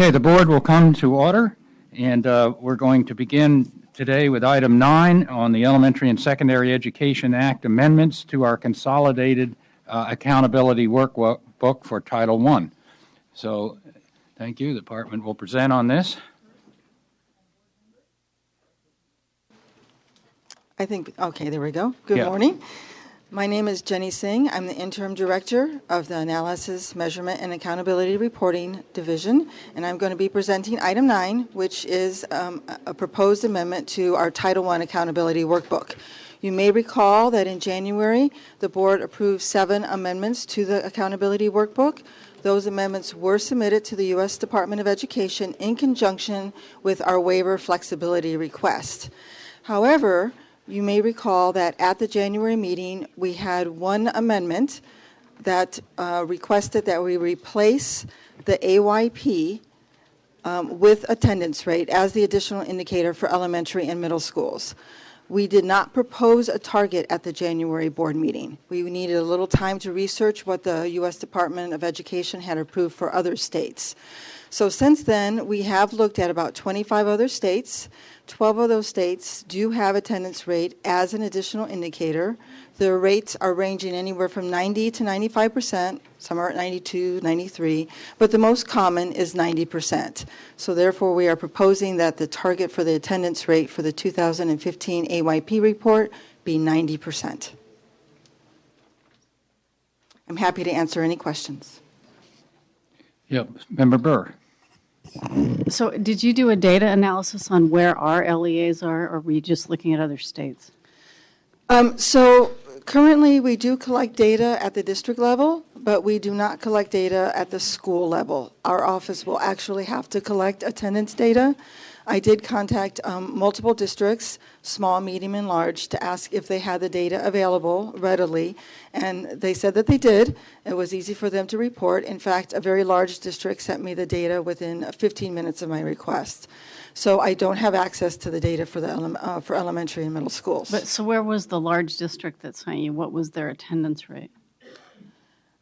Okay, the board will come to order, and we're going to begin today with item 9 on the Elementary and Secondary Education Act amendments to our consolidated accountability workbook for Title I. So, thank you. The department will present on this. Okay, there we go. Good morning. My name is Jenny Singh. I'm the Interim Director of the Analysis, Measurement, and Accountability Reporting Division, and I'm going to be presenting item 9, which is a proposed amendment to our Title I Accountability Workbook. You may recall that in January, the board approved 7 amendments to the Accountability Workbook. Those amendments were submitted to the U.S. Department of Education in conjunction with our waiver flexibility request. However, you may recall that at the January meeting, we had one amendment that requested that we replace the AYP with attendance rate as the additional indicator for elementary and middle schools. We did not propose a target at the January board meeting. We needed a little time to research what the U.S. Department of Education had approved for other states. So since then, we have looked at about 25 other states. 12 of those states do have attendance rate as an additional indicator. The rates are ranging anywhere from 90 to 95%. Some are at 92, 93, but the most common is 90%. So therefore, we are proposing that the target for the attendance rate for the 2015 AYP report be 90%. I'm happy to answer any questions. Yep, Member Burr. So did you do a data analysis on where our LEAs are, or were you just looking at other states? So currently we do collect data at the district level, but we do not collect data at the school level. Our office will actually have to collect attendance data. I did contact multiple districts, small, medium, and large, to ask if they had the data available readily, and they said that they did. It was easy for them to report. In fact, a very large district sent me the data within 15 minutes of my request. So I don't have access to the data for the for elementary and middle schools. But so where was the large district that sent you? What was their attendance rate?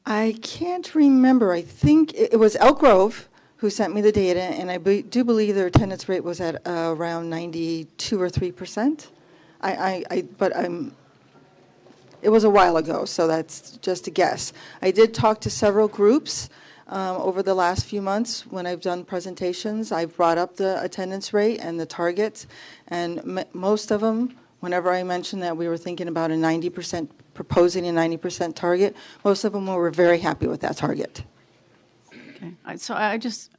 I can't remember. I think it was Elk Grove who sent me the data, and I do believe their attendance rate was at around 92 or 3%. It was a while ago, so that's just a guess. I did talk to several groups over the last few months when I've done presentations. I've brought up the attendance rate and the targets, and most of them, whenever I mentioned that we were thinking about a 90%, proposing a 90% target, most of them were very happy with that target. Okay. So I just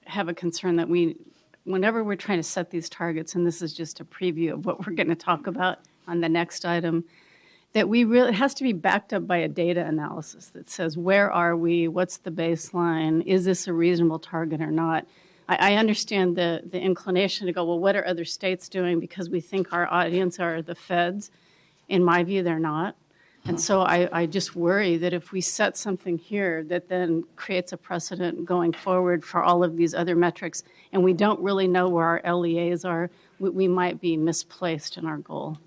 have a concern that whenever we're trying to set these targets, and this is just a preview of what we're going to talk about on the next item, that it has to be backed up by a data analysis that says, where are we, what's the baseline, is this a reasonable target or not? I understand the inclination to go, well, what are other states doing, because we think our audience are the feds. In my view, they're not. And so I just worry that if we set something here that then creates a precedent going forward for all of these other metrics, and we don't really know where our LEAs are, we might be misplaced in our goal.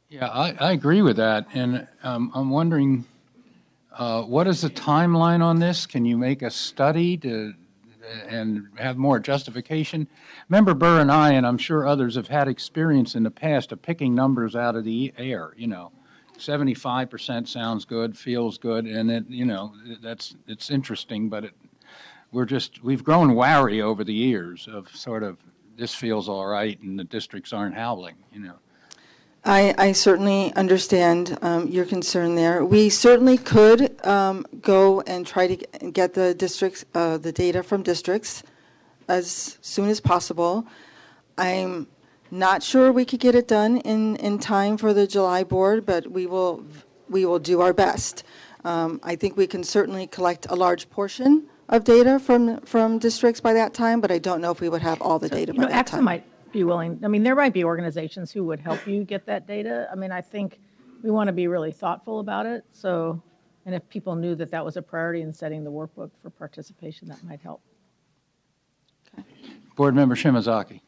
Yeah, I agree with that, and I'm wondering, what is the timeline on this? Can you make a study and have more justification? Member Burr and I, and I'm sure others, have had experience in the past of picking numbers out of the air. 75% sounds good, feels good, and it's interesting, but we've grown wary over the years of sort of, this feels all right and the districts aren't howling. I certainly understand your concern there. We certainly could go and try to get the data from districts as soon as possible. I'm not sure we could get it done in time for the July board, but we will do our best. I think we can certainly collect a large portion of data from districts by that time, but I don't know if we would have all the data by that time. AXA might be willing. I mean, there might be organizations who would help you get that data. I mean, I think we want to be really thoughtful about it. So, and if people knew that that was a priority in setting the workbook for participation, that might help. Okay. Board Member Shimazaki.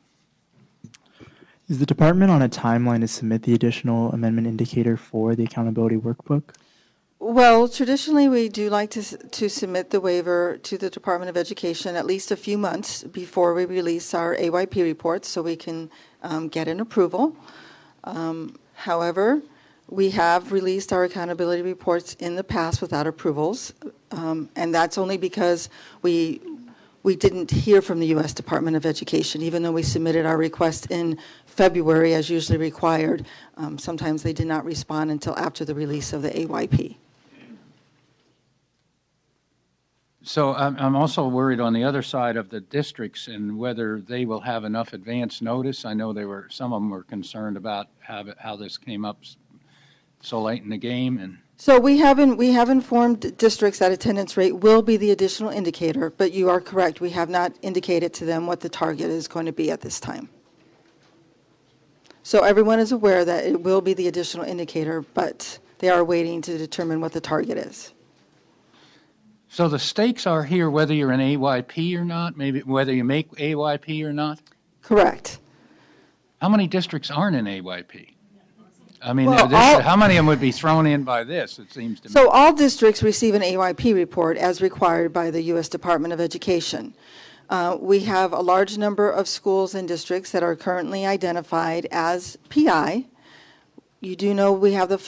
Is the department on a timeline to submit the additional amendment indicator for the accountability workbook? Well, traditionally, we do like to submit the waiver to the Department of Education at least a few months before we release our AYP reports so we can get an approval. However, we have released our accountability reports in the past without approvals, and that's only because we didn't hear from the U.S. Department of Education, even though we submitted our request in February as usually required. Sometimes they did not respond until after the release of the AYP. So I'm also worried on the other side of the districts and whether they will have enough advance notice. I know some of them were concerned about how this came up so late in the game. And So we have informed districts that attendance rate will be the additional indicator, but you are correct. We have not indicated to them what the target is going to be at this time. So everyone is aware that it will be the additional indicator, but they are waiting to determine what the target is. so the stakes are here whether you're an AYP or not, maybe whether you make AYP or not. Correct. How many districts aren't in AYP? I mean, Well, how many of them would be thrown in by this, it seems to me? So all districts receive an AYP report as required by the U.S. Department of Education. We have a large number of schools and districts that are currently identified as PI. You do know we have the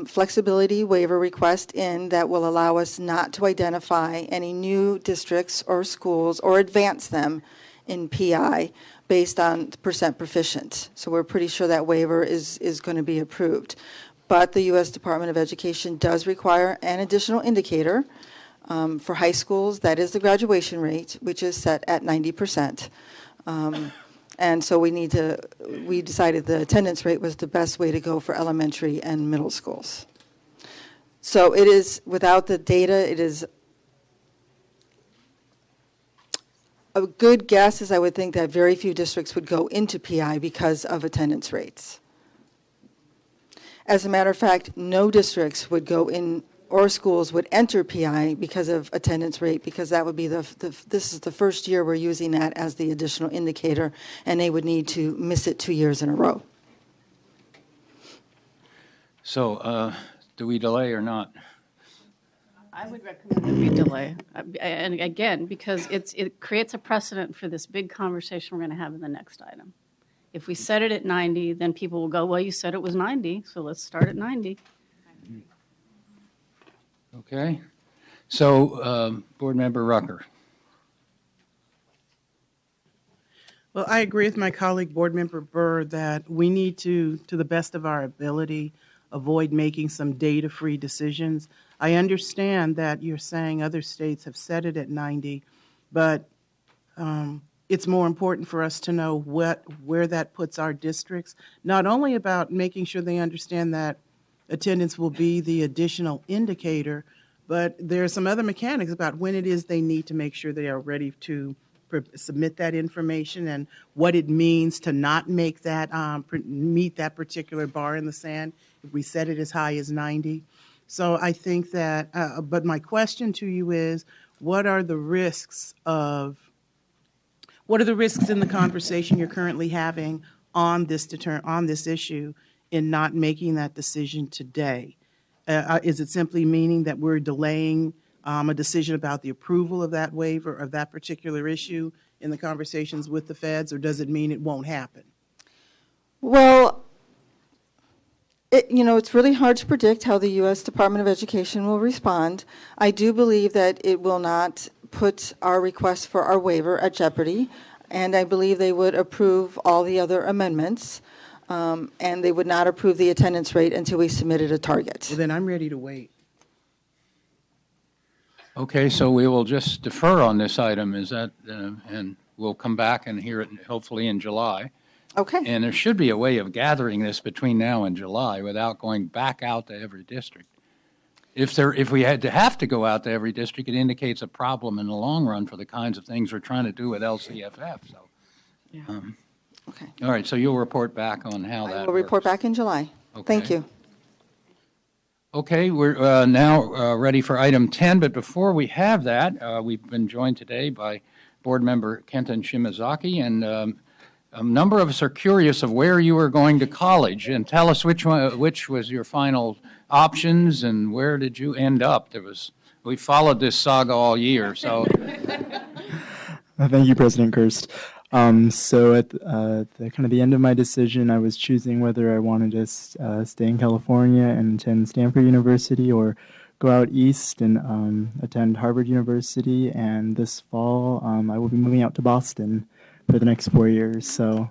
flexibility waiver request in that will allow us not to identify any new districts or schools or advance them in PI based on percent proficient. So we're pretty sure that waiver is going to be approved. But the U.S. Department of Education does require an additional indicator for high schools. That is the graduation rate, which is set at 90%. And so we decided the attendance rate was the best way to go for elementary and middle schools. So it is, without the data, it is a good guess is I would think that very few districts would go into PI because of attendance rates. As a matter of fact, no districts would go in or schools would enter PI because of attendance rate, because that would be this is the first year we're using that as the additional indicator, and they would need to miss it 2 years in a row. So do we delay or not? I would recommend that we delay. And again, because it creates a precedent for this big conversation we're going to have in the next item. If we set it at 90, then people will go, well, you said it was 90, so let's start at 90. Okay. So Board Member Rucker. Well, I agree with my colleague, Board Member Burr, that we need to the best of our ability, avoid making some data-free decisions. I understand that you're saying other states have set it at 90, but it's more important for us to know where that puts our districts, not only about making sure they understand that attendance will be the additional indicator, but there are some other mechanics about when it is they need to make sure they are ready to submit that information and what it means to not make that meet that particular bar in the sand if we set it as high as 90. So I think that, but my question to you is, what are the risks in the conversation you're currently having on this issue in not making that decision today? Is it simply meaning that we're delaying a decision about the approval of that waiver of that particular issue in the conversations with the feds, or does it mean it won't happen? Well, it's really hard to predict how the U.S. Department of Education will respond. I do believe that it will not put our request for our waiver at jeopardy, and I believe they would approve all the other amendments, and they would not approve the attendance rate until we submitted a target. Well, then I'm ready to wait. Okay, so we will just defer on this item, is that, and we'll come back and hear it hopefully in July. Okay. And there should be a way of gathering this between now and July without going back out to every district. If we had to have to go out to every district, it indicates a problem in the long run for the kinds of things we're trying to do with LCFF. So, Yeah. Okay. All right, so you'll report back on how that I will report works. back in July. Okay. Thank you. Okay, we're now ready for item 10, but before we have that, we've been joined today by Board Member Kenton Shimazaki, and a number of us are curious of where you were going to college, and tell us which was your final options and where did you end up. We followed this saga all year, so. Thank you, President Kirst. So at the kind of the end of my decision, I was choosing whether I wanted to stay in California and attend Stanford University or go out east and attend Harvard University. And this fall, I will be moving out to Boston for the next 4 years. So.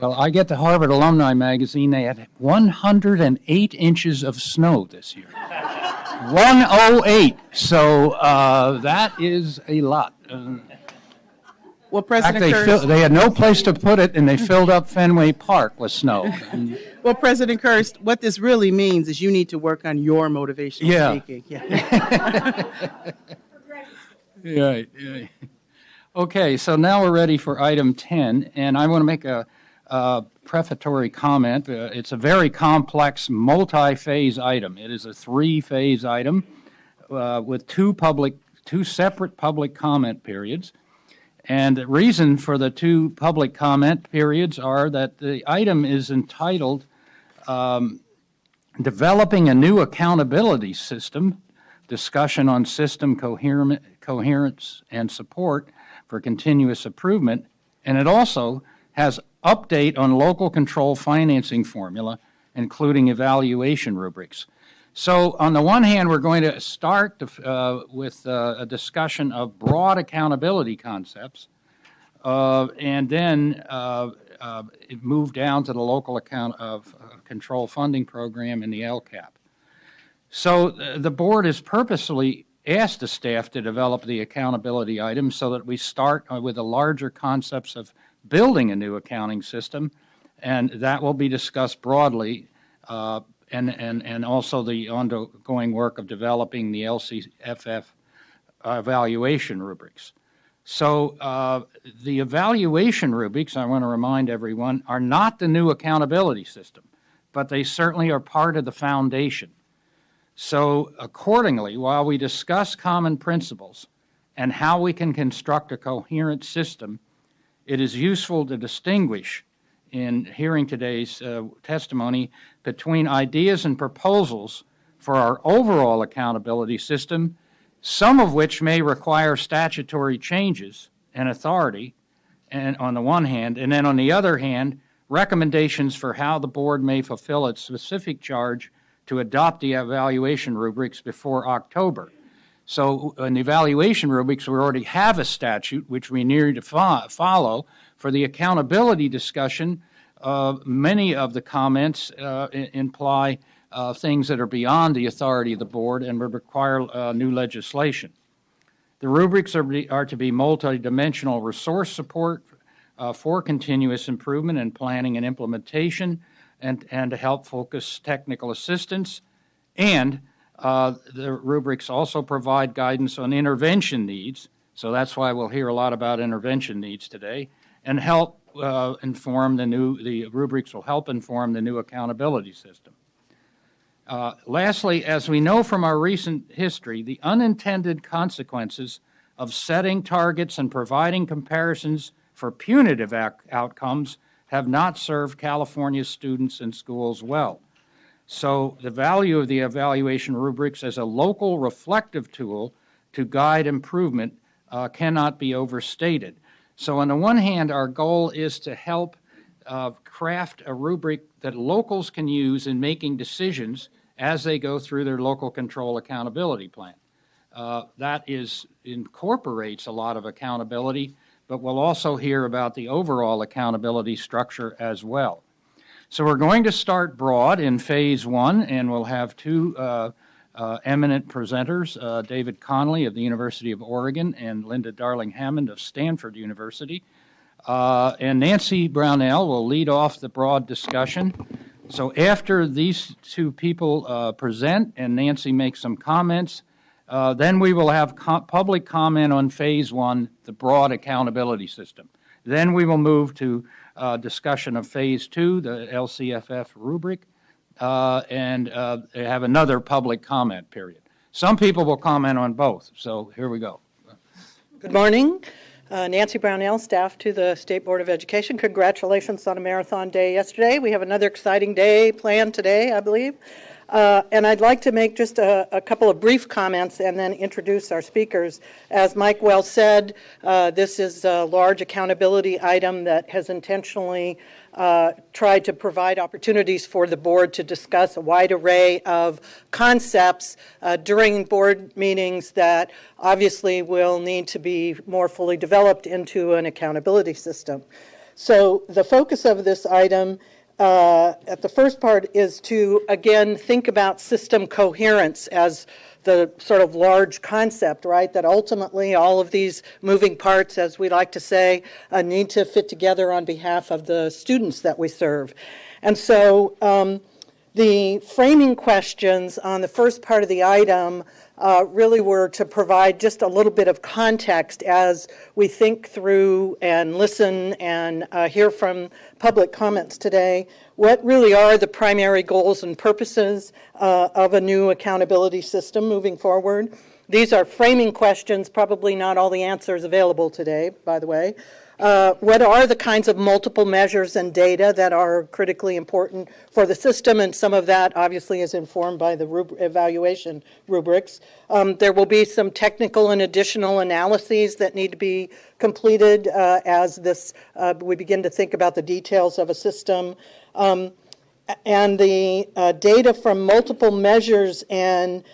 Well, I get the Harvard Alumni Magazine. They had 108 inches of snow this year. 108. So that is a lot. Well, President Kirst, they had no place to put it, and they filled up Fenway Park with snow. well, President Kirst, what this really means is you need to work on your motivational speaking. Yeah. Yeah. Okay, so now we're ready for item 10, and I want to make a prefatory comment. It's a very complex, multi-phase item. It is a 3-phase item with two separate public comment periods. And the reason for the 2 public comment periods are that the item is entitled Developing a New Accountability System, Discussion on System Coherence and Support for Continuous Improvement, and it also has update on local control financing formula, including evaluation rubrics. So on the one hand, we're going to start with a discussion of broad accountability concepts, and then move down to the local account of control funding program and the LCAP. So the board has purposely asked the staff to develop the accountability items so that we start with the larger concepts of building a new accounting system, and that will be discussed broadly, and also the ongoing work of developing the LCFF evaluation rubrics. So the evaluation rubrics, I want to remind everyone, are not the new accountability system, but they certainly are part of the foundation. So accordingly, while we discuss common principles and how we can construct a coherent system, it is useful to distinguish in hearing today's testimony between ideas and proposals for our overall accountability system, some of which may require statutory changes and authority, and on the one hand, and then on the other hand, recommendations for how the board may fulfill its specific charge to adopt the evaluation rubrics before October. So in the evaluation rubrics, we already have a statute which we need to follow. For the accountability discussion, many of the comments imply things that are beyond the authority of the board and would require new legislation. The rubrics are to be multidimensional resource support for continuous improvement in planning and implementation, and to help focus technical assistance, and the rubrics also provide guidance on intervention needs, so that's why we'll hear a lot about intervention needs today, and help inform the rubrics will help inform the new accountability system. Lastly, as we know from our recent history, the unintended consequences of setting targets and providing comparisons for punitive outcomes have not served California students and schools well. So the value of the evaluation rubrics as a local reflective tool to guide improvement cannot be overstated. So on the one hand, our goal is to help craft a rubric that locals can use in making decisions as they go through their local control accountability plan. That incorporates a lot of accountability, but we'll also hear about the overall accountability structure as well. So we're going to start broad in phase 1, and we'll have 2 eminent presenters, David Conley of the University of Oregon and Linda Darling-Hammond of Stanford University. And Nancy Brownell will lead off the broad discussion. So after these 2 people present and Nancy makes some comments, then we will have public comment on phase 1, the broad accountability system. Then we will move to discussion of phase 2, the LCFF rubric, and have another public comment period. Some people will comment on both, so here we go. Good morning. Nancy Brownell, staff to the State Board of Education. Congratulations on a marathon day yesterday. We have another exciting day planned today, I believe. And I'd like to make just a couple of brief comments and then introduce our speakers. As Mike well said, this is a large accountability item that has intentionally tried to provide opportunities for the board to discuss a wide array of concepts during board meetings that obviously will need to be more fully developed into an accountability system. So the focus of this item at the first part is to, again, think about system coherence as the sort of large concept, right, that ultimately all of these moving parts, as we like to say, need to fit together on behalf of the students that we serve. And so the framing questions on the first part of the item really were to provide just a little bit of context as we think through and listen and hear from public comments today. What really are the primary goals and purposes of a new accountability system moving forward? These are framing questions, probably not all the answers available today, by the way. What are the kinds of multiple measures and data that are critically important for the system? And some of that obviously is informed by the evaluation rubrics. There will be some technical and additional analyses that need to be completed as we begin to think about the details of a system. And the data from multiple measures and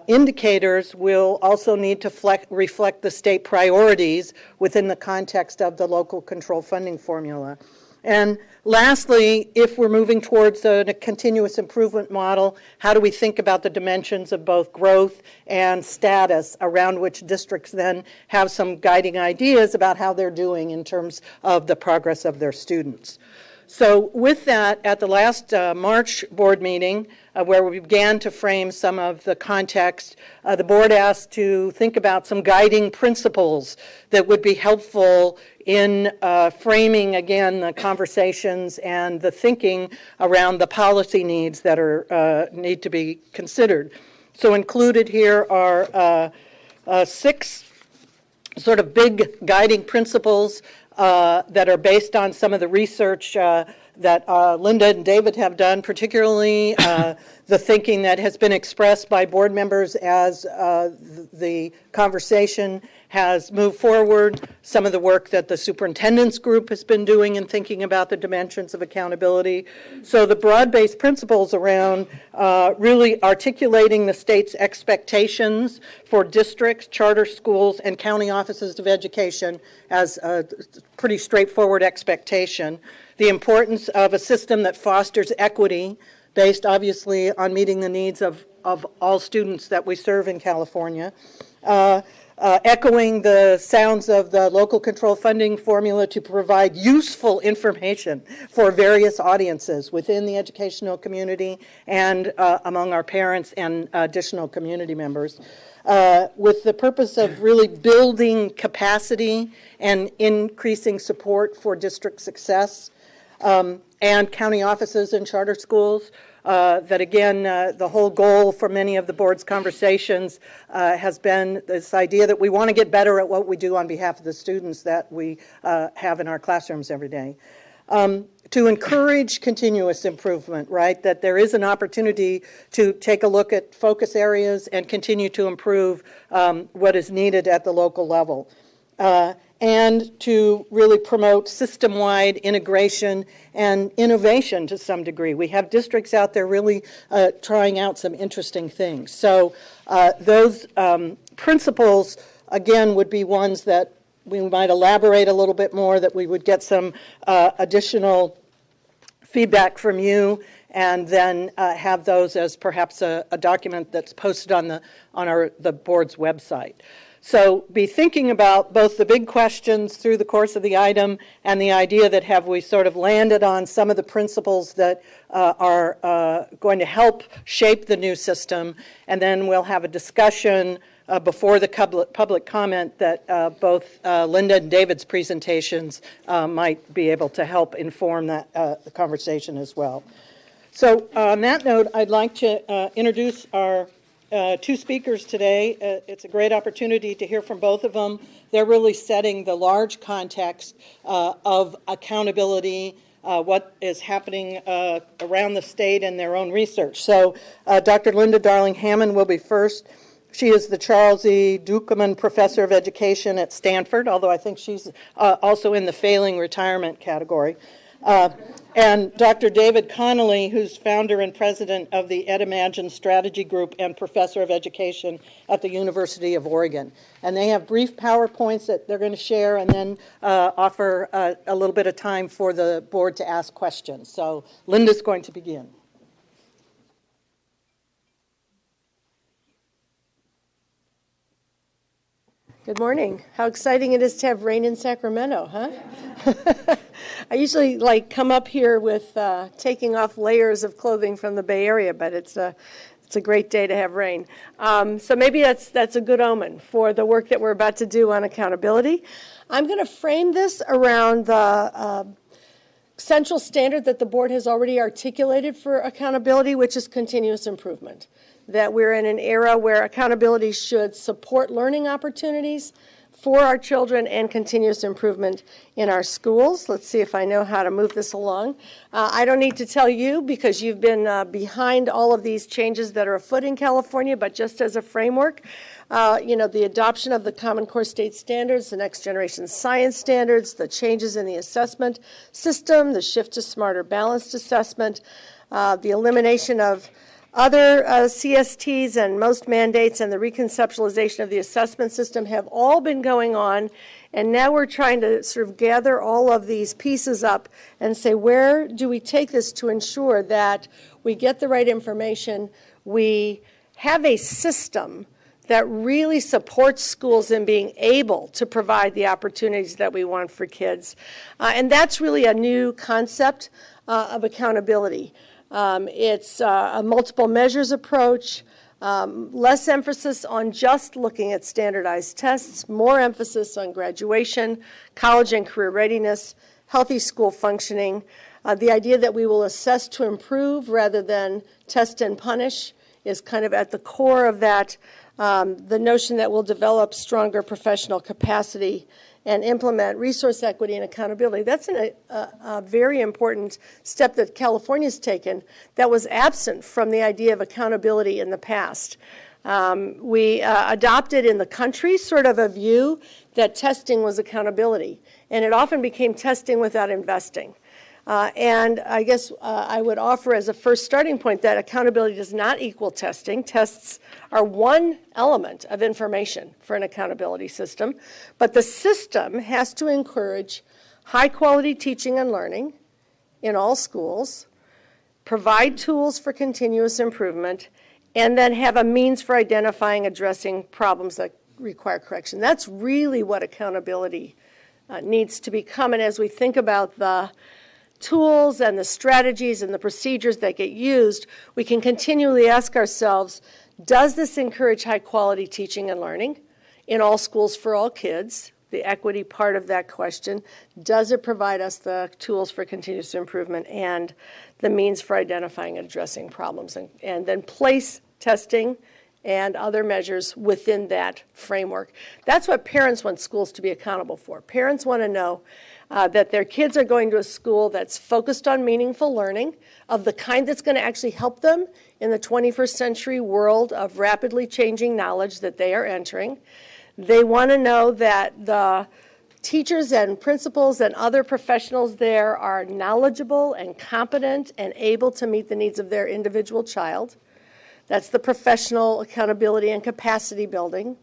indicators will also need to reflect the state priorities within the context of the local control funding formula. And lastly, if we're moving towards a continuous improvement model, how do we think about the dimensions of both growth and status around which districts then have some guiding ideas about how they're doing in terms of the progress of their students? So with that, at the last March board meeting, where we began to frame some of the context, the board asked to think about some guiding principles that would be helpful in framing, again, the conversations and the thinking around the policy needs that need to be considered. So included here are 6 sort of big guiding principles that are based on some of the research that Linda and David have done, particularly the thinking that has been expressed by board members as the conversation has moved forward, some of the work that the superintendent's group has been doing in thinking about the dimensions of accountability. So the broad-based principles around really articulating the state's expectations for districts, charter schools, and county offices of education as a pretty straightforward expectation. The importance of a system that fosters equity based obviously on meeting the needs of all students that we serve in California. Echoing the sounds of the local control funding formula to provide useful information for various audiences within the educational community and among our parents and additional community members, with the purpose of really building capacity and increasing support for district success and county offices and charter schools. That again, the whole goal for many of the board's conversations has been this idea that we want to get better at what we do on behalf of the students that we have in our classrooms every day. To encourage continuous improvement, right? That there is an opportunity to take a look at focus areas and continue to improve what is needed at the local level. And to really promote system-wide integration and innovation to some degree. We have districts out there really trying out some interesting things. So those principles, again, would be ones that we might elaborate a little bit more, that we would get some additional feedback from you, and then have those as perhaps a document that's posted on the board's website. So be thinking about both the big questions through the course of the item and the idea that have we sort of landed on some of the principles that are going to help shape the new system, and then we'll have a discussion before the public comment that both Linda and David's presentations might be able to help inform that the conversation as well. So on that note, I'd like to introduce our two speakers today. It's a great opportunity to hear from both of them. They're really setting the large context of accountability, what is happening around the state and their own research. So Dr. Linda Darling-Hammond will be first. She is the Charles E. Dukeman Professor of Education at Stanford, although I think she's also in the failing retirement category. And Dr. David Connolly, who's founder and president of the EdImagine Strategy Group and Professor of Education at the University of Oregon. And they have brief PowerPoints that they're going to share and then offer a little bit of time for the board to ask questions. So Linda's going to begin. Good morning. How exciting it is to have rain in Sacramento, huh? I usually come up here with taking off layers of clothing from the Bay Area, but it's a great day to have rain. So maybe that's a good omen for the work that we're about to do on accountability. I'm going to frame this around the central standard that the board has already articulated for accountability, which is continuous improvement. That we're in an era where accountability should support learning opportunities for our children and continuous improvement in our schools. Let's see if I know how to move this along. I don't need to tell you because you've been behind all of these changes that are afoot in California, but just as a framework, the adoption of the Common Core State Standards, the Next Generation Science Standards, the changes in the assessment system, the shift to smarter balanced assessment, the elimination of other CSTs and most mandates and the reconceptualization of the assessment system have all been going on, and now we're trying to sort of gather all of these pieces up and say, where do we take this to ensure that we get the right information, we have a system that really supports schools in being able to provide the opportunities that we want for kids. And that's really a new concept of accountability. It's a multiple measures approach, less emphasis on just looking at standardized tests, more emphasis on graduation, college and career readiness, healthy school functioning, the idea that we will assess to improve rather than test and punish is kind of at the core of that, the notion that we'll develop stronger professional capacity and implement resource equity and accountability. That's a very important step that California's taken that was absent from the idea of accountability in the past. We adopted in the country sort of a view that testing was accountability, and it often became testing without investing. And I guess I would offer as a first starting point that accountability does not equal testing. Tests are one element of information for an accountability system, but the system has to encourage high-quality teaching and learning in all schools, provide tools for continuous improvement, and then have a means for identifying, addressing problems that require correction. That's really what accountability needs to become. And as we think about the tools and the strategies and the procedures that get used, we can continually ask ourselves, does this encourage high-quality teaching and learning in all schools for all kids? The equity part of that question. Does it provide us the tools for continuous improvement and the means for identifying and addressing problems? And then place testing and other measures within that framework. That's what parents want schools to be accountable for. Parents want to know that their kids are going to a school that's focused on meaningful learning of the kind that's going to actually help them in the 21st century world of rapidly changing knowledge that they are entering. They want to know that the teachers and principals and other professionals there are knowledgeable and competent and able to meet the needs of their individual child. That's the professional accountability and capacity building.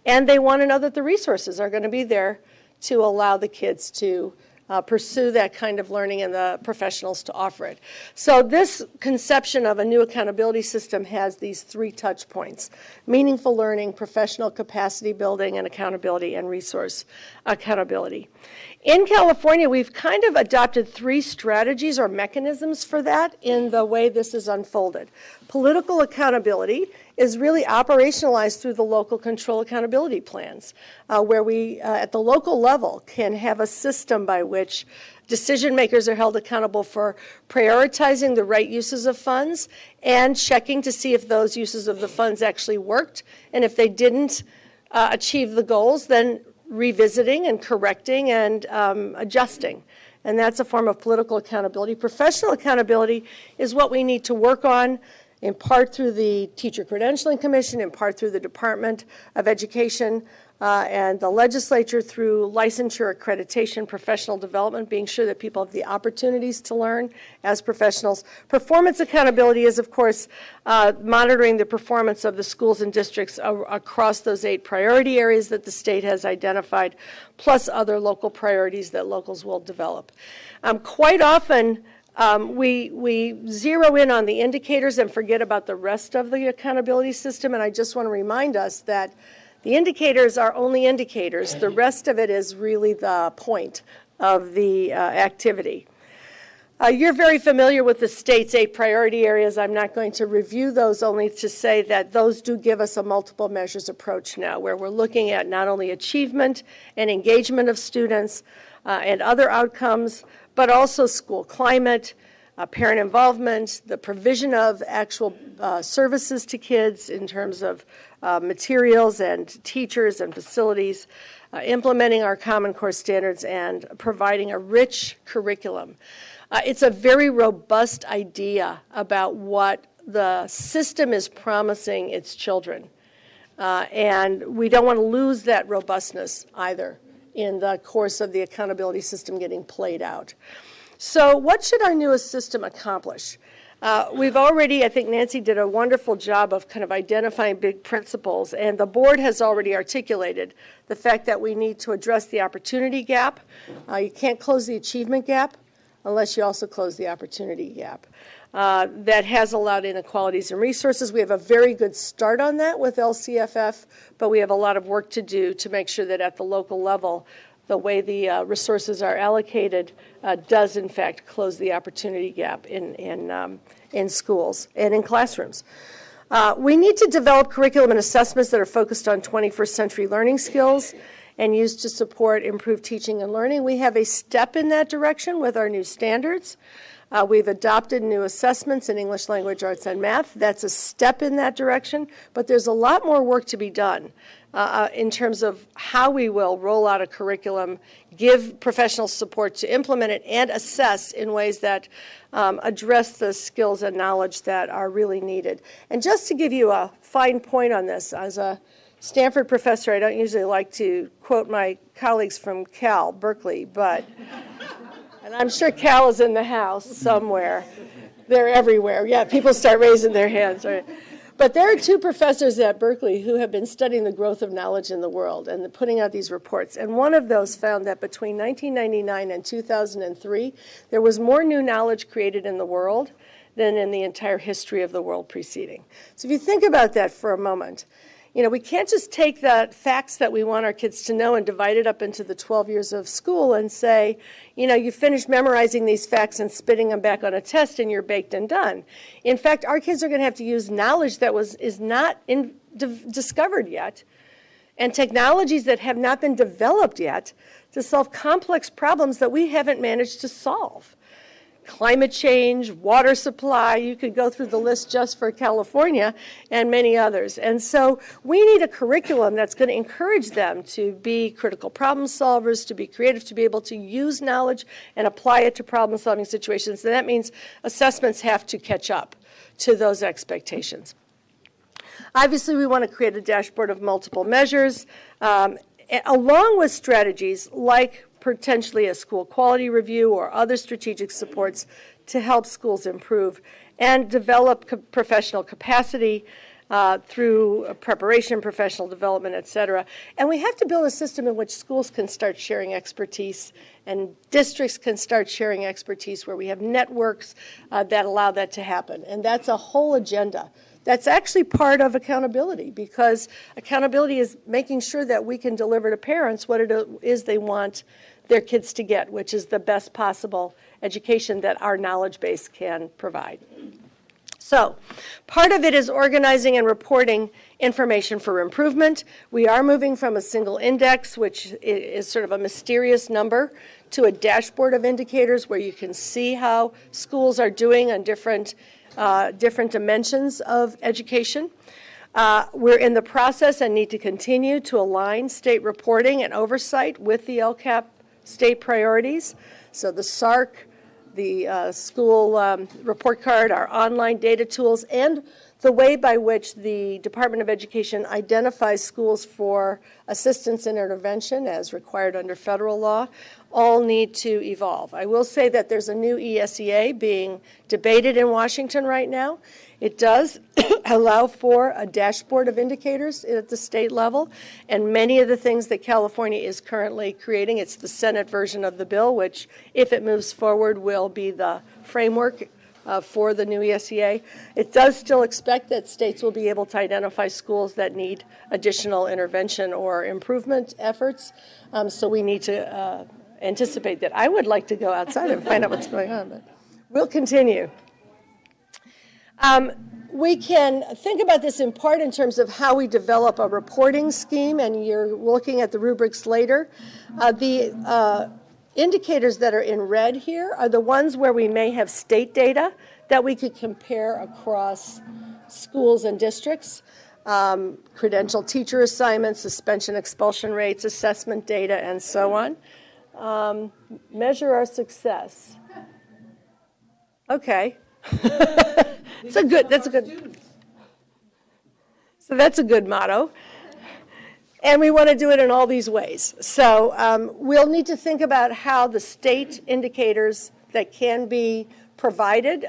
And they want to know that the resources are going to be there to allow the kids to pursue that kind of learning and the professionals to offer it. So this conception of a new accountability system has these three touch points: meaningful learning, professional capacity building, and accountability and resource accountability. In California, we've kind of adopted three strategies or mechanisms for that in the way this is unfolded. Political accountability is really operationalized through the local control accountability plans, where we, at the local level, can have a system by which decision makers are held accountable for prioritizing the right uses of funds and checking to see if those uses of the funds actually worked. And if they didn't achieve the goals, then revisiting and correcting and adjusting. And that's a form of political accountability. Professional accountability is what we need to work on, in part through the Teacher Credentialing Commission, in part through the Department of Education, and the legislature through licensure, accreditation, professional development, being sure that people have the opportunities to learn as professionals. Performance accountability is, of course, monitoring the performance of the schools and districts across those 8 priority areas that the state has identified, plus other local priorities that locals will develop. Quite often, we zero in on the indicators and forget about the rest of the accountability system, and I just want to remind us that the indicators are only indicators. The rest of it is really the point of the activity. You're very familiar with the state's 8 priority areas. I'm not going to review those, only to say that those do give us a multiple measures approach now, where we're looking at not only achievement and engagement of students and other outcomes, but also school climate, parent involvement, the provision of actual services to kids in terms of materials and teachers and facilities, implementing our Common Core standards, and providing a rich curriculum. It's a very robust idea about what the system is promising its children. And we don't want to lose that robustness either in the course of the accountability system getting played out. So what should our newest system accomplish? We've already, I think Nancy did a wonderful job of kind of identifying big principles, and the board has already articulated the fact that we need to address the opportunity gap. You can't close the achievement gap unless you also close the opportunity gap. That has allowed inequalities in resources. We have a very good start on that with LCFF, but we have a lot of work to do to make sure that at the local level, the way the resources are allocated does, in fact, close the opportunity gap in schools and in classrooms. We need to develop curriculum and assessments that are focused on 21st century learning skills and used to support improved teaching and learning. We have a step in that direction with our new standards. We've adopted new assessments in English language, arts, and math. That's a step in that direction, but there's a lot more work to be done in terms of how we will roll out a curriculum, give professional support to implement it, and assess in ways that address the skills and knowledge that are really needed. And just to give you a fine point on this, as a Stanford professor, I don't usually like to quote my colleagues from Berkeley, but, and I'm sure Cal is in the house somewhere. They're everywhere. Yeah, people start raising their hands, right? But there are 2 professors at Berkeley who have been studying the growth of knowledge in the world and putting out these reports. And one of those found that between 1999 and 2003, there was more new knowledge created in the world than in the entire history of the world preceding. So if you think about that for a moment, you know, we can't just take the facts that we want our kids to know and divide it up into the 12 years of school and say, you know, you finished memorizing these facts and spitting them back on a test and you're baked and done. In fact, our kids are going to have to use knowledge that is not discovered yet and technologies that have not been developed yet to solve complex problems that we haven't managed to solve. Climate change, water supply, you could go through the list just for California and many others. And so we need a curriculum that's going to encourage them to be critical problem solvers, to be creative, to be able to use knowledge and apply it to problem solving situations. And that means assessments have to catch up to those expectations. Obviously, we want to create a dashboard of multiple measures, along with strategies like potentially a school quality review or other strategic supports to help schools improve and develop professional capacity through preparation, professional development, et cetera. And we have to build a system in which schools can start sharing expertise and districts can start sharing expertise, where we have networks that allow that to happen. And that's a whole agenda. That's actually part of accountability, because accountability is making sure that we can deliver to parents what it is they want their kids to get, which is the best possible education that our knowledge base can provide. So part of it is organizing and reporting information for improvement. We are moving from a single index, which is sort of a mysterious number, to a dashboard of indicators where you can see how schools are doing on different dimensions of education. We're in the process and need to continue to align state reporting and oversight with the LCAP state priorities. So the SARC, the school report card, our online data tools, and the way by which the Department of Education identifies schools for assistance and intervention as required under federal law all need to evolve. I will say that there's a new ESEA being debated in Washington right now. It does allow for a dashboard of indicators at the state level, and many of the things that California is currently creating, it's the Senate version of the bill, which, if it moves forward, will be the framework for the new ESEA. It does still expect that states will be able to identify schools that need additional intervention or improvement efforts, so we need to anticipate that. I would like to go outside and find out what's going on, but we'll continue. We can think about this in part in terms of how we develop a reporting scheme, and you're looking at the rubrics later. The indicators that are in red here are the ones where we may have state data that we could compare across schools and districts. Credential teacher assignments, suspension, expulsion rates, assessment data, and so on. Measure our success. Okay. That's a good. So that's a good motto. And we want to do it in all these ways. So we'll need to think about how the state indicators that can be provided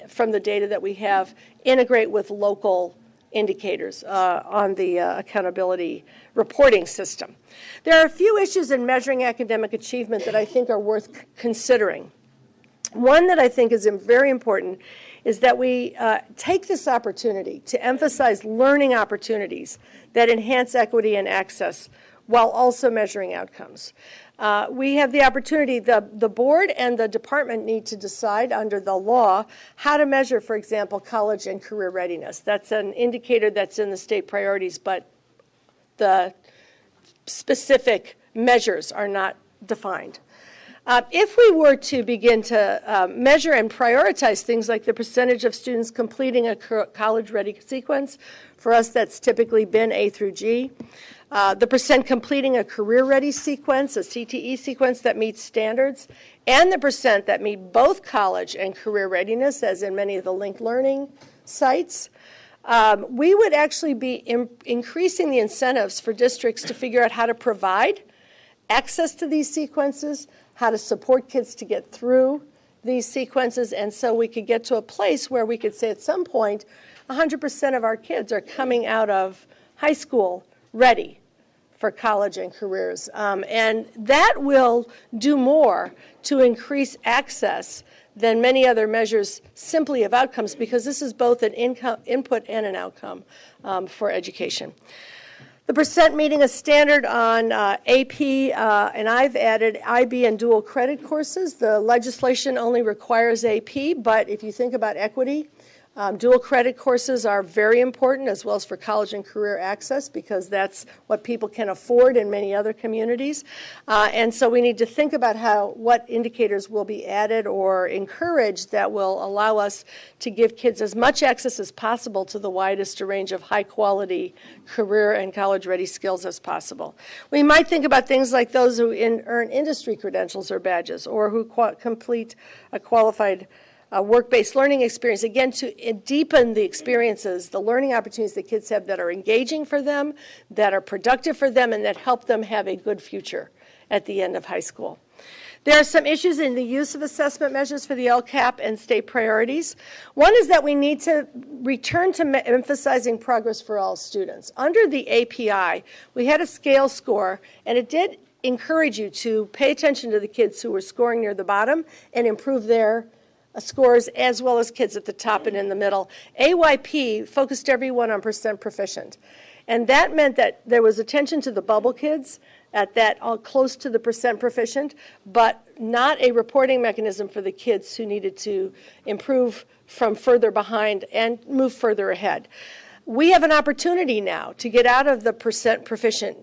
from the data that we have integrate with local indicators on the accountability reporting system. There are a few issues in measuring academic achievement that I think are worth considering. One that I think is very important is that we take this opportunity to emphasize learning opportunities that enhance equity and access while also measuring outcomes. We have the opportunity, the board and the department need to decide under the law how to measure, for example, college and career readiness. That's an indicator that's in the state priorities, but the specific measures are not defined. If we were to begin to measure and prioritize things like the percentage of students completing a college-ready sequence, for us that's typically been A through G, the percent completing a career-ready sequence, a CTE sequence that meets standards, and the percent that meet both college and career readiness, as in many of the linked learning sites, we would actually be increasing the incentives for districts to figure out how to provide access to these sequences, how to support kids to get through these sequences, and so we could get to a place where we could say at some point 100% of our kids are coming out of high school ready for college and careers. And that will do more to increase access than many other measures simply of outcomes, because this is both an input and an outcome for education. The percent meeting a standard on AP, and I've added IB and dual credit courses. The legislation only requires AP, but if you think about equity, dual credit courses are very important, as well as for college and career access, because that's what people can afford in many other communities. And so we need to think about what indicators will be added or encouraged that will allow us to give kids as much access as possible to the widest range of high-quality career and college-ready skills as possible. We might think about things like those who earn industry credentials or badges, or who complete a qualified work-based learning experience, again, to deepen the experiences, the learning opportunities that kids have that are engaging for them, that are productive for them, and that help them have a good future at the end of high school. There are some issues in the use of assessment measures for the LCAP and state priorities. One is that we need to return to emphasizing progress for all students. Under the API, we had a scale score, and it did encourage you to pay attention to the kids who were scoring near the bottom and improve their scores, as well as kids at the top and in the middle. AYP focused everyone on percent proficient. And that meant that there was attention to the bubble kids at that close to the percent proficient, but not a reporting mechanism for the kids who needed to improve from further behind and move further ahead. We have an opportunity now to get out of the percent proficient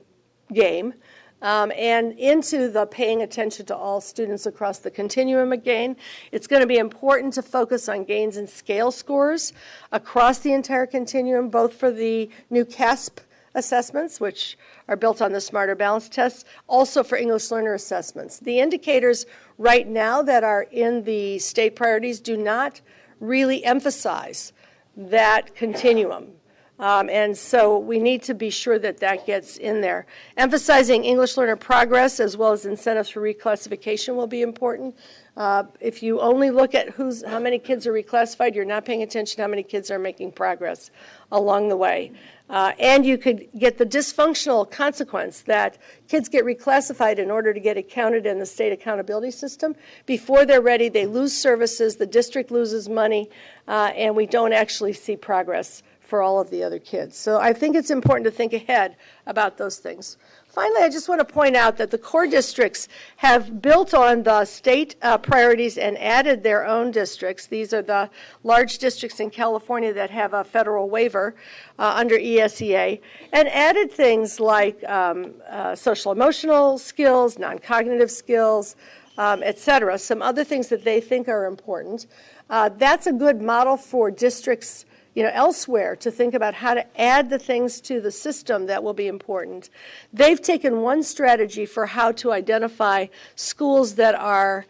game and into the paying attention to all students across the continuum again. It's going to be important to focus on gains in scale scores across the entire continuum, both for the new CASP assessments, which are built on the Smarter Balance tests, also for English learner assessments. The indicators right now that are in the state priorities do not really emphasize that continuum. And so we need to be sure that that gets in there. Emphasizing English learner progress as well as incentives for reclassification will be important. If you only look at how many kids are reclassified, you're not paying attention to how many kids are making progress along the way. And you could get the dysfunctional consequence that kids get reclassified in order to get it counted in the state accountability system. Before they're ready, they lose services, the district loses money, and we don't actually see progress for all of the other kids. So I think it's important to think ahead about those things. Finally, I just want to point out that the core districts have built on the state priorities and added their own districts. These are the large districts in California that have a federal waiver under ESEA, and added things like social emotional skills, non-cognitive skills, et cetera, some other things that they think are important. That's a good model for districts elsewhere to think about how to add the things to the system that will be important. They've taken one strategy for how to identify schools that are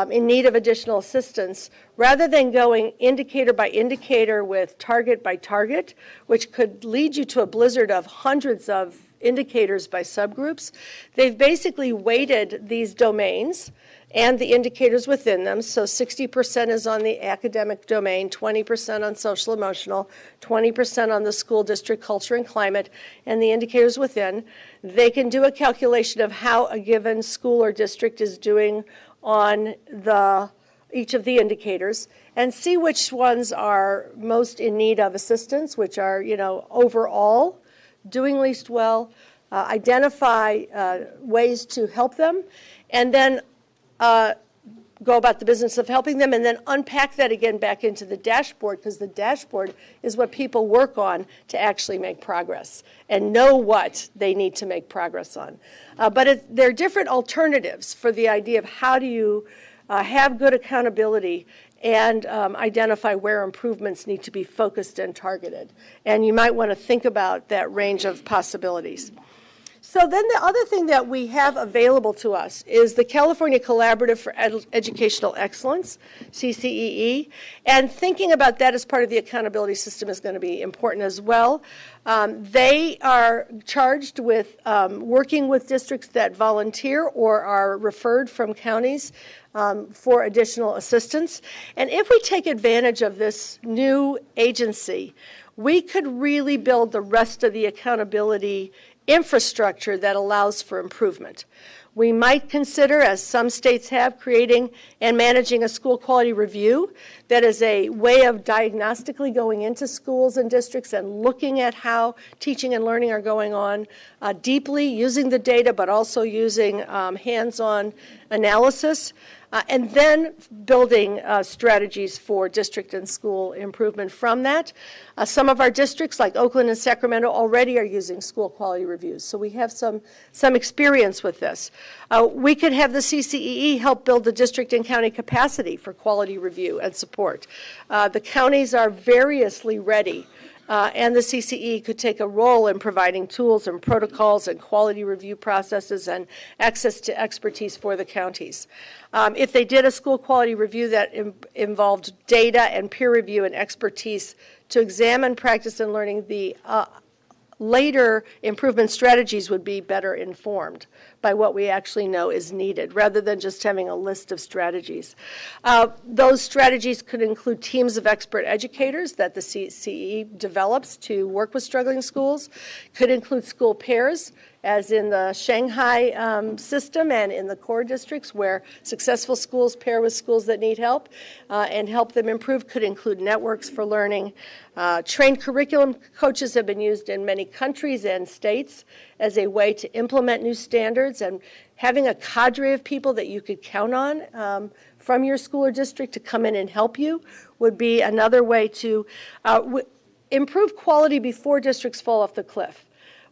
in need of additional assistance, rather than going indicator by indicator with target by target, which could lead you to a blizzard of hundreds of indicators by subgroups. They've basically weighted these domains and the indicators within them. So 60% is on the academic domain, 20% on social emotional, 20% on the school district culture and climate, and the indicators within. They can do a calculation of how a given school or district is doing on each of the indicators and see which ones are most in need of assistance, which are, overall doing least well, identify ways to help them, and then go about the business of helping them, and then unpack that again back into the dashboard, because the dashboard is what people work on to actually make progress and know what they need to make progress on. But there are different alternatives for the idea of how do you have good accountability and identify where improvements need to be focused and targeted. And you might want to think about that range of possibilities. So then the other thing that we have available to us is the California Collaborative for Educational Excellence, CCEE, and thinking about that as part of the accountability system is going to be important as well. They are charged with working with districts that volunteer or are referred from counties for additional assistance. And if we take advantage of this new agency, we could really build the rest of the accountability infrastructure that allows for improvement. We might consider, as some states have, creating and managing a school quality review that is a way of diagnostically going into schools and districts and looking at how teaching and learning are going on deeply, using the data, but also using hands-on analysis. And then building strategies for district and school improvement from that. Some of our districts, like Oakland and Sacramento, already are using school quality reviews, so we have some experience with this. We could have the CCEE help build the district and county capacity for quality review and support. The counties are variously ready. And the CCE could take a role in providing tools and protocols and quality review processes and access to expertise for the counties. If they did a school quality review that involved data and peer review and expertise to examine practice and learning, the later improvement strategies would be better informed by what we actually know is needed, rather than just having a list of strategies. Those strategies could include teams of expert educators that the CCE develops to work with struggling schools, could include school pairs, as in the Shanghai system and in the core districts where successful schools pair with schools that need help and help them improve, could include networks for learning. Trained curriculum coaches have been used in many countries and states as a way to implement new standards, and having a cadre of people that you could count on from your school or district to come in and help you would be another way to improve quality before districts fall off the cliff.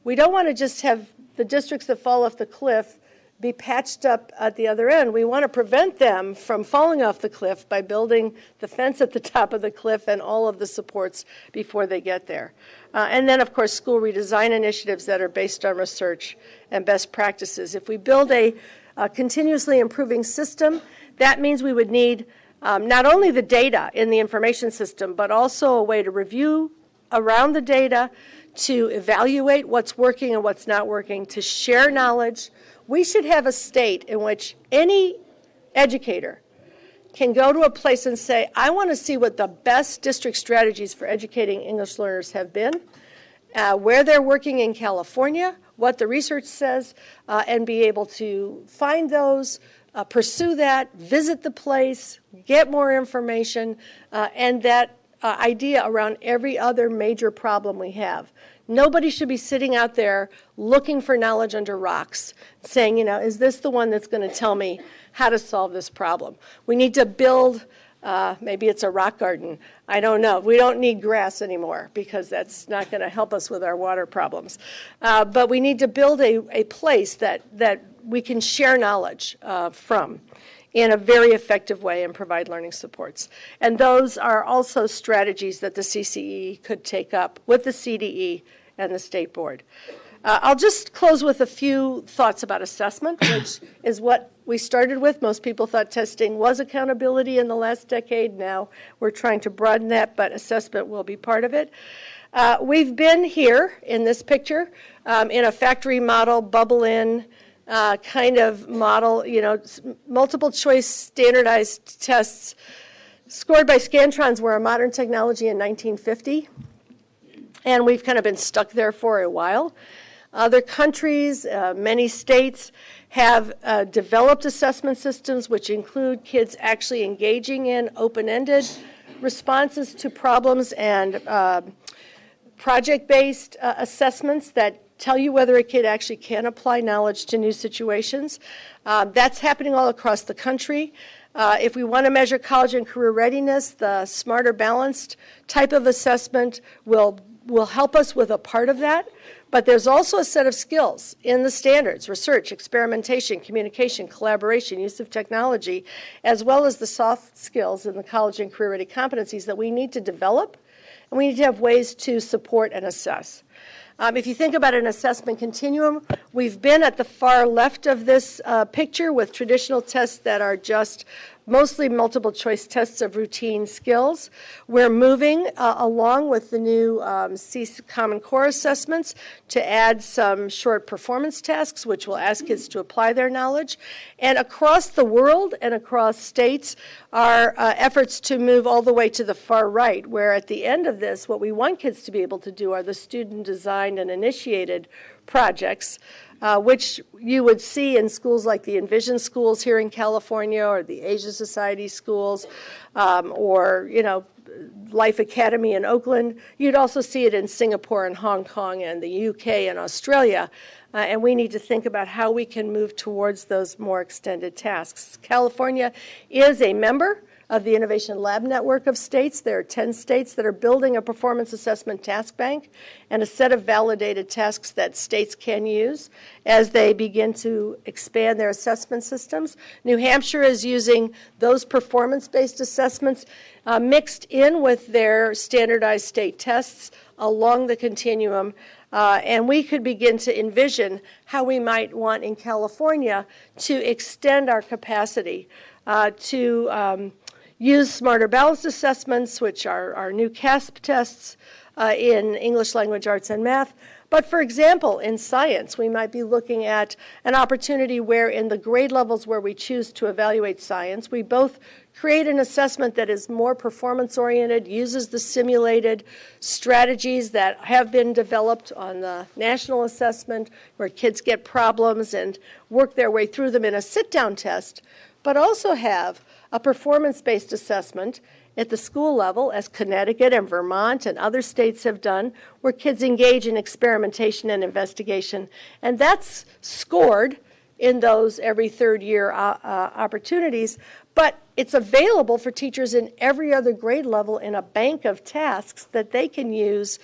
We don't want to just have the districts that fall off the cliff be patched up at the other end. We want to prevent them from falling off the cliff by building the fence at the top of the cliff and all of the supports before they get there. And then, of course, school redesign initiatives that are based on research and best practices. If we build a continuously improving system, that means we would need not only the data in the information system, but also a way to review around the data, to evaluate what's working and what's not working, to share knowledge. We should have a state in which any educator can go to a place and say, I want to see what the best district strategies for educating English learners have been, where they're working in California, what the research says, and be able to find those, pursue that, visit the place, get more information, and that idea around every other major problem we have. Nobody should be sitting out there looking for knowledge under rocks, saying, is this the one that's going to tell me how to solve this problem? We need to build, maybe it's a rock garden. I don't know. We don't need grass anymore because that's not going to help us with our water problems. But we need to build a place that we can share knowledge from in a very effective way and provide learning supports. And those are also strategies that the CCE could take up with the CDE and the State Board. I'll just close with a few thoughts about assessment, which is what we started with. Most people thought testing was accountability in the last decade. Now we're trying to broaden that, but assessment will be part of it. We've been here in this picture in a factory model, bubble-in kind of model, multiple choice standardized tests scored by Scantrons were a modern technology in 1950, and we've kind of been stuck there for a while. Other countries, many states, have developed assessment systems which include kids actually engaging in open-ended responses to problems and project-based assessments that tell you whether a kid actually can apply knowledge to new situations. That's happening all across the country. If we want to measure college and career readiness, the smarter balanced type of assessment will help us with a part of that. But there's also a set of skills in the standards: research, experimentation, communication, collaboration, use of technology, as well as the soft skills in the college and career ready competencies that we need to develop, and we need to have ways to support and assess. If you think about an assessment continuum, we've been at the far left of this picture with traditional tests that are just mostly multiple choice tests of routine skills. We're moving along with the new Common Core assessments to add some short performance tasks, which will ask kids to apply their knowledge. And across the world and across states are efforts to move all the way to the far right, where at the end of this, what we want kids to be able to do are the student-designed and initiated projects, which you would see in schools like the Envision schools here in California, or the Asia Society schools, or Life Academy in Oakland. You'd also see it in Singapore and Hong Kong and the UK and Australia. And we need to think about how we can move towards those more extended tasks. California is a member of the Innovation Lab Network of states. There are 10 states that are building a performance assessment task bank and a set of validated tasks that states can use as they begin to expand their assessment systems. New Hampshire is using those performance-based assessments mixed in with their standardized state tests along the continuum. And we could begin to envision how we might want in California to extend our capacity to use smarter balanced assessments, which are our new CASP tests in English language, arts, and math. But for example, in science, we might be looking at an opportunity where in the grade levels where we choose to evaluate science, we both create an assessment that is more performance-oriented, uses the simulated strategies that have been developed on the national assessment, where kids get problems and work their way through them in a sit-down test, but also have a performance-based assessment at the school level, as Connecticut and Vermont and other states have done, where kids engage in experimentation and investigation. And that's scored in those every third year opportunities, but it's available for teachers in every other grade level in a bank of tasks that they can use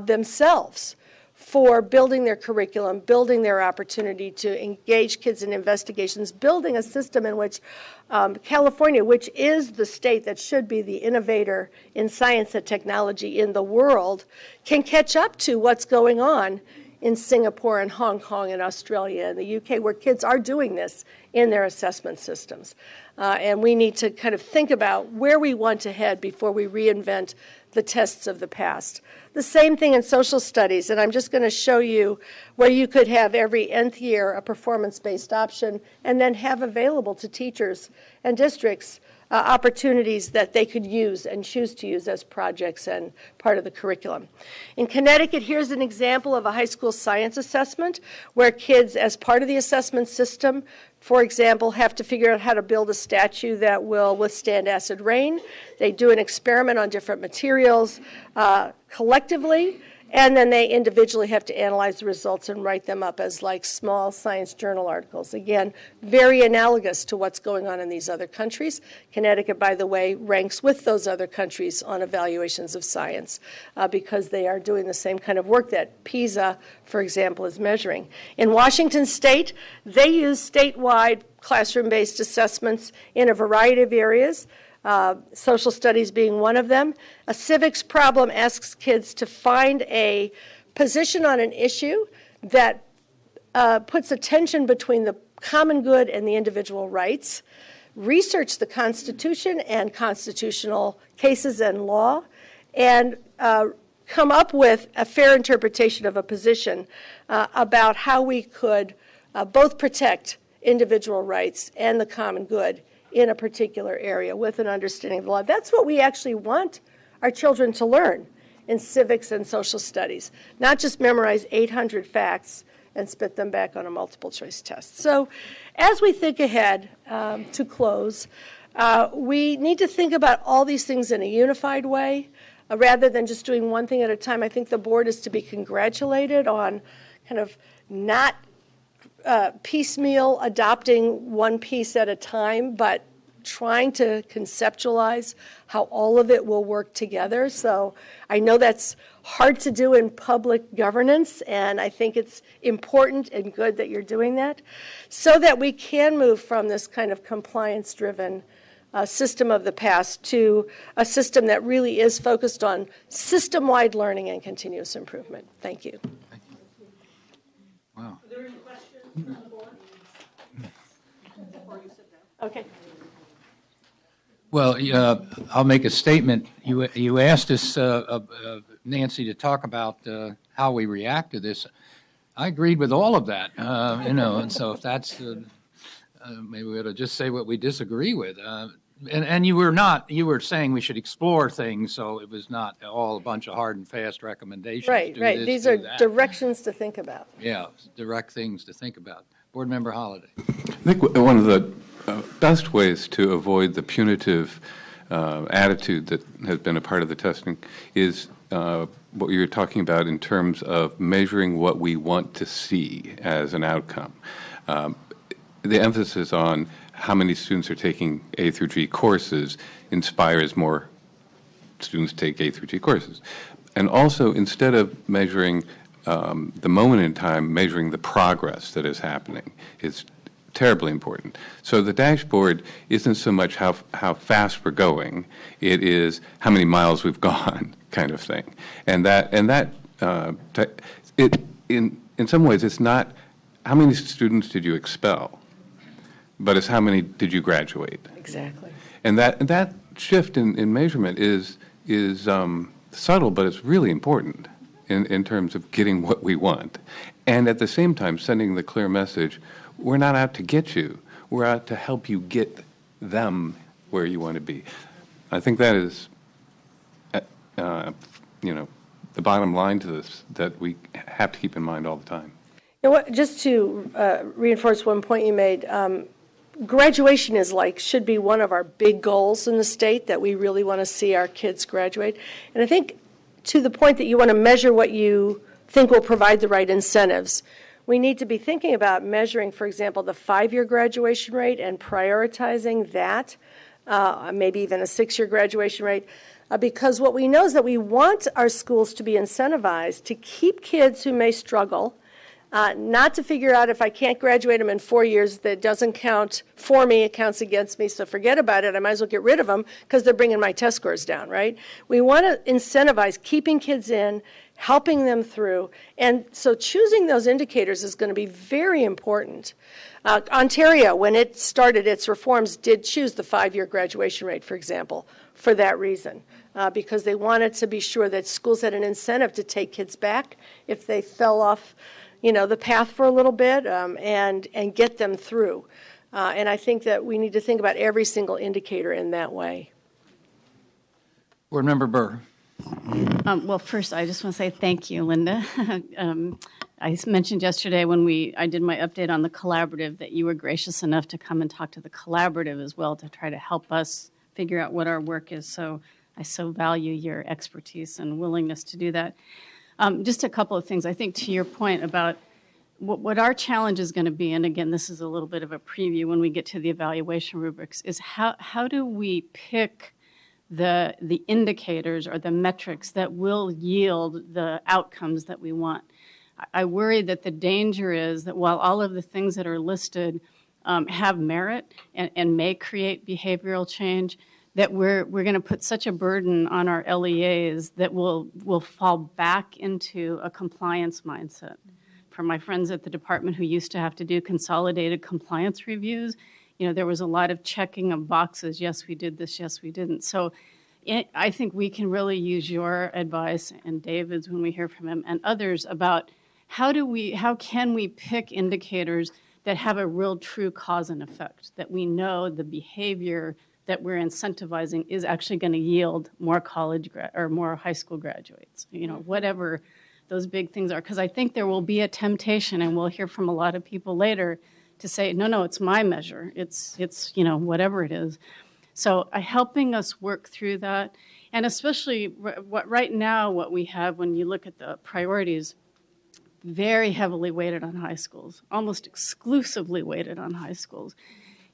themselves for building their curriculum, building their opportunity to engage kids in investigations, building a system in which California, which is the state that should be the innovator in science and technology in the world, can catch up to what's going on in Singapore and Hong Kong and Australia and the UK, where kids are doing this in their assessment systems. And we need to kind of think about where we want to head before we reinvent the tests of the past. The same thing in social studies, and I'm just going to show you where you could have every nth year a performance-based option and then have available to teachers and districts opportunities that they could use and choose to use as projects and part of the curriculum. In Connecticut, here's an example of a high school science assessment where kids, as part of the assessment system, for example, have to figure out how to build a statue that will withstand acid rain. They do an experiment on different materials collectively, and then they individually have to analyze the results and write them up as like small science journal articles. Again, very analogous to what's going on in these other countries. Connecticut, by the way, ranks with those other countries on evaluations of science because they are doing the same kind of work that PISA, for example, is measuring. In Washington State, they use statewide classroom-based assessments in a variety of areas. Social studies being one of them. A civics problem asks kids to find a position on an issue that puts a tension between the common good and the individual rights, research the Constitution and constitutional cases and law, and come up with a fair interpretation of a position about how we could both protect individual rights and the common good in a particular area with an understanding of the law. That's what we actually want our children to learn in civics and social studies, not just memorize 800 facts and spit them back on a multiple choice test. So as we think ahead to close, we need to think about all these things in a unified way rather than just doing one thing at a time. I think the board is to be congratulated on kind of not piecemeal adopting one piece at a time, but trying to conceptualize how all of it will work together. So I know that's hard to do in public governance, and I think it's important and good that you're doing that so that we can move from this kind of compliance-driven system of the past to a system that really is focused on system-wide learning and continuous improvement. Thank you. Wow. Okay. Well, I'll make a statement. You asked us, Nancy, to talk about how we react to this. I agreed with all of that, and so if that's, maybe we ought to just say what we disagree with. And you were saying we should explore things, so it was not all a bunch of hard and fast recommendations. Right. These are directions to think about. Yeah, direct things to think about. Board Member Holliday. I think one of the best ways to avoid the punitive attitude that has been a part of the testing is what you're talking about in terms of measuring what we want to see as an outcome. The emphasis on how many students are taking A through G courses inspires more students to take A through G courses. And also, instead of measuring the moment in time, measuring the progress that is happening is terribly important. So the dashboard isn't so much how fast we're going, it is how many miles we've gone, kind of thing. And in some ways, it's not how many students did you expel, but it's how many did you graduate. Exactly. And that shift in measurement is subtle, but it's really important in terms of getting what we want. And at the same time, sending the clear message, we're not out to get you. We're out to help you get them where you want to be. I think that is, the bottom line to this that we have to keep in mind all the time. You know what, just to reinforce one point you made, graduation is should be one of our big goals in the state, that we really want to see our kids graduate. And I think to the point that you want to measure what you think will provide the right incentives, we need to be thinking about measuring, for example, the 5-year graduation rate and prioritizing that, maybe even a 6-year graduation rate, because what we know is that we want our schools to be incentivized to keep kids who may struggle, not to figure out if I can't graduate them in 4 years, that doesn't count for me, it counts against me, so forget about it, I might as well get rid of them because they're bringing my test scores down, right? We want to incentivize keeping kids in, helping them through, and so choosing those indicators is going to be very important. Ontario, when it started its reforms, did choose the 5-year graduation rate, for example, for that reason, because they wanted to be sure that schools had an incentive to take kids back if they fell off the path for a little bit, and get them through. And I think that we need to think about every single indicator in that way. Board Member Burr. Well, first, I just want to say thank you, Linda. I mentioned yesterday when I did my update on the collaborative that you were gracious enough to come and talk to the collaborative as well to try to help us figure out what our work is. So I so value your expertise and willingness to do that. Just a couple of things. I think to your point about what our challenge is going to be, and again, this is a little bit of a preview when we get to the evaluation rubrics, is how do we pick the indicators or the metrics that will yield the outcomes that we want. I worry that the danger is that while all of the things that are listed have merit and may create behavioral change, that we're going to put such a burden on our LEAs that we'll fall back into a compliance mindset. For my friends at the department who used to have to do consolidated compliance reviews, there was a lot of checking of boxes. Yes, we did this. Yes, we didn't. So I think we can really use your advice and David's when we hear from him and others about how can we pick indicators that have a real true cause and effect, that we know the behavior that we're incentivizing is actually going to yield more more high school graduates, whatever those big things are. Because I think there will be a temptation, and we'll hear from a lot of people later, to say, no, it's my measure. It's whatever it is. So helping us work through that, and especially right now what we have when you look at the priorities, very heavily weighted on high schools, almost exclusively weighted on high schools.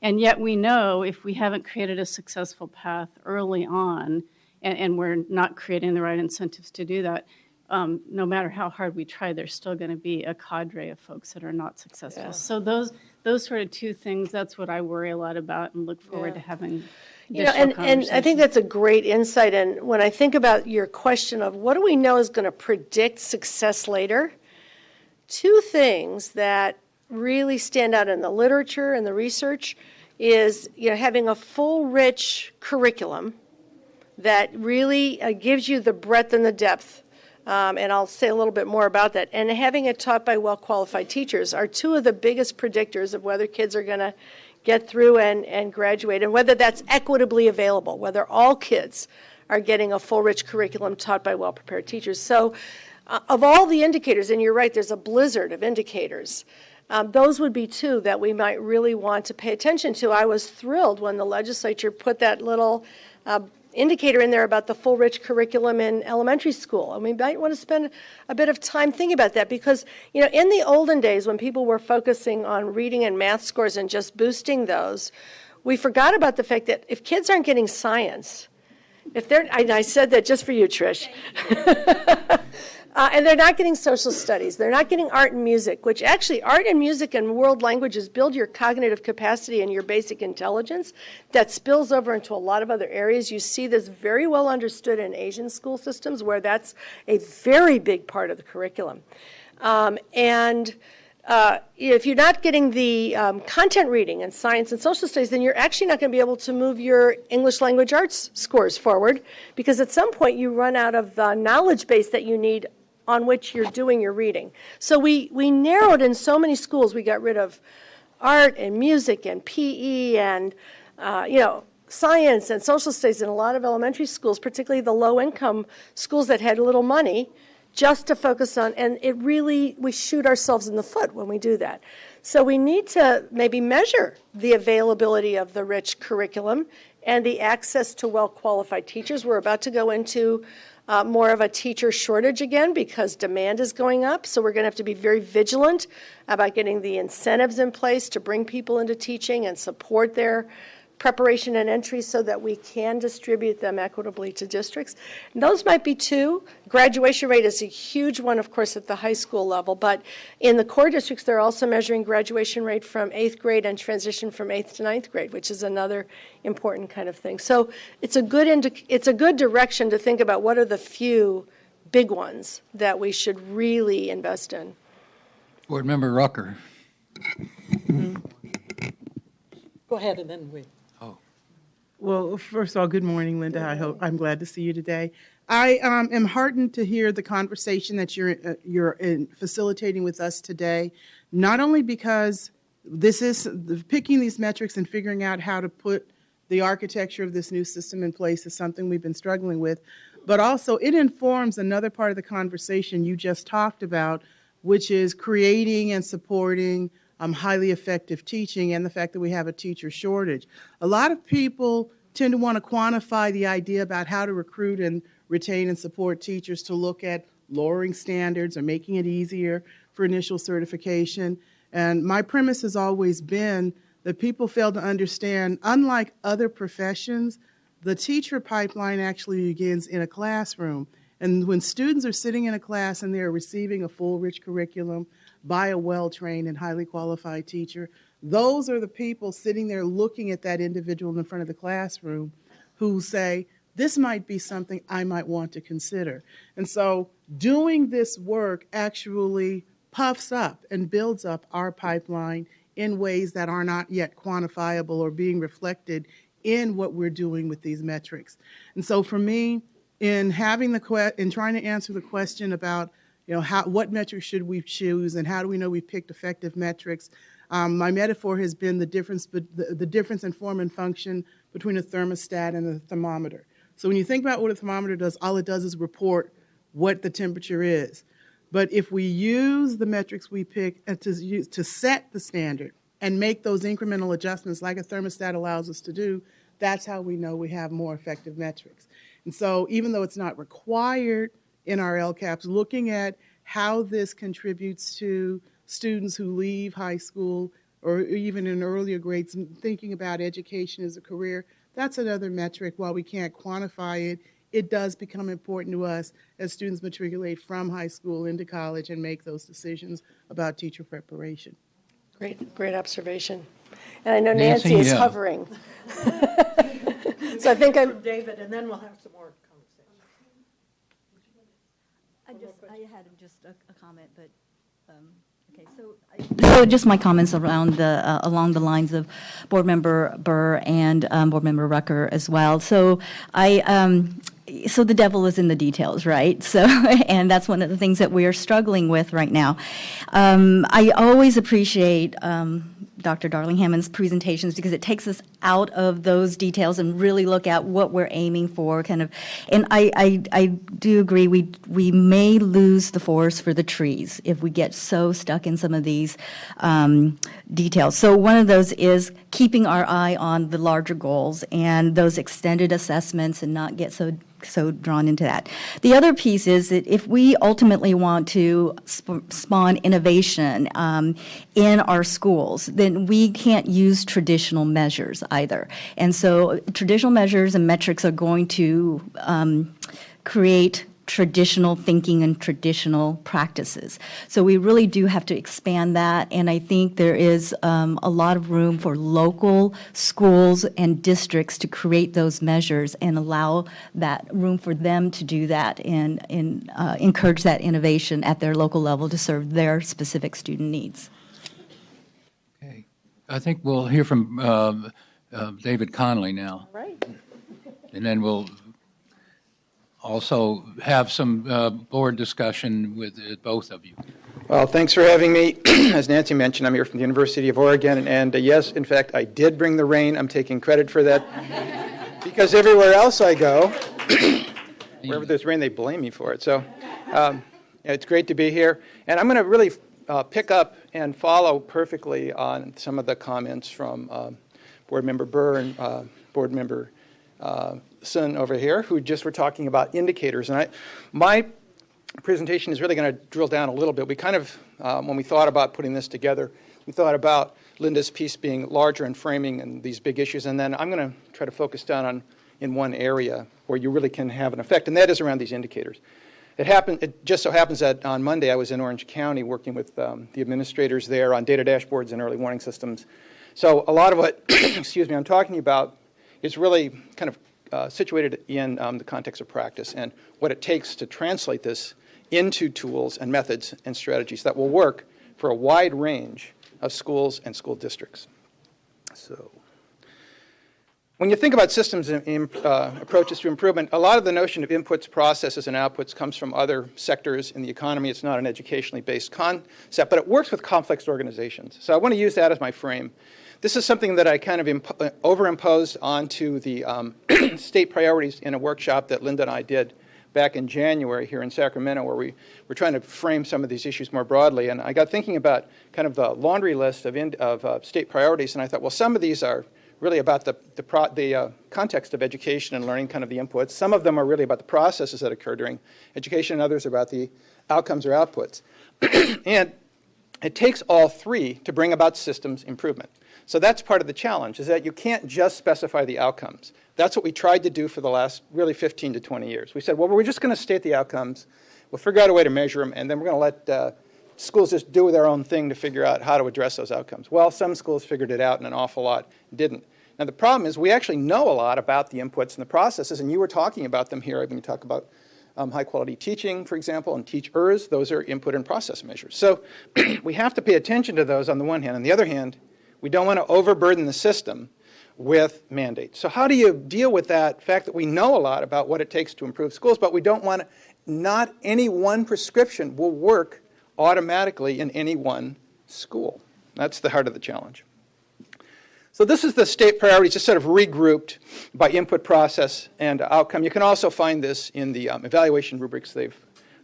And yet we know if we haven't created a successful path early on, and we're not creating the right incentives to do that, no matter how hard we try, there's still going to be a cadre of folks that are not successful. Yeah. So those sort of two things, that's what I worry a lot about and look forward to having and I think that's a great insight. And when I think about your question of what do we know is going to predict success later, two things that really stand out in the literature and the research is having a full, rich curriculum that really gives you the breadth and the depth. And I'll say a little bit more about that. And having it taught by well-qualified teachers are two of the biggest predictors of whether kids are going to get through and graduate, and whether that's equitably available, whether all kids are getting a full, rich curriculum taught by well-prepared teachers. So of all the indicators, and you're right, there's a blizzard of indicators, those would be two that we might really want to pay attention to. I was thrilled when the legislature put that little indicator in there about the full, rich curriculum in elementary school. And we might want to spend a bit of time thinking about that because, in the olden days when people were focusing on reading and math scores and just boosting those, we forgot about the fact that if kids aren't getting science, I said that just for you, Trish. And they're not getting social studies. They're not getting art and music, which actually art and music and world languages build your cognitive capacity and your basic intelligence. That spills over into a lot of other areas. You see this very well understood in Asian school systems where that's a very big part of the curriculum. If you're not getting the content reading and science and social studies, then you're actually not going to be able to move your English language arts scores forward because at some point you run out of the knowledge base that you need on which you're doing your reading. So we narrowed in so many schools. We got rid of art and music and PE and, science and social studies in a lot of elementary schools, particularly the low-income schools that had little money, just to focus on, and we shoot ourselves in the foot when we do that. So we need to maybe measure the availability of the rich curriculum and the access to well-qualified teachers. We're about to go into more of a teacher shortage again because demand is going up. So we're going to have to be very vigilant about getting the incentives in place to bring people into teaching and support their preparation and entry so that we can distribute them equitably to districts. And those might be two. Graduation rate is a huge one, of course, at the high school level, but in the core districts, they're also measuring graduation rate from 8th grade and transition from 8th to 9th grade, which is another important kind of thing. So it's a good direction to think about what are the few big ones that we should really invest in. Board Member Rucker. Go ahead, and then we. Well, first of all, good morning, Linda. I'm glad to see you today. I am heartened to hear the conversation that you're facilitating with us today, not only because this is picking these metrics and figuring out how to put the architecture of this new system in place is something we've been struggling with, but also it informs another part of the conversation you just talked about, which is creating and supporting highly effective teaching and the fact that we have a teacher shortage. A lot of people tend to want to quantify the idea about how to recruit and retain and support teachers to look at lowering standards or making it easier for initial certification. And my premise has always been that people fail to understand, unlike other professions, the teacher pipeline actually begins in a classroom. And when students are sitting in a class and they're receiving a full, rich curriculum by a well-trained and highly qualified teacher, those are the people sitting there looking at that individual in front of the classroom who say, this might be something I might want to consider. And so doing this work actually puffs up and builds up our pipeline in ways that are not yet quantifiable or being reflected in what we're doing with these metrics. And so for me, in having in trying to answer the question about what metrics should we choose and how do we know we picked effective metrics, my metaphor has been the difference in form and function between a thermostat and a thermometer. So when you think about what a thermometer does, all it does is report what the temperature is. But if we use the metrics we pick to set the standard and make those incremental adjustments like a thermostat allows us to do, that's how we know we have more effective metrics. And so even though it's not required in our LCAPs, looking at how this contributes to students who leave high school or even in earlier grades, thinking about education as a career, that's another metric. While we can't quantify it, it does become important to us as students matriculate from high school into college and make those decisions about teacher preparation. Great observation. And I know Nancy is hovering. So I think I'm David, and then we'll have some more conversation. I had just a comment, but okay. So just my comments around along the lines of Board Member Burr and Board Member Rucker as well. So so the devil is in the details, right? So, and that's one of the things that we are struggling with right now. I always appreciate Dr. Darling-Hammond's presentations because it takes us out of those details and really look at what we're aiming for, kind of. And I do agree we may lose the forest for the trees if we get so stuck in some of these details. So one of those is keeping our eye on the larger goals and those extended assessments and not get so drawn into that. The other piece is that if we ultimately want to spawn innovation in our schools, then we can't use traditional measures either. And so traditional measures and metrics are going to create traditional thinking and traditional practices. So we really do have to expand that, and I think there is a lot of room for local schools and districts to create those measures and allow that room for them to do that and encourage that innovation at their local level to serve their specific student needs. Okay. I think we'll hear from David Conley now. right. And then we'll also have some board discussion with both of you. Well, thanks for having me. As Nancy mentioned, I'm here from the University of Oregon, and yes, in fact, I did bring the rain. I'm taking credit for that because everywhere else I go, wherever there's rain, they blame me for it. So It's great to be here. And I'm going to really pick up and follow perfectly on some of the comments from Board Member Burr and Board Member Sun over here, who just were talking about indicators. And my presentation is really going to drill down a little bit. We kind of, when we thought about putting this together, we thought about Linda's piece being larger and framing and these big issues. And then I'm going to try to focus down in one area where you really can have an effect, and that is around these indicators. It just so happens that on Monday I was in Orange County working with the administrators there on data dashboards and early warning systems. So a lot of what excuse me, I'm talking about is really kind of situated in the context of practice and what it takes to translate this into tools and methods and strategies that will work for a wide range of schools and school districts. So when you think about systems approaches to improvement, a lot of the notion of inputs, processes, and outputs comes from other sectors in the economy. It's not an educationally based concept, but it works with complex organizations. So I want to use that as my frame. This is something that I kind of overimposed onto the state priorities in a workshop that Linda and I did back in January here in Sacramento, where we were trying to frame some of these issues more broadly. And I got thinking about kind of the laundry list of state priorities, and I thought, well, some of these are really about the context of education and learning, kind of the inputs. Some of them are really about the processes that occur during education, and others are about the outcomes or outputs. And it takes all three to bring about systems improvement. So that's part of the challenge, is that you can't just specify the outcomes. That's what we tried to do for the last really 15 to 20 years. We said, well, we're just going to state the outcomes, we'll figure out a way to measure them, and then we're going to let schools just do their own thing to figure out how to address those outcomes. Well, some schools figured it out and an awful lot didn't. Now, the problem is we actually know a lot about the inputs and the processes, and you were talking about them here when you talk about high-quality teaching, for example, and teachers. Those are input and process measures. So we have to pay attention to those on the one hand. On the other hand, we don't want to overburden the system with mandates. So how do you deal with that fact that we know a lot about what it takes to improve schools, but we don't want to, not any one prescription will work automatically in any one school. That's the heart of the challenge. So this is the state priorities, just sort of regrouped by input, process, and outcome. You can also find this in the evaluation rubrics. They've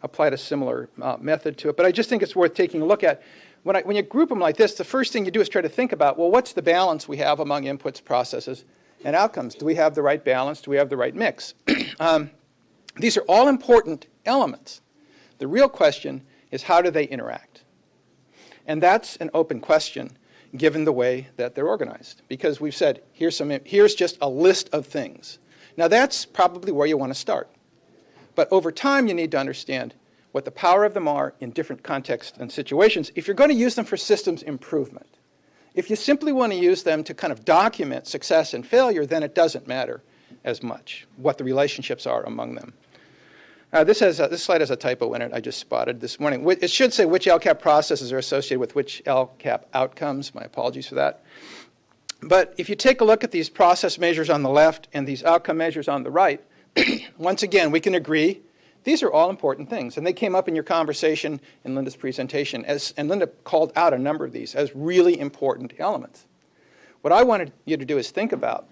applied a similar method to it. But I just think it's worth taking a look at. When you group them like this, the first thing you do is try to think about, well, what's the balance we have among inputs, processes, and outcomes? Do we have the right balance? Do we have the right mix? These are all important elements. The real question is, how do they interact? And that's an open question, given the way that they're organized. Because we've said, here's just a list of things. Now, that's probably where you want to start. But over time, you need to understand what the power of them are in different contexts and situations if you're going to use them for systems improvement. If you simply want to use them to kind of document success and failure, then it doesn't matter as much what the relationships are among them. This slide has a typo in it I just spotted this morning. It should say which LCAP processes are associated with which LCAP outcomes. My apologies for that. But if you take a look at these process measures on the left and these outcome measures on the right, once again, we can agree these are all important things. And they came up in your conversation in Linda's presentation, and Linda called out a number of these as really important elements. What I wanted you to do is think about,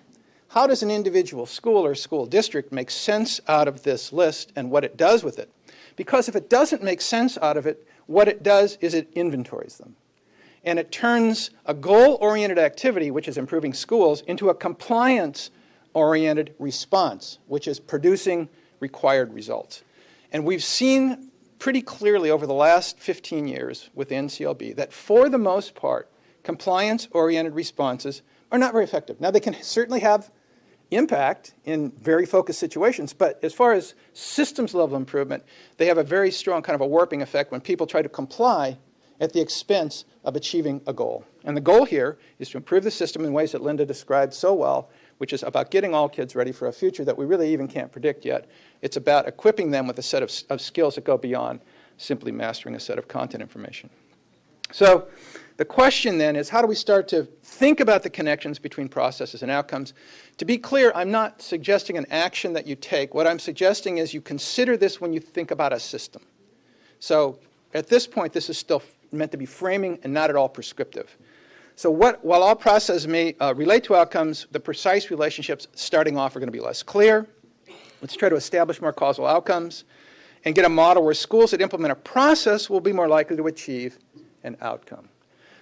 how does an individual school or school district make sense out of this list and what it does with it? Because if it doesn't make sense out of it, what it does is it inventories them. And it turns a goal-oriented activity, which is improving schools, into a compliance-oriented response, which is producing required results. And we've seen pretty clearly over the last 15 years with NCLB that for the most part, compliance-oriented responses are not very effective. Now, they can certainly have impact in very focused situations, but as far as systems level improvement, they have a very strong kind of a warping effect when people try to comply at the expense of achieving a goal. And the goal here is to improve the system in ways that Linda described so well, which is about getting all kids ready for a future that we really even can't predict yet. It's about equipping them with a set of skills that go beyond simply mastering a set of content information. So the question then is, how do we start to think about the connections between processes and outcomes? To be clear, I'm not suggesting an action that you take. What I'm suggesting is you consider this when you think about a system. So at this point, this is still meant to be framing and not at all prescriptive. So while all processes may relate to outcomes, the precise relationships starting off are going to be less clear. Let's try to establish more causal outcomes. and get a model where schools that implement a process will be more likely to achieve an outcome.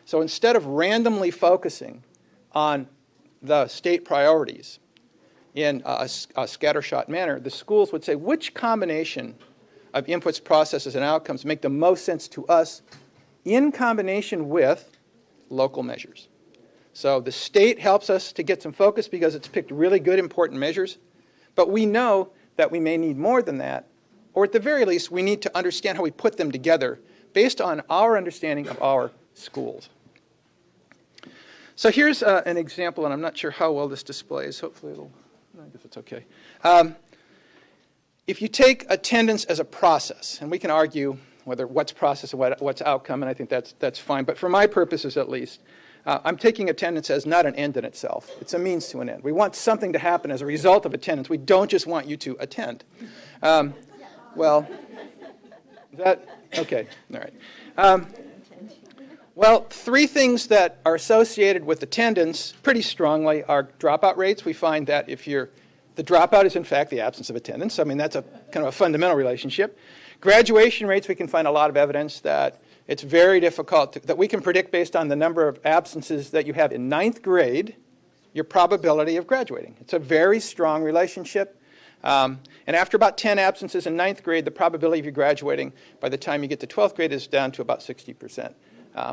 So instead of randomly focusing on the state priorities in a scattershot manner, the schools would say, which combination of inputs, processes, and outcomes make the most sense to us in combination with local measures. So the state helps us to get some focus because it's picked really good, important measures, but we know that we may need more than that, or at the very least, we need to understand how we put them together based on our understanding of our schools. So here's an example, and I'm not sure how well this displays. Hopefully I guess it's okay. If you take attendance as a process, and we can argue whether what's process and what's outcome, and I think that's fine, but for my purposes at least, I'm taking attendance as not an end in itself. It's a means to an end. We want something to happen as a result of attendance. We don't just want you to attend. Well, is that, okay, all right. Well, three things that are associated with attendance pretty strongly are dropout rates. We find that the dropout is in fact the absence of attendance. I mean, that's a kind of a fundamental relationship. Graduation rates, we can find a lot of evidence that it's very difficult that we can predict based on the number of absences that you have in 9th grade, your probability of graduating. It's a very strong relationship. And after about 10 absences in 9th grade, the probability of you graduating by the time you get to 12th grade is down to about 60%.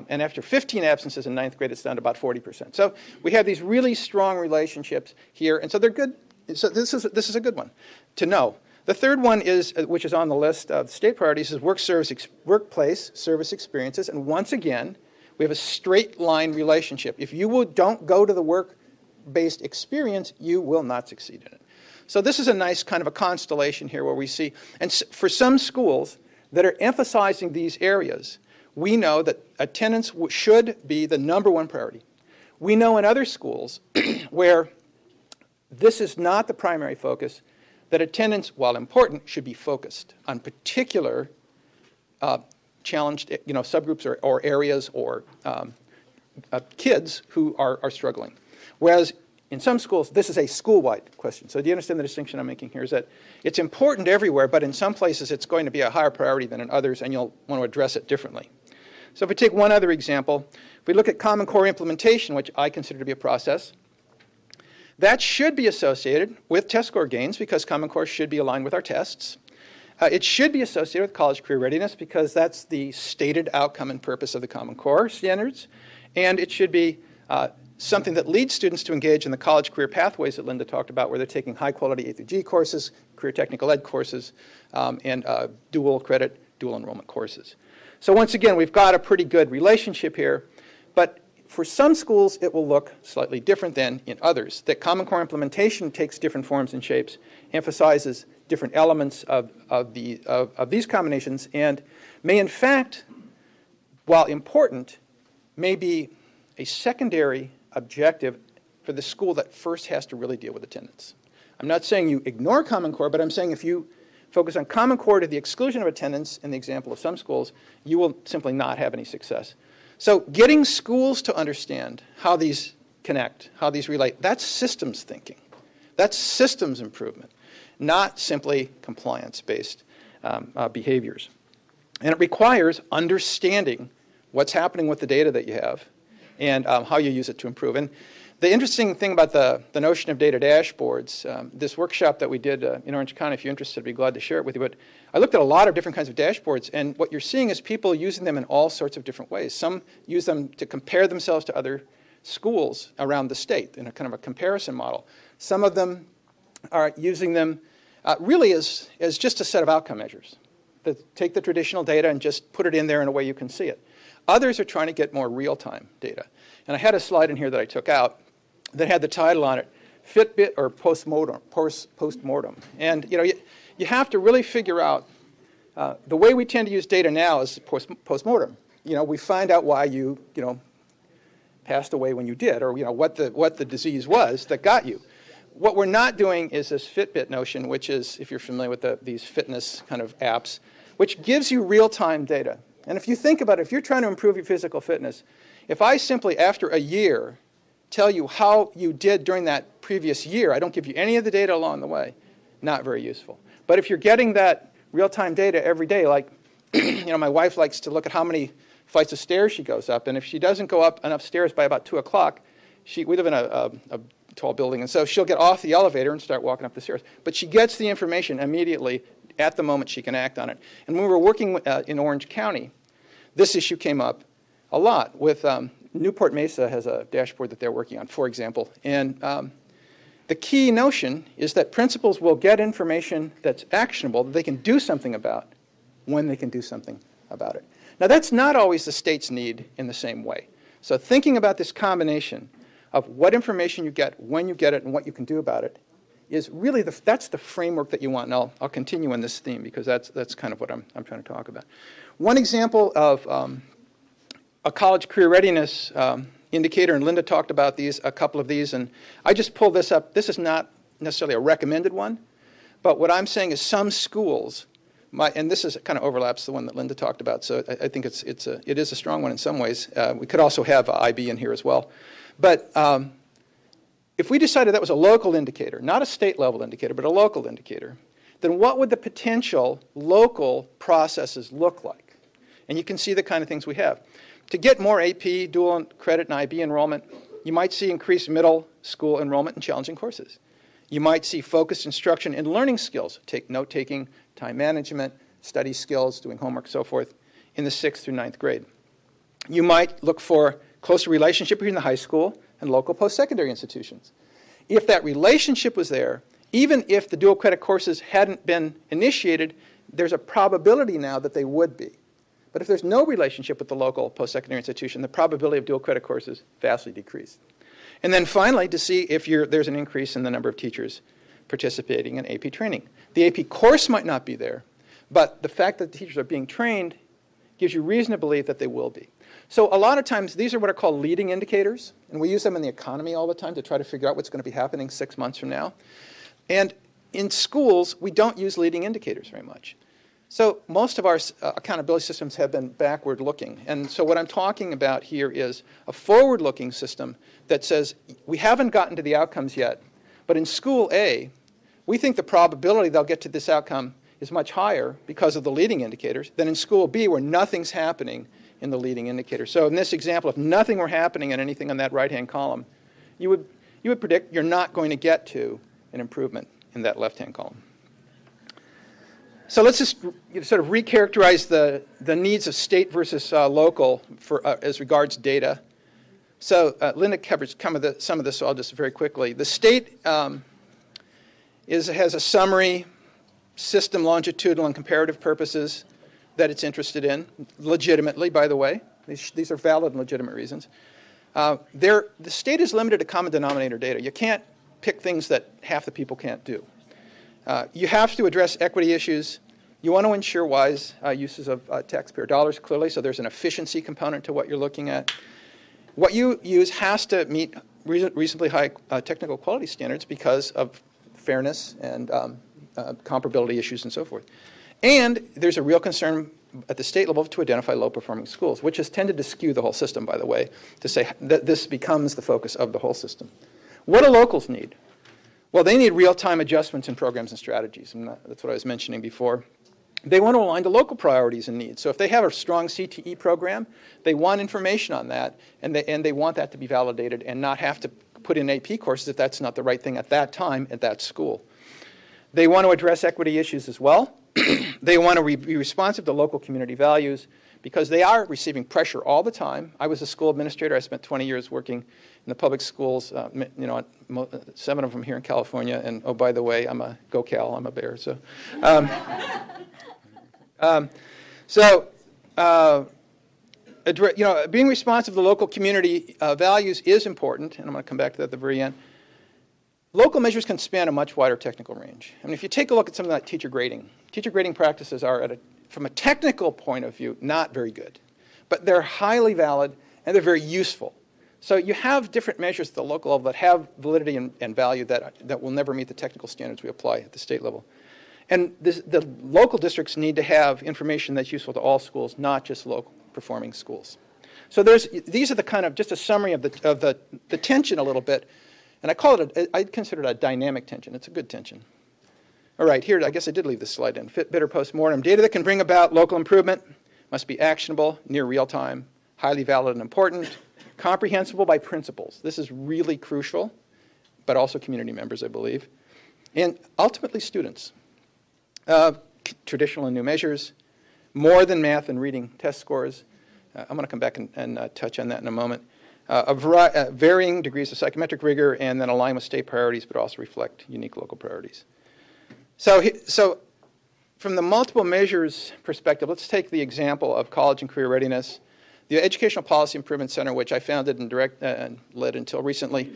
And after 15 absences in 9th grade, it's down to about 40%. So we have these really strong relationships here, and so they're good. So this is a good one to know. The third one is, which is on the list of state priorities, is workplace service experiences. And once again, we have a straight line relationship. If you don't go to the work-based experience, you will not succeed in it. So this is a nice kind of a constellation here where we see, and for some schools that are emphasizing these areas, we know that attendance should be the #1 priority. We know in other schools where this is not the primary focus, that attendance, while important, should be focused on particular challenged subgroups or areas or kids who are struggling. Whereas in some schools, this is a school-wide question. So do you understand the distinction I'm making here? Is that it's important everywhere, but in some places it's going to be a higher priority than in others, and you'll want to address it differently. So if we take one other example, if we look at Common Core implementation, which I consider to be a process, that should be associated with test score gains because Common Core should be aligned with our tests. It should be associated with college career readiness because that's the stated outcome and purpose of the Common Core standards. And it should be something that leads students to engage in the college career pathways that Linda talked about, where they're taking high-quality A through G courses, career technical ed courses, and dual credit, dual enrollment courses. So once again, we've got a pretty good relationship here, but for some schools, it will look slightly different than in others. That Common Core implementation takes different forms and shapes, emphasizes different elements of these combinations, and may in fact, while important, may be a secondary objective for the school that first has to really deal with attendance. I'm not saying you ignore Common Core, but I'm saying if you focus on Common Core to the exclusion of attendance, in the example of some schools, you will simply not have any success. So getting schools to understand how these connect, how these relate, that's systems thinking. That's systems improvement, not simply compliance-based behaviors. And it requires understanding what's happening with the data that you have and how you use it to improve. And the interesting thing about the notion of data dashboards, this workshop that we did in Orange County, if you're interested, I'd be glad to share it with you. But I looked at a lot of different kinds of dashboards, and what you're seeing is people using them in all sorts of different ways. Some use them to compare themselves to other schools around the state in a kind of a comparison model. Some of them are using them really as just a set of outcome measures. That take the traditional data and just put it in there in a way you can see it. Others are trying to get more real-time data. And I had a slide in here that I took out that had the title on it, Fitbit or Postmortem. And you have to really figure out, the way we tend to use data now is postmortem. We find out why you passed away when you did, or what the disease was that got you. What we're not doing is this Fitbit notion, which is, if you're familiar with these fitness kind of apps, which gives you real-time data. And if you think about it, if you're trying to improve your physical fitness, if I simply, after a year, tell you how you did during that previous year, I don't give you any of the data along the way, not very useful. But if you're getting that real-time data every day. Like, my wife likes to look at how many flights of stairs she goes up, and if she doesn't go up enough stairs by about 2 o'clock, we live in a tall building, and so she'll get off the elevator and start walking up the stairs. But she gets the information immediately at the moment she can act on it. And when we were working in Orange County, this issue came up a lot with Newport Mesa has a dashboard that they're working on, for example. And the key notion is that principals will get information that's actionable that they can do something about when they can do something about it. Now, that's not always the state's need in the same way. So thinking about this combination of what information you get, when you get it, and what you can do about it is really that's the framework that you want. And I'll continue on this theme because that's kind of what I'm trying to talk about. One example of a college career readiness indicator, and Linda talked about a couple of these, and I just pulled this up. This is not necessarily a recommended one, but what I'm saying is some schools, and this is kind of overlaps the one that Linda talked about, so I think it is a strong one in some ways. We could also have IB in here as well. But if we decided that was a local indicator, not a state-level indicator, but a local indicator, then what would the potential local processes look like? And you can see the kind of things we have. To get more AP, dual credit, and IB enrollment, you might see increased middle school enrollment in challenging courses. You might see focused instruction in learning skills, note-taking, time management, study skills, doing homework, so forth, in the 6th through 9th grade. You might look for closer relationship between the high school and local post-secondary institutions. If that relationship was there, even if the dual credit courses hadn't been initiated, there's a probability now that they would be. But if there's no relationship with the local post-secondary institution, the probability of dual credit courses vastly decreased. And then finally, to see if there's an increase in the number of teachers participating in AP training. The AP course might not be there, but the fact that the teachers are being trained gives you reason to believe that they will be. So a lot of times, these are what are called leading indicators, and we use them in the economy all the time to try to figure out what's going to be happening 6 months from now. And in schools, we don't use leading indicators very much. So most of our accountability systems have been backward-looking. And so what I'm talking about here is a forward-looking system that says we haven't gotten to the outcomes yet, but in school A, we think the probability they'll get to this outcome is much higher because of the leading indicators than in school B, where nothing's happening in the leading indicator. So in this example, if nothing were happening in anything on that right-hand column, you would predict you're not going to get to an improvement in that left-hand column. So let's just sort of recharacterize the needs of state versus local as regards data. So Linda covered some of this, so I'll just very quickly. The state has a summary system, longitudinal and comparative purposes that it's interested in, legitimately, by the way. These are valid and legitimate reasons. The state is limited to common denominator data. You can't pick things that half the people can't do. You have to address equity issues. You want to ensure wise uses of taxpayer dollars, clearly, so there's an efficiency component to what you're looking at. What you use has to meet reasonably high technical quality standards because of fairness and comparability issues and so forth. And there's a real concern at the state level to identify low-performing schools, which has tended to skew the whole system, by the way, to say that this becomes the focus of the whole system. What do locals need? Well, they need real-time adjustments in programs and strategies, and that's what I was mentioning before. They want to align to local priorities and needs. So if they have a strong CTE program, they want information on that, and they want that to be validated and not have to put in AP courses if that's not the right thing at that time at that school. They want to address equity issues as well. They want to be responsive to local community values because they are receiving pressure all the time. I was a school administrator. I spent 20 years working in the public schools, 7 of them here in California. And, oh, by the way, I'm a Go Cal. I'm a Bear. So, being responsive to local community values is important, and I'm going to come back to that at the very end. Local measures can span a much wider technical range. I mean, if you take a look at some of that teacher grading practices are, from a technical point of view, not very good. But they're highly valid, and they're very useful. So you have different measures at the local level that have validity and value that will never meet the technical standards we apply at the state level. And the local districts need to have information that's useful to all schools, not just local performing schools. So these are the kind of, just a summary of the tension a little bit. And I consider it a dynamic tension. It's a good tension. All right, here, I guess I did leave this slide in. Fit, bid, or postmortem. Data that can bring about local improvement must be actionable, near real time, highly valid and important, comprehensible by principals. This is really crucial, but also community members, I believe, and ultimately students. Traditional and new measures, more than math and reading test scores. I'm going to come back and touch on that in a moment. Varying degrees of psychometric rigor, and then align with state priorities, but also reflect unique local priorities. So from the multiple measures perspective, let's take the example of college and career readiness. The Educational Policy Improvement Center, which I founded and led until recently,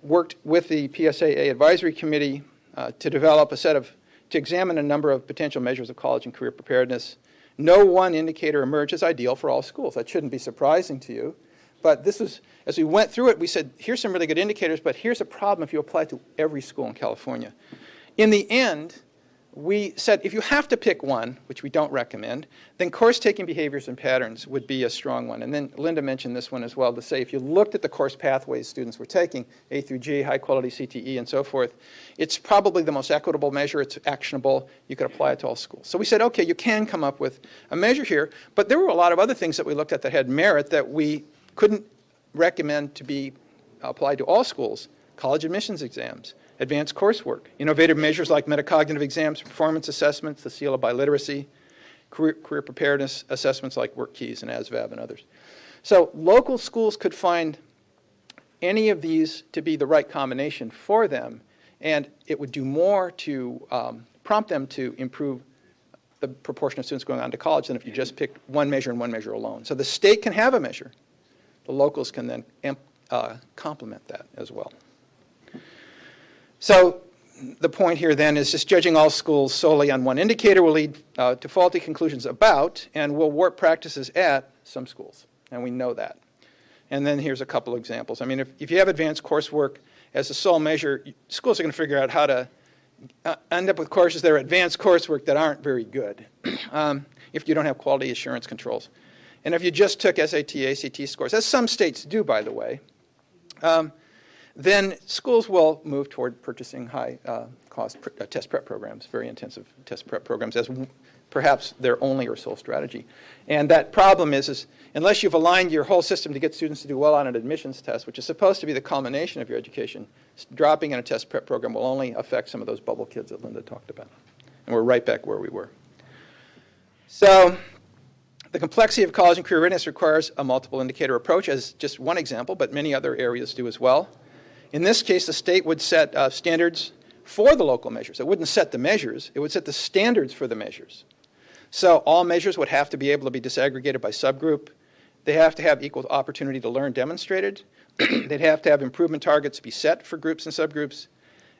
worked with the PSAA Advisory Committee to examine a number of potential measures of college and career preparedness. No one indicator emerged as ideal for all schools. That shouldn't be surprising to you. But this is, as we went through it, we said, here's some really good indicators, but here's a problem if you apply it to every school in California. In the end, we said if you have to pick one, which we don't recommend, then course-taking behaviors and patterns would be a strong one. And then Linda mentioned this one as well, to say if you looked at the course pathways students were taking, A through G, high-quality CTE, and so forth, it's probably the most equitable measure. It's actionable. You could apply it to all schools. So we said, okay, you can come up with a measure here, but there were a lot of other things that we looked at that had merit that we couldn't recommend to be applied to all schools. College admissions exams, advanced coursework, innovative measures like metacognitive exams, performance assessments, the seal of biliteracy, career preparedness assessments like work keys and ASVAB and others. So local schools could find any of these to be the right combination for them, and it would do more to prompt them to improve the proportion of students going on to college than if you just picked one measure and one measure alone. So the state can have a measure. The locals can then complement that as well. So the point here then is just judging all schools solely on one indicator will lead to faulty conclusions about and will warp practices at some schools, and we know that. And then here's a couple examples. I mean, if you have advanced coursework as the sole measure, schools are going to figure out how to end up with courses that are advanced coursework that aren't very good if you don't have quality assurance controls. And if you just took SAT, ACT scores, as some states do, by the way, then schools will move toward purchasing high-cost test prep programs, very intensive test prep programs, as perhaps their only or sole strategy. And that problem is unless you've aligned your whole system to get students to do well on an admissions test, which is supposed to be the culmination of your education, dropping in a test prep program will only affect some of those bubble kids that Linda talked about. And we're right back where we were. So the complexity of college and career readiness requires a multiple indicator approach as just one example, but many other areas do as well. In this case, the state would set standards for the local measures. It wouldn't set the measures. It would set the standards for the measures. So all measures would have to be able to be disaggregated by subgroup. They have to have equal opportunity to learn demonstrated. They'd have to have improvement targets be set for groups and subgroups.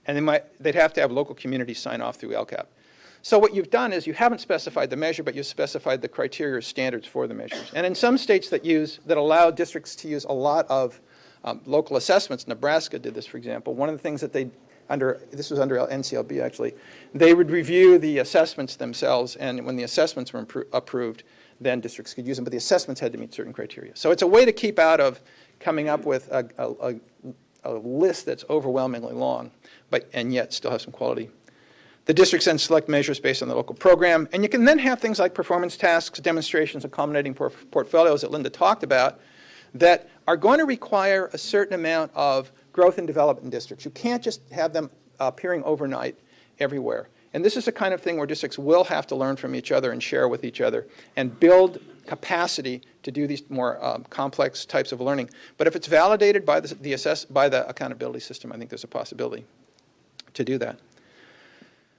And they'd have to have local communities sign off through LCAP. So what you've done is you haven't specified the measure, but you've specified the criteria or standards for the measures. And in some states that allow districts to use a lot of local assessments, Nebraska did this, for example. One of the things that this was under NCLB actually, they would review the assessments themselves, and when the assessments were approved, then districts could use them, but the assessments had to meet certain criteria. So it's a way to keep out of coming up with a list that's overwhelmingly long, and yet still have some quality. The districts then select measures based on the local program, and you can then have things like performance tasks, demonstrations, and culminating portfolios that Linda talked about that are going to require a certain amount of growth and development in districts. You can't just have them appearing overnight everywhere. And this is the kind of thing where districts will have to learn from each other and share with each other and build capacity to do these more complex types of learning. But if it's validated by the accountability system, I think there's a possibility to do that.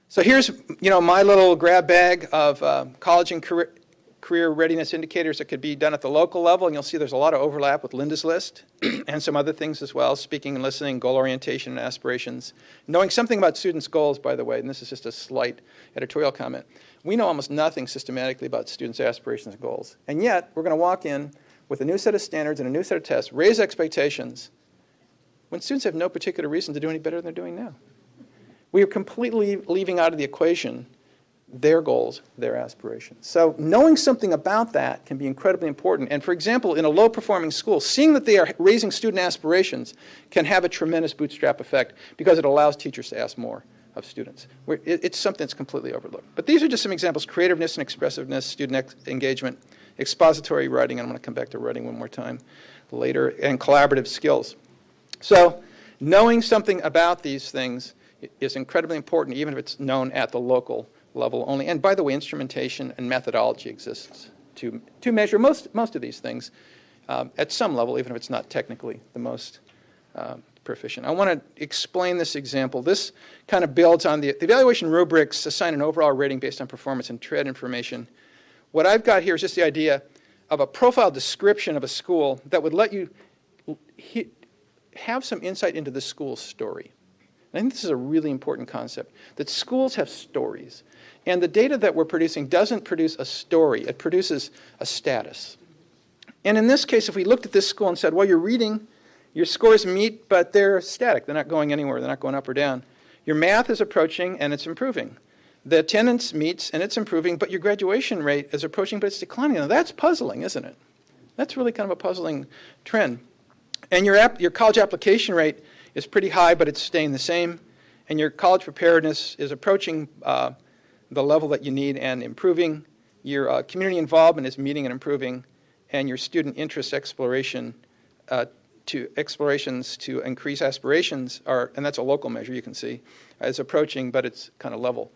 So here's my little grab bag of college and career readiness indicators that could be done at the local level, and you'll see there's a lot of overlap with Linda's list and some other things as well, speaking and listening, goal orientation and aspirations. Knowing something about students' goals, by the way, and this is just a slight editorial comment, we know almost nothing systematically about students' aspirations and goals. And yet, we're going to walk in with a new set of standards and a new set of tests, raise expectations, when students have no particular reason to do any better than they're doing now. We are completely leaving out of the equation their goals, their aspirations. So knowing something about that can be incredibly important. And for example, in a low-performing school, seeing that they are raising student aspirations can have a tremendous bootstrap effect because it allows teachers to ask more of students. It's something that's completely overlooked. But these are just some examples: creativeness and expressiveness, student engagement, expository writing, and I'm going to come back to writing one more time later, and collaborative skills. So knowing something about these things is incredibly important, even if it's known at the local level only. And by the way, instrumentation and methodology exists to measure most of these things at some level, even if it's not technically the most proficient. I want to explain this example. This kind of builds on the evaluation rubrics assign an overall rating based on performance and TRED information. What I've got here is just the idea of a profile description of a school that would let you have some insight into the school's story. And I think this is a really important concept, that schools have stories. And the data that we're producing doesn't produce a story. It produces a status. And in this case, if we looked at this school and said, well, you're reading, your scores meet, but they're static. They're not going anywhere. They're not going up or down. Your math is approaching, and it's improving. The attendance meets, and it's improving, but your graduation rate is approaching, but it's declining. Now, that's puzzling, isn't it? That's really kind of a puzzling trend. And your college application rate is pretty high, but it's staying the same. And your college preparedness is approaching the level that you need and improving. Your community involvement is meeting and improving. And your student interest explorations to increase aspirations and that's a local measure you can see, is approaching, but it's kind of level.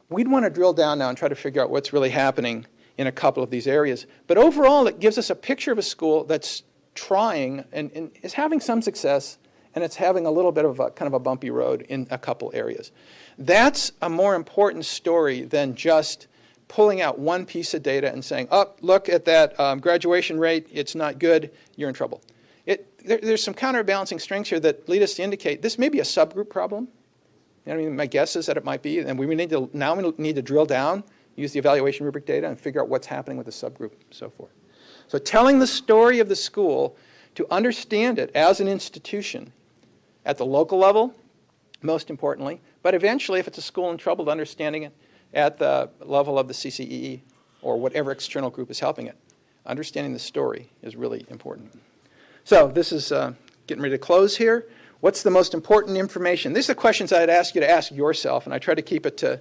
We'd want to drill down now and try to figure out what's really happening in a couple of these areas. But overall, it gives us a picture of a school that's trying and is having some success, and it's having a little bit of a kind of a bumpy road in a couple areas. That's a more important story than just pulling out one piece of data and saying, oh, look at that graduation rate, it's not good, you're in trouble. There's some counterbalancing strengths here that lead us to indicate this may be a subgroup problem. I mean, my guess is that it might be, and we need to drill down, use the evaluation rubric data, and figure out what's happening with the subgroup and so forth. So telling the story of the school, to understand it as an institution at the local level, most importantly, but eventually, if it's a school in trouble, understanding it at the level of the CCEE or whatever external group is helping it. Understanding the story is really important. So this is getting ready to close here. What's the most important information? These are the questions I'd ask you to ask yourself, and I try to keep it to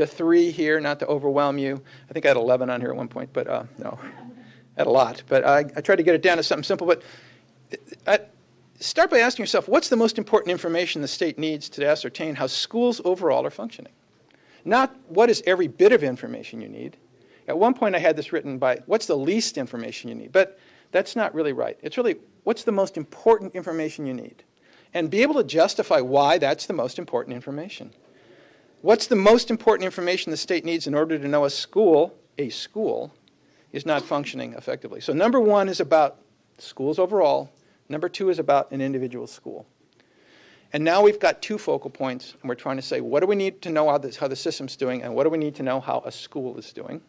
3 here, not to overwhelm you. I think I had 11 on here at one point, but no, I had a lot. But I tried to get it down to something simple. But start by asking yourself, what's the most important information the state needs to ascertain how schools overall are functioning? Not what is every bit of information you need. At one point I had this written by what's the least information you need, but that's not really right. It's really what's the most important information you need, and be able to justify why that's the most important information. What's the most important information the state needs in order to know a school is not functioning effectively? So number 1 is about schools overall. Number 2 is about an individual school. And now we've got 2 focal points, and we're trying to say, what do we need to know how the system's doing, and what do we need to know how a school is doing?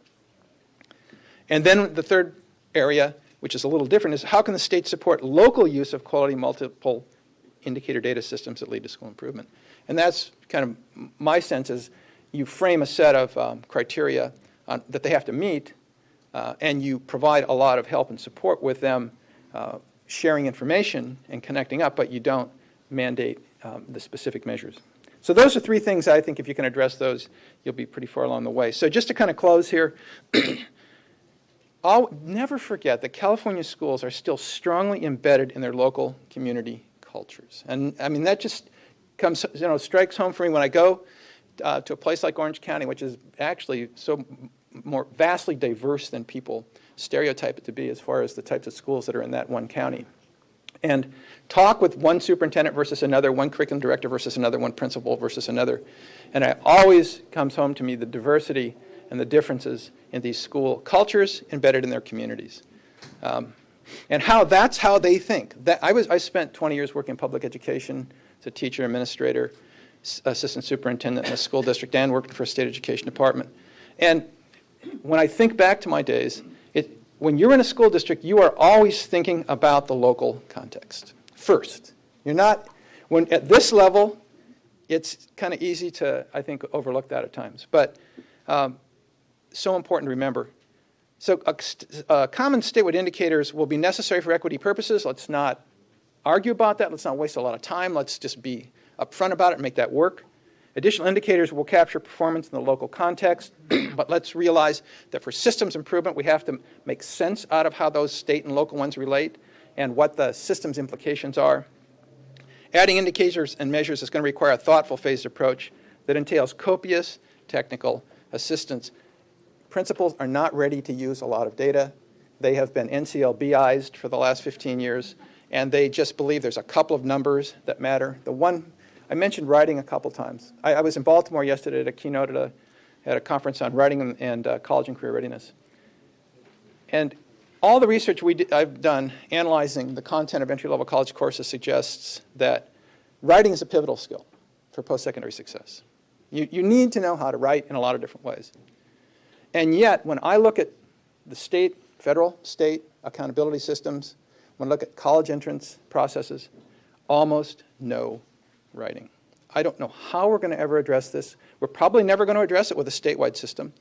And then the third area, which is a little different, is how can the state support local use of quality multiple indicator data systems that lead to school improvement? And that's kind of my sense is you frame a set of criteria that they have to meet, and you provide a lot of help and support with them sharing information and connecting up, but you don't mandate the specific measures. So those are 3 things I think if you can address those, you'll be pretty far along the way. So just to kind of close here, never forget that California schools are still strongly embedded in their local community cultures. And I mean, that just comes, strikes home for me when I go to a place like Orange County, which is actually so more vastly diverse than people stereotype it to be as far as the types of schools that are in that one county. And talk with one superintendent versus another, one curriculum director versus another, one principal versus another. And it always comes home to me the diversity and the differences in these school cultures embedded in their communities. And that's how they think. I spent 20 years working in public education as a teacher, administrator, assistant superintendent in a school district, and working for a state education department. And when I think back to my days, when you're in a school district, you are always thinking about the local context first. You're not, at this level, it's kind of easy to, I think, overlook that at times. But so important to remember. So common statewide indicators will be necessary for equity purposes. Let's not argue about that. Let's not waste a lot of time. Let's just be upfront about it and make that work. Additional indicators will capture performance in the local context, but let's realize that for systems improvement, we have to make sense out of how those state and local ones relate and what the systems implications are. Adding indicators and measures is going to require a thoughtful phased approach that entails copious technical assistance. Principals are not ready to use a lot of data. They have been NCLBized for the last 15 years, and they just believe there's a couple of numbers that matter. The one, I mentioned writing a couple times. I was in Baltimore yesterday at a keynote at a conference on writing and college and career readiness. And all the research I've done analyzing the content of entry-level college courses suggests that writing is a pivotal skill for post-secondary success. You need to know how to write in a lot of different ways. And yet, when I look at the federal, state accountability systems, when I look at college entrance processes, almost no writing. I don't know how we're going to ever address this. We're probably never going to address it with a statewide system.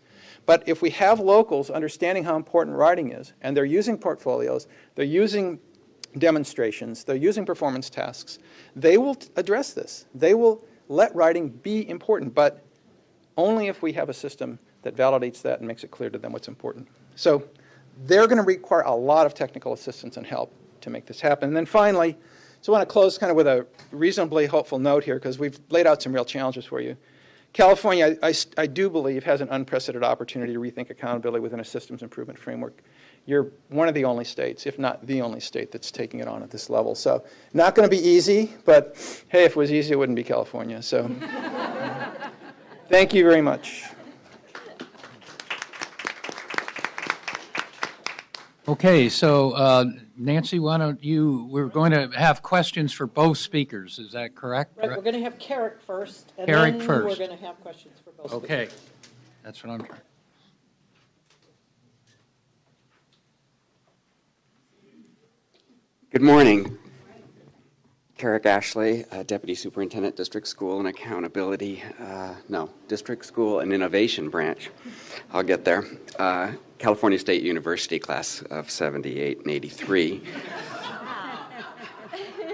But if we have locals understanding how important writing is, and they're using portfolios, they're using demonstrations, they're using performance tasks, they will address this. They will let writing be important, but only if we have a system that validates that and makes it clear to them what's important. So they're going to require a lot of technical assistance and help to make this happen. And then finally, so I want to close kind of with a reasonably hopeful note here, because we've laid out some real challenges for you. California, I do believe, has an unprecedented opportunity to rethink accountability within a systems improvement framework. You're one of the only states, if not the only state, that's taking it on at this level. So not going to be easy, but hey, if it was easy, it wouldn't be California. So thank you very much. Okay, so Nancy, why don't we're going to have questions for both speakers, is that correct? Right, we're going to have Carrick first, and Carrick then first. we're going to have questions for both Okay, speakers. that's what I'm trying. Good morning. Carrick Ashley, Deputy Superintendent, District School and Accountability, District School and Innovation Branch. I'll get there. California State University, class of 78 and 83.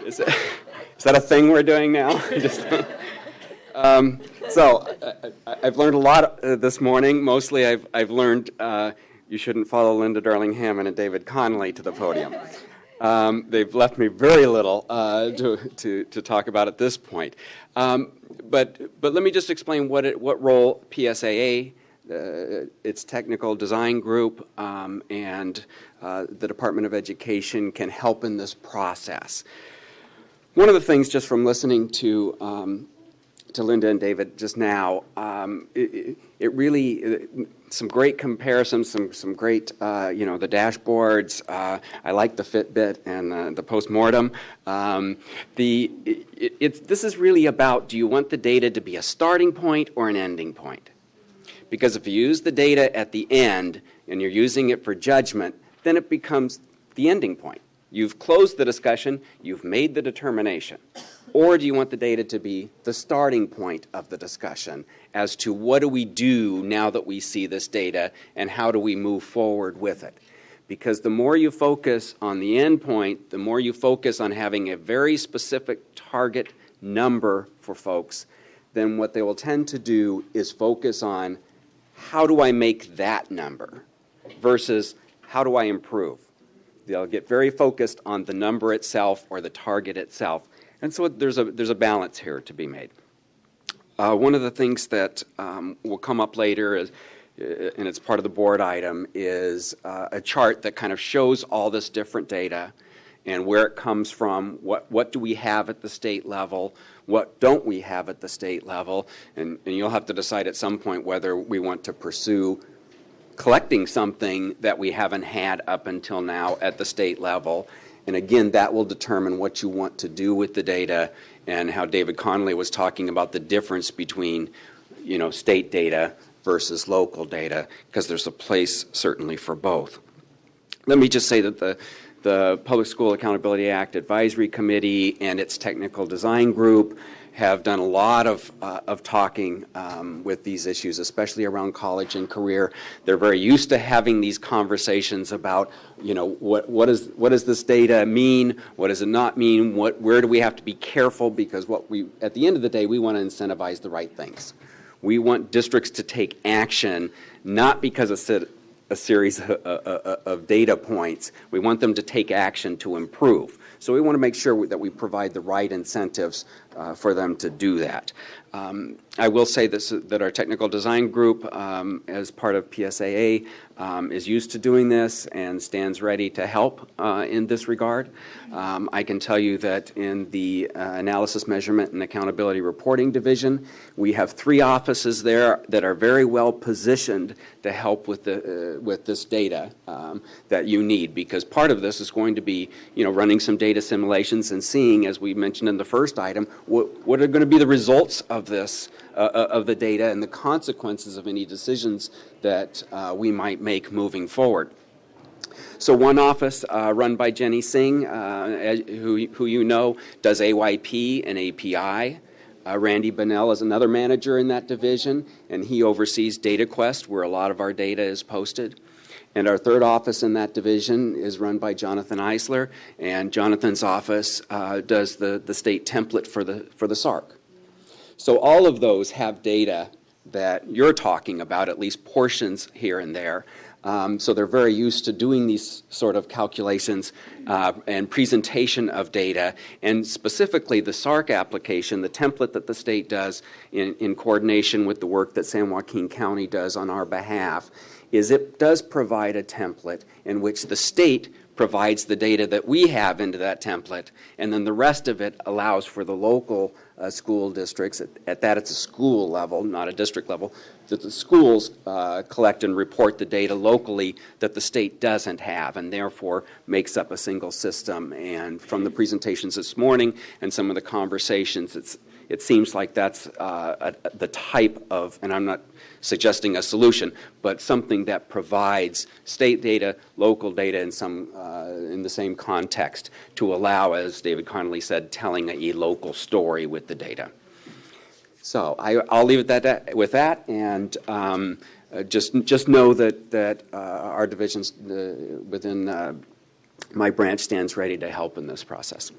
Is that a thing we're doing now? I've learned a lot this morning. Mostly I've learned you shouldn't follow Linda Darling-Hammond and David Connolly to the podium. They've left me very little to talk about at this point. But let me just explain what role PSAA, its technical design group, and the Department of Education can help in this process. One of the things, just from listening to Linda and David just now, it really some great comparisons, some great the dashboards. I like the Fitbit and the postmortem. This is really about, do you want the data to be a starting point or an ending point? Because if you use the data at the end and you're using it for judgment, then it becomes the ending point. You've closed the discussion, you've made the determination. Or do you want the data to be the starting point of the discussion as to what do we do now that we see this data and how do we move forward with it? Because the more you focus on the end point, the more you focus on having a very specific target number for folks, then what they will tend to do is focus on how do I make that number versus how do I improve. They'll get very focused on the number itself or the target itself. And so there's a balance here to be made. One of the things that will come up later, and it's part of the board item, is a chart that kind of shows all this different data and where it comes from, what do we have at the state level, what don't we have at the state level, and you'll have to decide at some point whether we want to pursue collecting something that we haven't had up until now at the state level. And again, that will determine what you want to do with the data, and how David Connolly was talking about the difference between, state data versus local data, because there's a place certainly for both. Let me just say that the Public School Accountability Act Advisory Committee and its technical design group have done a lot of talking with these issues, especially around college and career. They're very used to having these conversations about, what does this data mean? What does it not mean? Where do we have to be careful? Because at the end of the day, we want to incentivize the right things. We want districts to take action, not because of a series of data points. We want them to take action to improve. So we want to make sure that we provide the right incentives for them to do that. I will say that our technical design group, as part of PSAA, is used to doing this and stands ready to help in this regard. I can tell you that in the Analysis, Measurement, and Accountability Reporting Division, we have 3 offices there that are very well positioned to help with this data that you need, because part of this is going to be running some data simulations and seeing, as we mentioned in the first item, what are going to be the results of this, of the data and the consequences of any decisions that we might make moving forward. So one office run by Jenny Singh, who you know, does AYP and API. Randy Bonnell is another manager in that division, and he oversees DataQuest, where a lot of our data is posted. And our third office in that division is run by Jonathan Eisler, and Jonathan's office does the state template for the SARC. So all of those have data that you're talking about, at least portions here and there. So they're very used to doing these sort of calculations and presentation of data, and specifically the SARC application, the template that the state does in coordination with the work that San Joaquin County does on our behalf, is it does provide a template in which the state provides the data that we have into that template, and then the rest of it allows for the local school districts, at that it's a school level, not a district level, that the schools collect and report the data locally that the state doesn't have, and therefore makes up a single system. And from the presentations this morning and some of the conversations, it seems like that's the type of, and I'm not suggesting a solution, but something that provides state data, local data in the same context to allow, as David Connolly said, telling a local story with the data. So I'll leave it with that, and just know that our divisions within my branch stands ready to help in this process.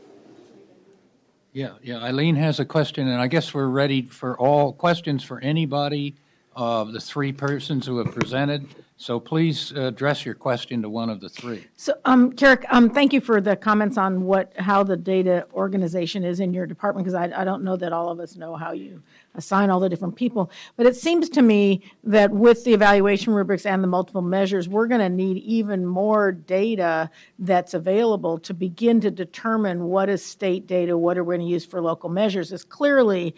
Yeah. Eileen has a question, and I guess we're ready for all questions for anybody of the 3 persons who have presented. So please address your question to one of the 3. So, Carrick, thank you for the comments on how the data organization is in your department, because I don't know that all of us know how you assign all the different people. But it seems to me that with the evaluation rubrics and the multiple measures, we're going to need even more data that's available to begin to determine what is state data, what are we going to use for local measures. It's clearly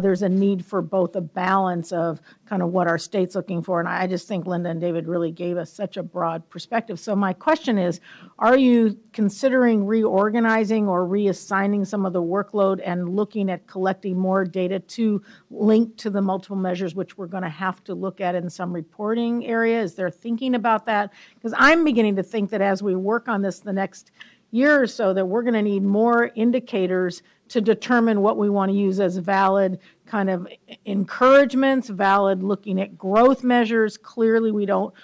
there's a need for both a balance of kind of what our state's looking for. And I just think Linda and David really gave us such a broad perspective. So my question is, are you considering reorganizing or reassigning some of the workload and looking at collecting more data to link to the multiple measures, which we're going to have to look at in some reporting area? Is there thinking about that? Because I'm beginning to think that as we work on this the next year or so, that we're going to need more indicators to determine what we want to use as valid kind of encouragements, valid looking at growth measures. Clearly, we want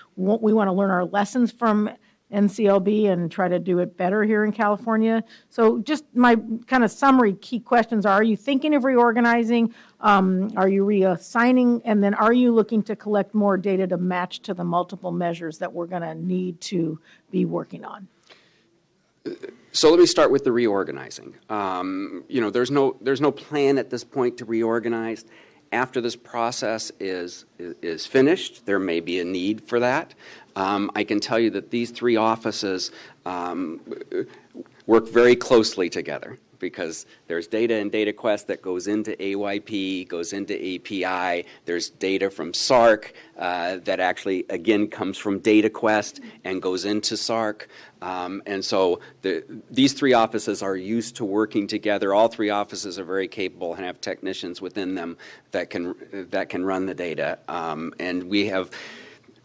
to learn our lessons from NCLB and try to do it better here in California. So just my kind of summary key questions are you thinking of reorganizing? Are you reassigning? And then are you looking to collect more data to match to the multiple measures that we're going to need to be working on? So let me start with the reorganizing. There's no plan at this point to reorganize. After this process is finished, there may be a need for that. I can tell you that these 3 offices work very closely together, because there's data in DataQuest that goes into AYP, goes into API. There's data from SARC that actually, again, comes from DataQuest and goes into SARC. And so these 3 offices are used to working together. All 3 offices are very capable and have technicians within them that can run the data. And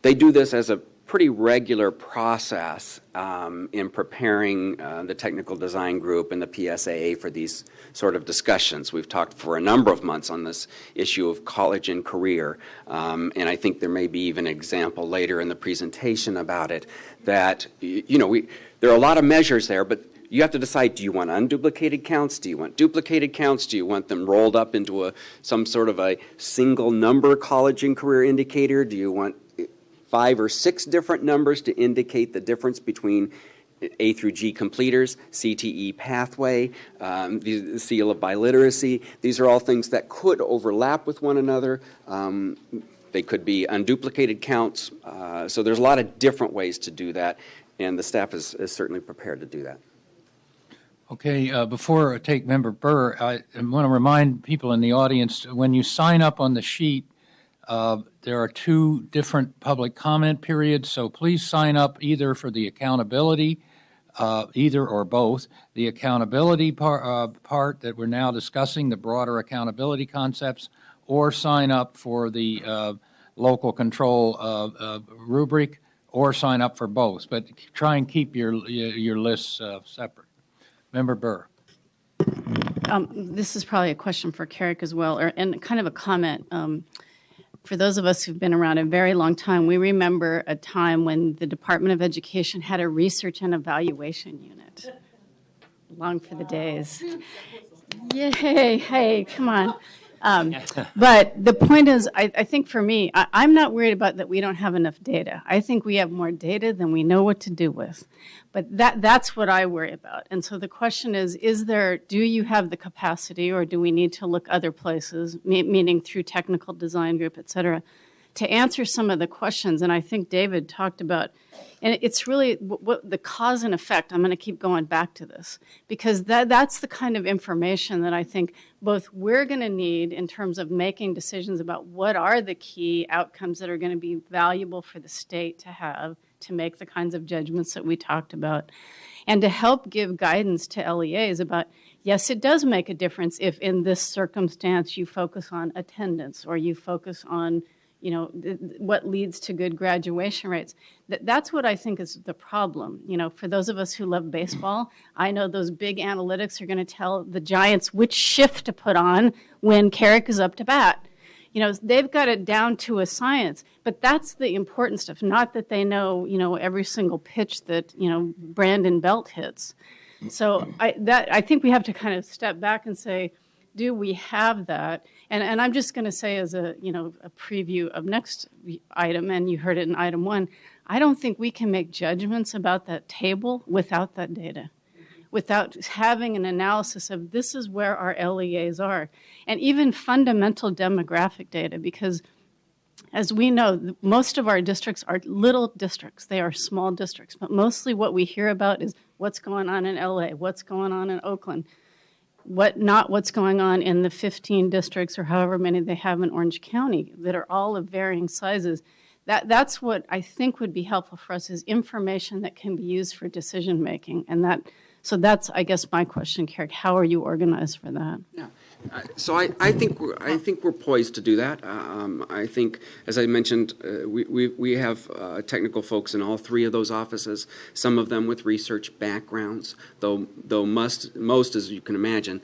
they do this as a pretty regular process in preparing the technical design group and the PSAA for these sort of discussions. We've talked for a number of months on this issue of college and career, and I think there may be even an example later in the presentation about it that, there are a lot of measures there, but you have to decide, do you want unduplicated counts? Do you want duplicated counts? Do you want them rolled up into some sort of a single number college and career indicator? Do you want 5 or 6 different numbers to indicate the difference between A through G completers, CTE pathway, the seal of biliteracy? These are all things that could overlap with one another. They could be unduplicated counts. So there's a lot of different ways to do that, and the staff is certainly prepared to do that. Okay, before I take Member Burr, I want to remind people in the audience, when you sign up on the sheet, there are 2 different public comment periods, so please sign up either for the accountability, either or both, the accountability part that we're now discussing, the broader accountability concepts, or sign up for the local control rubric, or sign up for both. But try and keep your lists separate. Member Burr. This is probably a question for Carrick as well, and kind of a comment. For those of us who've been around a very long time, we remember a time when the Department of Education had a research and evaluation unit. Long for the days. Yay, hey, come on. But the point is, I think for me, I'm not worried about that we don't have enough data. I think we have more data than we know what to do with. But that's what I worry about. And so the question is do you have the capacity, or do we need to look other places, meaning through technical design group, et cetera, to answer some of the questions? And I think David talked about, and it's really what the cause and effect. I'm going to keep going back to this, because that's the kind of information that I think both we're going to need in terms of making decisions about what are the key outcomes that are going to be valuable for the state to have to make the kinds of judgments that we talked about, and to help give guidance to LEAs about, yes, it does make a difference if in this circumstance you focus on attendance, or you focus on what leads to good graduation rates. That's what I think is the problem. For those of us who love baseball, I know those big analytics are going to tell the Giants which shift to put on when Carrick is up to bat. They've got it down to a science, but that's the important stuff, not that they know, every single pitch that, Brandon Belt hits. So I think we have to kind of step back and say, do we have that? And I'm just going to say as a preview of next item, and you heard it in item 1, I don't think we can make judgments about that table without that data, without having an analysis of this is where our LEAs are, and even fundamental demographic data, because as we know, most of our districts are little districts. They are small districts, but mostly what we hear about is what's going on in LA, what's going on in Oakland, what's going on in the 15 districts or however many they have in Orange County that are all of varying sizes. That's what I think would be helpful for us, is information that can be used for decision making. And so that's, I guess, my question, Carrick. How are you organized for that? Yeah. So I think we're poised to do that. I think, as I mentioned, we have technical folks in all 3 of those offices. Some of them with research backgrounds, though most, as you can imagine,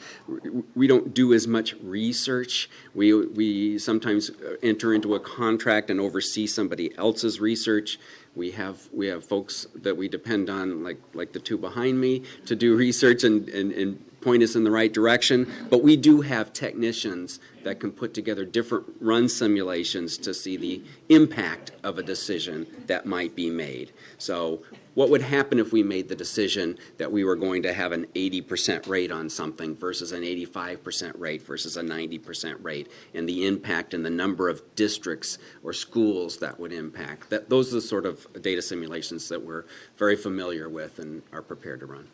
we don't do as much research. We sometimes enter into a contract and oversee somebody else's research. We have folks that we depend on, like the 2 behind me, to do research and point us in the right direction. But we do have technicians that can put together different run simulations to see the impact of a decision that might be made. So what would happen if we made the decision that we were going to have an 80% rate on something versus an 85% rate versus a 90% rate, and the impact and the number of districts or schools that would impact? Those are the sort of data simulations that we're very familiar with and are prepared to run.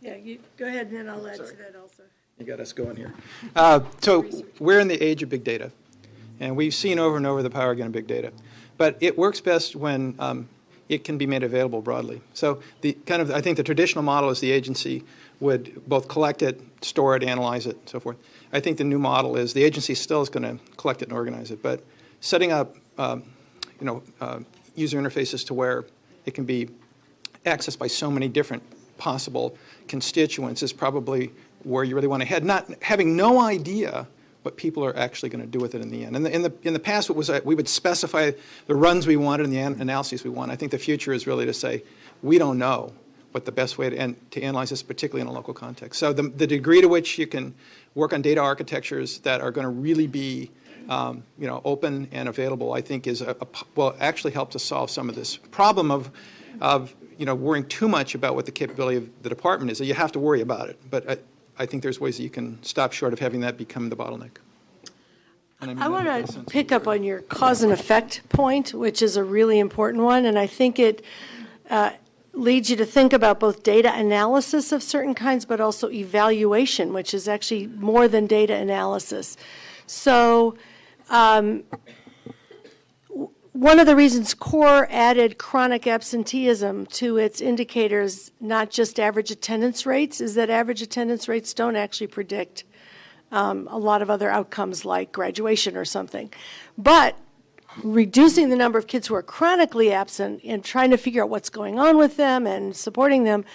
Yeah, you go ahead, and then I'll add to that also. You got us going here. So we're in the age of big data, and we've seen over and over the power again of big data. But it works best when it can be made available broadly. So I think the traditional model is the agency would both collect it, store it, analyze it, and so forth. I think the new model is the agency still is going to collect it and organize it, but setting up user interfaces to where it can be accessed by so many different possible constituents is probably where you really want to head, not having no idea what people are actually going to do with it in the end. And in the past, it was we would specify the runs we wanted and the analyses we want. I think the future is really to say, we don't know what the best way to analyze this, particularly in a local context. So the degree to which you can work on data architectures that are going to really be open and available, I think will actually help to solve some of this problem of worrying too much about what the capability of the department is. So you have to worry about it, but I think there's ways that you can stop short of having that become the bottleneck. I want to pick up on your cause and effect point, which is a really important one, and I think it leads you to think about both data analysis of certain kinds, but also evaluation, which is actually more than data analysis. So one of the reasons CORE added chronic absenteeism to its indicators, not just average attendance rates, is that average attendance rates don't actually predict a lot of other outcomes like graduation or something. But reducing the number of kids who are chronically absent and trying to figure out what's going on with them and supporting them,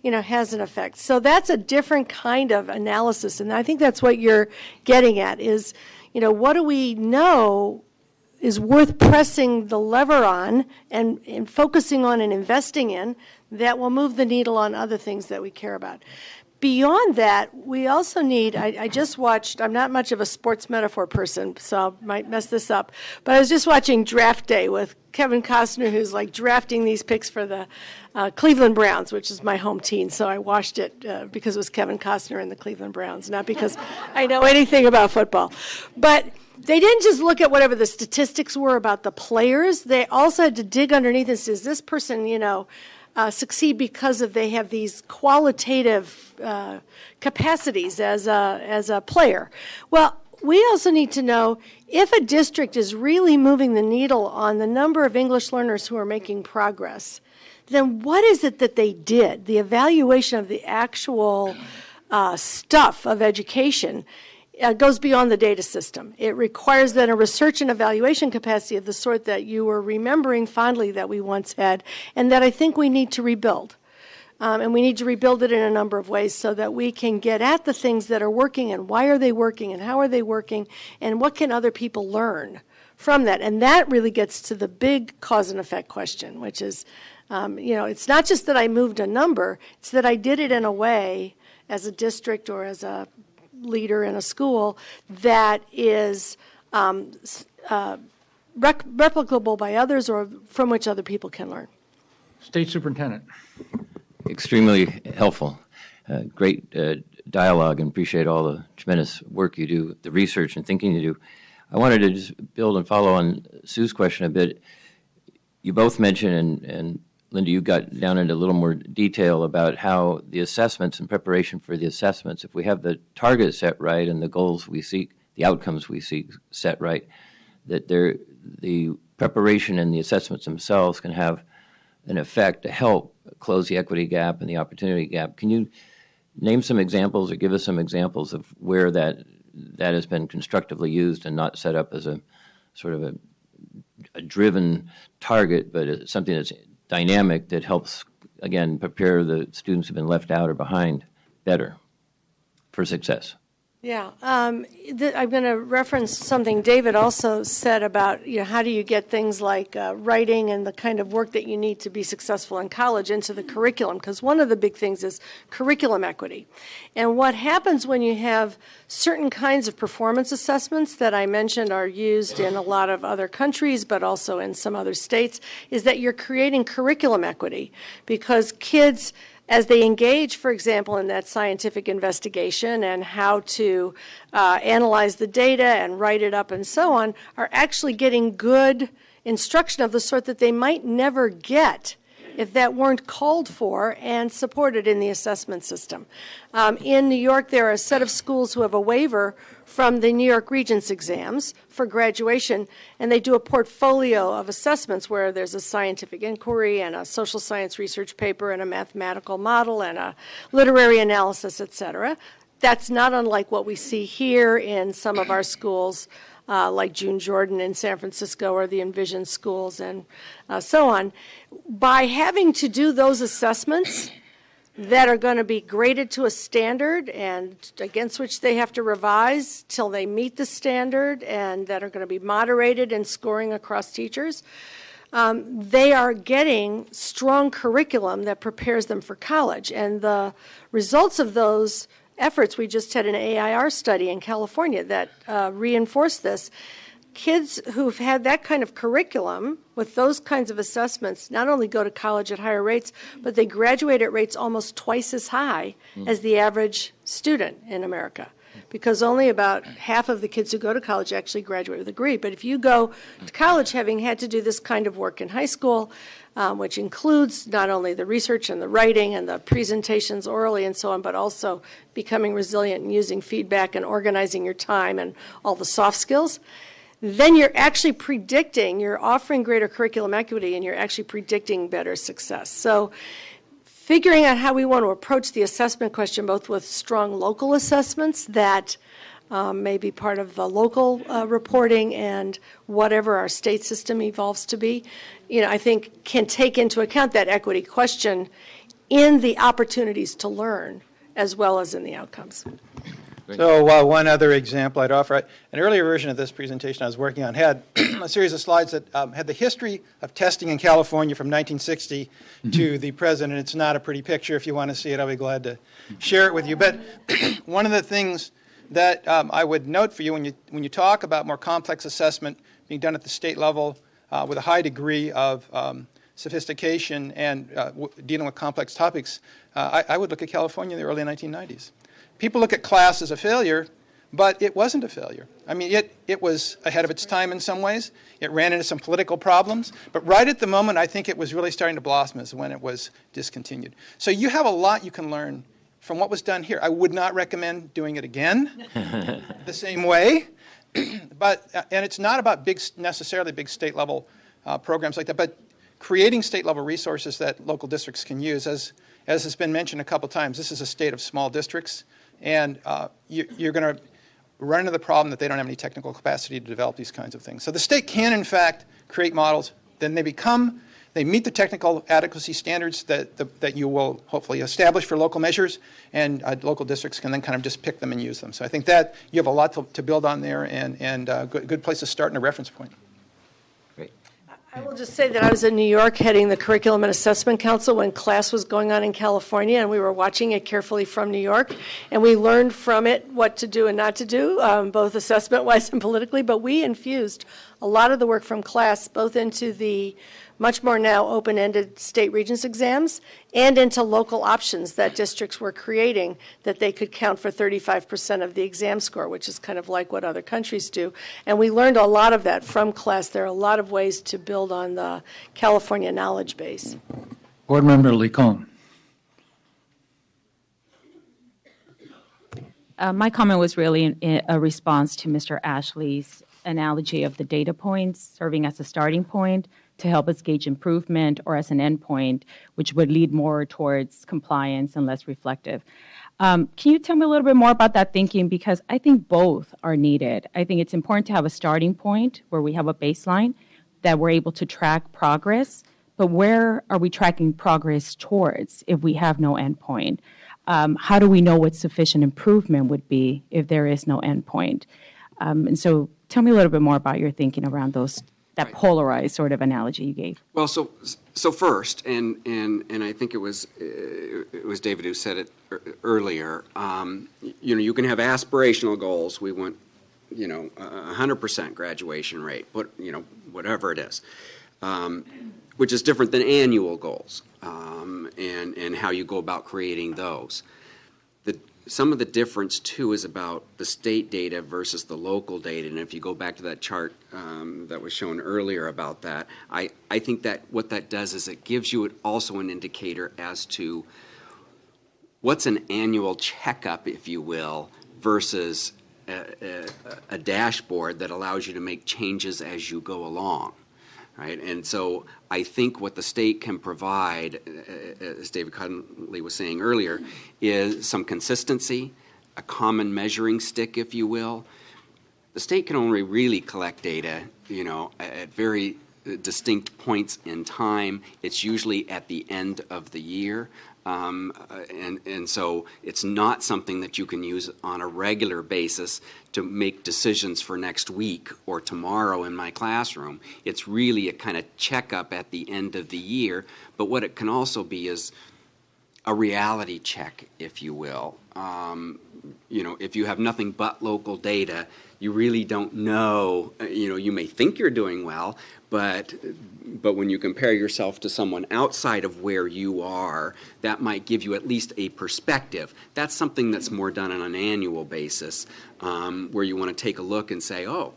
has an effect. So that's a different kind of analysis, and I think that's what you're getting at is, what do we know is worth pressing the lever on and focusing on and investing in that will move the needle on other things that we care about. Beyond that, we also need, I just watched, I'm not much of a sports metaphor person, so I might mess this up, but I was just watching Draft Day with Kevin Costner, who's like drafting these picks for the Cleveland Browns, which is my home team, so I watched it because it was Kevin Costner and the Cleveland Browns, not because I know anything about football. But they didn't just look at whatever the statistics were about the players. They also had to dig underneath and say, does this person, succeed because they have these qualitative capacities as a player? Well, we also need to know if a district is really moving the needle on the number of English learners who are making progress, then what is it that they did? The evaluation of the actual stuff of education goes beyond the data system. It requires then a research and evaluation capacity of the sort that you were remembering fondly that we once had, and that I think we need to rebuild. And we need to rebuild it in a number of ways so that we can get at the things that are working and why are they working and how are they working and what can other people learn from that. And that really gets to the big cause and effect question, which is, it's not just that I moved a number, it's that I did it in a way as a district or as a leader in a school that is replicable by others or from which other people can learn. State Superintendent. Extremely helpful. Great dialogue, and appreciate all the tremendous work you do, the research and thinking you do. I wanted to just build and follow on Sue's question a bit. You both mentioned, and Linda, you got down into a little more detail about how the assessments and preparation for the assessments, if we have the target set right and the goals we seek, the outcomes we seek set right, that the preparation and the assessments themselves can have an effect to help close the equity gap and the opportunity gap. Can you name some examples or give us some examples of where that has been constructively used and not set up as a sort of a driven target, but something that's dynamic that helps, again, prepare the students who've been left out or behind better for success? Yeah, I'm going to reference something David also said about how do you get things like writing and the kind of work that you need to be successful in college into the curriculum, because one of the big things is curriculum equity. And what happens when you have certain kinds of performance assessments that I mentioned are used in a lot of other countries, but also in some other states, is that you're creating curriculum equity because kids, as they engage, for example, in that scientific investigation and how to analyze the data and write it up and so on, are actually getting good instruction of the sort that they might never get if that weren't called for and supported in the assessment system. In New York, there are a set of schools who have a waiver from the New York Regents exams for graduation, and they do a portfolio of assessments where there's a scientific inquiry and a social science research paper and a mathematical model and a literary analysis, et cetera. That's not unlike what we see here in some of our schools like June Jordan in San Francisco or the Envision schools and so on. By having to do those assessments that are going to be graded to a standard and against which they have to revise till they meet the standard and that are going to be moderated in scoring across teachers, they are getting strong curriculum that prepares them for college. And the results of those efforts, we just had an AIR study in California that reinforced this. Kids who've had that kind of curriculum with those kinds of assessments not only go to college at higher rates, but they graduate at rates almost twice as high as the average student in America, because only about half of the kids who go to college actually graduate with a degree. But if you go to college having had to do this kind of work in high school, which includes not only the research and the writing and the presentations orally and so on, but also becoming resilient and using feedback and organizing your time and all the soft skills, then you're actually predicting, you're offering greater curriculum equity, and you're actually predicting better success. So figuring out how we want to approach the assessment question, both with strong local assessments that may be part of the local reporting and whatever our state system evolves to be, I think can take into account that equity question in the opportunities to learn as well as in the outcomes. So one other example I'd offer, an earlier version of this presentation I was working on had a series of slides that had the history of testing in California from 1960 to the present, and it's not a pretty picture. If you want to see it, I'll be glad to share it with you. But one of the things that I would note for you when you talk about more complex assessment being done at the state level with a high degree of sophistication and dealing with complex topics, I would look at California in the early 1990s. People look at class as a failure, but it wasn't a failure. I mean, it was ahead of its time in some ways. It ran into some political problems. But right at the moment, I think it was really starting to blossom is when it was discontinued. So you have a lot you can learn from what was done here. I would not recommend doing it again the same way. And it's not about necessarily big state-level programs like that, but creating state-level resources that local districts can use. As has been mentioned a couple times, this is a state of small districts. And you're going to run into the problem that they don't have any technical capacity to develop these kinds of things. So the state can, in fact, create models. Then they meet the technical adequacy standards that you will hopefully establish for local measures, and local districts can then kind of just pick them and use them. So I think that you have a lot to build on there, and a good place to start and a reference point. I will just say that I was in New York heading the Curriculum and Assessment Council when class was going on in California, and we were watching it carefully from New York, and we learned from it what to do and not to do, both assessment-wise and politically, but we infused a lot of the work from class both into the much more now open-ended state regents exams and into local options that districts were creating that they could count for 35% of the exam score, which is kind of like what other countries do. And we learned a lot of that from class. There are a lot of ways to build on the California knowledge base. Board Member Licon. My comment was really in a response to Mr. Ashley's analogy of the data points serving as a starting point to help us gauge improvement, or as an endpoint, which would lead more towards compliance and less reflective. Can you tell me a little bit more about that thinking? Because I think both are needed. I think it's important to have a starting point where we have a baseline that we're able to track progress, but where are we tracking progress towards if we have no endpoint? How do we know what sufficient improvement would be if there is no endpoint? And so tell me a little bit more about your thinking around that polarized sort of analogy you gave. Well, so first, and I think it was David who said it earlier. You can have aspirational goals. We want, 100% graduation rate, but whatever it is, which is different than annual goals, and how you go about creating those. Some of the difference, too, is about the state data versus the local data. And if you go back to that chart that was shown earlier about that, I think that what that does is it gives you also an indicator as to what's an annual checkup, if you will, versus a dashboard that allows you to make changes as you go along. Right? And so I think what the state can provide, as David Cudley was saying earlier, is some consistency, a common measuring stick, if you will, The state can only really collect data, at very distinct points in time. It's usually at the end of the year. And so it's not something that you can use on a regular basis to make decisions for next week or tomorrow in my classroom. It's really a kind of checkup at the end of the year. But what it can also be is a reality check, if you will. If you have nothing but local data, you really don't know. You may think you're doing well, but when you compare yourself to someone outside of where you are, that might give you at least a perspective. That's something that's more done on an annual basis, where you want to take a look and say, what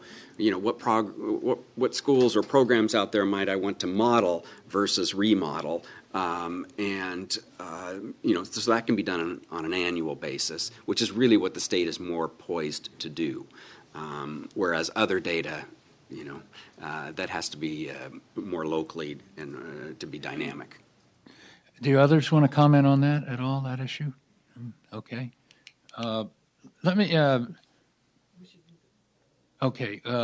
schools or programs out there might I want to model versus remodel. So that can be done on an annual basis, which is really what the state is more poised to do. Whereas other data, that has to be more locally and to be dynamic. Do others want to comment on that at all, that issue? Okay. Let me,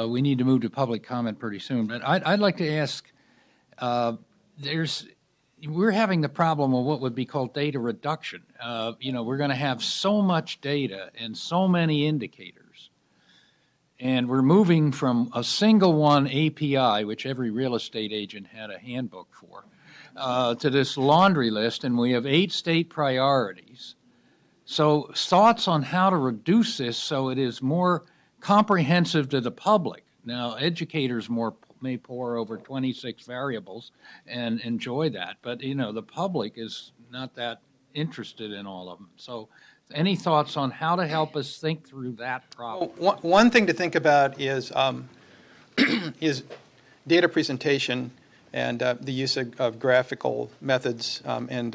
we need to move to public comment pretty soon, but I'd like to ask, we're having the problem of what would be called data reduction. We're going to have so much data and so many indicators, and we're moving from a single one API, which every real estate agent had a handbook for, to this laundry list, and we have 8 state priorities. So thoughts on how to reduce this so it is more comprehensive to the public. Now, educators may pore over 26 variables and enjoy that, but the public is not that interested in all of them. So any thoughts on how to help us think through that problem? Well, one thing to think about is is data presentation and the use of graphical methods and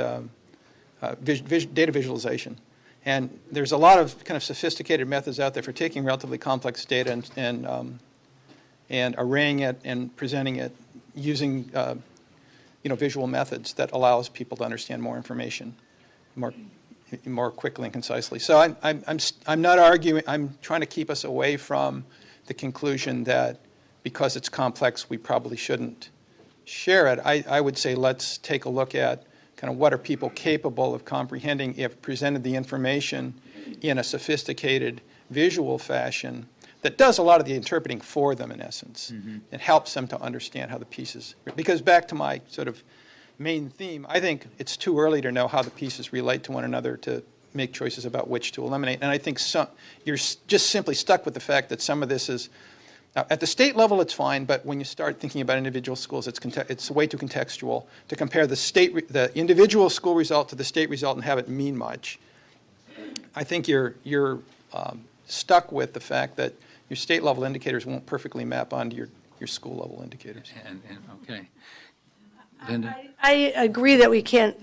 data visualization. And there's a lot of kind of sophisticated methods out there for taking relatively complex data and arraying it and presenting it using visual methods that allows people to understand more information more quickly and concisely. So I'm not arguing. I'm trying to keep us away from the conclusion that because it's complex we probably shouldn't share it. I would say let's take a look at kind of what are people capable of comprehending if presented the information in a sophisticated visual fashion that does a lot of the interpreting for them, in essence. Mm-hmm. It helps them to understand how the pieces, because back to my sort of main theme, I think it's too early to know how the pieces relate to one another to make choices about which to eliminate. And I think you're just simply stuck with the fact that some of this is, at the state level it's fine, but when you start thinking about individual schools, it's way too contextual to compare the individual school result to the state result and have it mean much. I think you're stuck with the fact that your state level indicators won't perfectly map onto your school level indicators. Okay. Linda? I agree that we can't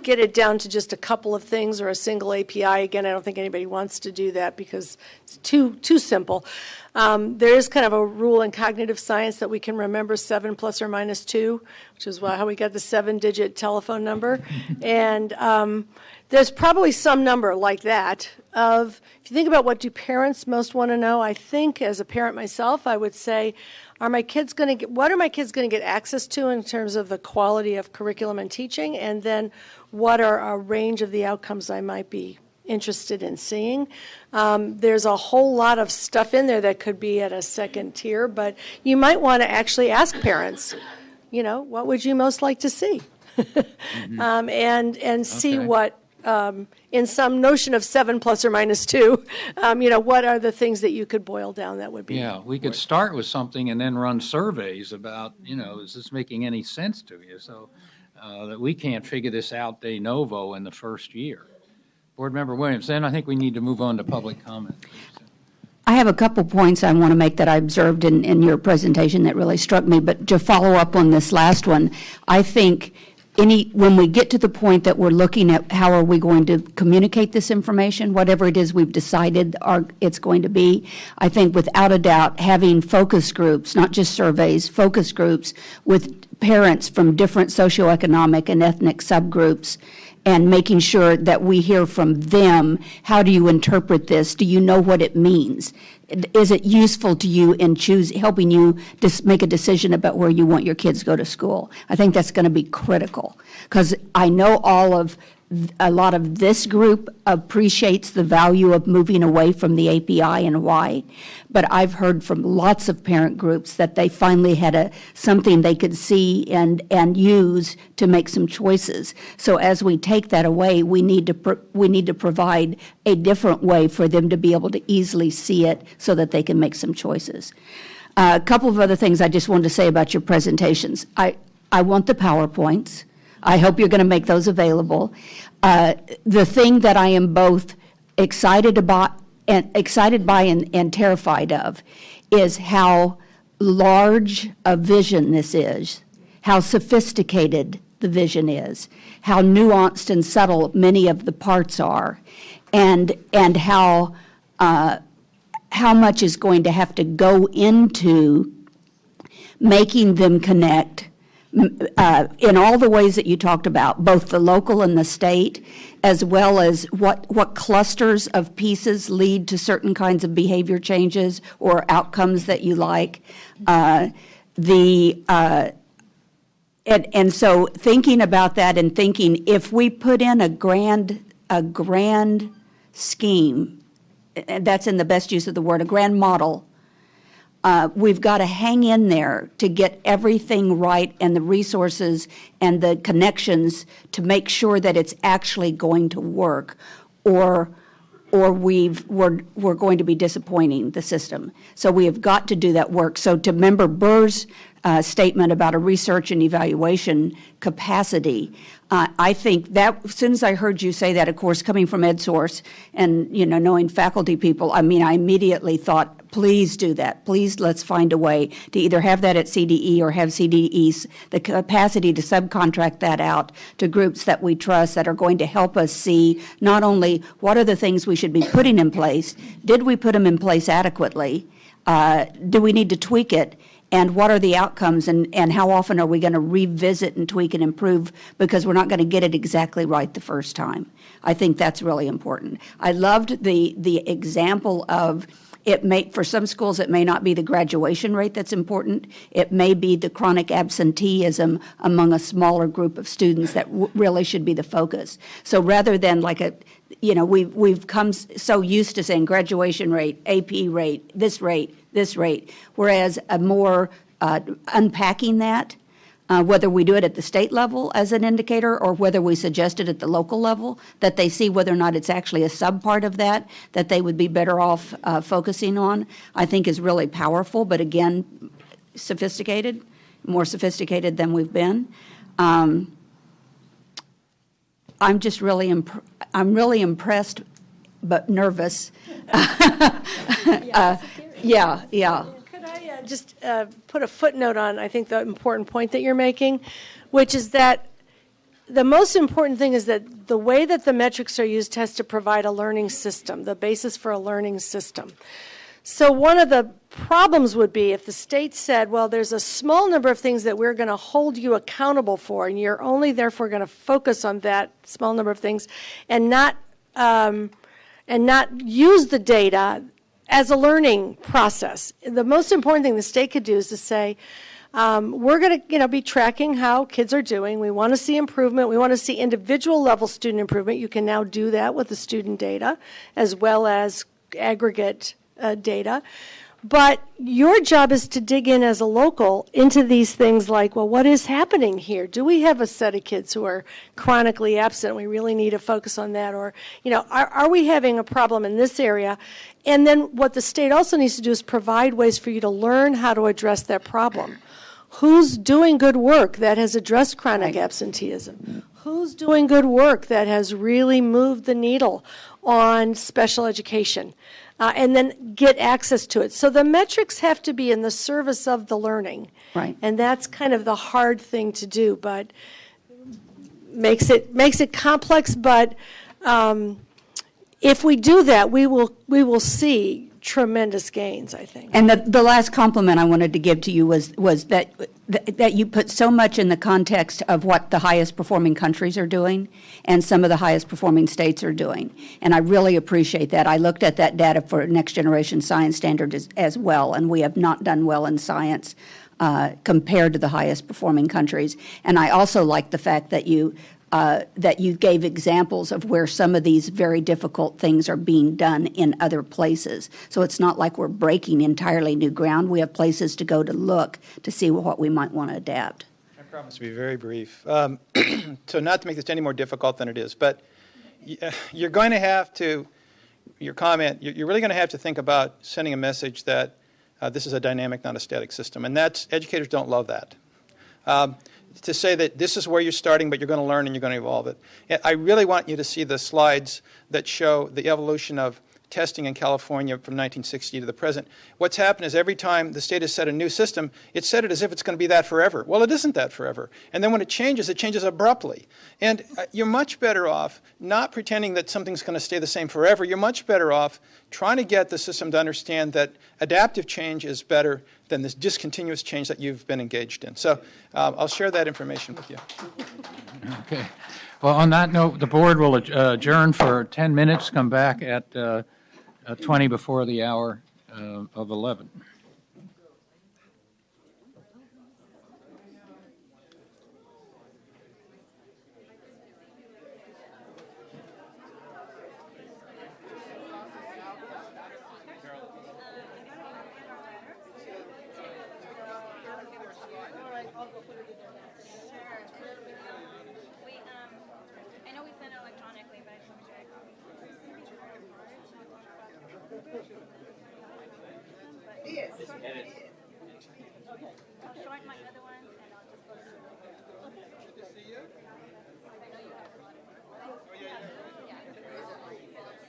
get it down to just a couple of things or a single API. Again, I don't think anybody wants to do that because it's too simple. There is kind of a rule in cognitive science that we can remember 7 plus or minus 2, which is how we got the 7-digit telephone number. And there's probably some number like that of, if you think about what do parents most want to know, I think as a parent myself, I would say, what are my kids going to get access to in terms of the quality of curriculum and teaching, and then what are a range of the outcomes I might be interested in seeing. There's a whole lot of stuff in there that could be at a second tier, but you might want to actually ask parents, what would you most like to see? Mm-hmm. And see what, in some notion of 7 plus or minus 2, what are the things that you could boil down that would be. Yeah, we could start with something and then run surveys about, is this making any sense to you? So that we can't figure this out de novo in the first year. Board Member Williams, then I think we need to move on to public comment. I have a couple points I want to make that I observed in your presentation that really struck me, but to follow up on this last one, I think when we get to the point that we're looking at how are we going to communicate this information, whatever it is we've decided it's going to be, I think without a doubt having focus groups, not just surveys, focus groups with parents from different socioeconomic and ethnic subgroups, and making sure that we hear from them. How do you interpret this? Do you know what it means? Is it useful to you in helping you make a decision about where you want your kids to go to school? I think that's going to be critical, because I know a lot of this group appreciates the value of moving away from the API and why, but I've heard from lots of parent groups that they finally had something they could see and use to make some choices. So as we take that away, we need to provide a different way for them to be able to easily see it so that they can make some choices. A couple of other things I just wanted to say about your presentations. I want the PowerPoints. I hope you're going to make those available. The thing that I am both excited by and terrified of is how large a vision this is, how sophisticated the vision is, how nuanced and subtle many of the parts are, and how much is going to have to go into making them connect in all the ways that you talked about, both the local and the state, as well as what clusters of pieces lead to certain kinds of behavior changes or outcomes that you like. And so thinking about that and thinking, if we put in a grand scheme, and that's in the best use of the word, a grand model, we've got to hang in there to get everything right and the resources and the connections to make sure that it's actually going to work, or we're going to be disappointing the system. So we have got to do that work. So to Member Burr's statement about a research and evaluation capacity, I think that as soon as I heard you say that, of course, coming from EdSource and knowing faculty people, I immediately thought, please do that. Please, let's find a way to either have that at CDE or have CDE the capacity to subcontract that out to groups that we trust that are going to help us see not only what are the things we should be putting in place, did we put them in place adequately, do we need to tweak it, and what are the outcomes, and how often are we going to revisit and tweak and improve, because we're not going to get it exactly right the first time. I think that's really important. I loved the example of for some schools, it may not be the graduation rate that's important. It may be the chronic absenteeism among a smaller group of students that really should be the focus. So rather than we've come so used to saying graduation rate, AP rate, this rate, whereas a more unpacking that, whether we do it at the state level as an indicator or whether we suggest it at the local level, that they see whether or not it's actually a subpart of that they would be better off focusing on, I think is really powerful, but again, sophisticated, more sophisticated than we've been. I'm just really impressed, but nervous. Yeah. Could I just put a footnote on, I think, the important point that you're making, which is that the most important thing is that the way that the metrics are used has to provide a learning system, the basis for a learning system. So one of the problems would be if the state said, well, there's a small number of things that we're going to hold you accountable for, and you're only therefore going to focus on that small number of things and not use the data as a learning process. The most important thing the state could do is to say, we're going to be tracking how kids are doing. We want to see improvement. We want to see individual level student improvement. You can now do that with the student data as well as aggregate data. But your job is to dig in as a local into these things like, well, what is happening here? Do we have a set of kids who are chronically absent? We really need to focus on that. Or, are we having a problem in this area? And then what the state also needs to do is provide ways for you to learn how to address that problem. Who's doing good work that has addressed chronic absenteeism? Who's doing good work that has really moved the needle on special education? And then get access to it. So the metrics have to be in the service of the learning. Right. And that's kind of the hard thing to do, but makes it complex. But if we do that, we will see tremendous gains, I think. And the last compliment I wanted to give to you was that you put so much in the context of what the highest performing countries are doing and some of the highest performing states are doing. And I really appreciate that. I looked at that data for Next Generation Science Standard as well, and we have not done well in science compared to the highest performing countries. And I also like the fact that you gave examples of where some of these very difficult things are being done in other places. So it's not like we're breaking entirely new ground. We have places to go to look to see what we might want to adapt. I promise to be very brief. So not to make this any more difficult than it is, but you're going to have to, your comment, you're really going to have to think about sending a message that this is a dynamic, not a static system. And educators don't love that. To say that this is where you're starting, but you're going to learn and you're going to evolve it. I really want you to see the slides that show the evolution of testing in California from 1960 to the present. What's happened is every time the state has set a new system, it's set it as if it's going to be that forever. Well, it isn't that forever. And then when it changes abruptly. And you're much better off not pretending that something's going to stay the same forever. You're much better off trying to get the system to understand that adaptive change is better than this discontinuous change that you've been engaged in. So I'll share that information with you. Okay. Well, on that note, the board will adjourn for 10 minutes, come back at 20 before the hour of 11. I know we sent it electronically, but I just want to Yes. Okay. I'll short my other ones and I'll just go through them. Good to see you. I know you have a lot of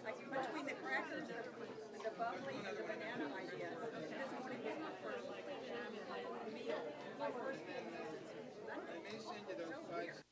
Like between the crackers, the bubbly, and the banana idea. She doesn't want to get up for like a meal. My first thing is I may send you those files.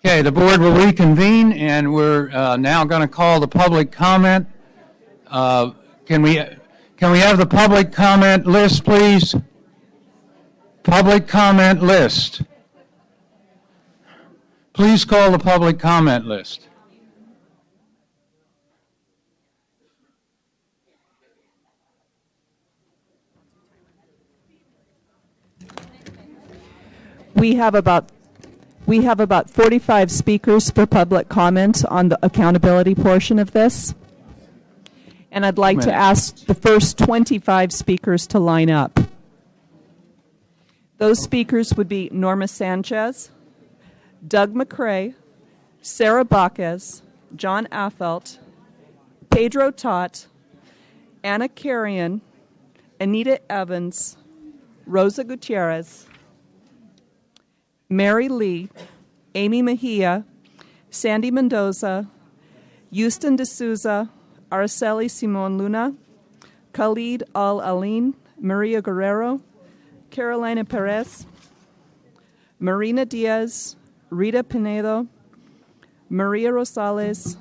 Okay, the board will reconvene, and we're now going to call the public comment. Can we have the public comment list, please? Public comment list. Please call the public comment list. We have about 45 speakers for public comment on the accountability portion of this. And I'd like to ask the first 25 speakers to line up. Those speakers would be Norma Sanchez, Doug McCrae, Sarah Bachez, John Affelt, Pedro Tot, Anna Carrion, Anita Evans, Rosa Gutierrez, Mary Lee, Amy Mejia, Sandy Mendoza, Houston D'Souza, Araceli Simon Luna, Khalid Al-Aline, Maria Guerrero, Carolina Perez, Marina Diaz, Rita Pinedo, Maria Rosales,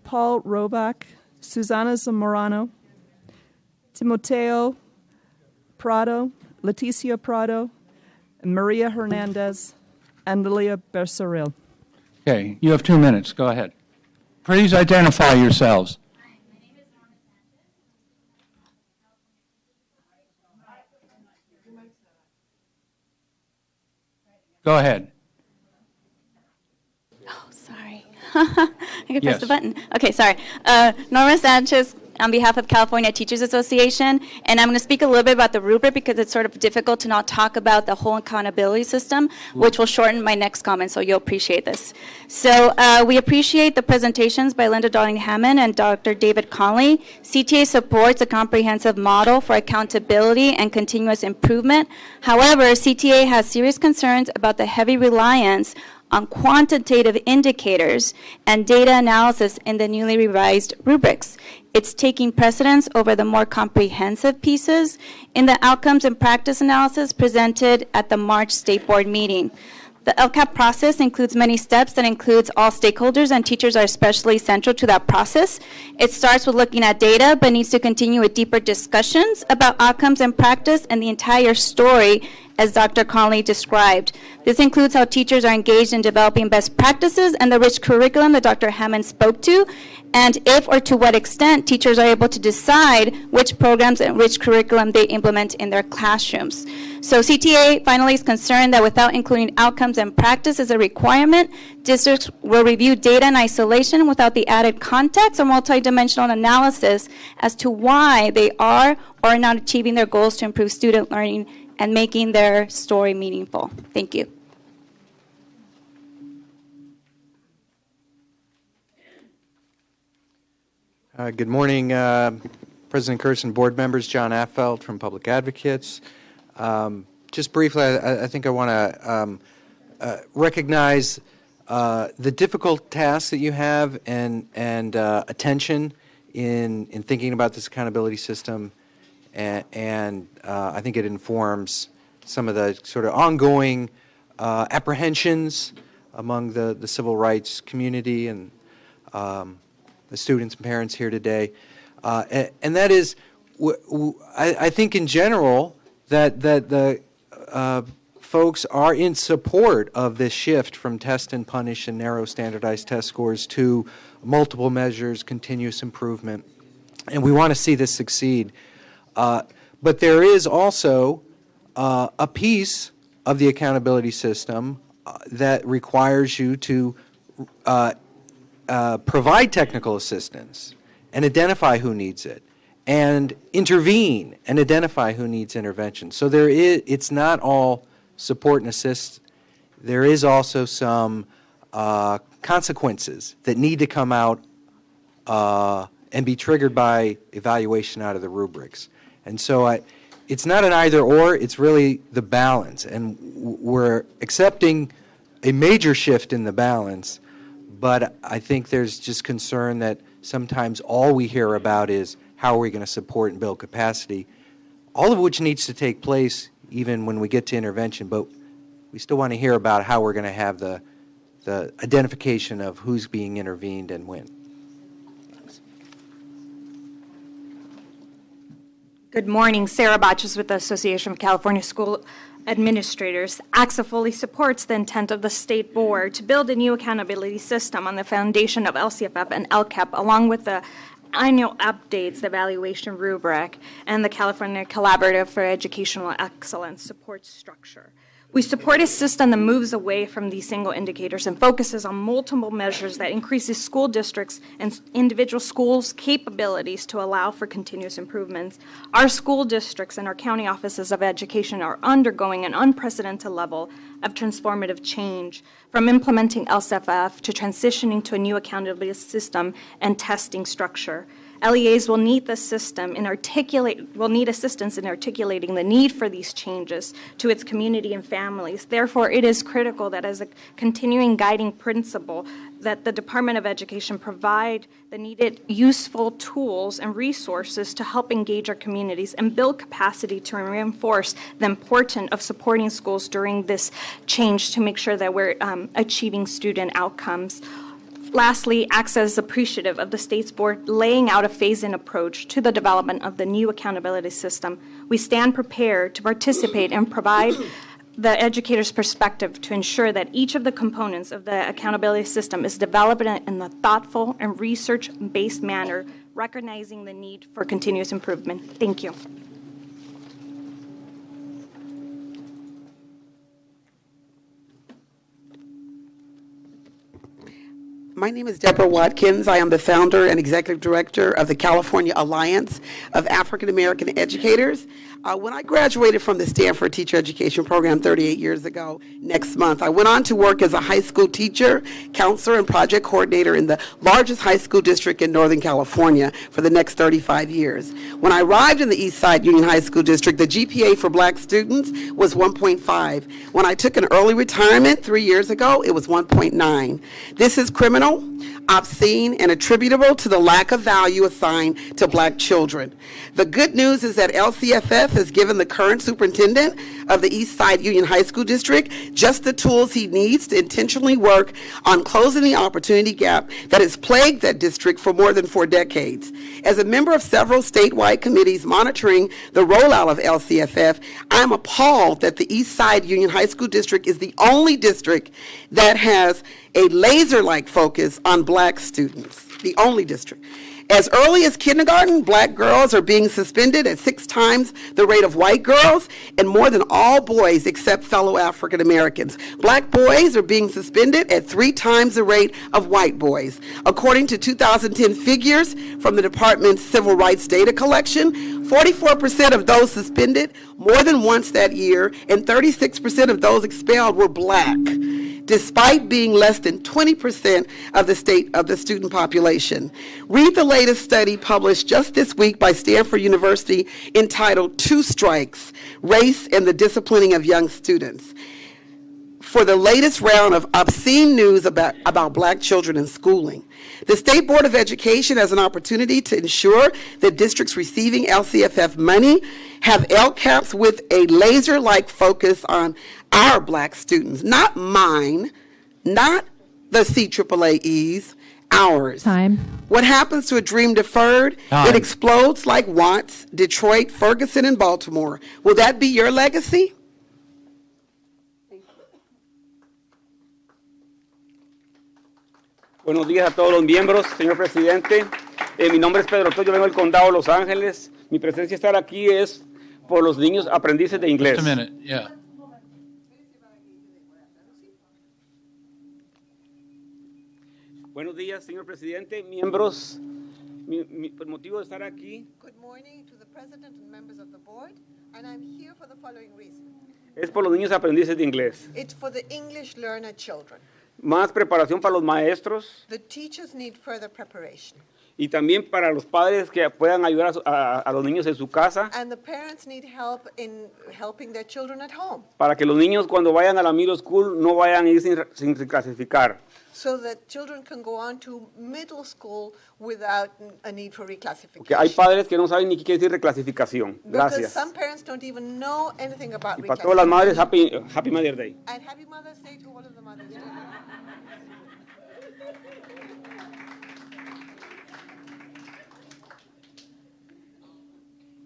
Paul Roback, Susana Zamorano, Timoteo Prado, Leticia Prado, Maria Hernandez, and Lilia Becerril. Okay, you have 2 minutes. Go ahead. Please identify yourselves. Go ahead. Oh, sorry. I could press the button. Okay, sorry. Norma Sanchez on behalf of California Teachers Association, and I'm going to speak a little bit about the rubric because it's sort of difficult to not talk about the whole accountability system, which will shorten my next comment, so you'll appreciate this. So we appreciate the presentations by Linda Darling-Hammond and Dr. David Conley. CTA supports a comprehensive model for accountability and continuous improvement. However, CTA has serious concerns about the heavy reliance on quantitative indicators and data analysis in the newly revised rubrics. It's taking precedence over the more comprehensive pieces in the outcomes and practice analysis presented at the March State Board meeting. The LCAP process includes many steps that includes all stakeholders, and teachers are especially central to that process. It starts with looking at data, but needs to continue with deeper discussions about outcomes and practice and the entire story, as Dr. Conley described. This includes how teachers are engaged in developing best practices and the rich curriculum that Dr. Hammond spoke to, and if or to what extent teachers are able to decide which programs and which curriculum they implement in their classrooms. So CTA finally is concerned that without including outcomes and practice as a requirement, districts will review data in isolation without the added context or multidimensional analysis as to why they are or are not achieving their goals to improve student learning and making their story meaningful. Thank you. Good morning, President Kirsten, board members. John Affelt from Public Advocates. Just briefly, I think I want to recognize the difficult tasks that you have and attention in thinking about this accountability system, and I think it informs some of the sort of ongoing apprehensions among the civil rights community and the students and parents here today, and that is, I think in general that the folks are in support of this shift from test and punish and narrow standardized test scores to multiple measures, continuous improvement, and we want to see this succeed. But there is also a piece of the accountability system that requires you to provide technical assistance and identify who needs it, and intervene and identify who needs intervention. So it's not all support and assist. There is also some consequences that need to come out and be triggered by evaluation out of the rubrics. And so it's not an either or, it's really the balance. And we're accepting a major shift in the balance, but I think there's just concern that sometimes all we hear about is how are we going to support and build capacity, all of which needs to take place even when we get to intervention, but we still want to hear about how we're going to have the the identification of who's being intervened and when. Good morning. Sarah Botches with the Association of California School Administrators. AXA fully supports the intent of the State Board to build a new accountability system on the foundation of LCFF and LCAP, along with the annual updates, the evaluation rubric, and the California Collaborative for Educational Excellence support structure. We support a system that moves away from these single indicators and focuses on multiple measures that increases school districts and individual schools' capabilities to allow for continuous improvements. Our school districts and our county offices of education are undergoing an unprecedented level of transformative change, from implementing LCFF to transitioning to a new accountability system and testing structure. LEAs will need the system will need assistance in articulating the need for these changes to its community and families. Therefore, it is critical that as a continuing guiding principle that the Department of Education provide the needed useful tools and resources to help engage our communities and build capacity to reinforce the importance of supporting schools during this change to make sure that we're achieving student outcomes. Lastly, AXA is appreciative of the State's Board laying out a phase-in approach to the development of the new accountability system. We stand prepared to participate and provide the educator's perspective to ensure that each of the components of the accountability system is developed in a thoughtful and research-based manner, recognizing the need for continuous improvement. Thank you. My name is Deborah Watkins. I am the founder and executive director of the California Alliance of African American Educators. When I graduated from the Stanford Teacher Education Program 38 years ago, next month, I went on to work as a high school teacher, counselor, and project coordinator in the largest high school district in Northern California for the next 35 years. When I arrived in the East Side Union High School District, the GPA for black students was 1.5. When I took an early retirement 3 years ago, it was 1.9. This is criminal, obscene, and attributable to the lack of value assigned to black children. The good news is that LCFF has given the current superintendent of the East Side Union High School District just the tools he needs to intentionally work on closing the opportunity gap that has plagued that district for more than 4 decades. As a member of several statewide committees monitoring the rollout of LCFF, I'm appalled that the East Side Union High School District is the only district that has a laser-like focus on black students, the only district. As early as kindergarten, black girls are being suspended at 6 times the rate of white girls and more than all boys except fellow African Americans. Black boys are being suspended at 3 times the rate of white boys. According to 2010 figures from the Department's Civil Rights Data Collection, 44% of those suspended more than once that year and 36% of those expelled were black, despite being less than 20% of the student population. Read the latest study published just this week by Stanford University entitled 2 Strikes, Race and the Disciplining of Young Students, for the latest round of obscene news about black children in schooling. The State Board of Education has an opportunity to ensure that districts receiving LCFF money have LCAPs with a laser-like focus on our black students, not mine, not the CAAAEs, ours. Time. What happens to a dream deferred? Time. It explodes like Watts, Detroit, Ferguson, and Baltimore. Will that be your legacy? Buenos días a todos los miembros, señor presidente. Mi nombre es Pedro Torres, yo vengo del condado de Los Ángeles. Mi presencia estar aquí es por los niños aprendices de inglés. Just a minute, yeah. Buenos días, señor presidente, miembros. El motivo de estar aquí Good morning to the President and members of the board, and I'm here for the following reason. es por los niños aprendices de inglés. It's for the English learner children. Más preparación para los maestros The teachers need further preparation. Y también para los padres que puedan ayudar a los niños en su casa, And the parents need help in helping their children at home, para que los niños cuando vayan a la middle school no vayan a ir sin reclasificar. so that children can go on to middle school without a need for reclassification. Porque hay padres que no saben ni qué quiere decir reclasificación. Because Gracias. some parents don't even know anything about Y para todas las madres, reclassification. Happy Mother's Day. And happy Mother's Day to all of the mothers.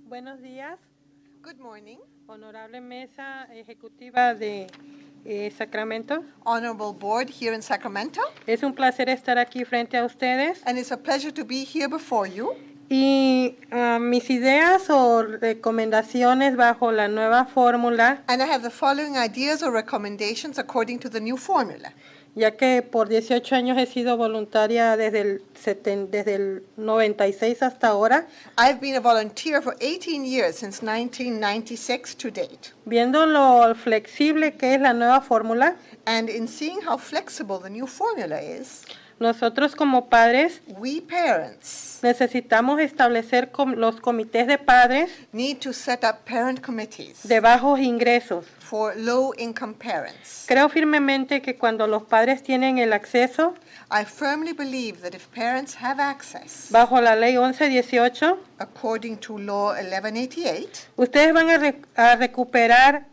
Buenos días, Good morning, honorable mesa ejecutiva de Sacramento. honorable board here in Sacramento. Es un placer estar aquí frente a ustedes. And it's a pleasure to be here before you. Y mis ideas o recomendaciones bajo la nueva fórmula, And I have the following ideas or recommendations according to the new formula. ya que por 18 años he sido voluntaria desde el 96 hasta ahora. I've been a volunteer for 18 years, since 1996 to date. Viendo lo flexible que es la nueva fórmula, And in seeing how flexible the new formula is, nosotros como padres we parents necesitamos establecer los comités de padres need to set up parent committees de bajos ingresos. for low-income parents. Creo firmemente que cuando los padres tienen el acceso I firmly believe that if parents have access, bajo la ley 1118, according to Law 1188, ustedes van a recuperar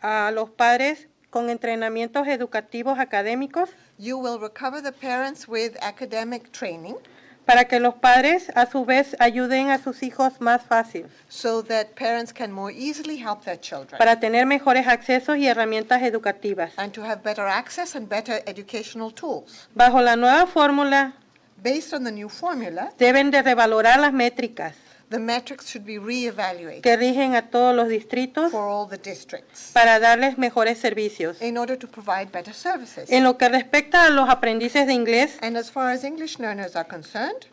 a los padres con entrenamientos educativos académicos you will recover the parents with academic training para que los padres a su vez ayuden a sus hijos más fácil, so that parents can more easily help their children para tener mejores accesos y herramientas educativas. and to have better access and better educational tools. Bajo la nueva fórmula, Based on the new formula, deben de revalorar las métricas the metrics should be reevaluated que rigen a todos los distritos for all the districts para darles mejores servicios. in order to provide better services. En lo que respecta a los aprendices de inglés, And as far as English learners are concerned,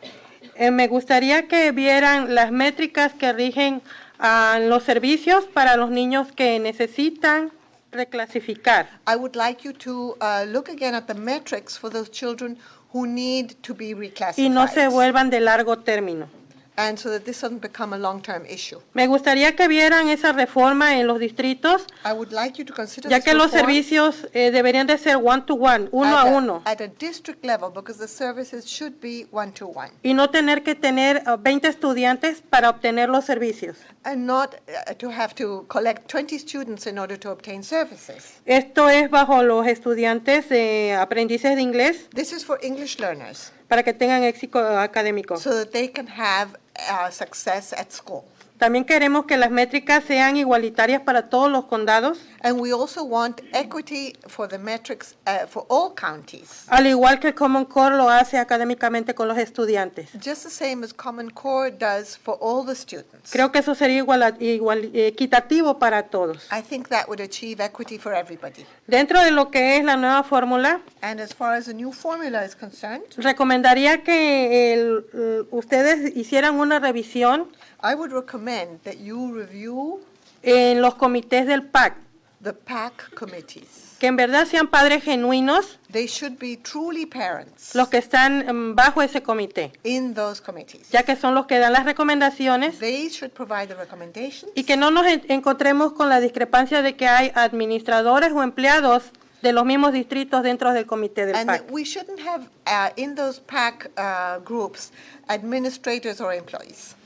me gustaría que vieran las métricas que rigen a los servicios para los niños que necesitan reclasificar. I would like you to look again at the metrics for those children who need to be Y no se reclassified, vuelvan de largo término. and so that this doesn't become a long-term issue. Me gustaría que vieran esa reforma en los distritos, I would like you to consider ya this que los reform servicios deberían de ser one-to-one, uno a uno, at a district level, because the services should be one-to-one, y no tener que tener 20 estudiantes para obtener los servicios. and not to have to collect 20 students in order to obtain services. Esto es bajo los estudiantes de aprendices de inglés This is for English learners, para que tengan éxito académico. so that they can have success at school. También queremos que las métricas sean igualitarias para todos los condados, And we also want equity for the metrics for all counties, al igual que Common Core lo hace académicamente con los estudiantes. just the same as Common Core does for all the students. Creo que eso sería equitativo para todos. I think that would achieve equity for everybody. Dentro de lo que es la nueva fórmula, And as far as the new formula is concerned, recomendaría que ustedes hicieran una revisión I would recommend that you review en los comités del PAC, the PAC committees. que en verdad sean padres genuinos They should be truly parents los que están bajo ese comité, in those committees. ya que son los que dan las recomendaciones, They should provide the recommendations, y que no nos encontremos con la discrepancia de que hay administradores o empleados de los mismos distritos dentro del comité del and PAC. that we shouldn't have in those PAC groups administrators or employees.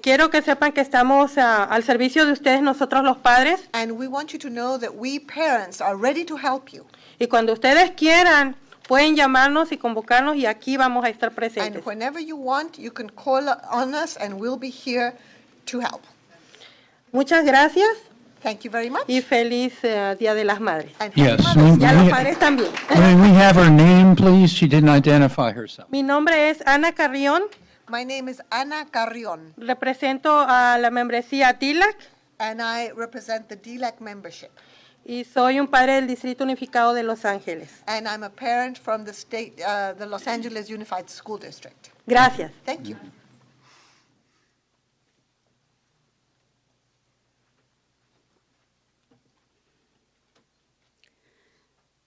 Quiero que sepan que estamos al servicio de ustedes, nosotros los padres, And we want you to know that we parents are ready to help you. y cuando ustedes quieran pueden llamarnos y convocarnos y aquí vamos a estar presentes. And whenever you want, you can call on us and we'll be here to help. Muchas gracias Thank you very much. y feliz Día de las Madres. Yes. Y a los padres también. May we have her name, please? She didn't identify herself. Mi nombre es Ana Carrión, My name is Ana Carrion, represento a la membresía DILAC and I represent the DLAC membership. y soy un padre del Distrito Unificado de Los Ángeles. And I'm a parent from the the Los Angeles Unified School District. Gracias. Thank you.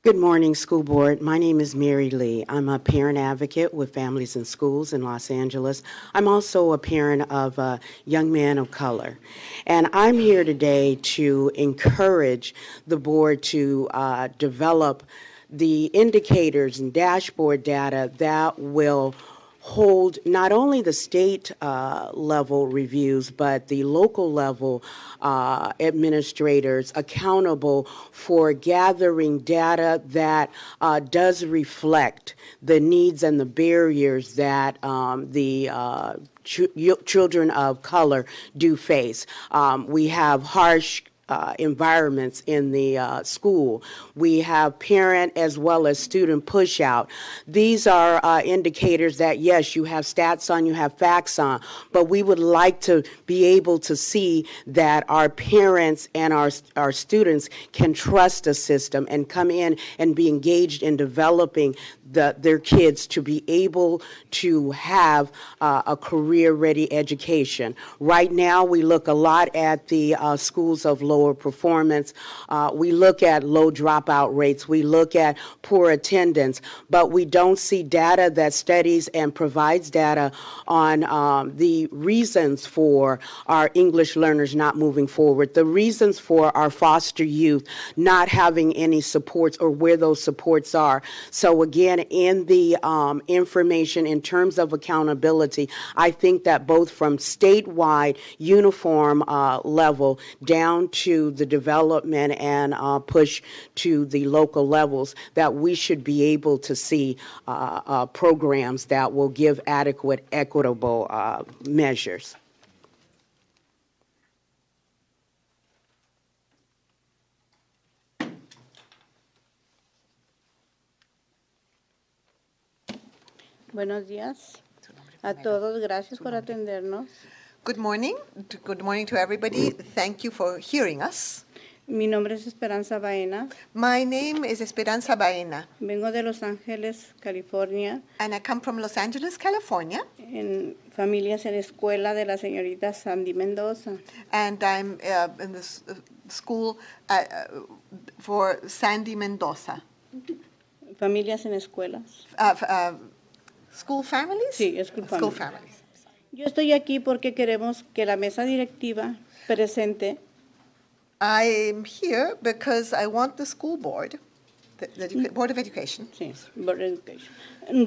Good morning, school board. My name is Mary Lee. I'm a parent advocate with Families in Schools in Los Angeles. I'm also a parent of a young man of color. And I'm here today to encourage the board to develop the indicators and dashboard data that will hold not only the state level reviews, but the local level administrators accountable for gathering data that does reflect the needs and the barriers that the children of color do face. We have harsh environments in the school. We have parent as well as student push out. These are indicators that, yes, you have stats on, you have facts on, but we would like to be able to see that our parents and our students can trust the system and come in and be engaged in developing their kids to be able to have a career-ready education. Right now, we look a lot at the schools of lower performance. We look at low dropout rates. We look at poor attendance, but we don't see data that studies and provides data on the reasons for our English learners not moving forward, the reasons for our foster youth not having any supports or where those supports are. So again, in the information in terms of accountability, I think that both from statewide uniform level down to the development and push to the local levels, that we should be able to see programs that will give adequate, equitable measures. Buenos días a todos. Gracias por atendernos. Good morning. Good morning to everybody. Thank you for hearing us. Mi nombre es Esperanza Baena. My name is Esperanza Baena. Vengo de Los Ángeles, California. And I come from Los Angeles, California. En Familias en Escuela de la señorita Sandy Mendoza. And I'm in the school for Sandy Mendoza. Familias en Escuelas. School families? Sí, school families. School families. Yo estoy aquí porque queremos que la mesa directiva presente. I'm here because I want the school board, the Board of Education. Sí, Board of Education.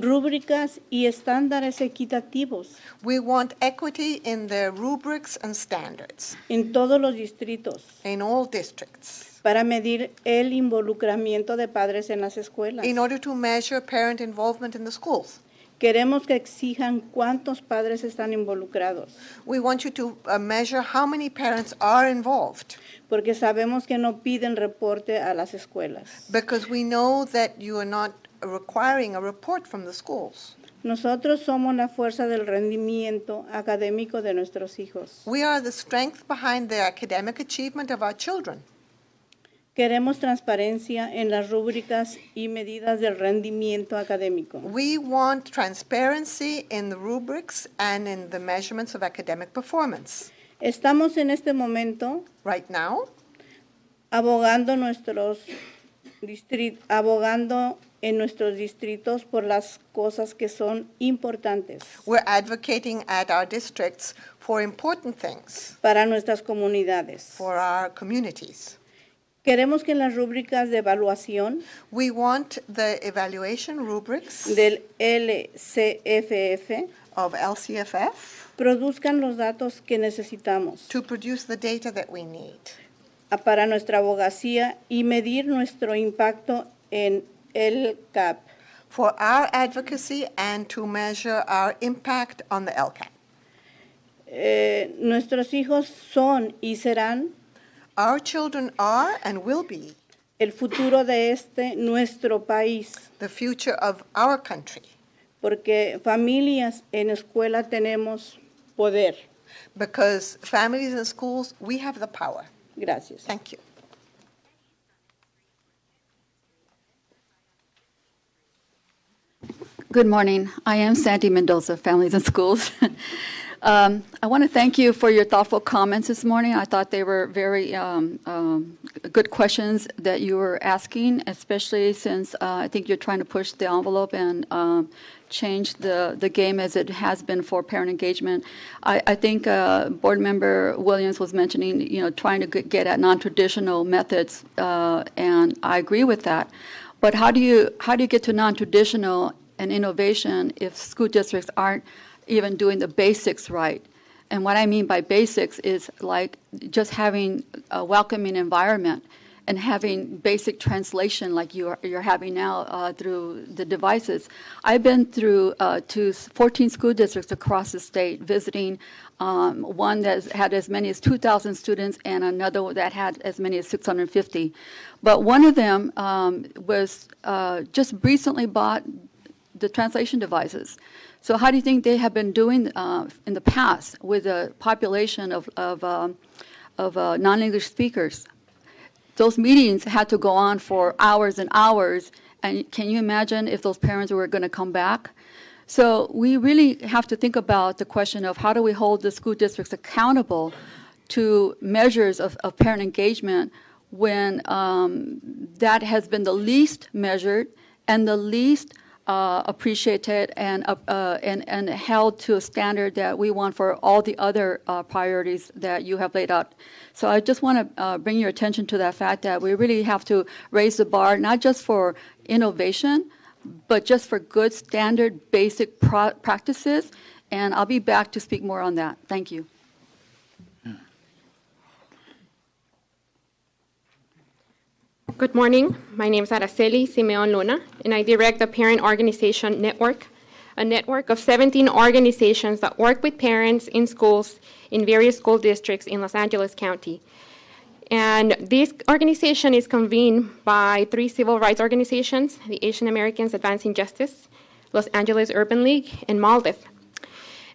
Rúbricas y estándares equitativos. We want equity in the rubrics and standards. En todos los distritos. In all districts. Para medir el involucramiento de padres en las escuelas. In order to measure parent involvement in the schools. Queremos que exijan cuántos padres están involucrados. We want you to measure how many parents are involved. Porque sabemos que no piden reporte a las escuelas. Because we know that you are not requiring a report from the schools. Nosotros somos la fuerza del rendimiento académico de nuestros hijos. We are the strength behind the academic achievement of our children. Queremos transparencia en las rúbricas y medidas del rendimiento académico. We want transparency in the rubrics and in the measurements of academic performance. Estamos en este momento right now abogando en nuestros distritos por las cosas que son importantes. We're advocating at our districts for important things. Para nuestras comunidades. For our communities. Queremos que en las rúbricas de evaluación we want the evaluation rubrics del LCFF of LCFF produzcan los datos que necesitamos to produce the data that we need para nuestra abogacía y medir nuestro impacto en el CAP. For our advocacy and to measure our impact on the LCAP. Nuestros hijos son y serán Our children are and will be el futuro de nuestro país. The future of our country. Porque familias en escuela tenemos poder. Because families in schools, we have the power. Gracias. Thank you. Good morning. I am Sandy Mendoza, Families in Schools. I want to thank you for your thoughtful comments this morning. I thought they were very good questions that you were asking, especially since I think you're trying to push the envelope and change the game as it has been for parent engagement. I think Board Member Williams was mentioning, trying to get at non-traditional methods, and I agree with that. But how do you get to non-traditional and innovation if school districts aren't even doing the basics right? And what I mean by basics is like just having a welcoming environment and having basic translation like you're having now through the devices. I've been through to 14 school districts across the state visiting, one that had as many as 2,000 students and another that had as many as 650. But one of them was just recently bought the translation devices. So how do you think they have been doing in the past with a population of non-English speakers? Those meetings had to go on for hours and hours, and can you imagine if those parents were going to come back? So we really have to think about the question of how do we hold the school districts accountable to measures of parent engagement when that has been the least measured and the least appreciated and held to a standard that we want for all the other priorities that you have laid out. So I just want to bring your attention to that fact that we really have to raise the bar, not just for innovation, but just for good standard basic practices. And I'll be back to speak more on that. Thank you. Good morning. My name is Araceli Simeon Luna, and I direct the Parent Organization Network, a network of 17 organizations that work with parents in schools in various school districts in Los Angeles County. And this organization is convened by 3 civil rights organizations, the Asian Americans Advancing Justice, Los Angeles Urban League, and MALDEF.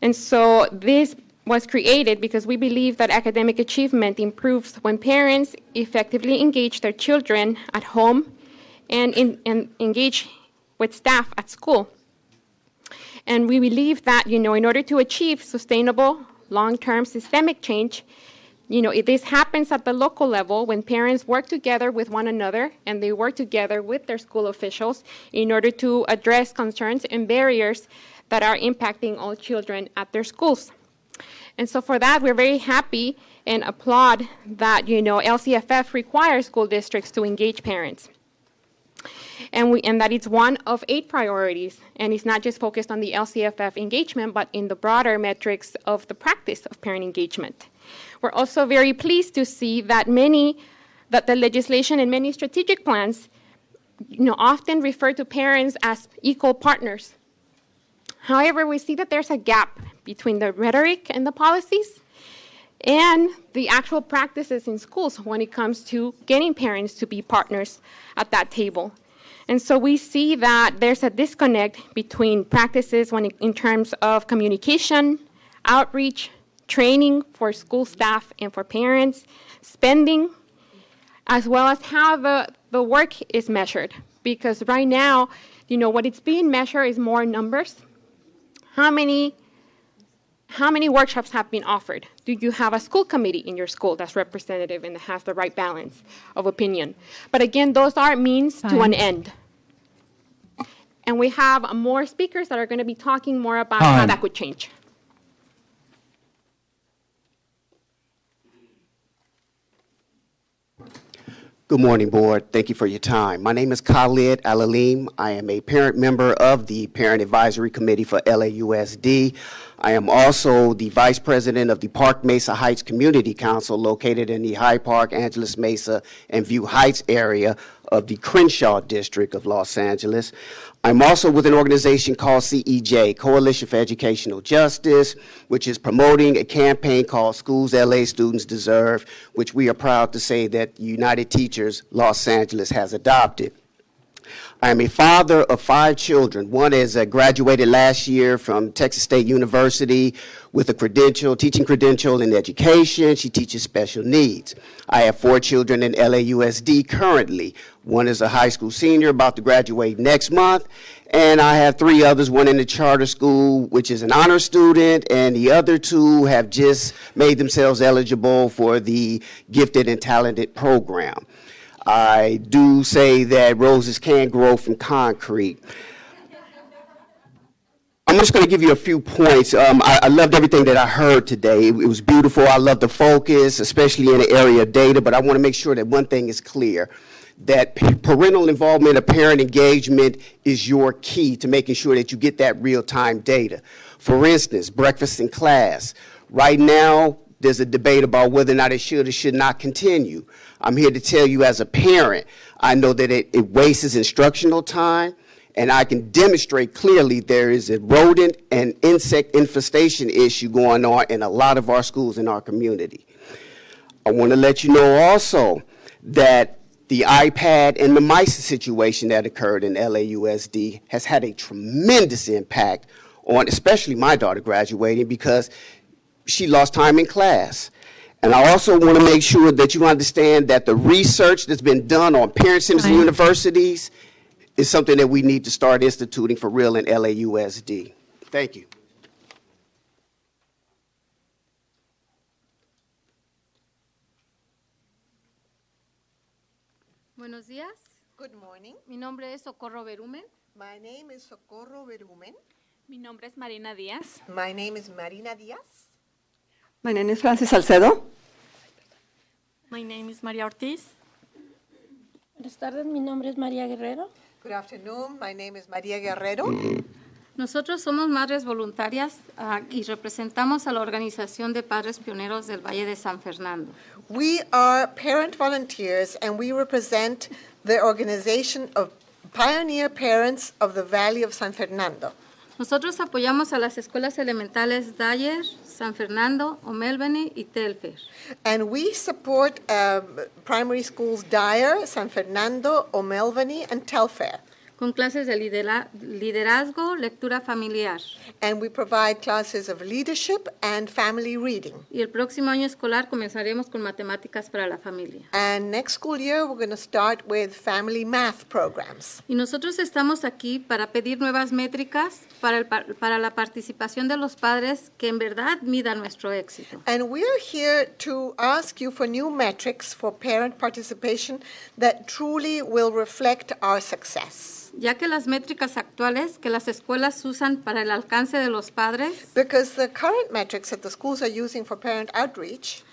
And so this was created because we believe that academic achievement improves when parents effectively engage their children at home and engage with staff at school. And we believe that, in order to achieve sustainable, long-term systemic change, this happens at the local level when parents work together with one another and they work together with their school officials in order to address concerns and barriers that are impacting all children at their schools. And so for that, we're very happy and applaud that, LCFF requires school districts to engage parents. And that it's one of 8 priorities, and it's not just focused on the LCFF engagement, but in the broader metrics of the practice of parent engagement. We're also very pleased to see that the legislation and many strategic plans, often refer to parents as equal partners. However, we see that there's a gap between the rhetoric and the policies and the actual practices in schools when it comes to getting parents to be partners at that table. And so we see that there's a disconnect between practices in terms of communication, outreach, training for school staff and for parents, spending, as well as how the work is measured. Because right now, what it's being measured is more numbers. How many workshops have been offered? Do you have a school committee in your school that's representative and has the right balance of opinion? But again, those are means to an end. And we have more speakers that are going to be talking more about how that could change. Good morning, Board. Thank you for your time. My name is Khalid Alalim. I am a parent member of the Parent Advisory Committee for LAUSD. I am also the Vice President of the Park Mesa Heights Community Council located in the Hyde Park, Angeles Mesa, and View Heights area of the Crenshaw District of Los Angeles. I'm also with an organization called CEJ, Coalition for Educational Justice, which is promoting a campaign called Schools LA Students Deserve, which we are proud to say that United Teachers Los Angeles has adopted. I am a father of 5 children. One is graduated last year from Texas State University with a teaching credential in education. She teaches special needs. I have 4 children in LAUSD currently. One is a high school senior about to graduate next month, And I have 3 others, one in the charter school, which is an honor student, and the other 2 have just made themselves eligible for the gifted and talented program. I do say that roses can grow from concrete. I'm just going to give you a few points. I loved everything that I heard today. It was beautiful. I love the focus, especially in the area of data, but I want to make sure that one thing is clear, that parental involvement or parent engagement is your key to making sure that you get that real-time data. For instance, breakfast in class. Right now, there's a debate about whether or not it should or should not continue. I'm here to tell you as a parent, I know that it wastes instructional time, and I can demonstrate clearly there is a rodent and insect infestation issue going on in a lot of our schools in our community. I want to let you know also that the iPad and the mice situation that occurred in LAUSD has had a tremendous impact on especially my daughter graduating because she lost time in class. And I also want to make sure that you understand that the research that's been done on parent-centered universities is something that we need to start instituting for real in LAUSD. Thank you. Buenos días. Good morning. Mi nombre es Socorro Berumen. My name is Socorro Berumen. Mi nombre es Marina Díaz. My name is Marina Díaz. My name is Francis Salcedo. My name is María Ortiz. Buenas tardes, mi nombre es María Guerrero. Good afternoon. My name is María Guerrero. Nosotros somos madres voluntarias y representamos a la Organización de Padres Pioneros del Valle de San Fernando. We are parent volunteers and we represent the organization of pioneer parents of the Valley of San Fernando. Nosotros apoyamos a las escuelas elementales Dyer, San Fernando, O'Melveny y Telfair. And we support primary schools Dyer, San Fernando, O'Melveny, and Telfair. Con clases de liderazgo, lectura familiar. And we provide classes of leadership and family reading. Y el próximo año escolar comenzaremos con matemáticas para la familia. And next school year we're going to start with family math programs. Y nosotros estamos aquí para pedir nuevas métricas para la participación de los padres que en verdad midan nuestro éxito. And we're here to ask you for new metrics for parent participation that truly will reflect our success. Ya que las métricas actuales que las escuelas usan para el alcance de los padres, because the current metrics that the schools are using for parent outreach,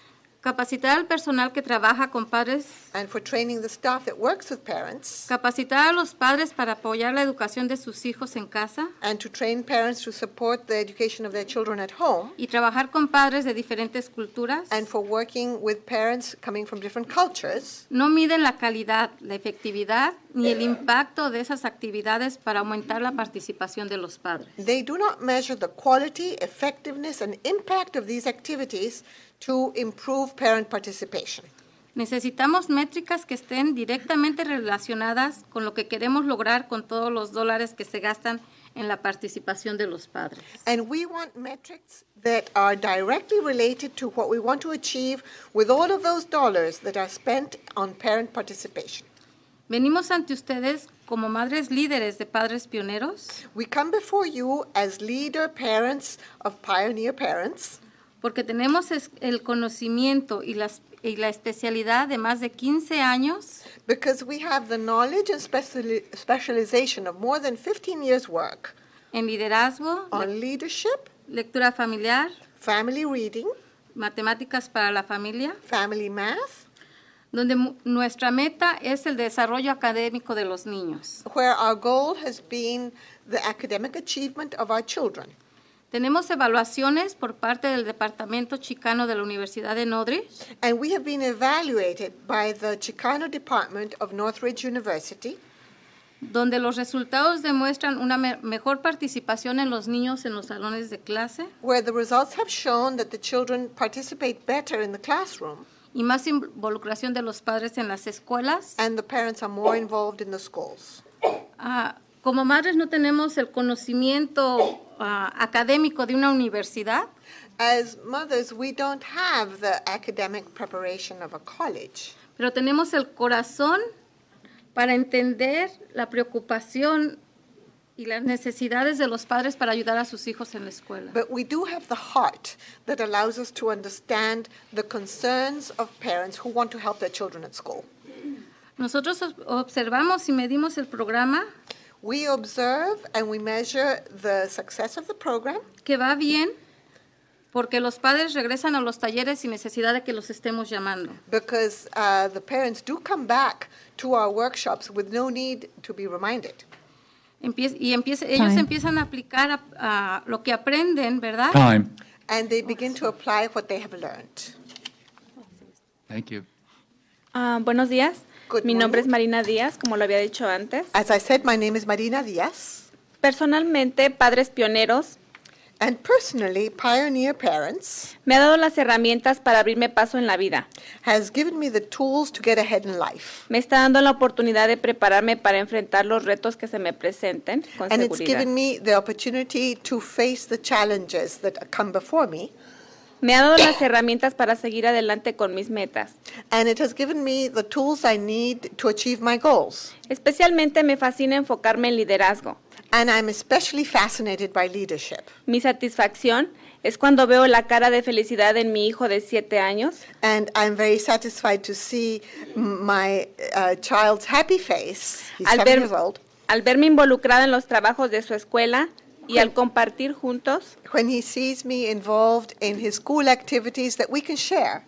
capacitar al personal que trabaja con padres, and for training the staff that works with parents, capacitar a los padres para apoyar la educación de sus hijos en casa, and to train parents to support the education of their children at home, y trabajar con padres de diferentes culturas, and for working with parents coming from different cultures, no miden la calidad, la efectividad ni el impacto de esas actividades para aumentar la participación de los padres. They do not measure the quality, effectiveness, and impact of these activities to improve parent participation. Necesitamos métricas que estén directamente relacionadas con lo que queremos lograr con todos los dólares que se gastan en la participación de los padres. And we want metrics that are directly related to what we want to achieve with all of those dollars that are spent on parent participation. Venimos ante ustedes como madres líderes de padres pioneros. We come before you as leader parents of pioneer parents. Porque tenemos el conocimiento y la especialidad de más de 15 años. Because we have the knowledge and specialization of more than 15 years' work. En liderazgo. On leadership. Lectura familiar. Family reading. Matemáticas para la familia. Family math. Donde nuestra meta es el desarrollo académico de los niños. Where our goal has been the academic achievement of our children. Tenemos evaluaciones por parte del Departamento Chicano de la Universidad de Northridge. And we have been evaluated by the Chicano Department of Northridge University. Donde los resultados demuestran una mejor participación en los niños en los salones de clase. Where the results have shown that the children participate better in the classroom. Y más involucración de los padres en las escuelas. And the parents are more involved in the schools. Como madres no tenemos el conocimiento académico de una universidad. As mothers, we don't have the academic preparation of a college. Pero tenemos el corazón para entender la preocupación y las necesidades de los padres para ayudar a sus hijos en la escuela. But we do have the heart that allows us to understand the concerns of parents who want to help their children at school. Nosotros observamos y medimos el programa. We observe and we measure the success of the program. Que va bien, porque los padres regresan a los talleres sin necesidad de que los estemos llamando. Because the parents do come back to our workshops with no need to be reminded. Ellos empiezan a aplicar lo que aprenden, ¿verdad? Time. And they begin to apply what they have learned. Thank you. Buenos días. Good Mi nombre es morning. Marina Díaz, como lo había dicho antes. As I said, my name is Marina Díaz. Personalmente, Padres Pioneros And personally, Pioneer Parents me ha dado las herramientas para abrirme paso en la vida. has given me the tools to get ahead in life. Me está dando la oportunidad de prepararme para enfrentar los retos que se me presenten con And it's seguridad. given me the opportunity to face the challenges that come before me. Me ha dado las herramientas para seguir adelante con mis metas. And it has given me the tools I need to achieve my goals. Especialmente me fascina enfocarme en liderazgo. And I'm especially fascinated by leadership. Mi satisfacción es cuando veo la cara de felicidad en mi hijo de 7 años. And I'm very satisfied to see my child's happy face. He's Al 7 years old. Al verme involucrada en los trabajos de su escuela y al compartir juntos, When he sees me involved in his school activities that we can share.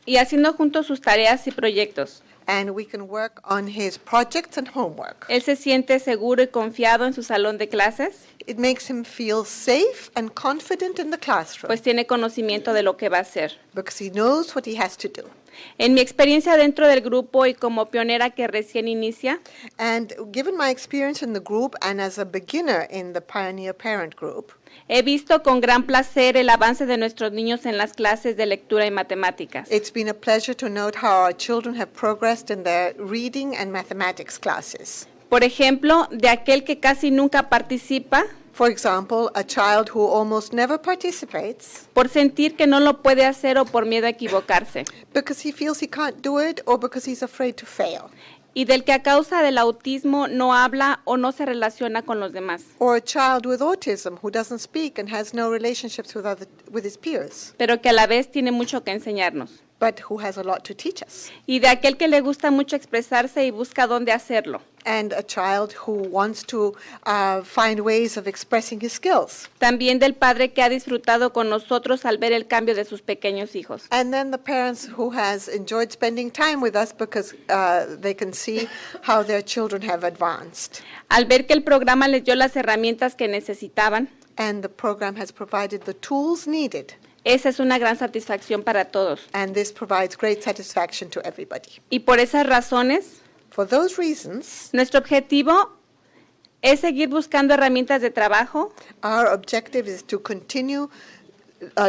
Y haciendo juntos sus tareas y proyectos. And we can work on his projects and homework. Él se siente seguro y confiado en su salón de clases. It makes him feel safe and confident in the classroom. Pues tiene conocimiento de lo que va a hacer. Because he knows what he has to do. En mi experiencia dentro del grupo y como pionera que recién inicia, And given my experience in the group and as a beginner in the Pioneer Parent Group, he visto con gran placer el avance de nuestros niños en las clases de lectura y matemáticas. it's been a pleasure to note how our children have progressed in their reading and mathematics classes. Por ejemplo, de aquel que casi nunca participa, For example, a child who almost never participates por sentir que no lo puede hacer o por miedo a equivocarse. because he feels he can't do it or because he's afraid to fail. Y del que a causa del autismo no habla o no se relaciona con los demás. Or a child with autism who doesn't speak and has no relationships with his peers, Pero que a la vez tiene mucho que enseñarnos. but who has a lot to teach us. Y de aquel que le gusta mucho expresarse y busca dónde hacerlo. And a child who wants to find ways of expressing his skills. También del padre que ha disfrutado con nosotros al ver el cambio de sus pequeños hijos. And then the parents who has enjoyed spending time with us because they can see how their children have advanced. Al ver que el programa les dio las herramientas que necesitaban, And the program has provided the tools needed. esa es una gran satisfacción para todos. And this provides great satisfaction to everybody. Y por esas razones, For those reasons, nuestro objetivo es seguir buscando herramientas de trabajo our objective is to continue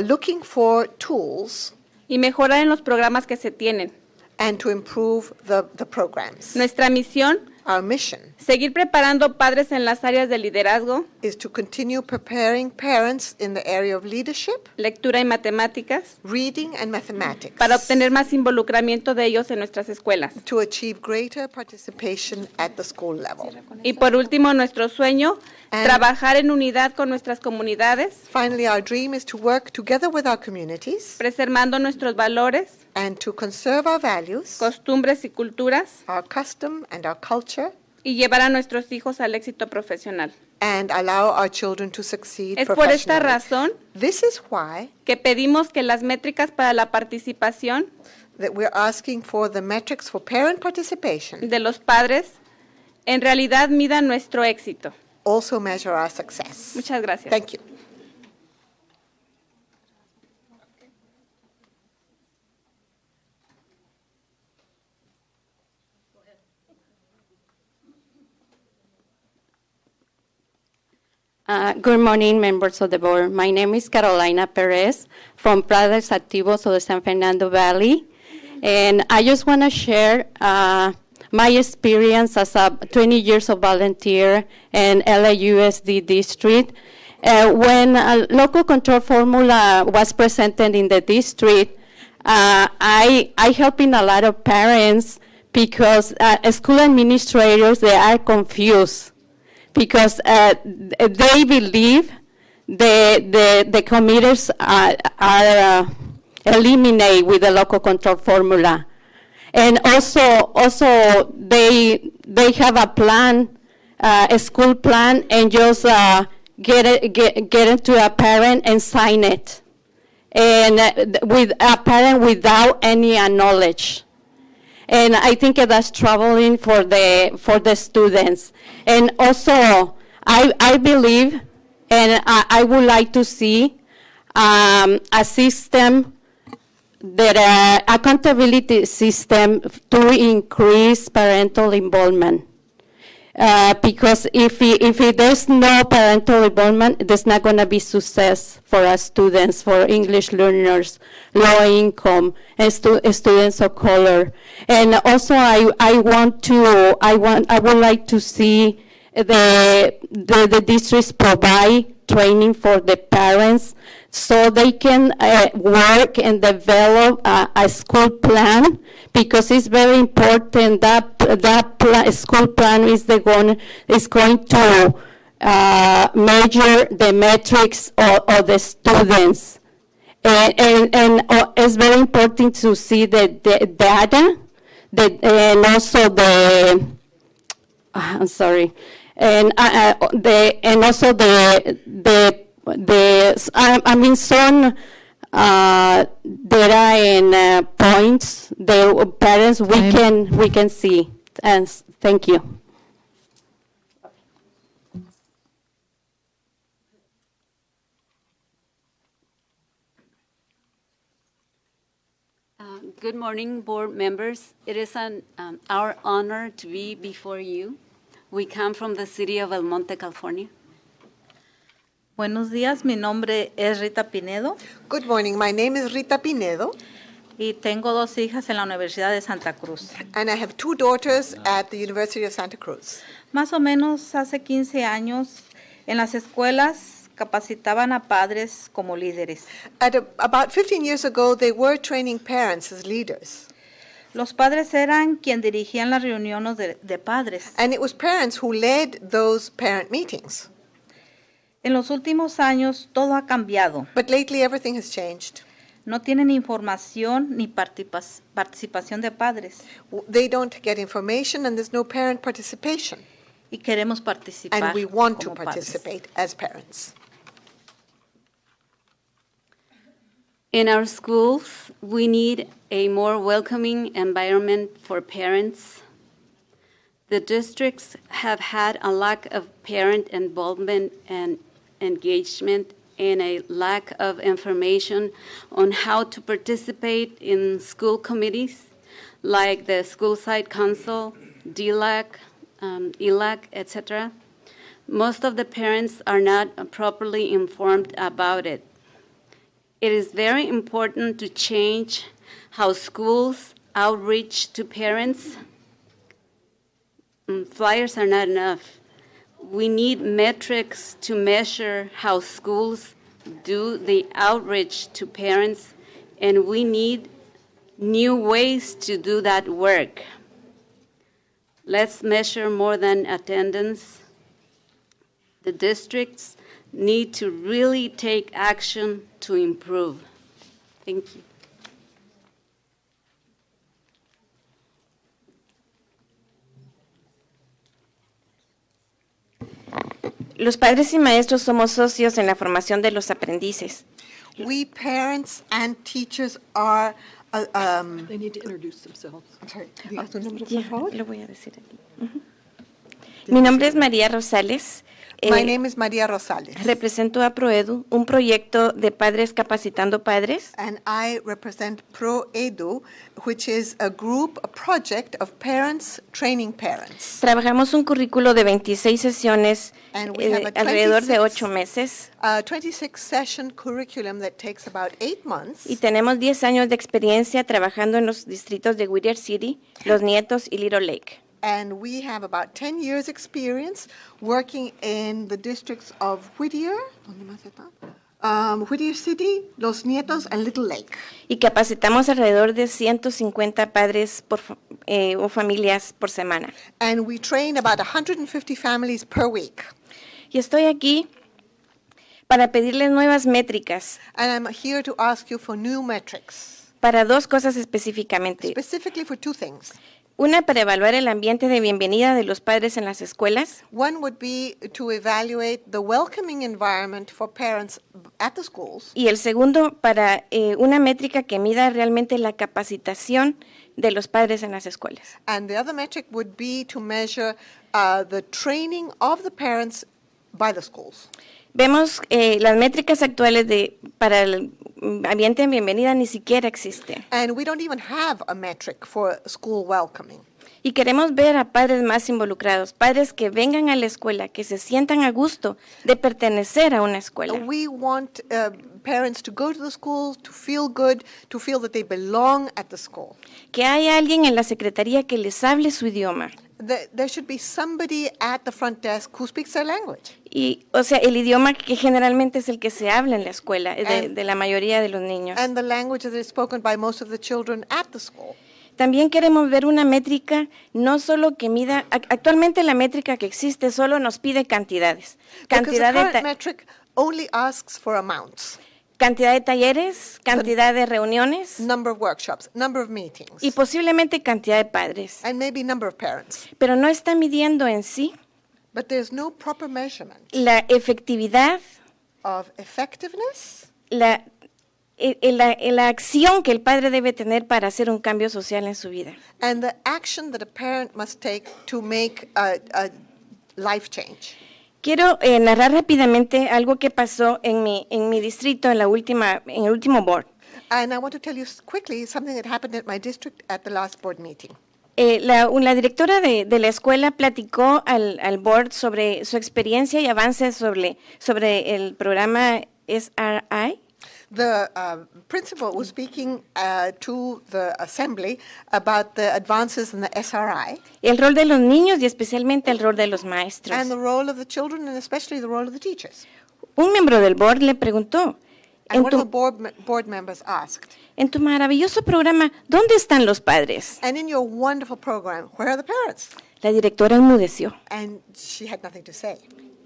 looking for tools y mejorar en los programas que se tienen. and to improve the programs. Nuestra misión, Our mission seguir preparando padres en las áreas de liderazgo, is to continue preparing parents in the area of leadership, lectura y matemáticas, reading, and mathematics para obtener más involucramiento de ellos en nuestras escuelas. to achieve greater participation at the school level. Y por último, nuestro sueño, And- trabajar en unidad con nuestras comunidades, Finally, our dream is to work together with our communities preservando nuestros valores, and to conserve our values, costumbres y culturas our custom and our culture, y llevar a nuestros hijos al éxito profesional. and allow our children to succeed Es por esta professionally. razón This is why que pedimos que las métricas para la participación that we're asking for the metrics for parent participation de los padres en realidad midan nuestro éxito. also measure our success. Muchas gracias. Thank you. Good morning, members of the board. My name is Carolina Perez from Padres Activos of the San Fernando Valley. And I just want to share my experience as a 20 years of volunteer in LAUSD district. When a local control formula was presented in the district, I helping a lot of parents because school administrators, they are confused. because they believe the committers are eliminated with the local control formula. And also they have a plan, a school plan, and just get it to a parent and sign it, and with a parent without any knowledge. And I think that's troubling for the students. And also, I believe, and I would like to see a system, that accountability system to increase parental involvement. Because if there's no parental involvement, there's not going to be success for our students, for English learners, low income, and students of color. And also, I would like to see the districts provide training for the parents so they can work and develop a school plan, because it's very important that school plan is going to measure the metrics of the students. And it's very important to see the data, and also I'm sorry, and also some data and points the parents we can see. And thank you. Good morning, board members. It is our honor to be before you. We come from the city of El Monte, California. Buenos días, mi nombre es Rita Pinedo. Good morning, my name is Rita Pinedo. Y tengo dos hijas en la Universidad de Santa Cruz. And I have two daughters at the University of Santa Cruz. Más o menos hace 15 años en las escuelas capacitaban a padres como líderes. About 15 years ago, they were training parents as leaders. Los padres eran quien dirigían las reuniones de padres. And it was parents who led those parent meetings. En los últimos años todo ha cambiado. But lately everything has changed. No tienen información ni participación de padres. They don't get information and there's no parent participation. Y queremos participar. And we want to participate as parents. In our schools, we need a more welcoming environment for parents. The districts have had a lack of parent involvement and engagement, and a lack of information on how to participate in school committees like the School Site Council, DLAC, ELAC, etc. Most of the parents are not properly informed about it. It is very important to change how schools outreach to parents. Flyers are not enough. We need metrics to measure how schools do the outreach to parents, and we need new ways to do that work. Let's measure more than attendance. The districts need to really take action to improve. Thank you. Los padres y maestros somos socios en la formación de los aprendices. We parents and teachers are. They need to introduce themselves. I'm sorry. ¿Digas tu nombre, por favor? Lo voy a decir aquí. Mi nombre es María Rosales. My name is María Rosales. Represento a ProEdu, un proyecto de padres capacitando padres. And I represent ProEdu, which is a project of parents training parents. Trabajamos un currículo de 26 sesiones alrededor de 8 meses. A 26-session curriculum that takes about 8 months. Y tenemos 10 años de experiencia trabajando en los distritos de Whittier City, Los Nietos y Little Lake. And we have about 10 years experience working in the districts of Whittier, Whittier City, Los Nietos, and Little Lake. Y capacitamos alrededor de 150 padres o familias por semana. And we train about 150 families per week. Y estoy aquí para pedirles nuevas métricas. And I'm here to ask you for new metrics. Para dos cosas específicamente. Specifically for two things. Una, para evaluar el ambiente de bienvenida de los padres en las escuelas. One would be to evaluate the welcoming environment for parents at the schools. Y el segundo, para una métrica que mida realmente la capacitación de los padres en las escuelas. And the other metric would be to measure the training of the parents by the schools. Vemos las métricas actuales para el ambiente de bienvenida ni siquiera existe. And we don't even have a metric for school welcoming. Y queremos ver a padres más involucrados, padres que vengan a la escuela, que se sientan a gusto de pertenecer a una escuela. We want parents to go to the school, to feel good, to feel that they belong at the school. Que haya alguien en la secretaría que les hable su idioma. There should be somebody at the front desk who speaks their language. Y, o sea, el idioma que generalmente es el que se habla en la escuela, de la mayoría de los niños. And the language that is spoken by most of the children at the school. También queremos ver una métrica, no solo que mida, actualmente la métrica que existe solo nos pide cantidades. Because the current metric only asks for amounts. Cantidad de talleres, cantidad de reuniones. Number of workshops, number of meetings. Y posiblemente cantidad de padres. And maybe number of parents. Pero no está midiendo en sí But there's no proper measurement la efectividad, of effectiveness, la acción que el padre debe tener para hacer un cambio social en su vida. and the action that a parent must take to make a life change. Quiero narrar rápidamente algo que pasó en mi distrito en el último board. And I want to tell you quickly something that happened at my district at the last board meeting. La directora de la escuela platicó al board sobre su experiencia y avances sobre el programa SRI. The principal was speaking to the assembly about the advances in the SRI. El rol de los niños y especialmente el rol de los maestros. And the role of the children and especially the role of the teachers. Un miembro del board le preguntó, And one of the board members asked, en tu maravilloso programa, ¿dónde están los padres? and in your wonderful program, where are the parents? La directora enmudeció And she had nothing to say.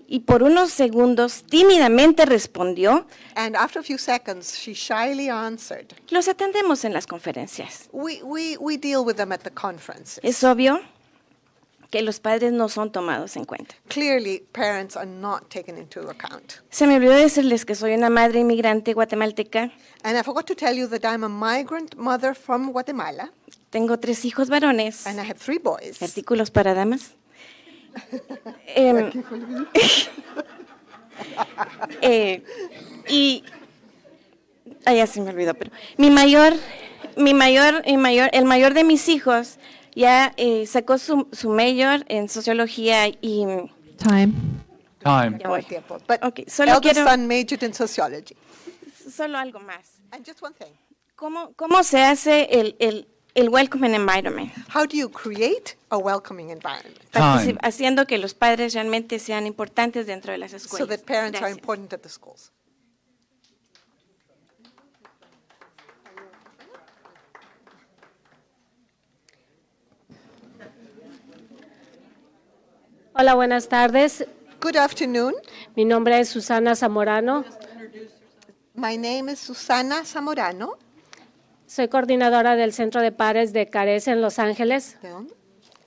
y por unos segundos tímidamente respondió, And after a few seconds, she shyly answered, los atendemos en las conferencias. we deal with them at the conferences. Es obvio que los padres no son tomados en cuenta. Clearly, parents are not taken into account. Se me olvidó decirles que soy una madre inmigrante guatemalteca. And I forgot to tell you that I'm a migrant mother from Guatemala. Tengo 3 hijos varones. And I have 3 boys. Artículos para damas. Y ya se me olvidó, pero el mayor de mis hijos ya sacó su major en sociología y Time. Ya voy. But okay, solo eldest quiero son majored in sociology. solo algo más. And just one thing. ¿Cómo se hace el welcoming environment? How do you create a welcoming environment? Haciendo que los padres realmente sean importantes dentro de las escuelas. So that parents are Gracias. important at the schools. Hola, buenas tardes. Good afternoon. Mi nombre es Susana Zamorano. My name is Susana Zamorano. Soy coordinadora del Centro de Padres de Carece en Los Ángeles. ¿De dónde?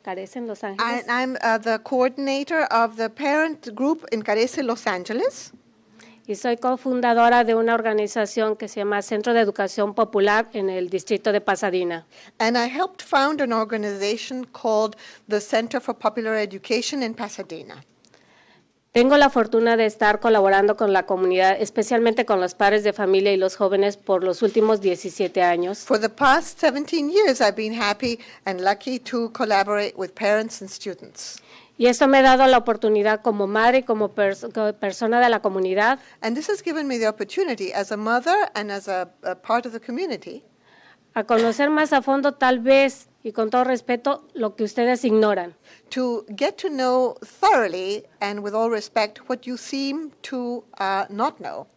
Carece en Los Ángeles. I'm the coordinator of the parent group in Carece, Los Angeles. Y soy cofundadora de una organización que se llama Centro de Educación Popular en el distrito de Pasadena. And I helped found an organization called the Center for Popular Education in Pasadena. Tengo la fortuna de estar colaborando con la comunidad, especialmente con los padres de familia y los jóvenes por los últimos 17 años. For the past 17 years, I've been happy and lucky to collaborate with parents and students. Y esto me ha dado la oportunidad como madre y como persona de la comunidad. And this has given me the opportunity as a mother and as a part of the community A conocer más a fondo, tal vez, y con todo respeto, lo que ustedes ignoran. to get to know thoroughly and with all respect what you seem to not know.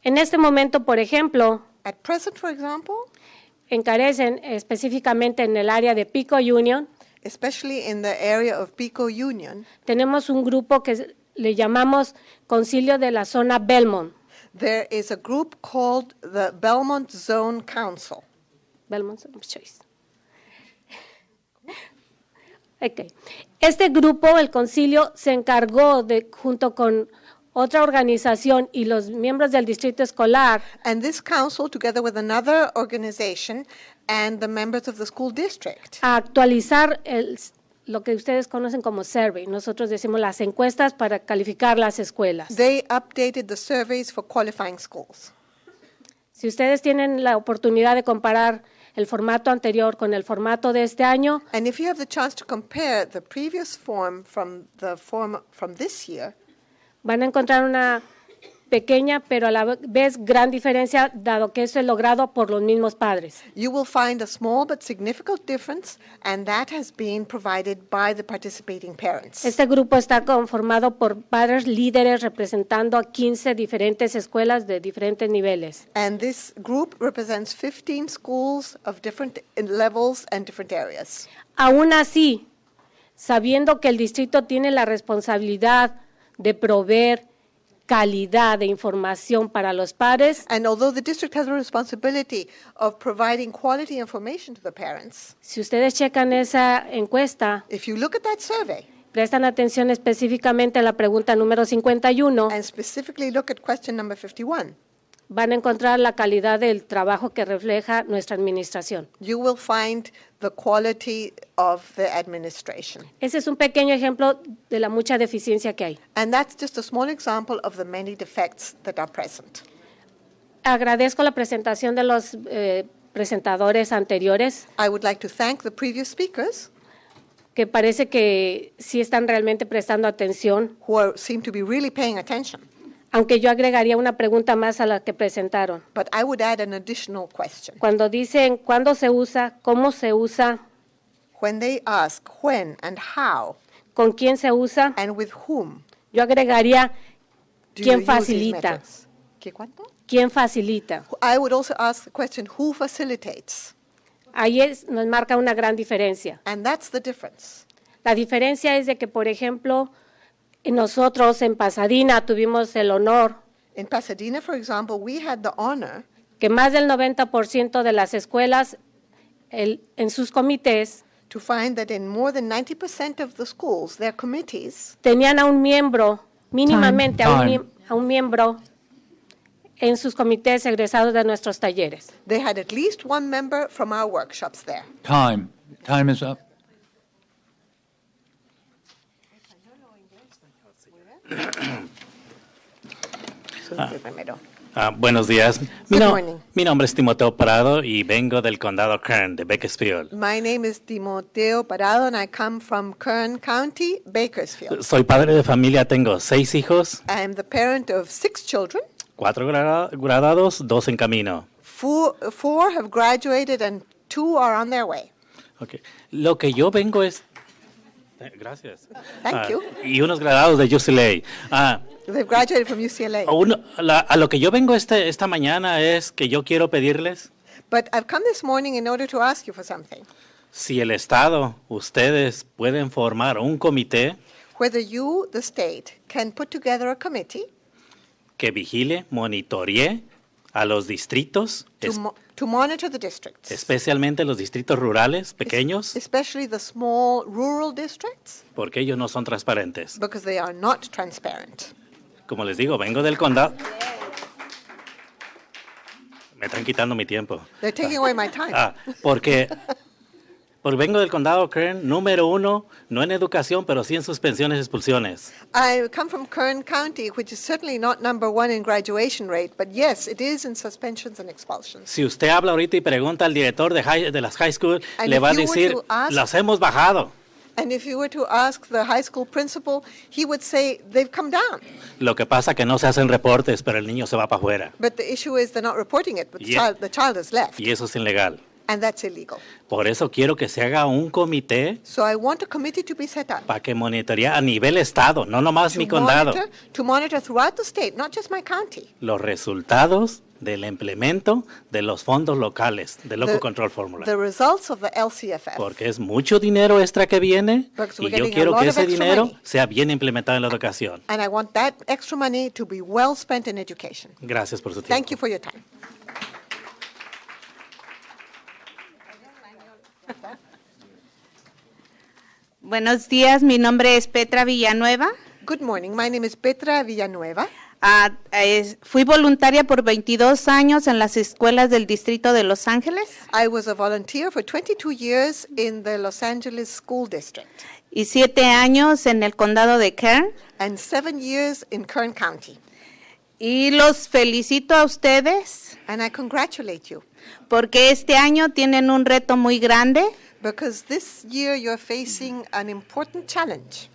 En este momento, por ejemplo, At present, for example, encarecen específicamente en el área de Pico Union. Especially in the area of Pico Union, Tenemos un grupo que le llamamos Concilio de la Zona Belmont. there is a group called the Belmont Zone Council. Belmont Zone Choice. Okay. Este grupo, el concilio, se encargó de, junto con otra organización y los miembros del distrito escolar, And this council, together with another organization and the members of the school district, a actualizar lo que ustedes conocen como survey. Nosotros decimos las encuestas para calificar las escuelas. they updated the surveys for qualifying schools. Si ustedes tienen la oportunidad de comparar el formato anterior con el formato de este año, And if you have the chance to compare the previous form from this year, van a encontrar una pequeña pero a la vez gran diferencia, dado que eso es logrado por los mismos padres. you will find a small but significant difference, and that has been provided by the participating parents. Este grupo está conformado por padres líderes representando a 15 diferentes escuelas de diferentes niveles. And this group represents 15 schools of different levels and different areas. Aún así, sabiendo que el distrito tiene la responsabilidad de proveer calidad de información para los padres, And although the district has a responsibility of providing quality information to the parents, si ustedes checan esa encuesta, if you look at that survey prestan atención específicamente a la pregunta número 51, and specifically look at question number 51, van a encontrar la calidad del trabajo que refleja nuestra administración. you will find the quality of the administration. Ese es un pequeño ejemplo de la mucha deficiencia que hay. And that's just a small example of the many defects that are present. Agradezco la presentación de los presentadores anteriores, I would like to thank the previous speakers que parece que sí están realmente prestando atención, seem to be really paying attention. aunque yo agregaría una pregunta más a la que presentaron. But I would add an additional question. Cuando dicen cuándo se usa, cómo se usa, When they ask when and how con quién se usa, and with whom yo agregaría do quién you use these facilita. methods? ¿Qué cuánto? ¿Quién facilita? I would also ask the question, who facilitates? Ahí nos marca una gran diferencia. And that's the difference. La diferencia es de que, por ejemplo, nosotros en Pasadena tuvimos el honor In Pasadena, for example, we had the honor que más del 90% de las escuelas en sus comités to find that in more than 90% of the schools, their committees tenían a un miembro, mínimamente Time. a un miembro en sus comités egresados de nuestros talleres. they had at least one member from our workshops there. Time. Time is up. Buenos días. Good morning. Mi nombre es Timoteo Prado y vengo del condado Kern, de Bakersfield. My name is Timoteo Parado, and I come from Kern County, Bakersfield. Soy padre de familia, tengo 6 hijos, I am the parent of 6 children. 4 graduados, 2 en camino. Four have graduated and 2 are on their way. Okay. Lo que yo vengo es... Gracias. Thank you. Y unos graduados de UCLA. They've graduated from UCLA. A lo que yo vengo esta mañana es que yo quiero pedirles But I've come this morning in order to ask you for something. si el Estado, ustedes pueden formar un comité Whether you, the state, can put together a committee que vigile, monitoree a los distritos, to monitor the districts, especialmente los distritos rurales pequeños, especially the small rural districts, porque ellos no son transparentes. because they are not transparent. Como les digo, vengo del condado. Me están quitando mi tiempo. They're taking away my time. Porque vengo del condado Kern, número 1, no en educación, pero sí en suspensiones y expulsiones. I come from Kern County, which is certainly not number 1 in graduation rate, but yes, it is in suspensions and expulsions. Si usted habla ahorita y pregunta al director de las high school, And le if va a you were decir, to ask- las hemos bajado. And if you were to ask the high school principal, he would say they've come down. Lo que pasa que no se hacen reportes, pero el niño se va para afuera. But the issue is they're not reporting it, but Yeah. the child is left, Y eso es ilegal. and that's illegal. Por eso quiero que se haga un comité So I want a committee to be set up para que monitorea a nivel estado, no nomás mi condado, to monitor throughout the state, not just my county, los resultados del implemento de los fondos locales, de Local Control Formula. The results of the LCFF. Porque es mucho dinero extra que viene Because y we're yo getting a quiero lot que of ese extra dinero money. sea bien implementado en la educación. And I want that extra money to be well spent in education. Gracias por su tiempo. Thank you for your time. Buenos días, mi nombre es Petra Villanueva. Good morning. My name is Petra Villanueva. Fui voluntaria por 22 años en las escuelas del Distrito de Los Ángeles. I was a volunteer for 22 years in the Los Angeles School District. Y 7 años en el condado de Kern. And 7 years in Kern County. Y los felicito a ustedes. And I congratulate you. Porque este año tienen un reto muy grande. Because this year you're facing an important challenge.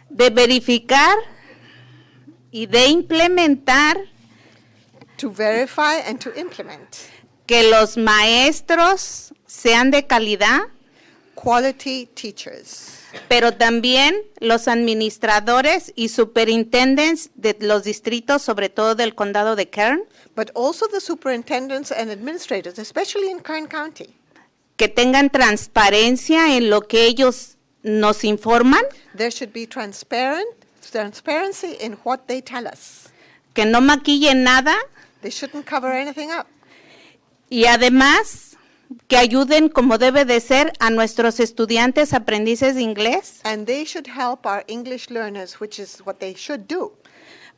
De verificar y de implementar. To verify and to implement. Que los maestros sean de calidad. Quality teachers. Pero también los administradores y superintendents de los distritos, sobre todo del condado de Kern. But also the superintendents and administrators, especially in Kern County. Que tengan transparencia en lo que ellos nos informan. There should be transparency in what they tell us. Que no maquillen nada. They shouldn't cover anything up. Y además que ayuden como debe de ser a nuestros estudiantes aprendices de inglés. And they should help our English learners, which is what they should do.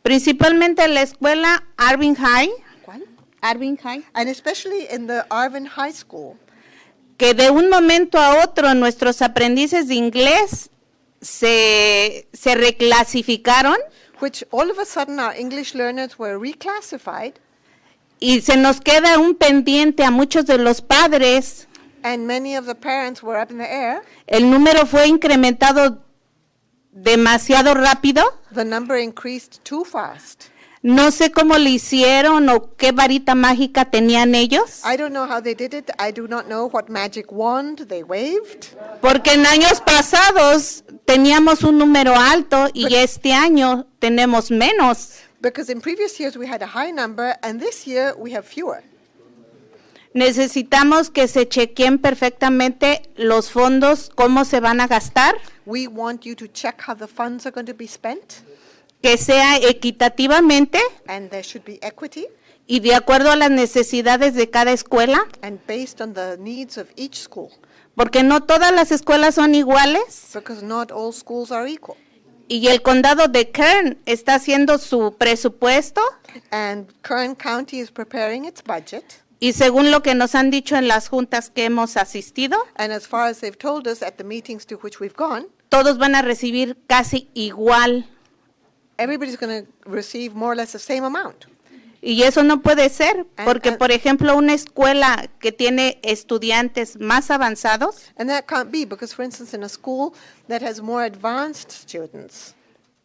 Principalmente en la escuela Arvin High. ¿Cuál? Arvin High. And especially in the Arvin High School. Que de un momento a otro nuestros aprendices de inglés se reclasificaron. Which all of a sudden our English learners were reclassified. Y se nos queda un pendiente a muchos de los padres. And many of the parents were up in the air. El número fue incrementado demasiado rápido. The number increased too fast. No sé cómo lo hicieron o qué varita mágica tenían ellos. I don't know how they did it. I do not know what magic wand they waved. Porque en años pasados teníamos un número alto y este año tenemos menos. Because in previous years we had a high number and this year we have fewer. Necesitamos que se chequeen perfectamente los fondos, cómo se van a gastar. We want you to check how the funds are going to be spent. Que sea equitativamente. And there should be equity. Y de acuerdo a las necesidades de cada escuela. And based on the needs of each school. Porque no todas las escuelas son iguales. Because not all schools are equal. Y el condado de Kern está haciendo su presupuesto. And Kern County is preparing its budget. Y según lo que nos han dicho en las juntas que hemos asistido, and as far as they've told us at the meetings to which we've gone, todos van a recibir casi igual. Everybody's going to receive more or less the same amount. Y eso no puede ser, porque por ejemplo una escuela que tiene estudiantes más avanzados, and that can't be because for instance in a school that has more advanced students,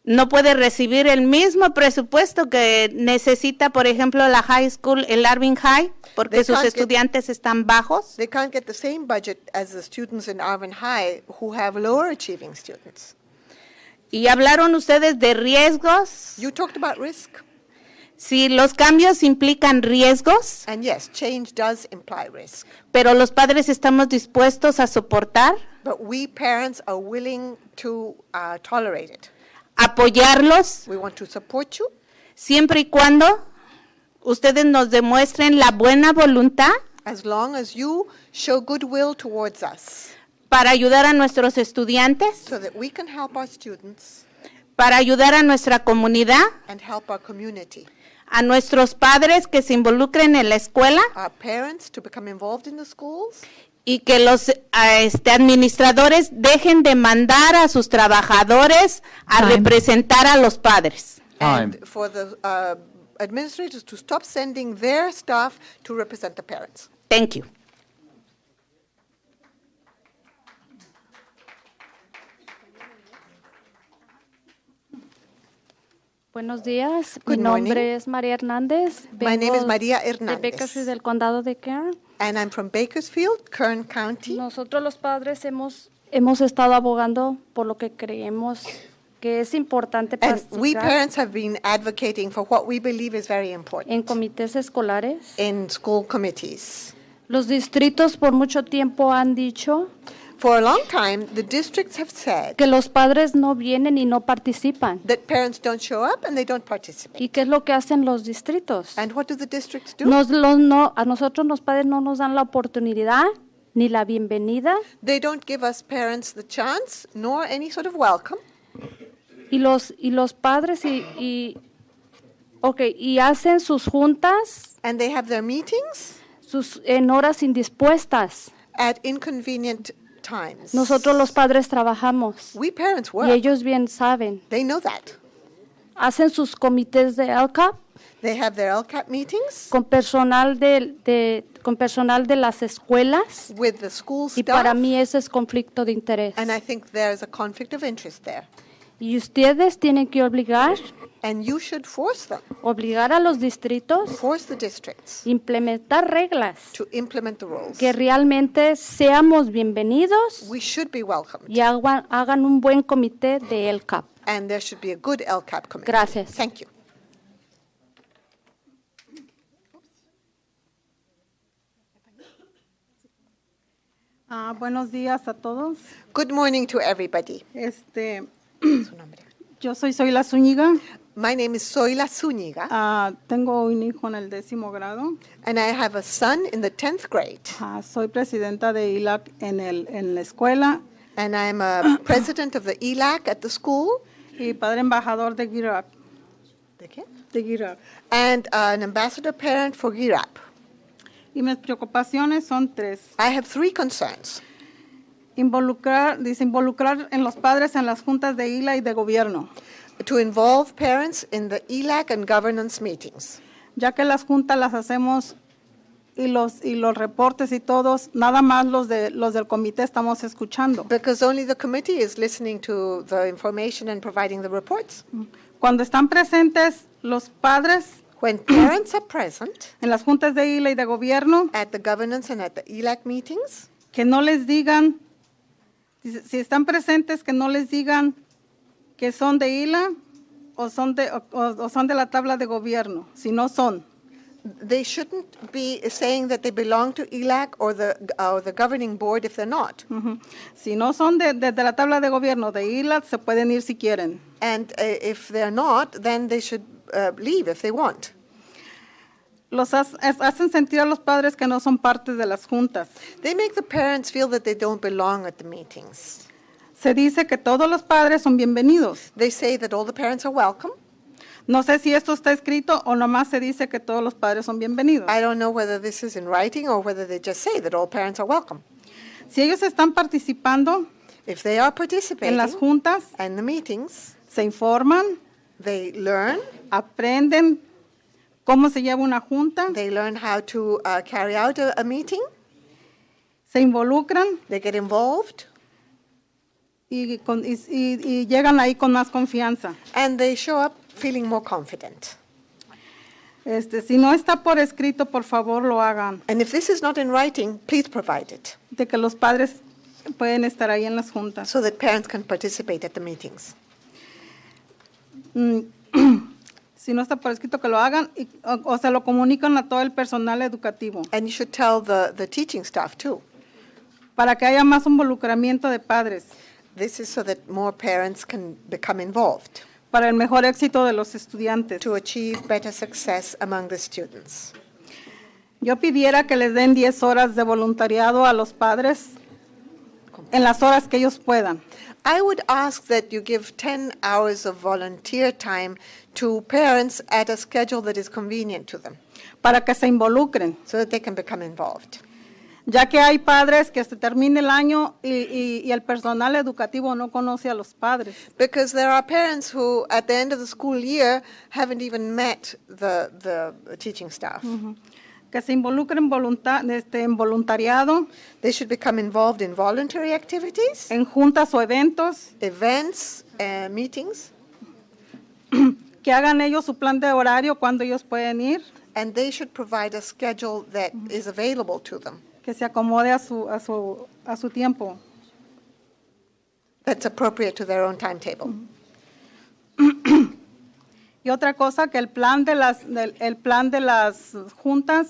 no puede recibir el mismo presupuesto que necesita, por ejemplo, la high school, el Arvin High, porque sus estudiantes están bajos. They can't get the same budget as the students in Arvin High who have lower achieving students. Y hablaron ustedes de riesgos. You talked about risk. Sí, los cambios implican riesgos. And yes, change does imply risk. Pero los padres estamos dispuestos a soportar. But we parents are willing to tolerate it. Apoyarlos. We want to support you. Siempre y cuando ustedes nos demuestren la buena voluntad. As long as you show goodwill towards us. Para ayudar a nuestros estudiantes. So that we can help our students. Para ayudar a nuestra comunidad. And help our community. A nuestros padres que se involucren en la escuela. Our parents to become involved in the schools. Y que los administradores dejen de mandar a sus trabajadores a representar a los padres. And for the administrators to stop sending their staff to represent the parents. Thank you. Buenos días. Good Mi nombre morning. es María Hernández. My name is María Hernández. De Bakersfield, del condado de Kern. And I'm from Bakersfield, Kern County. Nosotros los padres hemos estado abogando por lo que creemos que es importante And we practicar parents have been advocating for what we believe is very important en comités escolares. in school committees. Los distritos por mucho tiempo han dicho For a long time, the districts have said que los padres no vienen y no participan. that parents don't show up and they don't participate. ¿Y qué es lo que hacen los distritos? And what do the districts do? A nosotros los padres no nos dan la oportunidad ni la bienvenida. They don't give us parents the chance nor any sort of welcome. Y los padres y hacen sus juntas And they have their meetings en horas indispuestas. at inconvenient times. Nosotros los padres trabajamos We parents y work. ellos bien saben. They know that. Hacen sus comités de LCAP They have their LCAP meetings con personal de las escuelas with the school y para staff, mí ese es conflicto de interés. and I think there's a conflict of interest there. Y ustedes tienen que And you should force them, obligar a los distritos force the districts implementar reglas to implement the rules. que realmente seamos bienvenidos We should be welcomed, y hagan un buen comité de LCAP. and there should be a good LCAP committee. Gracias. Thank you. Buenos días a todos. Good morning to everybody. Su nombre. Yo soy Zoila Zúñiga. My name is Zoila Zúñiga, Tengo un hijo en el 10º grado. and I have a son in the 10th grade, Soy presidenta de ILAC en la escuela and I am a president of the ELAC at the school, y padre embajador de GIRAP. ¿De qué? De GIRAP. and an ambassador parent for GIRAP. Y mis preocupaciones son 3. I have 3 concerns. Involucrar en los padres en las juntas de ILA y de gobierno, To involve parents in the ELAC and governance meetings, ya que las juntas las hacemos y los reportes y todos, nada más los del comité estamos escuchando. because only the committee is listening to the information and providing the reports. Cuando están presentes los padres When parents are present en las juntas de ILA y de gobierno, at the governance and at the ELAC meetings, que no les digan, si están presentes, que no les digan que son de ILA o son de la tabla de gobierno, si no son. they shouldn't be saying that they belong to ELAC or the governing board if they're not. Si no son de la tabla de gobierno de ILA, se pueden ir si quieren. And if they're not, then they should leave if they want. Hacen sentir a los padres que no son parte de las juntas. They make the parents feel that they don't belong at the meetings. Se dice que todos los padres son bienvenidos. They say that all the parents are welcome. No sé si esto está escrito o nomás se dice que todos los padres son bienvenidos. I don't know whether this is in writing or whether they just say that all parents are welcome. Si ellos están participando If they are participating en las juntas, and the meetings, se informan, they learn, aprenden cómo se lleva una junta, they learn how to carry out a meeting, se involucran they get involved, y llegan ahí con más confianza. and they show up feeling more confident. Si no está por escrito, por favor lo hagan. And if this is not in writing, please provide it De que los padres pueden estar ahí en las juntas. so that parents can participate at the meetings. Si no está por escrito, que lo hagan o se lo comunican a todo el personal educativo. And you should tell the teaching staff too. Para que haya más involucramiento de padres. This is so that more parents can become involved Para el mejor éxito de los estudiantes. to achieve better success among the students. Yo pidiera que les den 10 horas de voluntariado a los padres en las horas que ellos puedan. I would ask that you give 10 hours of volunteer time to parents at a schedule that is convenient to them, Para que se involucren. so that they can become involved. Ya que hay padres que se termine el año y el personal educativo no conoce a los padres. Because there are parents who, at the end of the school year, haven't even met the teaching staff. Que se involucren en voluntariado, They should become involved in voluntary activities, en juntas o eventos, events, meetings, que hagan ellos su plan de horario cuando ellos pueden ir, and they should provide a schedule that is available to them, que se acomode a su tiempo. that's appropriate to their own timetable. Y otra cosa, que el plan de las juntas,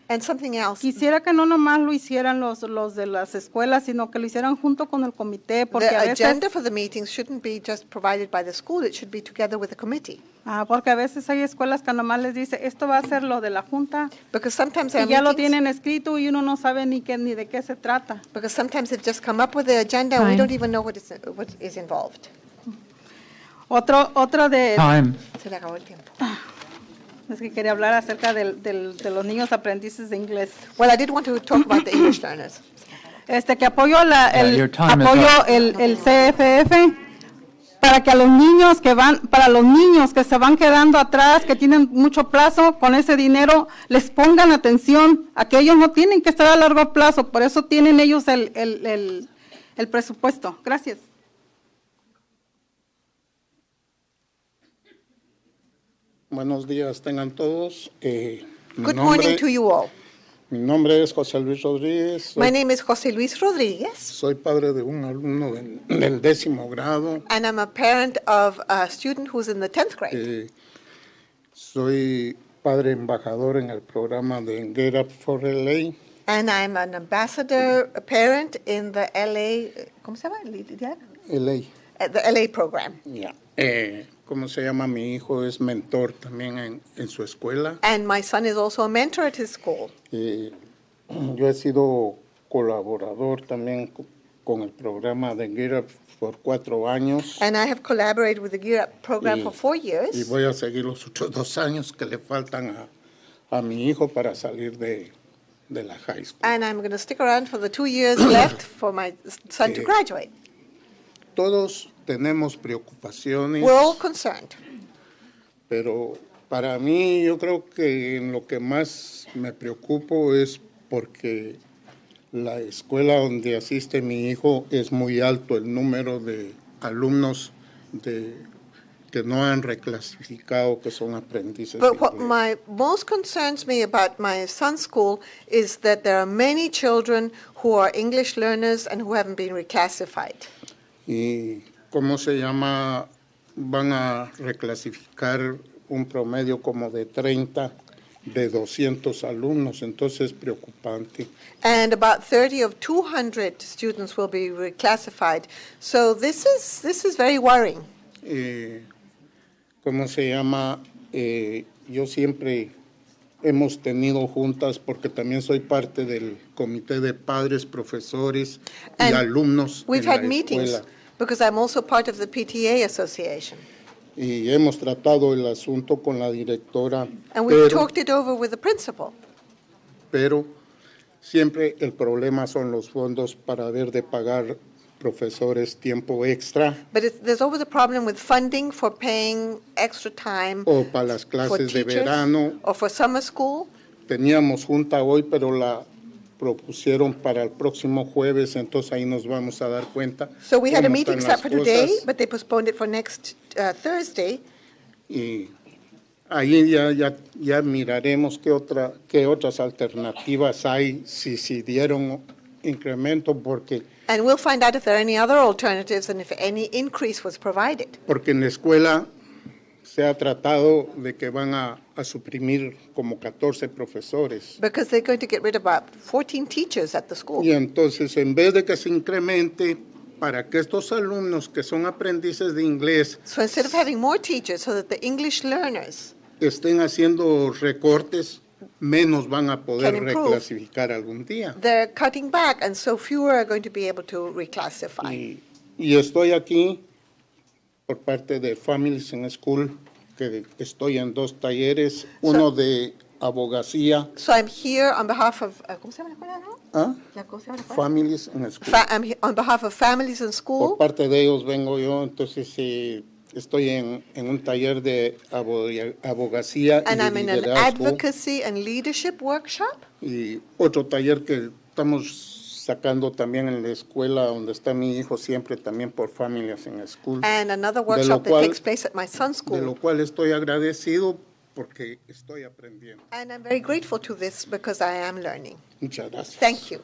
And something else. quisiera que no nomás lo hicieran los de las escuelas, sino que lo hicieran junto con el comité, porque The a veces, agenda for the meetings shouldn't be just provided by the school, it should be together with the committee. porque a veces hay escuelas que nomás les dice, esto va a ser lo de la junta, Because sometimes there y are ya lo meetings, tienen escrito y uno no sabe ni de qué se trata. because sometimes they've just come up with the agenda and we Time. don't even know what is involved. Otro de... Time. Se le acabó el tiempo. Es que quería hablar acerca de los niños aprendices de inglés. Well, I did want to talk about the English learners. Que apoyo your time is apoyo up. el CFF para que a los niños para los niños que se van quedando atrás, que tienen mucho plazo, con ese dinero les pongan atención a que ellos no tienen que estar a largo plazo, por eso tienen ellos el presupuesto. Gracias. Buenos días, tengan todos. Good morning to you all. Mi nombre es José Luis Rodríguez. My name is José Luis Rodríguez. Soy padre de un alumno del 10º grado. And I'm a parent of a student who's in the 10th grade. Soy padre embajador en el programa de Get Up for LA. And I'm an ambassador, a parent in the LA, ¿cómo se llama? LA. The LA program. Yeah. ¿Cómo se llama? Mi hijo es mentor también en su escuela. And my son is also a mentor at his school. Yo he sido colaborador también con el programa de Get Up por 4 años. And I have collaborated with the Gear Up program for 4 years. Y voy a seguir los otros 2 años que le faltan a mi hijo para salir de la high school. And I'm going to stick around for the 2 years left for my son to graduate. Todos tenemos preocupaciones. We're all concerned. Pero para mí yo creo que en lo que más me preocupo es porque la escuela donde asiste mi hijo es muy alto el número de alumnos que no han reclasificado, que son aprendices. But what most concerns me about my son's school is that there are many children who are English learners and who haven't been reclassified. Y ¿cómo se llama? Van a reclasificar un promedio como de 30 de 200 alumnos, entonces es preocupante. And about 30 of 200 students will be reclassified. So this is very worrying. ¿Cómo se llama? Yo siempre hemos tenido juntas porque también soy parte del comité de padres, profesores y alumnos We've en had la meetings escuela. because I'm also part of the PTA association. Y hemos tratado el asunto con la directora, And we've talked it over with the principal. pero siempre el problema son los fondos para haber de pagar profesores tiempo extra But there's always a problem with funding for paying extra time o para las for clases de teachers verano. or for summer school. Teníamos junta hoy, pero la propusieron para el próximo jueves, entonces ahí nos vamos a dar cuenta. So we had a cómo meeting están set las for today, cosas. but they postponed it for next Thursday. Y ahí ya miraremos qué otras alternativas hay si dieron incremento, porque And we'll find out if there are any other alternatives and if any increase was provided. en la escuela se ha tratado de que van a suprimir como 14 profesores. Because they're going to get rid of about 14 teachers at the school. Y entonces, en vez de que se incremente para que estos alumnos que son aprendices de inglés So instead of having more teachers so that the English learners estén haciendo recortes, menos van a poder Can improve. reclasificar algún día. they're cutting back, and so fewer are going to be able to reclassify. Y estoy aquí por parte de Families in School, que estoy en 2 talleres, uno de abogacía, So I'm here on behalf of, ¿cómo se llama la escuela, no? ¿ah? ¿Cómo se llama la escuela? Families in School. I'm on behalf of Families in School. Por parte de ellos vengo yo, entonces estoy en un taller de abogacía And y I'm de in an liderazgo, advocacy and leadership workshop. y otro taller que estamos sacando también en la escuela donde está mi hijo, siempre también por Families in School. And another De lo workshop that cual- takes place at my son's De lo school. cual estoy agradecido porque estoy aprendiendo. And I'm very grateful to this because I am learning. Muchas gracias. Thank you.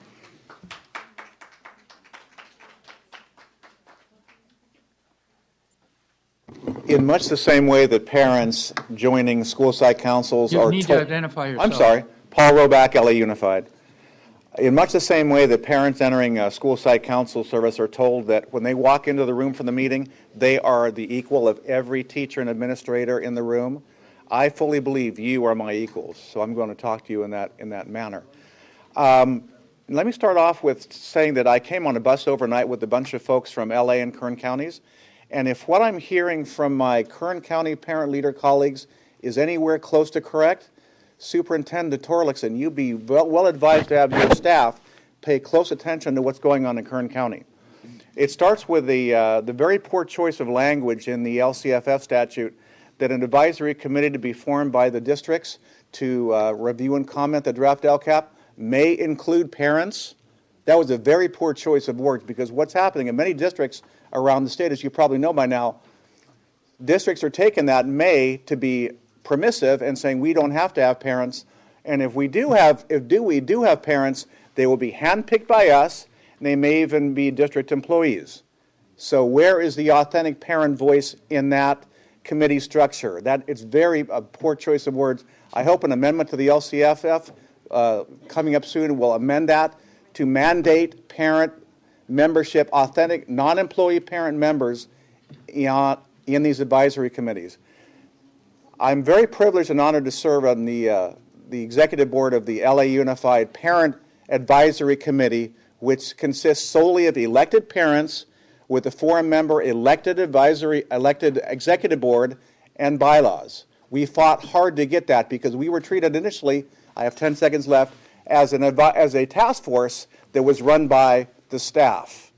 In much the same way that parents joining school site councils You are need to identify yourself. I'm sorry, Paul Roback, LA Unified. In much the same way that parents entering a school site council service are told that when they walk into the room for the meeting, they are the equal of every teacher and administrator in the room, I fully believe you are my equals. So I'm going to talk to you in that manner. Let me start off with saying that I came on a bus overnight with a bunch of folks from LA and Kern counties. And if what I'm hearing from my Kern County parent leader colleagues is anywhere close to correct, Superintendent Torlakson, you'd be well advised to have your staff pay close attention to what's going on in Kern County. It starts with the very poor choice of language in the LCFF statute that an advisory committee to be formed by the districts to review and comment the draft LCAP may include parents. That was a very poor choice of words, because what's happening in many districts around the state, as you probably know by now, districts are taking that may to be permissive and saying we don't have to have parents, and if we do have parents, they will be handpicked by us, and they may even be district employees. So where is the authentic parent voice in that committee structure? That it's a poor choice of words. I hope an amendment to the LCFF coming up soon will amend that to mandate parent membership, authentic non-employee parent members in these advisory committees. I'm very privileged and honored to serve on the executive board of the LA Unified Parent Advisory Committee, which consists solely of elected parents with a 4-member elected executive board and bylaws. We fought hard to get that because we were treated initially, I have 10 seconds left, as a task force that was run by the staff.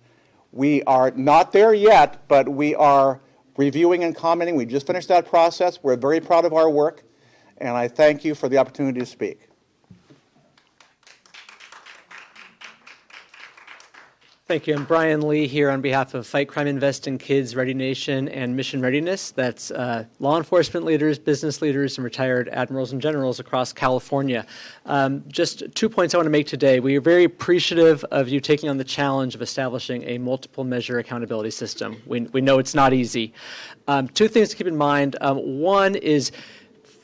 We are not there yet, but we are reviewing and commenting. We just finished that process. We're very proud of our work, and I thank you for the opportunity to speak. Thank you. I'm Brian Lee here on behalf of Fight Crime, Invest in Kids, Ready Nation, and Mission Readiness. That's law enforcement leaders, business leaders, and retired admirals and generals across California. Just 2 points I want to make today. We are very appreciative of you taking on the challenge of establishing a multiple measure accountability system. We know it's not easy. 2 things to keep in mind. One is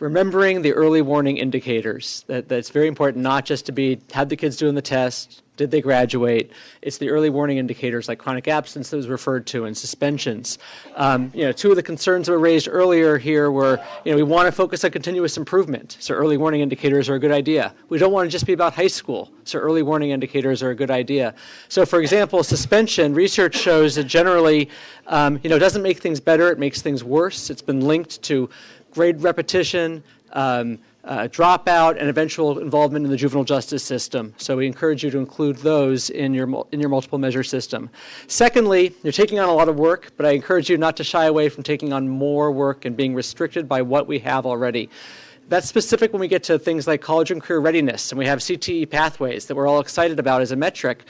remembering the early warning indicators. That's very important, not just to have the kids doing the test, did they graduate? It's the early warning indicators like chronic absence that was referred to and suspensions. 2 of the concerns that were raised earlier here were, we want to focus on continuous improvement, so early warning indicators are a good idea. We don't want to just be about high school, so early warning indicators are a good idea. So, for example, suspension, research shows that generally, doesn't make things better, it makes things worse. It's been linked to grade repetition, dropout, and eventual involvement in the juvenile justice system. So we encourage you to include those in your multiple measure system. Secondly, you're taking on a lot of work, but I encourage you not to shy away from taking on more work and being restricted by what we have already. That's specific when we get to things like college and career readiness, and we have CTE pathways that we're all excited about as a metric.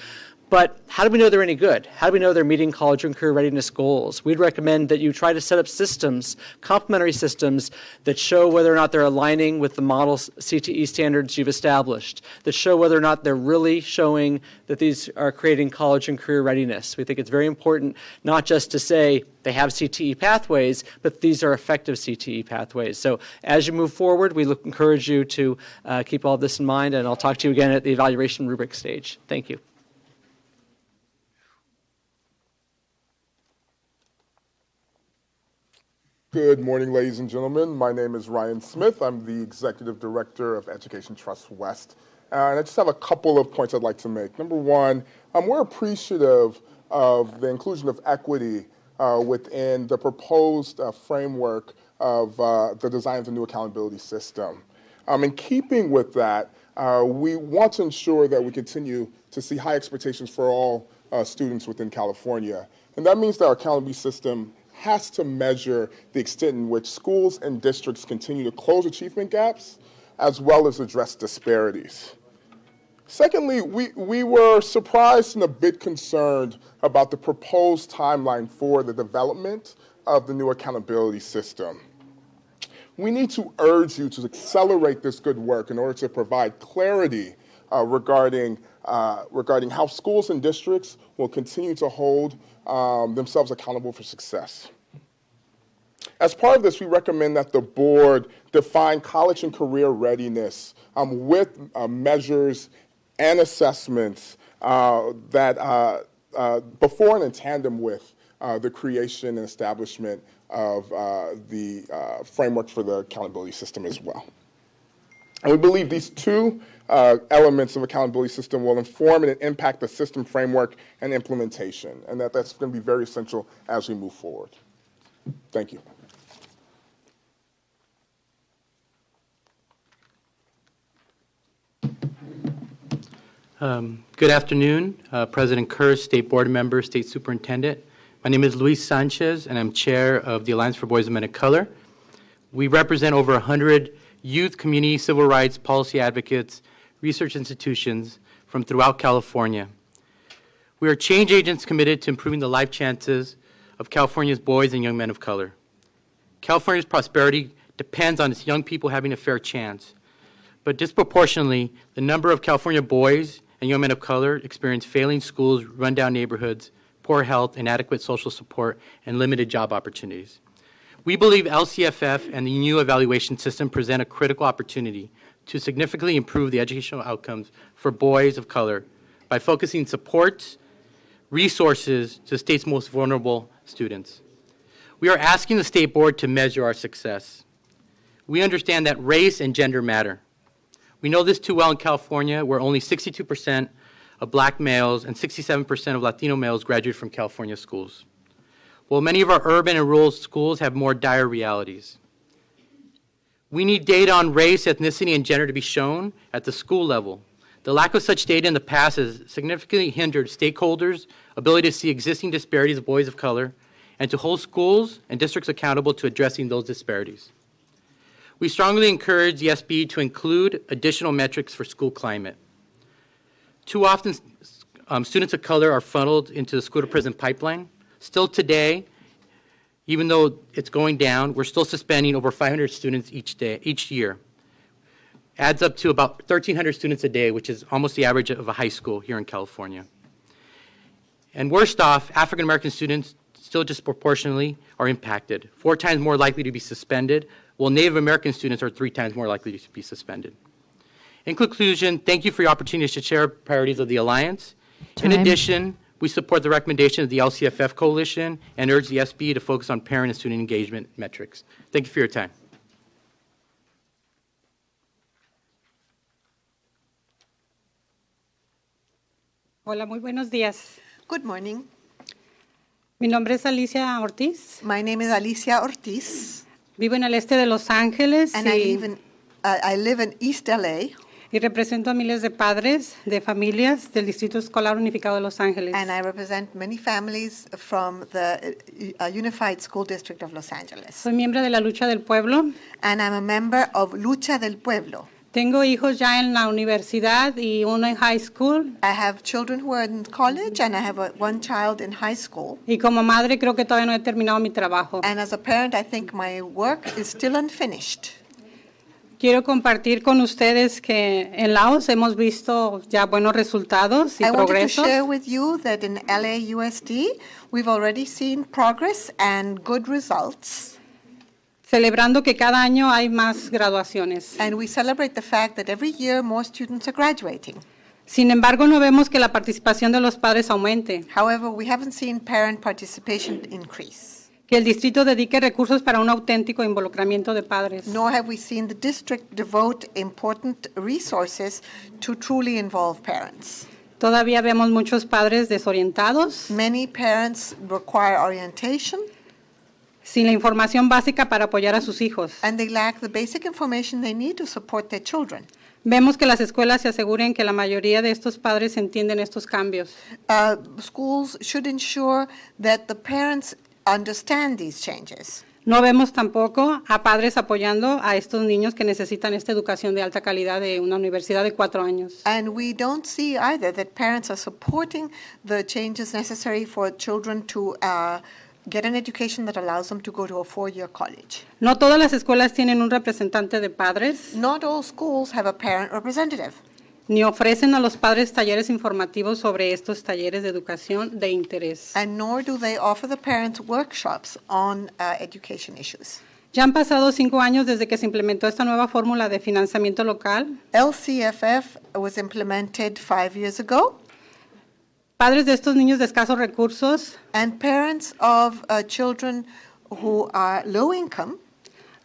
But how do we know they're any good? How do we know they're meeting college and career readiness goals? We'd recommend that you try to set up systems, complementary systems, that show whether or not they're aligning with the model CTE standards you've established, that show whether or not they're really showing that these are creating college and career readiness. We think it's very important not just to say they have CTE pathways, but these are effective CTE pathways. So as you move forward, we encourage you to keep all this in mind, and I'll talk to you again at the evaluation rubric stage. Thank you. Good morning, ladies and gentlemen. My name is Ryan Smith. I'm the Executive Director of Education Trust West. And I just have a couple of points I'd like to make. Number one, we're appreciative of the inclusion of equity within the proposed framework of the design of the new accountability system. In keeping with that, we want to ensure that we continue to see high expectations for all students within California. And that means that our accountability system has to measure the extent in which schools and districts continue to close achievement gaps, as well as address disparities. Secondly, we were surprised and a bit concerned about the proposed timeline for the development of the new accountability system. We need to urge you to accelerate this good work in order to provide clarity regarding how schools and districts will continue to hold themselves accountable for success. As part of this, we recommend that the board define college and career readiness with measures and assessments that before and in tandem with the creation and establishment of the framework for the accountability system as well. And we believe these two elements of accountability system will inform and impact the system framework and implementation, and that's going to be very essential as we move forward. Thank you. Good afternoon, President Kerr, State Board Member, State Superintendent. My name is Luis Sanchez, and I'm chair of the Alliance for Boys and Men of Color. We represent over 100 youth, community, civil rights, policy advocates, research institutions from throughout California. We are change agents committed to improving the life chances of California's boys and young men of color. California's prosperity depends on its young people having a fair chance, but disproportionately, the number of California boys and young men of color experience failing schools, rundown neighborhoods, poor health, inadequate social support, and limited job opportunities. We believe LCFF and the new evaluation system present a critical opportunity to significantly improve the educational outcomes for boys of color by focusing supports, resources to the state's most vulnerable students. We are asking the State Board to measure our success. We understand that race and gender matter. We know this too well in California, where only 62% of black males and 67% of Latino males graduate from California schools, while many of our urban and rural schools have more dire realities. We need data on race, ethnicity, and gender to be shown at the school level. The lack of such data in the past has significantly hindered stakeholders' ability to see existing disparities of boys of color and to hold schools and districts accountable to addressing those disparities. We strongly encourage the SB to include additional metrics for school climate. Too often, students of color are funneled into the school-to-prison pipeline. Still today, even though it's going down, we're still suspending over 500 students each year. Adds up to about 1,300 students a day, which is almost the average of a high school here in California. And worst off, African-American students still disproportionately are impacted, 4 times more likely to be suspended, while Native American students are 3 times more likely to be suspended. In conclusion, thank you for your opportunity to share priorities of the Alliance. In addition, we support the recommendation of the LCFF Coalition and urge the SB to focus on parent and student engagement metrics. Thank you for your time. Hola, muy buenos días. Good morning. Mi nombre es Alicia Ortiz. My name is Alicia Ortiz. Vivo en el este de Los Ángeles and I live in East LA. Y represento a miles de padres de familias del Distrito Escolar Unificado de Los Ángeles. And I represent many families from the Unified School District of Los Angeles. Soy miembro de la Lucha del Pueblo. And I'm a member of Lucha del Pueblo. Tengo hijos ya en la universidad y uno en high school. I have children who are in college and I have one child in high school. Y como madre creo que todavía no he terminado mi trabajo. And as a parent, I think my work is still unfinished. Quiero compartir con ustedes que en Laos hemos visto ya buenos resultados y progresos. I wanted to share with you that in LAUSD we've already seen progress and good results. Celebrando que cada año hay más graduaciones. And we celebrate the fact that every year more students are graduating. Sin embargo, no vemos que la participación de los padres aumente. However, we haven't seen parent participation increase. Que el distrito dedique recursos para un auténtico involucramiento de padres. Nor have we seen the district devote important resources to truly involve parents. Todavía vemos muchos padres desorientados. Many parents require orientation. Sin la información básica para apoyar a sus hijos. And they lack the basic information they need to support their children. Vemos que las escuelas se aseguren que la mayoría de estos padres entienden estos cambios. Schools should ensure that the parents understand these changes. No vemos tampoco a padres apoyando a estos niños que necesitan esta educación de alta calidad de una universidad de 4 años. And we don't see either that parents are supporting the changes necessary for children to get an education that allows them to go to a 4-year college. No todas las escuelas tienen un representante de padres. Not all schools have a parent representative. ni ofrecen a los padres talleres informativos sobre estos talleres de educación de interés. And nor do they offer the parents workshops on education issues. Ya han pasado 5 años desde que se implementó esta nueva fórmula de financiamiento local. LCFF was implemented 5 years ago. Padres de estos niños de escasos recursos and parents of children who are low income,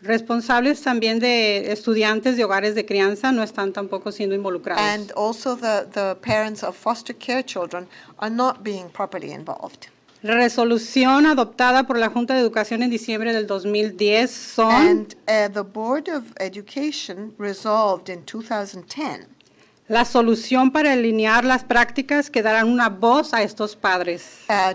responsables también de estudiantes de hogares de crianza no están tampoco siendo involucrados. and also the parents of foster care children are not being properly involved. La resolución adoptada por la Junta de Educación en diciembre del 2010 son And the Board of Education resolved in 2010 la solución para alinear las prácticas que darán una voz a estos padres.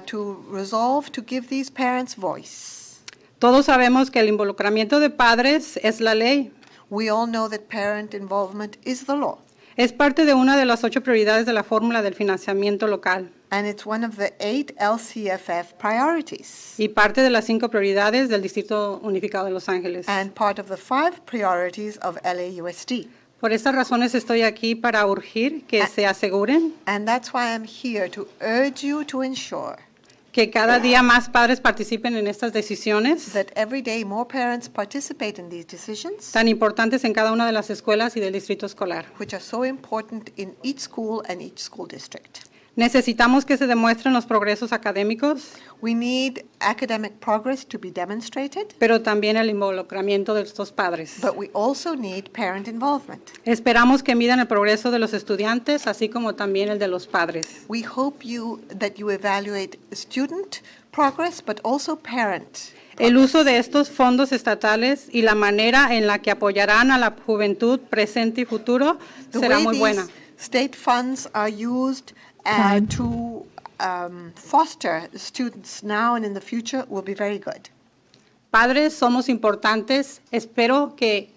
to resolve to give these parents voice. Todos sabemos que el involucramiento de padres es la ley. We all know that parent involvement is the law. Es parte de una de las 8 prioridades de la fórmula del financiamiento local. And it's one of the 8 LCFF priorities. Y parte de las 5 prioridades del Distrito Unificado de Los Ángeles. And part of the 5 priorities of LAUSD. Por estas razones estoy aquí para urgir que se aseguren And that's why I'm here to urge you to ensure que cada día más padres participen en estas decisiones that every day more parents participate in these decisions, tan importantes en cada una de las escuelas y del distrito escolar. which are so important in each school and each school district. Necesitamos que se demuestren los progresos académicos, We need academic progress to be demonstrated, pero también el involucramiento de estos padres. but we also need parent involvement. Esperamos que midan el progreso de los estudiantes, así como también el de los padres. We hope that you evaluate student progress, but also parent. El uso de estos fondos estatales y la manera en la que apoyarán a la juventud presente y futuro The será way muy these buena. state funds are used to foster students now and in the future will be very good. Padres, somos importantes. Espero que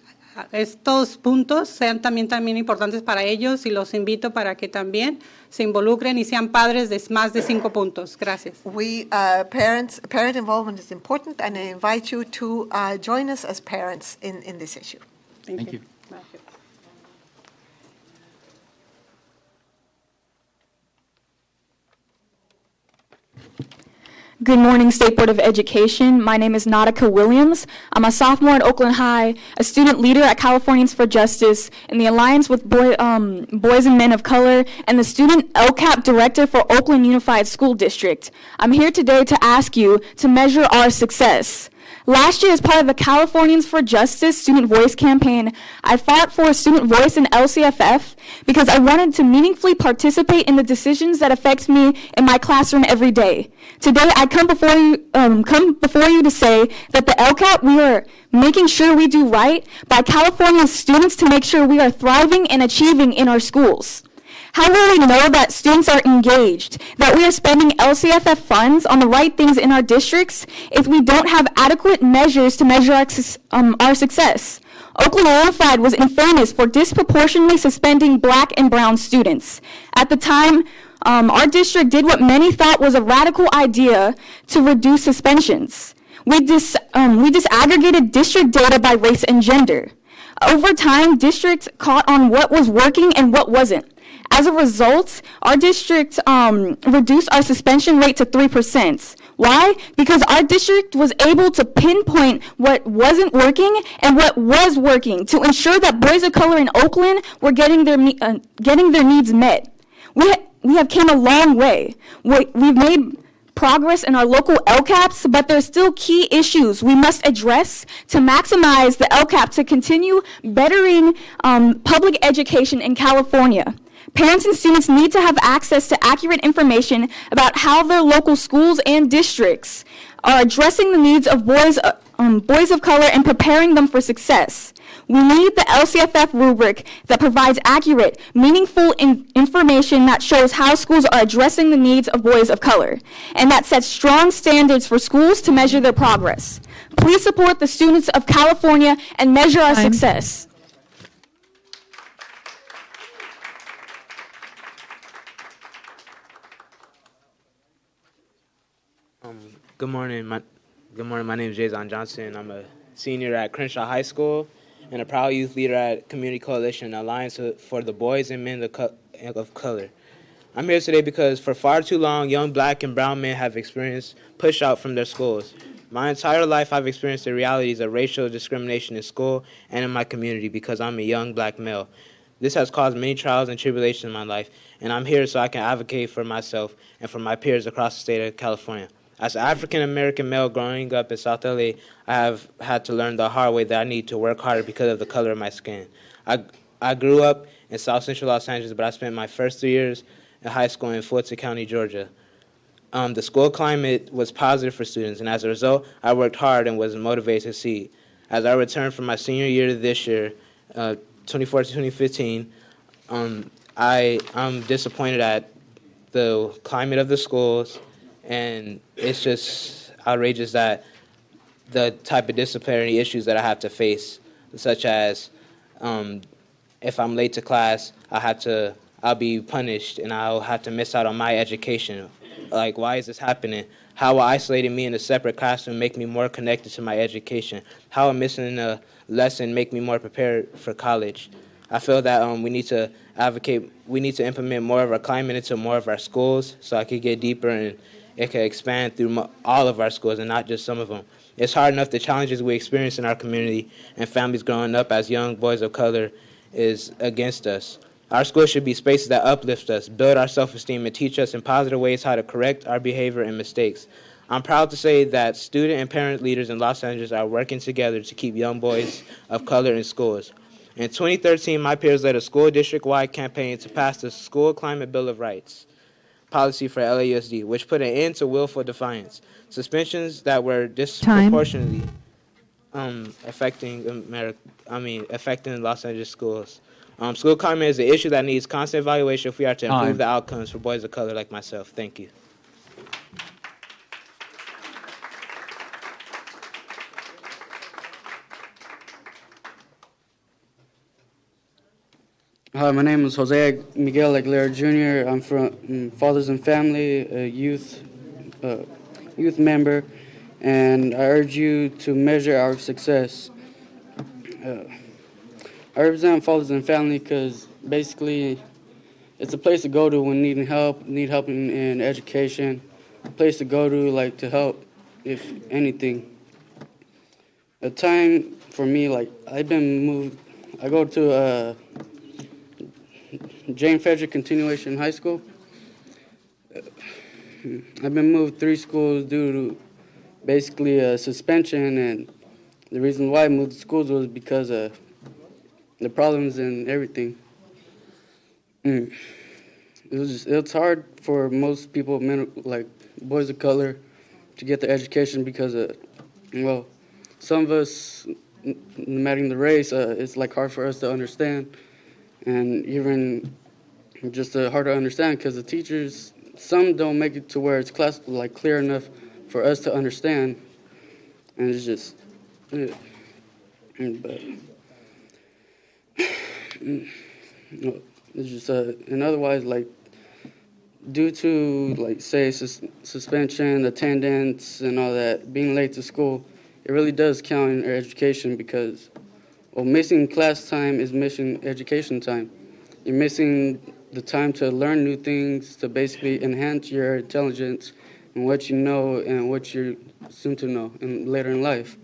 estos puntos sean también importantes para ellos y los invito para que también se involucren y sean padres de más de 5 puntos. Gracias. Parent involvement is important, and I invite you to join us as parents in this issue. Thank you. Good morning, State Board of Education. My name is Nautica Williams. I'm a sophomore at Oakland High, a student leader at Californians for Justice in the Alliance with Boys and Men of Color, and the student LCAP director for Oakland Unified School District. I'm here today to ask you to measure our success. Last year, as part of the Californians for Justice Student Voice campaign, I fought for a student voice in LCFF because I wanted to meaningfully participate in the decisions that affect me in my classroom every day. Today, I come before you to say that the LCAP, we are making sure we do right by California students to make sure we are thriving and achieving in our schools. How will we know that students are engaged, that we are spending LCFF funds on the right things in our districts if we don't have adequate measures to measure our success? Oakland Unified was infamous for disproportionately suspending Black and brown students. At the time, our district did what many thought was a radical idea to reduce suspensions. We disaggregated district data by race and gender. Over time, districts caught on what was working and what wasn't. As a result, our district reduced our suspension rate to 3%. Why? Because our district was able to pinpoint what wasn't working and what was working to ensure that boys of color in Oakland were getting their needs met. We have came a long way. We've made progress in our local LCAPs, but there are still key issues we must address to maximize the LCAP to continue bettering public education in California. Parents and students need to have access to accurate information about how their local schools and districts are addressing the needs of boys of color and preparing them for success. We need the LCFF rubric that provides accurate, meaningful information that shows how schools are addressing the needs of boys of color, and that sets strong standards for schools to measure their progress. Please support the students of California and measure our success. Good morning. My name is Jason Johnson. I'm a senior at Crenshaw High School, and a proud youth leader at Community Coalition, Alliance for the Boys and Men of Color. I'm here today because for far too long, young black and brown men have experienced push out from their schools. My entire life, I've experienced the realities of racial discrimination in school and in my community because I'm a young black male. This has caused many trials and tribulations in my life, and I'm here so I can advocate for myself and for my peers across the state of California. As an African-American male growing up in South LA, I have had to learn the hard way that I need to work harder because of the color of my skin. I grew up in South Central Los Angeles, but I spent my first 3 years in high school in Fulton County, Georgia. The school climate was positive for students, and as a result, I worked hard and was motivated to succeed. As I returned from my senior year this year, 2014-2015, I'm disappointed at the climate of the schools, and it's just outrageous that the type of disciplinary issues that I have to face, such as if I'm late to class, I'll be punished and I'll have to miss out on my education. Like, why is this happening? How will isolating me in a separate classroom make me more connected to my education? How will missing a lesson make me more prepared for college? I feel that we need to implement more of our climate into more of our schools so I could get deeper and it can expand through all of our schools and not just some of them. It's hard enough the challenges we experience in our community and families growing up as young boys of color is against us. Our schools should be spaces that uplift us, build our self-esteem, and teach us in positive ways how to correct our behavior and mistakes. I'm proud to say that student and parent leaders in Los Angeles are working together to keep young boys of color in schools. In 2013, my peers led a school district-wide campaign to pass the School Climate Bill of Rights policy for LAUSD, which put an end to willful defiance, suspensions that were disproportionately affecting Los Angeles schools. School climate is an issue that needs constant evaluation if we are to improve the outcomes for boys of color like myself. Thank you. Hi, my name is Jose Miguel Aguilera Jr. I'm from Fathers and Family, a youth member, and I urge you to measure our success. I represent Fathers and Family because basically it's a place to go to when need help in education, a place to go to like to help if anything. A time for me, like I've been moved, I go to Jane Frederick Continuation High School. I've been moved 3 schools due to basically a suspension, and the reason why I moved schools was because of the problems and everything. It's hard for most people, like boys of color, to get the education because of, well, some of us, no matter the race, it's like hard for us to understand, and even just hard to understand because the teachers, some don't make it to where it's like clear enough for us to understand, and it's just, but it's just and otherwise, like due to like say suspension, attendance, and all that, being late to school, it really does count in our education because, well, missing class time is missing education time. You're missing the time to learn new things, to basically enhance your intelligence and what you know and what you're soon to know and later in life.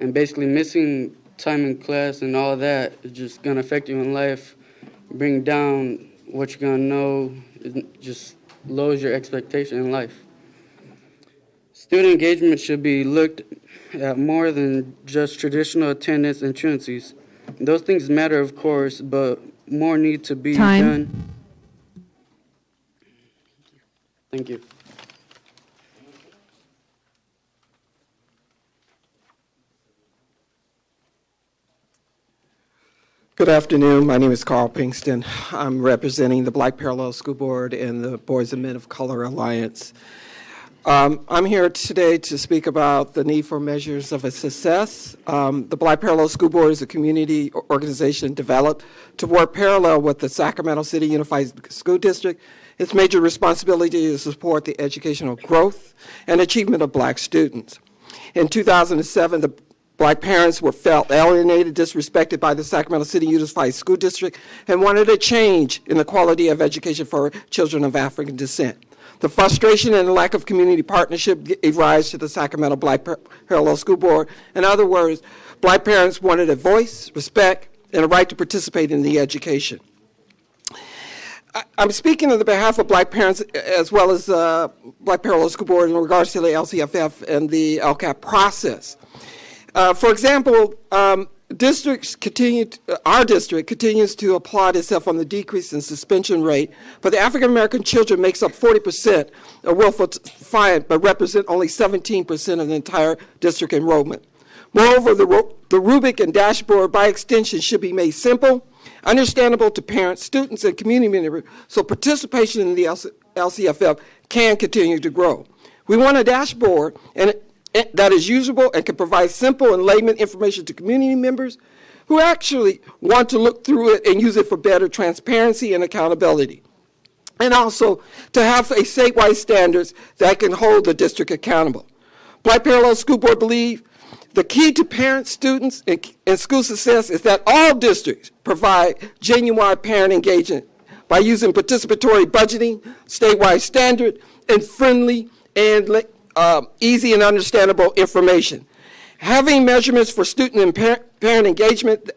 And basically missing time in class and all that is just going to affect you in life, bring down what you're going to know, it just lowers your expectation in life. Student engagement should be looked at more than just traditional attendance and truancies. Those things matter, of course, but more need to be done. Thank you. Good afternoon. My name is Carl Pinkston. I'm representing the Black Parallel School Board and the Boys and Men of Color Alliance. I'm here today to speak about the need for measures of success. The Black Parallel School Board is a community organization developed to work parallel with the Sacramento City Unified School District. Its major responsibility is to support the educational growth and achievement of black students. In 2007, the Black parents were felt alienated, disrespected by the Sacramento City Unified School District, and wanted a change in the quality of education for children of African descent. The frustration and the lack of community partnership gave rise to the Sacramento Black Parallel School Board. In other words, Black parents wanted a voice, respect, and a right to participate in the education. I'm speaking on the behalf of Black parents as well as Black Parallel School Board in regards to the LCFF and the LCAP process. For example, our district continues to applaud itself on the decrease in suspension rate, but the African American children makes up 40% of willful defiant, but represent only 17% of the entire district enrollment. Moreover, the rubric and dashboard by extension should be made simple, understandable to parents, students, and community members, so participation in the LCFF can continue to grow. We want a dashboard that is usable and can provide simple and layman information to community members who actually want to look through it and use it for better transparency and accountability. And also to have a statewide standards that can hold the district accountable. Black Parallel School Board believe the key to parents, students, and school success is that all districts provide genuine parent engagement by using participatory budgeting, statewide standard, and friendly and easy and understandable information. Having measurements for student and parent engagement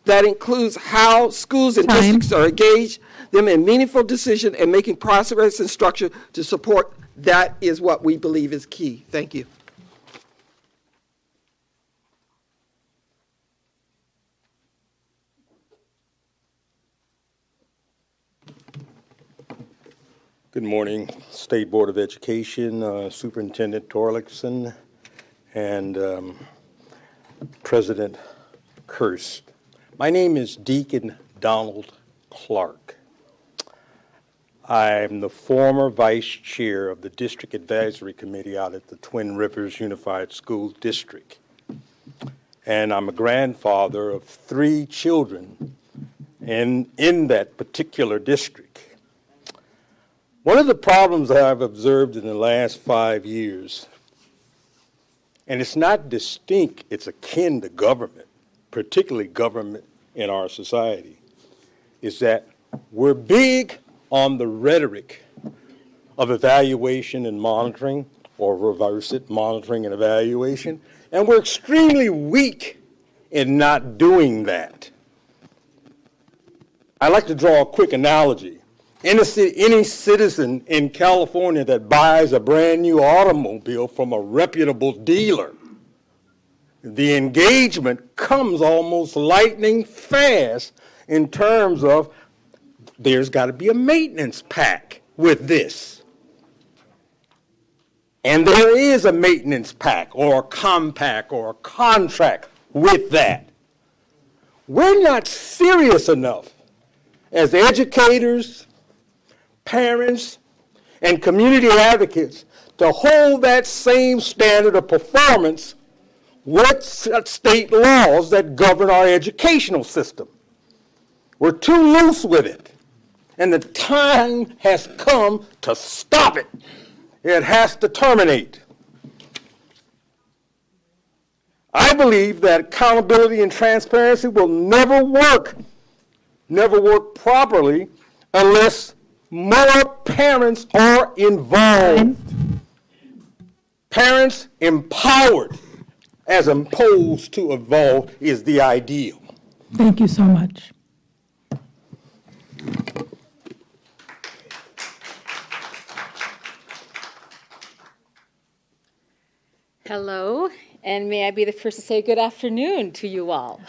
that includes how schools and districts are engaged, them in meaningful decision and making process and structure to support, that is what we believe is key. Thank you. Good morning, State Board of Education, Superintendent Torlakson, and President Kirst. My name is Deacon Donald Clark. I'm the former Vice Chair of the District Advisory Committee out at the Twin Rivers Unified School District. And I'm a grandfather of 3 children in that particular district. One of the problems that I've observed in the last 5 years, and it's not distinct, it's akin to government, particularly government in our society, is that we're big on the rhetoric of evaluation and monitoring, or reverse it, monitoring and evaluation, and we're extremely weak in not doing that. I like to draw a quick analogy. Any citizen in California that buys a brand new automobile from a reputable dealer, the engagement comes almost lightning fast in terms of there's got to be a maintenance pack with this. And there is a maintenance pack or a compact or a contract with that. We're not serious enough as educators, parents, and community advocates to hold that same standard of performance with state laws that govern our educational system. We're too loose with it, and the time has come to stop it. It has to terminate. I believe that accountability and transparency will never work properly unless more parents are involved. Parents empowered as opposed to involved is the ideal. Thank you so much. Hello, and may I be the first to say good afternoon to you all.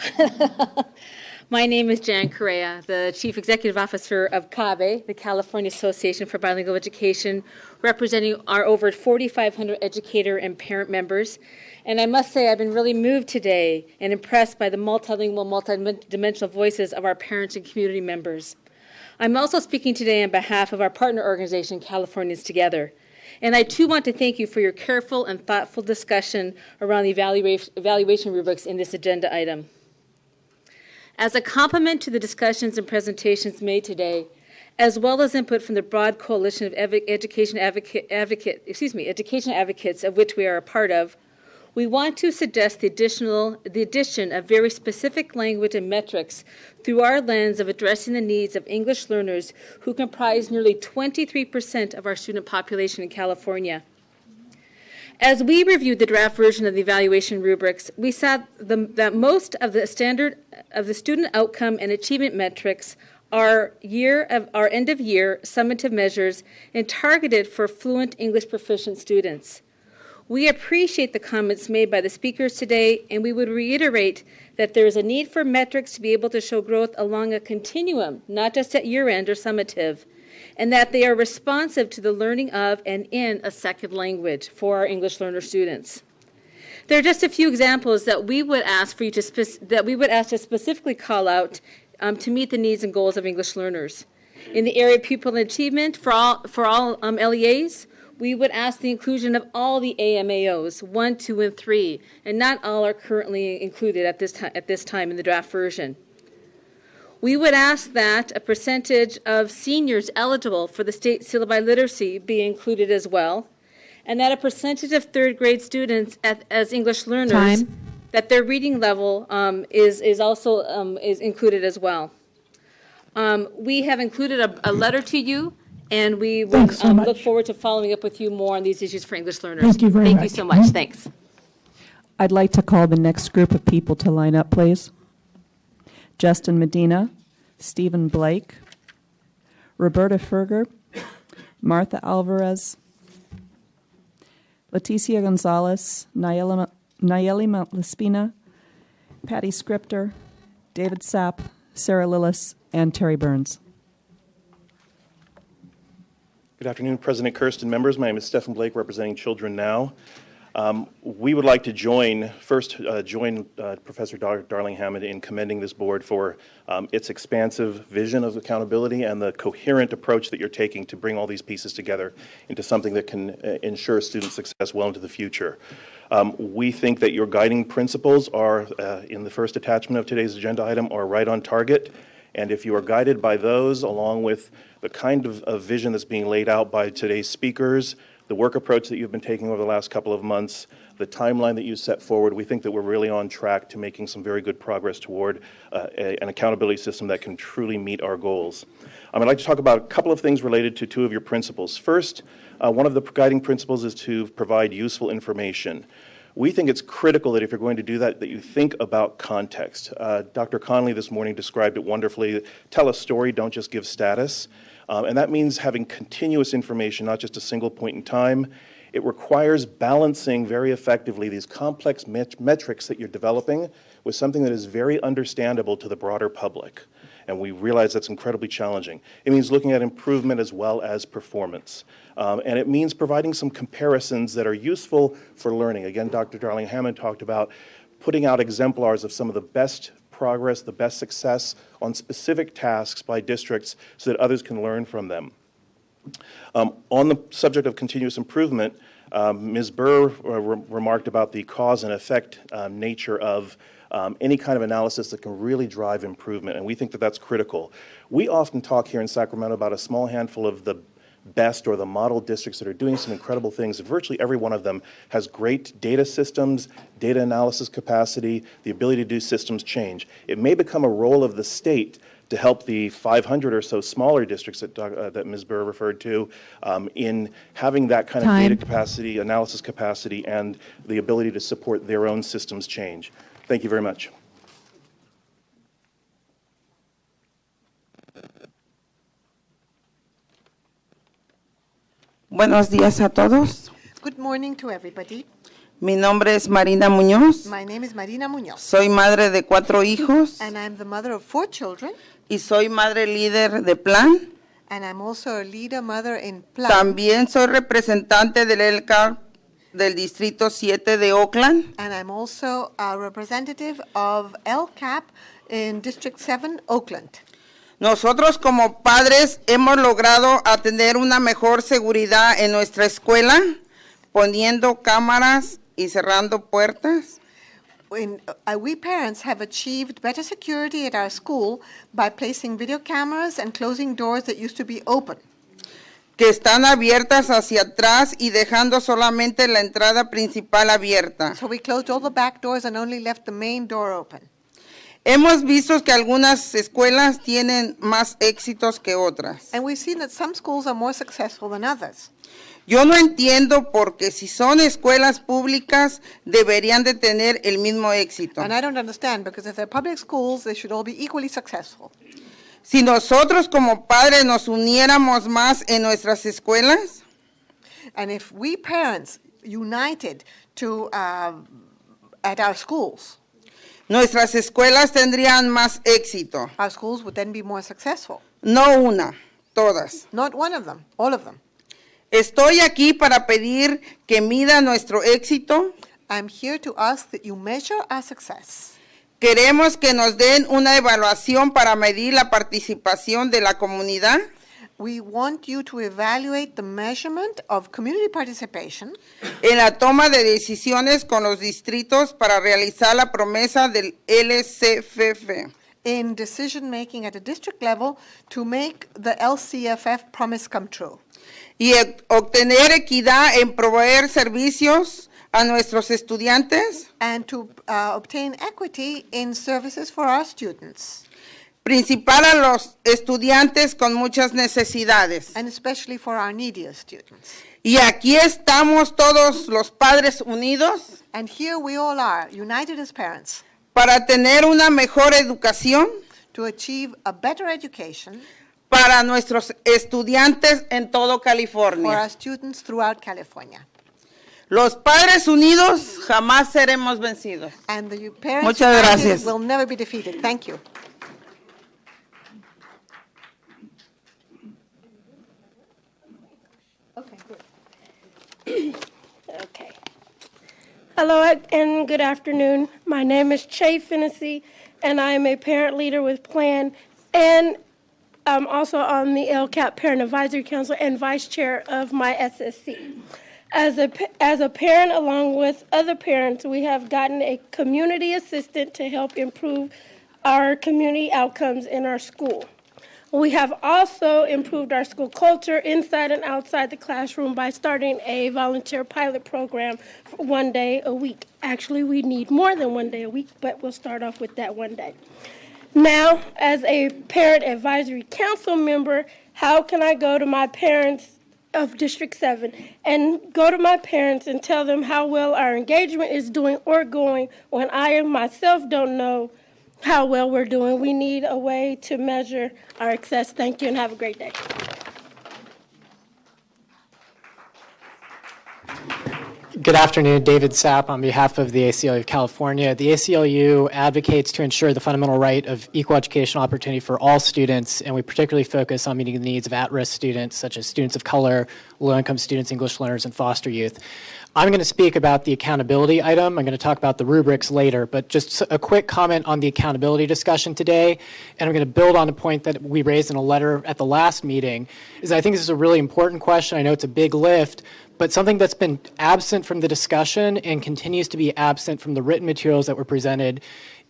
My name is Jan Correa, the Chief Executive Officer of CABE, the California Association for Bilingual Education, representing our over 4,500 educator and parent members. And I must say I've been really moved today and impressed by the multilingual, multidimensional voices of our parents and community members. I'm also speaking today on behalf of our partner organization, Californians Together. And I too want to thank you for your careful and thoughtful discussion around the evaluation rubrics in this agenda item. As a complement to the discussions and presentations made today, as well as input from the broad coalition of education advocates of which we are a part of, We want to suggest the addition of very specific language and metrics through our lens of addressing the needs of English learners who comprise nearly 23% of our student population in California. As we reviewed the draft version of the evaluation rubrics, we saw that most of the student outcome and achievement metrics are end-of-year summative measures and targeted for fluent English proficient students. We appreciate the comments made by the speakers today, and we would reiterate that there is a need for metrics to be able to show growth along a continuum, not just at year-end or summative, and that they are responsive to the learning of and in a second language for our English learner students. There are just a few examples that we would ask for you to specifically call out to meet the needs and goals of English learners. In the area of pupil achievement for all LEAs, we would ask the inclusion of all the AMAOs, 1, 2, and 3, and not all are currently included at this time in the draft version. We would ask that a percentage of seniors eligible for the state syllabi literacy be included as well, and that a percentage of third grade students as English learners, that their reading level is also included as well. We have included a letter to you, and we would look forward to following up with you more on these issues for English learners. Thank you very much. Thank you so much. Thanks. I'd like to call the next group of people to line up, please. Justin Medina, Stephen Blake, Roberta Ferger, Martha Alvarez, Leticia Gonzalez, Nayeli Lespina, Patty Scripter, David Sapp, Sarah Lillis, and Terry Burns. Good afternoon, President Kirsten, members. My name is Stephen Blake, representing Children Now. We would like to join Professor Darling Hammond in commending this board for its expansive vision of accountability and the coherent approach that you're taking to bring all these pieces together into something that can ensure student success well into the future. We think that your guiding principles are, in the first attachment of today's agenda item, are right on target. And if you are guided by those, along with the kind of vision that's being laid out by today's speakers, the work approach that you've been taking over the last couple of months, the timeline that you set forward, we think that we're really on track to making some very good progress toward an accountability system that can truly meet our goals. I'd like to talk about a couple of things related to two of your principles. First, one of the guiding principles is to provide useful information. We think it's critical that if you're going to do that, that you think about context. Dr. Conley this morning described it wonderfully. Tell a story, don't just give status. And that means having continuous information, not just a single point in time. It requires balancing very effectively these complex metrics that you're developing with something that is very understandable to the broader public. And we realize that's incredibly challenging. It means looking at improvement as well as performance. And it means providing some comparisons that are useful for learning. Again, Dr. Darling Hammond talked about putting out exemplars of some of the best progress, the best success on specific tasks by districts so that others can learn from them. On the subject of continuous improvement, Ms. Burr remarked about the cause and effect nature of any kind of analysis that can really drive improvement, and we think that that's critical. We often talk here in Sacramento about a small handful of the best or the model districts that are doing some incredible things. Virtually every one of them has great data systems, data analysis capacity, the ability to do systems change. It may become a role of the state to help the 500 or so smaller districts that Ms. Burr referred to in having that kind of data capacity, analysis capacity, and the ability to support their own systems change. Thank you very much. Buenos días a todos. Good morning to everybody. Mi nombre es Marina Muñoz. My name is Marina Muñoz. Soy madre de 4 hijos. And I'm the mother of 4 children. Y soy madre líder de Plan. And I'm also a leader mother in Plan. También soy representante del ELCAR del Distrito 7 de Oakland. And I'm also a representative of LCAP in District 7, Oakland. Nosotros como padres hemos logrado tener una mejor seguridad en nuestra escuela, poniendo cámaras y cerrando puertas. We parents have achieved better security at our school by placing video cameras and closing doors that used to be open. que están abiertas hacia atrás y dejando solamente la entrada principal abierta. So we closed all the back doors and only left the main door open. Hemos visto que algunas escuelas tienen más éxitos que otras. And we've seen that some schools are more successful than others. Yo no entiendo porque si son escuelas públicas deberían de tener el mismo éxito. And I don't understand, because if they're public schools, they should all be equally successful. Si nosotros como padres nos uniéramos más en nuestras escuelas, and if we parents united to at our schools, nuestras escuelas tendrían más éxito. Our schools would then be more successful. No una, todas. Not one of them, all of them. Estoy aquí para pedir que mida nuestro éxito. I'm here to ask that you measure our success. Queremos que nos den una evaluación para medir la participación de la comunidad. We want you to evaluate the measurement of community participation en la toma de decisiones con los distritos para realizar la promesa del LCFF. In decision making at a district level to make the LCFF promise come true. Y obtener equidad en proveer servicios a nuestros estudiantes. And to obtain equity in services for our students. Principal a los estudiantes con muchas necesidades. And especially for our needier students. Y aquí estamos todos los padres unidos. And here we all are, united as parents. Para tener una mejor educación. To achieve a better education. Para nuestros estudiantes en todo California. For our students throughout California. Los padres unidos jamás seremos vencidos. And the parents Muchas gracias. will never be defeated. Thank you. Okay. Hello and good afternoon. My name is Che Finnessy, and I am a parent leader with PLAN, and I'm also on the LCAP Parent Advisory Council and vice chair of my SSC. As a parent, along with other parents, we have gotten a community assistant to help improve our community outcomes in our school. We have also improved our school culture inside and outside the classroom by starting a volunteer pilot program for 1 day a week. Actually, we need more than 1 day a week, but we'll start off with that 1 day. Now, as a parent advisory council member, how can I go to my parents of District 7 and go to my parents and tell them how well our engagement is doing or going when I myself don't know how well we're doing? We need a way to measure our success. Thank you and have a great day. Good afternoon, David Sapp on behalf of the ACLU of California. The ACLU advocates to ensure the fundamental right of equal educational opportunity for all students, and we particularly focus on meeting the needs of at-risk students, such as students of color, low-income students, English learners, and foster youth. I'm going to speak about the accountability item. I'm going to talk about the rubrics later, but just a quick comment on the accountability discussion today, and I'm going to build on a point that we raised in a letter at the last meeting, is I think this is a really important question. I know it's a big lift, but something that's been absent from the discussion and continues to be absent from the written materials that were presented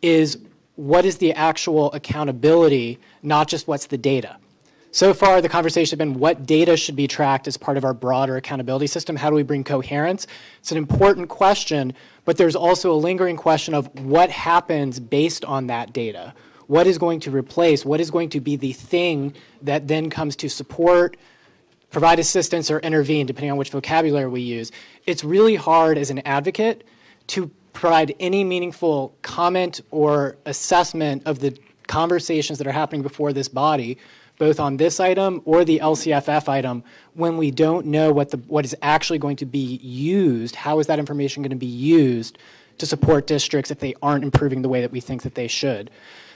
is what is the actual accountability, not just what's the data. So far, the conversation has been what data should be tracked as part of our broader accountability system. How do we bring coherence? It's an important question, but there's also a lingering question of what happens based on that data. What is going to replace? What is going to be the thing that then comes to support, provide assistance, or intervene, depending on which vocabulary we use? It's really hard as an advocate to provide any meaningful comment or assessment of the conversations that are happening before this body, both on this item or the LCFF item, when we don't know what is actually going to be used. How is that information going to be used to support districts if they aren't improving the way that we think that they should?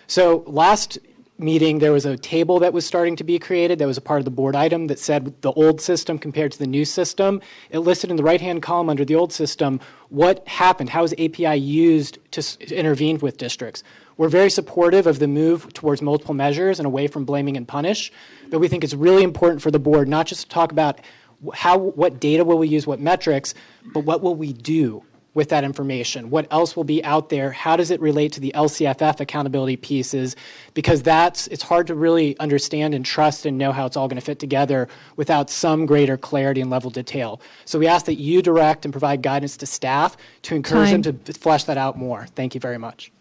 So last meeting, there was a table that was starting to be created that was a part of the board item that said the old system compared to the new system. It listed in the right-hand column under the old system what happened, how is API used to intervene with districts. We're very supportive of the move towards multiple measures and away from blaming and punish, but we think it's really important for the board not just to talk about what data will we use, what metrics, but what will we do with that information? What else will be out there? How does it relate to the LCFF accountability pieces? Because it's hard to really understand and trust and know how it's all going to fit together without some greater clarity and level of detail. So we ask that you direct and provide guidance to staff to encourage them to flesh that out more. Thank you very much.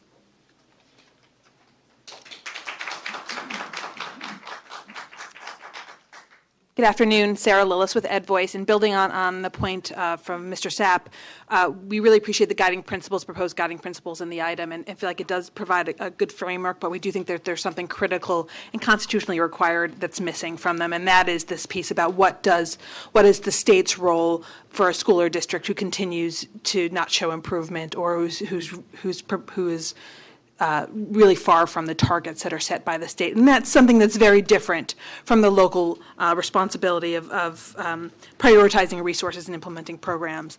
Good afternoon, Sarah Lillis with Ed Voice, and building on the point from Mr. Sapp, we really appreciate the guiding principles, proposed guiding principles in the item, and feel like it does provide a good framework, but we do think that there's something critical and constitutionally required that's missing from them, and that is this piece about what is the state's role for a school or district who continues to not show improvement or who is really far from the targets that are set by the state. And that's something that's very different from the local responsibility of prioritizing resources and implementing programs.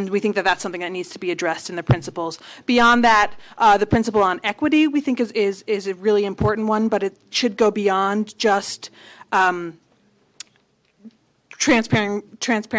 We think that that's something that needs to be addressed in the principles. Beyond that, the principle on equity we think is a really important one, but it should go beyond just transparent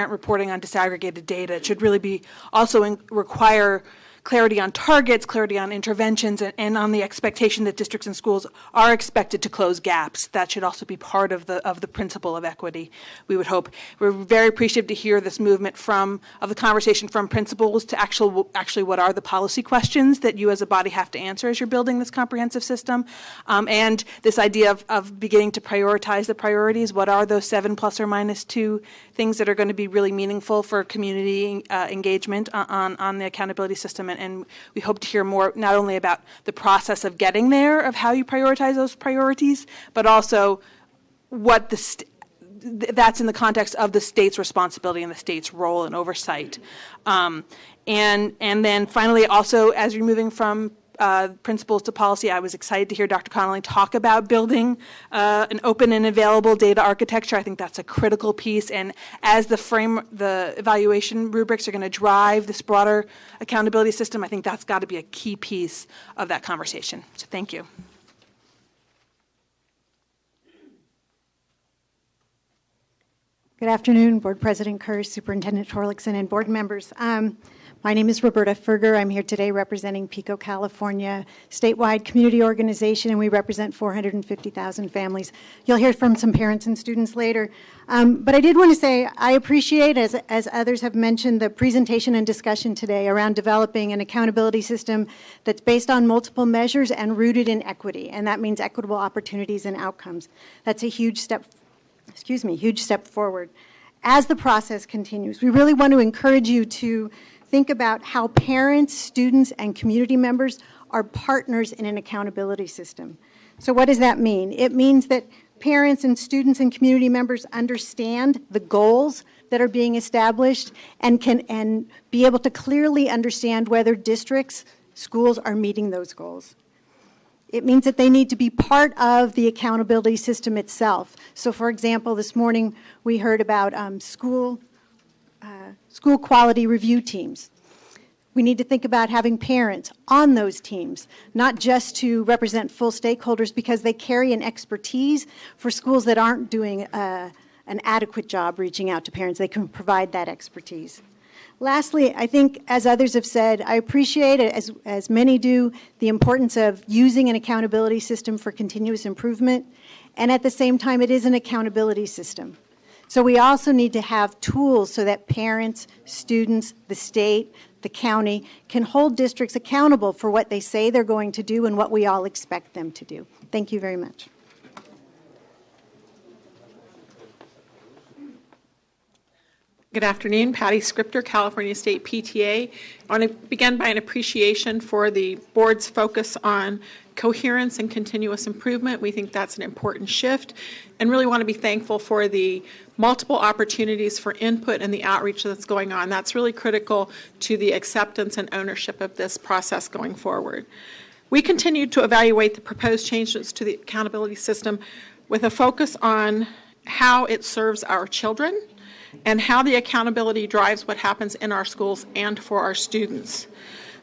reporting on disaggregated data. It should really be also require clarity on targets, clarity on interventions, and on the expectation that districts and schools are expected to close gaps. That should also be part of the principle of equity, we would hope. We're very appreciative to hear this movement of the conversation from principals to actually what are the policy questions that you as a body have to answer as you're building this comprehensive system, and this idea of beginning to prioritize the priorities. What are those 7 ± 2 things that are going to be really meaningful for community engagement on the accountability system? And we hope to hear more not only about the process of getting there, of how you prioritize those priorities, but also what that's in the context of the state's responsibility and the state's role and oversight. And then finally, also, as you're moving from principles to policy, I was excited to hear Dr. Connolly talk about building an open and available data architecture. I think that's a critical piece, and as the evaluation rubrics are going to drive this broader accountability system, I think that's got to be a key piece of that conversation. So thank you. Good afternoon, Board President Kerr, Superintendent Torlakson, and board members. My name is Roberta Ferger. I'm here today representing Pico, California, statewide community organization, and we represent 450,000 families. You'll hear from some parents and students later. But I did want to say I appreciate, as others have mentioned, the presentation and discussion today around developing an accountability system that's based on multiple measures and rooted in equity, and that means equitable opportunities and outcomes. That's a huge step forward. As the process continues, we really want to encourage you to think about how parents, students, and community members are partners in an accountability system. So what does that mean? It means that parents and students and community members understand the goals that are being established and can be able to clearly understand whether districts, schools are meeting those goals. It means that they need to be part of the accountability system itself. So, for example, this morning we heard about school quality review teams. We need to think about having parents on those teams, not just to represent full stakeholders because they carry an expertise for schools that aren't doing an adequate job reaching out to parents. They can provide that expertise. Lastly, I think, as others have said, I appreciate, as many do, the importance of using an accountability system for continuous improvement, and at the same time, it is an accountability system. So we also need to have tools so that parents, students, the state, the county can hold districts accountable for what they say they're going to do and what we all expect them to do. Thank you very much. Good afternoon, Patty Scripter, California State PTA. I want to begin by an appreciation for the board's focus on coherence and continuous improvement. We think that's an important shift, and really want to be thankful for the multiple opportunities for input and the outreach that's going on. That's really critical to the acceptance and ownership of this process going forward. We continue to evaluate the proposed changes to the accountability system with a focus on how it serves our children and how the accountability drives what happens in our schools and for our students.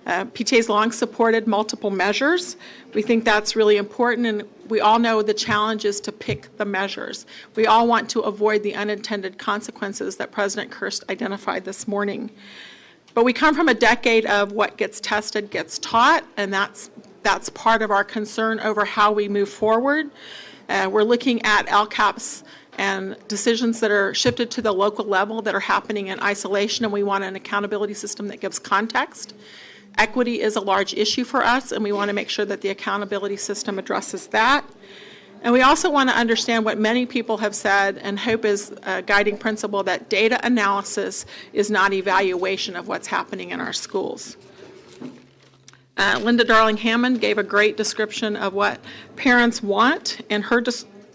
PTA has long supported multiple measures. We think that's really important, and we all know the challenge is to pick the measures. We all want to avoid the unintended consequences that President Kirst identified this morning. But we come from a decade of what gets tested gets taught, and that's part of our concern over how we move forward. We're looking at LCAPs and decisions that are shifted to the local level that are happening in isolation, and we want an accountability system that gives context. Equity is a large issue for us, and we want to make sure that the accountability system addresses that. And we also want to understand what many people have said and hope is a guiding principle, that data analysis is not evaluation of what's happening in our schools. Linda Darling-Hammond gave a great description of what parents want in her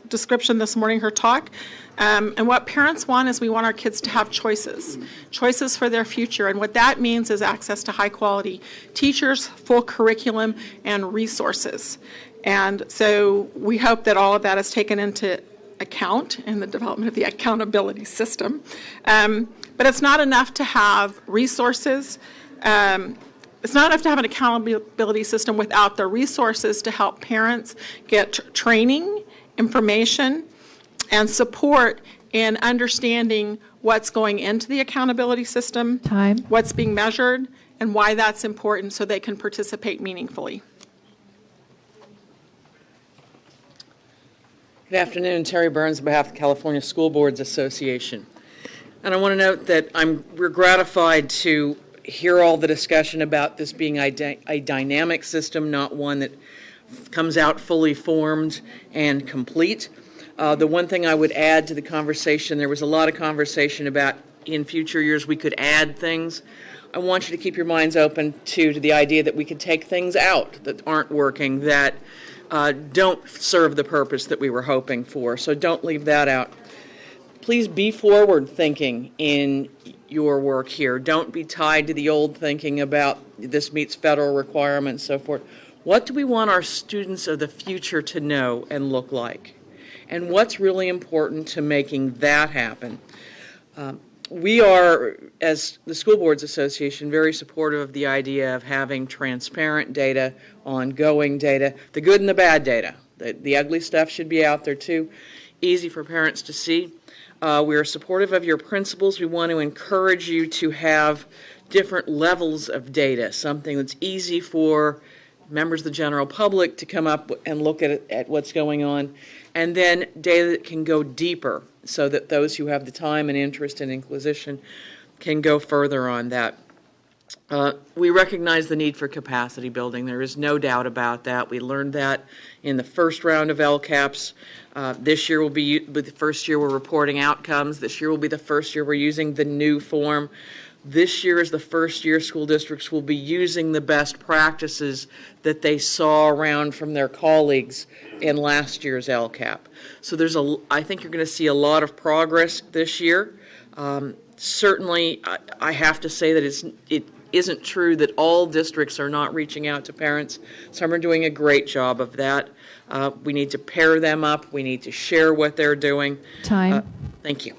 description this morning, her talk. And what parents want is we want our kids to have choices for their future. And what that means is access to high quality teachers, full curriculum, and resources. And so we hope that all of that is taken into account in the development of the accountability system. But it's not enough to have resources. It's not enough to have an accountability system without the resources to help parents get training, information, and support in understanding what's going into the accountability system, what's being measured, and why that's important so they can participate meaningfully. Good afternoon. Terry Burns on behalf of the California School Boards Association. And I want to note that we're gratified to hear all the discussion about this being a dynamic system, not one that comes out fully formed and complete. The one thing I would add to the conversation, there was a lot of conversation about in future years we could add things. I want you to keep your minds open to the idea that we could take things out that aren't working, that don't serve the purpose that we were hoping for. So don't leave that out. Please be forward thinking in your work here. Don't be tied to the old thinking about this meets federal requirements, so forth. What do we want our students of the future to know and look like? And what's really important to making that happen? We are, as the School Boards Association, very supportive of the idea of having transparent data, ongoing data, the good and the bad data. The ugly stuff should be out there too, easy for parents to see. We are supportive of your principles. We want to encourage you to have different levels of data, something that's easy for members of the general public to come up and look at what's going on, and then data that can go deeper so that those who have the time and interest and inquisition can go further on that. We recognize the need for capacity building. There is no doubt about that. We learned that in the first round of LCAPs. This year will be the first year we're reporting outcomes. This year will be the first year we're using the new form. This year is the first year school districts will be using the best practices that they saw around from their colleagues in last year's LCAP. So I think you're going to see a lot of progress this year. Certainly, I have to say that it isn't true that all districts are not reaching out to parents. Some are doing a great job of that. We need to pair them up. We need to share what they're doing. Time. Thank you.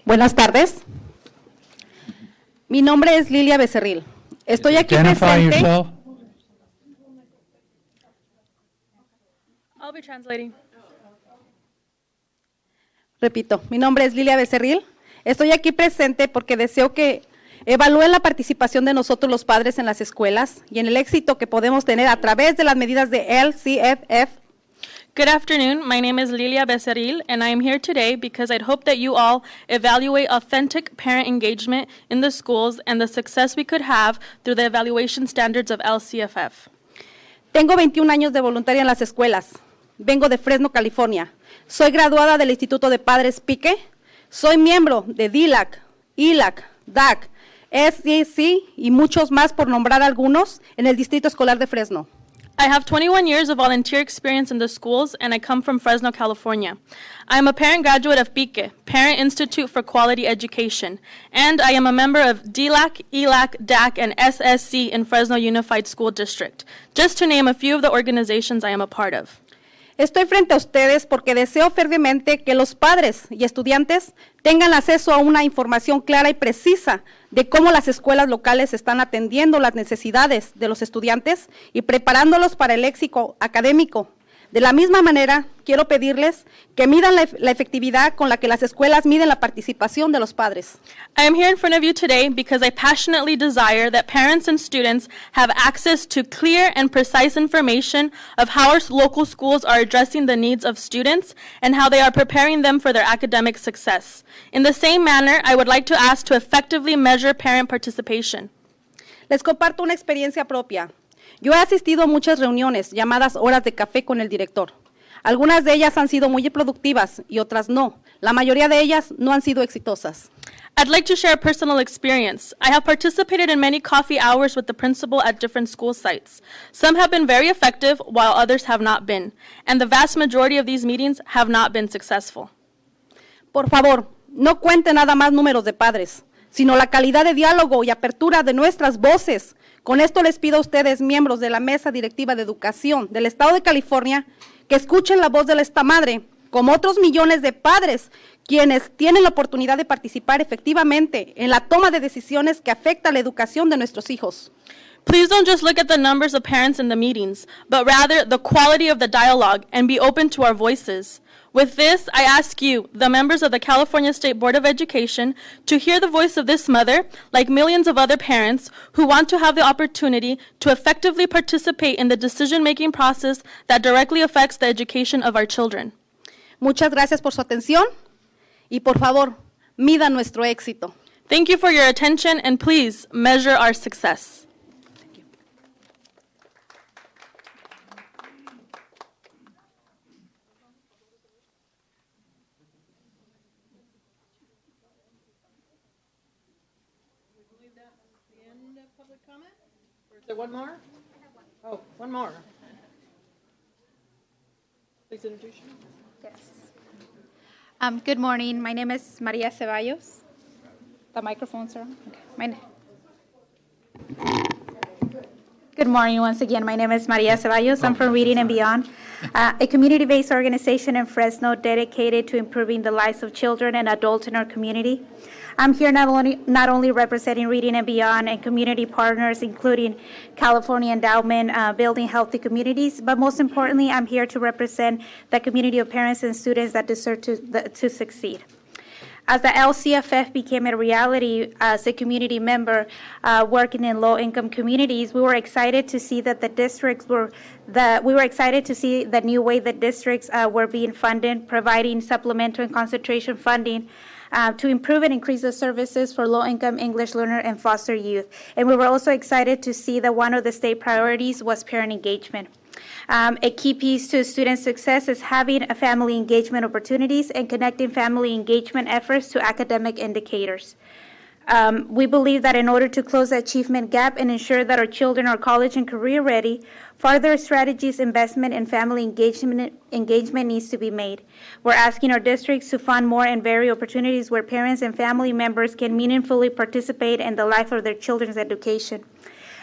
Buenas tardes. Mi nombre es Lilia Becerril. Estoy aquí Identify presente. yourself. I'll be translating. Repito, mi nombre es Lilia Becerril. Estoy aquí presente porque deseo que evalúen la participación de nosotros los padres en las escuelas y en el éxito que podemos tener a través de las medidas de LCFF. Good afternoon. My name is Lilia Becerril, and I am here today because I'd hope that you all evaluate authentic parent engagement in the schools and the success we could have through the evaluation standards of LCFF. Tengo 21 años de voluntaria en las escuelas. Vengo de Fresno, California. Soy graduada del Instituto de Padres Pique. Soy miembro de DILAC, ILAC, DAC, SDC y muchos más por nombrar algunos en el Distrito Escolar de Fresno. I have 21 years of volunteer experience in the schools, and I come from Fresno, California. I am a parent graduate of PIQUE, Parent Institute for Quality Education, and I am a member of DLAC, ELAC, DAC, and SSC in Fresno Unified School District, just to name a few of the organizations I am a part of. Estoy frente a ustedes porque deseo fervientemente que los padres y estudiantes tengan acceso a una información clara y precisa de cómo las escuelas locales están atendiendo las necesidades de los estudiantes y preparándolos para el éxito académico. De la misma manera, quiero pedirles que midan la efectividad con la que las escuelas miden la participación de los padres. I am here in front of you today because I passionately desire that parents and students have access to clear and precise information of how our local schools are addressing the needs of students and how they are preparing them for their academic success. In the same manner, I would like to ask to effectively measure parent participation. Les comparto una experiencia propia. Yo he asistido a muchas reuniones llamadas horas de café con el director. Algunas de ellas han sido muy productivas y otras no. La mayoría de ellas no han sido exitosas. I'd like to share a personal experience. I have participated in many coffee hours with the principal at different school sites. Some have been very effective, while others have not been. And the vast majority of these meetings have not been successful. Por favor, no cuente nada más números de padres, sino la calidad de diálogo y apertura de nuestras voces. Con esto les pido a ustedes, miembros de la Mesa Directiva de Educación del Estado de California, que escuchen la voz de esta madre, como otros millones de padres, quienes tienen la oportunidad de participar efectivamente en la toma de decisiones que afecta la educación de nuestros hijos. Please don't just look at the numbers of parents in the meetings, but rather the quality of the dialogue and be open to our voices. With this, I ask you, the members of the California State Board of Education, to hear the voice of this mother, like millions of other parents who want to have the opportunity to effectively participate in the decision-making process that directly affects the education of our children. Muchas gracias por su atención y por favor, mida nuestro éxito. Thank you for your attention and please measure our success. Is there one more? Oh, one more. Please introduce yourself. Yes. Good morning. My name is Maria Ceballos. The microphones are on. Okay. Good morning once again. My name is Maria Ceballos. I'm from Reading and Beyond, a community-based organization in Fresno dedicated to improving the lives of children and adults in our community. I'm here not only representing Reading and Beyond and community partners, including California Endowment, Building Healthy Communities, but most importantly, I'm here to represent the community of parents and students that deserve to succeed. As the LCFF became a reality as a community member working in low-income communities, we were excited to see that the new way that districts were being funded, providing supplemental and concentration funding to improve and increase the services for low-income English learner and foster youth. And we were also excited to see that one of the state priorities was parent engagement. A key piece to student success is having a family engagement opportunities and connecting family engagement efforts to academic indicators. We believe that in order to close the achievement gap and ensure that our children are college and career ready, further strategies, investment, and family engagement needs to be made. We're asking our districts to fund more and vary opportunities where parents and family members can meaningfully participate in the life of their children's education.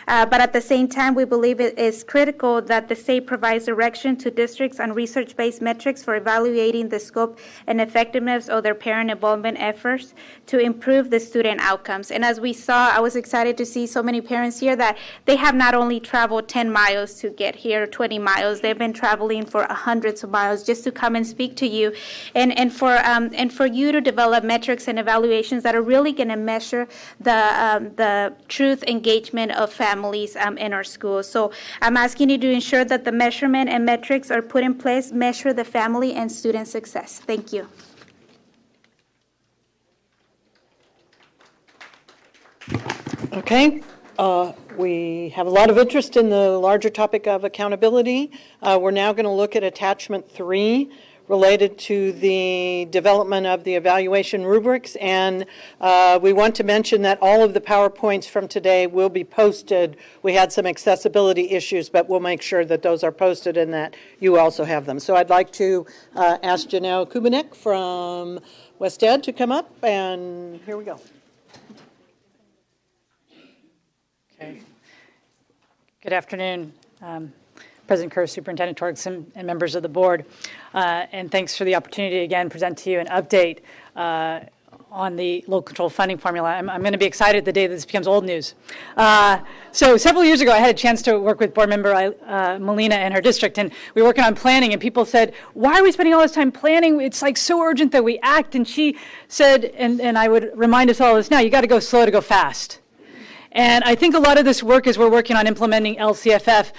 But at the same time, we believe it is critical that the state provides direction to districts on research-based metrics for evaluating the scope and effectiveness of their parent involvement efforts to improve the student outcomes. And as we saw, I was excited to see so many parents here that they have not only traveled 10 miles to get here, 20 miles, they've been traveling for hundreds of miles just to come and speak to you and for you to develop metrics and evaluations that are really going to measure the truth engagement of families in our schools. So I'm asking you to ensure that the measurement and metrics are put in place, measure the family and student success. Thank you. Okay. We have a lot of interest in the larger topic of accountability. We're now going to look at attachment 3 related to the development of the evaluation rubrics, and we want to mention that all of the PowerPoints from today will be posted. We had some accessibility issues, but we'll make sure that those are posted and that you also have them. So I'd like to ask Janelle Kubanek from West Ed to come up, and here we go. Okay. Good afternoon. President Kerr, Superintendent Torkelson, and members of the board. And thanks for the opportunity to again present to you an update on the local control funding formula. I'm going to be excited the day that this becomes old news. So several years ago, I had a chance to work with board member Melina and her district, and we were working on planning, and people said, why are we spending all this time planning? It's like so urgent that we act. And she said, and I would remind us all of this now, you got to go slow to go fast. And I think a lot of this work as we're working on implementing LCFF,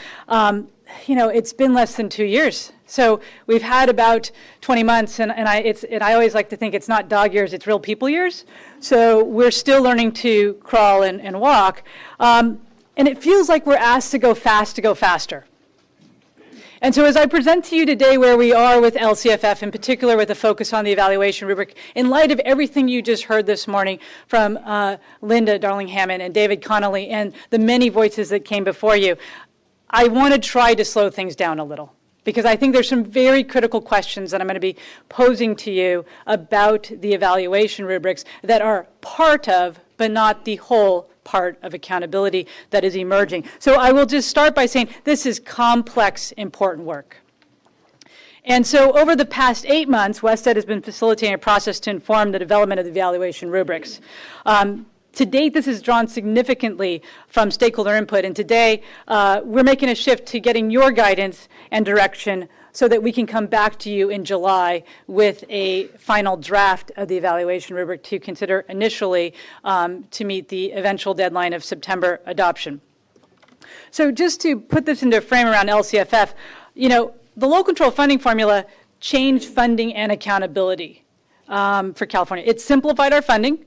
it's been less than 2 years. So we've had about 20 months, and I always like to think it's not dog years, it's real people years. So we're still learning to crawl and walk. And it feels like we're asked to go fast to go faster. And so as I present to you today where we are with LCFF, in particular with a focus on the evaluation rubric, in light of everything you just heard this morning from Linda Darling-Hammond and David Connolly and the many voices that came before you, I want to try to slow things down a little, because I think there's some very critical questions that I'm going to be posing to you about the evaluation rubrics that are part of, but not the whole part of accountability that is emerging. So I will just start by saying this is complex, important work. And so over the past 8 months, WestEd has been facilitating a process to inform the development of the evaluation rubrics. To date, this has drawn significantly from stakeholder input, and today we're making a shift to getting your guidance and direction so that we can come back to you in July with a final draft of the evaluation rubric to consider initially to meet the eventual deadline of September adoption. So just to put this into a frame around LCFF, the local control funding formula changed funding and accountability for California. It simplified our funding.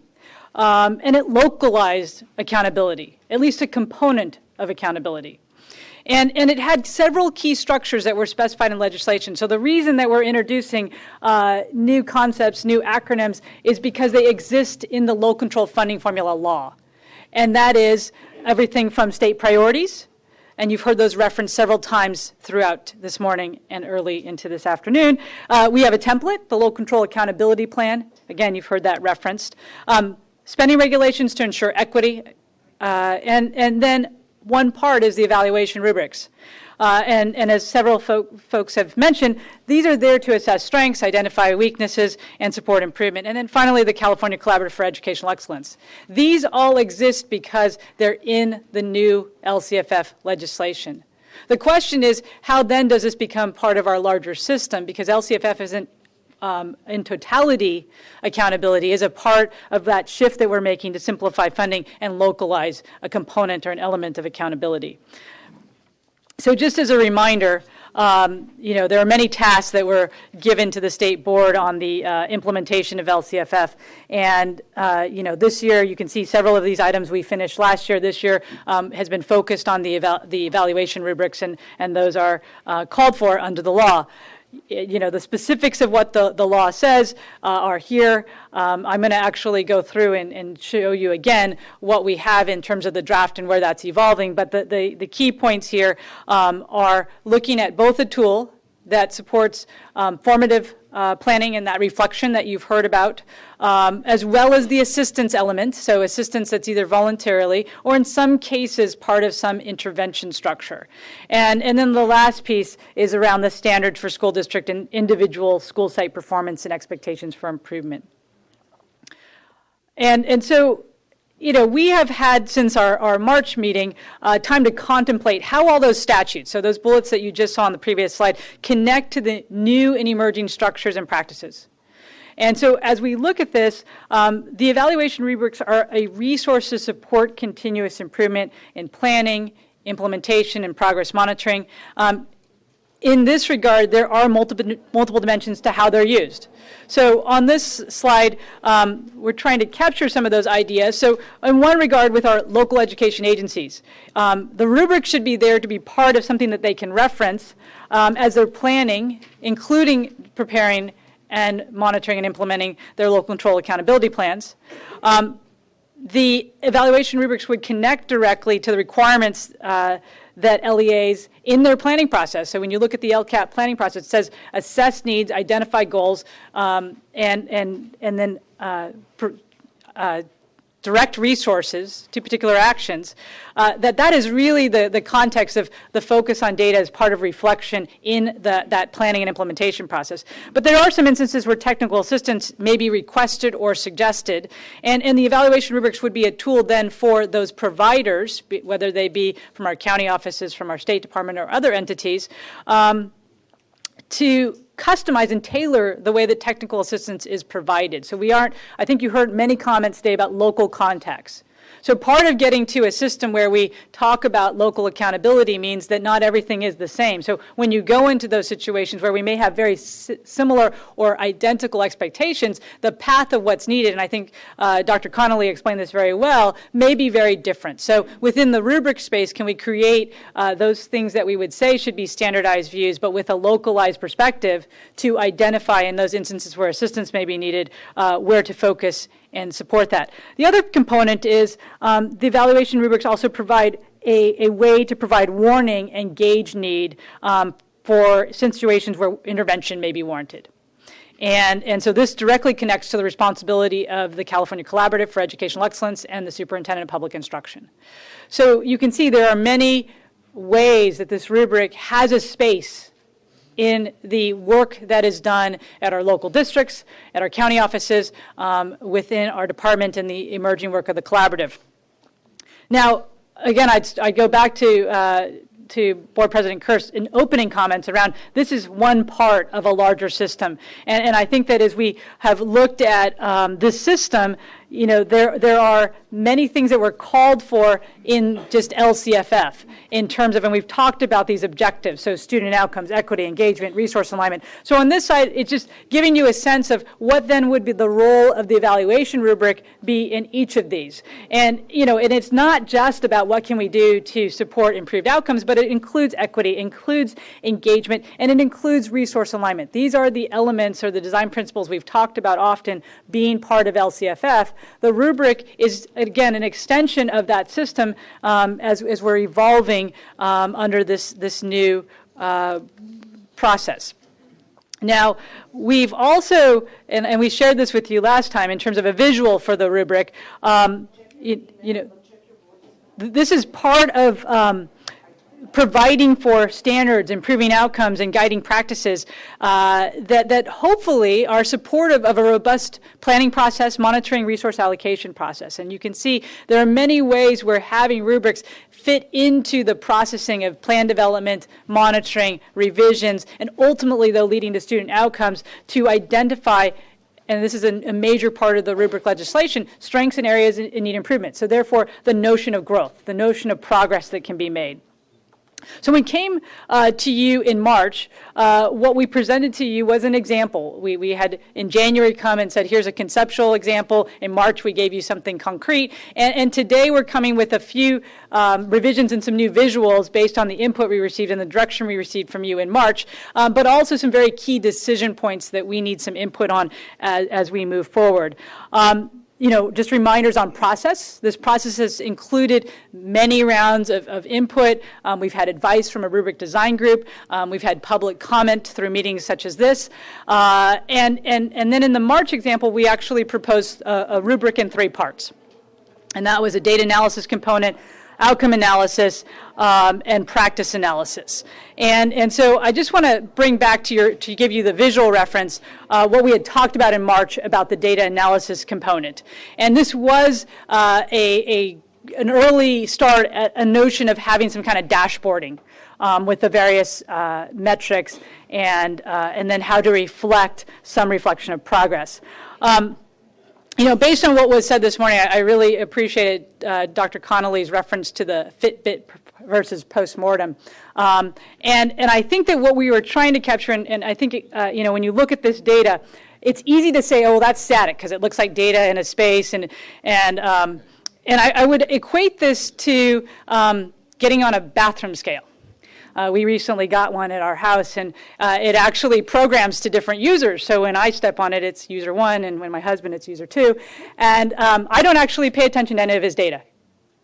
And it localized accountability, at least a component of accountability. And it had several key structures that were specified in legislation. So the reason that we're introducing new concepts, new acronyms, is because they exist in the local control funding formula law. And that is everything from state priorities, and you've heard those referenced several times throughout this morning and early into this afternoon. We have a template, the local control accountability plan. Again, you've heard that referenced. Spending regulations to ensure equity, and then one part is the evaluation rubrics. And as several folks have mentioned, these are there to assess strengths, identify weaknesses, and support improvement. And then finally, the California Collaborative for Educational Excellence. These all exist because they're in the new LCFF legislation. The question is, how then does this become part of our larger system? Because LCFF isn't in totality, accountability is a part of that shift that we're making to simplify funding and localize a component or an element of accountability. So just as a reminder, there are many tasks that were given to the state board on the implementation of LCFF. And, this year you can see several of these items we finished last year. This year has been focused on the evaluation rubrics, and those are called for under the law. The specifics of what the law says are here. I'm going to actually go through and show you again what we have in terms of the draft and where that's evolving. But the key points here are looking at both a tool that supports formative planning and that reflection that you've heard about, as well as the assistance element, so assistance that's either voluntarily or in some cases part of some intervention structure. And then the last piece is around the standards for school district and individual school site performance and expectations for improvement. And so, we have had since our March meeting time to contemplate how all those statutes, so those bullets that you just saw on the previous slide, connect to the new and emerging structures and practices. And so as we look at this, the evaluation rubrics are a resource to support continuous improvement in planning, implementation, and progress monitoring. In this regard, there are multiple dimensions to how they're used. So on this slide, we're trying to capture some of those ideas. So in one regard, with our local education agencies, the rubric should be there to be part of something that they can reference as they're planning, including preparing and monitoring and implementing their local control accountability plans. The evaluation rubrics would connect directly to the requirements that LEAs in their planning process. So when you look at the LCAP planning process, it says assess needs, identify goals, and then direct resources to particular actions, that is really the context of the focus on data as part of reflection in that planning and implementation process. But there are some instances where technical assistance may be requested or suggested, and the evaluation rubrics would be a tool then for those providers, whether they be from our county offices, from our State Department, or other entities, to customize and tailor the way that technical assistance is provided. So I think you heard many comments today about local context. So part of getting to a system where we talk about local accountability means that not everything is the same. So when you go into those situations where we may have very similar or identical expectations, the path of what's needed, and I think Dr. Connolly explained this very well, may be very different. So within the rubric space, can we create those things that we would say should be standardized views, but with a localized perspective to identify in those instances where assistance may be needed, where to focus and support that. The other component is the evaluation rubrics also provide a way to provide warning and gauge need for situations where intervention may be warranted. And so this directly connects to the responsibility of the California Collaborative for Educational Excellence and the Superintendent of Public Instruction. So you can see there are many ways that this rubric has a space in the work that is done at our local districts, at our county offices, within our department, and the emerging work of the collaborative. Now, again, I'd go back to Board President Kirst in opening comments around this is one part of a larger system. And I think that as we have looked at this system, you know, there are many things that were called for in just LCFF in terms of, and we've talked about these objectives, so student outcomes, equity, engagement, resource alignment. So on this side, it's just giving you a sense of what then would be the role of the evaluation rubric be in each of these. And, you know, and it's not just about what can we do to support improved outcomes, but it includes equity, includes engagement, and it includes resource alignment. These are the elements or the design principles we've talked about often being part of LCFF. The rubric is, again, an extension of that system as we're evolving under this new process. Now, we've also, and we shared this with you last time in terms of a visual for the rubric, you know, this is part of providing for standards, improving outcomes, and guiding practices that hopefully are supportive of a robust planning process, monitoring, resource allocation process. And you can see there are many ways where having rubrics fit into the processing of plan development, monitoring, revisions, and ultimately, though, leading to student outcomes to identify, and this is a major part of the rubric legislation, strengths and areas in need improvement. So therefore, the notion of growth, the notion of progress that can be made. So when we came to you in March, what we presented to you was an example. We had in January come and said, here's a conceptual example. In March, we gave you something concrete. And today, we're coming with a few revisions and some new visuals based on the input we received and the direction we received from you in March, but also some very key decision points that we need some input on as we move forward. You know, just reminders on process. This process has included many rounds of input. We've had advice from a rubric design group. We've had public comment through meetings such as this. And then in the March example, we actually proposed a rubric in 3 parts. And that was a data analysis component, outcome analysis, and practice analysis. And so I just want to bring back to give you the visual reference what we had talked about in March about the data analysis component. And this was an early start at a notion of having some kind of dashboarding with the various metrics and then how to reflect some reflection of progress. You know, based on what was said this morning, I really appreciated Dr. Connolly's reference to the Fitbit versus postmortem. And I think that what we were trying to capture, and I think, you know, when you look at this data, it's easy to say, oh, that's static, because it looks like data in a space. And I would equate this to getting on a bathroom scale. We recently got one at our house, and it actually programs to different users. So when I step on it, it's user 1, and when my husband, it's user 2. And I don't actually pay attention to any of his data,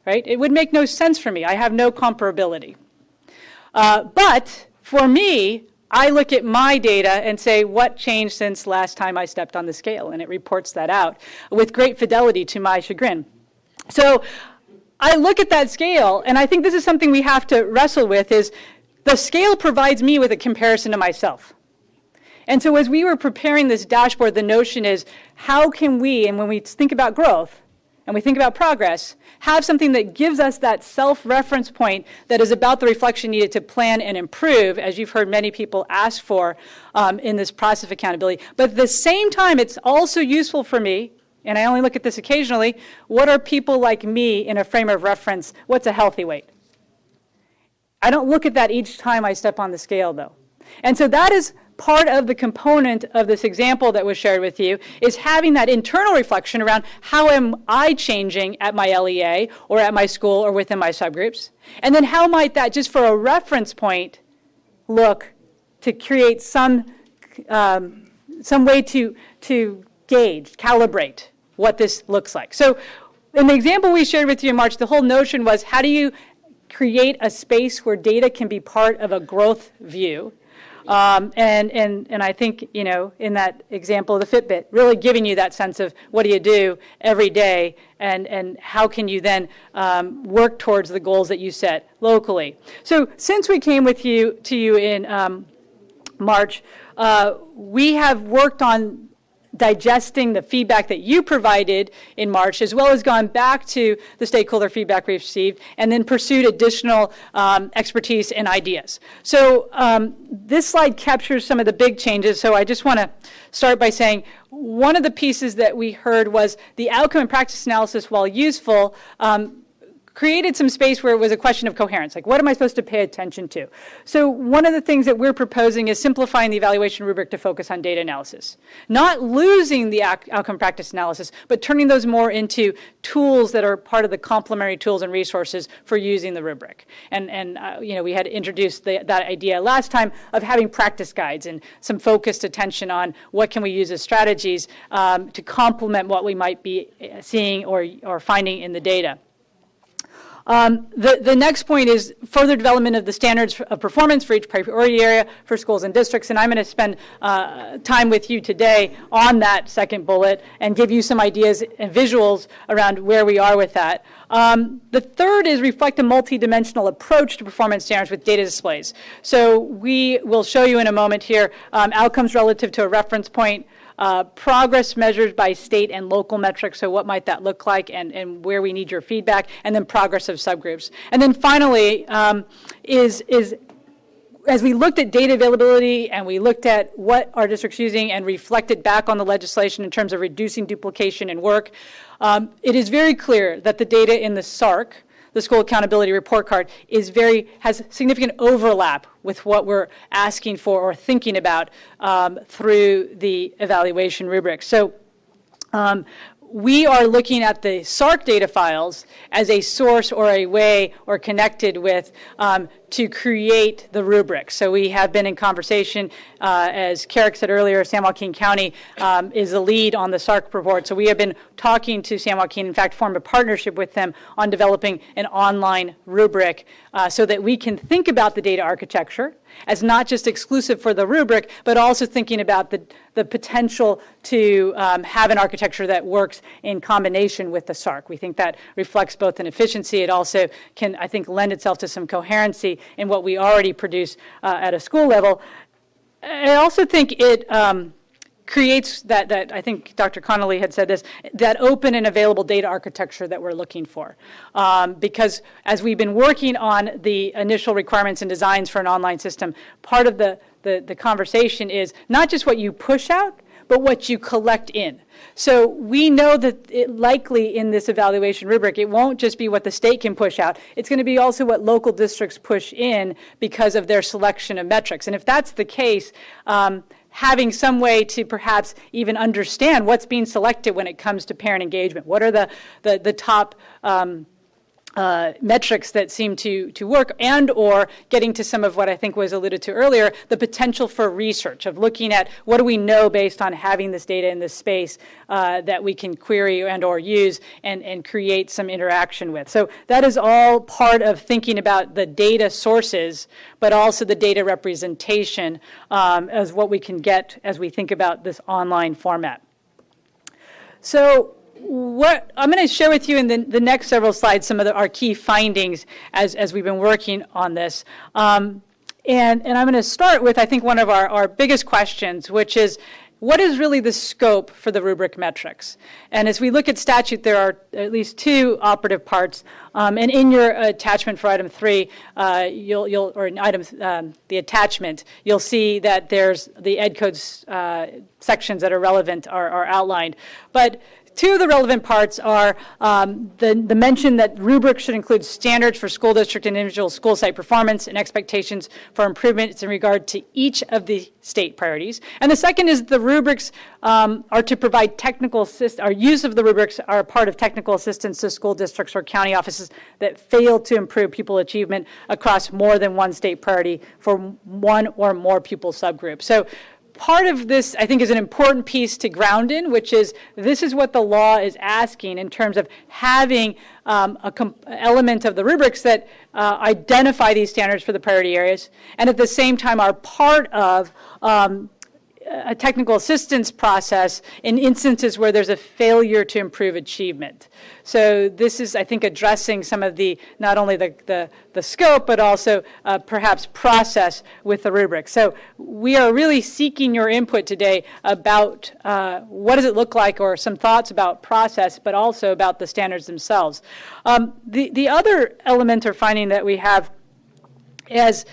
right? It would make no sense for me. I have no comparability. But for me, I look at my data and say, what changed since last time I stepped on the scale? And it reports that out with great fidelity to my chagrin. So I look at that scale, and I think this is something we have to wrestle with, is the scale provides me with a comparison to myself. And so as we were preparing this dashboard, the notion is, how can we, and when we think about growth, and we think about progress, have something that gives us that self-reference point that is about the reflection needed to plan and improve, as you've heard many people ask for in this process of accountability. But at the same time, it's also useful for me, and I only look at this occasionally, what are people like me in a frame of reference? What's a healthy weight? I don't look at that each time I step on the scale, though. And so that is part of the component of this example that was shared with you, is having that internal reflection around how am I changing at my LEA or at my school or within my subgroups, and then how might that, just for a reference point, look to create some way to gauge, calibrate what this looks like. So in the example we shared with you in March, the whole notion was, how do you create a space where data can be part of a growth view? And I think, you know, in that example of the Fitbit, really giving you that sense of what do you do every day, and how can you then work towards the goals that you set locally. So since we came to you in March, we have worked on digesting the feedback that you provided in March, as well as gone back to the stakeholder feedback we received, and then pursued additional expertise and ideas. So this slide captures some of the big changes, so I just want to start by saying one of the pieces that we heard was the outcome and practice analysis, while useful, created some space where it was a question of coherence, like what am I supposed to pay attention to? So one of the things that we're proposing is simplifying the evaluation rubric to focus on data analysis. Not losing the outcome practice analysis, but turning those more into tools that are part of the complementary tools and resources for using the rubric. And you know, we had introduced that idea last time of having practice guides and some focused attention on what can we use as strategies to complement what we might be seeing or finding in the data. The next point is further development of the standards of performance for each priority area for schools and districts, and I'm going to spend time with you today on that second bullet and give you some ideas and visuals around where we are with that. The third is reflect a multidimensional approach to performance standards with data displays. So we will show you in a moment here outcomes relative to a reference point, progress measured by state and local metrics, so what might that look like, and where we need your feedback, and then progress of subgroups. And then finally is as we looked at data availability and we looked at what our district's using and reflected back on the legislation in terms of reducing duplication and work, it is very clear that the data in the SARC, the School Accountability Report Card, has significant overlap with what we're asking for or thinking about through the evaluation rubric. So we are looking at the SARC data files as a source or a way or connected with to create the rubric. So we have been in conversation, as Carrick said earlier, San Joaquin County is the lead on the SARC report. So we have been talking to San Joaquin, in fact, formed a partnership with them on developing an online rubric so that we can think about the data architecture as not just exclusive for the rubric, but also thinking about the potential to have an architecture that works in combination with the SARC. We think that reflects both an efficiency. It also can, I think, lend itself to some coherency in what we already produce at a school level. I also think it creates that I think Dr. Connolly had said this, that open and available data architecture that we're looking for. Because as we've been working on the initial requirements and designs for an online system, part of the conversation is not just what you push out, but what you collect in. So we know that likely in this evaluation rubric, it won't just be what the state can push out. It's going to be also what local districts push in because of their selection of metrics. And if that's the case, having some way to perhaps even understand what's being selected when it comes to parent engagement. What are the top metrics that seem to work, and or getting to some of what I think was alluded to earlier, the potential for research, of looking at what do we know based on having this data in this space that we can query and or use and create some interaction with. So that is all part of thinking about the data sources, but also the data representation as what we can get as we think about this online format. So what I'm going to share with you in the next several slides some of our key findings as we've been working on this. And I'm going to start with, I think, one of our biggest questions, which is, what is really the scope for the rubric metrics? And as we look at statute, there are at least two operative parts. And in your attachment for item 3, or in item the attachment, you'll see that there's the Ed Codes sections that are relevant are outlined. But two of the relevant parts are the mention that rubrics should include standards for school district and individual school site performance and expectations for improvements in regard to each of the state priorities. And the second is the rubrics are to provide technical assistance, our use of the rubrics are part of technical assistance to school districts or county offices that fail to improve pupil achievement across more than one state priority for one or more pupil subgroups. So part of this, I think, is an important piece to ground in, which is this is what the law is asking in terms of having an element of the rubrics that identify these standards for the priority areas, and at the same time are part of a technical assistance process in instances where there's a failure to improve achievement. So this is, I think, addressing some of the, not only the scope, but also perhaps process with the rubric. So we are really seeking your input today about what does it look like, or some thoughts about process, but also about the standards themselves. The other element or finding that we have is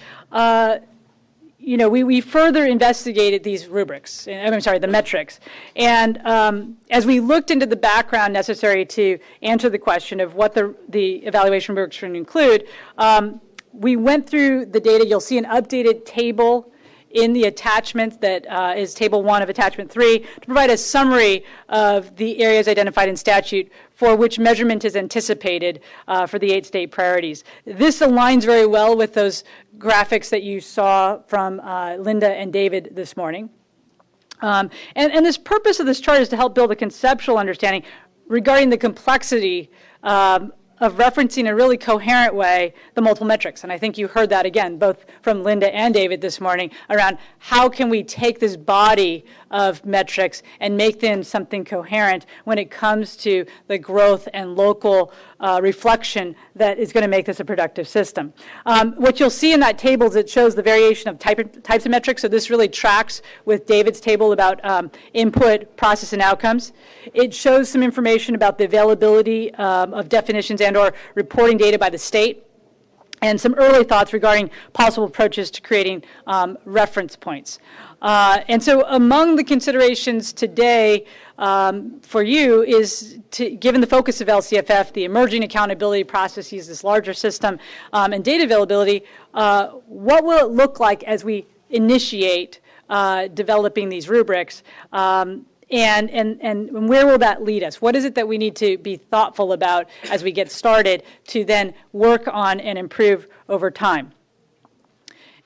we further investigated these rubrics, I'm sorry, the metrics. And as we looked into the background necessary to answer the question of what the evaluation rubrics should include, we went through the data. You'll see an updated table in the attachment that is Table 1 of Attachment 3 to provide a summary of the areas identified in statute for which measurement is anticipated for the 8 state priorities. This aligns very well with those graphics that you saw from Linda and David this morning. And this purpose of this chart is to help build a conceptual understanding regarding the complexity of referencing in a really coherent way the multiple metrics. And I think you heard that again, both from Linda and David this morning, around how can we take this body of metrics and make them something coherent when it comes to the growth and local reflection that is going to make this a productive system. What you'll see in that table is it shows the variation of types of metrics. So this really tracks with David's table about input, process, and outcomes. It shows some information about the availability of definitions and or reporting data by the state, and some early thoughts regarding possible approaches to creating reference points. And so among the considerations today for you is, given the focus of LCFF, the emerging accountability processes, this larger system, and data availability, what will it look like as we initiate developing these rubrics? And where will that lead us? What is it that we need to be thoughtful about as we get started to then work on and improve over time?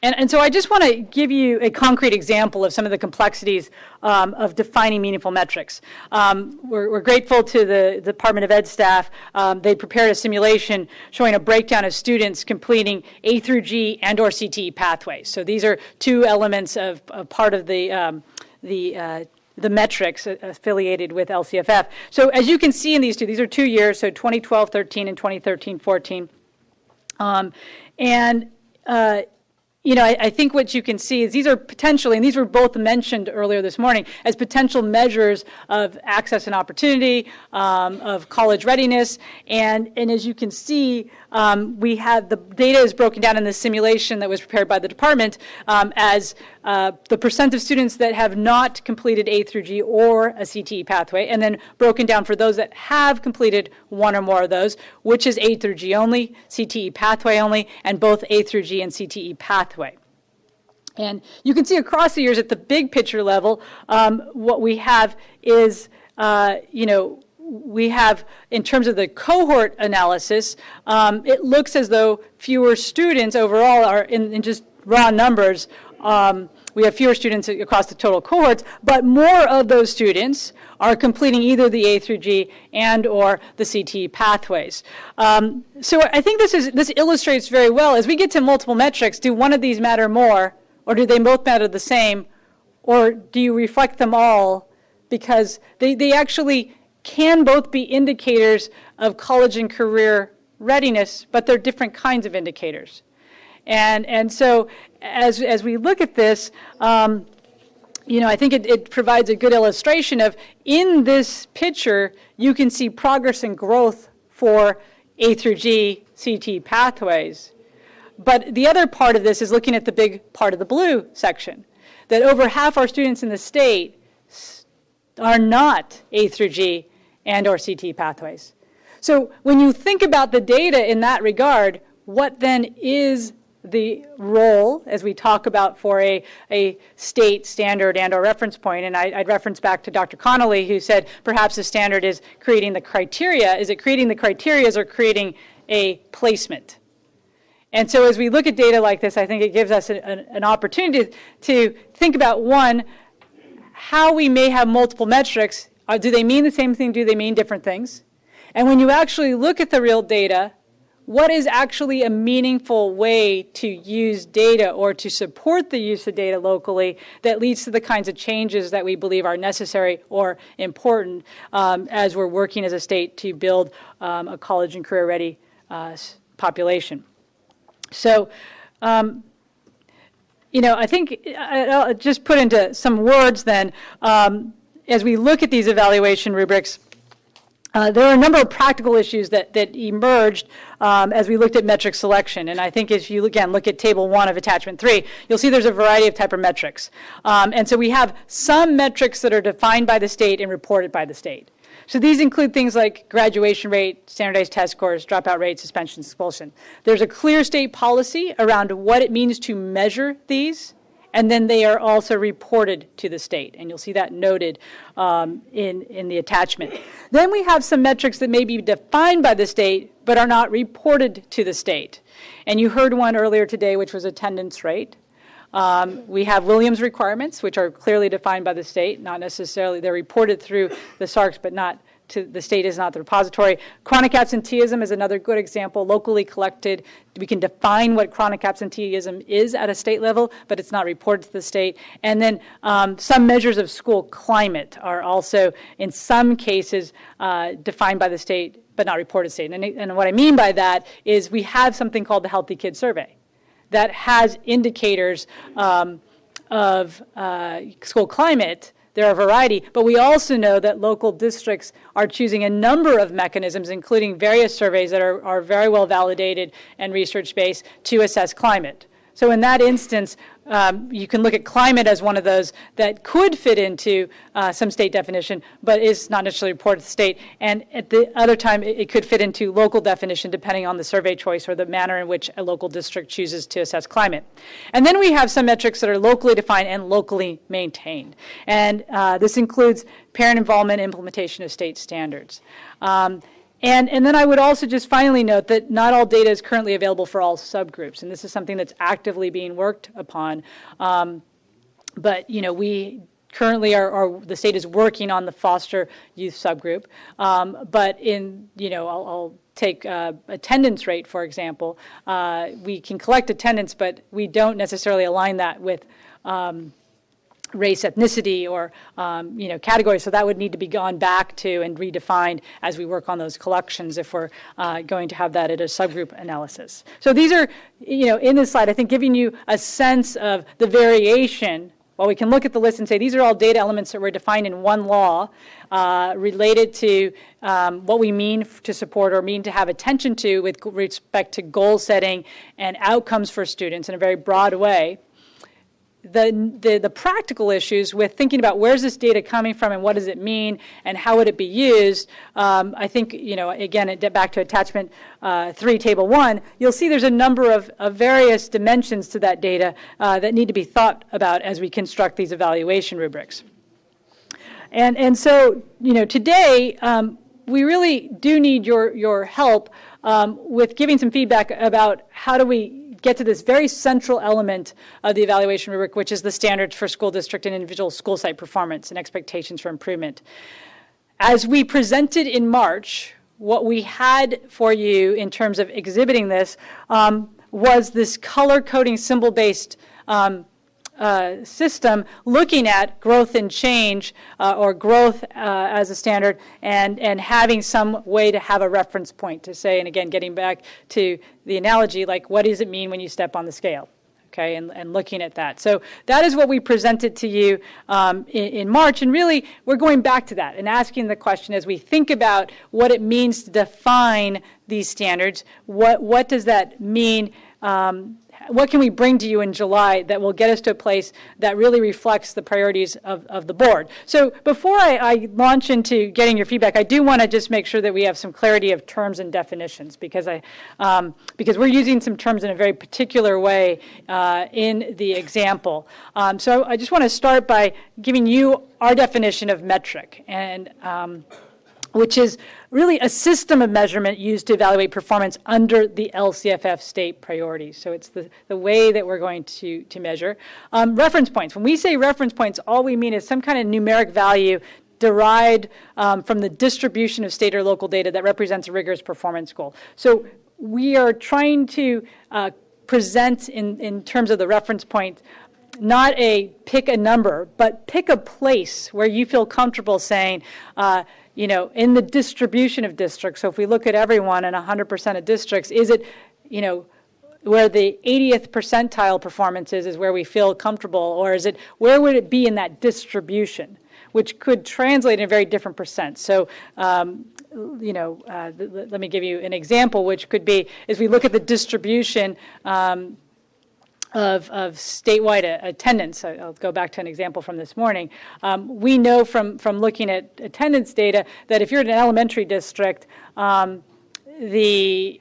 And so I just want to give you a concrete example of some of the complexities of defining meaningful metrics. We're grateful to the Department of Ed staff. They prepared a simulation showing a breakdown of students completing A through G and or CTE pathways. So these are two elements of part of the metrics affiliated with LCFF. So as you can see in these are 2 years, so 2012-13 and 2013-14. I think what you can see is these are potentially, and these were both mentioned earlier this morning, as potential measures of access and opportunity, of college readiness, and as you can see, we have the data is broken down in the simulation that was prepared by the department as the percent of students that have not completed A through G or a CTE pathway, and then broken down for those that have completed one or more of those, which is A through G only, CTE pathway only, and both A through G and CTE pathway. And you can see across the years at the big picture level, what we have is, we have, in terms of the cohort analysis, it looks as though fewer students overall are, in just raw numbers, we have fewer students across the total cohorts, but more of those students are completing either the A through G and or the CTE pathways. So I think this illustrates very well, as we get to multiple metrics, do one of these matter more, or do they both matter the same, or do you reflect them all? Because they actually can both be indicators of college and career readiness, but they're different kinds of indicators. And so as we look at this, I think it provides a good illustration of, in this picture, you can see progress and growth for A through G CT pathways. But the other part of this is looking at the big part of the blue section, that over half our students in the state are not A through G and or CT pathways. So when you think about the data in that regard, what then is the role, as we talk about, for a state standard and or reference point? And I'd reference back to Dr. Connolly, who said perhaps the standard is creating the criteria. Is it creating the criteria or creating a placement? And so as we look at data like this, I think it gives us an opportunity to think about, one, how we may have multiple metrics. Do they mean the same thing? Do they mean different things? And when you actually look at the real data, what is actually a meaningful way to use data or to support the use of data locally that leads to the kinds of changes that we believe are necessary or important as we're working as a state to build a college and career ready population? So, I think I'll just put into some words then, as we look at these evaluation rubrics, there are a number of practical issues that emerged as we looked at metric selection. And I think if you, again, look at Table 1 of Attachment 3, you'll see there's a variety of type of metrics. And so we have some metrics that are defined by the state and reported by the state. So these include things like graduation rate, standardized test scores, dropout rate, suspension, expulsion. There's a clear state policy around what it means to measure these, and then they are also reported to the state. And you'll see that noted in the attachment. Then we have some metrics that may be defined by the state, but are not reported to the state. And you heard one earlier today, which was attendance rate. We have Williams requirements, which are clearly defined by the state, not necessarily, they're reported through the SARCs, but not to the state is not the repository. Chronic absenteeism is another good example, locally collected. We can define what chronic absenteeism is at a state level, but it's not reported to the state. And then some measures of school climate are also, in some cases, defined by the state, but not reported to the state. And what I mean by that is we have something called the Healthy Kids Survey that has indicators of school climate. There are a variety, but we also know that local districts are choosing a number of mechanisms, including various surveys that are very well validated and research-based, to assess climate. So in that instance, you can look at climate as one of those that could fit into some state definition, but is not necessarily reported to the state. And at the other time, it could fit into local definition, depending on the survey choice or the manner in which a local district chooses to assess climate. And then we have some metrics that are locally defined and locally maintained. And this includes parent involvement, implementation of state standards. And then I would also just finally note that not all data is currently available for all subgroups, and this is something that's actively being worked upon. But we currently the state is working on the foster youth subgroup. But I'll take attendance rate, for example. We can collect attendance, but we don't necessarily align that with race, ethnicity, or categories. So that would need to be gone back to and redefined as we work on those collections if we're going to have that at a subgroup analysis. So these are, in this slide, I think giving you a sense of the variation. Well, we can look at the list and say these are all data elements that were defined in one law related to what we mean to support or mean to have attention to with respect to goal setting and outcomes for students in a very broad way. The practical issues with thinking about where's this data coming from and what does it mean and how would it be used, I think, again, back to attachment 3, table 1, you'll see there's a number of various dimensions to that data that need to be thought about as we construct these evaluation rubrics. And so, today, we really do need your help with giving some feedback about how do we get to this very central element of the evaluation rubric, which is the standards for school district and individual school site performance and expectations for improvement. As we presented in March, what we had for you in terms of exhibiting this was this color coding symbol-based system looking at growth and change or growth as a standard and having some way to have a reference point to say, and again, getting back to the analogy, like what does it mean when you step on the scale? Okay, and looking at that. So that is what we presented to you in March, and really we're going back to that and asking the question as we think about what it means to define these standards, what does that mean, what can we bring to you in July that will get us to a place that really reflects the priorities of the board? So before I launch into getting your feedback, I do want to just make sure that we have some clarity of terms and definitions because we're using some terms in a very particular way in the example. So I just want to start by giving you our definition of metric, and which is really a system of measurement used to evaluate performance under the LCFF state priorities. So it's the way that we're going to measure. Reference points. When we say reference points, all we mean is some kind of numeric value derived from the distribution of state or local data that represents a rigorous performance goal. So we are trying to present in terms of the reference point not a pick a number, but pick a place where you feel comfortable saying, in the distribution of districts, so if we look at everyone and 100% of districts, is it, where the 80th percentile performance is where we feel comfortable, or is it, where would it be in that distribution, which could translate in a very different percent. So, let me give you an example, which could be, as we look at the distribution of statewide attendance. I'll go back to an example from this morning. We know from looking at attendance data that if you're in an elementary district, the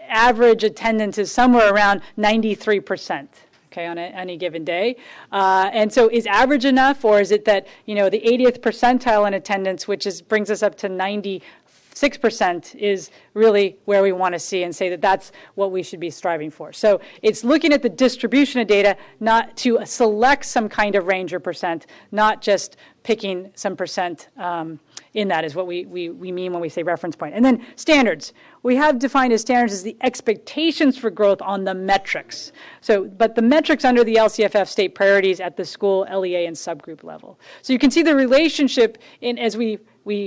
average attendance is somewhere around 93%. Okay, on any given day. And so is average enough, or is it that, the 80th percentile in attendance, which brings us up to 96% is really where we want to see and say that that's what we should be striving for. So it's looking at the distribution of data, not to select some kind of range or percent, not just picking some percent in that is what we mean when we say reference point. And then standards. We have defined as standards as the expectations for growth on the metrics. So, but the metrics under the LCFF state priorities at the school, LEA, and subgroup level. So you can see the relationship in as we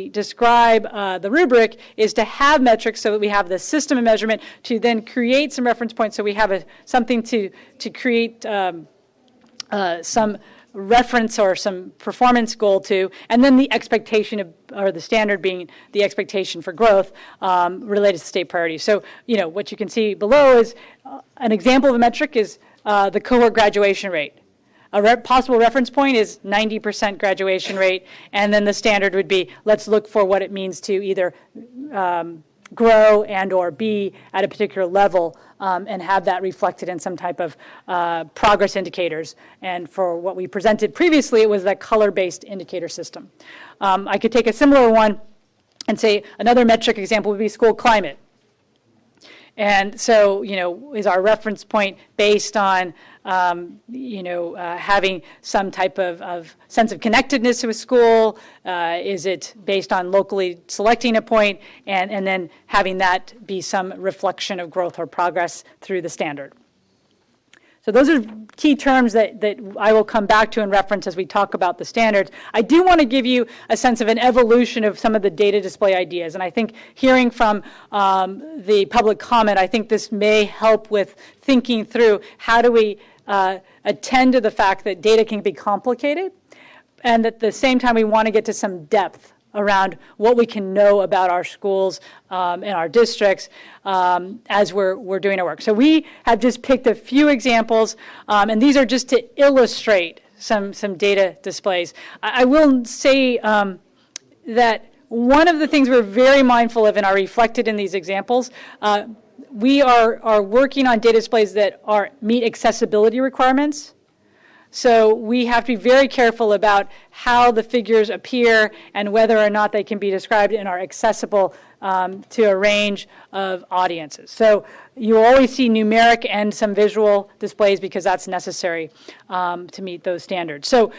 describe the rubric is to have metrics so that we have the system of measurement to then create some reference points so we have something to create some reference or some performance goal to, and then the expectation or the standard being the expectation for growth related to state priorities. So, what you can see below is an example of a metric is the cohort graduation rate. A possible reference point is 90% graduation rate, and then the standard would be, let's look for what it means to either grow and or be at a particular level and have that reflected in some type of progress indicators. And for what we presented previously, it was that color-based indicator system. I could take a similar one and say another metric example would be school climate. And so, is our reference point based on, having some type of sense of connectedness to a school? Is it based on locally selecting a point and then having that be some reflection of growth or progress through the standard? So those are key terms that I will come back to in reference as we talk about the standards. I do want to give you a sense of an evolution of some of the data display ideas. And I think hearing from the public comment, I think this may help with thinking through how do we attend to the fact that data can be complicated, and at the same time we want to get to some depth around what we can know about our schools and our districts as we're doing our work. So we have just picked a few examples, and these are just to illustrate some data displays. I will say that one of the things we're very mindful of and are reflected in these examples, we are working on data displays that meet accessibility requirements. So we have to be very careful about how the figures appear and whether or not they can be described and are accessible to a range of audiences. So you always see numeric and some visual displays because that's necessary to meet those standards. So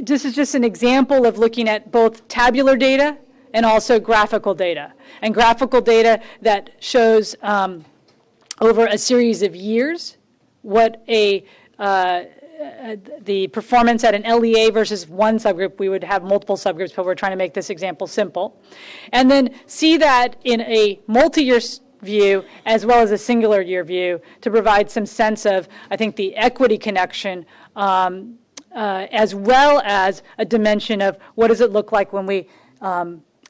this is just an example of looking at both tabular data and also graphical data. And graphical data that shows over a series of years what a the performance at an LEA versus one subgroup. We would have multiple subgroups, but we're trying to make this example simple. And then see that in a multi-year view as well as a singular year view to provide some sense of, I think, the equity connection as well as a dimension of what does it look like when we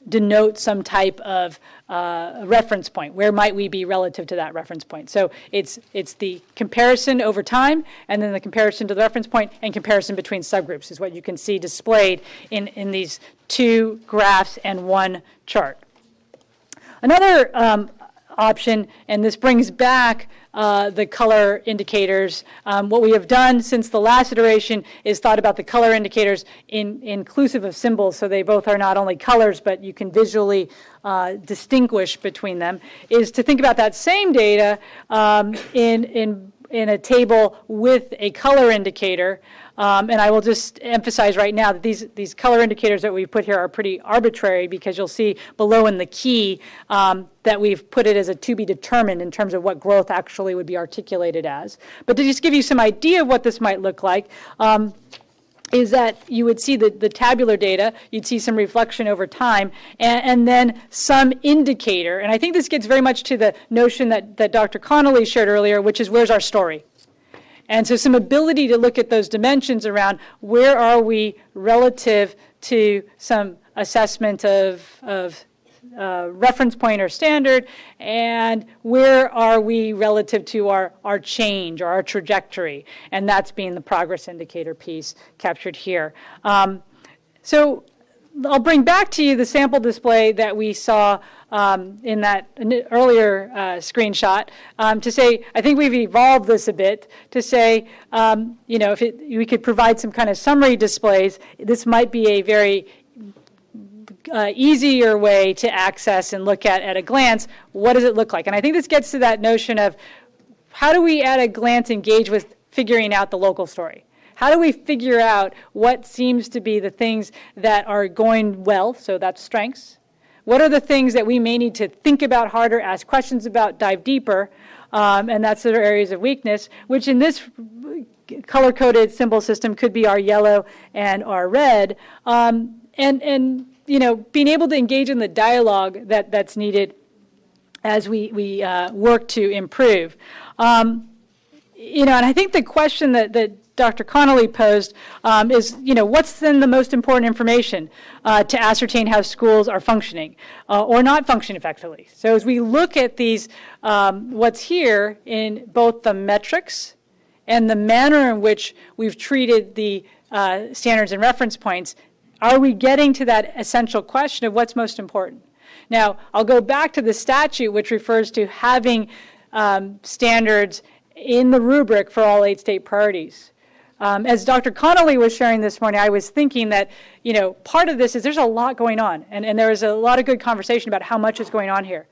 denote some type of reference point. Where might we be relative to that reference point? So it's the comparison over time, and then the comparison to the reference point, and comparison between subgroups is what you can see displayed in these two graphs and one chart. Another option, and this brings back the color indicators. What we have done since the last iteration is thought about the color indicators inclusive of symbols, so they both are not only colors, but you can visually distinguish between them, is to think about that same data in a table with a color indicator. And I will just emphasize right now that these color indicators that we've put here are pretty arbitrary, because you'll see below in the key that we've put it as a to be determined in terms of what growth actually would be articulated as. But to just give you some idea of what this might look like, is that you would see the tabular data, you'd see some reflection over time, and then some indicator. And I think this gets very much to the notion that Dr. Connolly shared earlier, which is where's our story? And so some ability to look at those dimensions around where are we relative to some assessment of reference point or standard, and where are we relative to our change or our trajectory, and that's being the progress indicator piece captured here. So I'll bring back to you the sample display that we saw in that earlier screenshot to say, I think we've evolved this a bit to say, if we could provide some kind of summary displays, this might be a very easier way to access and look at a glance, what does it look like? And I think this gets to that notion of how do we at a glance engage with figuring out the local story? How do we figure out what seems to be the things that are going well, so that's strengths? What are the things that we may need to think about harder, ask questions about, dive deeper, and that's sort of areas of weakness, which in this color-coded symbol system could be our yellow and our red. And being able to engage in the dialogue that's needed as we work to improve. And I think the question that Dr. Connolly posed is, what's then the most important information to ascertain how schools are functioning or not functioning effectively? So as we look at these, what's here in both the metrics and the manner in which we've treated the standards and reference points, are we getting to that essential question of what's most important? Now, I'll go back to the statute, which refers to having standards in the rubric for all 8 state priorities. As Dr. Connolly was sharing this morning, I was thinking that, part of this is there's a lot going on, and there was a lot of good conversation about how much is going on here.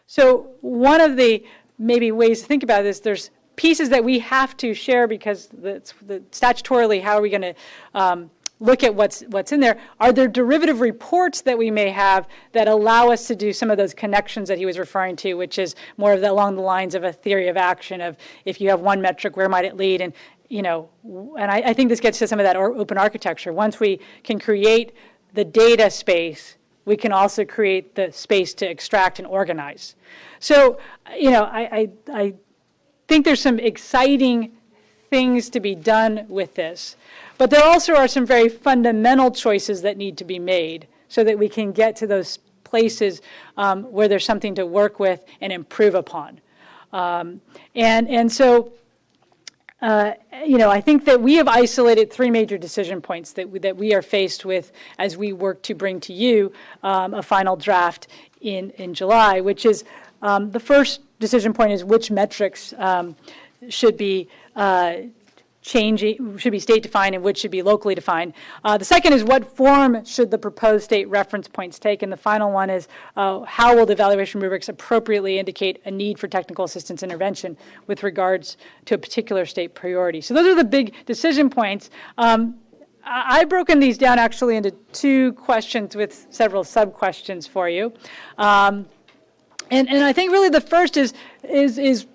So one of the maybe ways to think about this, there's pieces that we have to share because statutorily, how are we going to look at what's in there? Are there derivative reports that we may have that allow us to do some of those connections that he was referring to, which is more of along the lines of a theory of action of if you have one metric, where might it lead? And I think this gets to some of that open architecture. Once we can create the data space, we can also create the space to extract and organize. So, I think there's some exciting things to be done with this. But there also are some very fundamental choices that need to be made so that we can get to those places where there's something to work with and improve upon. So, I think that we have isolated 3 major decision points that we are faced with as we work to bring to you a final draft in July, which is the first decision point is which metrics should be should be state defined and which should be locally defined. The second is what form should the proposed state reference points take, and the final one is how will the evaluation rubrics appropriately indicate a need for technical assistance intervention with regards to a particular state priority. So those are the big decision points. I've broken these down actually into 2 questions with several sub-questions for you. And I think really the first is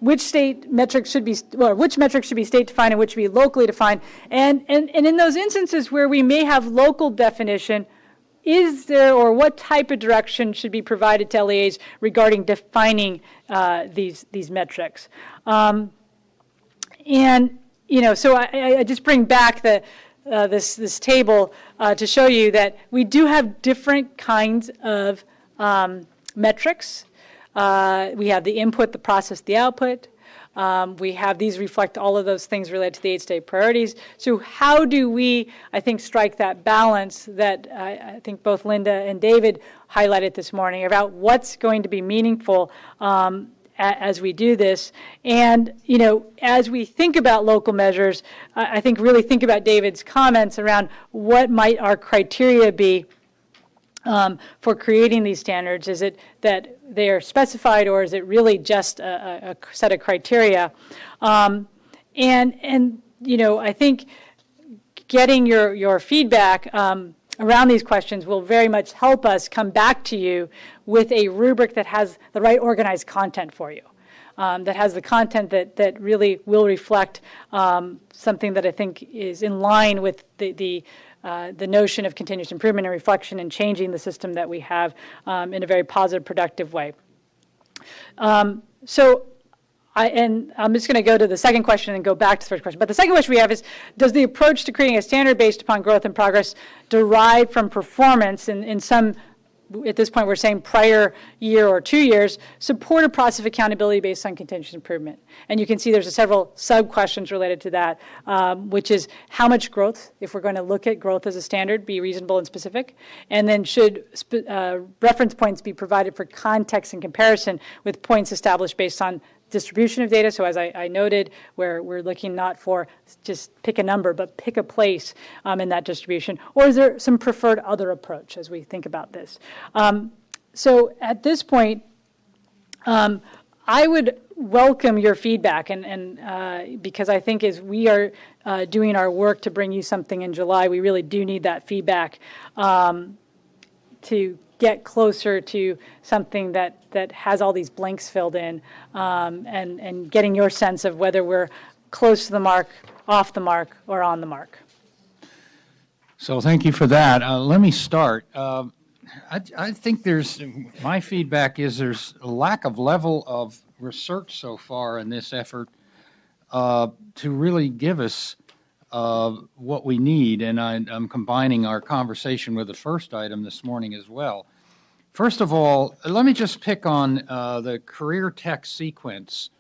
which state metrics should be, well, which metrics should be state defined and which should be locally defined. And in those instances where we may have local definition, is there, or what type of direction should be provided to LEAs regarding defining these metrics? And so I just bring back this table to show you that we do have different kinds of metrics. We have the input, the process, the output. We have these reflect all of those things related to the 8 state priorities. So how do we, I think, strike that balance that I think both Linda and David highlighted this morning about what's going to be meaningful as we do this? And, as we think about local measures, I think really think about David's comments around what might our criteria be for creating these standards. Is it that they are specified, or is it really just a set of criteria? I think getting your feedback around these questions will very much help us come back to you with a rubric that has the right organized content for you, that has the content that really will reflect something that I think is in line with the notion of continuous improvement and reflection and changing the system that we have in a very positive, productive way. I'm just going to go to the second question and go back to the first question. But the second question we have is, does the approach to creating a standard based upon growth and progress derive from performance in some, at this point we're saying prior year or 2 years, support a process of accountability based on continuous improvement? And you can see there's several sub-questions related to that, which is how much growth, if we're going to look at growth as a standard, be reasonable and specific? And then should reference points be provided for context and comparison with points established based on distribution of data? So as I noted, where we're looking not for just pick a number, but pick a place in that distribution. Or is there some preferred other approach as we think about this? So at this point, I would welcome your feedback, and because I think as we are doing our work to bring you something in July, we really do need that feedback to get closer to something that has all these blanks filled in, and getting your sense of whether we're close to the mark, off the mark, or on the mark. So thank you for that. Let me start. I think my feedback is there's a lack of level of research so far in this effort to really give us what we need, and I'm combining our conversation with the first item this morning as well. First of all, let me just pick on the career tech sequence.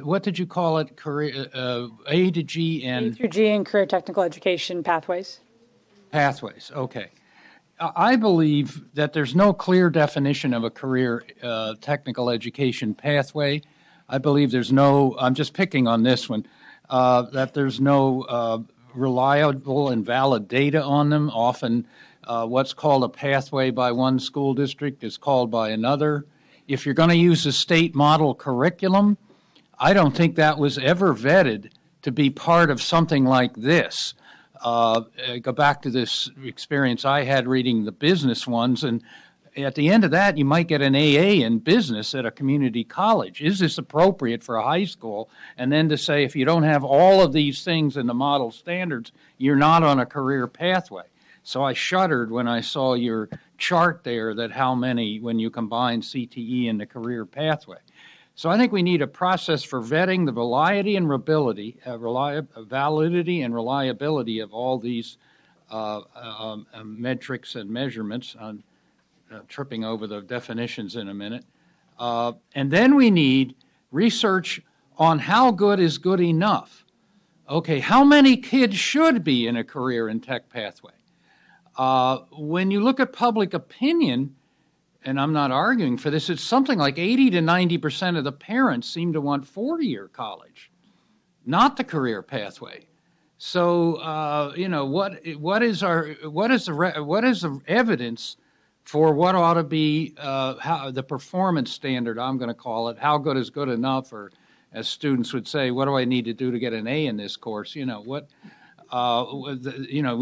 What did you call it? A to G and A through G and career technical education pathways. Pathways, okay. I believe that there's no clear definition of a career technical education pathway. I believe there's no, I'm just picking on this one, that there's no reliable and valid data on them. Often what's called a pathway by one school district is called by another. If you're going to use a state model curriculum, I don't think that was ever vetted to be part of something like this. Go back to this experience I had reading the business ones, and at the end of that, you might get an AA in business at a community college. Is this appropriate for a high school? And then to say, if you don't have all of these things in the model standards, you're not on a career pathway. So I shuddered when I saw your chart there that how many when you combine CTE and the career pathway. So I think we need a process for vetting the validity and reliability of all these metrics and measurements. I'm tripping over the definitions in a minute. And then we need research on how good is good enough. Okay, how many kids should be in a career and tech pathway? When you look at public opinion, and I'm not arguing for this, it's something like 80 to 90% of the parents seem to want 4-year college, not the career pathway. So, what is the evidence for what ought to be how the performance standard? I'm going to call it how good is good enough, or as students would say, what do I need to do to get an A in this course? We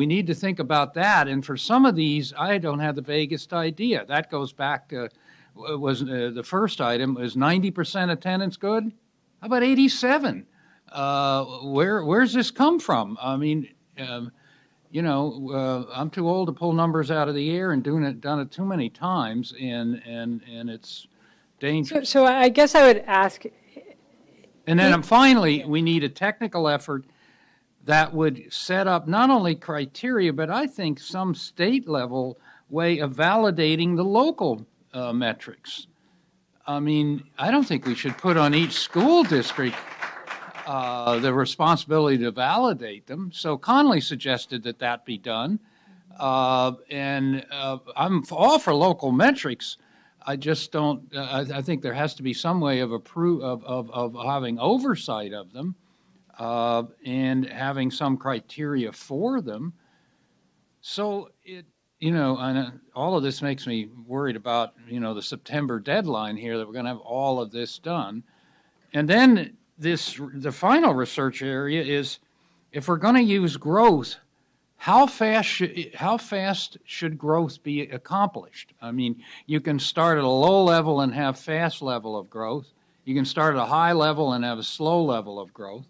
need to think about that. And for some of these, I don't have the vaguest idea. That goes back to was the first item was 90% attendance good? How about 87? Where's this come from? I mean, I'm too old to pull numbers out of the air and done it too many times, and it's dangerous. So I guess I would ask. And then finally, we need a technical effort that would set up not only criteria, but I think some state level way of validating the local metrics. I mean, I don't think we should put on each school district the responsibility to validate them. So Conley suggested that be done. And I'm all for local metrics. I just don't, I think there has to be some way of having oversight of them and having some criteria for them. So all of this makes me worried about, the September deadline here, that we're going to have all of this done. And then the final research area is, if we're going to use growth, how fast should growth be accomplished? I mean, you can start at a low level and have fast level of growth. You can start at a high level and have a slow level of growth.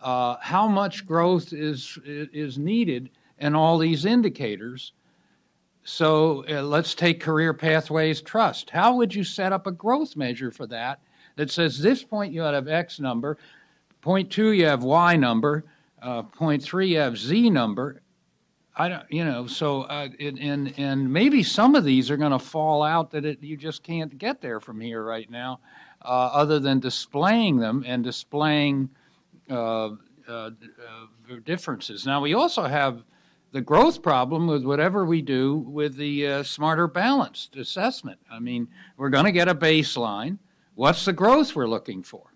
How much growth is needed in all these indicators? So let's take career pathways trust. How would you set up a growth measure for that says this point you ought to have X number, point 2 you have Y number, point 3 you have Z number? I don't, so and maybe some of these are going to fall out that you just can't get there from here right now, other than displaying them and displaying differences. Now we also have the growth problem with whatever we do with the smarter balanced assessment. I mean, we're going to get a baseline. What's the growth we're looking for?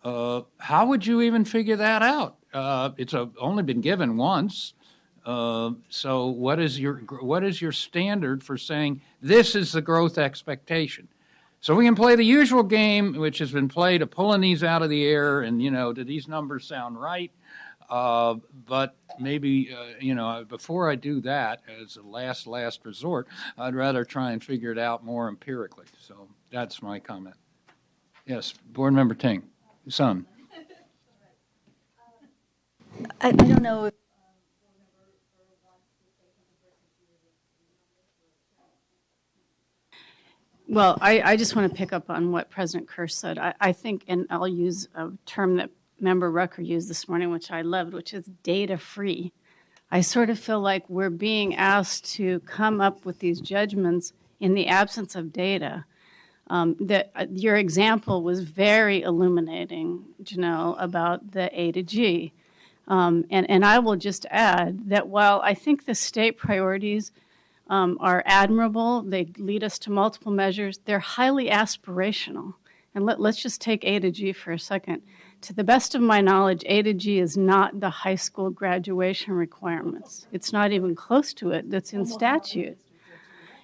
How would you even figure that out? It's only been given once. So what is your standard for saying this is the growth expectation? So we can play the usual game, which has been played of pulling these out of the air and, do these numbers sound right? But maybe, before I do that, as a last resort, I'd rather try and figure it out more empirically. So that's my comment. Yes, Board Member Ting, son. I don't know if well, I just want to pick up on what President Kirsch said. I think, and I'll use a term that Member Rucker used this morning, which I loved, which is data-free. I sort of feel like we're being asked to come up with these judgments in the absence of data. Your example was very illuminating, Janelle, about the A to G. And I will just add that while I think the state priorities are admirable, they lead us to multiple measures, they're highly aspirational. And let's just take A to G for a second. To the best of my knowledge, A to G is not the high school graduation requirements. It's not even close to it. That's in statute.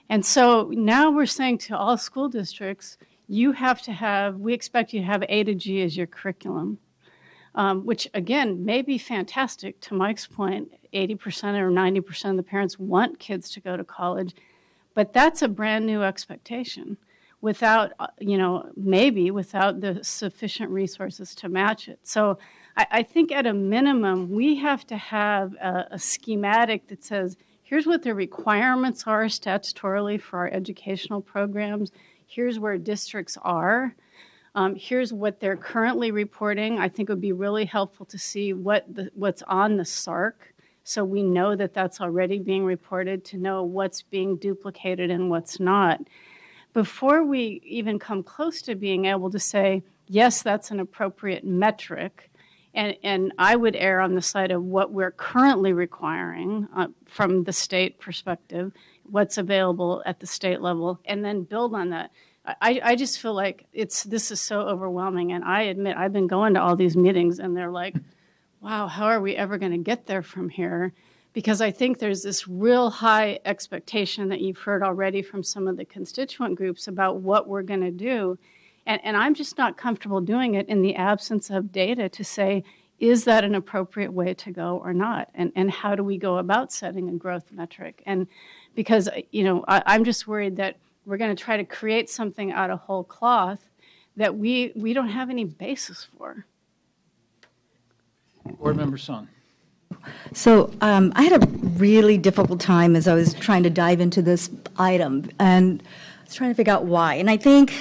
And so now we're saying to all school districts, we expect you to have A to G as your curriculum, which again may be fantastic. To Mike's point, 80% or 90% of the parents want kids to go to college, but that's a brand new expectation without, maybe without the sufficient resources to match it. So I think at a minimum, we have to have a schematic that says, here's what the requirements are statutorily for our educational programs. Here's where districts are. Here's what they're currently reporting. I think it would be really helpful to see what's on the SARC, so we know that that's already being reported, to know what's being duplicated and what's not. Before we even come close to being able to say, yes, that's an appropriate metric, and I would err on the side of what we're currently requiring from the state perspective, what's available at the state level, and then build on that. I just feel like this is so overwhelming, and I admit I've been going to all these meetings, and they're like, wow, how are we ever going to get there from here? Because I think there's this real high expectation that you've heard already from some of the constituent groups about what we're going to do. And I'm just not comfortable doing it in the absence of data to say, is that an appropriate way to go or not? And how do we go about setting a growth metric? And because, I'm just worried that we're going to try to create something out of whole cloth that we don't have any basis for. Board Member Son. So I had a really difficult time as I was trying to dive into this item, and I was trying to figure out why. And I think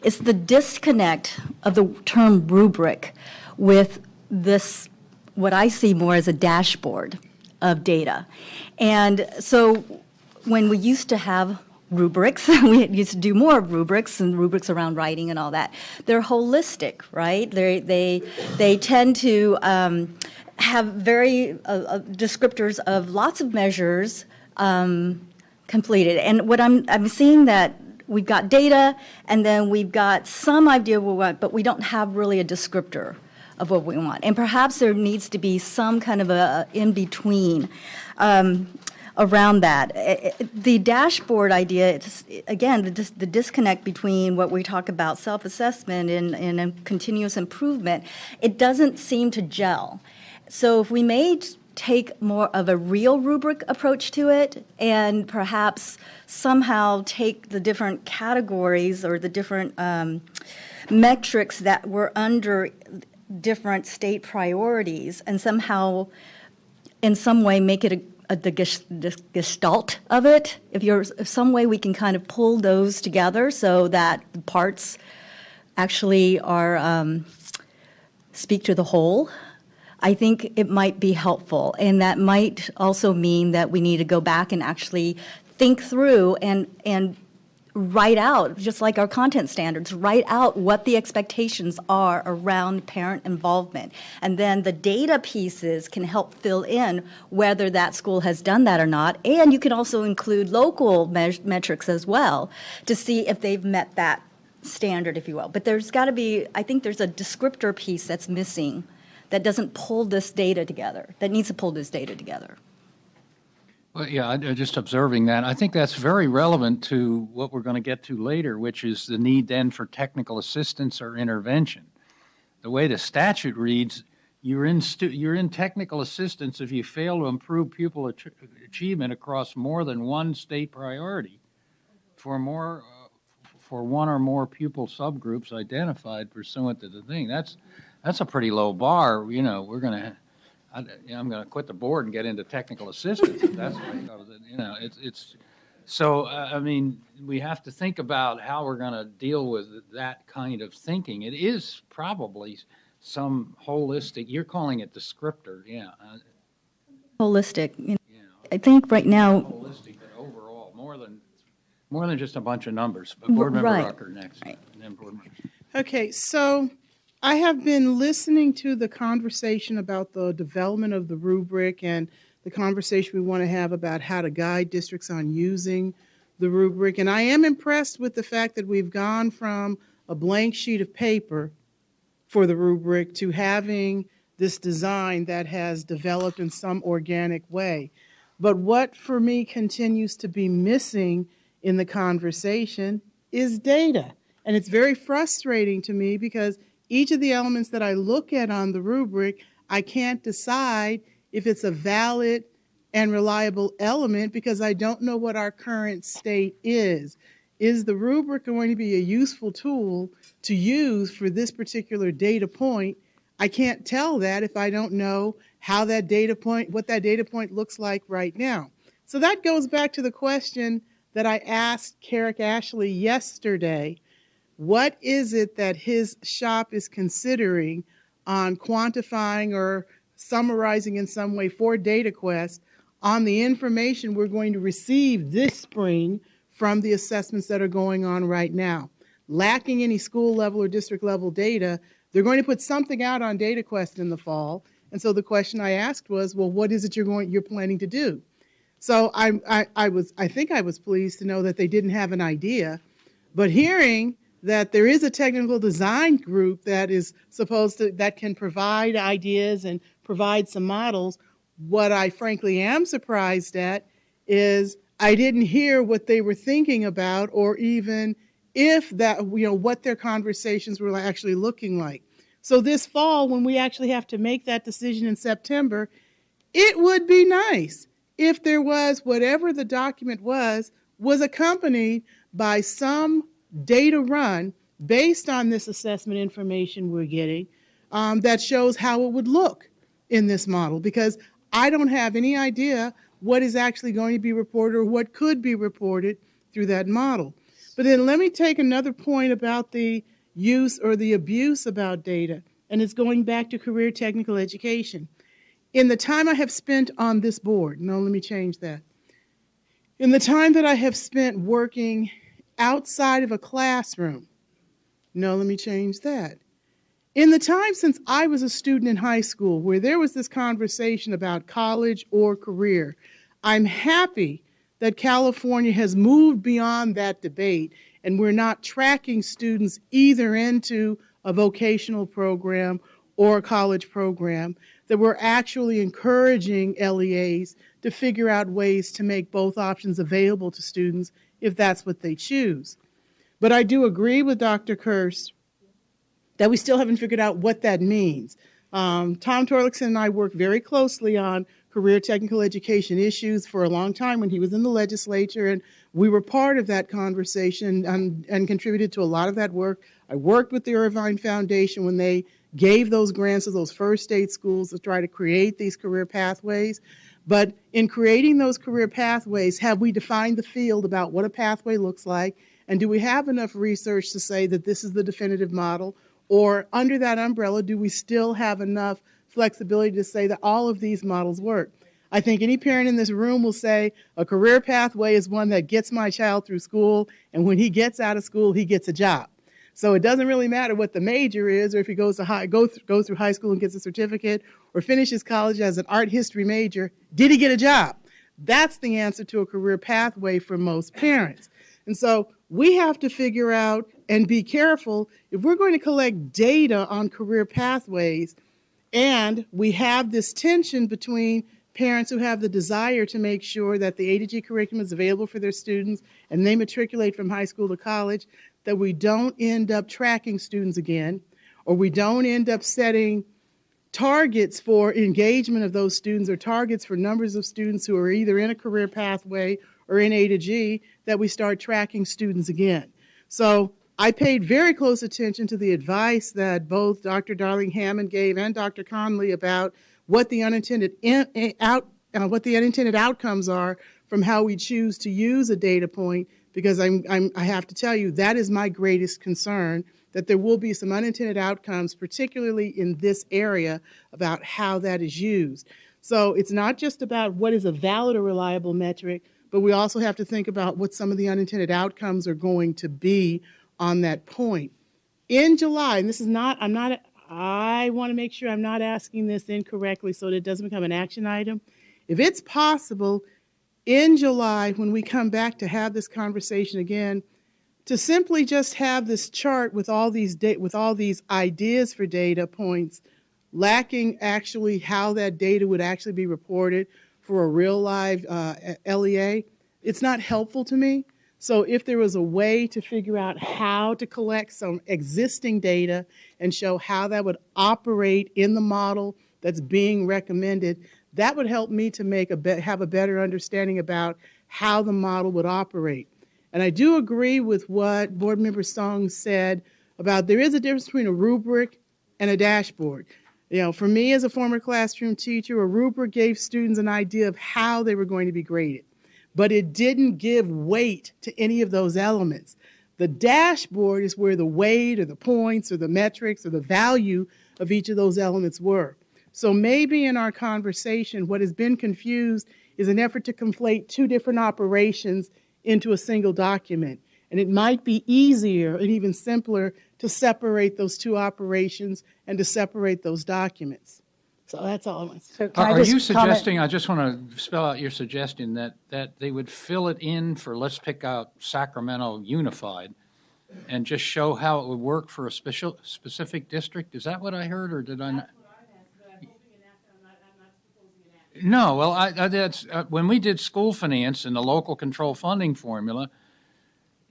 it's the disconnect of the term rubric with this, what I see more as a dashboard of data. And so when we used to have rubrics, we used to do more rubrics and rubrics around writing and all that. They're holistic, right? They tend to have very descriptors of lots of measures completed. And what I'm seeing that we've got data and then we've got some idea of what we want, but we don't have really a descriptor of what we want. And perhaps there needs to be some kind of a in-between around that. The dashboard idea, it's, again, the disconnect between what we talk about self-assessment and continuous improvement, it doesn't seem to gel. So if we may take more of a real rubric approach to it and perhaps somehow take the different categories or the different metrics that were under different state priorities and somehow in some way make it the gestalt of it, if some way we can kind of pull those together so that the parts actually are speak to the whole, I think it might be helpful. And that might also mean that we need to go back and actually think through and write out, just like our content standards, write out what the expectations are around parent involvement. And then the data pieces can help fill in whether that school has done that or not. And you can also include local metrics as well to see if they've met that standard, if you will. But there's got to be, I think there's a descriptor piece that's missing that doesn't pull this data together, that needs to pull this data together. Well, yeah, just observing that. I think that's very relevant to what we're going to get to later, which is the need then for technical assistance or intervention. The way the statute reads, you're in technical assistance if you fail to improve pupil achievement across more than one state priority for one or more pupil subgroups identified pursuant to the thing. That's a pretty low bar. You know, I'm going to quit the board and get into technical assistance. If that's the way it goes. You know, it's so. I mean, we have to think about how we're going to deal with that kind of thinking. It is probably some holistic. You're calling it descriptor, yeah. Holistic. You know, I think right now. Holistic, but overall, more than just a bunch of numbers. But Board Member Rucker next, and then Board Member. Okay, so I have been listening to the conversation about the development of the rubric and the conversation we want to have about how to guide districts on using the rubric. And I am impressed with the fact that we've gone from a blank sheet of paper for the rubric to having this design that has developed in some organic way. But what for me continues to be missing in the conversation is data. And it's very frustrating to me because each of the elements that I look at on the rubric, I can't decide if it's a valid and reliable element because I don't know what our current state is. Is the rubric going to be a useful tool to use for this particular data point? I can't tell that if I don't know how that data point, what that data point looks like right now. So that goes back to the question that I asked Carrick Ashley yesterday. What is it that his shop is considering on quantifying or summarizing in some way for DataQuest on the information we're going to receive this spring from the assessments that are going on right now? Lacking any school level or district level data, they're going to put something out on DataQuest in the fall. And so the question I asked was, well, what is it you're planning to do? So I think I was pleased to know that they didn't have an idea, but hearing that there is a technical design group that is that can provide ideas and provide some models. What I frankly am surprised at is I didn't hear what they were thinking about or even if that, what their conversations were actually looking like. So this fall, when we actually have to make that decision in September, it would be nice if there was, whatever the document was was accompanied by some data run based on this assessment information we're getting that shows how it would look in this model, because I don't have any idea what is actually going to be reported or what could be reported through that model. But then let me take another point about the use or the abuse about data, and it's going back to career technical education. In the time I have spent on this board, no, let me change that. In the time that I have spent working outside of a classroom, no, let me change that. In the time since I was a student in high school where there was this conversation about college or career, I'm happy that California has moved beyond that debate and we're not tracking students either into a vocational program or a college program, that we're actually encouraging LEAs to figure out ways to make both options available to students if that's what they choose. But I do agree with Dr. Kearse that we still haven't figured out what that means. Tom Torlakson and I worked very closely on career technical education issues for a long time when he was in the legislature, and we were part of that conversation and contributed to a lot of that work. I worked with the Irvine Foundation when they gave those grants to those first state schools to try to create these career pathways. But in creating those career pathways, have we defined the field about what a pathway looks like? And do we have enough research to say that this is the definitive model? Or under that umbrella, do we still have enough flexibility to say that all of these models work? I think any parent in this room will say a career pathway is one that gets my child through school, and when he gets out of school, he gets a job. So it doesn't really matter what the major is, or if he goes through high school and gets a certificate, or finishes college as an art history major, did he get a job? That's the answer to a career pathway for most parents. And so we have to figure out and be careful if we're going to collect data on career pathways, and we have this tension between parents who have the desire to make sure that the A to G curriculum is available for their students and they matriculate from high school to college, that we don't end up tracking students again, or we don't end up setting targets for engagement of those students or targets for numbers of students who are either in a career pathway or in A to G, that we start tracking students again. So I paid very close attention to the advice that both Dr. Darling-Hammond gave and Dr. Conley about what the unintended outcomes are from how we choose to use a data point, because I have to tell you, that is my greatest concern, that there will be some unintended outcomes, particularly in this area, about how that is used. So it's not just about what is a valid or reliable metric, but we also have to think about what some of the unintended outcomes are going to be on that point. In July, and this is not, I want to make sure I'm not asking this incorrectly so that it doesn't become an action item. If it's possible, in July, when we come back to have this conversation again, to simply just have this chart with all these ideas for data points, lacking actually how that data would actually be reported for a real live LEA, it's not helpful to me. So if there was a way to figure out how to collect some existing data and show how that would operate in the model that's being recommended, that would help me to have a better understanding about how the model would operate. And I do agree with what Board Member Song said about there is a difference between a rubric and a dashboard. You know, for me as a former classroom teacher, a rubric gave students an idea of how they were going to be graded, but it didn't give weight to any of those elements. The dashboard is where the weight or the points or the metrics or the value of each of those elements were. So maybe in our conversation, what has been confused is an effort to conflate two different operations into a single document. And it might be easier and even simpler to separate those two operations and to separate those documents. So that's all I want to say. Are you suggesting, I just want to spell out your suggestion, that they would fill it in for, let's pick out Sacramento Unified, and just show how it would work for a specific district? Is that what I heard, or did I not? No, well, when we did school finance and the local control funding formula,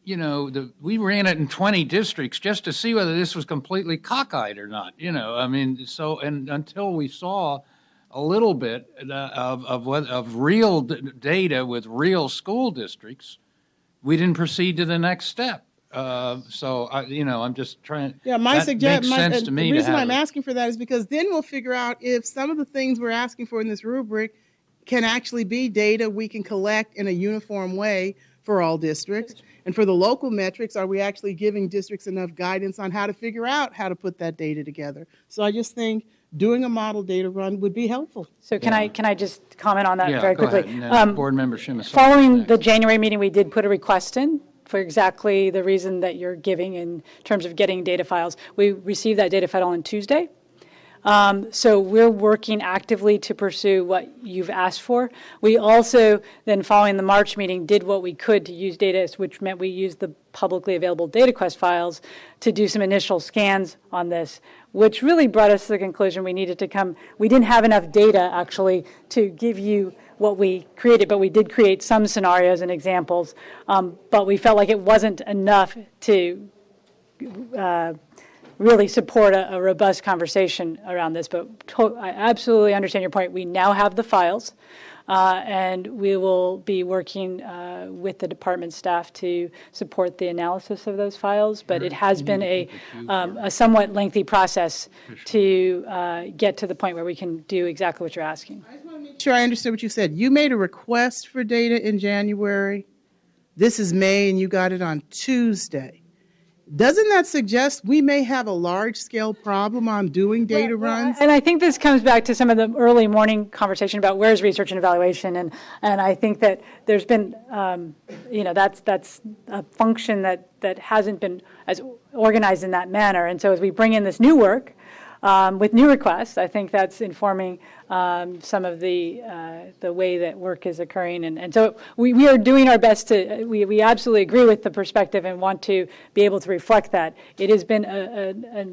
you know, we ran it in 20 districts just to see whether this was completely cockeyed or not. You know, I mean, so, and until we saw a little bit of real data with real school districts, we didn't proceed to the next step. So, I'm just trying. Yeah, that makes sense to me. The reason to I'm have asking for that is because then we'll figure out if some of the things we're asking for in this rubric can actually be data we can collect in a uniform way for all districts. And for the local metrics, are we actually giving districts enough guidance on how to figure out how to put that data together? So I just think doing a model data run would be helpful. So can I just comment on that very go quickly? ahead. And then Board Member Shimasaki. Following the January meeting, we did put a request in for exactly the reason that you're giving in terms of getting data files. We received that data file on Tuesday. So we're working actively to pursue what you've asked for. We also, then following the March meeting, did what we could to use data, which meant we used the publicly available DataQuest files to do some initial scans on this, which really brought us to the conclusion we didn't have enough data actually to give you what we created, but we did create some scenarios and examples, but we felt like it wasn't enough to really support a robust conversation around this. But I absolutely understand your point. We now have the files, and we will be working with the department staff to support the analysis of those files. But it has been a somewhat lengthy process to get to the point where we can do exactly what you're asking. I just want to make sure I understood what you said. You made a request for data in January. This is May, and you got it on Tuesday. Doesn't that suggest we may have a large-scale problem on doing data runs? And I think this comes back to some of the early morning conversation about where's research and evaluation, and I think that there's been, that's a function that hasn't been as organized in that manner. And so as we bring in this new work with new requests, I think that's informing some of the way that work is occurring. And so we are doing our best to, we absolutely agree with the perspective and want to be able to reflect that. It has been a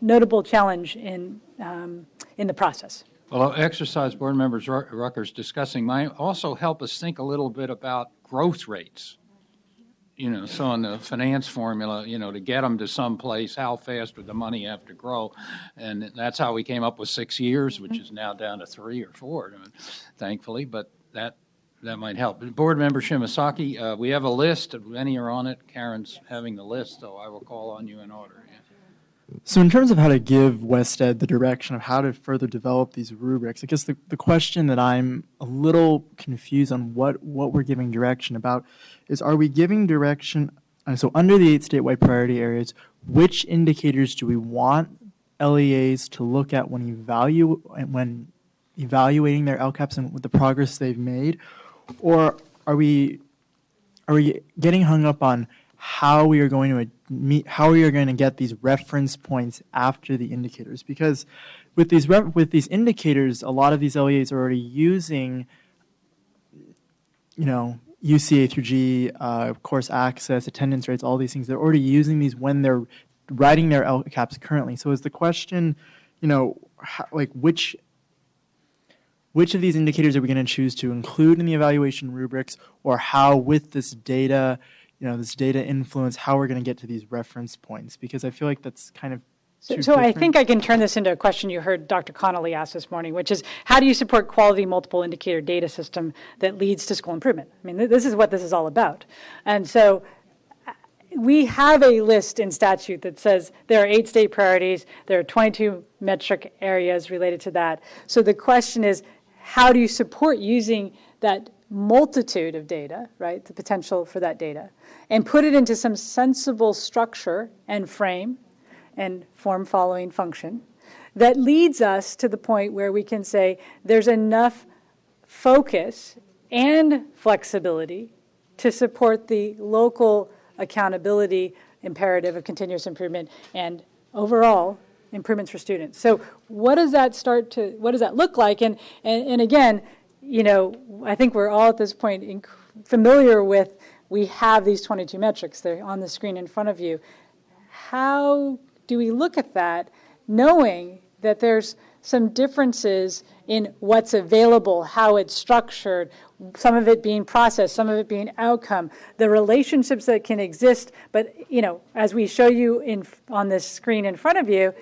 notable challenge in the process. Well, I'll exercise Board Members Rucker's discussing might also help us think a little bit about growth rates. So in the finance formula, to get them to some place, how fast would the money have to grow? And that's how we came up with 6 years, which is now down to 3 or 4, thankfully, but that might help. Board Member Shimasaki, we have a list. Many are on it. Karen's having the list, so I will call on you in order. So in terms of how to give WestEd the direction of how to further develop these rubrics, I guess the question that I'm a little confused on what we're giving direction about is, are we giving direction, so under the 8 statewide priority areas, which indicators do we want LEAs to look at when evaluating their LCAPs and with the progress they've made? Or are we getting hung up on how we are going to get these reference points after the indicators? Because with these indicators, a lot of these LEAs are already using, UCA through G, course access, attendance rates, all these things. They're already using these when they're writing their LCAPs currently. So is the question, which of these indicators are we going to choose to include in the evaluation rubrics, or how with this data, this data influence, how we're going to get to these reference points? Because I feel like that's kind of So I think I can turn this into a question you heard Dr. Connolly ask this morning, which is, how do you support quality multiple indicator data system that leads to school improvement? I mean, this is what this is all about. And so we have a list in statute that says there are 8 state priorities, there are 22 metric areas related to that. So the question is, how do you support using that multitude of data, right, the potential for that data, and put it into some sensible structure and frame and form following function that leads us to the point where we can say there's enough focus and flexibility to support the local accountability imperative of continuous improvement and overall improvements for students. So what does that look like? And again, I think we're all at this point familiar with, we have these 22 metrics, they're on the screen in front of you. How do we look at that, knowing that there's some differences in what's available, how it's structured, some of it being process, some of it being outcome, the relationships that can exist, but as we show you on this screen in front of you,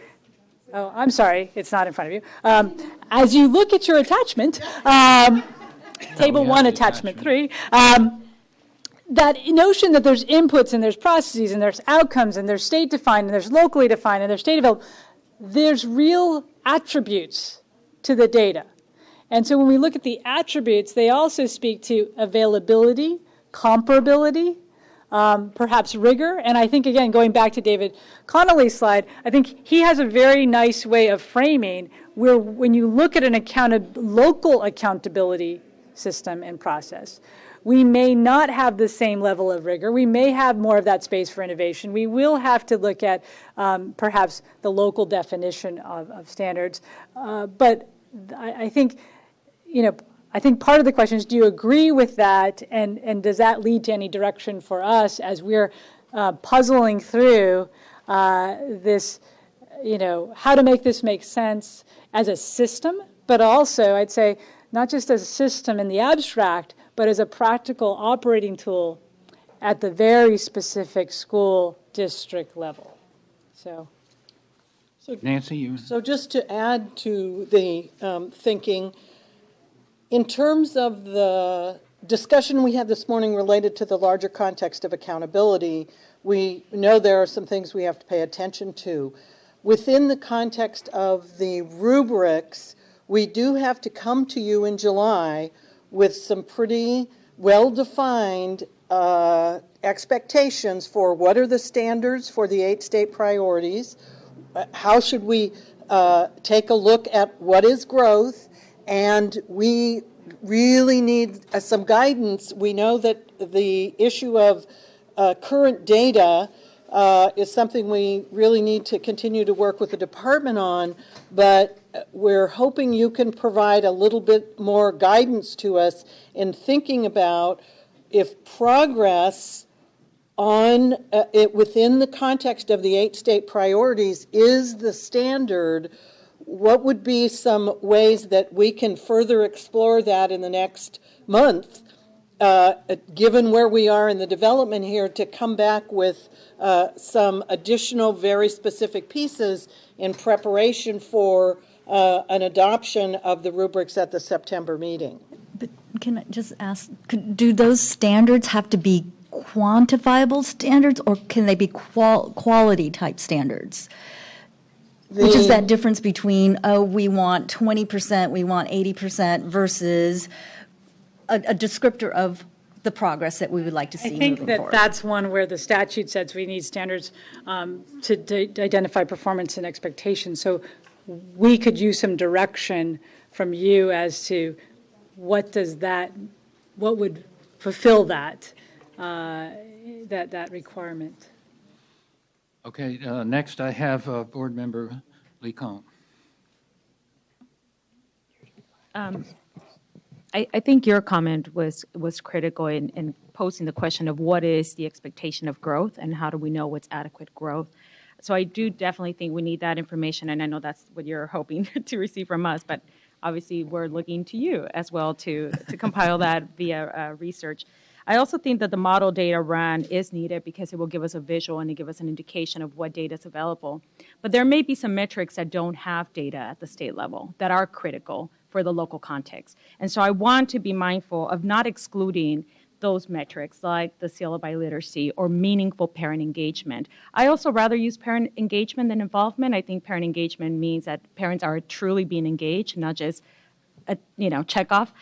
oh, I'm sorry, it's not in front of you. As you look at your attachment, Table 1, Attachment 3, that notion that there's inputs and there's processes and there's outcomes and there's state defined and there's locally defined and there's state developed, there's real attributes to the data. And so when we look at the attributes, they also speak to availability, comparability, perhaps rigor. And I think, again, going back to David Connolly's slide, I think he has a very nice way of framing where when you look at an local accountability system and process, we may not have the same level of rigor. We may have more of that space for innovation. We will have to look at perhaps the local definition of standards. But I think, I think part of the question is, do you agree with that? And does that lead to any direction for us as we're puzzling through this, how to make this make sense as a system, but also, I'd say, not just as a system in the abstract, but as a practical operating tool at the very specific school district level. So Nancy, you. So just to add to the thinking, in terms of the discussion we had this morning related to the larger context of accountability, we know there are some things we have to pay attention to. Within the context of the rubrics, we do have to come to you in July with some pretty well-defined expectations for what are the standards for the 8 state priorities, how should we take a look at what is growth, and we really need some guidance. We know that the issue of current data is something we really need to continue to work with the department on, but we're hoping you can provide a little bit more guidance to us in thinking about if progress on it within the context of the 8 state priorities is the standard. What would be some ways that we can further explore that in the next month, given where we are in the development here, to come back with some additional very specific pieces in preparation for an adoption of the rubrics at the September meeting. But can I just ask, do those standards have to be quantifiable standards, or can they be quality type standards? Which is that difference between, we want 20%, we want 80% versus a descriptor of the progress that we would like to see moving forward. I think that's one where the statute says we need standards to identify performance and expectations. So we could use some direction from you as to what would fulfill that requirement. Okay, next I have Board Member Lee Cohn. I think your comment was critical in posing the question of what is the expectation of growth and how do we know what's adequate growth. So I do definitely think we need that information, and I know that's what you're hoping to receive from us, but obviously we're looking to you as well to compile that via research. I also think that the model data run is needed because it will give us a visual and it give us an indication of what data is available. But there may be some metrics that don't have data at the state level that are critical for the local context. And so I want to be mindful of not excluding those metrics like the CLA by literacy or meaningful parent engagement. I also rather use parent engagement than involvement. I think parent engagement means that parents are truly being engaged, not just a check off.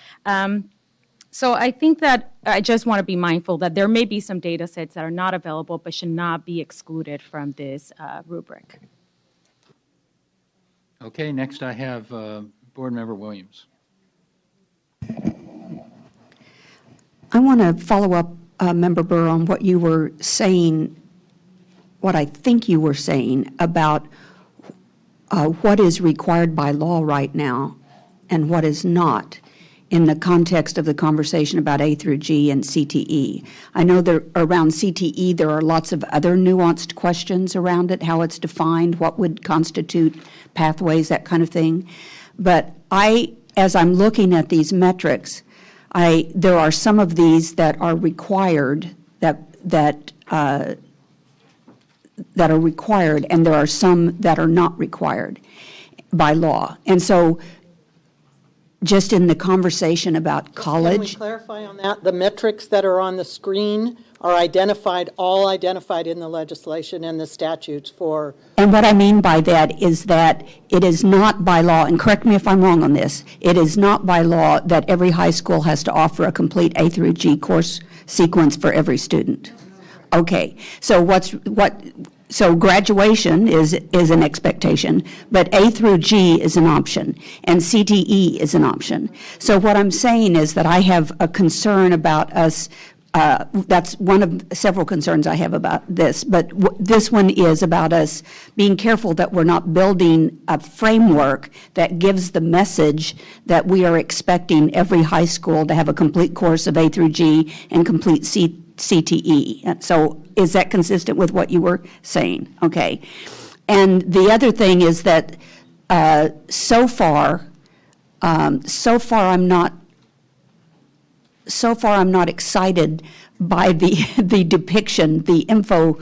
So I think that I just want to be mindful that there may be some data sets that are not available but should not be excluded from this rubric. Okay, next I have Board Member Williams. I want to follow up, Member Burr, on what you were saying, what I think you were saying about what is required by law right now and what is not in the context of the conversation about A through G and CTE. I know that around CTE there are lots of other nuanced questions around it, how it's defined, what would constitute pathways, that kind of thing. But as I'm looking at these metrics, there are some of these that are required, that are required, and there are some that are not required by law. And so just in the conversation about college. Can we clarify on that? The metrics that are on the screen are all identified in the legislation and the statutes for. And what I mean by that is that it is not by law, and correct me if I'm wrong on this, it is not by law that every high school has to offer a complete A through G course sequence for every student. Okay, so so graduation is an expectation, but A through G is an option, and CTE is an option. So what I'm saying is that I have a concern about us. That's one of several concerns I have about this, but this one is about us being careful that we're not building a framework that gives the message that we are expecting every high school to have a complete course of A through G and complete CTE. And so is that consistent with what you were saying? Okay. And the other thing is that so far I'm not excited by the depiction, the info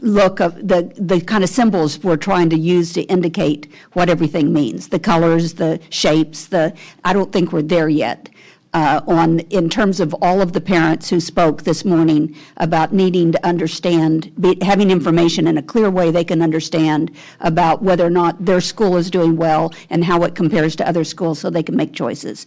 look of the kind of symbols we're trying to use to indicate what everything means, the colors, the shapes. I don't think we're there yet. In terms of all of the parents who spoke this morning about needing to understand, having information in a clear way they can understand about whether or not their school is doing well and how it compares to other schools so they can make choices.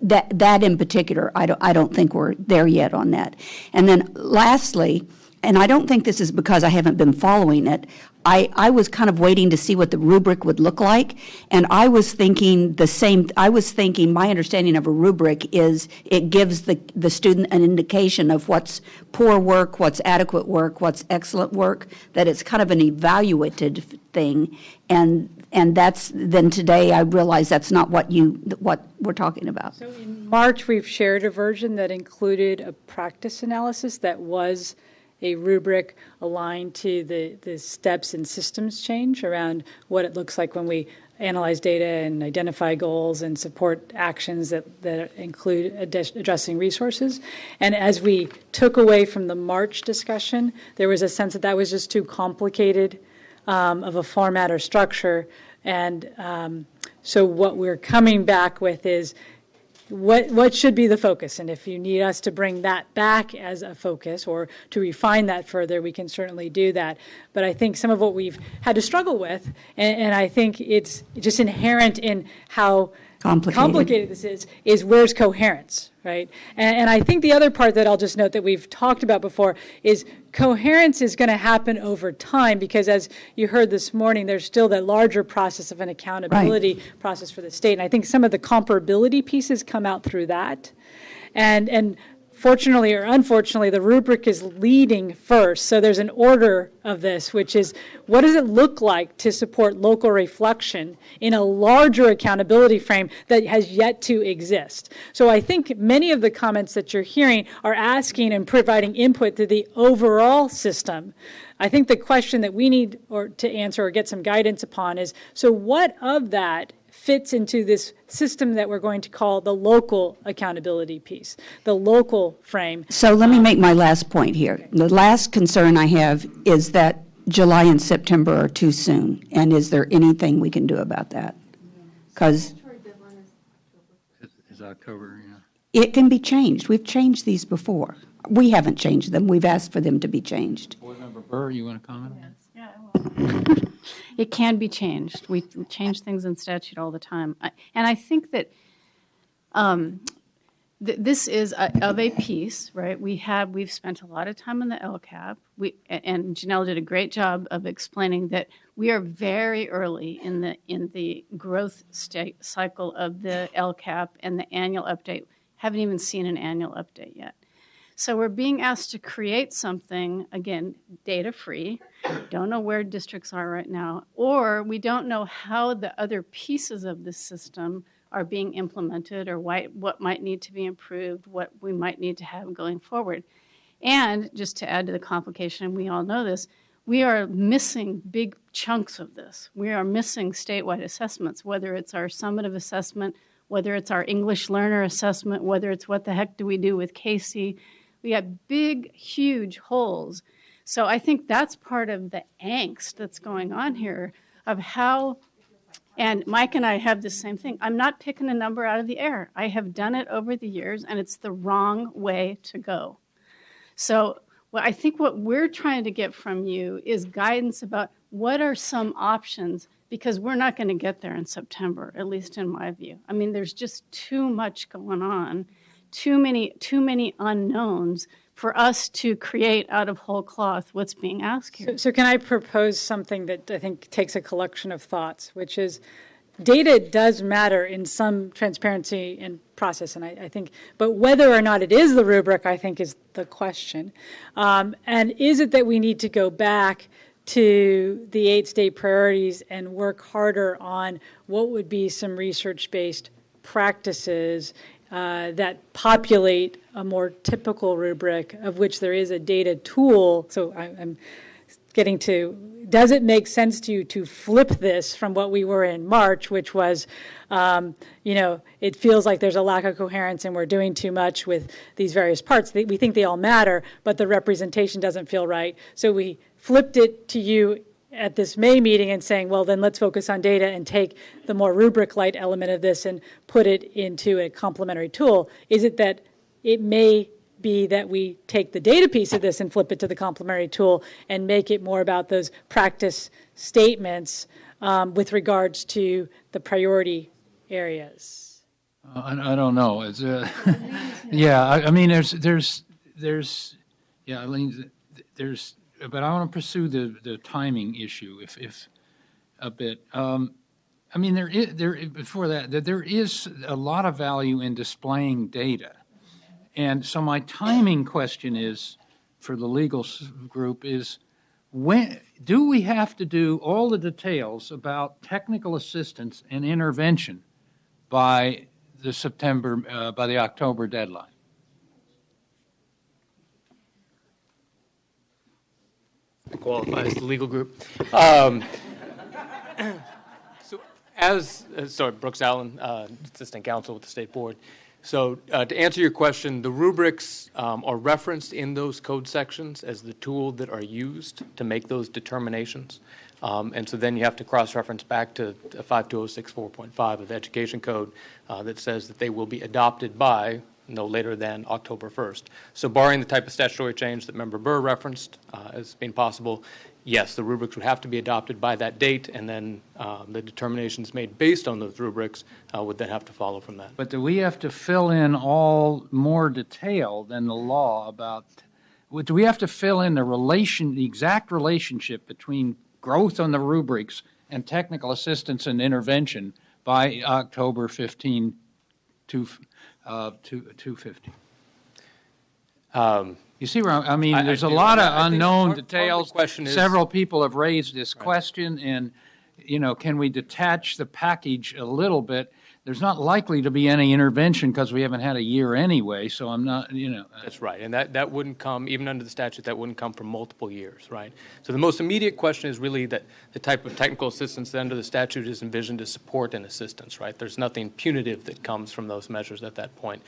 That in particular, I don't think we're there yet on that. And then lastly, and I don't think this is because I haven't been following it, I was kind of waiting to see what the rubric would look like, and I was thinking the same. I was thinking my understanding of a rubric is it gives the student an indication of what's poor work, what's adequate work, what's excellent work, that it's kind of an evaluative thing, and that's, then today I realize that's not what we're talking about. So in March, we've shared a version that included a practice analysis that was a rubric aligned to the steps and systems change around what it looks like when we analyze data and identify goals and support actions that include addressing resources. And as we took away from the March discussion, there was a sense that that was just too complicated of a format or structure. And so what we're coming back with is what should be the focus? And if you need us to bring that back as a focus or to refine that further, we can certainly do that. But I think some of what we've had to struggle with, and I think it's just inherent in how complicated this is where's coherence, right? And I think the other part that I'll just note that we've talked about before is coherence is going to happen over time because, as you heard this morning, there's still that larger process of an accountability process for the state. And I think some of the comparability pieces come out through that. And fortunately or unfortunately, the rubric is leading first. So there's an order of this, which is what does it look like to support local reflection in a larger accountability frame that has yet to exist? So I think many of the comments that you're hearing are asking and providing input to the overall system. I think the question that we need to answer or get some guidance upon is, so what of that fits into this system that we're going to call the local accountability piece, the local frame? So let me make my last point here. The last concern I have is that July and September are too soon, and is there anything we can do about that? Because is October, yeah. It can be changed. We've changed these before. We haven't changed them. We've asked for them to be changed. Board Member Burr, you want to comment? Yeah, I will. It can be changed. We change things in statute all the time. And I think that this is of a piece, right? We've spent a lot of time on the LCAP. And Janelle did a great job of explaining that we are very early in the growth cycle of the LCAP and the annual update. Haven't even seen an annual update yet. So we're being asked to create something, again, data-free. Don't know where districts are right now, or we don't know how the other pieces of the system are being implemented or what might need to be improved, what we might need to have going forward. And just to add to the complication, we all know this, we are missing big chunks of this. We are missing statewide assessments, whether it's our summative assessment, whether it's our English learner assessment, whether it's what the heck do we do with Casey. We have big, huge holes. So I think that's part of the angst that's going on here of how And Mike and I have the same thing. I'm not picking a number out of the air. I have done it over the years, and it's the wrong way to go. So I think what we're trying to get from you is guidance about what are some options, because we're not going to get there in September, at least in my view. I mean, there's just too much going on, too many unknowns for us to create out of whole cloth what's being asked here. So can I propose something that I think takes a collection of thoughts, which is data does matter in some transparency and process, and I think, but whether or not it is the rubric, I think, is the question. And is it that we need to go back to the 8 state priorities and work harder on what would be some research-based practices that populate a more typical rubric, of which there is a data tool? So I'm getting to, does it make sense to you to flip this from what we were in March, which was, it feels like there's a lack of coherence and we're doing too much with these various parts. We think they all matter, but the representation doesn't feel right. So we flipped it to you at this May meeting and saying, well, then let's focus on data and take the more rubric-light element of this and put it into a complementary tool. Is it that it may be that we take the data piece of this and flip it to the complementary tool and make it more about those practice statements with regards to the priority areas? I don't know. It's I mean, but I want to pursue the timing issue if a bit. I mean, there is a lot of value in displaying data. And so my timing question is, for the legal group, is when do we have to do all the details about technical assistance and intervention by the October deadline? I qualify as the legal group. Brooks Allen, Assistant Counsel with the State Board. So to answer your question, the rubrics are referenced in those code sections as the tool that are used to make those determinations. And so then you have to cross-reference back to 52064.5 of the Education Code that says that they will be adopted by no later than October 1st. So barring the type of statutory change that Member Burr referenced as being possible, yes, the rubrics would have to be adopted by that date, and then the determinations made based on those rubrics would then have to follow from that. But do we have to fill in all more detail than the law about, do we have to fill in the exact relationship between growth on the rubrics and technical assistance and intervention by October 15, 250? You see where I mean? There's a lot of unknown details. Several people have raised this question, and can we detach the package a little bit? There's not likely to be any intervention because we haven't had a year anyway. So I'm not, That's right, and that wouldn't come even under the statute. That wouldn't come for multiple years, right? So the most immediate question is really that the type of technical assistance that under the statute is envisioned as support and assistance, right? There's nothing punitive that comes from those measures at that point.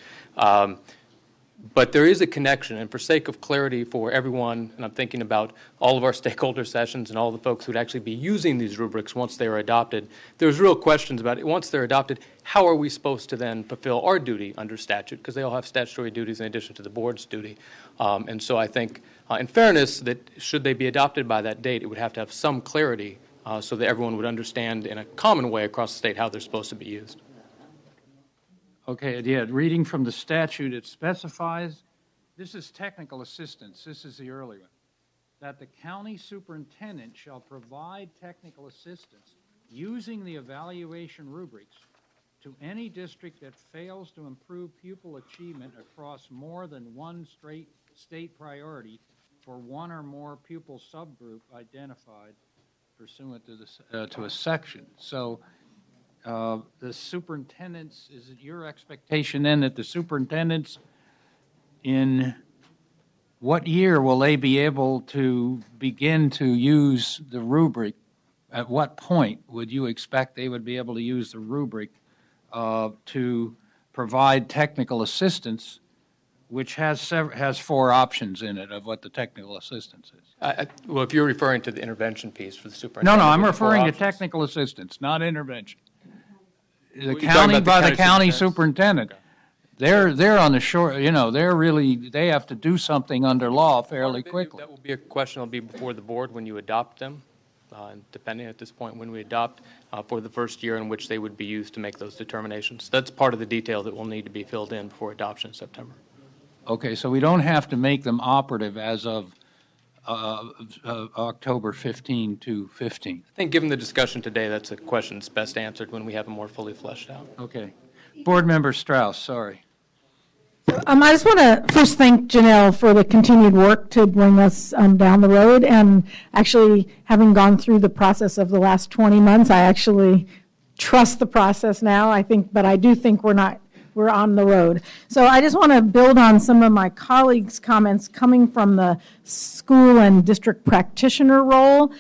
But there is a connection, and for sake of clarity for everyone, and I'm thinking about all of our stakeholder sessions and all the folks who would actually be using these rubrics once they are adopted, there's real questions about it. Once they're adopted, how are we supposed to then fulfill our duty under statute? Because they all have statutory duties in addition to the board's duty. And so I think, in fairness, that should they be adopted by that date, it would have to have some clarity so that everyone would understand in a common way across the state how they're supposed to be used. Okay, yeah, reading from the statute, it specifies, this is technical assistance, this is the early one, that the county superintendent shall provide technical assistance using the evaluation rubrics to any district that fails to improve pupil achievement across more than one state priority for one or more pupil subgroup identified pursuant to a section. So the superintendents, is it your expectation then that the superintendents, in what year will they be able to begin to use the rubric? At what point would you expect they would be able to use the rubric to provide technical assistance which has 4 options in it of what the technical assistance is. Well, if you're referring to the intervention piece for the No, superintendent. I'm there's 4 referring to options. technical assistance, not intervention. The You're talking county, about the by the county county superintendent? superintendent. They're on the shore, you know, they have to do something under law fairly quickly. That will be a question that'll be before the board when you adopt them, depending at this point when we adopt for the first year in which they would be used to make those determinations. That's part of the detail that will need to be filled in before adoption in September. Okay, so we don't have to make them operative as of October 15 to 15. I think given the discussion today, that's a question that's best answered when we have them more fully fleshed out. Okay. Board Member Strauss, sorry. I just want to first thank Janelle for the continued work to bring us down the road. And actually, having gone through the process of the last 20 months, I actually trust the process now. But I do think we're on the road. So I just want to build on some of my colleagues' comments coming from the school and district practitioner role.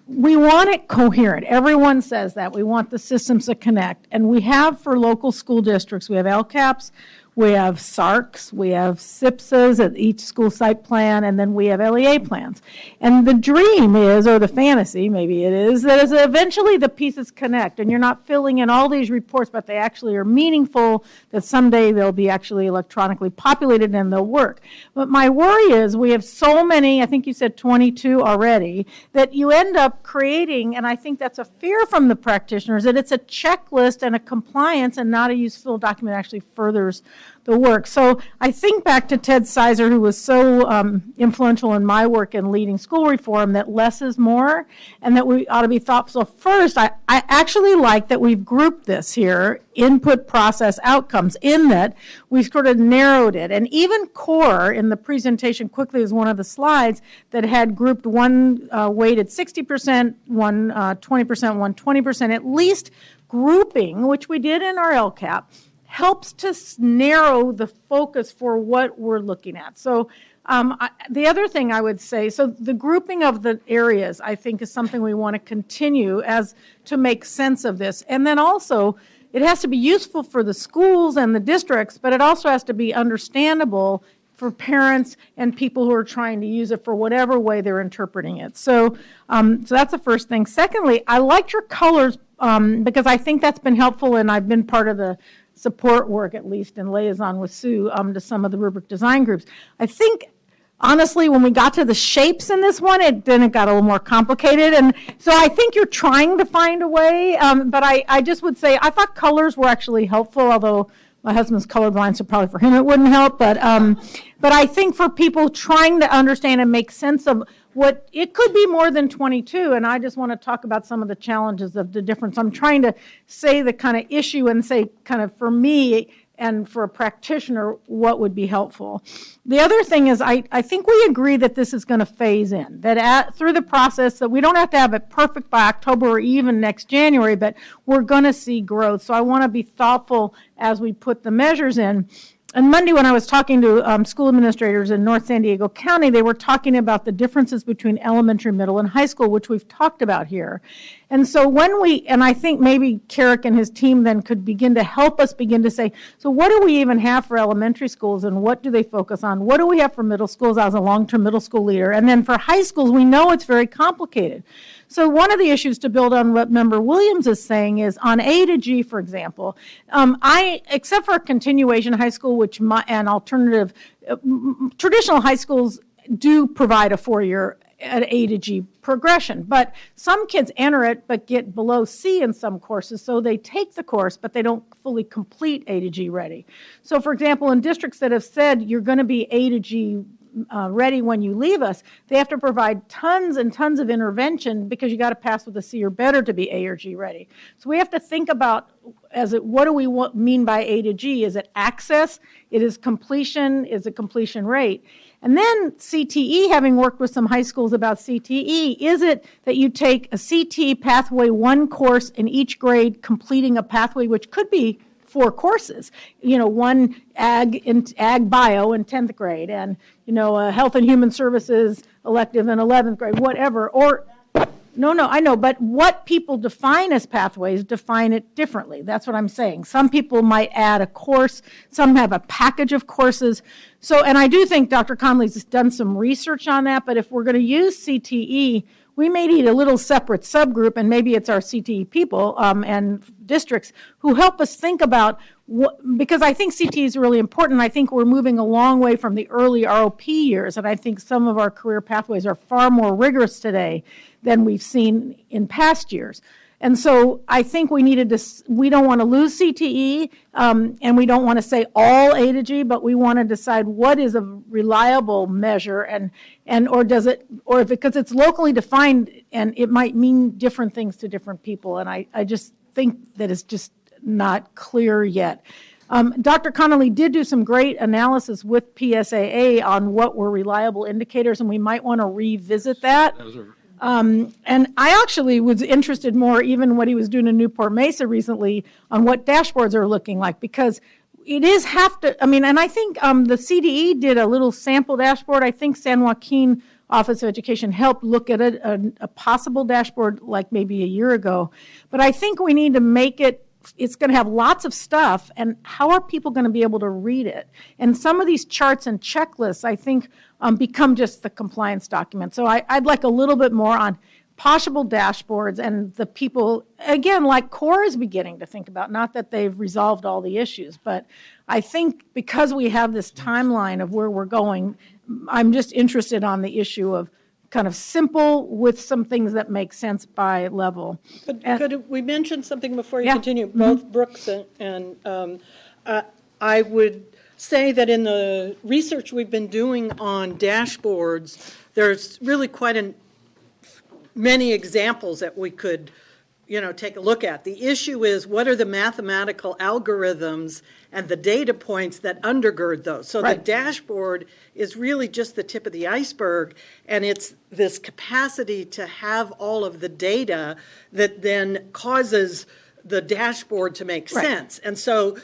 We want it coherent. Everyone says that. We want the systems to connect. And we have for local school districts, we have LCAPs, we have SARCs, we have SIPSAs at each school site plan, and then we have LEA plans. And the dream is, or the fantasy, maybe it is, that is eventually the pieces connect, and you're not filling in all these reports, but they actually are meaningful, that someday they'll be actually electronically populated and they'll work. But my worry is we have so many, I think you said 22 already, that you end up creating, and I think that's a fear from the practitioners, that it's a checklist and a compliance and not a useful document actually furthers the work. So I think back to Ted Sizer, who was so influential in my work in leading school reform, that less is more, and that we ought to be thoughtful. First, I actually like that we've grouped this here, input, process, outcomes, in that we've sort of narrowed it. And even CORE in the presentation quickly is one of the slides that had grouped one weighted 60%, one 20%, one 20%, at least grouping, which we did in our LCAP, helps to narrow the focus for what we're looking at. So the other thing I would say, so the grouping of the areas, I think, is something we want to continue as to make sense of this. And then also, it has to be useful for the schools and the districts, but it also has to be understandable for parents and people who are trying to use it for whatever way they're interpreting it. So, so that's the first thing. Secondly, I liked your colors because I think that's been helpful, and I've been part of the support work, at least in liaison with Sue, to some of the rubric design groups. I think, honestly, when we got to the shapes in this one, then it got a little more complicated. And so I think you're trying to find a way, but I just would say I thought colors were actually helpful, although my husband's colorblind, so probably for him it wouldn't help. But I think for people trying to understand and make sense of what it could be more than 22, and I just want to talk about some of the challenges of the difference. I'm trying to say the kind of issue and say kind of for me and for a practitioner what would be helpful. The other thing is I think we agree that this is going to phase in, that through the process that we don't have to have it perfect by October or even next January, but we're going to see growth. So I want to be thoughtful as we put the measures in. And Monday, when I was talking to school administrators in North San Diego County, they were talking about the differences between elementary, middle, and high school, which we've talked about here. And so and I think maybe Carrick and his team then could begin to help us begin to say, so what do we even have for elementary schools and what do they focus on? What do we have for middle schools as a long-term middle school leader? And then for high schools, we know it's very complicated. So one of the issues, to build on what Member Williams is saying, is on A to G, for example, except for continuation high school, and alternative, traditional high schools do provide a 4-year an A to G progression, but some kids enter it but get below C in some courses, so they take the course but they don't fully complete A to G ready. So for example, in districts that have said you're going to be A to G ready when you leave us, they have to provide tons and tons of intervention because you got to pass with a C or better to be A or G ready. So we have to think about what do we mean by A to G? Is it access? It is completion? Is it completion rate? And then CTE, having worked with some high schools about CTE, is it that you take a CTE pathway 1 course in each grade, completing a pathway which could be 4 courses, one ag bio in 10th grade, and a health and human services elective in 11th grade, whatever, or No, I know, but what people define as pathways define it differently. That's what I'm saying. Some people might add a course, some have a package of courses. So, and I do think Dr. Conley's done some research on that, but if we're going to use CTE, we may need a little separate subgroup, and maybe it's our CTE people and districts who help us think about because I think CTE is really important. I think we're moving a long way from the early ROP years, and I think some of our career pathways are far more rigorous today than we've seen in past years. And so I think we don't want to lose CTE, and we don't want to say all A to G, but we want to decide what is a reliable measure, because it's locally defined, and it might mean different things to different people. And I just think that it's just not clear yet. Dr. Connolly did do some great analysis with PSAA on what were reliable indicators, and we might want to revisit that. And I actually was interested more even what he was doing in Newport Mesa recently on what dashboards are looking like, because it is and I think the CDE did a little sample dashboard. I think San Joaquin Office of Education helped look at a possible dashboard like maybe a year ago. But I think we need to make it's going to have lots of stuff, and how are people going to be able to read it? And some of these charts and checklists, I think, become just the compliance document. So I'd like a little bit more on possible dashboards, and the people, again, like CORE is beginning to think about, not that they've resolved all the issues, but I think because we have this timeline of where we're going, I'm just interested on the issue of kind of simple with some things that make sense by level. Could we mention something before you continue? Both Brooks and I would say that in the research we've been doing on dashboards, there's really quite many examples that we could take a look at. The issue is, what are the mathematical algorithms and the data points that undergird those? So the dashboard is really just the tip of the iceberg, and it's this capacity to have all of the data that then causes the dashboard to make sense. And so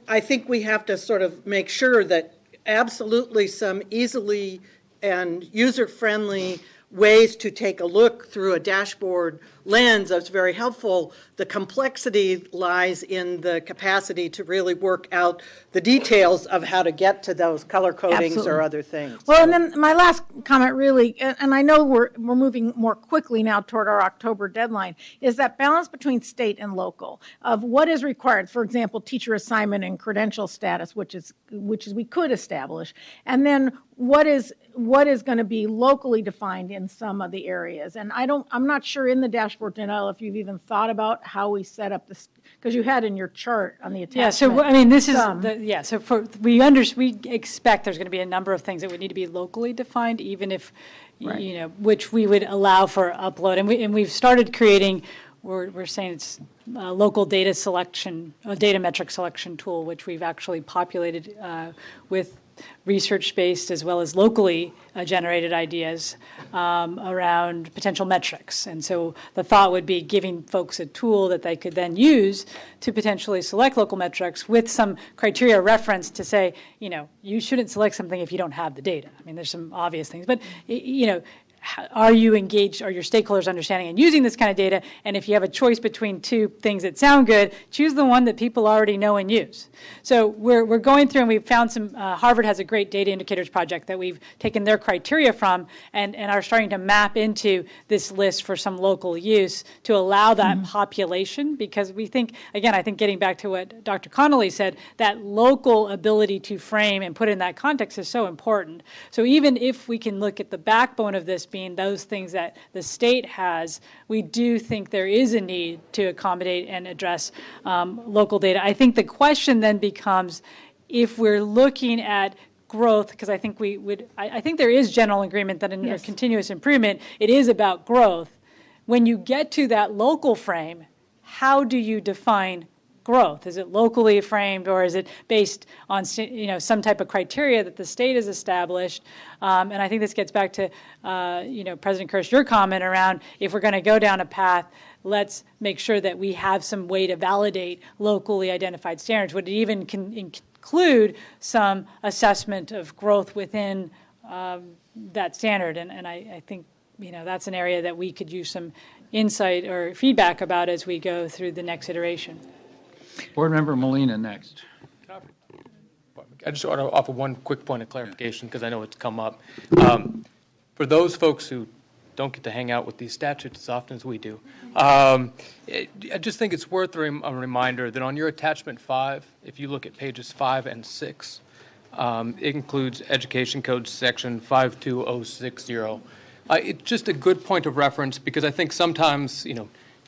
I think we have to sort of make sure that absolutely some easily and user-friendly ways to take a look through a dashboard lens that's very helpful. The complexity lies in the capacity to really work out the details of how to get to those color codings or other things. Well, and then my last comment really, and I know we're moving more quickly now toward our October deadline, is that balance between state and local of what is required. For example, teacher assignment and credential status, which is we could establish, and then what is going to be locally defined in some of the areas. And I'm not sure in the dashboard, Janelle, if you've even thought about how we set up this, because you had in your chart on the attachment. Yeah, so I mean, this is, so we expect there's going to be a number of things that would need to be locally defined, even if, which we would allow for upload. And we've started creating, we're saying it's a local data selection, a data metric selection tool, which we've actually populated with research-based as well as locally generated ideas around potential metrics. And so the thought would be giving folks a tool that they could then use to potentially select local metrics with some criteria reference to say, you shouldn't select something if you don't have the data. I mean, there's some obvious things, but, are you engaged, are your stakeholders understanding and using this kind of data? And if you have a choice between two things that sound good, choose the one that people already know and use. So we're going through, and we've found some, Harvard has a great data indicators project that we've taken their criteria from and are starting to map into this list for some local use to allow that population, because we think, again, I think getting back to what Dr. Connolly said, that local ability to frame and put in that context is so important. So even if we can look at the backbone of this being those things that the state has, we do think there is a need to accommodate and address local data. I think the question then becomes, if we're looking at growth, because I think I think there is general agreement that in continuous improvement, it is about growth. When you get to that local frame, how do you define growth? Is it locally framed, or is it based on some type of criteria that the state has established? And I think this gets back to President Kirsch, your comment around, if we're going to go down a path, let's make sure that we have some way to validate locally identified standards. Would it even include some assessment of growth within that standard? And I think that's an area that we could use some insight or feedback about as we go through the next iteration. Board Member Molina next. I just want to offer one quick point of clarification because I know it's come up. For those folks who don't get to hang out with these statutes as often as we do, I just think it's worth a reminder that on your attachment 5, if you look at pages 5 and 6, it includes Education Code section 52060. It's just a good point of reference because I think sometimes,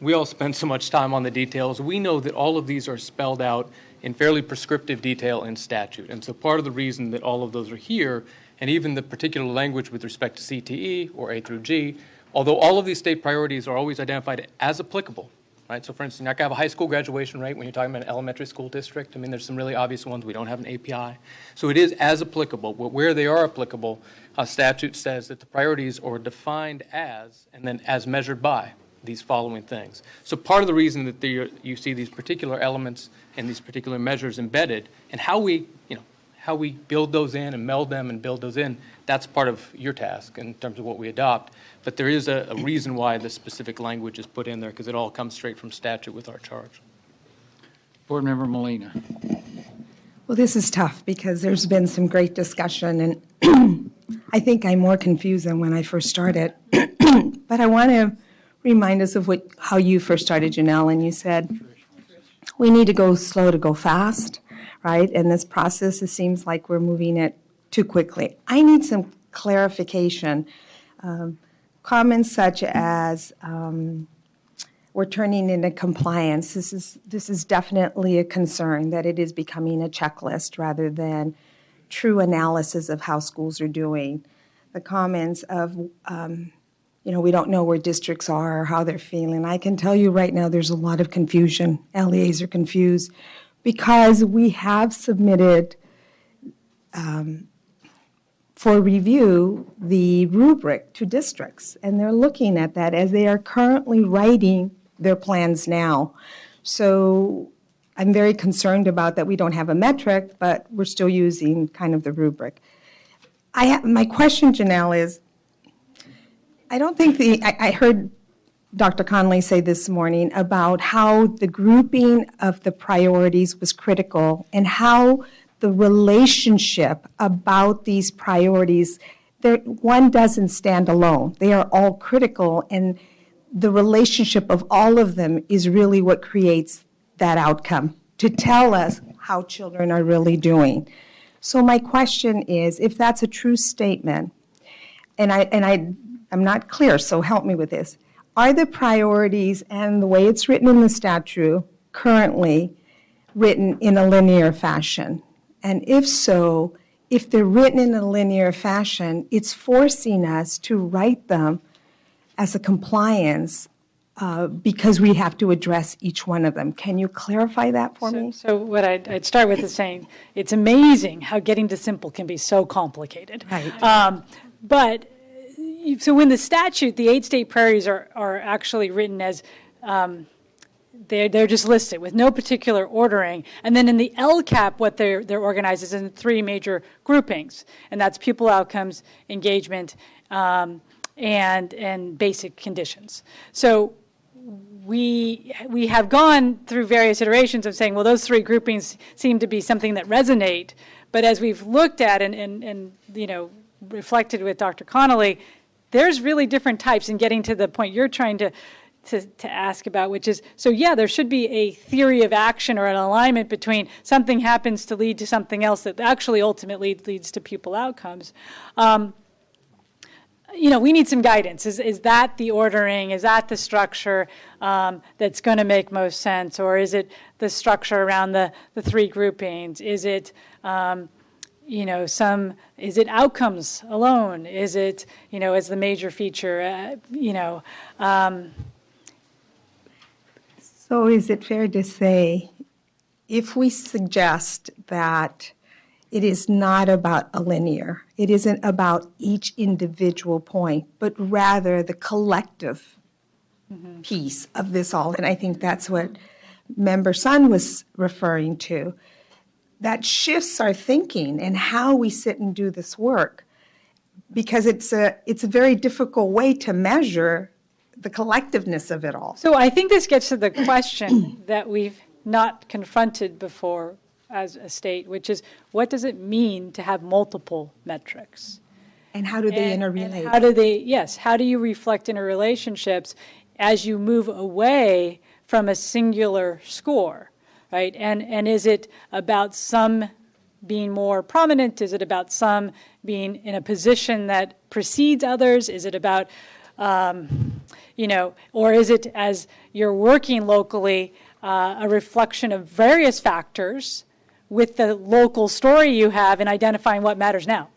we all spend so much time on the details. We know that all of these are spelled out in fairly prescriptive detail in statute. And so part of the reason that all of those are here, and even the particular language with respect to CTE or A through G, although all of these state priorities are always identified as applicable, right? So for instance, you're not going to have a high school graduation rate when you're talking about an elementary school district. I mean, there's some really obvious ones. We don't have an API. So it is as applicable. But where they are applicable, statute says that the priorities are defined as, and then as measured by, these following things. So part of the reason that you see these particular elements and these particular measures embedded, and how we build those in and meld them and build those in, that's part of your task in terms of what we adopt. But there is a reason why the specific language is put in there, because it all comes straight from statute with our charge. Board Member Molina. Well, this is tough because there's been some great discussion, and I think I'm more confused than when I first started. But I want to remind us of how you first started, Janelle, and you said we need to go slow to go fast, right? And this process, it seems like we're moving it too quickly. I need some clarification. Comments such as we're turning into compliance. This is definitely a concern that it is becoming a checklist rather than true analysis of how schools are doing. The comments of we don't know where districts are or how they're feeling. I can tell you right now there's a lot of confusion. LEAs are confused because we have submitted for review the rubric to districts, and they're looking at that as they are currently writing their plans now. So I'm very concerned about that we don't have a metric, but we're still using kind of the rubric. My question, Janelle, is I don't think I heard Dr. Connolly say this morning about how the grouping of the priorities was critical and how the relationship about these priorities, one doesn't stand alone. They are all critical, and the relationship of all of them is really what creates that outcome to tell us how children are really doing. So my question is, if that's a true statement, and I'm not clear, so help me with this. Are the priorities and the way it's written in the statute currently written in a linear fashion? And if so, if they're written in a linear fashion, it's forcing us to write them as a compliance because we have to address each one of them. Can you clarify that for me? So what I'd start with is saying it's amazing how getting to simple can be so complicated. Right. So when the statute, the 8 state priorities are actually written as they're just listed with no particular ordering, and then in the LCAP, what they're organized is in 3 major groupings, and that's pupil outcomes, engagement, and basic conditions. So we have gone through various iterations of saying, well, those 3 groupings seem to be something that resonate, but as we've looked at and reflected with Dr. Connolly, there's really different types, and getting to the point you're trying to ask about, which is, so yeah, there should be a theory of action or an alignment between something happens to lead to something else that actually ultimately leads to pupil outcomes. We need some guidance. Is that the ordering? Is that the structure that's going to make most sense? Or is it the structure around the 3 groupings? Is it is it outcomes alone? Is it, as the major feature, So is it fair to say, if we suggest that it is not about a linear, it isn't about each individual point, but rather the collective piece of this all, and I think that's what Member Sun was referring to, that shifts our thinking and how we sit and do this work. because it's a very difficult way to measure the collectiveness of it all. So I think this gets to the question that we've not confronted before as a state, which is, what does it mean to have multiple metrics? And how do they interrelate? And how do they, yes, how do you reflect interrelationships as you move away from a singular score, right? And is it about some being more prominent? Is it about some being in a position that precedes others? Is it about, or is it, as you're working locally, a reflection of various factors with the local story you have in identifying what matters now?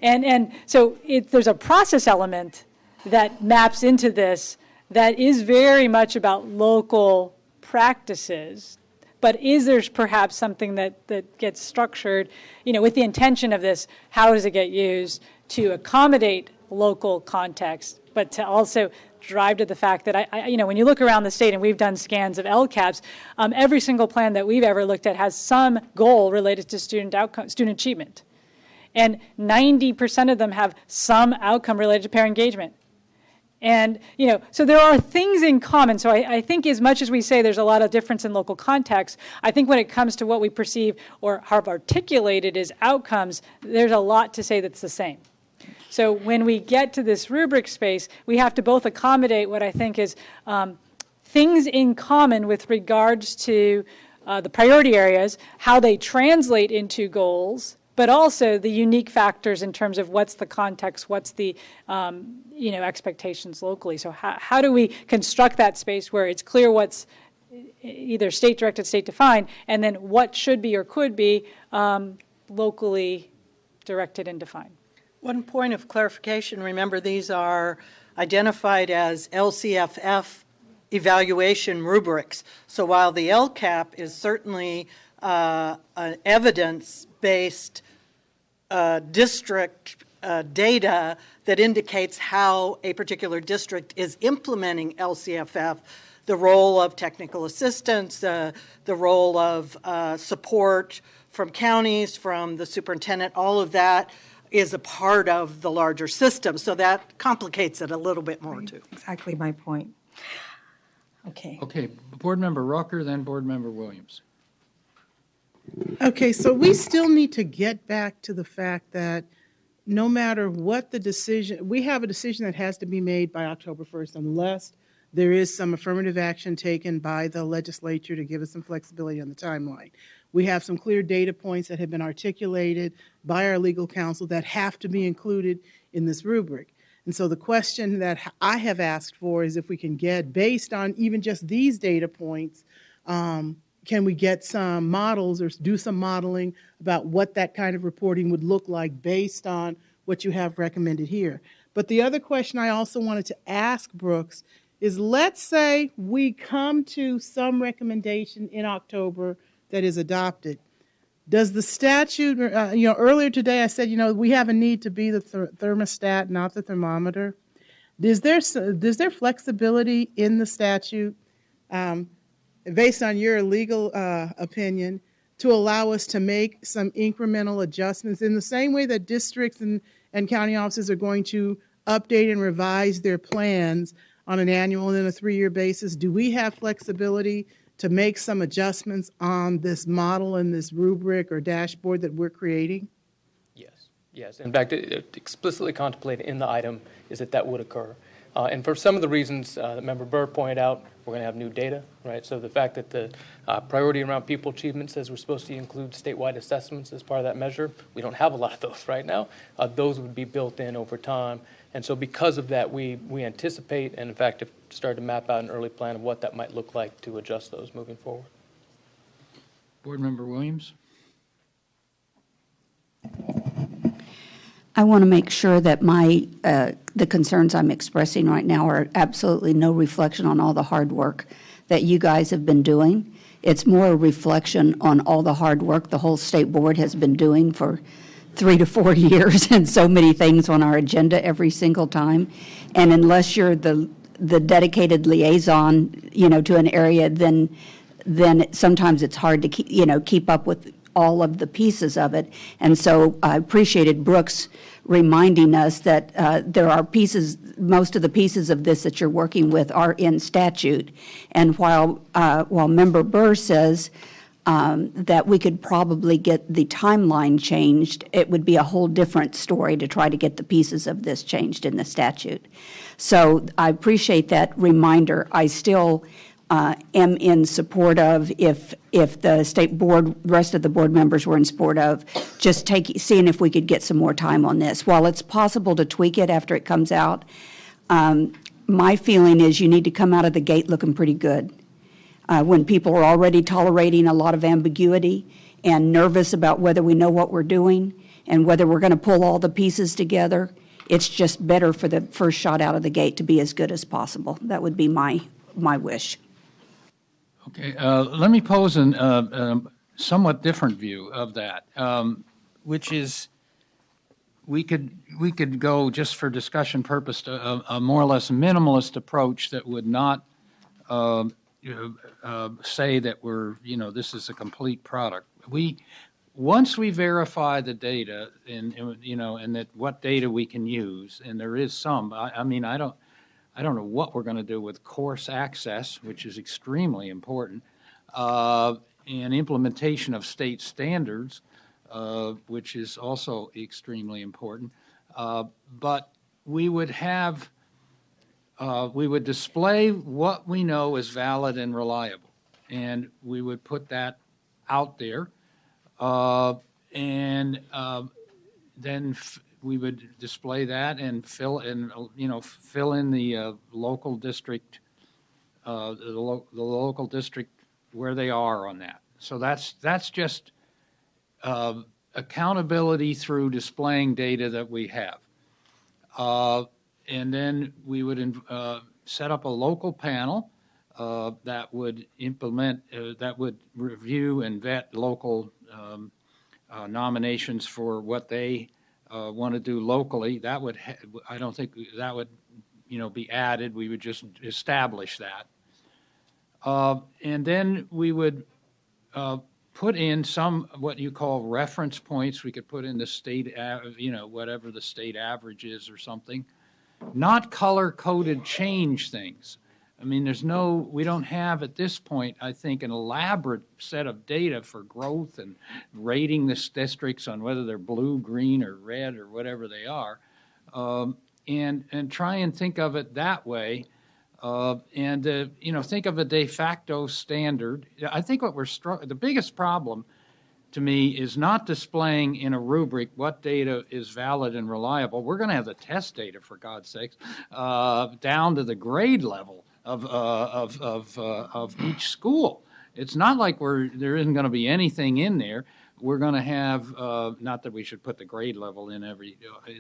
And so there's a process element that maps into this that is very much about local practices, but is there perhaps something that gets structured, with the intention of this, how does it get used to accommodate local context, but to also drive to the fact that, when you look around the state, and we've done scans of LCAPs, every single plan that we've ever looked at has some goal related to student achievement. And 90% of them have some outcome related to parent engagement. And, so there are things in common. So I think as much as we say there's a lot of difference in local context, I think when it comes to what we perceive or have articulated as outcomes, there's a lot to say that's the same. So when we get to this rubric space, we have to both accommodate what I think is things in common with regards to the priority areas, how they translate into goals, but also the unique factors in terms of what's the context, what's the expectations locally. So how do we construct that space where it's clear what's either state-directed, state-defined, and then what should be or could be locally directed and defined? One point of clarification, remember these are identified as LCFF evaluation rubrics. So while the LCAP is certainly an evidence-based district data that indicates how a particular district is implementing LCFF, the role of technical assistance, the role of support from counties, from the superintendent, all of that is a part of the larger system. So that complicates it a little bit more, too. Exactly my point. Okay. Okay, Board Member Rucker, then Board Member Williams. Okay, so we still need to get back to the fact that no matter what the decision, we have a decision that has to be made by October 1st unless there is some affirmative action taken by the legislature to give us some flexibility on the timeline. We have some clear data points that have been articulated by our legal counsel that have to be included in this rubric. And so the question that I have asked for is if we can get, based on even just these data points, can we get some models or do some modeling about what that kind of reporting would look like based on what you have recommended here? But the other question I also wanted to ask Brooks is, let's say we come to some recommendation in October that is adopted. Does the statute, earlier today I said, we have a need to be the thermostat, not the thermometer. Is there flexibility in the statute, based on your legal opinion, to allow us to make some incremental adjustments in the same way that districts and county offices are going to update and revise their plans on an annual and then a 3-year basis? Do we have flexibility to make some adjustments on this model and this rubric or dashboard that we're creating? Yes. In fact, it explicitly contemplated in the item is that would occur. And for some of the reasons that Member Burr pointed out, we're going to have new data, right? So the fact that the priority around people achievement says we're supposed to include statewide assessments as part of that measure. We don't have a lot of those right now. Those would be built in over time. And so because of that, we anticipate and, in fact, have started to map out an early plan of what that might look like to adjust those moving forward. Board Member Williams. I want to make sure that the concerns I'm expressing right now are absolutely no reflection on all the hard work that you guys have been doing. It's more a reflection on all the hard work the whole state board has been doing for 3 to 4 years and so many things on our agenda every single time. And unless you're the dedicated liaison, to an area, then sometimes it's hard to keep up with all of the pieces of it. And so I appreciated Brooks reminding us that there are pieces, most of the pieces of this that you're working with are in statute. And while Member Burr says that we could probably get the timeline changed, it would be a whole different story to try to get the pieces of this changed in the statute. So I appreciate that reminder. I still am in support of, if the state board, the rest of the board members were in support of, just seeing if we could get some more time on this. While it's possible to tweak it after it comes out, my feeling is you need to come out of the gate looking pretty good. When people are already tolerating a lot of ambiguity and nervous about whether we know what we're doing and whether we're going to pull all the pieces together, it's just better for the first shot out of the gate to be as good as possible. That would be my wish. Okay, let me pose a somewhat different view of that, which is we could go, just for discussion purpose, to a more or less minimalist approach that would not say that we're, this is a complete product. Once we verify the data and that what data we can use, and there is some, I don't know what we're going to do with course access, which is extremely important, and implementation of state standards, which is also extremely important. But we would display what we know is valid and reliable, and we would put that out there, and then we would display that and fill in the local district, the local district where they are on that. So that's just accountability through displaying data that we have. And then we would set up a local panel that would that would review and vet local nominations for what they want to do locally. That would, I don't think that would, be added. We would just establish that. And then we would put in some, what you call reference points. We could put in the state, whatever the state average is or something. Not color-coded change things. I mean, we don't have at this point, I think, an elaborate set of data for growth and rating the districts on whether they're blue, green, or red, or whatever they are, and try and think of it that way, and think of a de facto standard. I think the biggest problem to me is not displaying in a rubric what data is valid and reliable. We're going to have the test data, for God's sakes, down to the grade level of each school. It's not like there isn't going to be anything in there. We're going to have, not that we should put the grade level in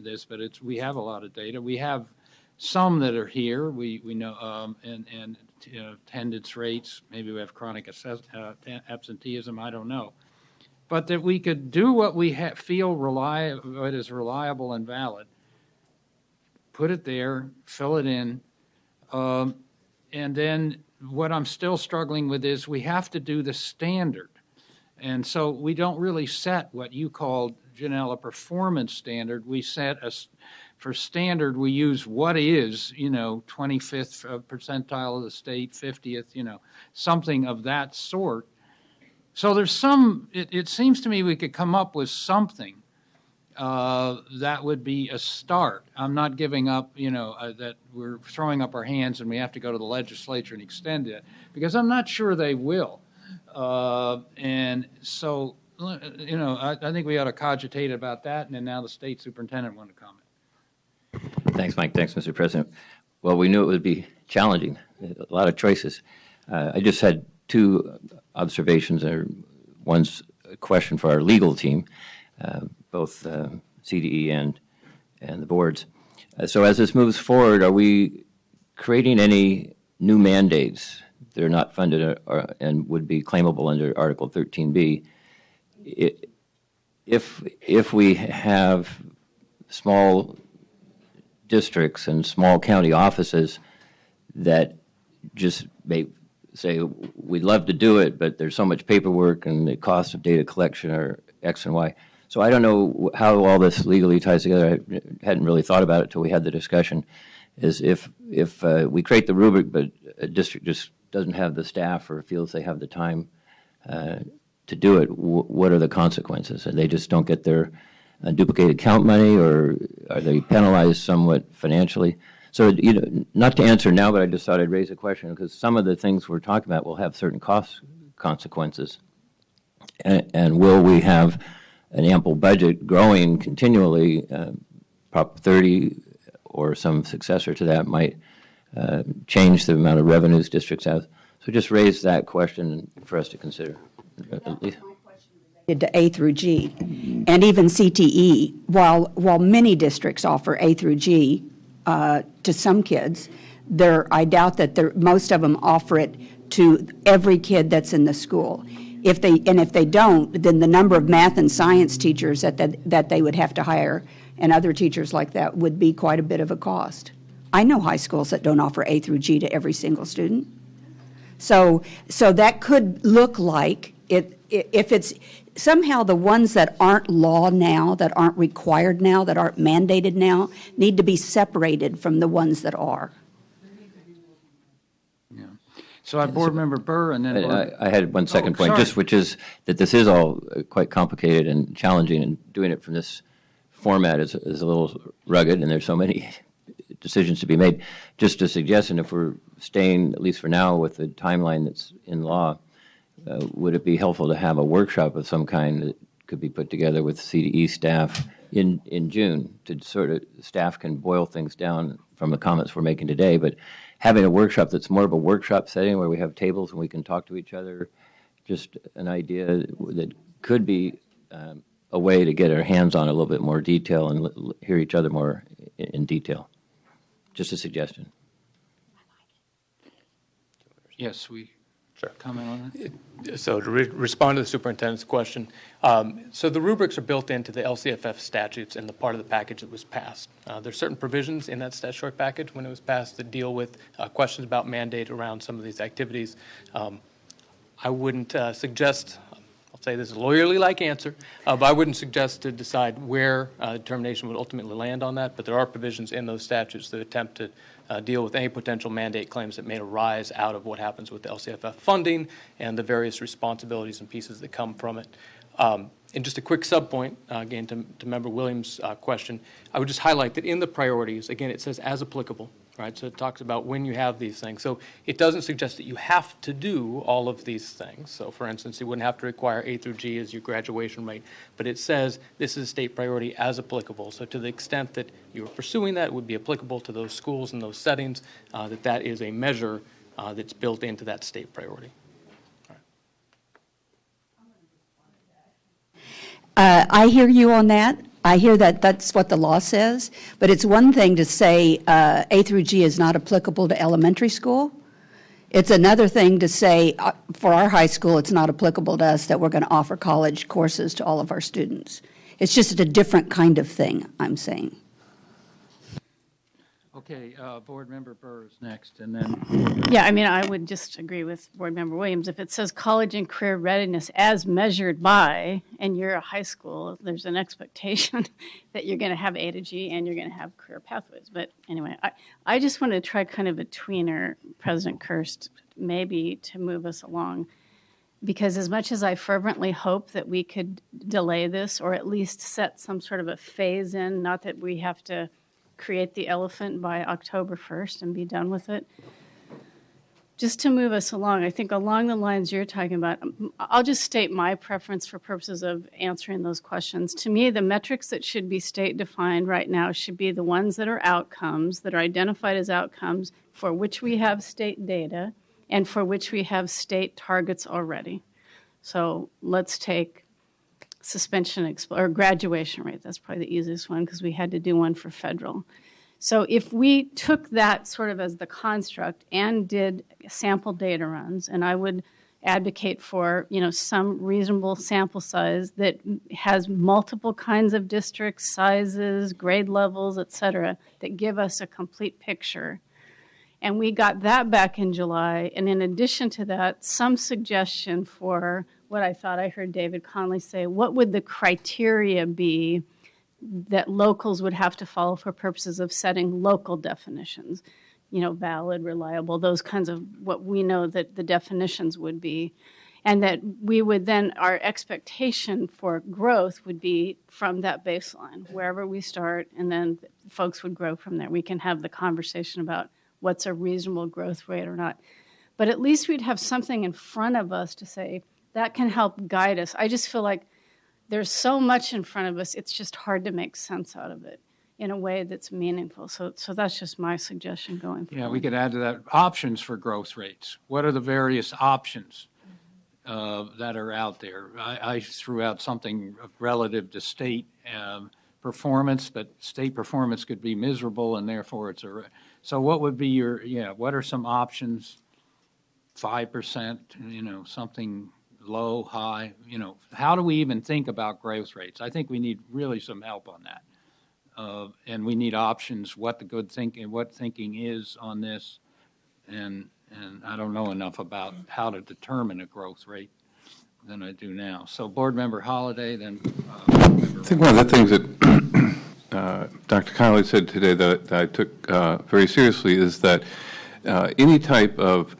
this, but we have a lot of data. We have some that are here. We know, and attendance rates. Maybe we have chronic absenteeism. I don't know. But that we could do what we feel what is reliable and valid, put it there, fill it in, and then what I'm still struggling with is we have to do the standard. And so we don't really set what you called, Janelle, a performance standard. We set for standard, we use what is, 25th percentile of the state, 50th, something of that sort. So there's it seems to me we could come up with something that would be a start. I'm not giving up, that we're throwing up our hands and we have to go to the legislature and extend it, because I'm not sure they will. And so, I think we ought to cogitate about that, and then now the state superintendent want to comment. Thanks, Mike. Thanks, Mr. President. Well, we knew it would be challenging, a lot of choices. I just had two observations, or one's a question for our legal team, both CDE and the boards. So as this moves forward, are we creating any new mandates that are not funded and would be claimable under Article 13B? If we have small districts and small county offices that just may say, we'd love to do it, but there's so much paperwork and the cost of data collection are X and Y. So I don't know how all this legally ties together. I hadn't really thought about it until we had the discussion. Is if we create the rubric, but a district just doesn't have the staff or feels they have the time to do it, what are the consequences? And they just don't get their duplicated count money, or are they penalized somewhat financially? So, not to answer now, but I just thought I'd raise a question, because some of the things we're talking about will have certain cost consequences. And will we have an ample budget growing continually? Prop 30 or some successor to that might change the amount of revenues districts have. So just raise that question for us to consider. To A through G, and even CTE, while many districts offer A through G to some kids, I doubt that most of them offer it to every kid that's in the school. If they don't, then the number of math and science teachers that they would have to hire and other teachers like that would be quite a bit of a cost. I know high schools that don't offer A through G to every single student. So that could look like if it's somehow the ones that aren't law now, that aren't required now, that aren't mandated now, need to be separated from the ones that are. Yeah. So Board Member Burr, and then I had one second point, which is that this is all quite complicated and challenging, and doing it from this format is a little rugged, and there's so many decisions to be made. Just a suggestion, if we're staying, at least for now, with the timeline that's in law, would it be helpful to have a workshop of some kind that could be put together with CDE staff in June, to sort of, staff can boil things down from the comments we're making today, but having a workshop that's more of a workshop setting where we have tables and we can talk to each other, just an idea that could be a way to get our hands on a little bit more detail and hear each other more in detail. Just a suggestion. Yes, comment on that? So to respond to the superintendent's question, so the rubrics are built into the LCFF statutes and the part of the package that was passed. There's certain provisions in that statutory package when it was passed that deal with questions about mandate around some of these activities. I wouldn't suggest, I'll say this is a lawyerly-like answer, but I wouldn't suggest to decide where determination would ultimately land on that, but there are provisions in those statutes that attempt to deal with any potential mandate claims that may arise out of what happens with the LCFF funding and the various responsibilities and pieces that come from it. And just a quick subpoint, again, to Member Williams' question, I would just highlight that in the priorities, again, it says as applicable, right? So it talks about when you have these things. So it doesn't suggest that you have to do all of these things. So, for instance, you wouldn't have to require A through G as your graduation rate, but it says this is a state priority as applicable. So to the extent that you're pursuing that, it would be applicable to those schools and those settings, that is a measure that's built into that state priority. I hear you on that. I hear that that's what the law says, but it's one thing to say A through G is not applicable to elementary school. It's another thing to say for our high school it's not applicable to us, that we're going to offer college courses to all of our students. It's just a different kind of thing, I'm saying. Okay, Board Member Burr is next, and then... Yeah, I mean, I would just agree with Board Member Williams. If it says college and career readiness as measured by, and you're a high school, there's an expectation that you're going to have A to G and you're going to have career pathways. But anyway, I just want to try kind of a tweener, President Kirst, maybe to move us along. Because as much as I fervently hope that we could delay this, or at least set some sort of a phase in, not that we have to create the elephant by October 1st and be done with it. Just to move us along, I think along the lines you're talking about, I'll just state my preference for purposes of answering those questions. To me, the metrics that should be state defined right now should be the ones that are outcomes, that are identified as outcomes for which we have state data and for which we have state targets already. So let's take suspension or graduation rate. That's probably the easiest one because we had to do one for federal. So if we took that sort of as the construct and did sample data runs, and I would advocate for, some reasonable sample size that has multiple kinds of districts, sizes, grade levels, et cetera, that give us a complete picture. And we got that back in July. And in addition to that, some suggestion for what I thought I heard David Conley say, what would the criteria be that locals would have to follow for purposes of setting local definitions? You know, valid, reliable, those kinds of what we know that the definitions would be. And that we would then, our expectation for growth would be from that baseline, wherever we start, and then folks would grow from there. We can have the conversation about what's a reasonable growth rate or not. But at least we'd have something in front of us to say that can help guide us. I just feel like there's so much in front of us, it's just hard to make sense out of it in a way that's meaningful. So that's just my suggestion going forward. Yeah, we could add to that options for growth rates. What are the various options that are out there? I threw out something relative to state performance, but state performance could be miserable, and therefore it's a... So what would be your, what are some options? 5%, something low, high, how do we even think about growth rates? I think we need really some help on that. And we need options, what thinking is on this, and I don't know enough about how to determine a growth rate than I do now. So Board Member Holliday, then I think one of the things that Dr. Connolly said today that I took very seriously is that any type of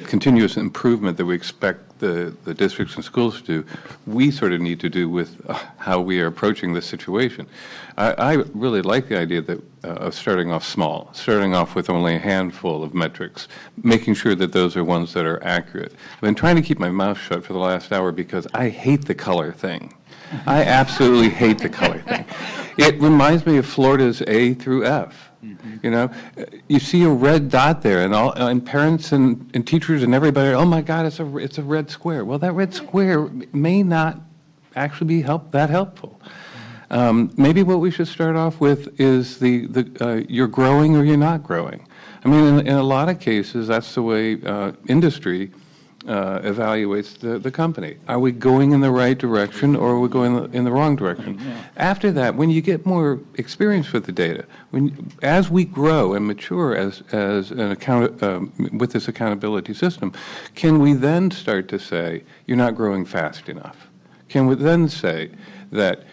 continuous improvement that we expect the districts and schools to do, we sort of need to do with how we are approaching this situation. I really like the idea that of starting off small, starting off with only a handful of metrics, making sure that those are ones that are accurate. I've been trying to keep my mouth shut for the last hour because I hate the color thing. I absolutely hate the color thing. It reminds me of Florida's A through F. You see a red dot there, and parents and teachers and everybody, oh my God, it's a red square. Well, that red square may not actually be that helpful. Maybe what we should start off with is you're growing or you're not growing. I mean, in a lot of cases, that's the way industry evaluates the company. Are we going in the right direction, or are we going in the wrong direction? Yeah. After that, when you get more experience with the data, as we grow and mature with this accountability system, can we then start to say, you're not growing fast enough? Can we then say that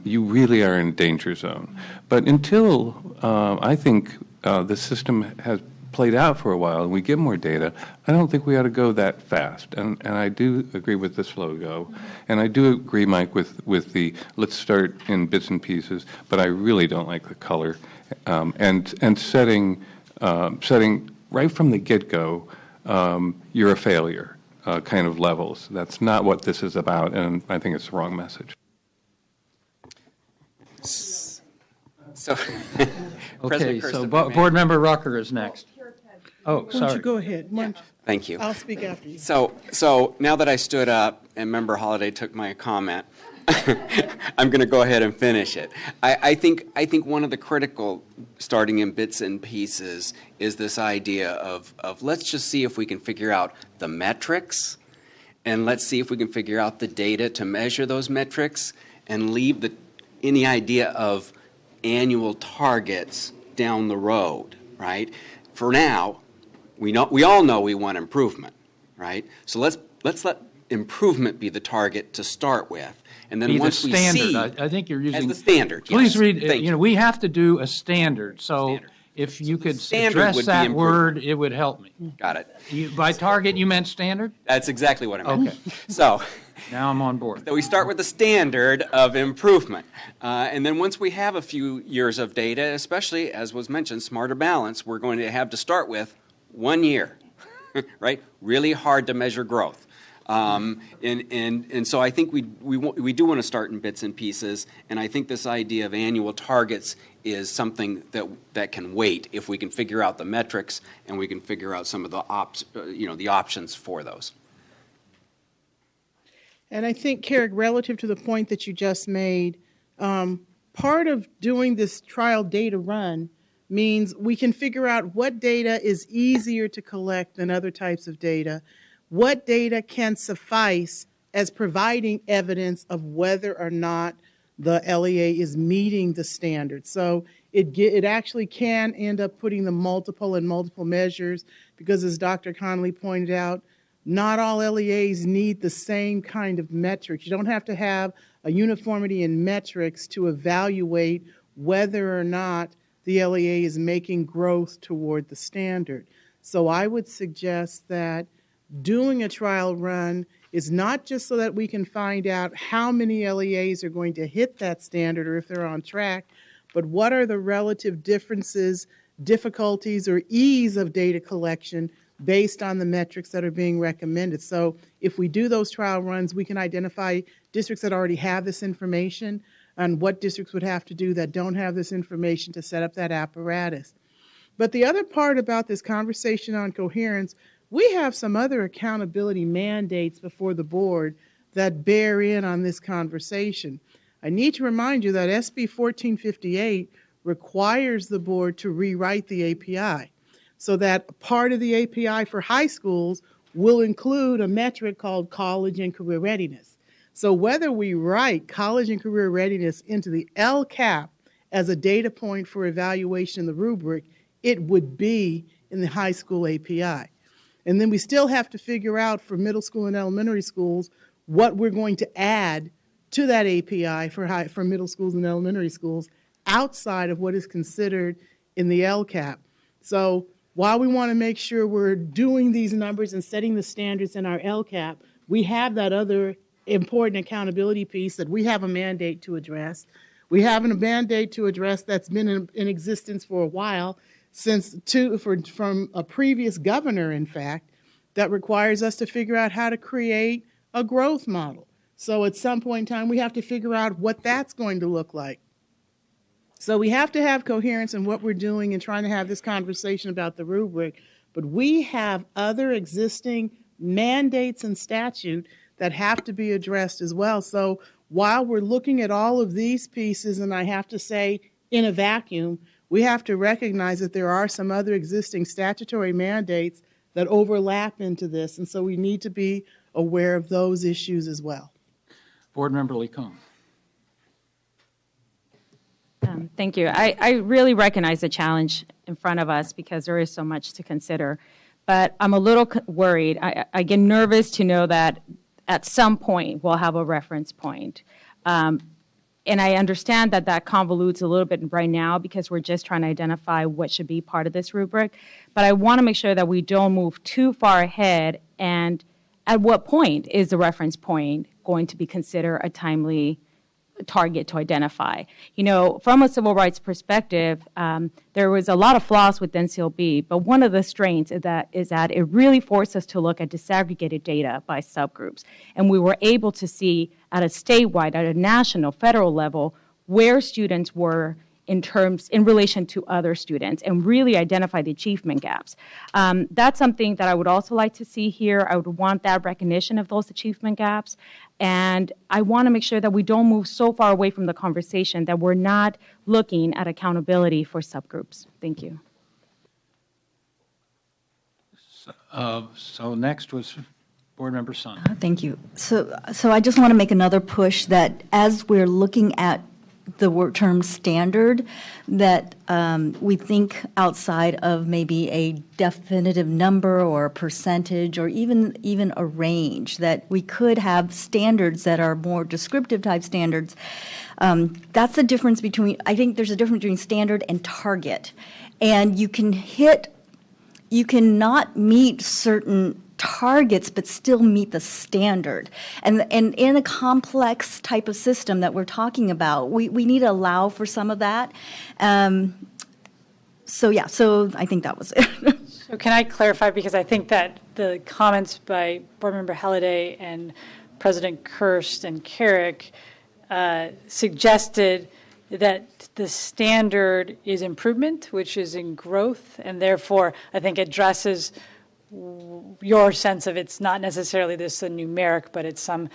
you really are in a danger zone? But until I think the system has played out for a while and we get more data, I don't think we ought to go that fast. And I do agree with the slow go. And I do agree, Mike, with the let's start in bits and pieces, but I really don't like the color. And setting right from the get-go, you're a failure kind of levels. That's not what this is about, and I think it's the wrong message. So, okay, so Board Member Rucker is next. Oh, sorry. Why don't you go ahead? Thank you. I'll speak after you. So now that I stood up and Member Holliday took my comment, I'm going to go ahead and finish it. I think one of the critical, starting in bits and pieces, is this idea of let's just see if we can figure out the metrics, and let's see if we can figure out the data to measure those metrics, and leave any idea of annual targets down the road, right? For now, we all know we want improvement, right? So let's let improvement be the target to start with, and then once we see, I think you're using as the standard. Please yes. read. We have to do a standard. So if you could address that word, it would help me. Got it. By target, you meant standard? That's exactly what I meant. Okay. So now I'm on board. So we start with the standard of improvement, and then once we have a few years of data, especially as was mentioned, smarter balance, we're going to have to start with 1 year, right? Really hard to measure growth. And so I think we do want to start in bits and pieces, and I think this idea of annual targets is something that can wait if we can figure out the metrics and we can figure out some of the the options for those. And I think, Carrick, relative to the point that you just made, part of doing this trial data run means we can figure out what data is easier to collect than other types of data, what data can suffice as providing evidence of whether or not the LEA is meeting the standard. So it actually can end up putting the multiple measures because, as Dr. Connolly pointed out, not all LEAs need the same kind of metrics. You don't have to have a uniformity in metrics to evaluate whether or not the LEA is making growth toward the standard. So I would suggest that doing a trial run is not just so that we can find out how many LEAs are going to hit that standard or if they're on track, but what are the relative differences, difficulties, or ease of data collection based on the metrics that are being recommended. So if we do those trial runs, we can identify districts that already have this information and what districts would have to do that don't have this information to set up that apparatus. But the other part about this conversation on coherence, we have some other accountability mandates before the board that bear in on this conversation. I need to remind you that SB 1458 requires the board to rewrite the API so that part of the API for high schools will include a metric called college and career readiness. So whether we write college and career readiness into the LCAP as a data point for evaluation in the rubric, it would be in the high school API. And then we still have to figure out for middle school and elementary schools what we're going to add to that API for middle schools and elementary schools outside of what is considered in the LCAP. So while we want to make sure we're doing these numbers and setting the standards in our LCAP, we have that other important accountability piece that we have a mandate to address. We have a mandate to address that's been in existence for a while, from a previous governor, in fact, that requires us to figure out how to create a growth model. So at some point in time, we have to figure out what that's going to look like. So we have to have coherence in what we're doing and trying to have this conversation about the rubric, but we have other existing mandates and statute that have to be addressed as well. So while we're looking at all of these pieces, and I have to say in a vacuum, we have to recognize that there are some other existing statutory mandates that overlap into this, and so we need to be aware of those issues as well. Board Member Lee-Kung. Thank you. I really recognize the challenge in front of us because there is so much to consider, but I'm a little worried. I get nervous to know that at some point we'll have a reference point. And I understand that that convolutes a little bit right now because we're just trying to identify what should be part of this rubric. But I want to make sure that we don't move too far ahead. And at what point is the reference point going to be considered a timely target to identify? You know, from a civil rights perspective, there was a lot of flaws with NCLB, but one of the strengths is that it really forced us to look at disaggregated data by subgroups. And we were able to see at a statewide, at a national, federal level, where students were in relation to other students and really identify the achievement gaps. That's something that I would also like to see here. I would want that recognition of those achievement gaps. And I want to make sure that we don't move so far away from the conversation that we're not looking at accountability for subgroups. Thank you. So next was Board Member Sun. Thank you. So I just want to make another push that as we're looking at the word term standard, that we think outside of maybe a definitive number or a percentage or even a range, that we could have standards that are more descriptive type standards. That's the difference between, I think there's a difference between standard and target. And you cannot meet certain targets but still meet the standard. And in a complex type of system that we're talking about, we need to allow for some of that. So I think that was it. So can I clarify, because I think that the comments by Board Member Halliday and President Kirst and Carrick suggested that the standard is improvement, which is in growth, and therefore I think addresses your sense of it's not necessarily this a numeric, but it's some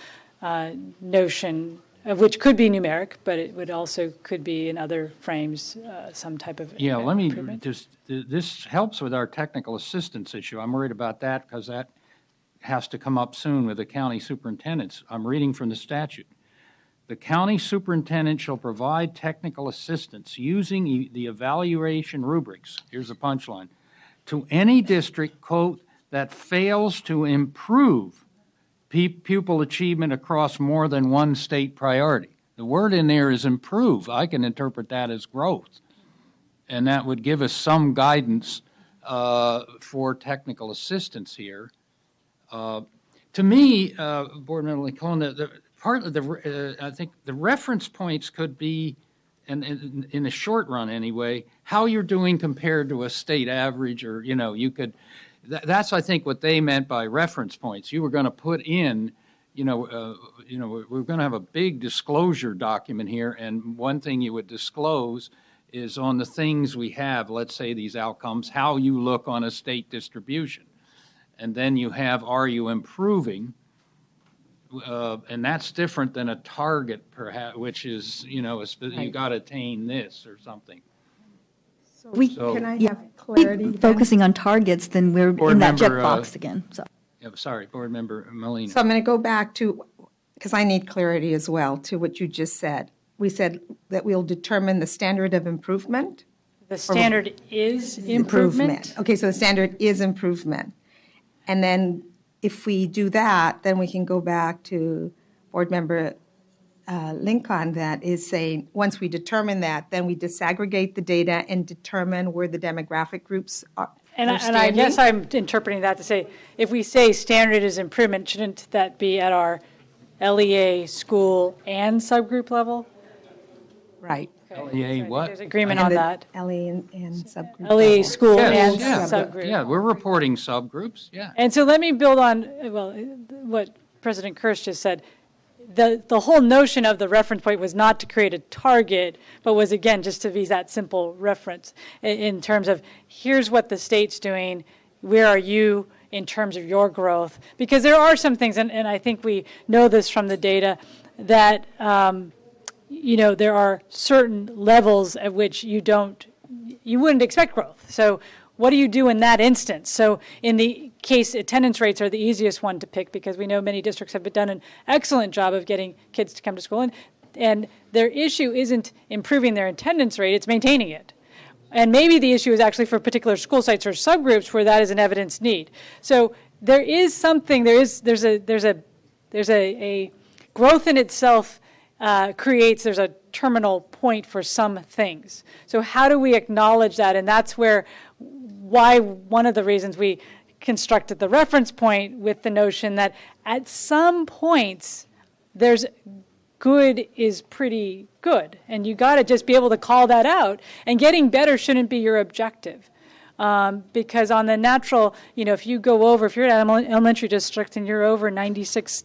notion of which could be numeric, but it would also could be in other frames some type of let me just, this helps with our technical assistance issue. I'm worried about that because that has to come up soon with the county superintendents. I'm reading from the statute. The county superintendent shall provide technical assistance using the evaluation rubrics, here's the punchline, to any district, quote, that fails to improve pupil achievement across more than one state priority. The word in there is improve. I can interpret that as growth. And that would give us some guidance for technical assistance here. To me, Board Member Licona, part of the, I think the reference points could be, and in the short run anyway, how you're doing compared to a state average, or, you know, you could, that's, I think, what they meant by reference points. You were going to put in, we're going to have a big disclosure document here, and one thing you would disclose is on the things we have, let's say these outcomes, how you look on a state distribution. And then you have, are you improving? And that's different than a target, perhaps, which is, you got to attain this or something. Can I have clarity? Focusing on targets, then we're Board in that member, checkbox again. So. Yeah, sorry, Board Member Molina. So I'm going to go back to, because I need clarity as well, to what you just said. We said that we'll determine the standard of improvement. The standard is improvement. Okay, so the standard is improvement. And then if we do that, then we can go back to Board Member Lincoln that is saying, once we determine that, then we disaggregate the data and determine where the demographic groups are. And I guess I'm interpreting that to say, if we say standard is improvement, shouldn't that be at our LEA, school, and subgroup level? Right. LEA what? There's agreement on that. LEA and subgroup. LEA, school, Yes, and subgroup. Yeah, we're reporting subgroups, yeah. And so let me build on, well, what President Kirsch just said. The whole notion of the reference point was not to create a target, but was, again, just to be that simple reference in terms of here's what the state's doing, where are you in terms of your growth? Because there are some things, and I think we know this from the data, that there are certain levels at which you wouldn't expect growth. So what do you do in that instance? So in the case, attendance rates are the easiest one to pick because we know many districts have done an excellent job of getting kids to come to school. And their issue isn't improving their attendance rate, it's maintaining it. And maybe the issue is actually for particular school sites or subgroups where that is an evidence need. So there is something, there's a growth in itself there's a terminal point for some things. So how do we acknowledge that? And that's why one of the reasons we constructed the reference point with the notion that at some points there's good is pretty good. And you got to just be able to call that out. And getting better shouldn't be your objective. Because on the natural, if you're at an elementary district and you're over 96%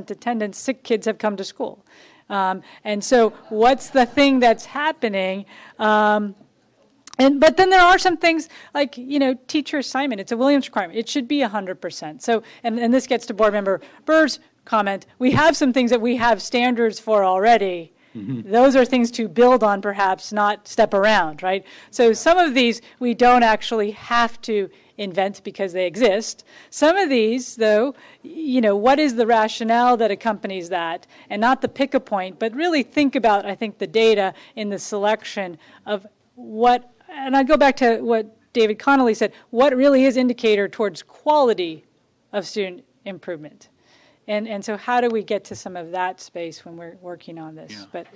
attendance, sick kids have come to school. And so what's the thing that's happening? But then there are some things like, teacher assignment. It's a Williams requirement. It should be 100%. So, and this gets to Board Member Burr's comment. We have some things that we have standards for already. Mm-hmm. Those are things to build on, perhaps, not step around, right? So some of these we don't actually have to invent because they exist. Some of these, though, what is the rationale that accompanies that? And not the pick a point, but really think about, I think, the data in the selection of what, and I go back to what David Connolly said, what really is indicator towards quality of student improvement? And so how do we get to some of that space when we're working on this? Yeah. But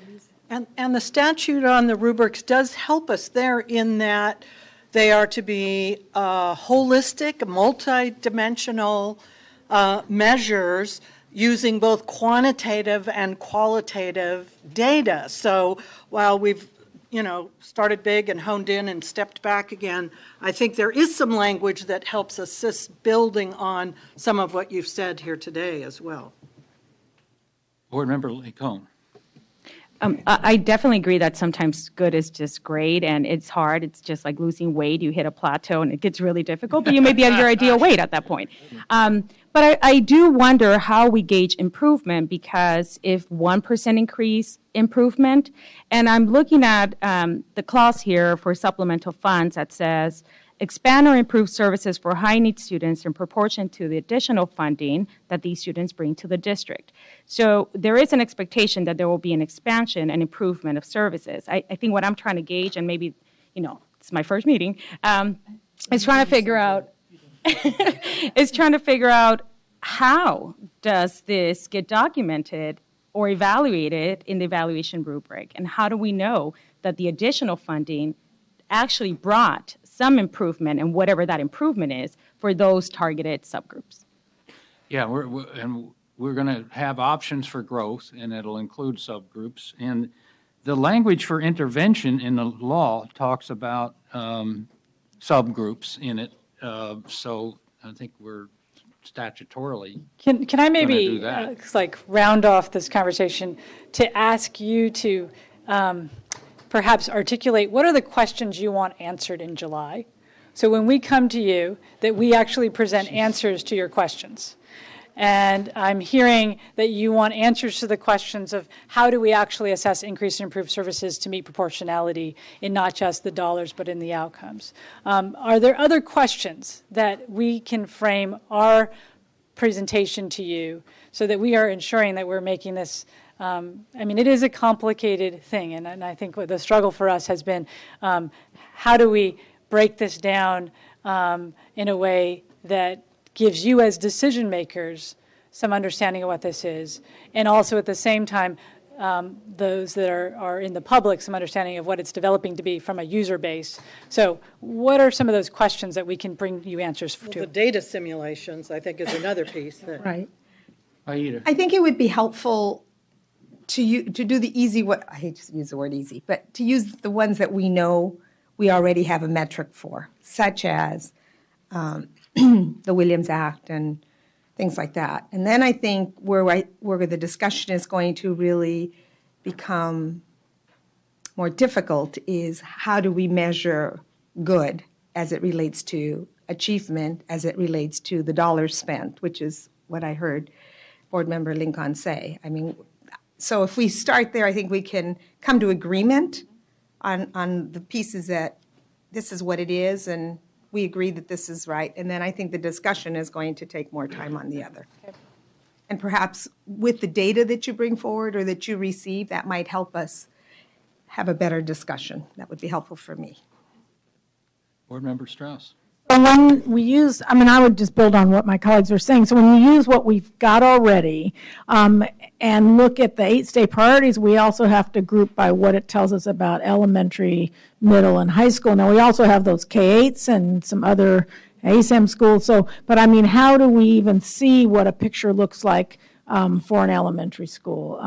and the statute on the rubrics does help us there in that they are to be holistic, multidimensional measures using both quantitative and qualitative data. So while we've started big and honed in and stepped back again, I think there is some language that helps assist building on some of what you've said here today as well. Board Member Licone. I definitely agree that sometimes good is just great, and it's hard. It's just like losing weight. You hit a plateau, and it gets really difficult, but you may be at your ideal weight at that point. But I do wonder how we gauge improvement, because if 1% increase improvement, and I'm looking at the clause here for supplemental funds that says expand or improve services for high-need students in proportion to the additional funding that these students bring to the district. So there is an expectation that there will be an expansion and improvement of services. I think what I'm trying to gauge, and maybe, it's my first meeting, is trying to figure out how does this get documented or evaluated in the evaluation rubric, and how do we know that the additional funding actually brought some improvement, and whatever that improvement is, for those targeted subgroups? Yeah, we're going to have options for growth, and it'll include subgroups. And the language for intervention in the law talks about subgroups in it. So I think we're statutorily Can I maybe do that. Round off this conversation to ask you to perhaps articulate what are the questions you want answered in July? So when we come to you, that we actually present answers to your questions. And I'm hearing that you want answers to the questions of how do we actually assess increase and improve services to meet proportionality in not just the dollars but in the outcomes. Are there other questions that we can frame our presentation to you so that we are ensuring that we're making this it is a complicated thing, and I think what the struggle for us has been how do we break this down in a way that gives you as decision makers some understanding of what this is, and also at the same time those that are in the public some understanding of what it's developing to be from a user base. So what are some of those questions that we can bring you answers to? The data simulations, I think, is another piece. Right. I think it would be helpful to do the easy, I hate to use the word easy, but to use the ones that we know we already have a metric for, such as the Williams Act and things like that. And then I think where the discussion is going to really become more difficult is how do we measure good as it relates to achievement, as it relates to the dollars spent, which is what I heard Board Member Lincoln say. So if we start there, I think we can come to agreement on the pieces that this is what it is, and we agree that this is right. And then I think the discussion is going to take more time on the other. Okay. And perhaps with the data that you bring forward or that you receive, that might help us have a better discussion. That would be helpful for me. Board Member Strauss. So when we use, I would just build on what my colleagues are saying. So when you use what we've got already and look at the 8 state priorities, we also have to group by what it tells us about elementary, middle, and high school. Now, we also have those K-8s and some other ASAM schools. But how do we even see what a picture looks like for an elementary school?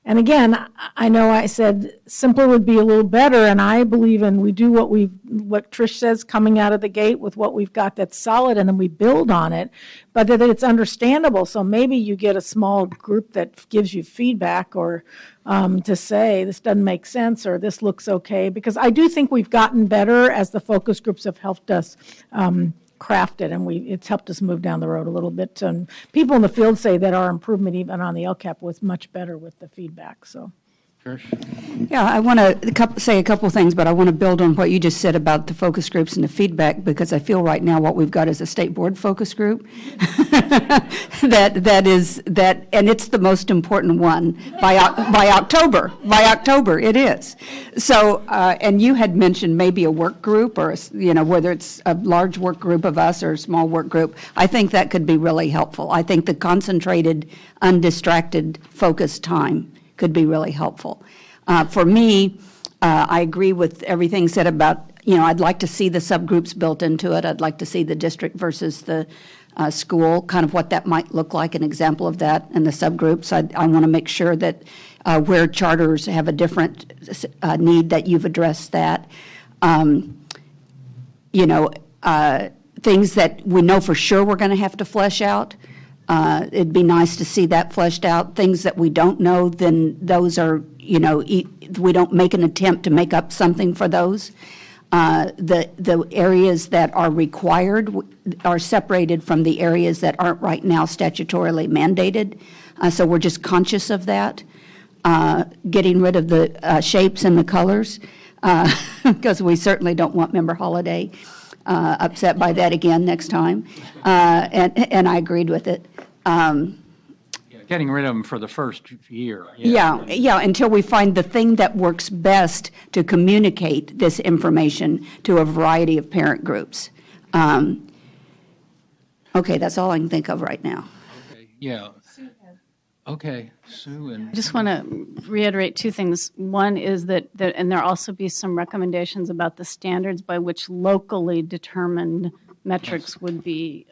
And again, I know I said simpler would be a little better, and I believe in we do what Trish says coming out of the gate with what we've got that's solid, and then we build on it, but that it's understandable. So maybe you get a small group that gives you feedback or to say this doesn't make sense or this looks okay, because I do think we've gotten better as the focus groups have helped us craft it, and it's helped us move down the road a little bit. And people in the field say that our improvement even on the LCAP was much better with the feedback. So. Yeah, I want to say a couple things, but I want to build on what you just said about the focus groups and the feedback, because I feel right now what we've got is a state board focus group. that, and it's the most important one by October. By October, it is. So, and you had mentioned maybe a work group, or whether it's a large work group of us or a small work group. I think that could be really helpful. I think the concentrated, undistracted, focused time could be really helpful. For me, I agree with everything said about, I'd like to see the subgroups built into it. I'd like to see the district versus the school, kind of what that might look like, an example of that, and the subgroups. I want to make sure that where charters have a different need, that you've addressed that. Things that we know for sure we're going to have to flesh out. It'd be nice to see that fleshed out. Things that we don't know, then those are, we don't make an attempt to make up something for those. The areas that are required are separated from the areas that aren't right now statutorily mandated. So we're just conscious of that. Getting rid of the shapes and the colors. because we certainly don't want Member Holliday upset by that again next time. And I agreed with it. Getting rid of them for the first year. Yeah, until we find the thing that works best to communicate this information to a variety of parent groups. Okay, that's all I can think of right now. Yeah. Okay, Sue and. I just want to reiterate two things. One is that and there'll also be some recommendations about the standards by which locally determined metrics would be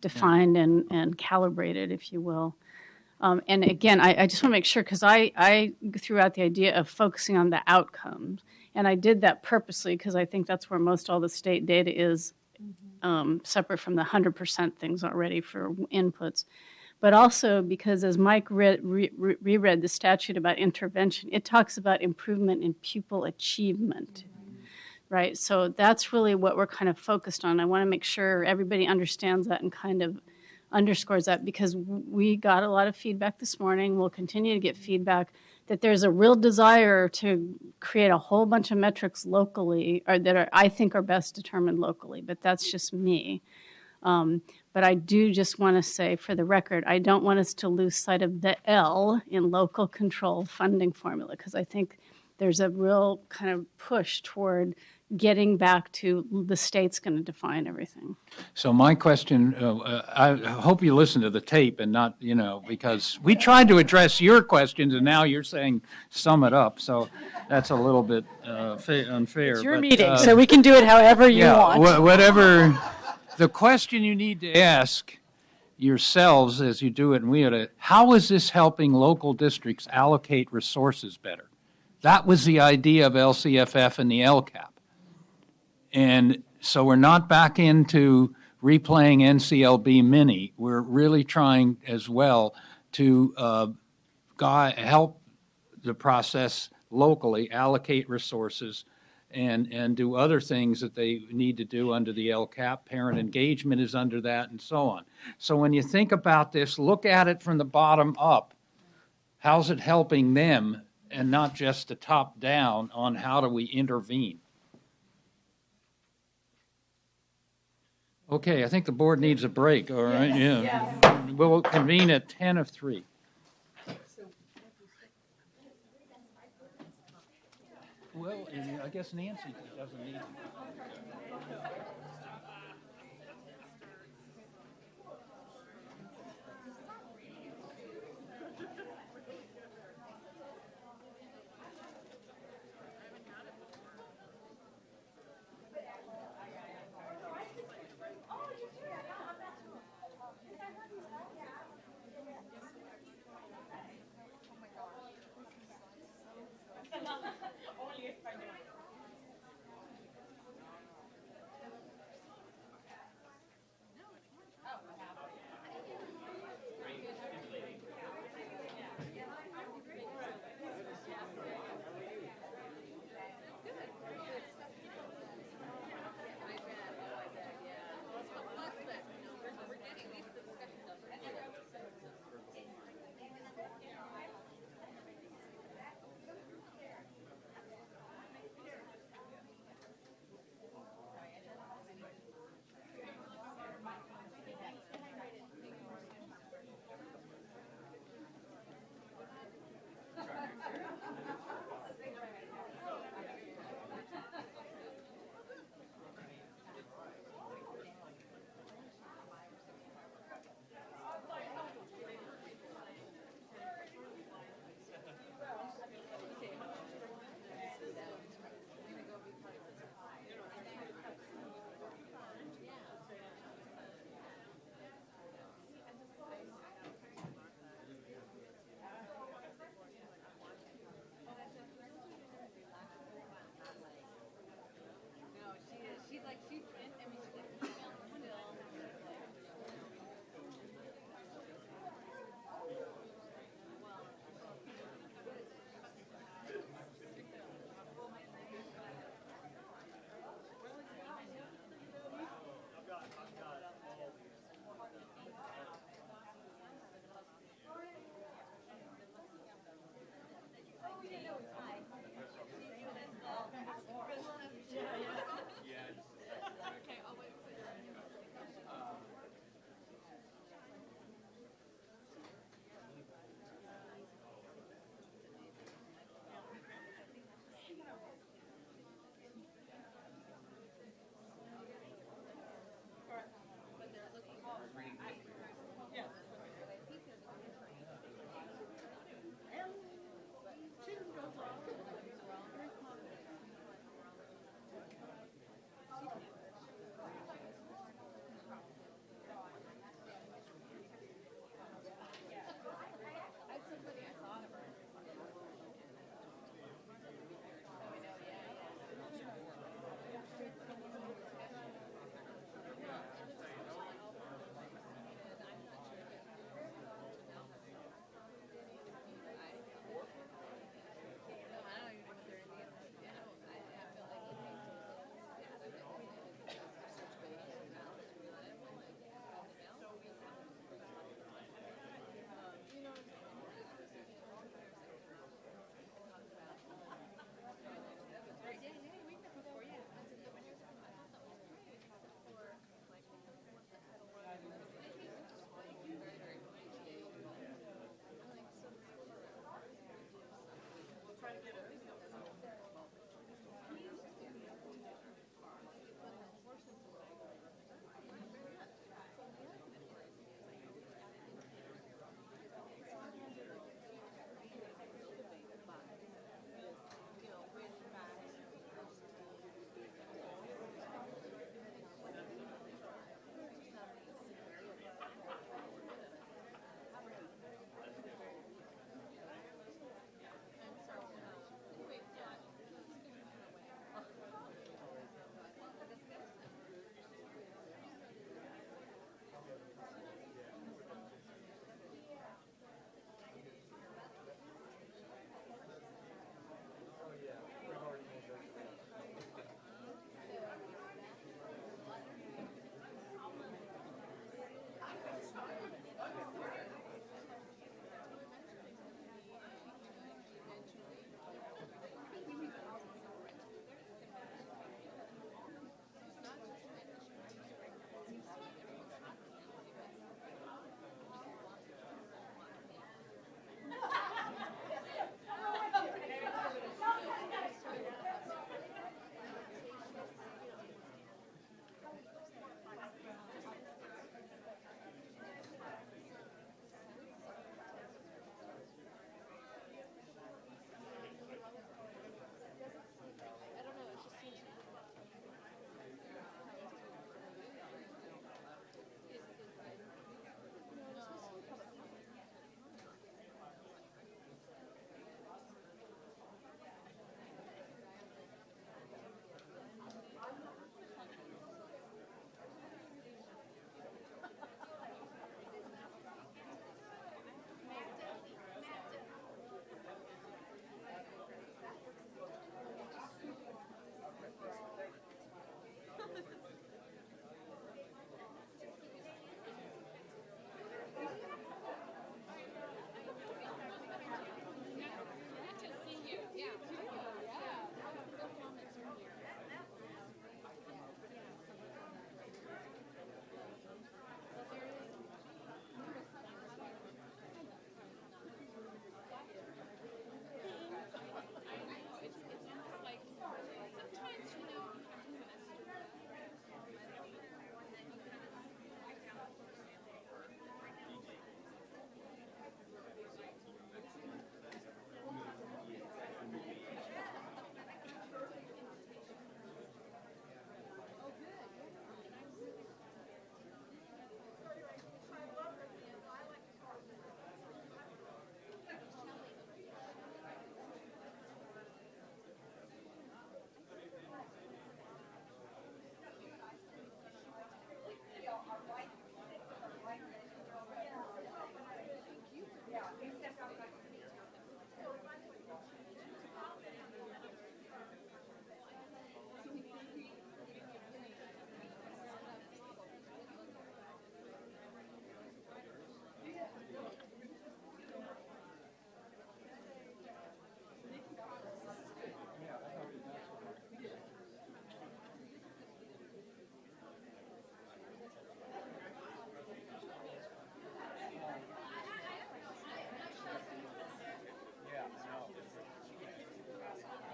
defined and calibrated, if you will. And again, I just want to make sure, because I threw out the idea of focusing on the outcomes. And I did that purposely because I think that's where most all the state data is, separate from the 100% things already for inputs. But also because as Mike reread the statute about intervention, it talks about improvement in pupil achievement. Right? So that's really what we're kind of focused on. I want to make sure everybody understands that and kind of underscores that, because we got a lot of feedback this morning. We'll continue to get feedback that there's a real desire to create a whole bunch of metrics locally, or that are, I think, are best determined locally, but that's just me. But I do just want to say, for the record, I don't want us to lose sight of the L in local control funding formula, because I think there's a real kind of push toward getting back to the state's going to define everything. So my question, I hope you listen to the tape and not, because we tried to address your questions and now you're saying sum it up. So that's a little bit unfair. It's your meeting, so we can do it however you want. Whatever. The question you need to ask yourselves as you do it, and how is this helping local districts allocate resources better? That was the idea of LCFF and the LCAP. And so we're not back into replaying NCLB Mini. We're really trying as well to help the process locally, allocate resources, and do other things that they need to do under the LCAP. Parent engagement is under that, and so on. So when you think about this, look at it from the bottom up. How's it helping them, and not just the top down on how do we intervene? Okay, I think the board needs a break, all right? Yeah. We'll convene at 10 of 3. Well, I guess Nancy doesn't need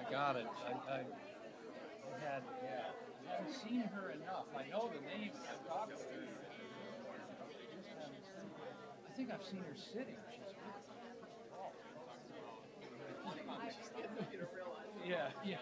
got it. I haven't seen her enough. I know the name. I've talked to her. I think I've seen her sitting. Yeah, yeah.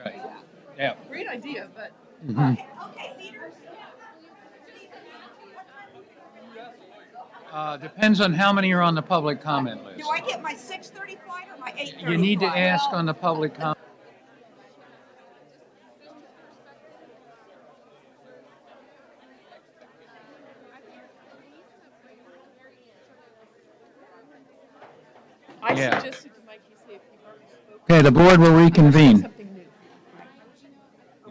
Right. Yeah. Great idea, but. Depends on how many are on the public comment list. Do I get my 6:30 flight or my 8:30 You need to flight? ask on the public comment. I Yeah. suggested to Mike, he said, if you've already spoken. Okay, the board will reconvene. Something new.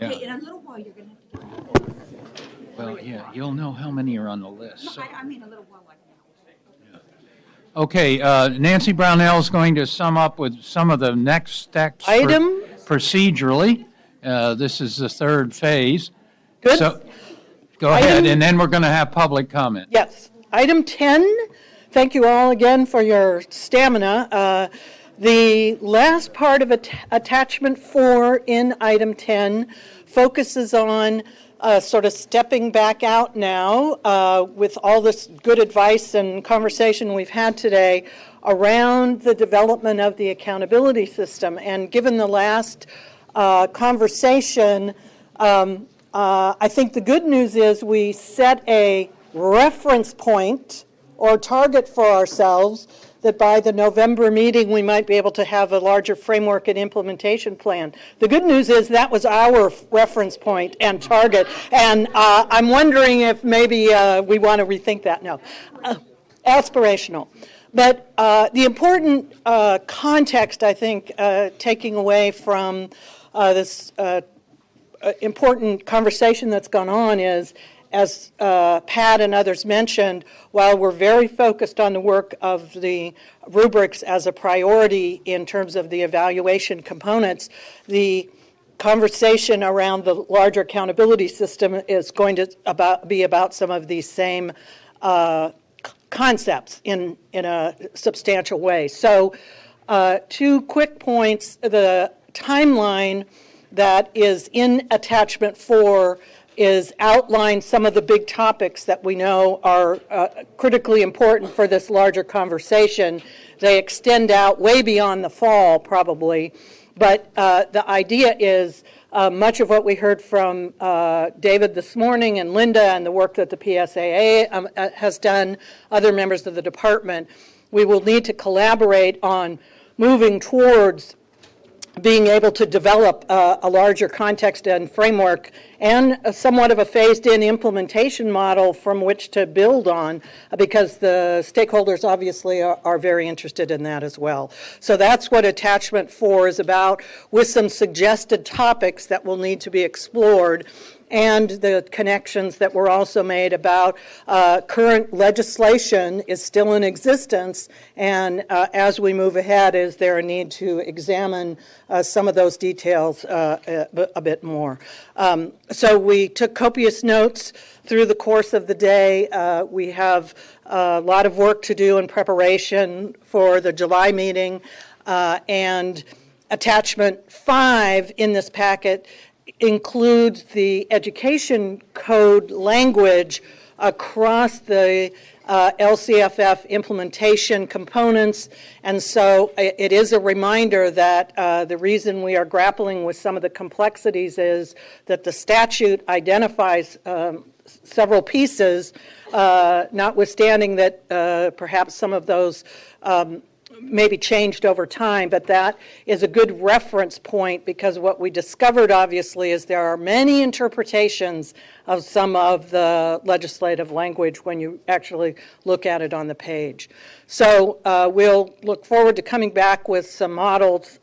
Okay, in a little while, you're going to have to do Well, yeah, you'll know how many are on the list. No, so- I mean a little while like now. Okay, Nancy Brownell is going to sum up with some of the next steps Item? procedurally. This is the third phase. Good. So, go ahead, and then we're going to have public comment. Yes. Item 10, thank you all again for your stamina. The last part of attachment 4 in item 10 focuses on sort of stepping back out now with all this good advice and conversation we've had today around the development of the accountability system. And given the last conversation, I think the good news is we set a reference point or target for ourselves that by the November meeting we might be able to have a larger framework and implementation plan. The good news is that was our reference point and target, and I'm wondering if maybe we want to rethink that now. Aspirational. But the important context, I think, taking away from this important conversation that's gone on is, as Pat and others mentioned, while we're very focused on the work of the rubrics as a priority in terms of the evaluation components, the conversation around the larger accountability system is going to be about some of these same concepts in a substantial way. So 2 quick points. The timeline that is in attachment 4 is outline some of the big topics that we know are critically important for this larger conversation. They extend out way beyond the fall, probably, but the idea is much of what we heard from David this morning and Linda and the work that the PSAA has done, other members of the department, we will need to collaborate on moving towards being able to develop a larger context and framework and somewhat of a phased-in implementation model from which to build on, because the stakeholders obviously are very interested in that as well. So that's what attachment 4 is about, with some suggested topics that will need to be explored, and the connections that were also made about current legislation is still in existence, and as we move ahead, is there a need to examine some of those details a bit more. So we took copious notes through the course of the day. We have a lot of work to do in preparation for the July meeting, and attachment 5 in this packet includes the education code language across the LCFF implementation components, and so it is a reminder that the reason we are grappling with some of the complexities is that the statute identifies several pieces, notwithstanding that perhaps some of those maybe changed over time, but that is a good reference point, because what we discovered obviously is there are many interpretations of some of the legislative language when you actually look at it on the page. So we'll look forward to coming back with some models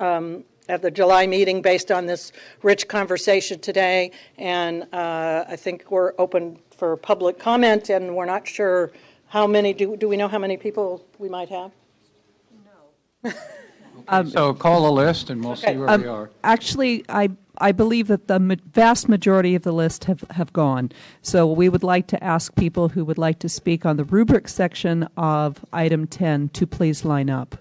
at the July meeting based on this rich conversation today. And I think we're open for public comment, and we're not sure how many, do we know how many people we might have? So call a list and we'll see where we are. Actually, I believe that the vast majority of the list have gone. So we would like to ask people who would like to speak on the rubric section of item 10 to please line up.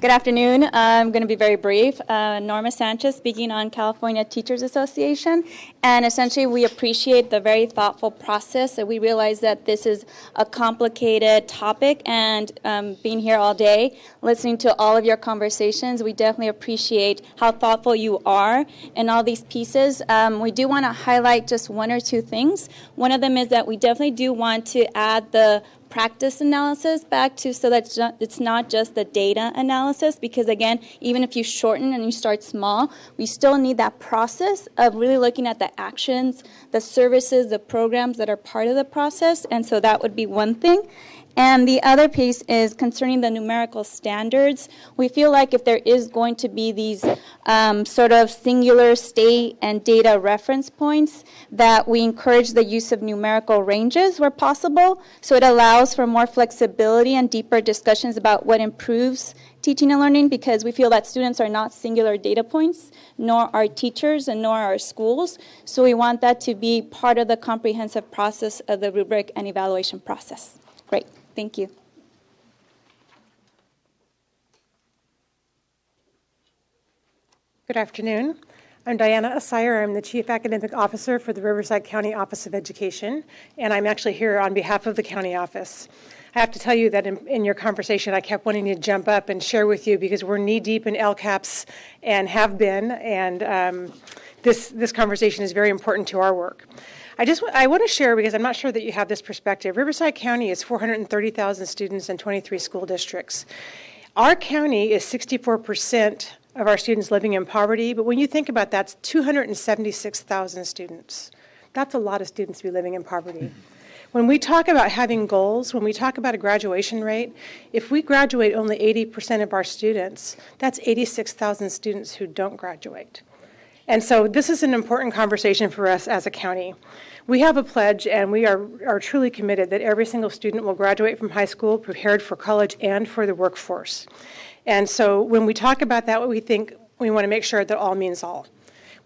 Good afternoon. I'm going to be very brief. Norma Sanchez speaking on California Teachers Association. And essentially, we appreciate the very thoughtful process. And we realize that this is a complicated topic. And being here all day, listening to all of your conversations, we definitely appreciate how thoughtful you are in all these pieces. We do want to highlight just one or two things. One of them is that we definitely do want to add the practice analysis back to, so that it's not just the data analysis, because again, even if you shorten and you start small, we still need that process of really looking at the actions, the services, the programs that are part of the process. And so that would be one thing. And the other piece is concerning the numerical standards. We feel like if there is going to be these sort of singular state and data reference points, that we encourage the use of numerical ranges where possible. So it allows for more flexibility and deeper discussions about what improves teaching and learning, because we feel that students are not singular data points, nor are teachers and nor are schools. So we want that to be part of the comprehensive process of the rubric and evaluation process. Great. Thank you. Good afternoon. I'm Diana Asire. I'm the Chief Academic Officer for the Riverside County Office of Education, and I'm actually here on behalf of the county office. I have to tell you that in your conversation, I kept wanting to jump up and share with you because we're knee-deep in LCAPs and have been, and this conversation is very important to our work. I want to share, because I'm not sure that you have this perspective. Riverside County is 430,000 students and 23 school districts. Our county is 64% of our students living in poverty, but when you think about that, it's 276,000 students. That's a lot of students to be living in poverty. When we talk about having goals, when we talk about a graduation rate, if we graduate only 80% of our students, that's 86,000 students who don't graduate. And so this is an important conversation for us as a county. We have a pledge, and we are truly committed that every single student will graduate from high school prepared for college and for the workforce. And so when we talk about that, we think we want to make sure that all means all.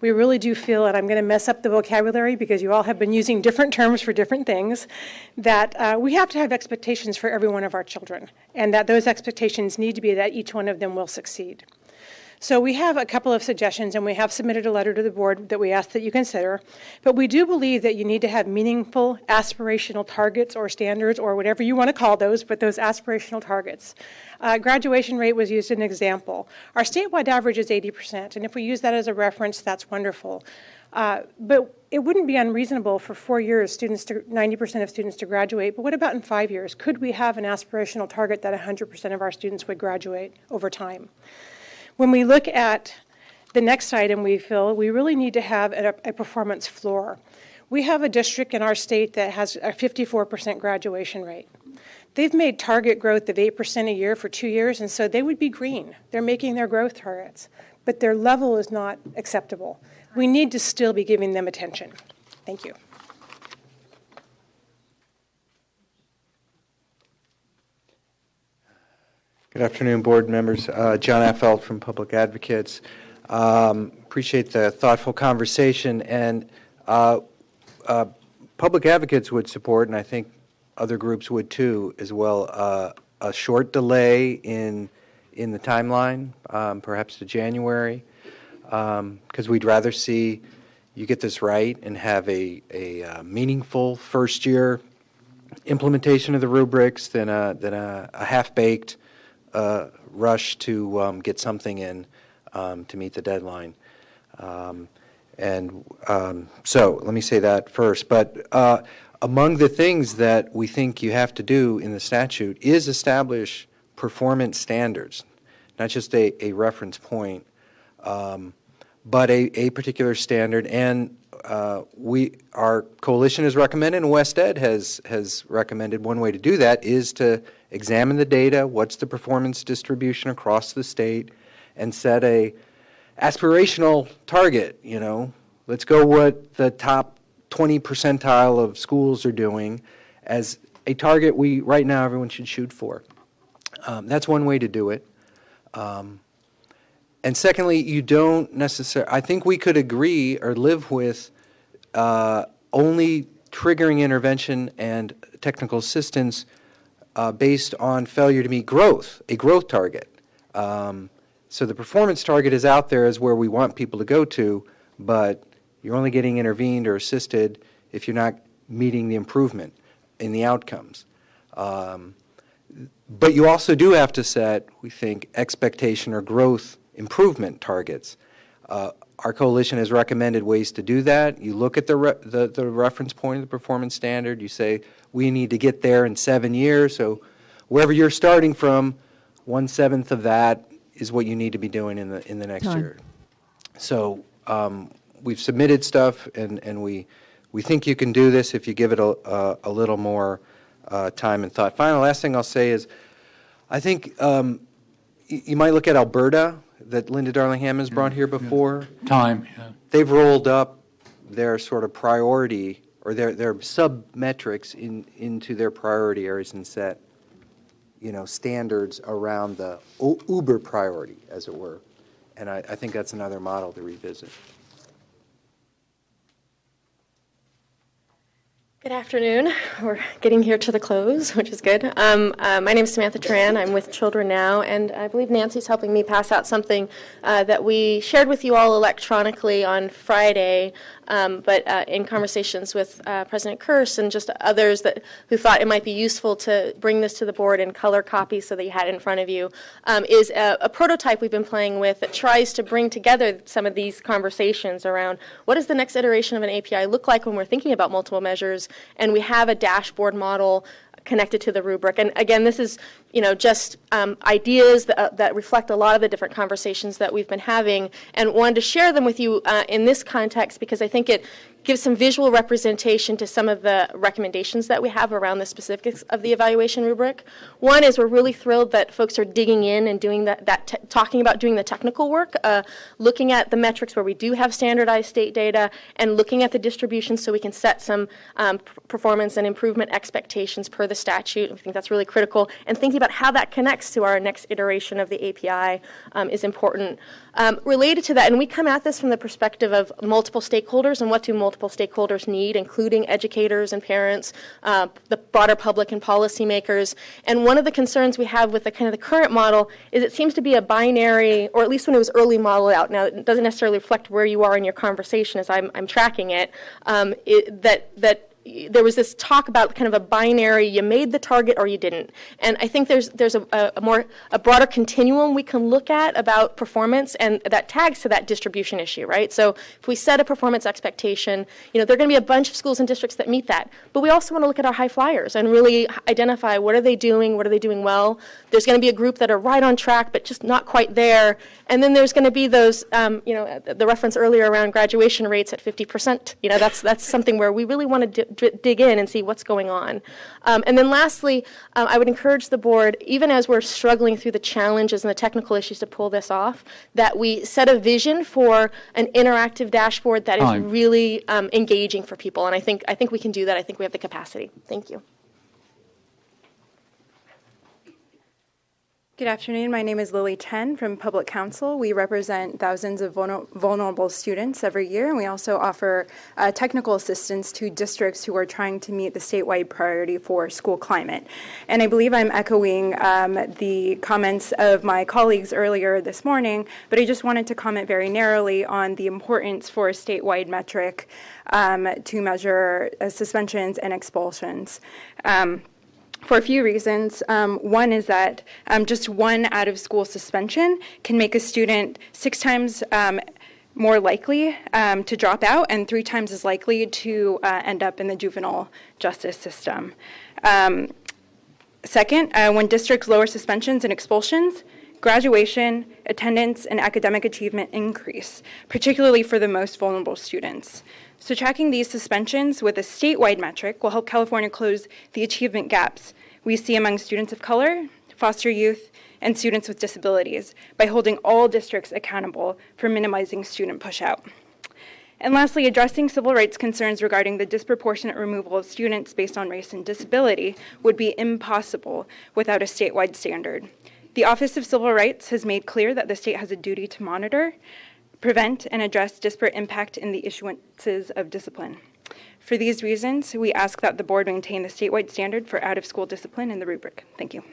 We really do feel, and I'm going to mess up the vocabulary because you all have been using different terms for different things, that we have to have expectations for every one of our children, and that those expectations need to be that each one of them will succeed. So we have a couple of suggestions, and we have submitted a letter to the board that we ask that you consider. But we do believe that you need to have meaningful aspirational targets or standards or whatever you want to call those, but those aspirational targets. Graduation rate was used as an example. Our statewide average is 80%, and if we use that as a reference, that's wonderful. But it wouldn't be unreasonable for 4 years 90% of students to graduate. But what about in 5 years? Could we have an aspirational target that 100% of our students would graduate over time? When we look at the next item, we feel we really need to have a performance floor. We have a district in our state that has a 54% graduation rate. They've made target growth of 8% a year for 2 years, and so they would be green. They're making their growth targets, but their level is not acceptable. We need to still be giving them attention. Thank you. Good afternoon, board members. John Affelt from Public Advocates. Appreciate the thoughtful conversation, and Public Advocates would support, and I think other groups would too as well, a short delay in the timeline, perhaps to January, because we'd rather see you get this right and have a meaningful first year implementation of the rubrics than a half-baked rush to get something in to meet the deadline. So let me say that first. But among the things that we think you have to do in the statute is establish performance standards, not just a reference point, but a particular standard. And our coalition has recommended, and West Ed has recommended, one way to do that is to examine the data, what's the performance distribution across the state, and set a aspirational target. Let's go what the top 20 percentile of schools are doing as a target right now everyone should shoot for. That's one way to do it. And secondly, you don't necessarily, I think we could agree or live with only triggering intervention and technical assistance based on failure to meet a growth target. So the performance target is out there as where we want people to go to, but you're only getting intervened or assisted if you're not meeting the improvement in the outcomes. But you also do have to set, we think, expectation or growth improvement targets. Our coalition has recommended ways to do that. You look at the reference point of the performance standard. You say, we need to get there in 7 years. So wherever you're starting from, 1/7 of that is what you need to be doing in the next year. So we've submitted stuff, and we think you can do this if you give it a little more time and thought. Last thing I'll say is, I think you might look at Alberta, that Linda Darlingham has brought here before. Time, yeah. They've rolled up their sort of priority or their sub-metrics into their priority areas and set, standards around the uber priority, as it were. And I think that's another model to revisit. Good afternoon. We're getting here to the close, which is good. My name is Samantha Tran. I'm with Children Now, and I believe Nancy's helping me pass out something that we shared with you all electronically on Friday, but in conversations with President Kearse and just others who thought it might be useful to bring this to the board in color copies so that you had it in front of you, is a prototype we've been playing with that tries to bring together some of these conversations around what does the next iteration of an API look like when we're thinking about multiple measures. And we have a dashboard model connected to the rubric. And again, this is, just ideas that reflect a lot of the different conversations that we've been having, and wanted to share them with you in this context because I think it gives some visual representation to some of the recommendations that we have around the specifics of the evaluation rubric. One is we're really thrilled that folks are digging in and doing talking about doing the technical work, looking at the metrics where we do have standardized state data, and looking at the distribution so we can set some performance and improvement expectations per the statute. We think that's really critical, and thinking about how that connects to our next iteration of the API is important. Related to that, and we come at this from the perspective of multiple stakeholders and what do multiple stakeholders need, including educators and parents, the broader public and policymakers. And one of the concerns we have with the current model is it seems to be a binary, or at least when it was early modeled out. Now, it doesn't necessarily reflect where you are in your conversation as I'm tracking it, that there was this talk about kind of a binary, you made the target or you didn't. And I think there's a broader continuum we can look at about performance, and that tags to that distribution issue, right? So if we set a performance expectation, there are going to be a bunch of schools and districts that meet that. But we also want to look at our high flyers and really identify what are they doing well. There's going to be a group that are right on track but just not quite there. And then there's going to be those, the reference earlier around graduation rates at 50%. That's something where we really want to dig in and see what's going on. And then lastly, I would encourage the board, even as we're struggling through the challenges and the technical issues to pull this off, that we set a vision for an interactive dashboard that is really engaging for people. And I think we can do that. I think we have the capacity. Thank you. Good afternoon. My name is Lily Chen from Public Counsel. We represent thousands of vulnerable students every year, and we also offer technical assistance to districts who are trying to meet the statewide priority for school climate. And I believe I'm echoing the comments of my colleagues earlier this morning, but I just wanted to comment very narrowly on the importance for a statewide metric to measure suspensions and expulsions. For a few reasons. One is that just one out-of-school suspension can make a student 6 times more likely to drop out and 3 times as likely to end up in the juvenile justice system. Second, when districts lower suspensions and expulsions, graduation, attendance, and academic achievement increase, particularly for the most vulnerable students. So tracking these suspensions with a statewide metric will help California close the achievement gaps we see among students of color, foster youth, and students with disabilities by holding all districts accountable for minimizing student pushout. And lastly, addressing civil rights concerns regarding the disproportionate removal of students based on race and disability would be impossible without a statewide standard. The Office of Civil Rights has made clear that the state has a duty to monitor, prevent, and address disparate impact in the issuances of discipline. For these reasons, we ask that the board maintain the statewide standard for out-of-school discipline in the rubric. Thank you.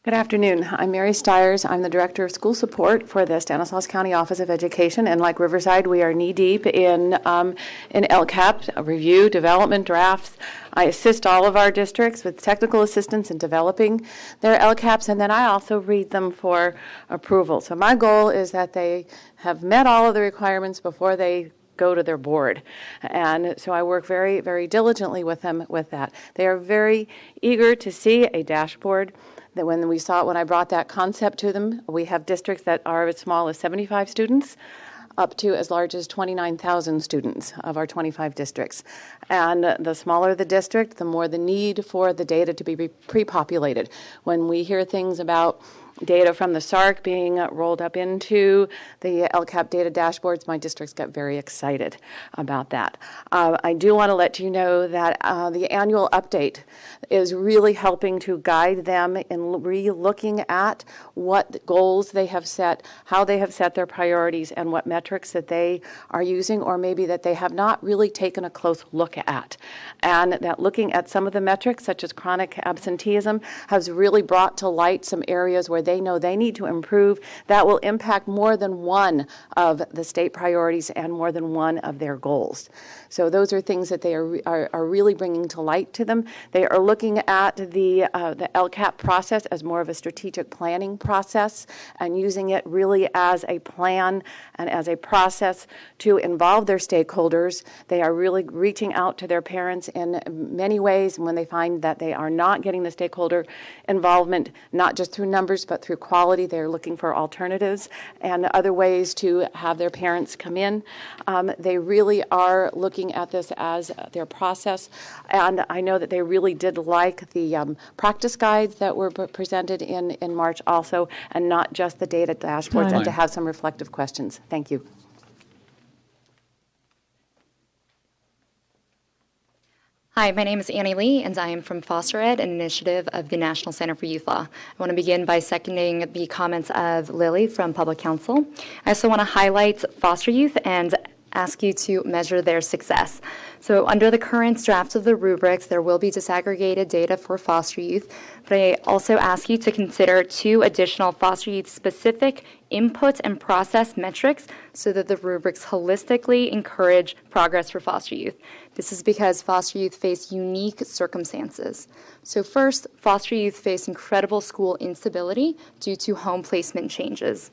Good afternoon. I'm Mary Stiers. I'm the Director of School Support for the Stanislaus County Office of Education, and like Riverside, we are knee-deep in LCAP review, development, drafts. I assist all of our districts with technical assistance in developing their LCAPs, and then I also read them for approval. So my goal is that they have met all of the requirements before they go to their board. And so I work very, very diligently with them with that. They are very eager to see a dashboard. That when I brought that concept to them, we have districts that are as small as 75 students up to as large as 29,000 students of our 25 districts. And the smaller the district, the more the need for the data to be pre-populated. When we hear things about data from the SARC being rolled up into the LCAP data dashboards, my districts get very excited about that. I do want to let you know that the annual update is really helping to guide them in re-looking at what goals they have set, how they have set their priorities, and what metrics that they are using or maybe that they have not really taken a close look at. And that looking at some of the metrics, such as chronic absenteeism, has really brought to light some areas where they know they need to improve that will impact more than one of the state priorities and more than one of their goals. So those are things that they are really bringing to light to them. They are looking at the LCAP process as more of a strategic planning process and using it really as a plan and as a process to involve their stakeholders. They are really reaching out to their parents in many ways, and when they find that they are not getting the stakeholder involvement, not just through numbers, but through quality, they're looking for alternatives and other ways to have their parents come in. They really are looking at this as their process, and I know that they really did like the practice guides that were presented in March also, and not just the data dashboards, and to have some reflective questions. Thank you. Hi, my name is Annie Lee, and I am from Foster Ed, an initiative of the National Center for Youth Law. I want to begin by seconding the comments of Lily from Public Counsel. I also want to highlight foster youth and ask you to measure their success. So under the current draft of the rubrics, there will be disaggregated data for foster youth, but I also ask you to consider 2 additional foster youth specific input and process metrics so that the rubrics holistically encourage progress for foster youth. This is because foster youth face unique circumstances. So first, foster youth face incredible school instability due to home placement changes.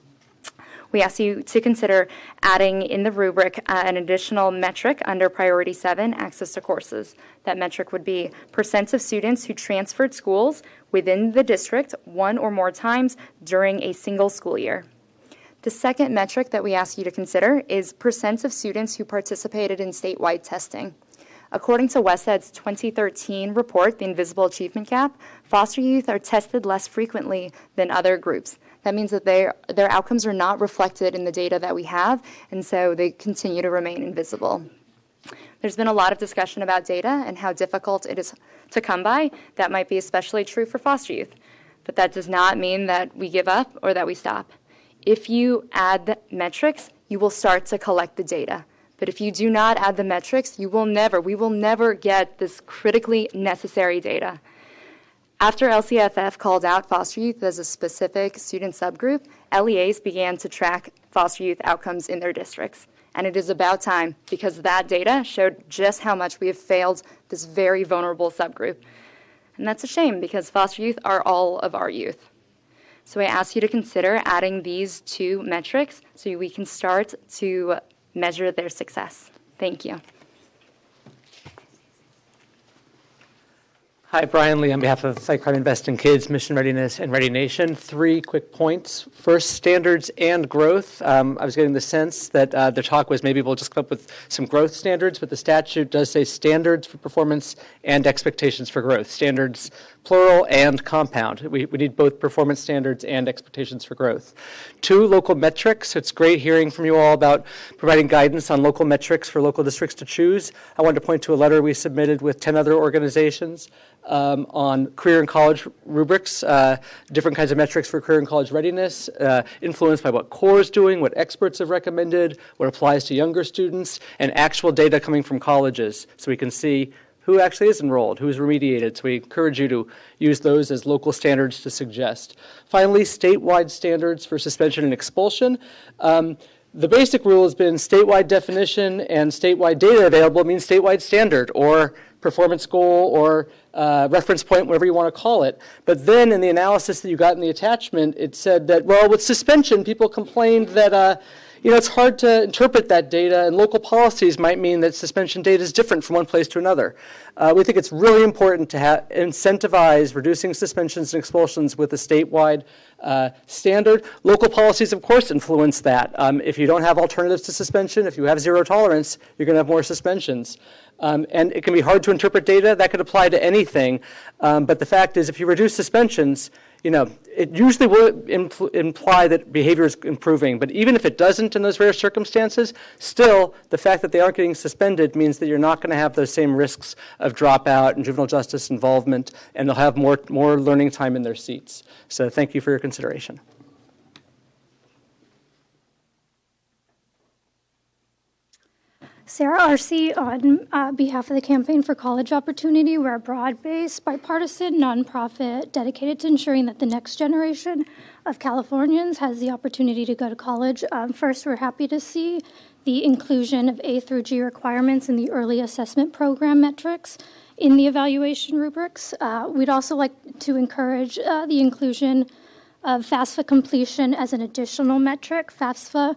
We ask you to consider adding in the rubric an additional metric under Priority 7, access to courses. That metric would be % of students who transferred schools within the district 1 or more times during a single school year. The second metric that we ask you to consider is % of students who participated in statewide testing. According to WestEd's 2013 report, The Invisible Achievement Gap, foster youth are tested less frequently than other groups. That means that their outcomes are not reflected in the data that we have, and so they continue to remain invisible. There's been a lot of discussion about data and how difficult it is to come by. That might be especially true for foster youth, but that does not mean that we give up or that we stop. If you add the metrics, you will start to collect the data. But if you do not add the metrics, we will never get this critically necessary data. After LCFF called out foster youth as a specific student subgroup, LEAs began to track foster youth outcomes in their districts. And it is about time, because that data showed just how much we have failed this very vulnerable subgroup. And that's a shame, because foster youth are all of our youth. So I ask you to consider adding these 2 metrics so we can start to measure their success. Thank you. Hi, Brian Lee on behalf of Fight Crime, Invest in Kids, Mission Readiness, and Ready Nation. 3 quick points. First, standards and growth. I was getting the sense that the talk was maybe we'll just come up with some growth standards, but the statute does say standards for performance and expectations for growth. Standards, plural and compound. We need both performance standards and expectations for growth. 2, local metrics. It's great hearing from you all about providing guidance on local metrics for local districts to choose. I wanted to point to a letter we submitted with 10 other organizations on career and college rubrics, different kinds of metrics for career and college readiness, influenced by what CORE is doing, what experts have recommended, what applies to younger students, and actual data coming from colleges so we can see who actually is enrolled, who's remediated. So we encourage you to use those as local standards to suggest. Finally, statewide standards for suspension and expulsion. The basic rule has been statewide definition and statewide data available means statewide standard or performance goal or reference point, whatever you want to call it. But then in the analysis that you got in the attachment, it said that, well, with suspension, people complained that it's hard to interpret that data, and local policies might mean that suspension data is different from one place to another. We think it's really important to incentivize reducing suspensions and expulsions with a statewide standard. Local policies, of course, influence that. If you don't have alternatives to suspension, if you have zero tolerance, you're going to have more suspensions. And it can be hard to interpret data. That could apply to anything. But the fact is, if you reduce suspensions, it usually will imply that behavior is improving. But even if it doesn't in those rare circumstances, still, the fact that they aren't getting suspended means that you're not going to have those same risks of dropout and juvenile justice involvement, and they'll have more learning time in their seats. So thank you for your consideration. Sarah Arce on behalf of the Campaign for College Opportunity. We're a broad-based, bipartisan nonprofit dedicated to ensuring that the next generation of Californians has the opportunity to go to college. First, we're happy to see the inclusion of A through G requirements in the early assessment program metrics in the evaluation rubrics. We'd also like to encourage the inclusion of FAFSA completion as an additional metric. FAFSA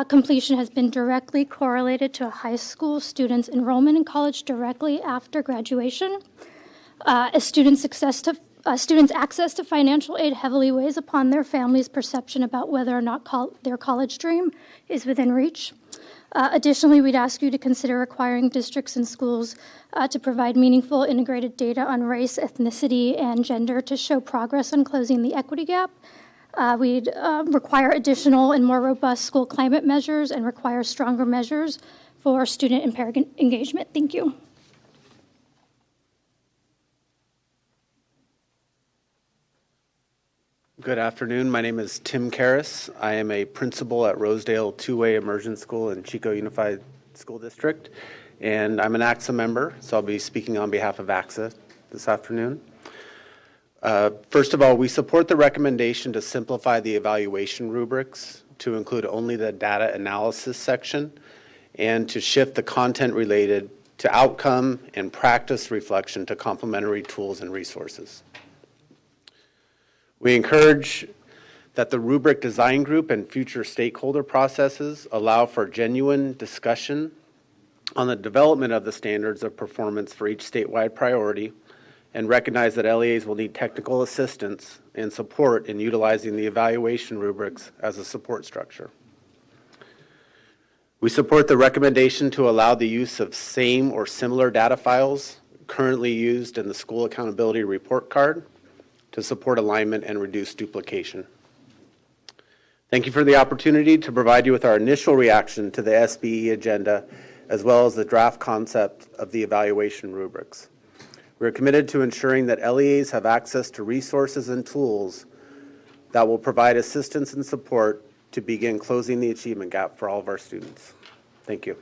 completion has been directly correlated to a high school student's enrollment in college directly after graduation. A student's access to financial aid heavily weighs upon their family's perception about whether or not their college dream is within reach. Additionally, we'd ask you to consider requiring districts and schools to provide meaningful integrated data on race, ethnicity, and gender to show progress on closing the equity gap. We'd require additional and more robust school climate measures and require stronger measures for student and parent engagement. Thank you. Good afternoon. My name is Tim Karras. I am a principal at Rosedale Two-Way Immersion School in Chico Unified School District, and I'm an AXA member, so I'll be speaking on behalf of AXA this afternoon. First of all, we support the recommendation to simplify the evaluation rubrics to include only the data analysis section and to shift the content related to outcome and practice reflection to complementary tools and resources. We encourage that the rubric design group and future stakeholder processes allow for genuine discussion on the development of the standards of performance for each statewide priority, and recognize that LEAs will need technical assistance and support in utilizing the evaluation rubrics as a support structure. We support the recommendation to allow the use of same or similar data files currently used in the school accountability report card to support alignment and reduce duplication. Thank you for the opportunity to provide you with our initial reaction to the SBE agenda, as well as the draft concept of the evaluation rubrics. We are committed to ensuring that LEAs have access to resources and tools that will provide assistance and support to begin closing the achievement gap for all of our students. Thank you.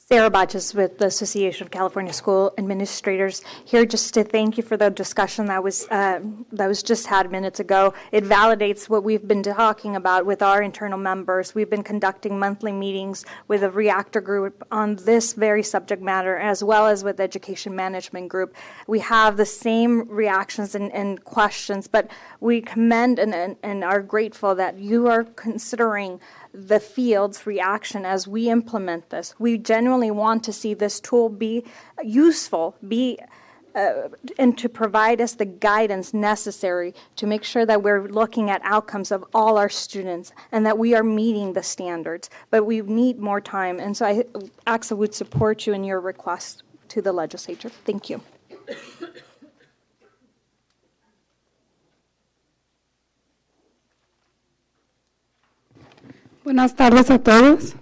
Sarah Botches with the Association of California School Administrators, here just to thank you for the discussion that was just had minutes ago. It validates what we've been talking about with our internal members. We've been conducting monthly meetings with a reactor group on this very subject matter, as well as with education management group. We have the same reactions and questions, but we commend and are grateful that you are considering the field's reaction as we implement this. We genuinely want to see this tool be useful, and to provide us the guidance necessary to make sure that we're looking at outcomes of all our students and that we are meeting the standards. But we need more time, and so AXA would support you in your request to the legislature. Thank you. Buenas tardes a todos.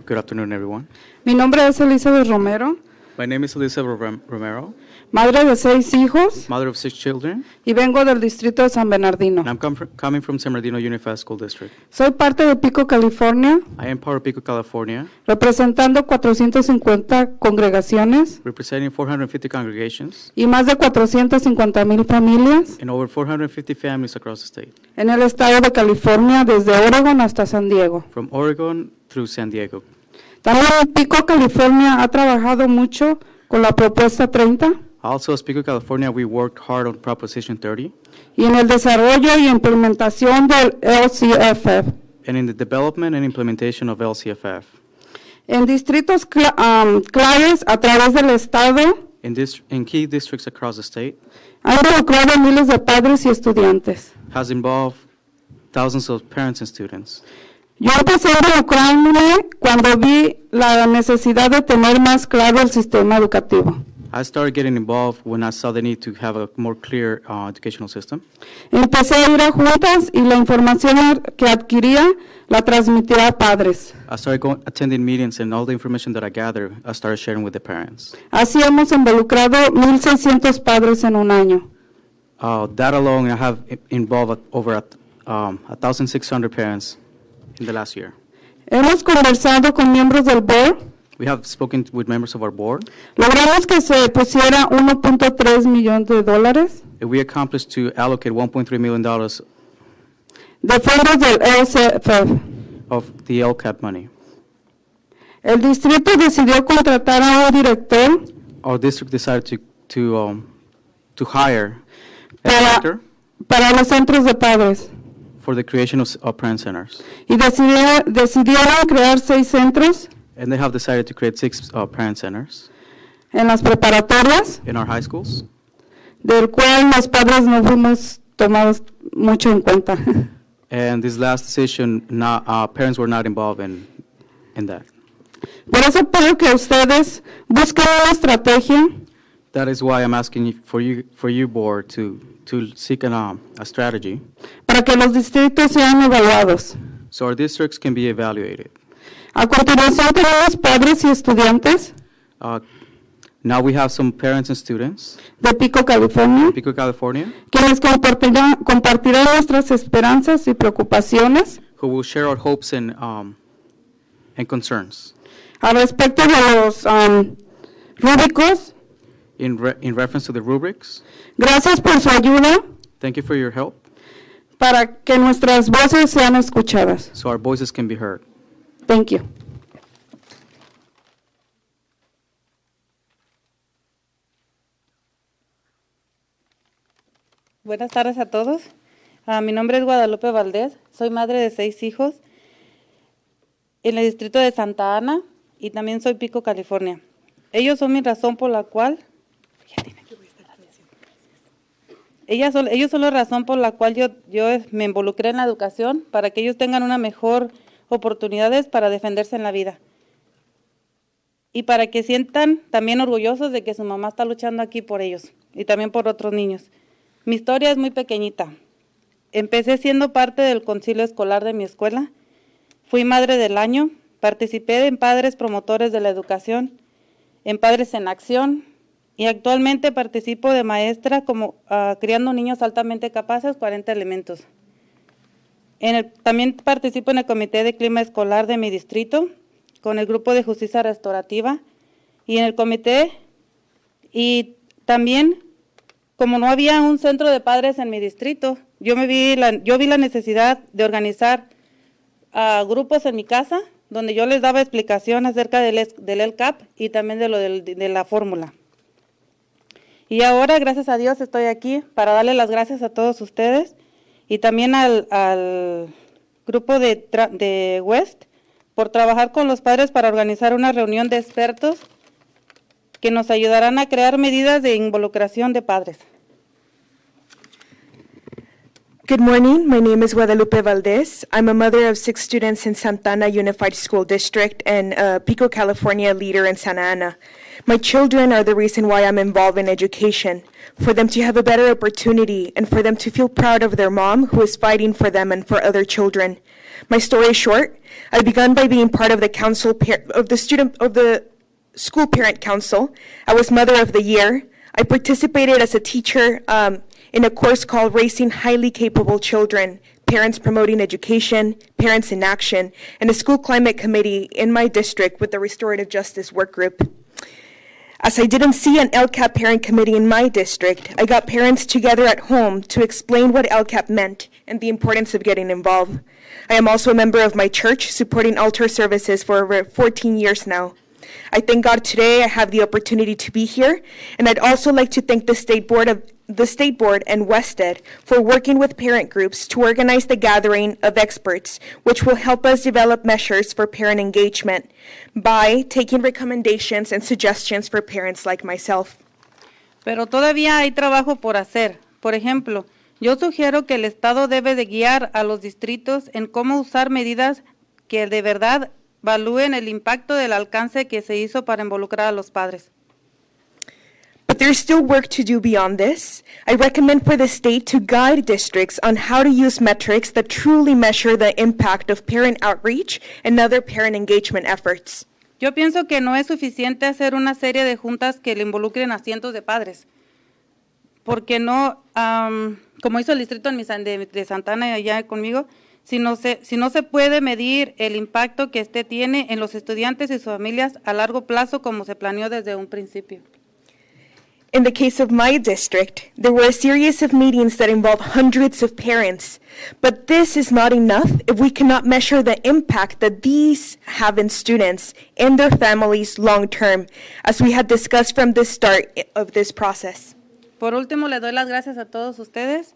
Good afternoon, everyone. Mi nombre es Elizabeth Romero, My name is Elizabeth Romero, madre de 6 hijos, mother of 6 children, y vengo del distrito de San Bernardino. and I'm coming from San Bernardino Unified School District. Soy parte de Pico, California, I am part of Pico, California, representando 450 congregaciones representing 450 congregations y más de 450,000 familias and over 450 families across the state, en el estado de California, desde Oregon hasta San Diego. from Oregon through San Diego. También Pico, California ha trabajado mucho con la propuesta 30 Also, as Pico, California, we worked hard on Proposition 30 y en el desarrollo y implementación del LCFF. and in the development and implementation of LCFF. En distritos claves a través del estado In key districts across the state, ha involucrado a miles de padres y estudiantes. has involved thousands of parents and students. Yo empecé a involucrarme cuando vi la necesidad de tener más claro el sistema educativo. I started getting involved when I saw the need to have a more clear educational system. Empecé a ir a juntas y la información que adquiría la transmitía a padres. I started attending meetings, and all the information that I gathered, I started sharing with the parents. Así hemos involucrado 1,600 padres en un año. That alone, I have involved over 1,600 parents in the last year. Hemos conversado con miembros del board. We have spoken with members of our board. Logramos que se pusiera $1.3 millones And we accomplished to allocate $1.3 million de fondos del LCFF. of the LCAP money. El distrito decidió contratar a un director Our district decided to hire a director para los centros de padres for the creation of parent centers. y decidieron crear 6 centros And they have decided to create 6 parent centers en las preparatorias, in our high schools, del cual los padres no fuimos tomados mucho en cuenta. and this last decision, parents were not involved in that. Por eso pido que ustedes busquen una estrategia That is why I'm asking for you board to seek a strategy para que los distritos sean evaluados. so our districts can be evaluated. A continuación tenemos padres y estudiantes Now we have some parents and students de Pico, California, in Pico, California, quienes compartirán nuestras esperanzas y preocupaciones who will share our hopes and concerns al respecto de los rúbricos. in reference to the rubrics. Gracias por su ayuda Thank you for your help para que nuestras voces sean escuchadas. so our voices can be heard. Thank you. Buenas tardes a todos. Mi nombre es Guadalupe Valdés, soy madre de 6 hijos en el distrito de Santa Ana y también soy Pico, California. Ellos son mi razón por la cual, ellos son la razón por la cual yo me involucré en la educación, para que ellos tengan una mejor oportunidades para defenderse en la vida. Y para que sientan también orgullosos de que su mamá está luchando aquí por ellos y también por otros niños. Mi historia es muy pequeñita. Empecé siendo parte del concilio escolar de mi escuela. Fui madre del año. Participé en Padres Promotores de la Educación, en Padres en Acción, y actualmente participo de maestra como criando niños altamente capaces, 40 elementos. También participo en el Comité de Clima Escolar de mi distrito, con el Grupo de Justicia Restaurativa, y en el comité, y también, como no había un centro de padres en mi distrito, yo vi la necesidad de organizar grupos en mi casa, donde yo les daba explicación acerca del LCAP y también de la fórmula. Y ahora, gracias a Dios, estoy aquí para darle las gracias a todos ustedes y también al grupo de West, por trabajar con los padres para organizar una reunión de expertos que nos ayudarán a crear medidas de involucración de padres. Good morning. My name is Guadalupe Valdez. I'm a mother of 6 students in Santana Unified School District and a Pico, California leader in Santa Ana. My children are the reason why I'm involved in education, for them to have a better opportunity and for them to feel proud of their mom who is fighting for them and for other children. My story is short. I began by being part of the council of the school parent council. I was mother of the year. I participated as a teacher in a course called Raising Highly Capable Children, Parents Promoting Education, Parents in Action, and a school climate committee in my district with the Restorative Justice Work Group. As I didn't see an LCAP parent committee in my district, I got parents together at home to explain what LCAP meant and the importance of getting involved. I am also a member of my church, supporting altar services for over 14 years now. I thank God today I have the opportunity to be here, and I'd also like to thank the State Board and WestEd for working with parent groups to organize the gathering of experts, which will help us develop measures for parent engagement by taking recommendations and suggestions for parents like myself. Pero todavía hay trabajo por hacer. Por ejemplo, yo sugiero que el Estado debe de guiar a los distritos en cómo usar medidas que de verdad evalúen el impacto del alcance que se hizo para involucrar a los padres. But there's still work to do beyond this. I recommend for the state to guide districts on how to use metrics that truly measure the impact of parent outreach and other parent engagement efforts. Yo pienso que no es suficiente hacer una serie de juntas que le involucren a cientos de padres, porque no, como hizo el distrito de Santana allá conmigo, si no se puede medir el impacto que este tiene en los estudiantes y sus familias a largo plazo como se planeó desde un principio. In the case of my district, there were a series of meetings that involved hundreds of parents. But this is not enough if we cannot measure the impact that these have in students and their families long term, as we had discussed from the start of this process. Por último, le doy las gracias a todos ustedes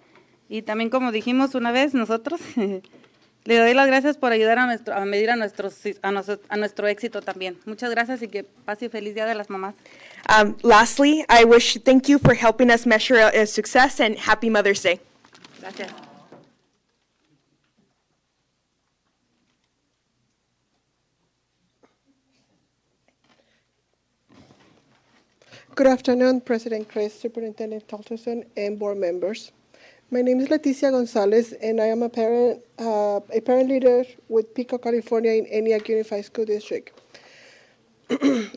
y también, como dijimos una vez nosotros, le doy las gracias por ayudar a medir a nuestro éxito también. Muchas gracias y que pase feliz Día de las Mamás. Lastly, I wish to thank you for helping us measure a success, and happy Mother's Day. Gracias. Good afternoon, President Chris, Superintendent Talterson, and board members. My name is Leticia Gonzalez, and I am a parent leader with Pico, California in ENIAC Unified School District.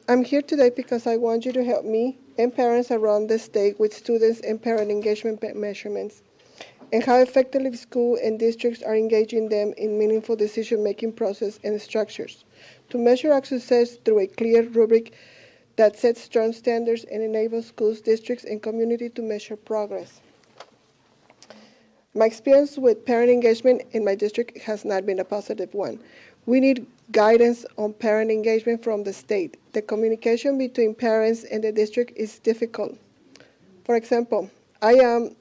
I'm here today because I want you to help me and parents around the state with students and parent engagement measurements and how effectively school and districts are engaging them in meaningful decision-making process and structures to measure our success through a clear rubric that sets strong standards and enables schools, districts, and community to measure progress. My experience with parent engagement in my district has not been a positive one. We need guidance on parent engagement from the state. The communication between parents and the district is difficult. For example, I am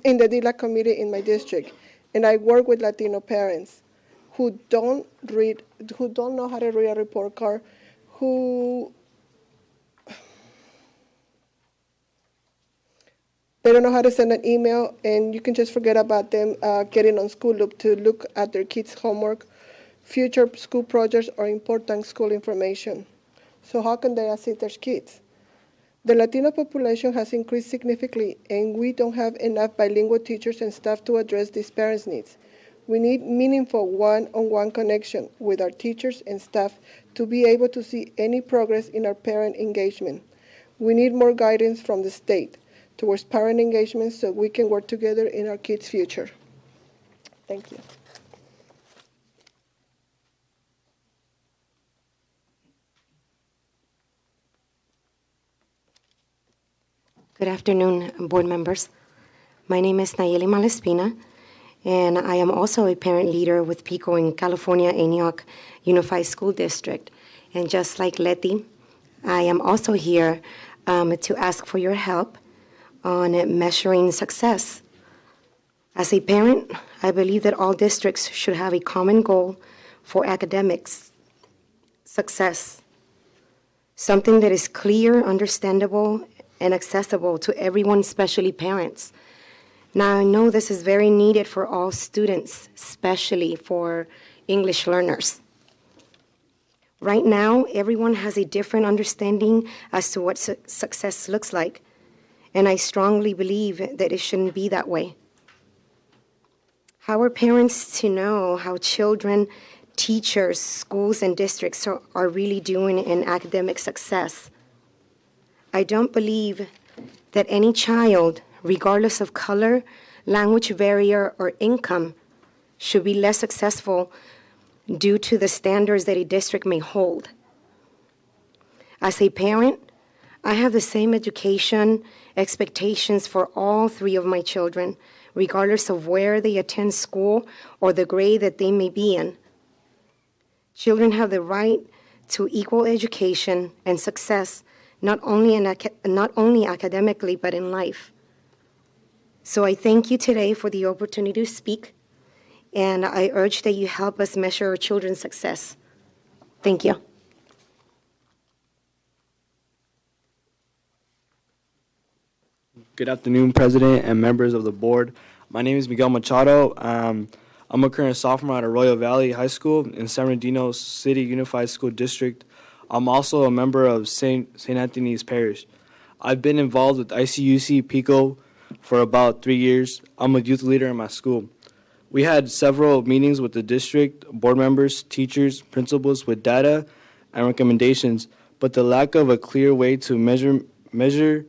in the DILA committee in my district, and I work with Latino parents who don't know how to read a report card, they don't know how to send an email, and you can just forget about them getting on School Loop to look at their kids' homework, future school projects, or important school information. So how can they assist their kids? The Latino population has increased significantly, and we don't have enough bilingual teachers and staff to address these parents' needs. We need meaningful one-on-one connection with our teachers and staff to be able to see any progress in our parent engagement. We need more guidance from the state towards parent engagement so we can work together in our kids' future. Thank you. Good afternoon, board members. My name is Nayeli Malespina, and I am also a parent leader with Pico in California, ENIAC Unified School District. And just like Leti, I am also here to ask for your help on measuring success. As a parent, I believe that all districts should have a common goal for academics success, something that is clear, understandable, and accessible to everyone, especially parents. Now, I know this is very needed for all students, especially for English learners. Right now, everyone has a different understanding as to what success looks like, and I strongly believe that it shouldn't be that way. How are parents to know how children, teachers, schools, and districts are really doing in academic success? I don't believe that any child, regardless of color, language barrier, or income, should be less successful due to the standards that a district may hold. As a parent, I have the same education expectations for all three of my children, regardless of where they attend school or the grade that they may be in. Children have the right to equal education and success, not only academically, but in life. So I thank you today for the opportunity to speak, and I urge that you help us measure our children's success. Thank you. Good afternoon, President and members of the board. My name is Miguel Machado. I'm a current sophomore at Arroyo Valley High School in San Bernardino City Unified School District. I'm also a member of St. Anthony's Parish. I've been involved with ICUC PICO for about 3 years. I'm a youth leader in my school. We had several meetings with the district, board members, teachers, principals with data and recommendations, but the lack of a clear way to measure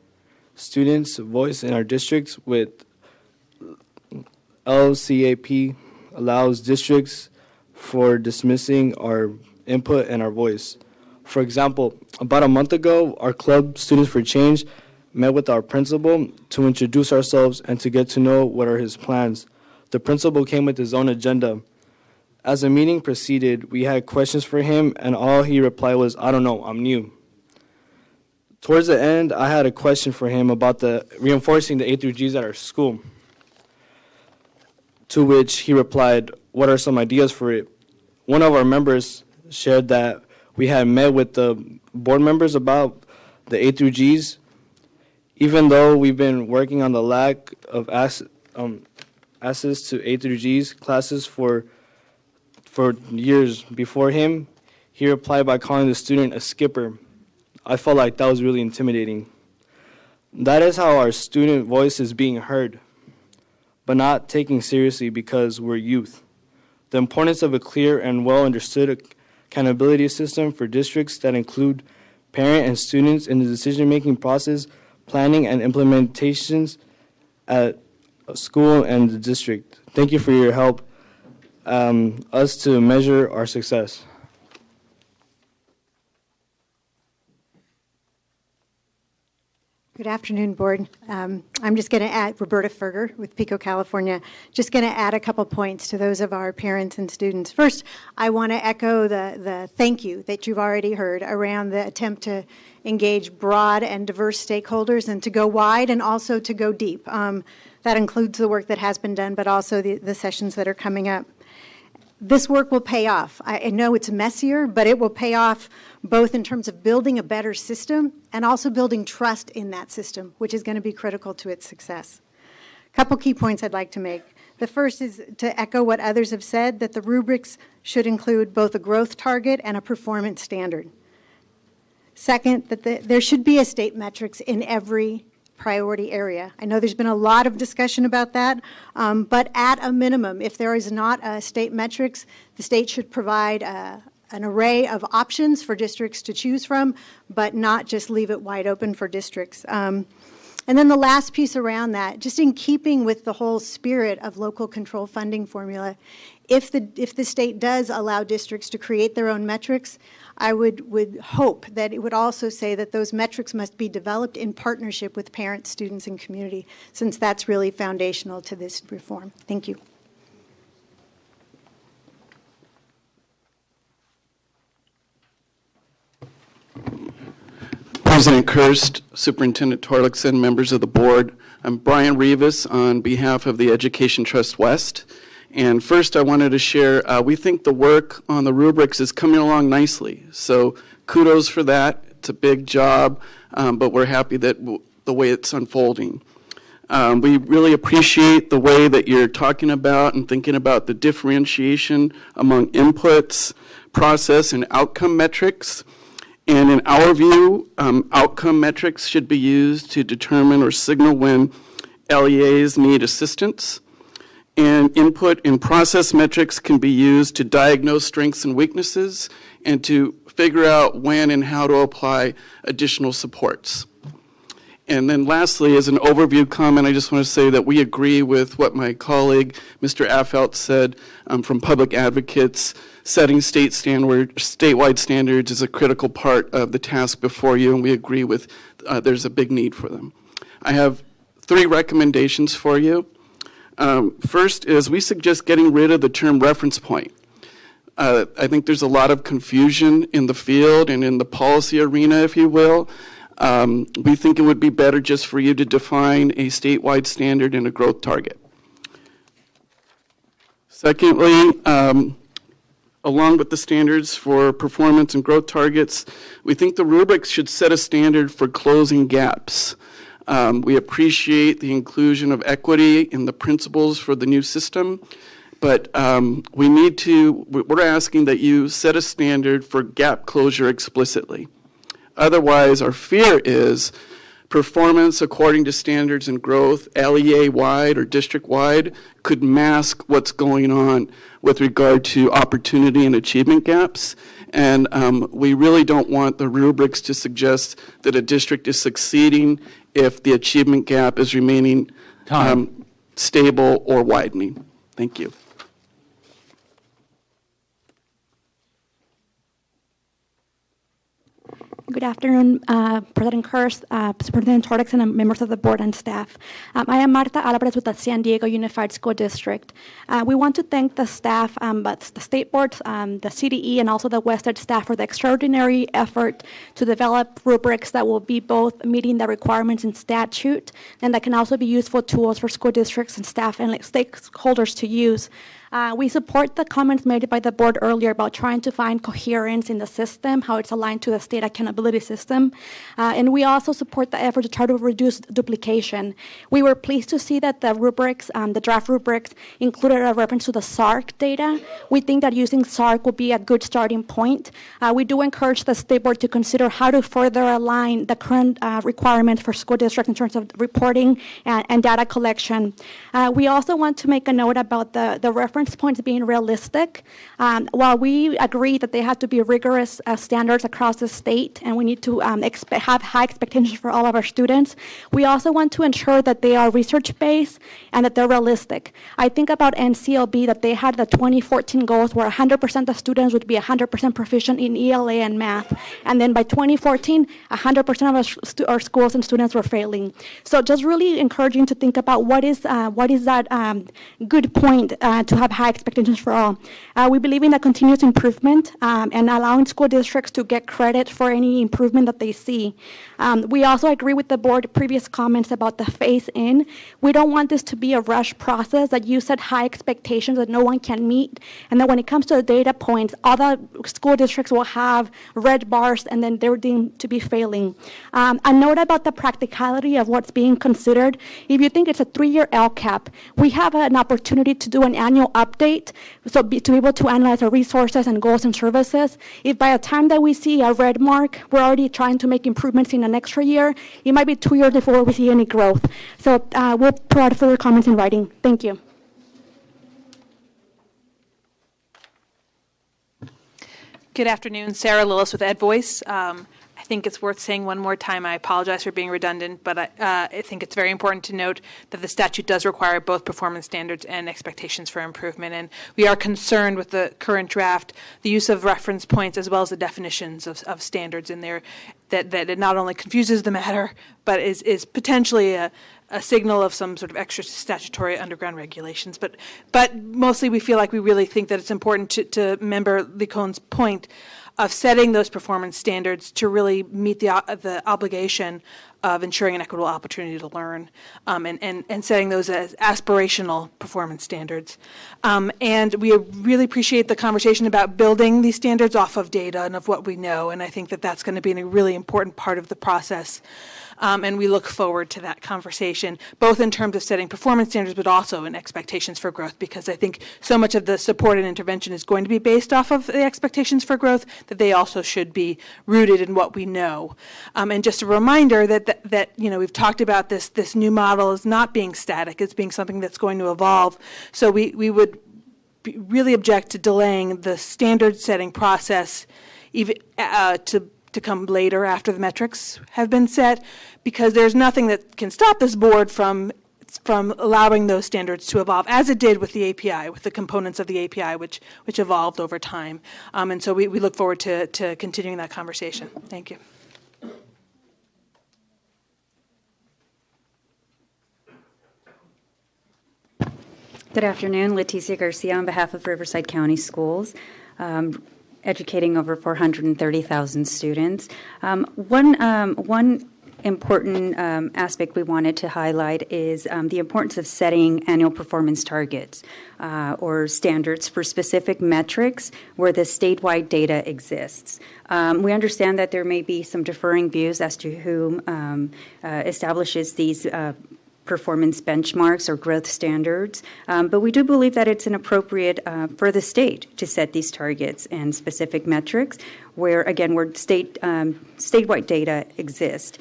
students' voice in our districts with LCAP allows districts for dismissing our input and our voice. For example, about a month ago, our club, Students for Change, met with our principal to introduce ourselves and to get to know what are his plans. The principal came with his own agenda. As the meeting proceeded, we had questions for him, and all he replied was, "I don't know, I'm new." Towards the end, I had a question for him about the reinforcing the A through Gs at our school, to which he replied, "What are some ideas for it?" One of our members shared that we had met with the board members about the A through Gs. Even though we've been working on the lack of access to A through Gs classes for years before him, he replied by calling the student a skipper. I felt like that was really intimidating. That is how our student voice is being heard, but not taken seriously because we're youth. The importance of a clear and well-understood accountability system for districts that include parent and students in the decision-making process, planning, and implementations at school and the district. Thank you for your help us to measure our success. Good afternoon, Board. I'm just going to add, Roberta Ferger with Pico, California, just going to add a couple points to those of our parents and students. First, I want to echo the thank you that you've already heard around the attempt to engage broad and diverse stakeholders and to go wide and also to go deep. That includes the work that has been done, but also the sessions that are coming up. This work will pay off. I know it's messier, but it will pay off both in terms of building a better system and also building trust in that system, which is going to be critical to its success. A couple key points I'd like to make. The first is to echo what others have said, that the rubrics should include both a growth target and a performance standard. Second, that there should be a state metrics in every priority area. I know there's been a lot of discussion about that, but at a minimum, if there is not a state metrics, the state should provide an array of options for districts to choose from, but not just leave it wide open for districts. And then the last piece around that, just in keeping with the whole spirit of local control funding formula, if the state does allow districts to create their own metrics, I would hope that it would also say that those metrics must be developed in partnership with parents, students, and community, since that's really foundational to this reform. Thank you. President Kirst, Superintendent Torlakson, members of the board, I'm Brian Rivas on behalf of the Education Trust West. And first I wanted to share, we think the work on the rubrics is coming along nicely. So kudos for that. It's a big job, but we're happy that the way it's unfolding. We really appreciate the way that you're talking about and thinking about the differentiation among inputs, process, and outcome metrics. And in our view, outcome metrics should be used to determine or signal when LEAs need assistance. And input and process metrics can be used to diagnose strengths and weaknesses and to figure out when and how to apply additional supports. And then lastly, as an overview comment, I just want to say that we agree with what my colleague, Mr. Affelt, said from Public Advocates. Setting statewide standards is a critical part of the task before you, and we agree with there's a big need for them. I have 3 recommendations for you. First is we suggest getting rid of the term reference point. I think there's a lot of confusion in the field and in the policy arena, if you will. We think it would be better just for you to define a statewide standard and a growth target. Secondly, along with the standards for performance and growth targets, we think the rubrics should set a standard for closing gaps. We appreciate the inclusion of equity in the principles for the new system, but we're asking that you set a standard for gap closure explicitly. Otherwise, our fear is performance according to standards and growth, LEA-wide or district-wide, could mask what's going on with regard to opportunity and achievement gaps. And we really don't want the rubrics to suggest that a district is succeeding if the achievement gap is remaining stable or widening. Thank you. Good afternoon, President Kurz, Superintendent Torrexon, and members of the board and staff. I am Marta Alvarez with the San Diego Unified School District. We want to thank the staff, but the state boards, the CDE, and also the Western staff for the extraordinary effort to develop rubrics that will be both meeting the requirements in statute and that can also be useful tools for school districts and staff and stakeholders to use. We support the comments made by the board earlier about trying to find coherence in the system, how it's aligned to the state accountability system. And we also support the effort to try to reduce duplication. We were pleased to see that the rubrics, the draft rubrics, included a reference to the SARC data. We think that using SARC will be a good starting point. We do encourage the state board to consider how to further align the current requirements for school districts in terms of reporting and data collection. We also want to make a note about the reference points being realistic. While we agree that they have to be rigorous standards across the state and we need to have high expectations for all of our students, we also want to ensure that they are research-based and that they're realistic. I think about NCLB, that they had the 2014 goals where 100% of students would be 100% proficient in ELA and math. And then by 2014, 100% of our schools and students were failing. So just really encouraging to think about what is that good point to have high expectations for all. We believe in the continuous improvement and allowing school districts to get credit for any improvement that they see. We also agree with the board previous comments about the phase-in. We don't want this to be a rush process that you set high expectations that no one can meet, and that when it comes to the data points, other school districts will have red bars and then they're deemed to be failing. A note about the practicality of what's being considered. If you think it's a 3-year LCAP, we have an opportunity to do an annual update, so to be able to analyze our resources and goals and services. If by the time that we see a red mark, we're already trying to make improvements in an extra year, it might be 2 years before we see any growth. So we'll provide further comments in writing. Thank you. Good afternoon, Sarah Lillis with EdVoice. I think it's worth saying one more time, I apologize for being redundant, but I think it's very important to note that the statute does require both performance standards and expectations for improvement. And we are concerned with the current draft, the use of reference points as well as the definitions of standards in there, that it not only confuses the matter, but is potentially a signal of some sort of extra statutory underground regulations. But mostly we feel like we really think that it's important to Member Licon's point. of setting those performance standards to really meet the obligation of ensuring an equitable opportunity to learn, and setting those as aspirational performance standards. And we really appreciate the conversation about building these standards off of data and of what we know, and I think that that's going to be a really important part of the process. And we look forward to that conversation, both in terms of setting performance standards, but also in expectations for growth, because I think so much of the support and intervention is going to be based off of the expectations for growth, that they also should be rooted in what we know. And just a reminder that we've talked about this new model as not being static, it's being something that's going to evolve. So we would really object to delaying the standard setting process even to come later after the metrics have been set, because there's nothing that can stop this board from allowing those standards to evolve, as it did with the API, with the components of the API, which evolved over time. And so we look forward to continuing that conversation. Thank you. Good afternoon, Leticia Garcia on behalf of Riverside County Schools. Educating over 430,000 students. One important aspect we wanted to highlight is the importance of setting annual performance targets or standards for specific metrics where the statewide data exists. We understand that there may be some differing views as to who establishes these performance benchmarks or growth standards, but we do believe that it's inappropriate for the state to set these targets and specific metrics where statewide data exist.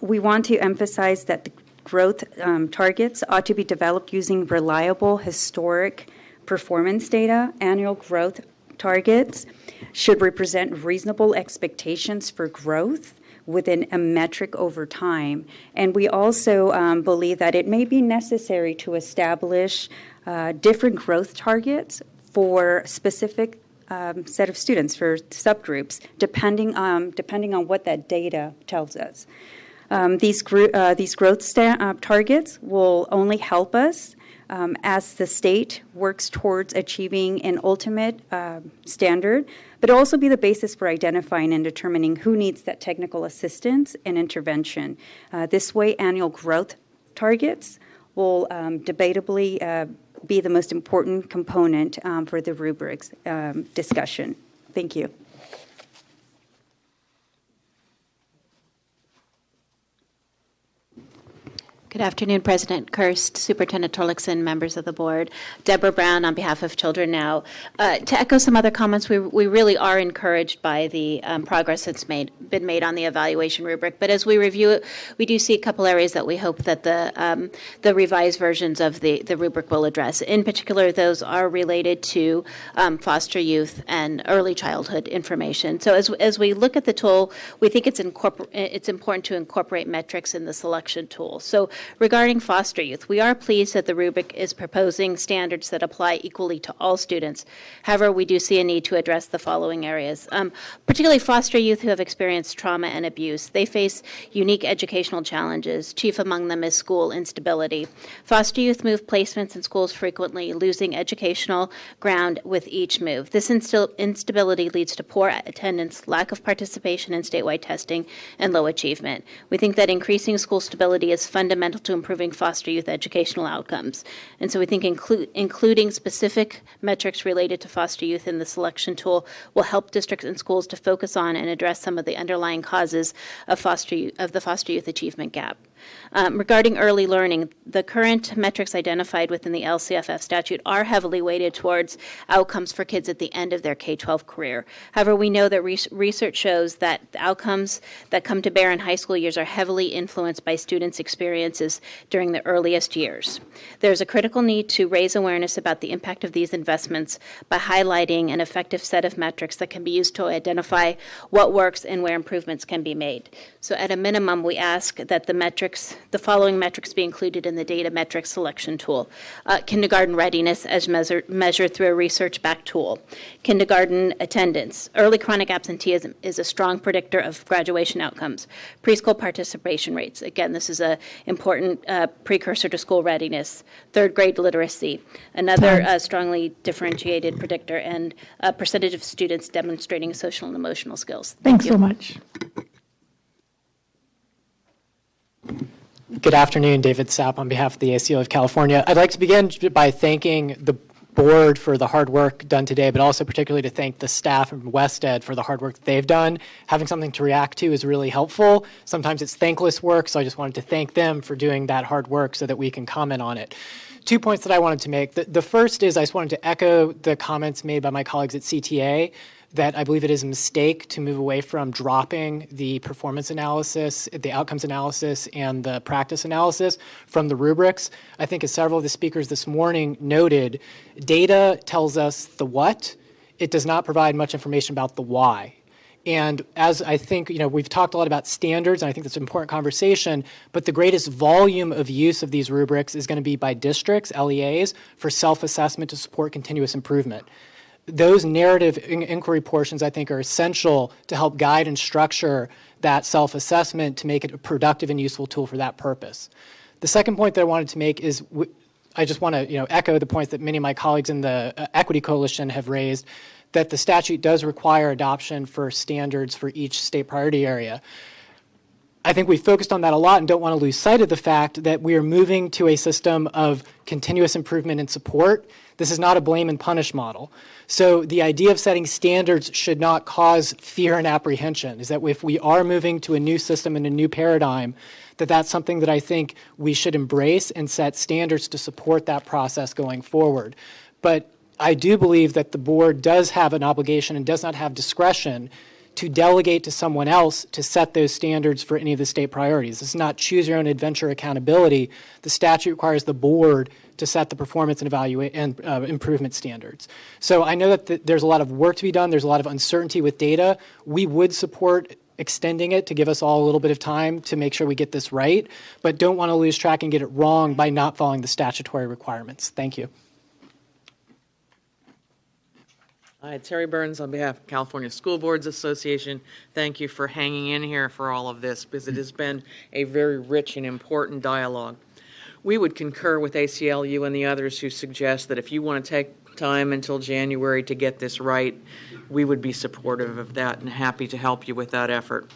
We want to emphasize that the growth targets ought to be developed using reliable historic performance data. Annual growth targets should represent reasonable expectations for growth within a metric over time. And we also believe that it may be necessary to establish different growth targets for specific set of students, for subgroups, depending on what that data tells us. These growth targets will only help us as the state works towards achieving an ultimate standard, but also be the basis for identifying and determining who needs that technical assistance and intervention. This way, annual growth targets will debatably be the most important component for the rubrics discussion. Thank you. Good afternoon, President Kirst, Superintendent Torlakson, members of the board. Deborah Brown on behalf of Children Now. To echo some other comments, we really are encouraged by the progress that's been made on the evaluation rubric. But as we review it, we do see a couple areas that we hope that the revised versions of the rubric will address. In particular, those are related to foster youth and early childhood information. So as we look at the tool, we think it's important to incorporate metrics in the selection tool. So regarding foster youth, we are pleased that the rubric is proposing standards that apply equally to all students. However, we do see a need to address the following areas, particularly foster youth who have experienced trauma and abuse. They face unique educational challenges. Chief among them is school instability. Foster youth move placements in schools frequently, losing educational ground with each move. This instability leads to poor attendance, lack of participation in statewide testing, and low achievement. We think that increasing school stability is fundamental to improving foster youth educational outcomes. And so we think including specific metrics related to foster youth in the selection tool will help districts and schools to focus on and address some of the underlying causes of the foster youth achievement gap. Regarding early learning, the current metrics identified within the LCFF statute are heavily weighted towards outcomes for kids at the end of their K-12 career. However, we know that research shows that the outcomes that come to bear in high school years are heavily influenced by students' experiences during the earliest years. There's a critical need to raise awareness about the impact of these investments by highlighting an effective set of metrics that can be used to identify what works and where improvements can be made. So at a minimum, we ask that the metrics metrics, the following metrics be included in the data metrics selection tool. Kindergarten readiness as measured through a research-backed tool. Kindergarten attendance. Early chronic absenteeism is a strong predictor of graduation outcomes. Preschool participation rates. Again, this is an important precursor to school readiness. Third grade literacy. Another strongly differentiated predictor, and a percentage of students demonstrating social and emotional skills. Thanks so much. Good afternoon, David Sapp on behalf of the ACLU of California. I'd like to begin by thanking the board for the hard work done today, but also particularly to thank the staff from WestEd for the hard work that they've done. Having something to react to is really helpful. Sometimes it's thankless work, so I just wanted to thank them for doing that hard work so that we can comment on it. 2 points that I wanted to make. The first is I just wanted to echo the comments made by my colleagues at CTA that I believe it is a mistake to move away from dropping the performance analysis, the outcomes analysis, and the practice analysis from the rubrics. I think as several of the speakers this morning noted, data tells us the what. It does not provide much information about the why. And as I think, we've talked a lot about standards, and I think that's an important conversation, but the greatest volume of use of these rubrics is going to be by districts, LEAs, for self-assessment to support continuous improvement. Those narrative inquiry portions, I think, are essential to help guide and structure that self-assessment to make it a productive and useful tool for that purpose. The second point that I wanted to make is I just want to echo the points that many of my colleagues in the Equity Coalition have raised, that the statute does require adoption for standards for each state priority area. I think we focused on that a lot and don't want to lose sight of the fact that we are moving to a system of continuous improvement and support. This is not a blame and punish model. So the idea of setting standards should not cause fear and apprehension, is that if we are moving to a new system and a new paradigm, that's something that I think we should embrace and set standards to support that process going forward. But I do believe that the board does have an obligation and does not have discretion to delegate to someone else to set those standards for any of the state priorities. This is not choose your own adventure accountability. The statute requires the board to set the performance and evaluate and improvement standards. So I know that there's a lot of work to be done. There's a lot of uncertainty with data. We would support extending it to give us all a little bit of time to make sure we get this right, but don't want to lose track and get it wrong by not following the statutory requirements. Thank you. Hi, Terry Burns on behalf of California School Boards Association. Thank you for hanging in here for all of this, because it has been a very rich and important dialogue. We would concur with ACLU and the others who suggest that if you want to take time until January to get this right, we would be supportive of that and happy to help you with that effort.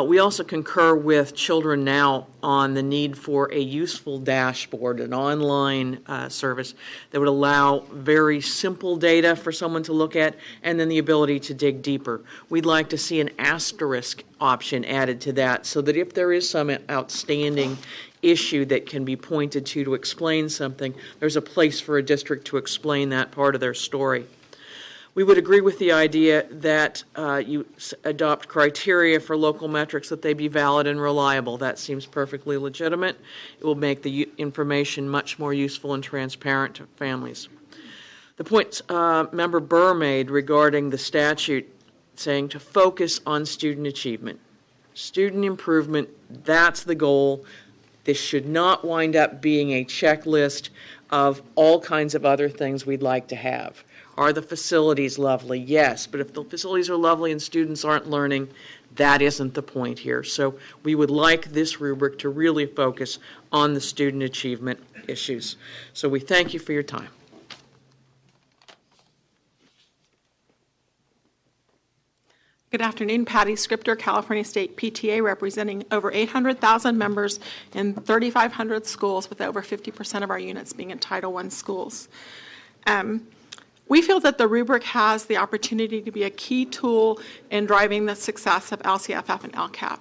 We also concur with Children Now on the need for a useful dashboard, an online service that would allow very simple data for someone to look at and then the ability to dig deeper. We'd like to see an asterisk option added to that so that if there is some outstanding issue that can be pointed to explain something, there's a place for a district to explain that part of their story. We would agree with the idea that you adopt criteria for local metrics, that they be valid and reliable. That seems perfectly legitimate. It will make the information much more useful and transparent to families. The points Member Burr made regarding the statute saying to focus on student achievement. Student improvement, that's the goal. This should not wind up being a checklist of all kinds of other things we'd like to have. Are the facilities lovely? Yes, but if the facilities are lovely and students aren't learning, that isn't the point here. So we would like this rubric to really focus on the student achievement issues. So we thank you for your time. Good afternoon, Patty Scripter, California State PTA, representing over 800,000 members in 3,500 schools, with over 50% of our units being in Title I schools. We feel that the rubric has the opportunity to be a key tool in driving the success of LCFF and LCAP.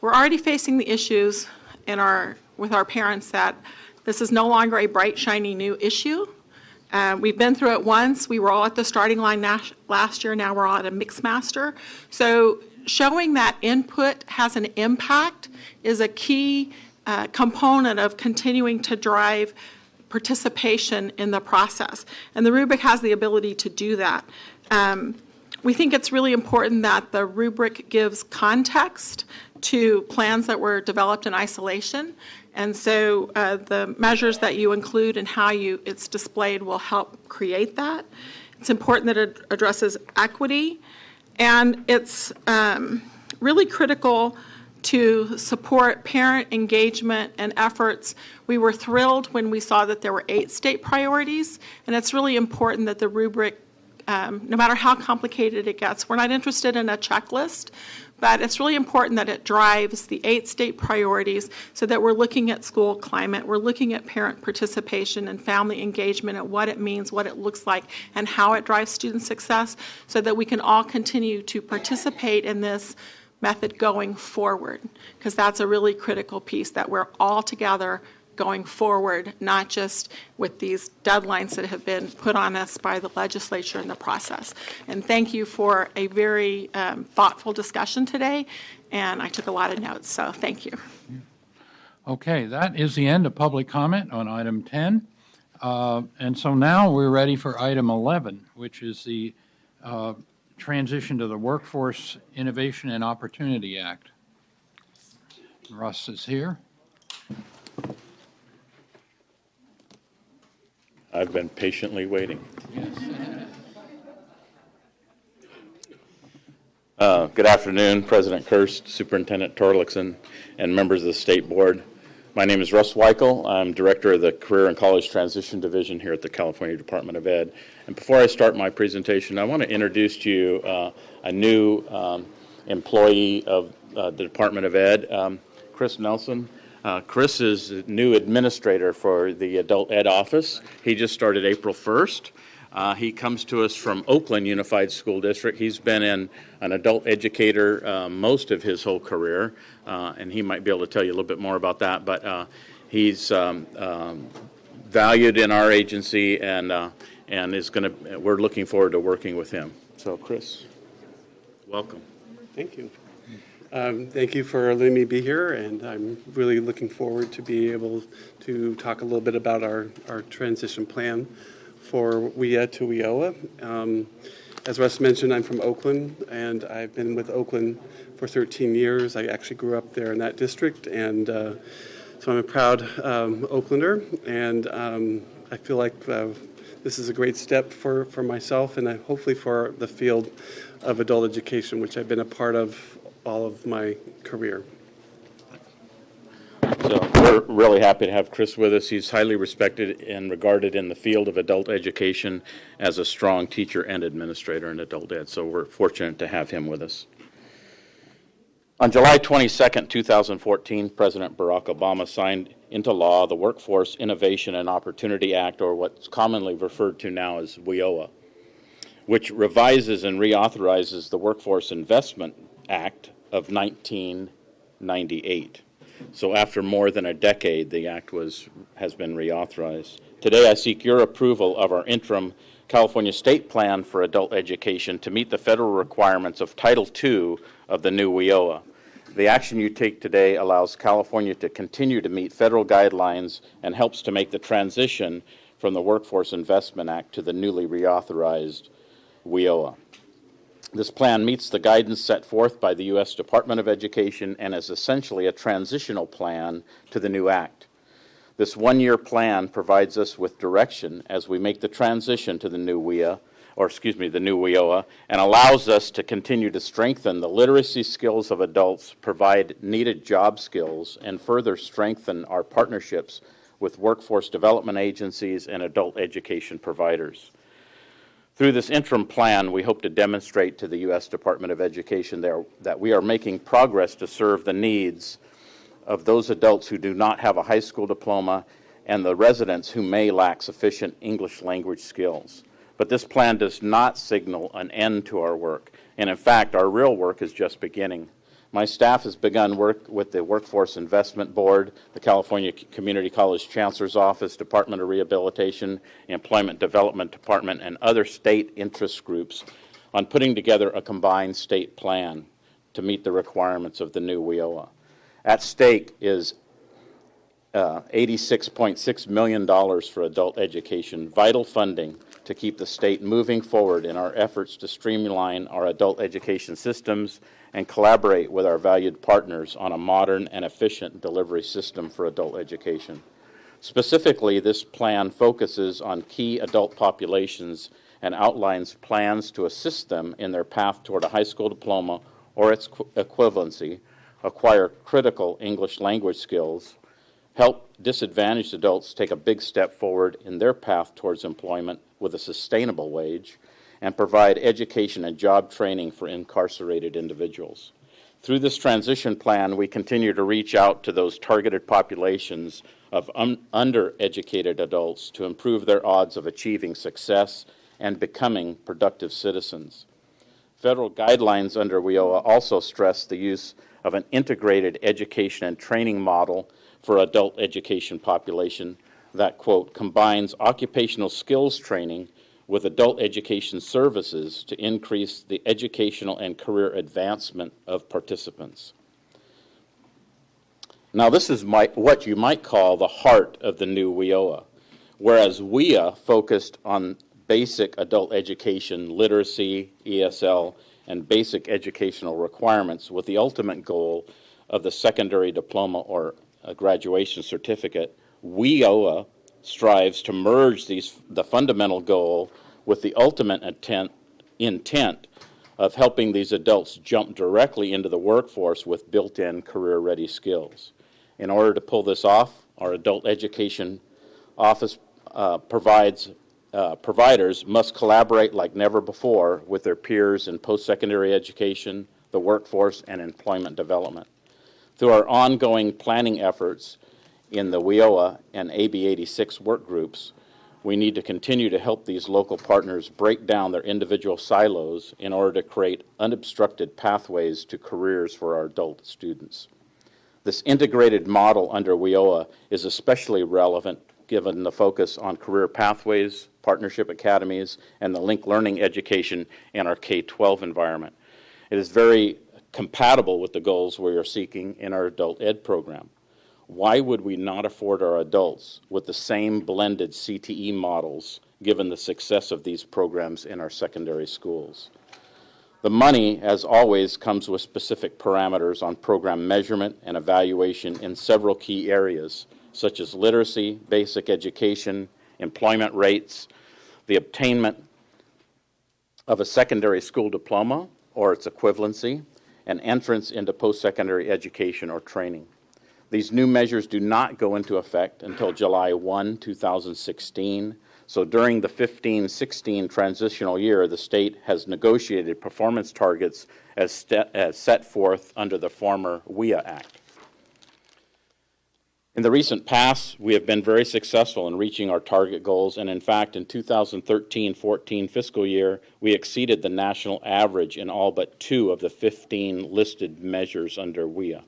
We're already facing the issues with our parents that this is no longer a bright, shiny new issue. We've been through it once. We were all at the starting line last year. Now we're all at a mixed master. So showing that input has an impact is a key component of continuing to drive participation in the process. And the rubric has the ability to do that. We think it's really important that the rubric gives context to plans that were developed in isolation. And so the measures that you include and how it's displayed will help create that. It's important that it addresses equity, and it's really critical to support parent engagement and efforts. We were thrilled when we saw that there were 8 state priorities, and it's really important that the rubric, no matter how complicated it gets, we're not interested in a checklist, but it's really important that it drives the 8 state priorities so that we're looking at school climate, we're looking at parent participation and family engagement and what it means, what it looks like, and how it drives student success, so that we can all continue to participate in this method going forward, because that's a really critical piece, that we're all together going forward, not just with these deadlines that have been put on us by the legislature in the process. And thank you for a very thoughtful discussion today, and I took a lot of notes, so thank you. Okay, that is the end of public comment on item 10. And so now we're ready for item 11, which is the transition to the Workforce Innovation and Opportunity Act. Russ is here. I've been patiently waiting. Good afternoon, President Kirst, Superintendent Torlakson, and members of the State Board. My name is Russ Weichel. I'm Director of the Career and College Transition Division here at the California Department of Ed. And before I start my presentation, I want to introduce to you a new employee of the Department of Ed, Chris Nelson. Chris is the new administrator for the Adult Ed office. He just started April 1st. He comes to us from Oakland Unified School District. He's been an adult educator most of his whole career, and he might be able to tell you a little bit more about that. But he's valued in our agency, and we're looking forward to working with him. So, Chris, welcome. Thank you. Thank you for letting me be here, and I'm really looking forward to be able to talk a little bit about our transition plan for WIA to WIOA. As Russ mentioned, I'm from Oakland, and I've been with Oakland for 13 years. I actually grew up there in that district, and so I'm a proud Oaklander, and I feel like this is a great step for myself and hopefully for the field of adult education, which I've been a part of all of my career. So we're really happy to have Chris with us. He's highly respected and regarded in the field of adult education as a strong teacher and administrator in adult ed, so we're fortunate to have him with us. On July 22nd, 2014, President Barack Obama signed into law the Workforce Innovation and Opportunity Act, or what's commonly referred to now as WIOA, which revises and reauthorizes the Workforce Investment Act of 1998. So after more than a decade, the act has been reauthorized. Today, I seek your approval of our interim California State Plan for Adult Education to meet the federal requirements of Title II of the new WIOA. The action you take today allows California to continue to meet federal guidelines and helps to make the transition from the Workforce Investment Act to the newly reauthorized WIOA. This plan meets the guidance set forth by the U.S. Department of Education and is essentially a transitional plan to the new act. This one-year plan provides us with direction as we make the transition to the new WIOA, and allows us to continue to strengthen the literacy skills of adults, provide needed job skills, and further strengthen our partnerships with workforce development agencies and adult education providers. Through this interim plan, we hope to demonstrate to the U.S. Department of Education that we are making progress to serve the needs of those adults who do not have a high school diploma and the residents who may lack sufficient English language skills. But this plan does not signal an end to our work, and in fact, our real work is just beginning. My staff has begun work with the Workforce Investment Board, the California Community College Chancellor's Office, Department of Rehabilitation, Employment Development Department, and other state interest groups on putting together a combined state plan to meet the requirements of the new WIOA. At stake is $86.6 million for adult education, vital funding to to keep the state moving forward in our efforts to streamline our adult education systems and collaborate with our valued partners on a modern and efficient delivery system for adult education. Specifically, this plan focuses on key adult populations and outlines plans to assist them in their path toward a high school diploma or its equivalency, acquire critical English language skills, help disadvantaged adults take a big step forward in their path towards employment with a sustainable wage, and provide education and job training for incarcerated individuals. Through this transition plan, we continue to reach out to those targeted populations of undereducated adults to improve their odds of achieving success and becoming productive citizens. Federal guidelines under WIOA also stress the use of an integrated education and training model for adult education population that, quote, combines occupational skills training with adult education services to increase the educational and career advancement of participants. Now, this is what you might call the heart of the new WIOA, whereas WIA focused on basic adult education, literacy, ESL, and basic educational requirements with the ultimate goal of the secondary diploma or a graduation certificate. WIOA strives to merge the fundamental goal with the ultimate intent of helping these adults jump directly into the workforce with built-in career-ready skills. In order to pull this off, our adult education office providers must collaborate like never before with their peers in post-secondary education, the workforce, and employment development. Through our ongoing planning efforts in the WIOA and AB 86 work groups, we need to continue to help these local partners break down their individual silos in order to create unobstructed pathways to careers for our adult students. This integrated model under WIOA is especially relevant given the focus on career pathways, partnership academies, and the linked learning education in our K-12 environment. It is very compatible with the goals we are seeking in our adult ed program. Why would we not afford our adults with the same blended CTE models given the success of these programs in our secondary schools? The money, as always, comes with specific parameters on program measurement and evaluation in several key areas, such as literacy, basic education, employment rates, the obtainment of a secondary school diploma or its equivalency, and entrance into post-secondary education or training. These new measures do not go into effect until July 1, 2016. So during the 15-16 transitional year, the state has negotiated performance targets as set forth under the former WIA Act. In the recent past, we have been very successful in reaching our target goals, and in fact, in 2013-14 fiscal year, we exceeded the national average in all but 2 of the 15 listed measures under WIA.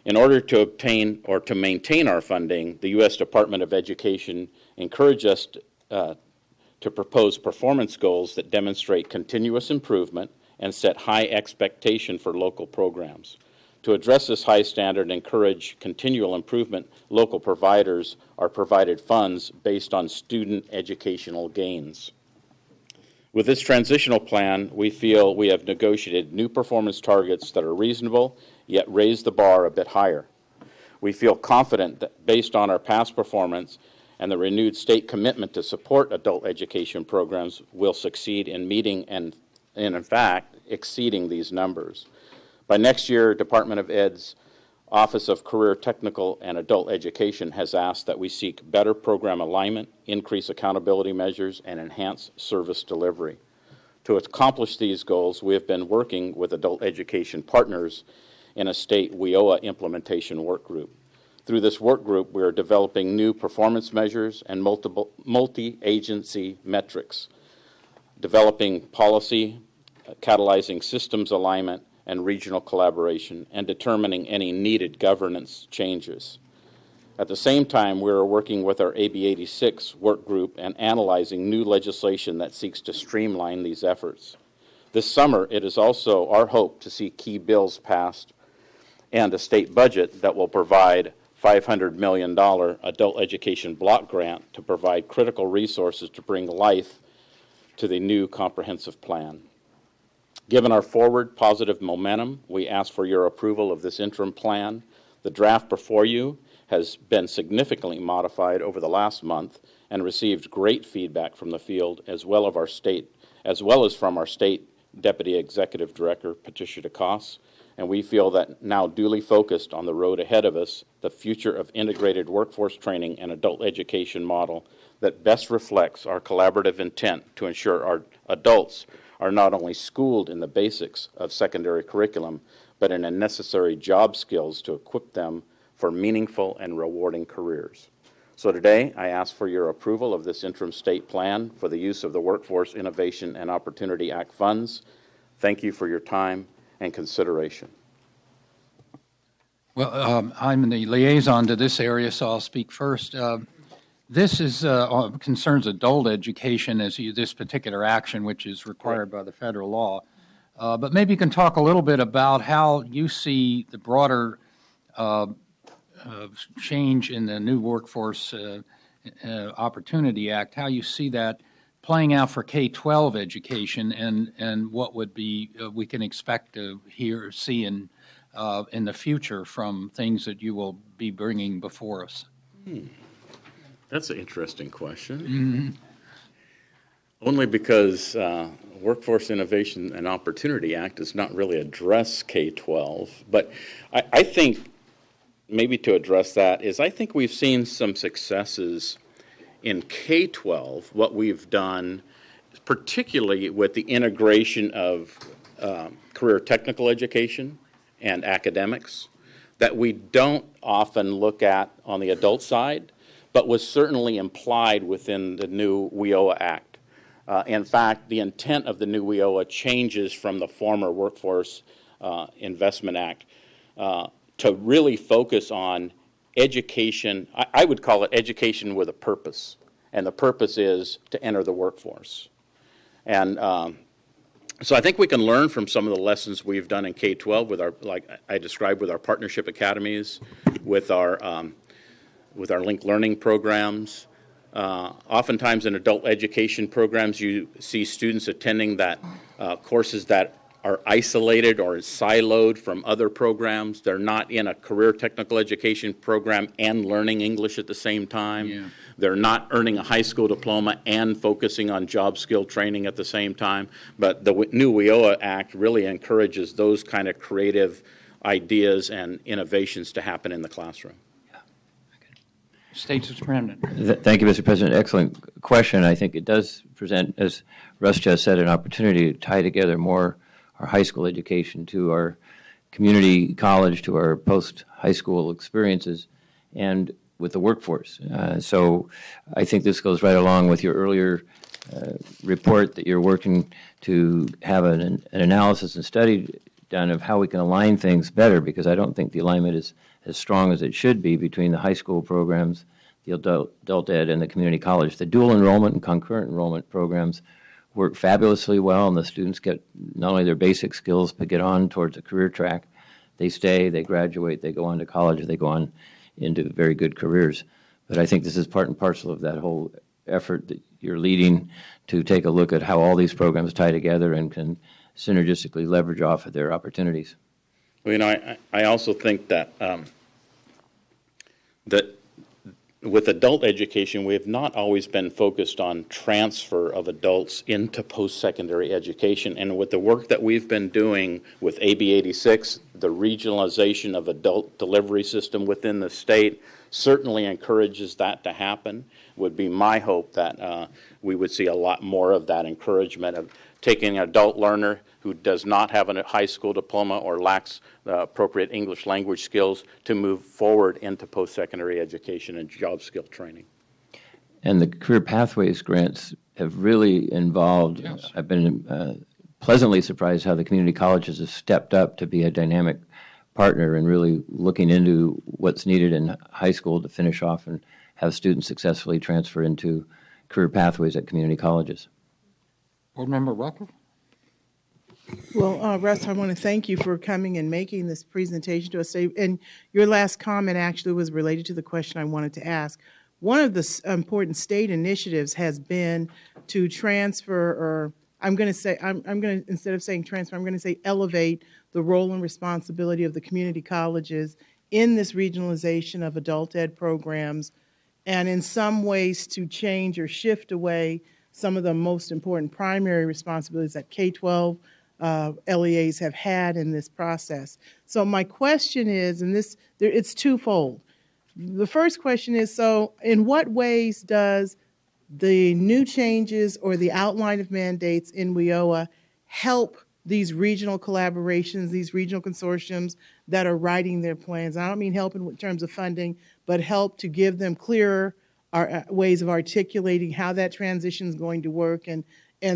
In order to obtain or to maintain our funding, the U.S. Department of Education encouraged us to propose performance goals that demonstrate continuous improvement and set high expectation for local programs. To address this high standard and encourage continual improvement, local providers are provided funds based on student educational gains. With this transitional plan, we feel we have negotiated new performance targets that are reasonable, yet raise the bar a bit higher. We feel confident that based on our past performance and the renewed state commitment to support adult education programs, we'll succeed in meeting and in fact, exceeding these numbers. By next year, Department of Ed's Office of Career Technical and Adult Education has asked that we seek better program alignment, increase accountability measures, and enhance service delivery. To accomplish these goals, we have been working with adult education partners in a state WIOA implementation work group. Through this work group, we are developing new performance measures and multi-agency metrics, developing policy, catalyzing systems alignment, and regional collaboration, and determining any needed governance changes. At the same time, we are working with our AB 86 work group and analyzing new legislation that seeks to streamline these efforts. This summer, it is also our hope to see key bills passed and a state budget that will provide $500 million adult education block grant to provide critical resources to bring life to the new comprehensive plan. Given our forward positive momentum, we ask for your approval of this interim plan. The draft before you has been significantly modified over the last month and received great feedback from the field as well as from our state Deputy Executive Director, Patricia DeCoste, and we feel that now duly focused on the road ahead of us, the future of integrated workforce training and adult education model that best reflects our collaborative intent to ensure our adults are not only schooled in the basics of secondary curriculum, but in the necessary job skills to equip them for meaningful and rewarding careers. So today, I ask for your approval of this interim state plan for the use of the Workforce Innovation and Opportunity Act funds. Thank you for your time and consideration. Well, I'm the liaison to this area, so I'll speak first. This is concerns adult education as this particular action, which is required by the federal law. But maybe you can talk a little bit about how you see the broader change in the new Workforce Opportunity Act, how you see that playing out for K-12 education, and what would be we can expect to see in the future from things that you will be bringing before us. That's an interesting question. Only because Workforce Innovation and Opportunity Act does not really address K-12. But I think maybe to address that is I think we've seen some successes in K-12, what we've done, particularly with the integration of career technical education and academics, that we don't often look at on the adult side, but was certainly implied within the new WIOA Act. In fact, the intent of the new WIOA changes from the former Workforce Investment Act to really focus on education. I would call it education with a purpose, and the purpose is to enter the workforce. And so I think we can learn from some of the lessons we've done in K-12 with our, like I described, with our partnership academies, with our linked learning programs. Oftentimes in adult education programs, you see students attending courses that are isolated or siloed from other programs. They're not in a career technical education program and learning English at the same time. Yeah. They're not earning a high school diploma and focusing on job skill training at the same time. But the new WIOA Act really encourages those kind of creative ideas and innovations to happen in the classroom. State Superintendent. Thank you, Mr. President. Excellent question. I think it does present, as Russ just said, an opportunity to tie together more our high school education to our community college, to our post-high school experiences, and with the workforce. So I think this goes right along with your earlier report that you're working to have an analysis and study done of how we can align things better, because I don't think the alignment is as strong as it should be between the high school programs, the adult ed, and the community college. The dual enrollment and concurrent enrollment programs work fabulously well, and the students get not only their basic skills, but get on towards a career track. They stay, they graduate, they go on to college, they go on into very good careers. But I think this is part and parcel of that whole effort that you're leading to take a look at how all these programs tie together and can synergistically leverage off of their opportunities. Well, you know, I also think that that with adult education, we have not always been focused on transfer of adults into post-secondary education. And with the work that we've been doing with AB 86, the regionalization of adult delivery system within the state certainly encourages that to happen. Would be my hope that we would see a lot more of that encouragement of taking an adult learner who does not have a high school diploma or lacks appropriate English language skills to move forward into post-secondary education and job skill training. And the Career Pathways grants have really involved, yes. I've been pleasantly surprised how the community colleges have stepped up to be a dynamic partner and really looking into what's needed in high school to finish off and have students successfully transfer into career pathways at community colleges. Board Member Rucker? Well, Russ, I want to thank you for coming and making this presentation to us today. And your last comment actually was related to the question I wanted to ask. One of the important state initiatives has been to transfer, or I'm going to say, I'm going to, instead of saying transfer, I'm going to say elevate the role and responsibility of the community colleges in this regionalization of adult ed programs, and in some ways to change or shift away some of the most important primary responsibilities that K-12 LEAs have had in this process. So my question is, and it's twofold. The first question is, so in what ways does the new changes or the outline of mandates in WIOA help these regional collaborations, these regional consortiums that are writing their plans? I don't mean help in terms of funding, but help to give them clearer ways of articulating how that transition is going to work and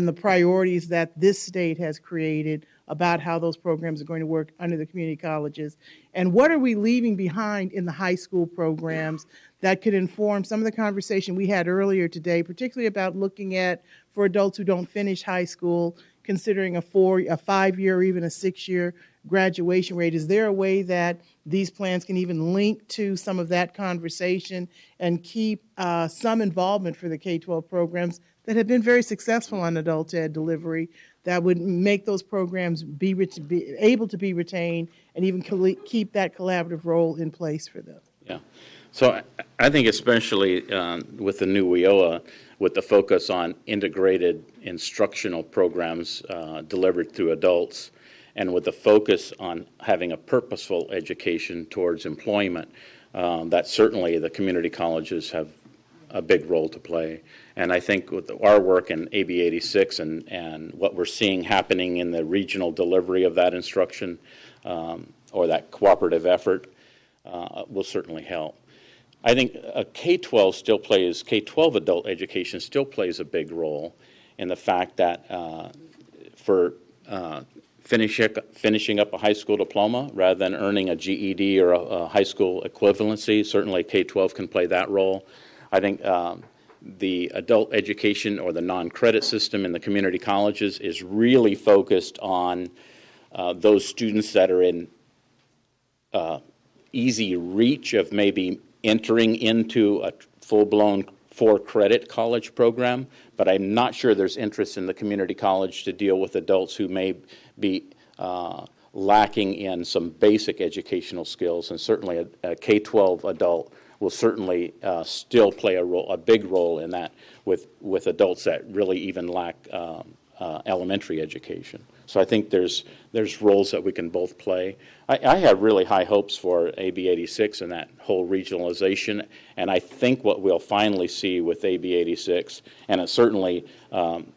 the priorities that this state has created about how those programs are going to work under the community colleges. And what are we leaving behind in the high school programs that could inform some of the conversation we had earlier today, particularly about looking at, for adults who don't finish high school, considering a 5-year or even a 6-year graduation rate? Is there a way that these plans can even link to some of that conversation and keep some involvement for the K-12 programs that have been very successful on adult ed delivery, that would make those programs be able to be retained and even keep that collaborative role in place for them? Yeah. So I think especially with the new WIOA, with the focus on integrated instructional programs delivered through adults, and with the focus on having a purposeful education towards employment, that certainly the community colleges have a big role to play. And I think with our work in AB 86 and what we're seeing happening in the regional delivery of that instruction or that cooperative effort will certainly help. I think K-12 adult education still plays a big role in the fact that for finishing up a high school diploma rather than earning a GED or a high school equivalency, certainly K-12 can play that role. I think the adult education or the non-credit system in the community colleges is really focused on those students that are in easy reach of maybe entering into a full-blown 4-credit college program, but I'm not sure there's interest in the community college to deal with adults who may be lacking in some basic educational skills, and certainly a K-12 adult will certainly still play a big role in that with adults that really even lack elementary education. So I think there's roles that we can both play. I have really high hopes for AB 86 and that whole regionalization, and I think what we'll finally see with AB 86, and it's certainly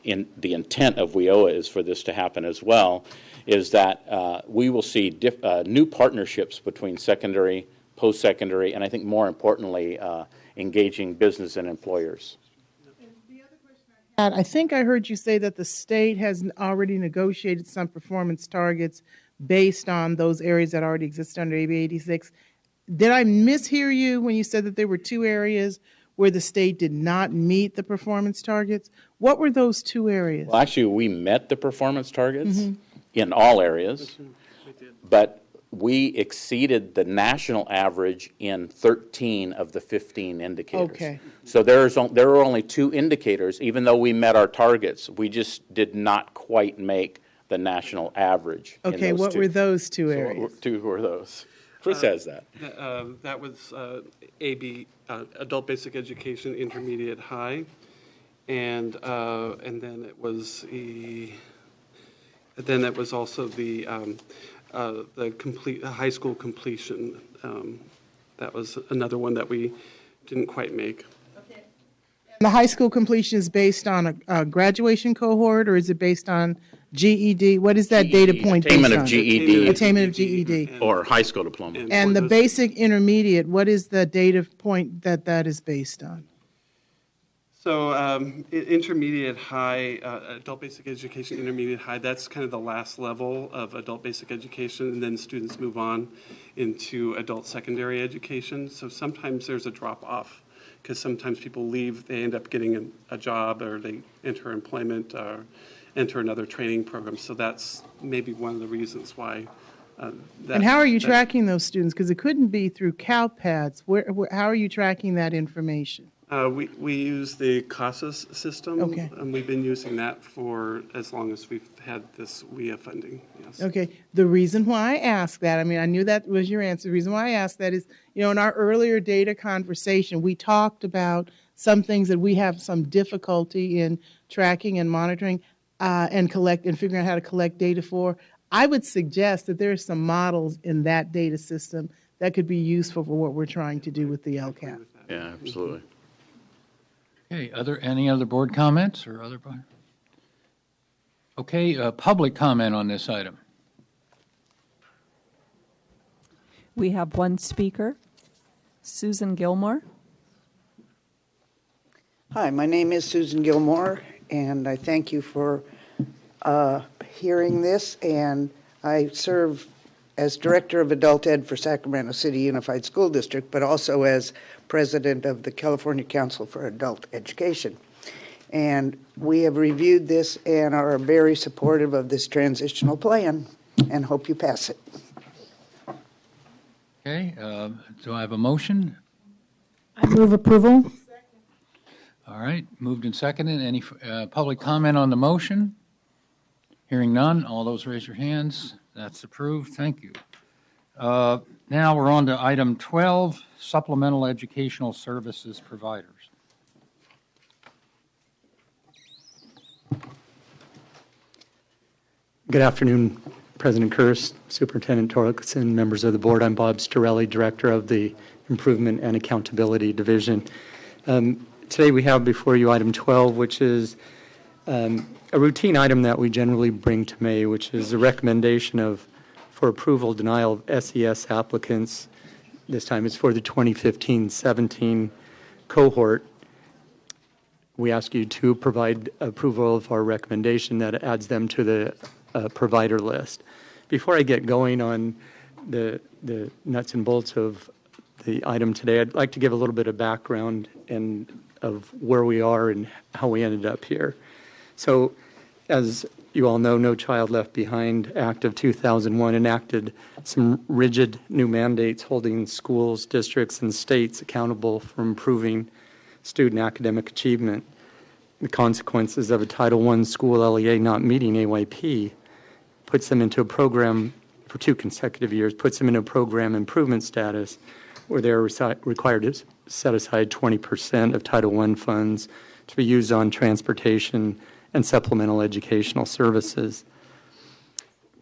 in the intent of WIOA is for this to happen as well, is that we will see new partnerships between secondary, post-secondary, and I think more importantly, engaging business and employers. I think I heard you say that the state has already negotiated some performance targets based on those areas that already exist under AB 86. Did I mishear you when you said that there were 2 areas where the state did not meet the performance targets? What were those 2 areas? Well, actually, we met the performance targets in all areas, but we exceeded the national average in 13 of the 15 indicators. Okay. So there were only 2 indicators, even though we met our targets. We just did not quite make the national average. Okay, what were those 2 areas? So what 2 were those? Chris has that. That was AB, Adult Basic Education Intermediate High, and then it was also the high school completion. That was another one that we didn't quite make. Okay. The high school completion is based on a graduation cohort, or is it based on GED? What is that GED, data point attainment based of on? GED. Attainment of GED. Or high school diploma. And the basic intermediate, what is the data point that is based on? So intermediate high, adult basic education, intermediate high, that's kind of the last level of adult basic education, and then students move on into adult secondary education. So sometimes there's a drop off because sometimes people leave, they end up getting a job or they enter employment enter another training program. So that's maybe one of the reasons why. And how are you tracking those students? Because it couldn't be through CalPads. How are you tracking that information? We use the CASAS system, Okay. and we've been using that for as long as we've had this WIA funding. Yes. Okay. The reason why I asked that, I mean, I knew that was your answer. The reason why I asked that is, you know, in our earlier data conversation, we talked about some things that we have some difficulty in tracking and monitoring and figuring out how to collect data for. I would suggest that there are some models in that data system that could be useful for what we're trying to do with the LCAP. Yeah, absolutely. Okay, any other board comments or other? Okay, public comment on this item. We have one speaker, Susan Gilmore. Hi, my name is Susan Gilmore, and I thank you for hearing this. And I serve as Director of Adult Ed for Sacramento City Unified School District, but also as President of the California Council for Adult Education. And we have reviewed this and are very supportive of this transitional plan and hope you pass it. Okay, do I have a motion? I move approval. All right, moved and seconded. Any public comment on the motion? Hearing none, all those raise your hands. That's approved. Thank you. Now we're on to item 12, supplemental educational services providers. Good afternoon, President Kirst, Superintendent Torkelson, members of the board. I'm Bob Storelli, Director of the Improvement and Accountability Division. Today we have before you item 12, which is a routine item that we generally bring to May, which is a recommendation for approval, denial of SES applicants. This time it's for the 2015-17 cohort. We ask you to provide approval of our recommendation that adds them to the provider list. Before I get going on the nuts and bolts of the item today, I'd like to give a little bit of background and of where we are and how we ended up here. So, as you all know, No Child Left Behind Act of 2001 enacted some rigid new mandates holding schools, districts, and states accountable for improving student academic achievement. The consequences of a Title I school LEA not meeting AYP puts them into a program for 2 consecutive years, puts them in a program improvement status where they're required to set aside 20% of Title I funds to be used on transportation and supplemental educational services.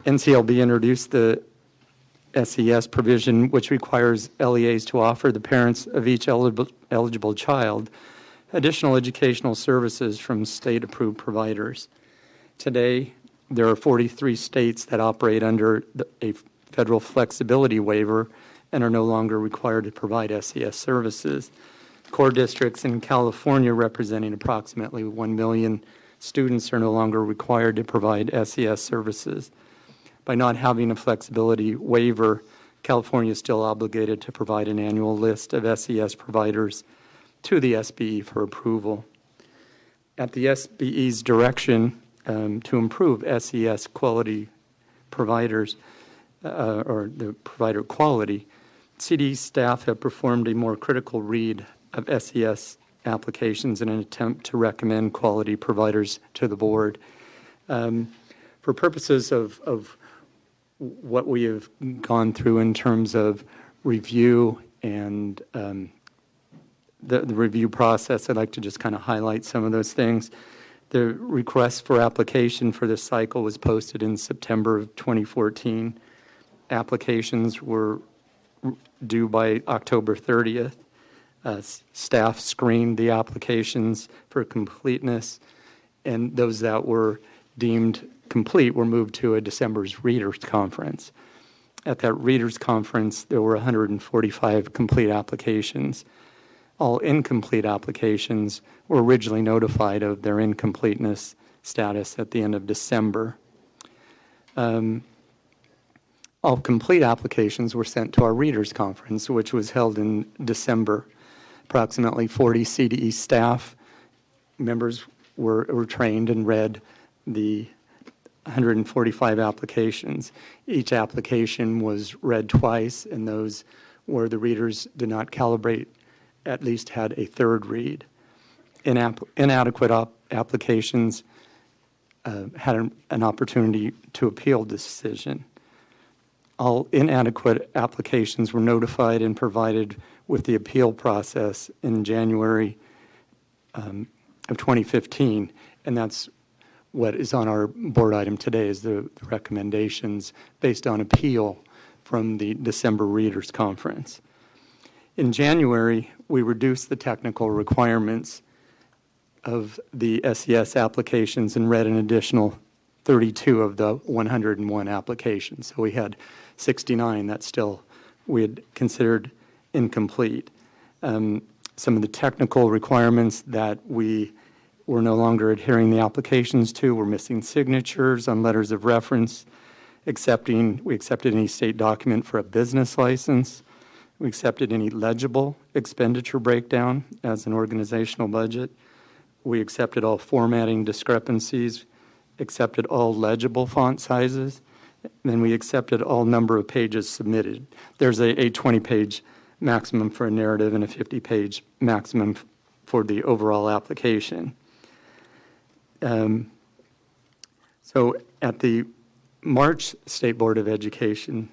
NCLB introduced the SES provision, which requires LEAs to offer the parents of each eligible child additional educational services from state-approved providers. Today, there are 43 states that operate under a federal flexibility waiver and are no longer required to provide SES services. Core districts in California, representing approximately 1 million students, are no longer required to provide SES services. By not having a flexibility waiver, California is still obligated to provide an annual list of SES providers to the SBE for approval. At the SBE's direction to improve SES quality providers, or the provider quality, CD staff have performed a more critical read of SES applications in an attempt to recommend quality providers to the board. For purposes of what we have gone through in terms of review and the review process, I'd like to just kind of highlight some of those things. The request for application for this cycle was posted in September of 2014. Applications were due by October 30th. Staff screened the applications for completeness, and those that were deemed complete were moved to a December's Readers Conference. At that Readers Conference, there were 145 complete applications. All incomplete applications were originally notified of their incompleteness status at the end of December. All complete applications were sent to our Readers Conference, which was held in December. Approximately 40 CDE staff members were trained and read the 145 applications. Each application was read twice, and those where the readers did not calibrate at least had a third read. Inadequate applications had an opportunity to appeal the decision. All inadequate applications were notified and provided with the appeal process in January of 2015, and that's what is on our board item today is the recommendations based on appeal from the December Readers Conference. In January, we reduced the technical requirements of the SES applications and read an additional 32 of the 101 applications. So we had 69 that still we had considered incomplete. Some of the technical requirements that we were no longer adhering the applications to were missing signatures on letters of reference, we accepted any state document for a business license, we accepted any legible expenditure breakdown as an organizational budget, we accepted all formatting discrepancies, accepted all legible font sizes, and we accepted all number of pages submitted. There's a 20-page maximum for a narrative and a 50-page maximum for the overall application. So at the March State Board of Education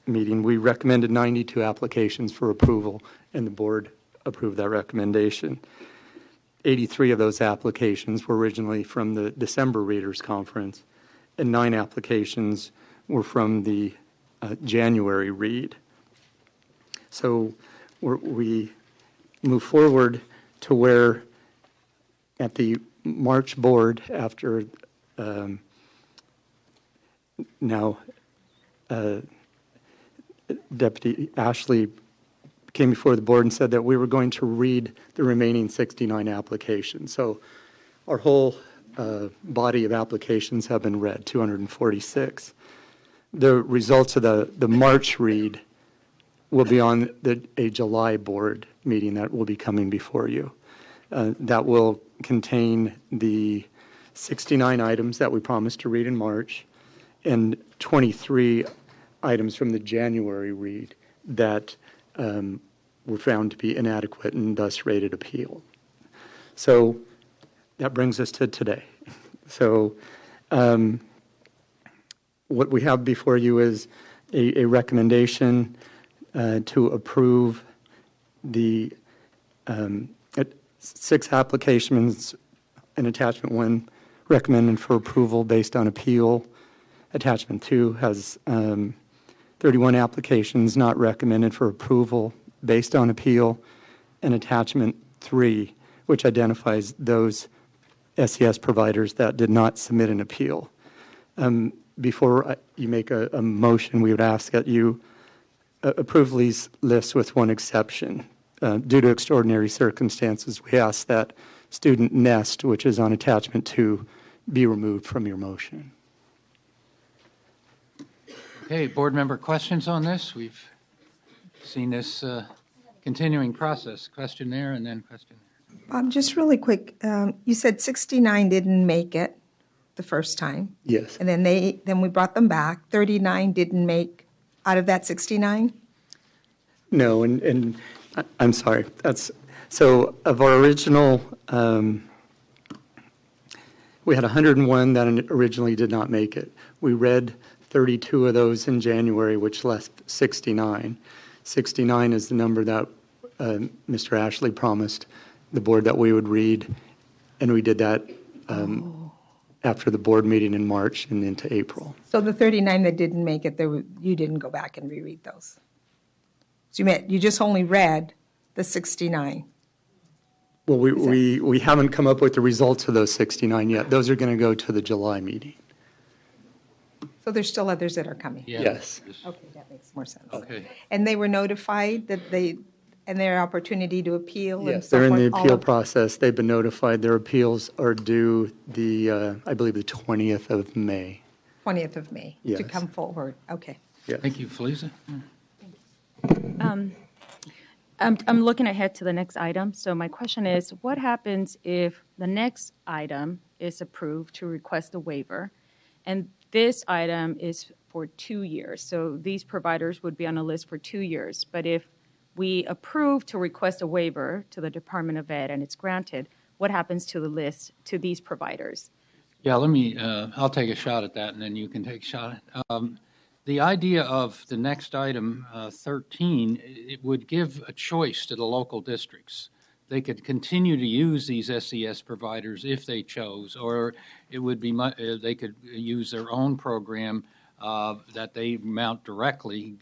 meeting, we recommended 92 applications for approval, and the board approved that recommendation. 83 of those applications were originally from the December Readers Conference, and 9 applications were from the January read. So we move forward to where at the March board, after Deputy Ashley came before the board and said that we were going to read the remaining 69 applications. So our whole body of applications have been read, 246. The results of the March read will be on a July board meeting that will be coming before you. That will contain the 69 items that we promised to read in March and 23 items from the January read that were found to be inadequate and thus rated appeal. So that brings us to today. So what we have before you is a recommendation to approve the 6 applications in Attachment 1 recommended for approval based on appeal. Attachment 2 has 31 applications not recommended for approval based on appeal, and Attachment 3, which identifies those SES providers that did not submit an appeal. Before you make a motion, we would ask that you approve these lists with one exception. Due to extraordinary circumstances, we ask that student nest, which is on Attachment 2, be removed from your motion. Okay, board member questions on this? We've seen this continuing process. Question there and then question there. Just really quick, you said 69 didn't make it the first time. Yes. And then we brought them back. 39 didn't make out of that 69? No, and I'm sorry. So of our original, we had 101 that originally did not make it. We read 32 of those in January, which left 69. 69 is the number that Mr. Ashley promised the board that we would read, and we did that after the board meeting in March and into April. So the 39 that didn't make it, you didn't go back and reread those? So you just only read the 69? Well, we haven't come up with the results of those 69 yet. Those are going to go to the July meeting. So there's still others that are coming? Yes. Okay, that makes more sense. Okay. And they were notified that and their opportunity to appeal and Yes, so they're forth? in the appeal process. They've been notified. Their appeals are due I believe the 20th of May. 20th of May to Yes. come forward. Okay. Yes. Thank you, Feliza. I'm looking ahead to the next item. So my question is, what happens if the next item is approved to request a waiver. And this item is for 2 years. So these providers would be on a list for 2 years. But if we approve to request a waiver to the Department of Ed and it's granted, what happens to the list to these providers? Yeah, let me, I'll take a shot at that, and then you can take a shot at the idea of the next item, 13, it would give a choice to the local districts. They could continue to use these SES providers if they chose, or it would be they could use their own program that they mount directly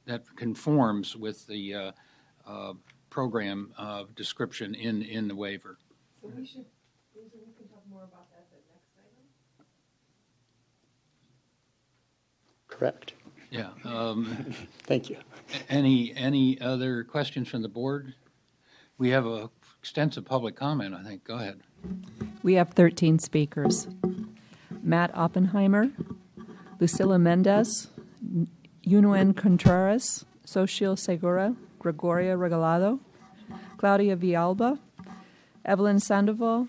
that conforms with the program description in the waiver. So we can talk more about that at the next item? Correct. Yeah. Thank you. Any other questions from the board? We have a extensive public comment, I think. Go ahead. We have 13 speakers. Matt Oppenheimer, Lucila Mendez, Yunuen Contreras, Xochitl Segura, Gregoria Regalado, Claudia Villalba, Evelyn Sandoval,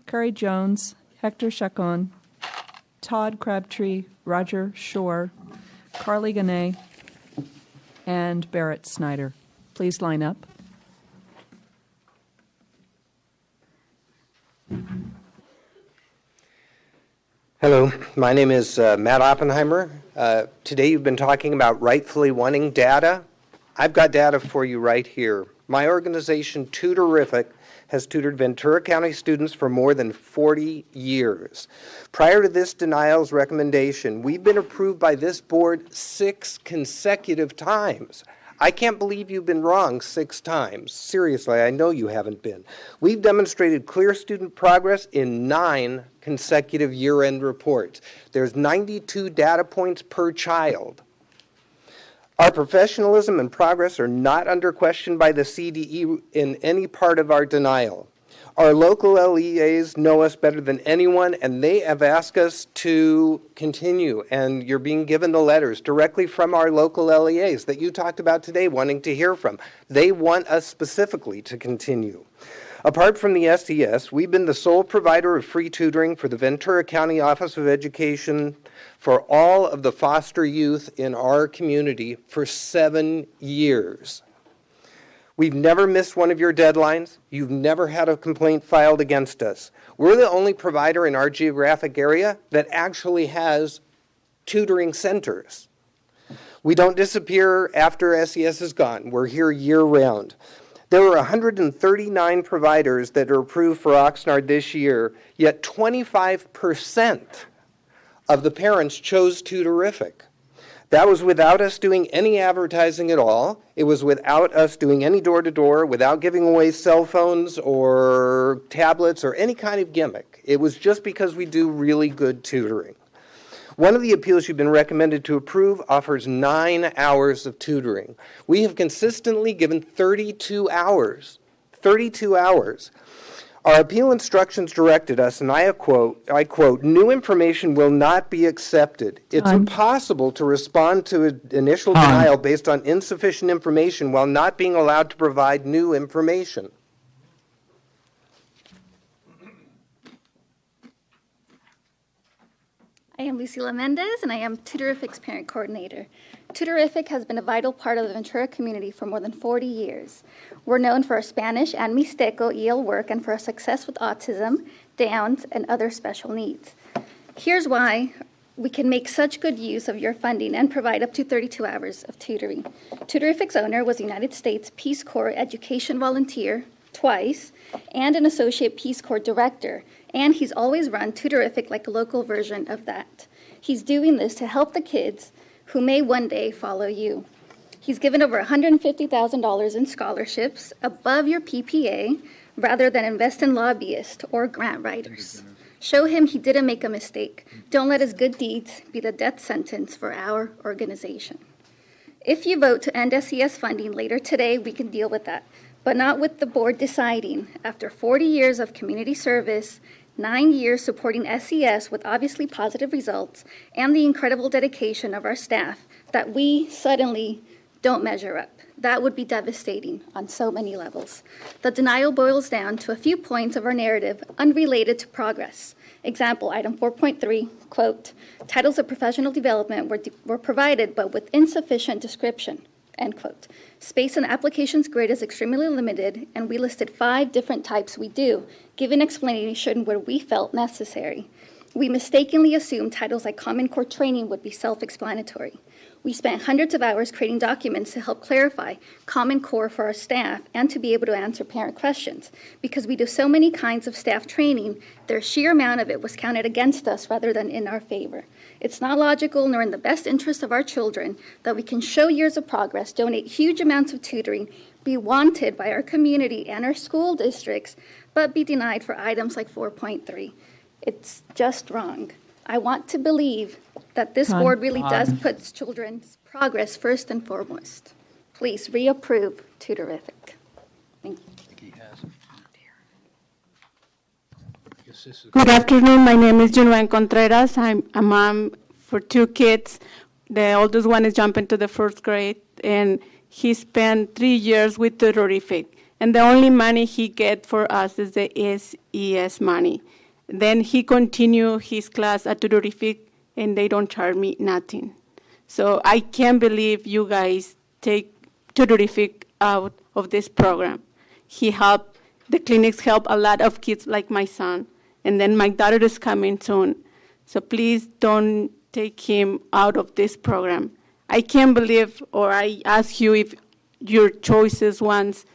Curry Jones, Hector Chacon, Todd Crabtree, Roger Shore, Carly Ganay, and Barrett Snyder. Please line up. Hello, my name is Matt Oppenheimer. Today you've been talking about rightfully wanting data. I've got data for you right here. My organization, Tutorific, has tutored Ventura County students for more than 40 years. Prior to this denial's recommendation, we've been approved by this board 6 consecutive times. I can't believe you've been wrong 6 times. Seriously, I know you haven't been. We've demonstrated clear student progress in 9 consecutive year-end reports. There's 92 data points per child. Our professionalism and progress are not under question by the CDE in any part of our denial. Our local LEAs know us better than anyone, and they have asked us to continue, and you're being given the letters directly from our local LEAs that you talked about today wanting to hear from. They want us specifically to continue. Apart from the SES, we've been the sole provider of free tutoring for the Ventura County Office of Education for all of the foster youth in our community for 7 years. We've never missed one of your deadlines. You've never had a complaint filed against us. We're the only provider in our geographic area that actually has tutoring centers. We don't disappear after SES is gone. We're here year-round. There were 139 providers that are approved for Oxnard this year, yet 25% of the parents chose Tutorific. That was without us doing any advertising at all. It was without us doing any door-to-door, without giving away cell phones or tablets or any kind of gimmick. It was just because we do really good tutoring. One of the appeals you've been recommended to approve offers 9 hours of tutoring. We have consistently given 32 hours. 32 hours. Our appeal instructions directed us, and I quote, new information will not be accepted. It's impossible to respond to an initial denial based on insufficient information while not being allowed to provide new information. I am Lucila Mendez, and I am Tutorific's parent coordinator. Tutorific has been a vital part of the Ventura community for more than 40 years. We're known for our Spanish and Mixteco EL work and for our success with autism, Downs, and other special needs. Here's why we can make such good use of your funding and provide up to 32 hours of tutoring. Tutorific's owner was a United States Peace Corps education volunteer twice and an associate Peace Corps director, and he's always run Tutorific like a local version of that. He's doing this to help the kids who may one day follow you. He's given over $150,000 in scholarships above your PPA rather than invest in lobbyists or grant writers. Show him he didn't make a mistake. Don't let his good deeds be the death sentence for our organization. If you vote to end SES funding later today, we can deal with that, but not with the board deciding, after 40 years of community service, 9 years supporting SES with obviously positive results, and the incredible dedication of our staff, that we suddenly don't measure up. That would be devastating on so many levels. The denial boils down to a few points of our narrative unrelated to progress. Example, item 4.3, quote, titles of professional development were provided but with insufficient description, end quote. Space on the application's grid is extremely limited, and we listed 5 different types we do, giving explanation where we felt necessary. We mistakenly assumed titles like Common Core training would be self-explanatory. We spent hundreds of hours creating documents to help clarify Common Core for our staff and to be able to answer parent questions. Because we do so many kinds of staff training, their sheer amount of it was counted against us rather than in our favor. It's not logical nor in the best interest of our children that we can show years of progress, donate huge amounts of tutoring, be wanted by our community and our school districts, but be denied for items like 4.3. It's just wrong. I want to believe that this board really does put children's progress first and foremost. Please reapprove Tutorific. Thank you. Good afternoon. My name is Junuan Contreras. I'm a mom for 2 kids. The oldest one is jumping to the 1st grade, and he spent 3 years with Tutorific. And the only money he gets for us is the SES money. Then he continued his class at Tutorific, and they don't charge me nothing. So I can't believe you guys take Tutorific out of this program. The clinics help a lot of kids like my son, and then my daughter is coming soon. So please don't take him out of this program. I can't believe, or I ask you if your choices ones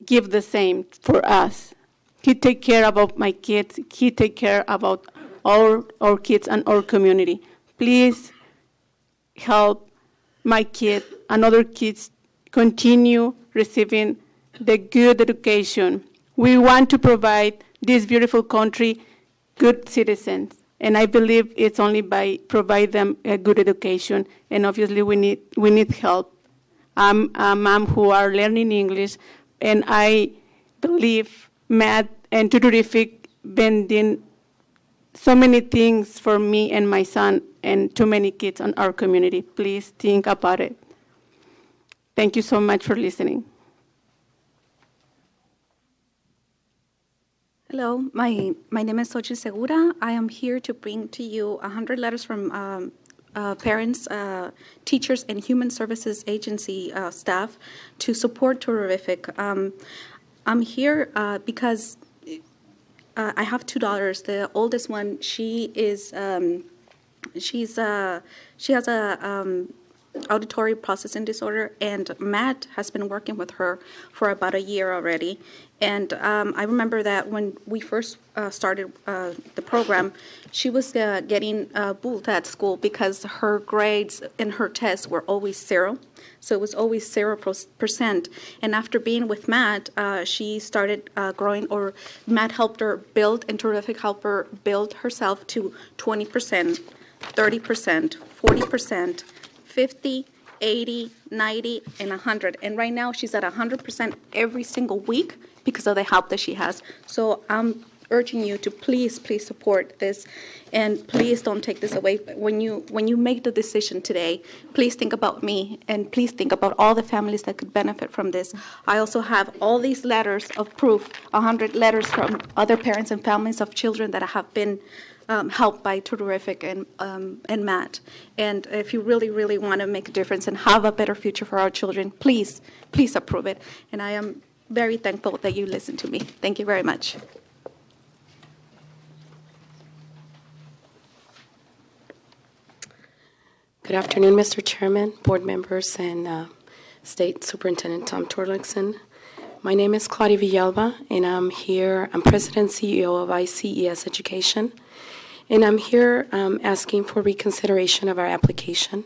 give the same for us. He take care about my kids. He take care about all our kids and our community. Please help my kid and other kids continue receiving the good education. We want to provide this beautiful country good citizens, and I believe it's only by provide them a good education. And obviously, we need help. I'm a mom who are learning English, and I believe math and Tutorific bending so many things for me and my son and too many kids in our community. Please think about it. Thank you so much for listening. Hello, my name is Xochitl Segura. I am here to bring to you 100 letters from parents, teachers, and Human Services Agency staff to support Tutorific. I'm here because I have 2 daughters. The oldest one, she has a auditory processing disorder, and Matt has been working with her for about a year already. And I remember that when we first started the program, she was getting bullied at school because her grades in her tests were always 0. So it was always 0%. And after being with Matt, she started growing, or Matt helped her build, and Tutorific helped her build herself to 20%, 30%, 40%, 50, 80, 90, and 100. And right now she's at 100% every single week because of the help that she has. So I'm urging you to please support this, and please don't take this away. When you make the decision today, please think about me, and please think about all the families that could benefit from this. I also have all these letters of proof, 100 letters from other parents and families of children that have been helped by Tutorific and Matt. And if you really want to make a difference and have a better future for our children, please approve it. And I am very thankful that you listened to me. Thank you very much. Good afternoon, Mr. Chairman, board members, and State Superintendent Tom Torlakson. My name is Claudia Villalba, and I'm President and CEO of ICES Education. And I'm here asking for reconsideration of our application.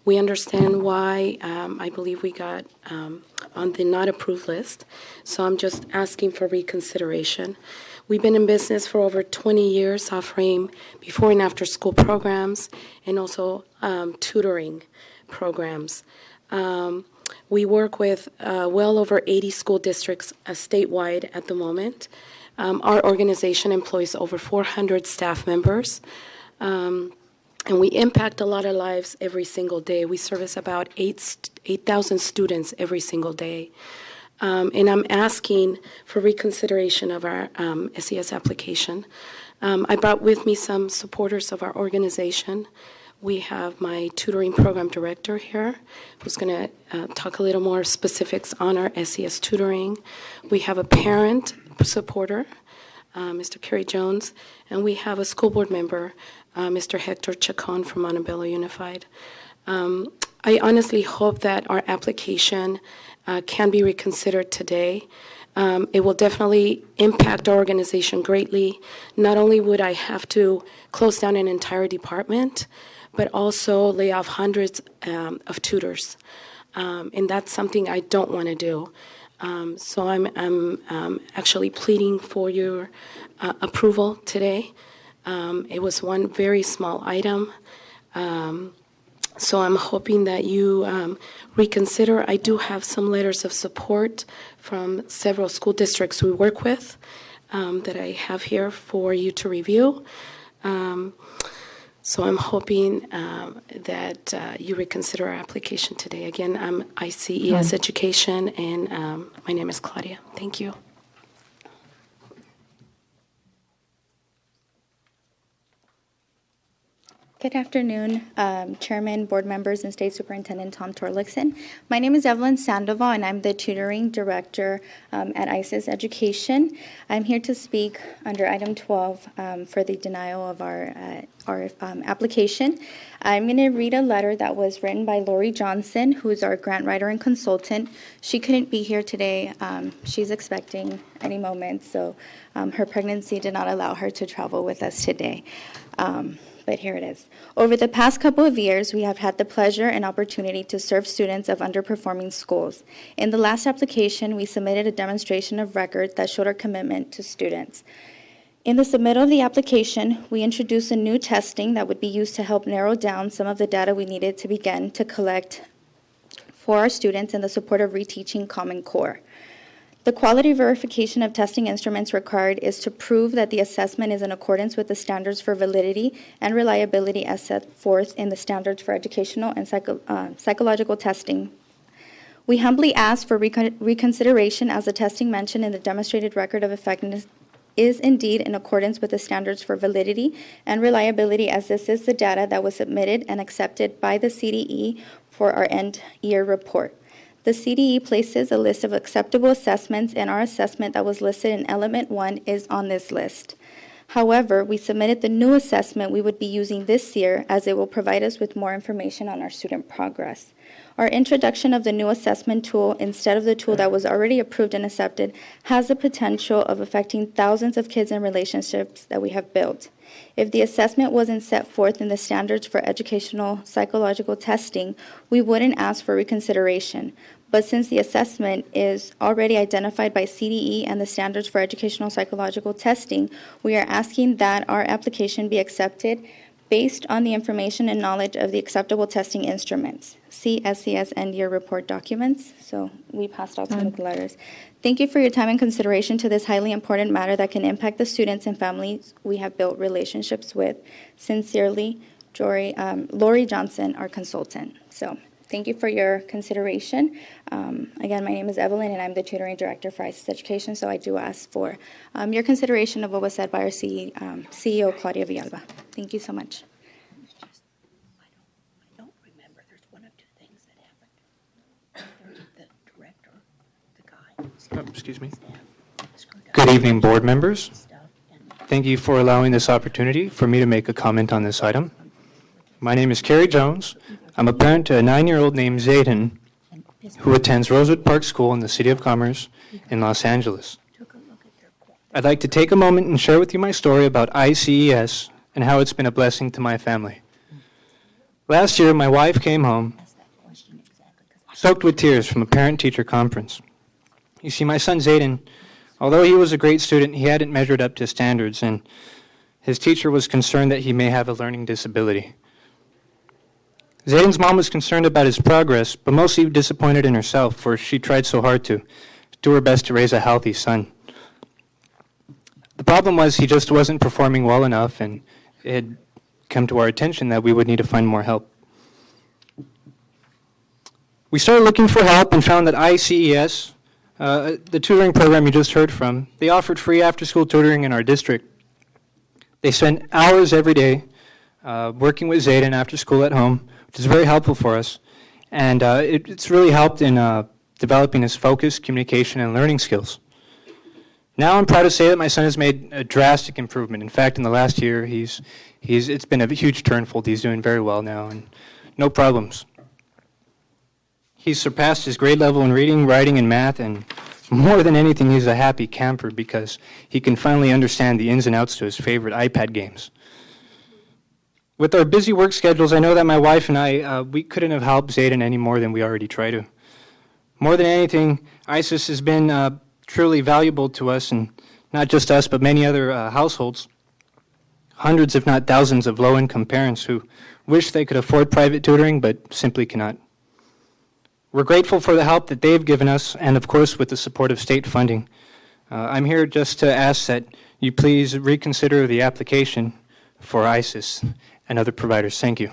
We understand why I believe we got on the not approved list, so I'm just asking for reconsideration. We've been in business for over 20 years, offering before and after school programs and also tutoring programs. We work with well over 80 school districts statewide at the moment. Our organization employs over 400 staff members. and we impact a lot of lives every single day. We service about 8,000 students every single day. And I'm asking for reconsideration of our SES application. I brought with me some supporters of our organization. We have my tutoring program director here, who's going to talk a little more specifics on our SES tutoring. We have a parent supporter, Mr. Kerry Jones, and we have a school board member, Mr. Hector Chacon from Montebello Unified. I honestly hope that our application can be reconsidered today. It will definitely impact our organization greatly. Not only would I have to close down an entire department, but also lay off hundreds of tutors. And that's something I don't want to do. So I'm actually pleading for your approval today. It was one very small item. So I'm hoping that you reconsider. I do have some letters of support from several school districts we work with that I have here for you to review. So I'm hoping that you reconsider our application today. Again, I'm ICES Education, and my name is Claudia. Thank you. Good afternoon, Chairman, board members, and State Superintendent Tom Torlakson. My name is Evelyn Sandoval, and I'm the Tutoring Director at ICES Education. I'm here to speak under Item 12 for the denial of our application. I'm going to read a letter that was written by Lori Johnson, who is our grant writer and consultant. She couldn't be here today. She's expecting any moment, so her pregnancy did not allow her to travel with us today. But here it is. Over the past couple of years, we have had the pleasure and opportunity to serve students of underperforming schools. In the last application, we submitted a demonstration of record that showed our commitment to students. In the submittal of the application, we introduced a new testing that would be used to help narrow down some of the data we needed to begin to collect for our students in the support of reteaching Common Core. The quality verification of testing instruments required is to prove that the assessment is in accordance with the standards for validity and reliability as set forth in the standards for educational and psychological testing. We humbly ask for reconsideration as the testing mentioned in the demonstrated record of effectiveness is indeed in accordance with the standards for validity and reliability, as this is the data that was submitted and accepted by the CDE for our end-year report. The CDE places a list of acceptable assessments, and our assessment that was listed in Element 1 is on this list. However, we submitted the new assessment we would be using this year, as it will provide us with more information on our student progress. Our introduction of the new assessment tool instead of the tool that was already approved and accepted has the potential of affecting thousands of kids and relationships that we have built. If the assessment wasn't set forth in the standards for educational psychological testing, we wouldn't ask for reconsideration. But since the assessment is already identified by CDE and the standards for educational psychological testing, we are asking that our application be accepted based on the information and knowledge of the acceptable testing instruments. See SCS end-year report documents. So we passed out some of the letters. Thank you for your time and consideration to this highly important matter that can impact the students and families we have built relationships with. Sincerely, Lori Johnson, our consultant. So thank you for your consideration. Again, my name is Evelyn, and I'm the Tutoring Director for ICES Education, so I do ask for your consideration of what was said by our CEO, Claudia Villalba. Thank you so much. I don't remember. There's one of two things that happened. There's the director, the guy. Excuse me. Good evening, board members. Thank you for allowing this opportunity for me to make a comment on this item. My name is Kerry Jones. I'm a parent to a 9-year-old named Zayden who attends Rosewood Park School in the City of Commerce in Los Angeles. I'd like to take a moment and share with you my story about ICES and how it's been a blessing to my family. Last year, my wife came home soaked with tears from a parent-teacher conference. You see, my son Zayden, although he was a great student, he hadn't measured up to standards, and his teacher was concerned that he may have a learning disability. Zayden's mom was concerned about his progress, but mostly disappointed in herself, for she tried so hard to do her best to raise a healthy son. The problem was he just wasn't performing well enough, and it had come to our attention that we would need to find more help. We started looking for help and found that ICES, the tutoring program you just heard from, they offered free after-school tutoring in our district. They spent hours every day working with Zayden after school at home, which is very helpful for us. And it's really helped in developing his focus, communication, and learning skills. Now I'm proud to say that my son has made a drastic improvement. In fact, in the last year, it's been a huge turnfold. He's doing very well now, and no problems. He's surpassed his grade level in reading, writing, and math, and more than anything, he's a happy camper because he can finally understand the ins and outs to his favorite iPad games. With our busy work schedules, I know that my wife and I, we couldn't have helped Zayden any more than we already try to. More than anything, ISIS has been truly valuable to us, and not just us, but many other households. Hundreds, if not thousands, of low-income parents who wish they could afford private tutoring, but simply cannot. We're grateful for the help that they've given us, and of course with the support of state funding. I'm here just to ask that you please reconsider the application for ISIS and other providers. Thank you.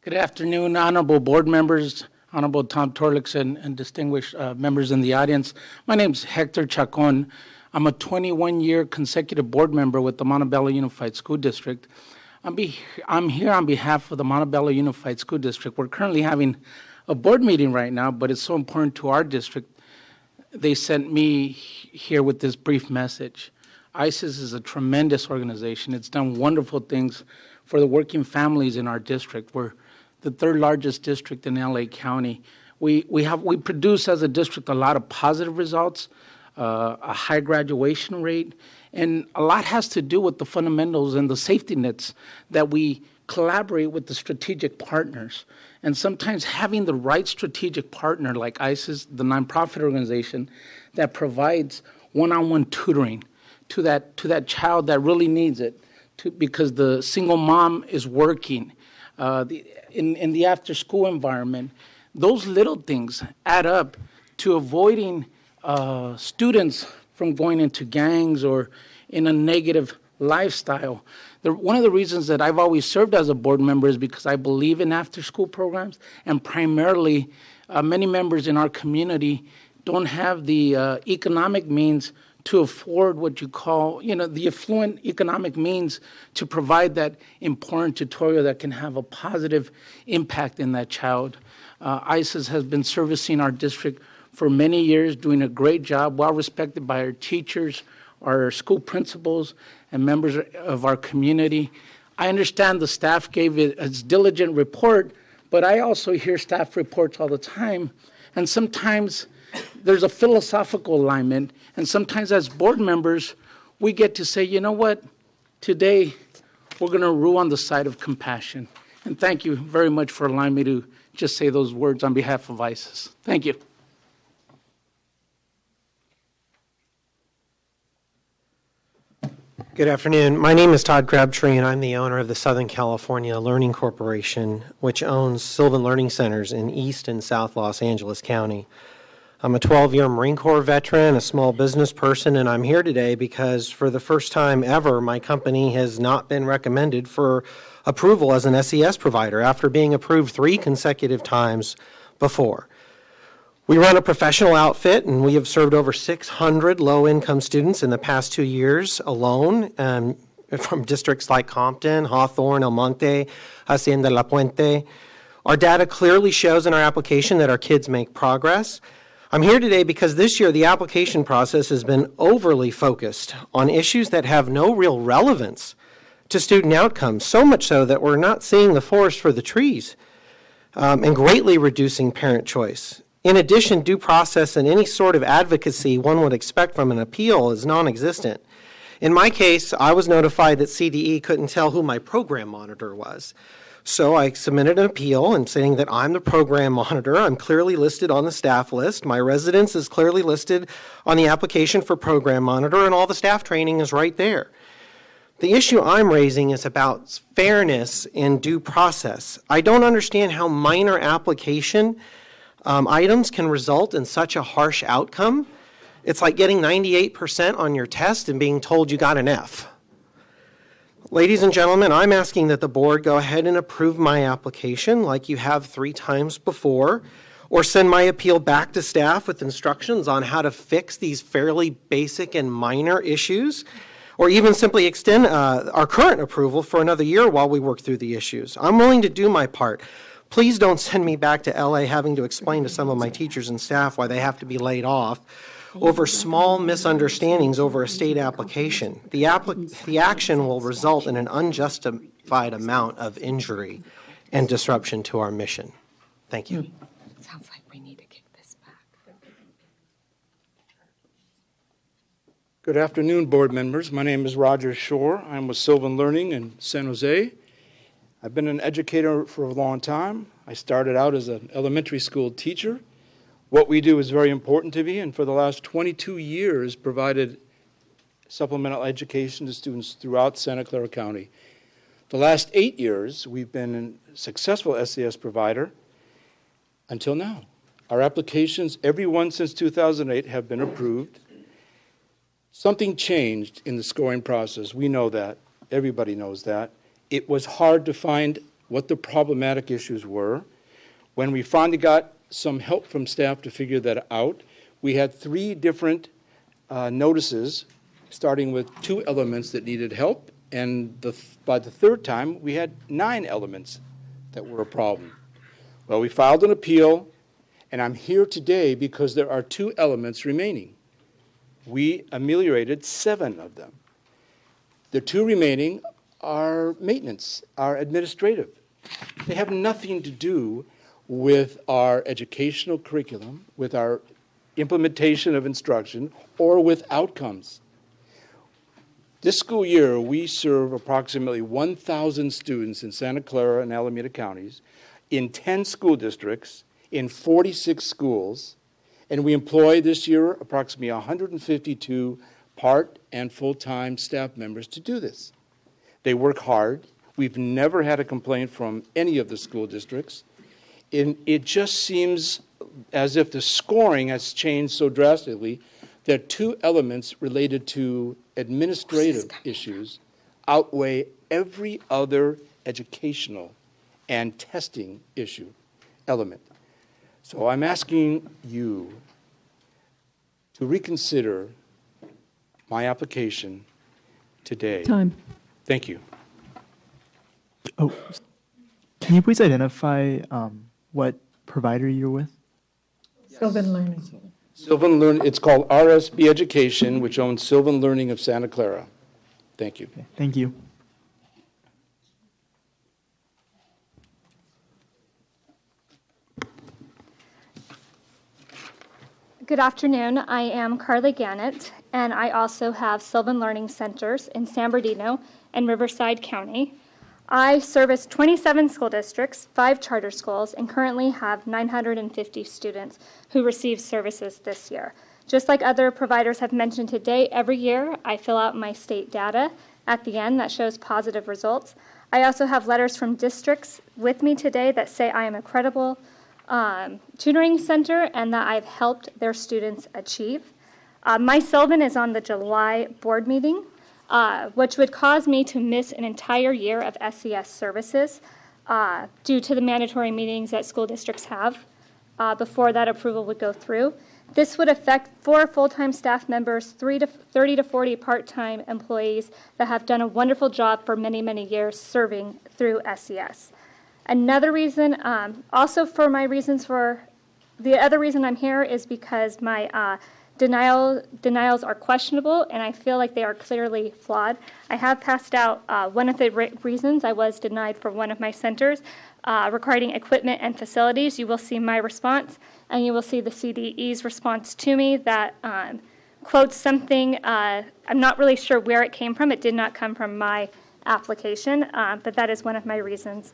Good afternoon, honorable board members, Honorable Tom Torlakson, and distinguished members in the audience. My name is Hector Chacon. I'm a 21-year consecutive board member with the Montebello Unified School District. I'm here on behalf of the Montebello Unified School District. We're currently having a board meeting right now, but it's so important to our district. They sent me here with this brief message. ISIS is a tremendous organization. It's done wonderful things for the working families in our district. We're the third largest district in LA County. We produce as a district a lot of positive results, a high graduation rate, and a lot has to do with the fundamentals and the safety nets that we collaborate with the strategic partners. And sometimes having the right strategic partner like ISIS, the nonprofit organization, that provides one-on-one tutoring to that child that really needs it, because the single mom is working in the after-school environment. Those little things add up to avoiding students from going into gangs or in a negative lifestyle. One of the reasons that I've always served as a board member is because I believe in after-school programs, and primarily many members in our community don't have the economic means to afford what you call, the affluent economic means to provide that important tutorial that can have a positive impact in that child. ISIS has been servicing our district for many years, doing a great job, well respected by our teachers, our school principals, and members of our community. I understand the staff gave it its diligent report, but I also hear staff reports all the time, and sometimes there's a philosophical alignment, and sometimes as board members, we get to say, you know what, today we're going to rule on the side of compassion. And thank you very much for allowing me to just say those words on behalf of ISIS. Thank you. Good afternoon. My name is Todd Crabtree, and I'm the owner of the Southern California Learning Corporation, which owns Sylvan Learning Centers in East and South Los Angeles County. I'm a 12-year Marine Corps veteran, a small business person, and I'm here today because for the first time ever, my company has not been recommended for approval as an SES provider after being approved 3 consecutive times before. We run a professional outfit, and we have served over 600 low-income students in the past 2 years alone, from districts like Compton, Hawthorne, El Monte, Hacienda La Puente. Our data clearly shows in our application that our kids make progress. I'm here today because this year the application process has been overly focused on issues that have no real relevance to student outcomes, so much so that we're not seeing the forest for the trees, and greatly reducing parent choice. In addition, due process and any sort of advocacy one would expect from an appeal is non-existent. In my case, I was notified that CDE couldn't tell who my program monitor was. So I submitted an appeal and saying that I'm the program monitor. I'm clearly listed on the staff list. My residence is clearly listed on the application for program monitor, and all the staff training is right there. The issue I'm raising is about fairness in due process. I don't understand how minor application items can result in such a harsh outcome, It's like getting 98% on your test and being told you got an F. Ladies and gentlemen, I'm asking that the board go ahead and approve my application like you have 3 times before, or send my appeal back to staff with instructions on how to fix these fairly basic and minor issues, or even simply extend our current approval for another year while we work through the issues. I'm willing to do my part. Please don't send me back to LA having to explain to some of my teachers and staff why they have to be laid off over small misunderstandings over a state application. The action will result in an unjustified amount of injury and disruption to our mission. Thank you. Sounds like we need to kick this back. Good afternoon, board members. My name is Roger Shore. I'm with Sylvan Learning in San Jose. I've been an educator for a long time. I started out as an elementary school teacher. What we do is very important to me, and for the last 22 years provided supplemental education to students throughout Santa Clara County. The last 8 years, we've been a successful SES provider until now. Our applications, every one since 2008, have been approved. Something changed in the scoring process. We know that. Everybody knows that. It was hard to find what the problematic issues were. When we finally got some help from staff to figure that out, we had 3 different notices, starting with 2 elements that needed help, and by the 3rd time, we had 9 elements that were a problem. Well, we filed an appeal, and I'm here today because there are 2 elements remaining. We ameliorated 7 of them. The 2 remaining are maintenance, are administrative. They have nothing to do with our educational curriculum, with our implementation of instruction, or with outcomes. This school year, we serve approximately 1,000 students in Santa Clara and Alameda counties, in 10 school districts, in 46 schools, and we employ this year approximately 152 part and full-time staff members to do this. They work hard. We've never had a complaint from any of the school districts. And it just seems as if the scoring has changed so drastically that 2 elements related to administrative issues outweigh every other educational and testing element. So I'm asking you to reconsider my application today. Time. Thank you. Oh, can you please identify what provider you're with? Sylvan Learning. Sylvan Learning, it's called RSB Education, which owns Sylvan Learning of Santa Clara. Thank you. Okay, thank you. Good afternoon. I am Carly Gannett, and I also have Sylvan Learning Centers in San Bernardino and Riverside County. I service 27 school districts, 5 charter schools, and currently have 950 students who receive services this year. Just like other providers have mentioned today, every year I fill out my state data at the end that shows positive results. I also have letters from districts with me today that say I am a credible tutoring center and that I've helped their students achieve. My Sylvan is on the July board meeting, which would cause me to miss an entire year of SES services due to the mandatory meetings that school districts have before that approval would go through. This would affect 4 full-time staff members, 30 to 40 part-time employees that have done a wonderful job for many, many years serving through SES. Another reason, also for my reasons for, the other reason I'm here is because my denials are questionable, and I feel like they are clearly flawed. I have passed out one of the reasons I was denied for one of my centers regarding equipment and facilities. You will see my response, and you will see the CDE's response to me that quotes something. I'm not really sure where it came from. It did not come from my application, but that is one of my reasons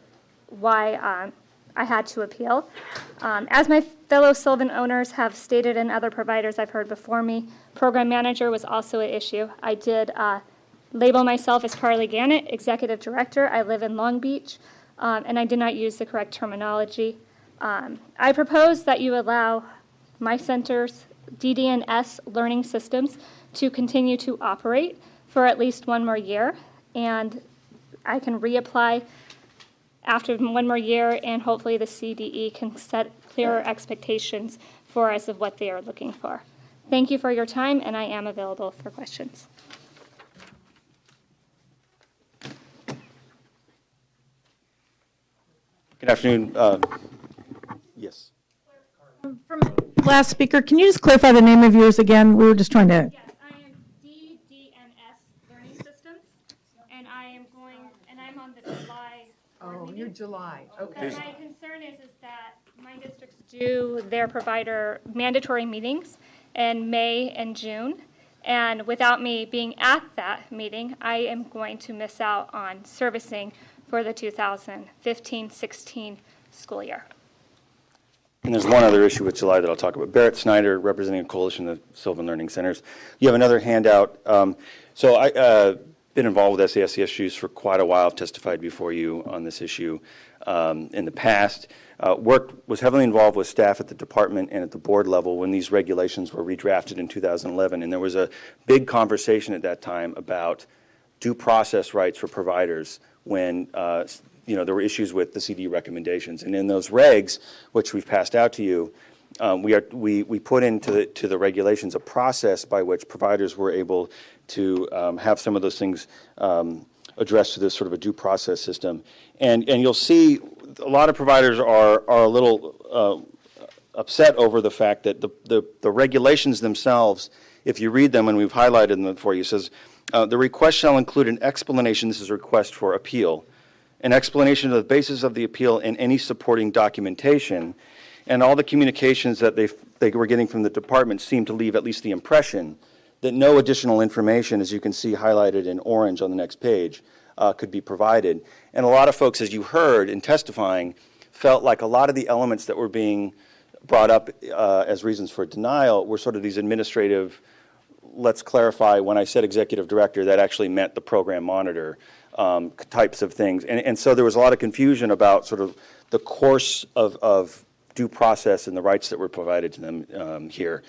why I had to appeal. As my fellow Sylvan owners have stated and other providers I've heard before me, program manager was also an issue. I did label myself as Carly Gannett, executive director. I live in Long Beach, and I did not use the correct terminology. I propose that you allow my centers DD&S learning systems to continue to operate for at least one more year, and I can reapply after one more year, and hopefully the CDE can set clearer expectations for us of what they are looking for. Thank you for your time, and I am available for questions. Good afternoon. Yes. Last speaker, can you just clarify the name of yours again? We were just trying to. Yes, I am DD&S Learning Systems, and I'm on the July. Oh, you're July, okay. And my concern is that my districts do their provider mandatory meetings in May and June, and without me being at that meeting, I am going to miss out on servicing for the 2015-16 school year. And there's one other issue with July that I'll talk about. Barrett Snyder, representing a coalition of Sylvan Learning Centers. You have another handout. So I've been involved with SASC issues for quite a while. I've testified before you on this issue in the past. Was heavily involved with staff at the department and at the board level when these regulations were redrafted in 2011. And there was a big conversation at that time about due process rights for providers when there were issues with the CD recommendations. And in those regs, which we've passed out to you, we put into the regulations a process by which providers were able to have some of those things addressed to this sort of a due process system. And you'll see a lot of providers are a little upset over the fact that the regulations themselves, if you read them, and we've highlighted them for you, it says, the request shall include an explanation, this is a request for appeal, an explanation of the basis of the appeal and any supporting documentation, and all the communications that they were getting from the department seem to leave at least the impression that no additional information, as you can see highlighted in orange on the next page, could be provided. And a lot of folks, as you heard in testifying, felt like a lot of the elements that were being brought up as reasons for denial were sort of these administrative, let's clarify, when I said executive director, that actually meant the program monitor types of things. And so there was a lot of confusion about sort of the course of due process and the rights that were provided to them here.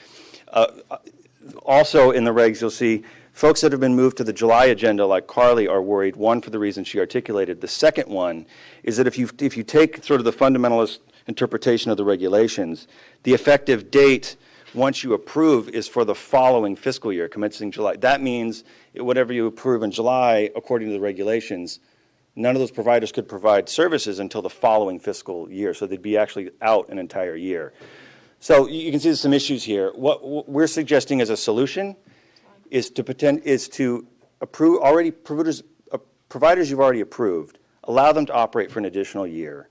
Also in the regs, you'll see folks that have been moved to the July agenda, like Carly, are worried, one, for the reason she articulated. The second one is that if you take sort of the fundamentalist interpretation of the regulations, the effective date once you approve is for the following fiscal year, commencing July. That means whatever you approve in July, according to the regulations, none of those providers could provide services until the following fiscal year. So they'd be actually out an entire year. So you can see there's some issues here. What we're suggesting as a solution is to approve providers you've already approved, allow them to operate for an additional year,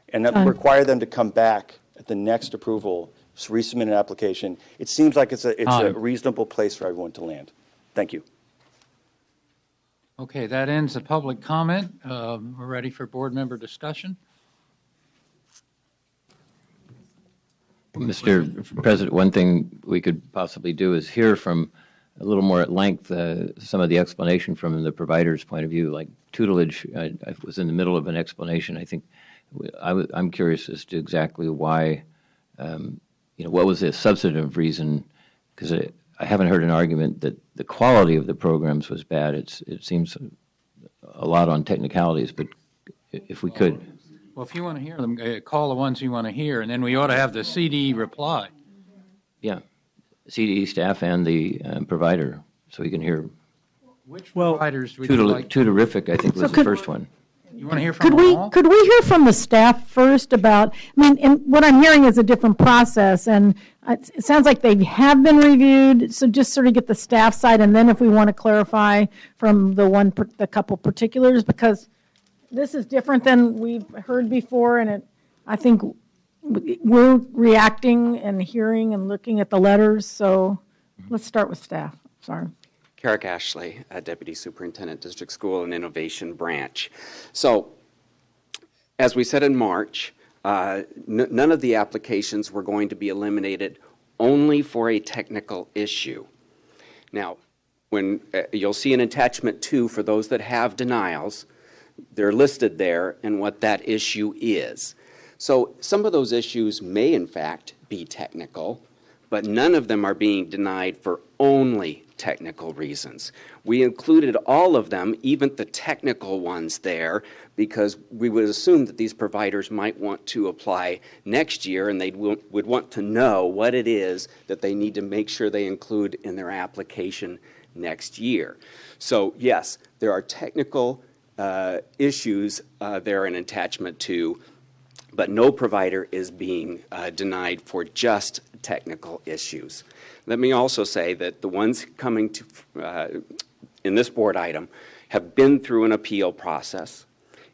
and then require them to come back at the next approval, resubmit an application. It seems like it's a reasonable place for everyone to land. Thank you. Okay, that ends the public comment. We're ready for board member discussion. Mr. President, one thing we could possibly do is hear from a little more at length some of the explanation from the provider's point of view, like tutelage. I was in the middle of an explanation. I think I'm curious as to exactly why, what was the substantive reason, because I haven't heard an argument that the quality of the programs was bad. It seems a lot on technicalities, but if we could. Well, if you want to hear them, call the ones you want to hear, and then we ought to have the CD reply. Yeah, CDE staff and the provider, so we can hear. Which providers would you like? Tutorific, I think, was the first one. You want to hear from them all? Could we hear from the staff first about, and what I'm hearing is a different process, and it sounds like they have been reviewed, so just sort of get the staff side, and then if we want to clarify from the couple particulars, because this is different than we've heard before, and I think we're reacting and hearing and looking at the letters, so let's start with staff. Sorry. Carrick Ashley, Deputy Superintendent, District School and Innovation Branch. So, as we said in March, none of the applications were going to be eliminated only for a technical issue. Now, when you'll see an attachment 2 for those that have denials, they're listed there and what that issue is. So some of those issues may in fact be technical, but none of them are being denied for only technical reasons. We included all of them, even the technical ones there, because we would assume that these providers might want to apply next year, and they would want to know what it is that they need to make sure they include in their application next year. So yes, there are technical issues there in attachment 2, but no provider is being denied for just technical issues. Let me also say that the ones coming to in this board item have been through an appeal process.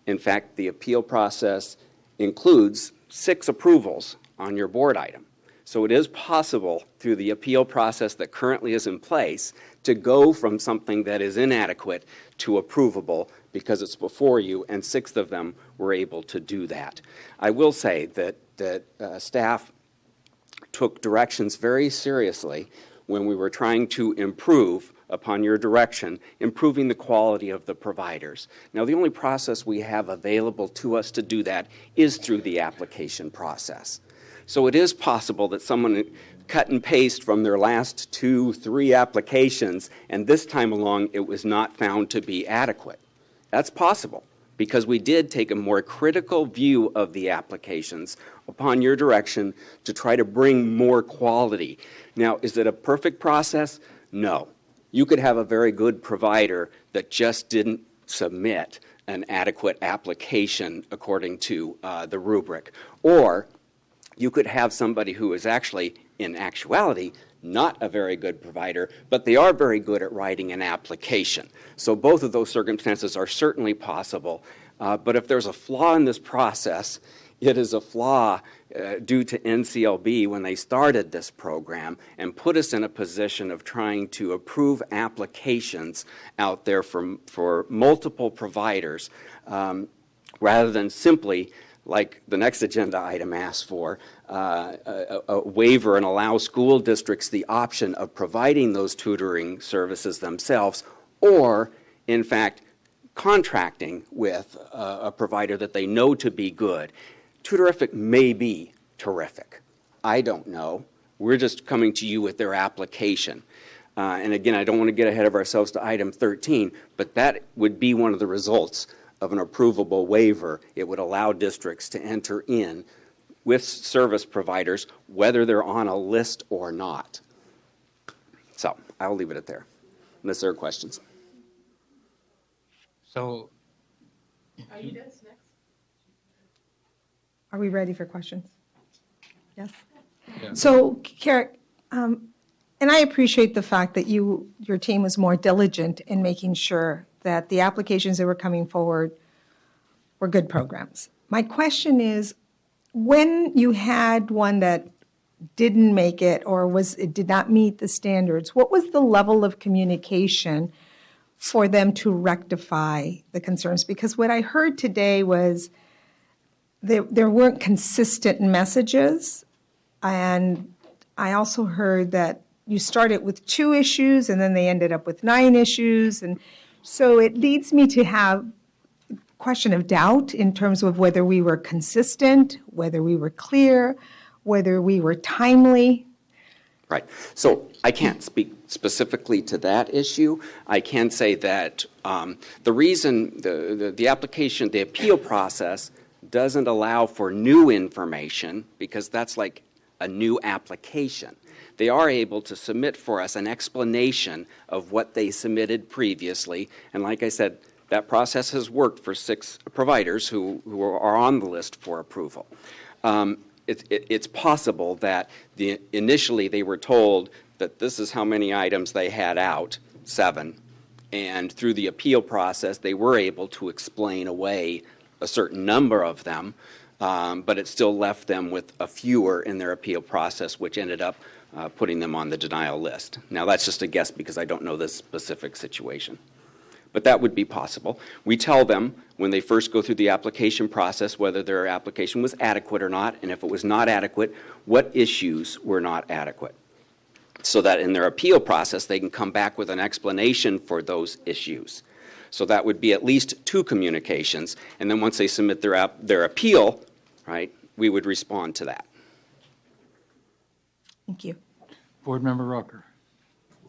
In fact, the appeal process includes 6 approvals on your board item. So it is possible through the appeal process that currently is in place to go from something that is inadequate to approvable because it's before you, and 6 of them were able to do that. I will say that staff took directions very seriously when we were trying to improve upon your direction, improving the quality of the providers. Now, the only process we have available to us to do that is through the application process. So it is possible that someone cut and paste from their last 2, 3 applications, and this time along it was not found to be adequate. That's possible, because we did take a more critical view of the applications upon your direction to try to bring more quality. Now, is it a perfect process? No. You could have a very good provider that just didn't submit an adequate application according to the rubric. Or you could have somebody who is actually, in actuality, not a very good provider, but they are very good at writing an application. So both of those circumstances are certainly possible. But if there's a flaw in this process, it is a flaw due to NCLB when they started this program and put us in a position of trying to approve applications out there for multiple providers rather than simply, like the next agenda item asks for, a waiver and allow school districts the option of providing those tutoring services themselves, or, in fact, contracting with a provider that they know to be good. Tutorific may be terrific. I don't know. We're just coming to you with their application. And again, I don't want to get ahead of ourselves to item 13, but that would be one of the results of an approvable waiver. It would allow districts to enter in with service providers, whether they're on a list or not. So I'll leave it at there, unless there are questions. So, Are you done next? Are we ready for questions? Yes. Yeah. So, Carrick, and I appreciate the fact that your team was more diligent in making sure that the applications that were coming forward were good programs. My question is, when you had one that didn't make it or it did not meet the standards, what was the level of communication for them to rectify the concerns? Because what I heard today was there weren't consistent messages, and I also heard that you started with 2 issues and then they ended up with 9 issues, and so it leads me to have a question of doubt in terms of whether we were consistent, whether we were clear, whether we were timely. Right. So I can't speak specifically to that issue. I can say that the reason the application, the appeal process doesn't allow for new information, because that's like a new application. They are able to submit for us an explanation of what they submitted previously. And like I said, that process has worked for 6 providers who are on the list for approval. It's possible that initially they were told that this is how many items they had out, 7, and through the appeal process they were able to explain away a certain number of them, but it still left them with a fewer in their appeal process, which ended up putting them on the denial list. Now that's just a guess because I don't know this specific situation. But that would be possible. We tell them when they first go through the application process whether their application was adequate or not, and if it was not adequate, what issues were not adequate, so that in their appeal process they can come back with an explanation for those issues. So that would be at least 2 communications, and then once they submit their appeal, right, we would respond to that. Thank you. Board Member Rucker.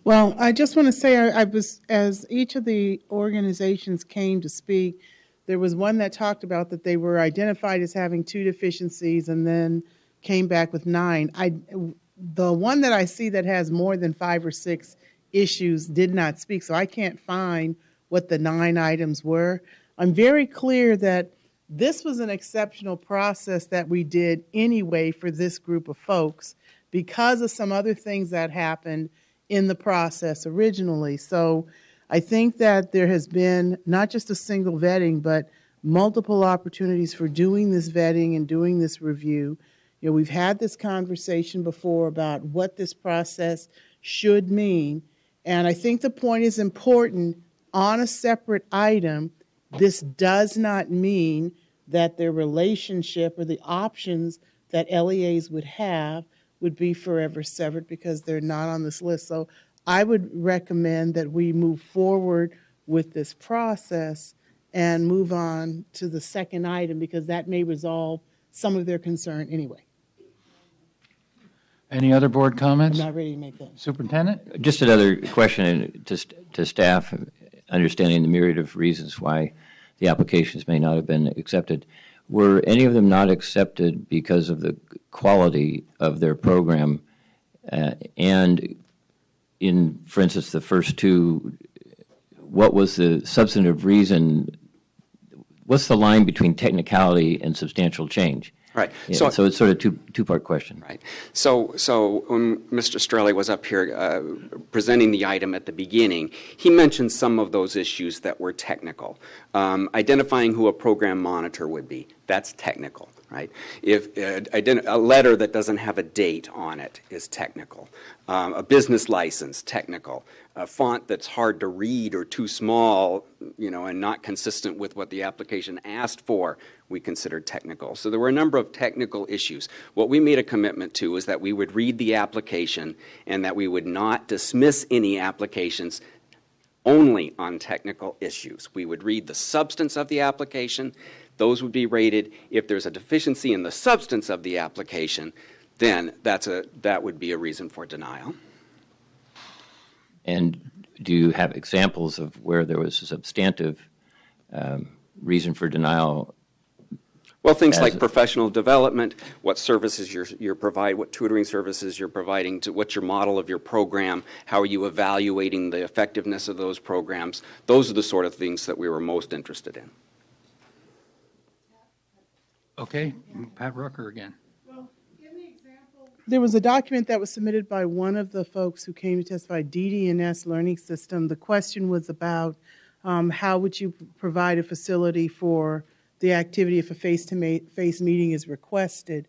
Well, I just want to say I was, as each of the organizations came to speak, there was one that talked about that they were identified as having 2 deficiencies and then came back with 9. The one that I see that has more than 5 or 6 issues did not speak, so I can't find what the 9 items were. I'm very clear that this was an exceptional process that we did anyway for this group of folks because of some other things that happened in the process originally. So I think that there has been not just a single vetting, but multiple opportunities for doing this vetting and doing this review. You know, we've had this conversation before about what this process should mean, and I think the point is important on a separate item. This does not mean that their relationship or the options that LEAs would have would be forever severed because they're not on this list. So I would recommend that we move forward with this process and move on to the second item because that may resolve some of their concern anyway. Any other board comments? I'm not ready to make that. Superintendent? Just another question to staff, understanding the myriad of reasons why the applications may not have been accepted. Were any of them not accepted because of the quality of their program? And in, for instance, the first 2, what was the substantive reason? What's the line between technicality and substantial change? Right. Yeah, so it's sort of two-part question. Right. So when Mr. Strelli was up here presenting the item at the beginning, he mentioned some of those issues that were technical. Identifying who a program monitor would be, that's technical, right? If a letter that doesn't have a date on it is technical. A business license, technical. A font that's hard to read or too small, you know, and not consistent with what the application asked for, we considered technical. So there were a number of technical issues. What we made a commitment to is that we would read the application and that we would not dismiss any applications only on technical issues. We would read the substance of the application. Those would be rated. If there's a deficiency in the substance of the application, then that would be a reason for denial. And do you have examples of where there was a substantive reason for denial? Well, things like professional development, what services you're providing, what tutoring services you're providing, what's your model of your program, how are you evaluating the effectiveness of those programs. Those are the sort of things that we were most interested in. Okay, Pat Rucker again. There was a document that was submitted by one of the folks who came to testify, DD&S Learning System. The question was about how would you provide a facility for the activity if a face-to-face meeting is requested.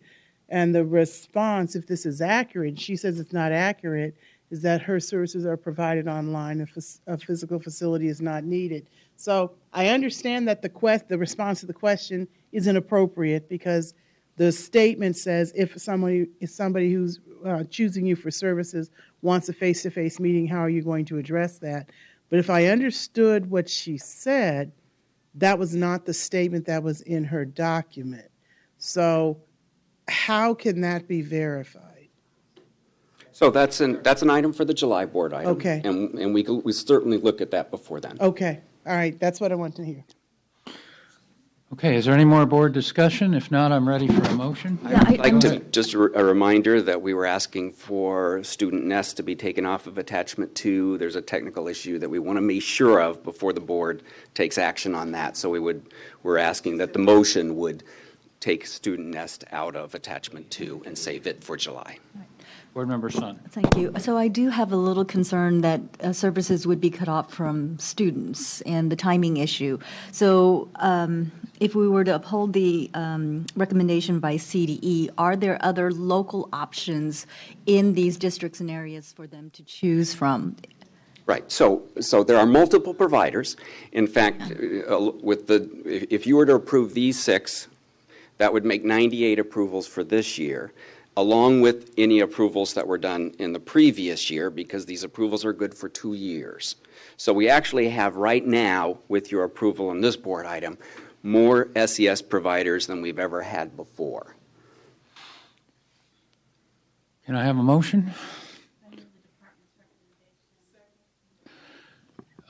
And the response, if this is accurate, she says it's not accurate, is that her services are provided online if a physical facility is not needed. So I understand that the response to the question is inappropriate because the statement says if somebody who's choosing you for services wants a face-to-face meeting, how are you going to address that? But if I understood what she said, that was not the statement that was in her document. So how can that be verified? So that's an item for the July board item. Okay. And we certainly look at that before then. Okay. All right. That's what I want to hear. Okay, is there any more board discussion? If not, I'm ready for a motion. I'd like to, just a reminder that we were asking for student nest to be taken off of attachment 2. There's a technical issue that we want to be sure of before the board takes action on that. So we're asking that the motion would take student nest out of attachment 2 and save it for July. Board Member Sun. Thank you. So I do have a little concern that services would be cut off from students and the timing issue. So if we were to uphold the recommendation by CDE, are there other local options in these districts and areas for them to choose from? Right. So there are multiple providers. In fact, if you were to approve these 6, that would make 98 approvals for this year, along with any approvals that were done in the previous year, because these approvals are good for 2 years. So we actually have right now, with your approval on this board item, more SES providers than we've ever had before. Can I have a motion?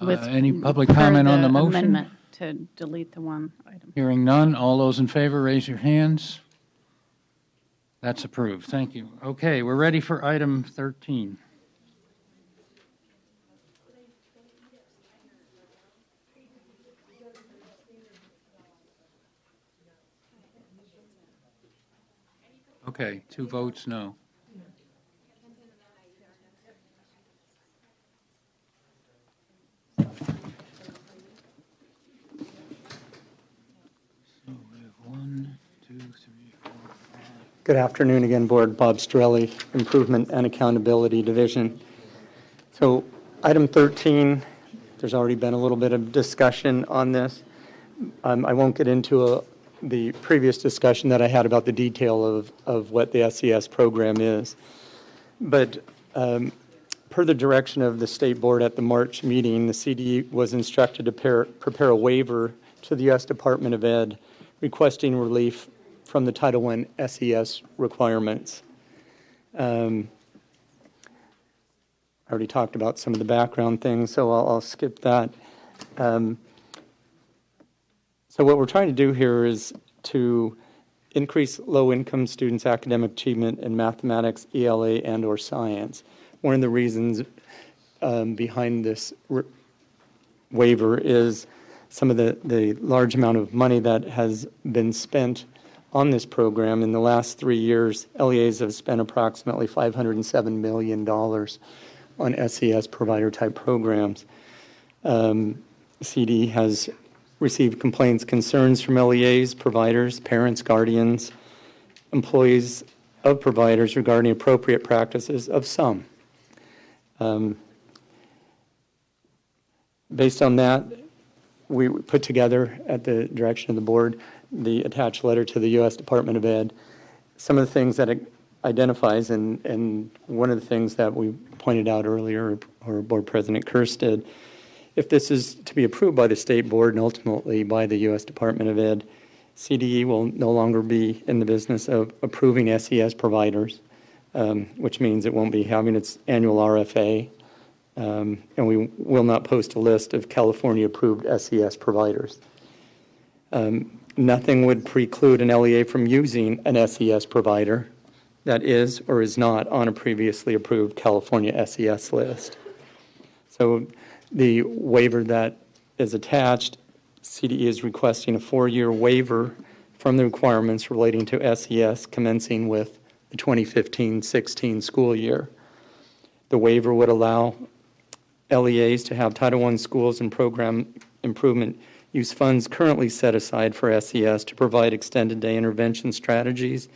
Any public comment on the motion? Amendment to delete the one item. Hearing none, all those in favor, raise your hands. That's approved. Thank you. Okay, we're ready for item 13. Okay, 2 votes no. Good afternoon again, Board. Bob Strelli, Improvement and Accountability Division. So item 13, there's already been a little bit of discussion on this. I won't get into the previous discussion that I had about the detail of what the SES program is. But per the direction of the State Board at the March meeting, the CDE was instructed to prepare a waiver to the U.S. Department of Ed requesting relief from the Title I SES requirements. I already talked about some of the background things, so I'll skip that. So what we're trying to do here is to increase low-income students' academic achievement in mathematics, ELA, and/or science. One of the reasons behind this waiver is some of the large amount of money that has been spent on this program. In the last 3 years, LEAs have spent approximately $507 million on SES provider-type programs. CD has received complaints, concerns from LEAs, providers, parents, guardians, employees of providers regarding appropriate practices of some. Based on that, we put together, at the direction of the board, the attached letter to the U.S. Department of Ed. Some of the things that it identifies, and one of the things that we pointed out earlier, or Board President Kirst did, if this is to be approved by the State Board and ultimately by the U.S. Department of Ed, CDE will no longer be in the business of approving SES providers, which means it won't be having its annual RFA, and we will not post a list of California-approved SES providers. Nothing would preclude an LEA from using an SES provider that is or is not on a previously approved California SES list. So the waiver that is attached, CDE is requesting a 4-year waiver from the requirements relating to SES commencing with the 2015-16 school year. The waiver would allow LEAs to have Title I schools and program improvement use funds currently set aside for SES to provide extended day intervention strategies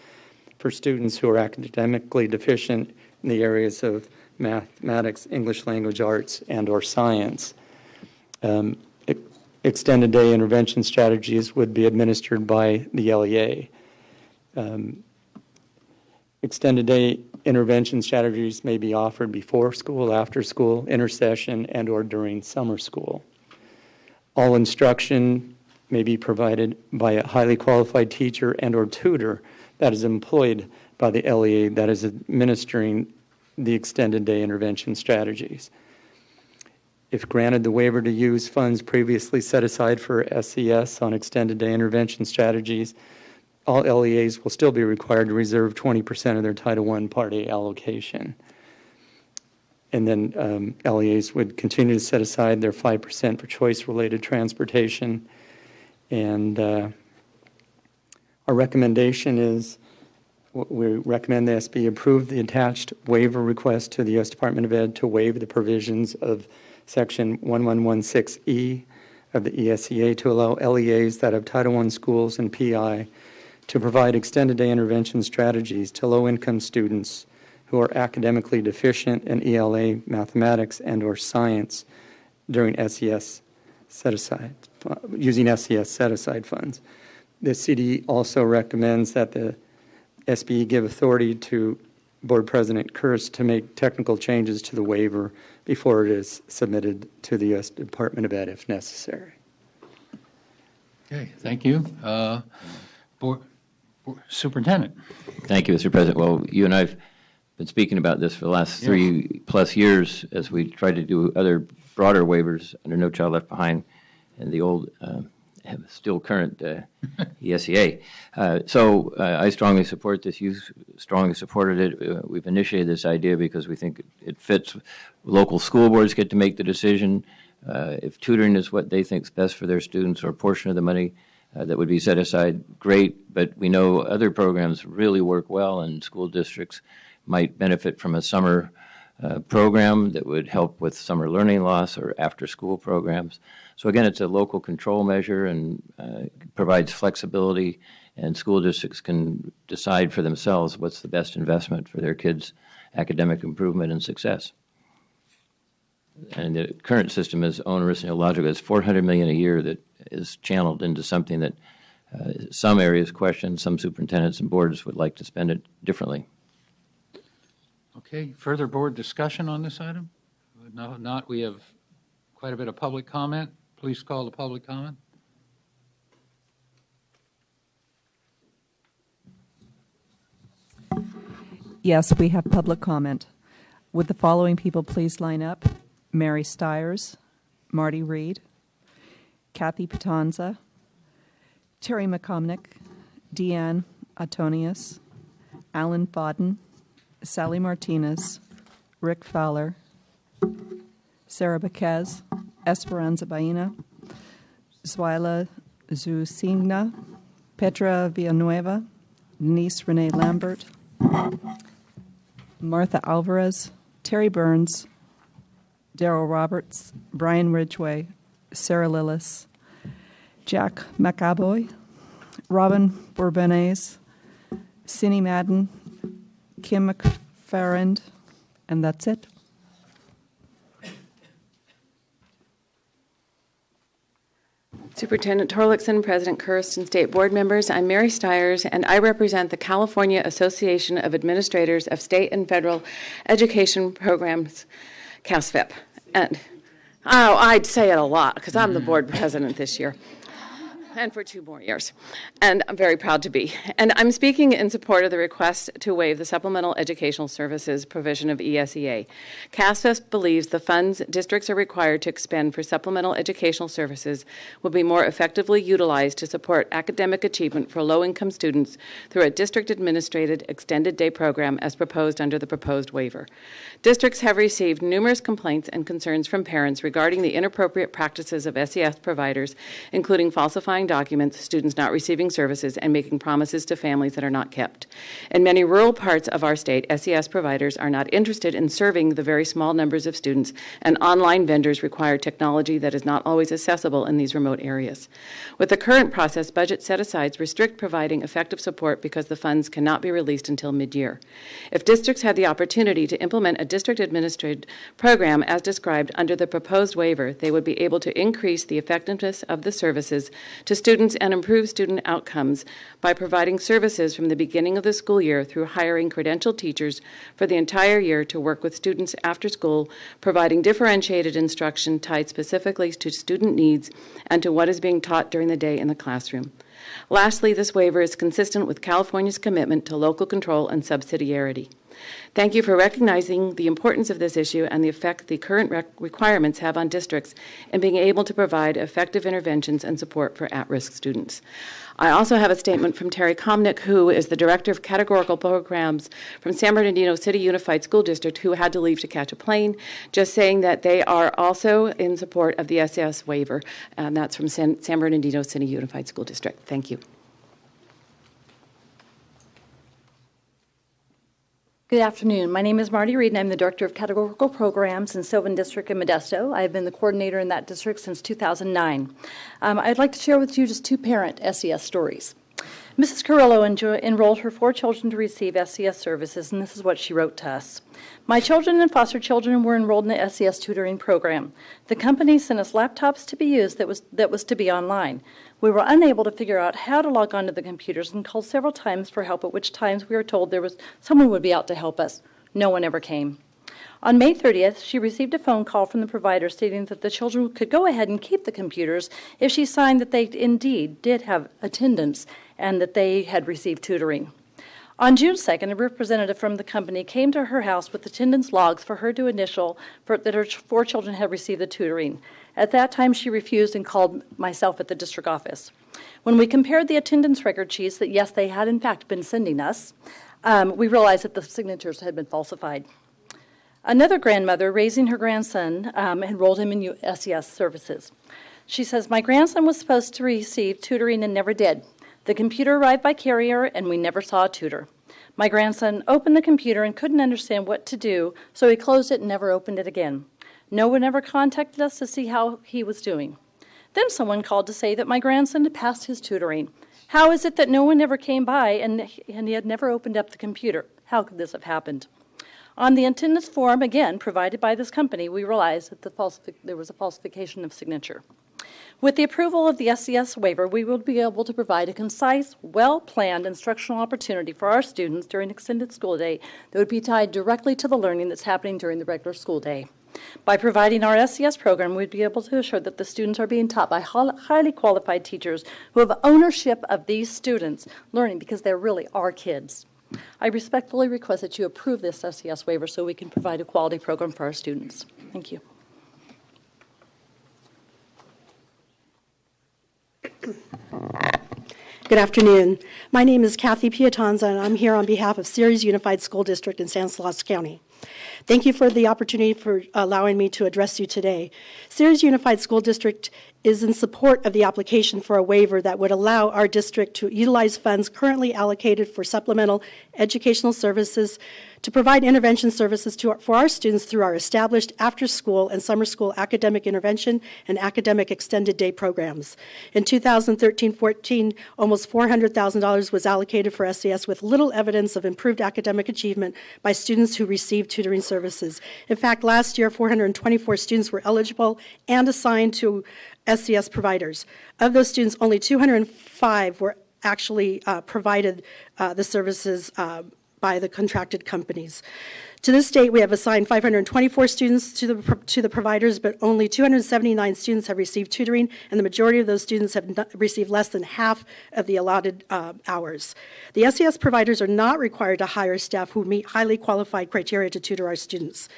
for students who are academically deficient in the areas of mathematics, English language arts, and/or science. Extended day intervention strategies would be administered by the LEA. Extended day intervention strategies may be offered before school, after school, intersession, and/or during summer school. All instruction may be provided by a highly qualified teacher and/or tutor that is employed by the LEA that is administering the extended day intervention strategies. If granted the waiver to use funds previously set aside for SES on extended day intervention strategies, all LEAs will still be required to reserve 20% of their Title I Part A allocation. And then LEAs would continue to set aside their 5% for choice-related transportation. And our recommendation is, we recommend the SB approve the attached waiver request to the U.S. Department of Ed to waive the provisions of Section 1116E of the ESEA to allow LEAs that have Title I schools and PI to provide extended day intervention strategies to low-income students who are academically deficient in ELA, mathematics, and/or science during SES set-aside, using SES set-aside funds. The CD also recommends that the SBE give authority to Board President Kirst to make technical changes to the waiver before it is submitted to the U.S. Department of Ed if necessary. Okay, thank you. Superintendent. Thank you, Mr. President. Well, you and I have been speaking about this for the last 3+ years as we try to do other broader waivers under No Child Left Behind and the old, still current ESEA. So I strongly support this. You strongly supported it. We've initiated this idea because we think it fits. Local school boards get to make the decision. If tutoring is what they think is best for their students or a portion of the money that would be set aside, great. But we know other programs really work well, and school districts might benefit from a summer program that would help with summer learning loss or after-school programs. So again, it's a local control measure and provides flexibility, and school districts can decide for themselves what's the best investment for their kids' academic improvement and success. And the current system is onerous and illogical. It's $400 million a year that is channeled into something that some areas question, some superintendents and boards would like to spend it differently. Okay, further board discussion on this item? No, not. We have quite a bit of public comment. Please call the public comment. Yes, we have public comment. Would the following people please line up? Mary Stiers, Marty Reed, Kathy Patanza, Terry McComnick, Deanne Antonius, Alan Fodden, Sally Martinez, Rick Fowler, Sarah Baquez, Esperanza Baena, Zuila Zusigna, Petra Villanueva, Denise Renee Lambert, Martha Alvarez, Terry Burns, Daryl Roberts, Brian Ridgway, Sarah Lillis, Jack McAboy, Robin Bourbonaise, Cindy Madden, Kim McFarland, and that's it. Superintendent Torlakson, President Kirst, and state board members, I'm Mary Stiers, and I represent the California Association of Administrators of State and Federal Education Programs, CASFIP. And I'd say it a lot because I'm the board president this year and for 2 more years, and I'm very proud to be. And I'm speaking in support of the request to waive the Supplemental Educational Services provision of ESEA. CASFIP believes the funds districts are required to expend for supplemental educational services will be more effectively utilized to support academic achievement for low-income students through a district-administrated extended day program as proposed under the proposed waiver. Districts have received numerous complaints and concerns from parents regarding the inappropriate practices of SES providers, including falsifying documents, students not receiving services, and making promises to families that are not kept. In many rural parts of our state, SES providers are not interested in serving the very small numbers of students, and online vendors require technology that is not always accessible in these remote areas. With the current process, budget set-asides restrict providing effective support because the funds cannot be released until mid-year. If districts had the opportunity to implement a district-administered program as described under the proposed waiver, they would be able to increase the effectiveness of the services to students and improve student outcomes by providing services from the beginning of the school year through hiring credentialed teachers for the entire year to work with students after school, providing differentiated instruction tied specifically to student needs and to what is being taught during the day in the classroom. Lastly, this waiver is consistent with California's commitment to local control and subsidiarity. Thank you for recognizing the importance of this issue and the effect the current requirements have on districts in being able to provide effective interventions and support for at-risk students. I also have a statement from Terry Komnick, who is the Director of Categorical Programs from San Bernardino City Unified School District, who had to leave to catch a plane, just saying that they are also in support of the SES waiver, and that's from San Bernardino City Unified School District. Thank you. Good afternoon. My name is Marty Reed, and I'm the Director of Categorical Programs in Sylvan District in Modesto. I've been the coordinator in that district since 2009. I'd like to share with you just 2 parent SES stories. Mrs. Carrillo enrolled her 4 children to receive SES services, and this is what she wrote to us. My children and foster children were enrolled in the SES tutoring program. The company sent us laptops to be used that was to be online. We were unable to figure out how to log onto the computers and called several times for help, at which times we were told someone would be out to help us. No one ever came. On May 30th, she received a phone call from the provider stating that the children could go ahead and keep the computers if she signed that they indeed did have attendance and that they had received tutoring. On June 2nd, a representative from the company came to her house with attendance logs for her to initial that her 4 children had received the tutoring. At that time, she refused and called myself at the district office. When we compared the attendance record sheets that, yes, they had in fact been sending us, we realized that the signatures had been falsified. Another grandmother raising her grandson enrolled him in SES services. She says, my grandson was supposed to receive tutoring and never did. The computer arrived by carrier and we never saw a tutor. My grandson opened the computer and couldn't understand what to do, so he closed it and never opened it again. No one ever contacted us to see how he was doing. Then someone called to say that my grandson had passed his tutoring. How is it that no one ever came by and he had never opened up the computer? How could this have happened? On the attendance form, again, provided by this company, we realized that there was a falsification of signature. With the approval of the SES waiver, we will be able to provide a concise, well-planned instructional opportunity for our students during extended school day that would be tied directly to the learning that's happening during the regular school day. By providing our SES program, we'd be able to assure that the students are being taught by highly qualified teachers who have ownership of these students learning because they really are kids. I respectfully request that you approve this SES waiver so we can provide a quality program for our students. Thank you. Good afternoon. My name is Kathy Piatanza, and I'm here on behalf of Ceres Unified School District in Stanislaus County. Thank you for the opportunity for allowing me to address you today. Ceres Unified School District is in support of the application for a waiver that would allow our district to utilize funds currently allocated for supplemental educational services to provide intervention services for our students through our established after-school and summer school academic intervention and academic extended day programs. In 2013-14, almost $400,000 was allocated for SES with little evidence of improved academic achievement by students who received tutoring services. In fact, last year, 424 students were eligible and assigned to SES providers. Of those students, only 205 were actually provided the services by the contracted companies. To this date, we have assigned 524 students to the providers, but only 279 students have received tutoring, and the majority of those students have received less than half of the allotted hours. The SES providers are not required to hire staff who meet highly qualified criteria to tutor our students.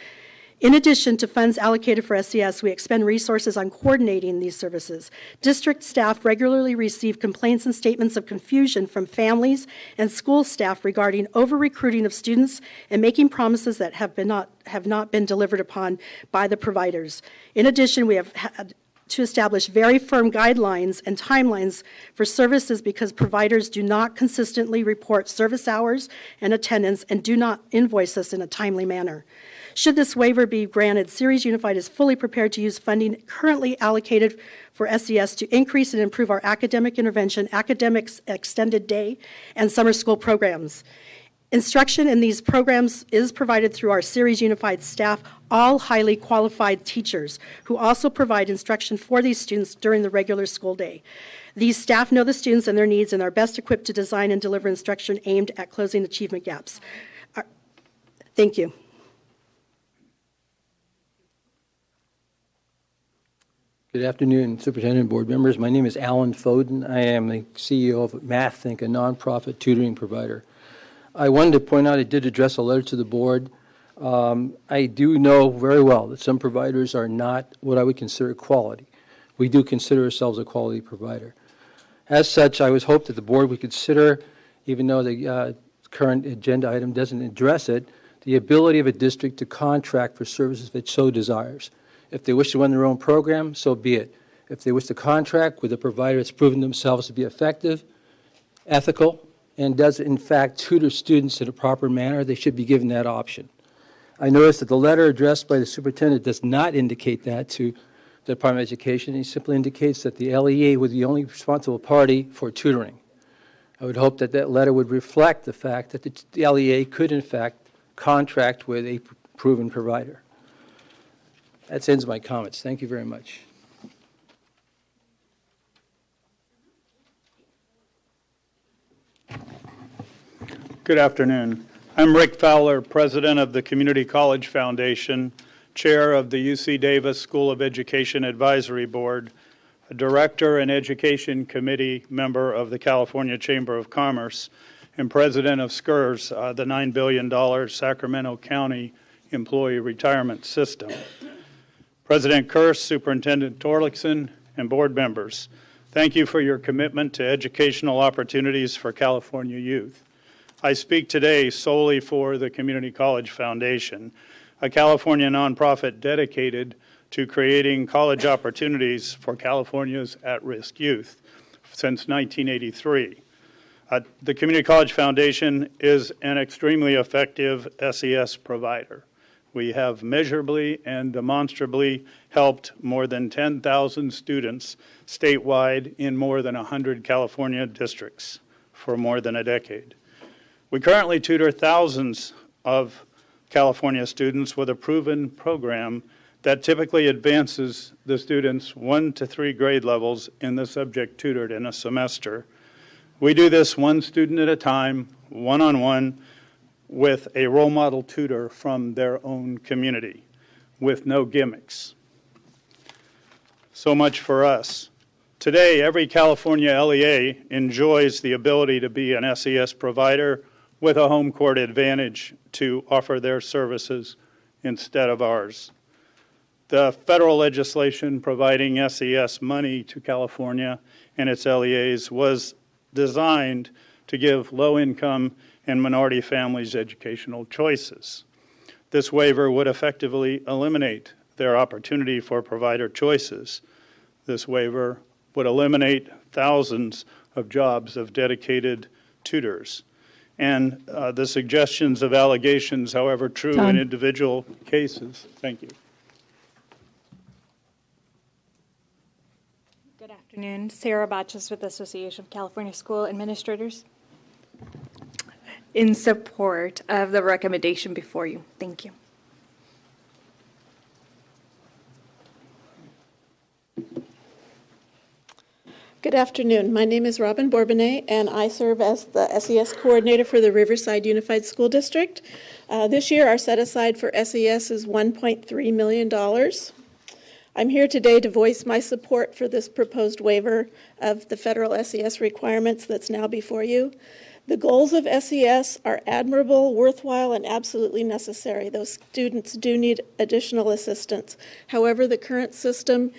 In addition to funds allocated for SES, we expend resources on coordinating these services. District staff regularly receive complaints and statements of confusion from families and school staff regarding over-recruiting of students and making promises that have not been delivered upon by the providers. In addition, we have had to establish very firm guidelines and timelines for services because providers do not consistently report service hours and attendance and do not invoice us in a timely manner. Should this waiver be granted, Ceres Unified is fully prepared to use funding currently allocated for SES to increase and improve our academic intervention, academics extended day, and summer school programs. Instruction in these programs is provided through our Ceres Unified staff, all highly qualified teachers who also provide instruction for these students during the regular school day. These staff know the students and their needs and are best equipped to design and deliver instruction aimed at closing achievement gaps. Thank you. Good afternoon, Superintendent and board members. My name is Alan Foden. I am the CEO of MathThink, a nonprofit tutoring provider. I wanted to point out I did address a letter to the board. I do know very well that some providers are not what I would consider quality. We do consider ourselves a quality provider. As such, I was hoped that the board would consider, even though the current agenda item doesn't address it, the ability of a district to contract for services if it so desires. If they wish to run their own program, so be it. If they wish to contract with a provider that's proven themselves to be effective, ethical, and does in fact tutor students in a proper manner, they should be given that option. I noticed that the letter addressed by the superintendent does not indicate that to the Department of Education. It simply indicates that the LEA was the only responsible party for tutoring. I would hope that that letter would reflect the fact that the LEA could in fact contract with a proven provider. That ends my comments. Thank you very much. Good afternoon. I'm Rick Fowler, president of the Community College Foundation, chair of the UC Davis School of Education Advisory Board, a director and education committee member of the California Chamber of Commerce, and president of SCRS, the $9 billion Sacramento County Employee Retirement System. President Kearse, Superintendent Torlakson, and board members, thank you for your commitment to educational opportunities for California youth. I speak today solely for the Community College Foundation, a California nonprofit dedicated to creating college opportunities for California's at-risk youth since 1983. The Community College Foundation is an extremely effective SES provider. We have measurably and demonstrably helped more than 10,000 students statewide in more than 100 California districts for more than a decade. We currently tutor thousands of California students with a proven program that typically advances the students 1 to 3 grade levels in the subject tutored in a semester. We do this one student at a time, one-on-one, with a role model tutor from their own community, with no gimmicks. So much for us. Today, every California LEA enjoys the ability to be an SES provider with a home court advantage to offer their services instead of ours. The federal legislation providing SES money to California and its LEAs was designed to give low-income and minority families educational choices. This waiver would effectively eliminate their opportunity for provider choices. This waiver would eliminate thousands of jobs of dedicated tutors. And the suggestions of allegations, however true in individual cases. Thank you. Good afternoon. Sarah Botches with the Association of California School Administrators. In support of the recommendation before you. Thank you. Good afternoon. My name is Robin Bourbonnais, and I serve as the SES coordinator for the Riverside Unified School District. This year, our set-aside for SES is $1.3 million. I'm here today to voice my support for this proposed waiver of the federal SES requirements that's now before you. The goals of SES are admirable, worthwhile, and absolutely necessary. Those students do need additional assistance. However, the current system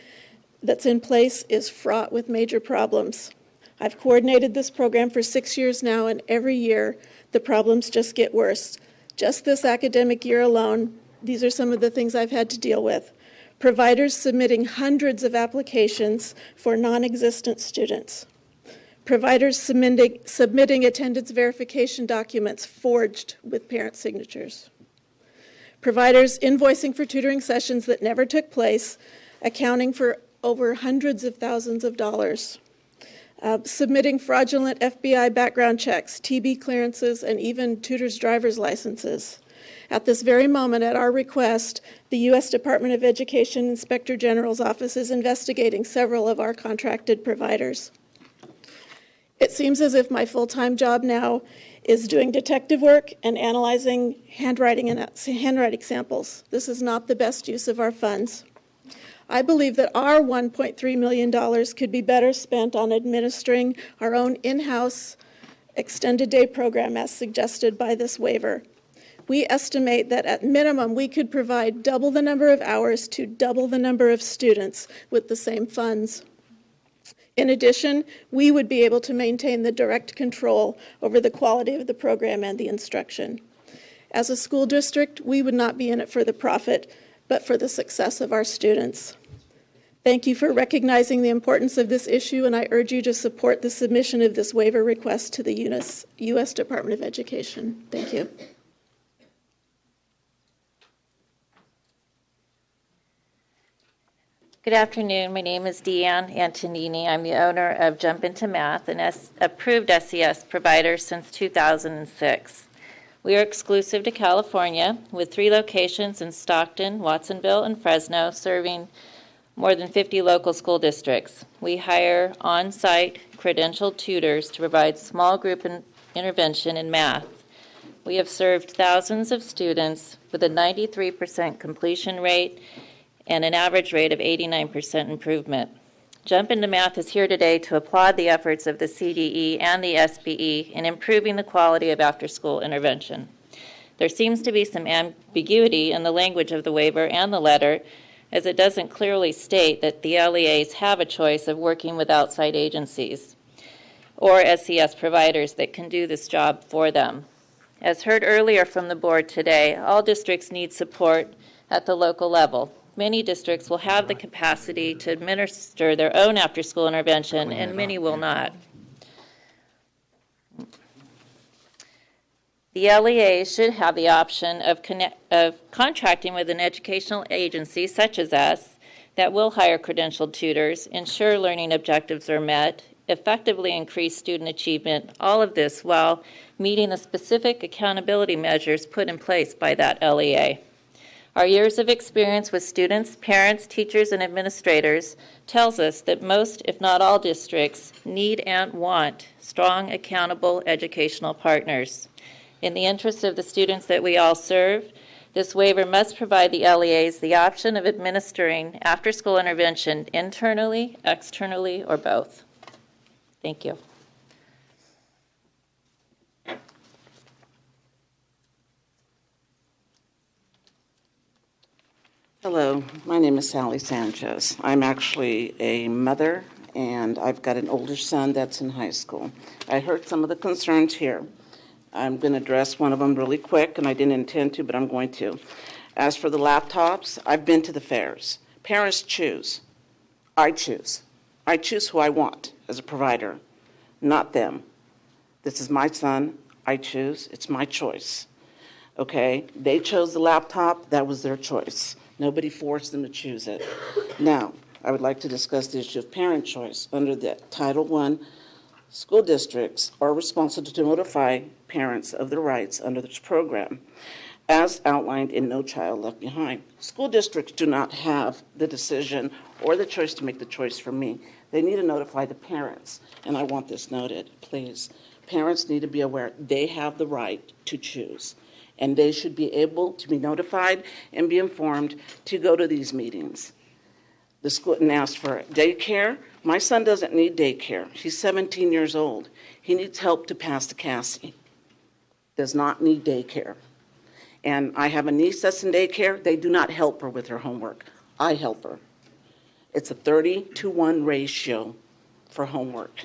that's in place is fraught with major problems. I've coordinated this program for 6 years now, and every year the problems just get worse. Just this academic year alone, these are some of the things I've had to deal with. Providers submitting hundreds of applications for non-existent students. Providers submitting attendance verification documents forged with parent signatures. Providers invoicing for tutoring sessions that never took place, accounting for over hundreds of thousands of dollars. Submitting fraudulent FBI background checks, TB clearances, and even tutors' driver's licenses. At this very moment, at our request, the U.S. Department of Education Inspector General's office is investigating several of our contracted providers. It seems as if my full-time job now is doing detective work and analyzing handwriting samples. This is not the best use of our funds. I believe that our $1.3 million could be better spent on administering our own in-house extended day program as suggested by this waiver. We estimate that at minimum we could provide double the number of hours to double the number of students with the same funds. In addition, we would be able to maintain the direct control over the quality of the program and the instruction. As a school district, we would not be in it for the profit, but for the success of our students. Thank you for recognizing the importance of this issue, and I urge you to support the submission of this waiver request to the U.S. Department of Education. Thank you. Good afternoon. My name is Deanne Antonini. I'm the owner of Jump Into Math, an approved SES provider since 2006. We are exclusive to California with 3 locations in Stockton, Watsonville, and Fresno, serving more than 50 local school districts. We hire on-site credentialed tutors to provide small group intervention in math. We have served thousands of students with a 93% completion rate and an average rate of 89% improvement. Jump Into Math is here today to applaud the efforts of the CDE and the SBE in improving the quality of after-school intervention. There seems to be some ambiguity in the language of the waiver and the letter, as it doesn't clearly state that the LEAs have a choice of working with outside agencies or SES providers that can do this job for them. As heard earlier from the board today, all districts need support at the local level. Many districts will have the capacity to administer their own after-school intervention, and many will not. The LEAs should have the option of contracting with an educational agency such as us that will hire credentialed tutors, ensure learning objectives are met, effectively increase student achievement, all of this while meeting the specific accountability measures put in place by that LEA. Our years of experience with students, parents, teachers, and administrators tells us that most, if not all, districts need and want strong, accountable educational partners. In the interest of the students that we all serve, this waiver must provide the LEAs the option of administering after-school intervention internally, externally, or both. Thank you. Hello, my name is Sally Sanchez. I'm actually a mother, and I've got an older son that's in high school. I heard some of the concerns here. I'm going to address one of them really quick, and I didn't intend to, but I'm going to. As for the laptops, I've been to the fairs. Parents choose. I choose. I choose who I want as a provider, not them. This is my son. I choose. It's my choice. Okay? They chose the laptop. That was their choice. Nobody forced them to choose it. Now, I would like to discuss the issue of parent choice. Under the Title I, school districts are responsible to notify parents of their rights under this program, as outlined in No Child Left Behind. School districts do not have the decision or the choice to make the choice for me. They need to notify the parents, and I want this noted, please. Parents need to be aware they have the right to choose, and they should be able to be notified and be informed to go to these meetings. The school and ask for daycare. My son doesn't need daycare. He's 17 years old. He needs help to pass the CASI. Does not need daycare. And I have a niece that's in daycare. They do not help her with her homework. I help her. It's a 30-to-1 ratio for homework.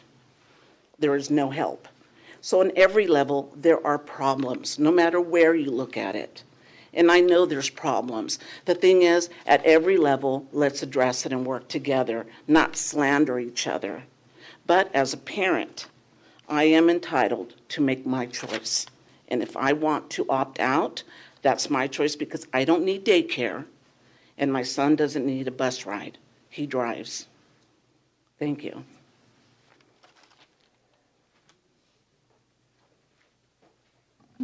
There is no help. So in every level, there are problems, no matter where you look at it. And I know there's problems. The thing is, at every level, let's address it and work together, not slander each other. But as a parent, I am entitled to make my choice. And if I want to opt out, that's my choice because I don't need daycare, and my son doesn't need a bus ride. He drives. Thank you.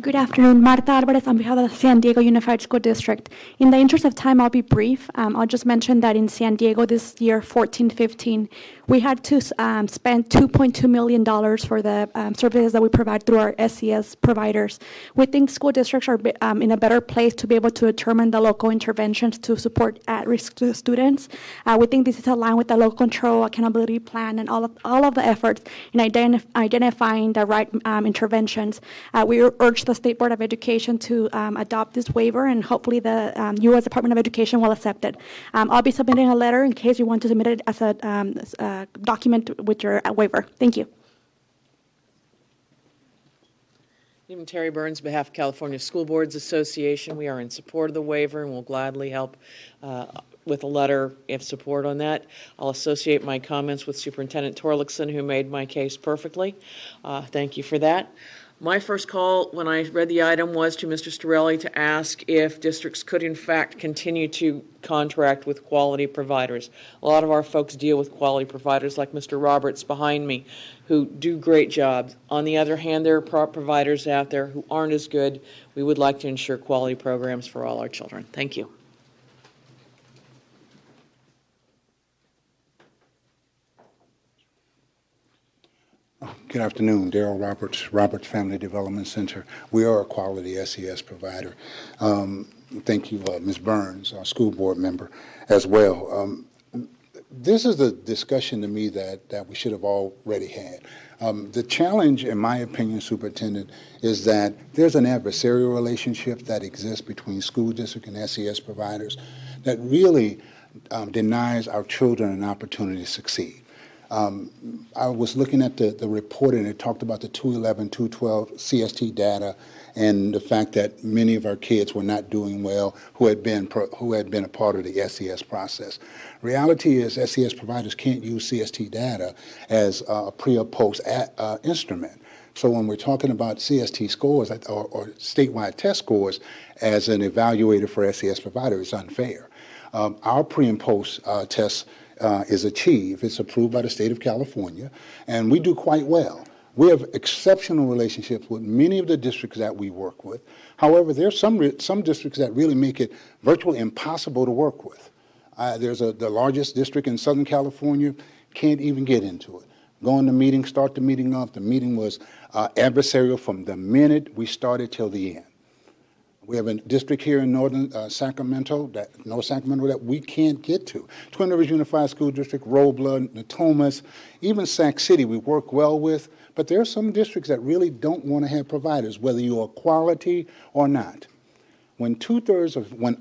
Good afternoon, Marta Alvarez on behalf of the San Diego Unified School District. In the interest of time, I'll be brief. I'll just mention that in San Diego this year, 14-15, we had to spend $2.2 million for the services that we provide through our SES providers. We think school districts are in a better place to be able to determine the local interventions to support at-risk students. We think this is aligned with the local control accountability plan and all of the efforts in identifying the right interventions. We urge the State Board of Education to adopt this waiver, and hopefully the U.S. Department of Education will accept it. I'll be submitting a letter in case you want to submit it as a document with your waiver. Thank you. I'm Terry Burns, on behalf of California School Boards Association. We are in support of the waiver and will gladly help with a letter if support on that. I'll associate my comments with Superintendent Torlakson, who made my case perfectly. Thank you for that. My first call when I read the item was to Mr. Storelli to ask if districts could in fact continue to contract with quality providers. A lot of our folks deal with quality providers like Mr. Roberts behind me who do great jobs. On the other hand, there are providers out there who aren't as good. We would like to ensure quality programs for all our children. Thank you. Good afternoon, Darrell Roberts Family Development Center. We are a quality SES provider. Thank you, Ms. Burns, our school board member, as well. this is the discussion to me that we should have already had. The challenge, in my opinion, Superintendent, is that there's an adversarial relationship that exists between school district and SES providers that really denies our children an opportunity to succeed. I was looking at the report, and it talked about the 211, 212 CST data and the fact that many of our kids were not doing well who had been a part of the SES process. Reality is SES providers can't use CST data as a pre or post instrument. So when we're talking about CST scores or statewide test scores as an evaluator for SES providers, it's unfair. Our pre and post test is achieved. It's approved by the state of California, and we do quite well. We have exceptional relationships with many of the districts that we work with. However, there's some districts that really make it virtually impossible to work with. There's the largest district in Southern California, can't even get into it. Go in the meeting, start the meeting off. The meeting was adversarial from the minute we started till the end. We have a district here in northern Sacramento, North Sacramento, that we can't get to. Twin Rivers Unified School District, Robla, Natomas, even Sac City we work well with, but there are some districts that really don't want to have providers, whether you are quality or not. When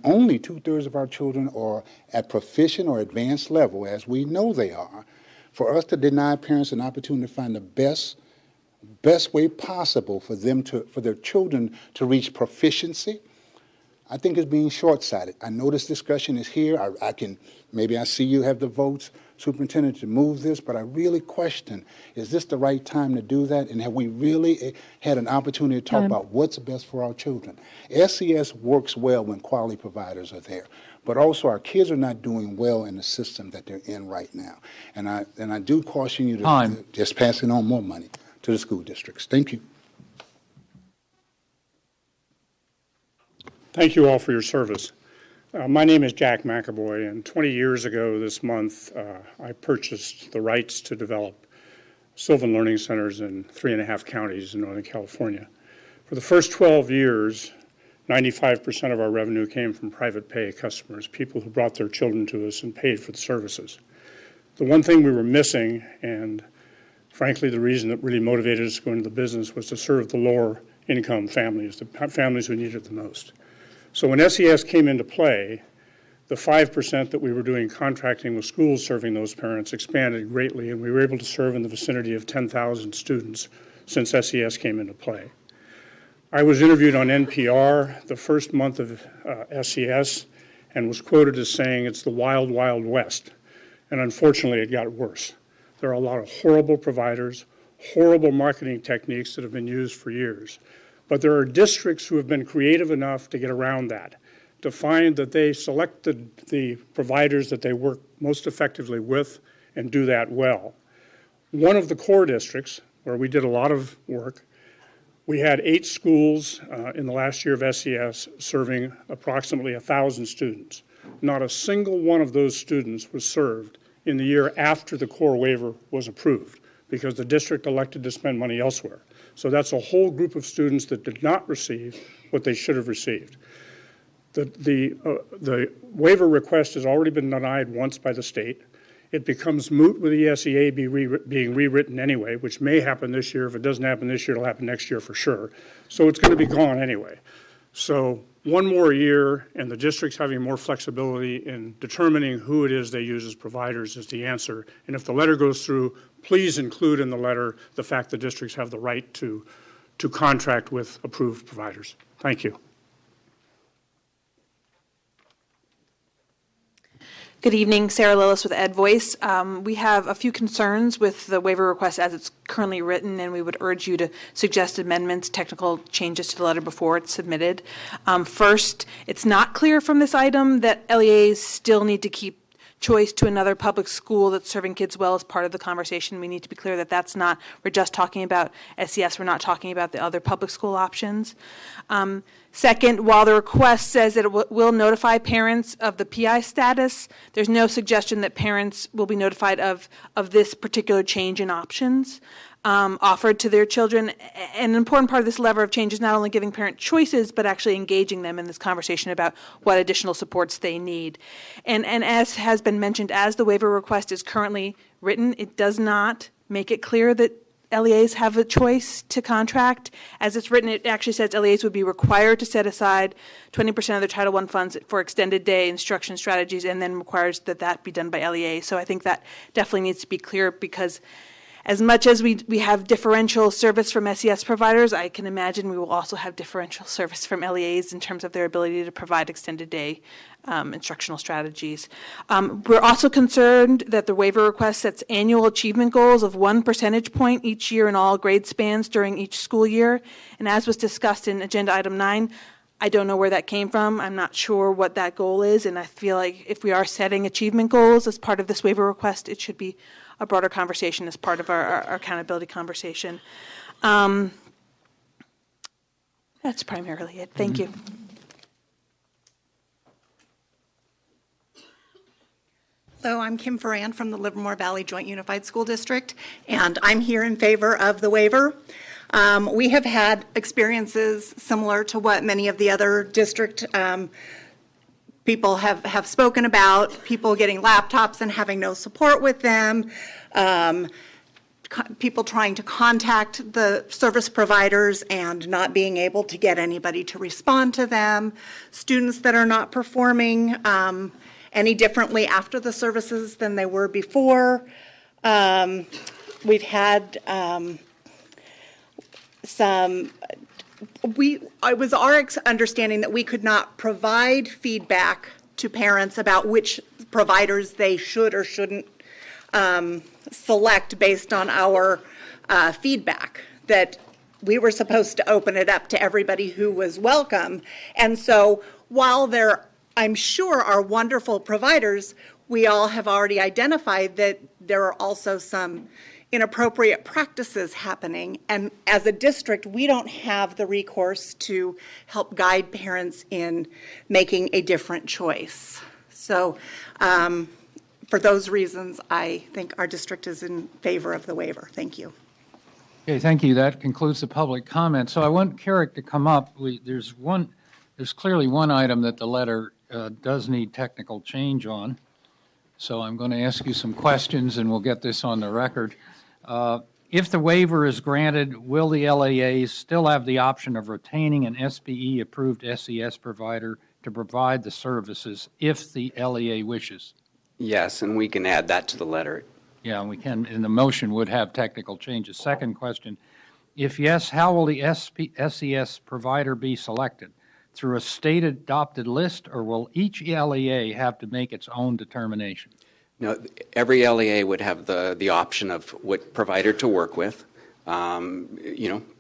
only two-thirds of our children are at proficient or advanced level, as we know they are, for us to deny parents an opportunity to find the best way possible for their children to reach proficiency, I think is being short-sighted. I know this discussion is here. Maybe I see you have the votes, Superintendent, to move this, but I really question, is this the right time to do that? And have we really had an opportunity to talk about what's best for our children? SES works well when quality providers are there, but also our kids are not doing well in the system that they're in right now. And I do caution you to just passing on more money to the school districts. Thank you. Thank you all for your service. My name is Jack McAvoy, and 20 years ago this month, I purchased the rights to develop Sylvan Learning Centers in 3.5 counties in Northern California. For the first 12 years, 95% of our revenue came from private pay customers, people who brought their children to us and paid for the services. The one thing we were missing, and frankly the reason that really motivated us to go into the business, was to serve the lower income families, the families who needed it the most. So when SES came into play, the 5% that we were doing contracting with schools serving those parents expanded greatly, and we were able to serve in the vicinity of 10,000 students since SES came into play. I was interviewed on NPR the first month of SES and was quoted as saying it's the wild, wild west. And unfortunately, it got worse. There are a lot of horrible providers, horrible marketing techniques that have been used for years. But there are districts who have been creative enough to get around that, to find that they selected the providers that they work most effectively with and do that well. One of the core districts, where we did a lot of work, we had 8 schools in the last year of SES serving approximately 1,000 students. Not a single one of those students was served in the year after the core waiver was approved because the district elected to spend money elsewhere. So that's a whole group of students that did not receive what they should have received. The waiver request has already been denied once by the state. It becomes moot with the SEA being rewritten anyway, which may happen this year. If it doesn't happen this year, it'll happen next year for sure. So it's going to be gone anyway. So one more year, and the district's having more flexibility in determining who it is they use as providers is the answer. And if the letter goes through, please include in the letter the fact the districts have the right to contract with approved providers. Thank you. Good evening, Sarah Lillis with Ed Voice. We have a few concerns with the waiver request as it's currently written, and we would urge you to suggest amendments, technical changes to the letter before it's submitted. First, it's not clear from this item that LEAs still need to keep choice to another public school that's serving kids well as part of the conversation. We need to be clear that that's not, we're just talking about SES, we're not talking about the other public school options. Second, while the request says that it will notify parents of the PI status, there's no suggestion that parents will be notified of this particular change in options offered to their children. An important part of this lever of change is not only giving parent choices, but actually engaging them in this conversation about what additional supports they need. And as has been mentioned, as the waiver request is currently written, it does not make it clear that LEAs have a choice to contract. As it's written, it actually says LEAs would be required to set aside 20% of their Title I funds for extended day instruction strategies, and then requires that that be done by LEA. So I think that definitely needs to be clear, because as much as we have differential service from SES providers, I can imagine we will also have differential service from LEAs in terms of their ability to provide extended day instructional strategies. We're also concerned that the waiver request sets annual achievement goals of 1 percentage point each year in all grade spans during each school year. And as was discussed in Agenda Item 9, I don't know where that came from. I'm not sure what that goal is, and I feel like if we are setting achievement goals as part of this waiver request, it should be a broader conversation as part of our accountability conversation. That's primarily it. Thank you. Hello, I'm Kim Ferran from the Livermore Valley Joint Unified School District, and I'm here in favor of the waiver. We have had experiences similar to what many of the other district people have spoken about, people getting laptops and having no support with them, people trying to contact the service providers and not being able to get anybody to respond to them, students that are not performing any differently after the services than they were before. We've had it was our understanding that we could not provide feedback to parents about which providers they should or shouldn't select based on our feedback, that we were supposed to open it up to everybody who was welcome. And so while there, I'm sure, are wonderful providers, we all have already identified that there are also some inappropriate practices happening, and as a district we don't have the recourse to help guide parents in making a different choice. So for those reasons, I think our district is in favor of the waiver. Thank you. Okay, thank you. That concludes the public comment. So I want Carrick to come up. There's clearly one item that the letter does need technical change on. So I'm going to ask you some questions and we'll get this on the record. If the waiver is granted, will the LEAs still have the option of retaining an SBE-approved SES provider to provide the services if the LEA wishes? Yes, and we can add that to the letter. Yeah, and we can, and the motion would have technical changes. Second question, if yes, how will the SES provider be selected? Through a state-adopted list, or will each LEA have to make its own determination? No, every LEA would have the option of what provider to work with. With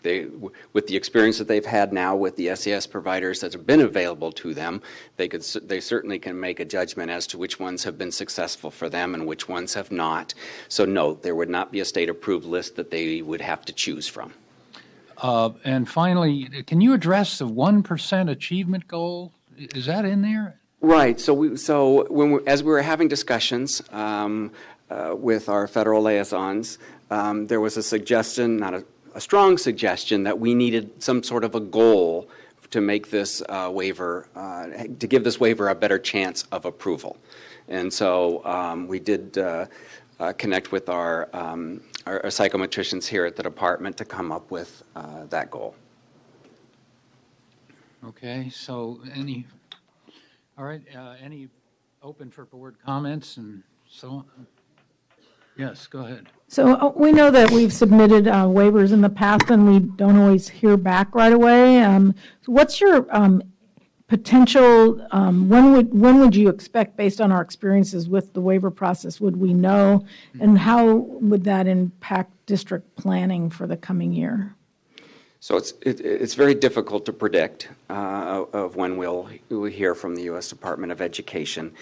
the experience that they've had now with the SES providers that have been available to them, they certainly can make a judgment as to which ones have been successful for them and which ones have not. So no, there would not be a state-approved list that they would have to choose from. And finally, can you address the 1% achievement goal? Is that in there? Right. As we were having discussions with our federal liaisons, there was a suggestion, not a strong suggestion, that we needed some sort of a goal to make this waiver, to give this waiver a better chance of approval. And so we did connect with our psychometricians here at the department to come up with that goal. Okay, so any open for board comments and so on? Yes, go ahead. So we know that we've submitted waivers in the past and we don't always hear back right away. So what's your potential, when would you expect, based on our experiences with the waiver process, would we know, and how would that impact district planning for the coming year? So it's very difficult to predict of when we'll hear from the U.S. Department of Education.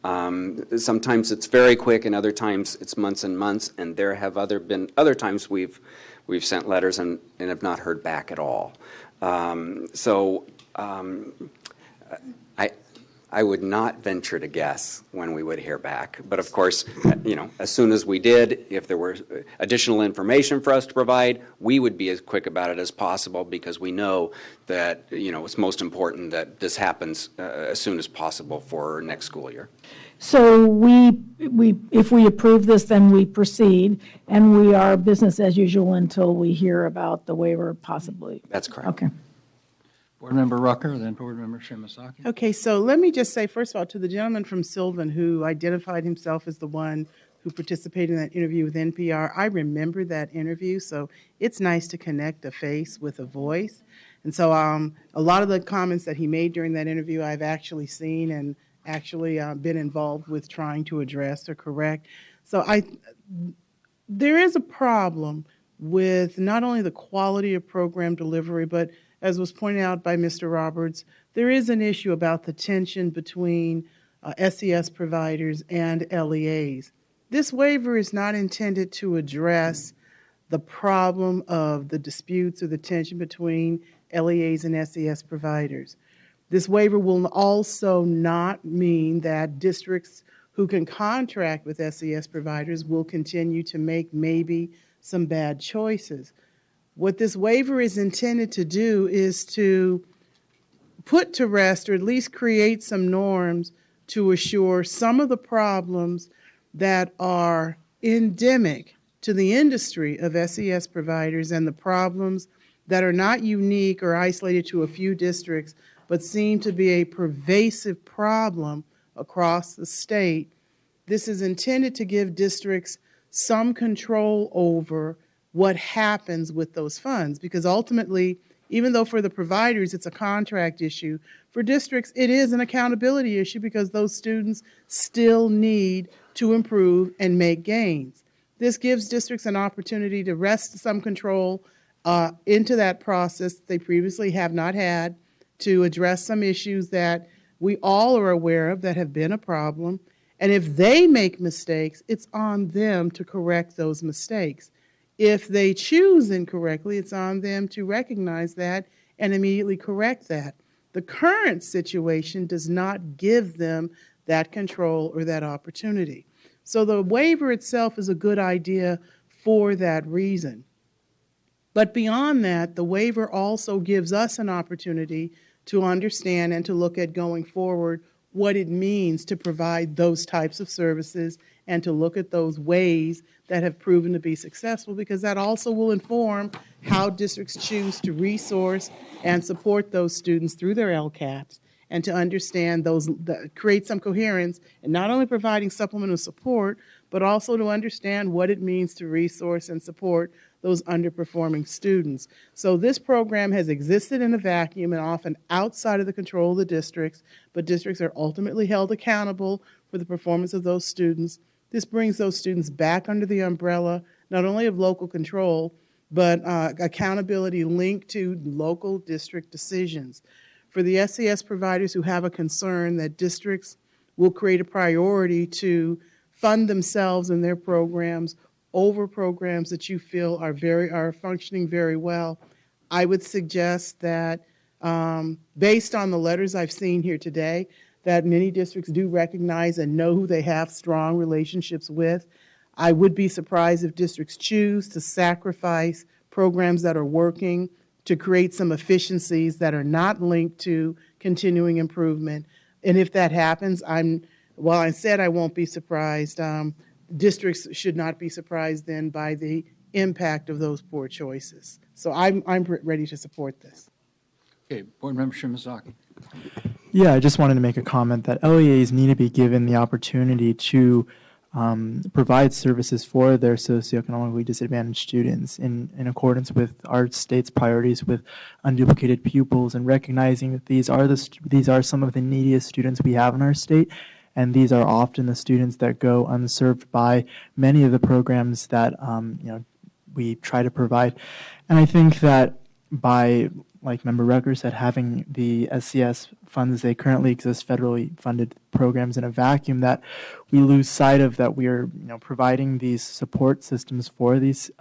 Sometimes it's very quick, and other times it's months and months. And there have been other times we've sent letters and have not heard back at all. So I would not venture to guess when we would hear back. But of course, as soon as we did, if there were additional information for us to provide, we would be as quick about it as possible, because we know that, it's most important that this happens as soon as possible for next school year. So if we approve this, then we proceed, and we are business as usual until we hear about the waiver possibly. That's correct. Okay. Board Member Rucker, then Board Member Shimasaki. Okay, so let me just say, first of all, to the gentleman from Sylvan who identified himself as the one who participated in that interview with NPR, I remember that interview, so it's nice to connect a face with a voice. And so a lot of the comments that he made during that interview I've actually seen and actually been involved with trying to address or correct. So there is a problem with not only the quality of program delivery, but as was pointed out by Mr. Roberts, there is an issue about the tension between SES providers and LEAs. This waiver is not intended to address the problem of the disputes or the tension between LEAs and SES providers. This waiver will also not mean that districts who can contract with SES providers will continue to make maybe some bad choices. What this waiver is intended to do is to put to rest, or at least create some norms to assure some of the problems that are endemic to the industry of SES providers and the problems that are not unique or isolated to a few districts, but seem to be a pervasive problem across the state. This is intended to give districts some control over what happens with those funds, because ultimately, even though for the providers it's a contract issue, for districts it is an accountability issue, because those students still need to improve and make gains. This gives districts an opportunity to wrest some control into that process they previously have not had, to address some issues that we all are aware of that have been a problem. And if they make mistakes, it's on them to correct those mistakes. If they choose incorrectly, it's on them to recognize that and immediately correct that. The current situation does not give them that control or that opportunity. So the waiver itself is a good idea for that reason. But beyond that, the waiver also gives us an opportunity to understand and to look at going forward what it means to provide those types of services, and to look at those ways that have proven to be successful, because that also will inform how districts choose to resource and support those students through their LCAPs, and to understand those, create some coherence in not only providing supplemental support, but also to understand what it means to resource and support those underperforming students. So this program has existed in a vacuum and often outside of the control of the districts, but districts are ultimately held accountable for the performance of those students. This brings those students back under the umbrella, not only of local control, but accountability linked to local district decisions. For the SES providers who have a concern that districts will create a priority to fund themselves and their programs over programs that you feel are functioning very well, I would suggest that based on the letters I've seen here today, that many districts do recognize and know who they have strong relationships with. I would be surprised if districts choose to sacrifice programs that are working to create some efficiencies that are not linked to continuing improvement. And if that happens, while I said I won't be surprised, districts should not be surprised then by the impact of those poor choices. So I'm ready to support this. Okay, Board Member Shimasaki. Yeah, I just wanted to make a comment that LEAs need to be given the opportunity to provide services for their socioeconomically disadvantaged students in accordance with our state's priorities with unduplicated pupils, and recognizing that these are some of the neediest students we have in our state, and these are often the students that go unserved by many of the programs that we try to provide. And I think that by, like Member Rucker said, having the SCS funds as they currently exist, federally funded programs in a vacuum, that we lose sight of that we are providing these support systems for these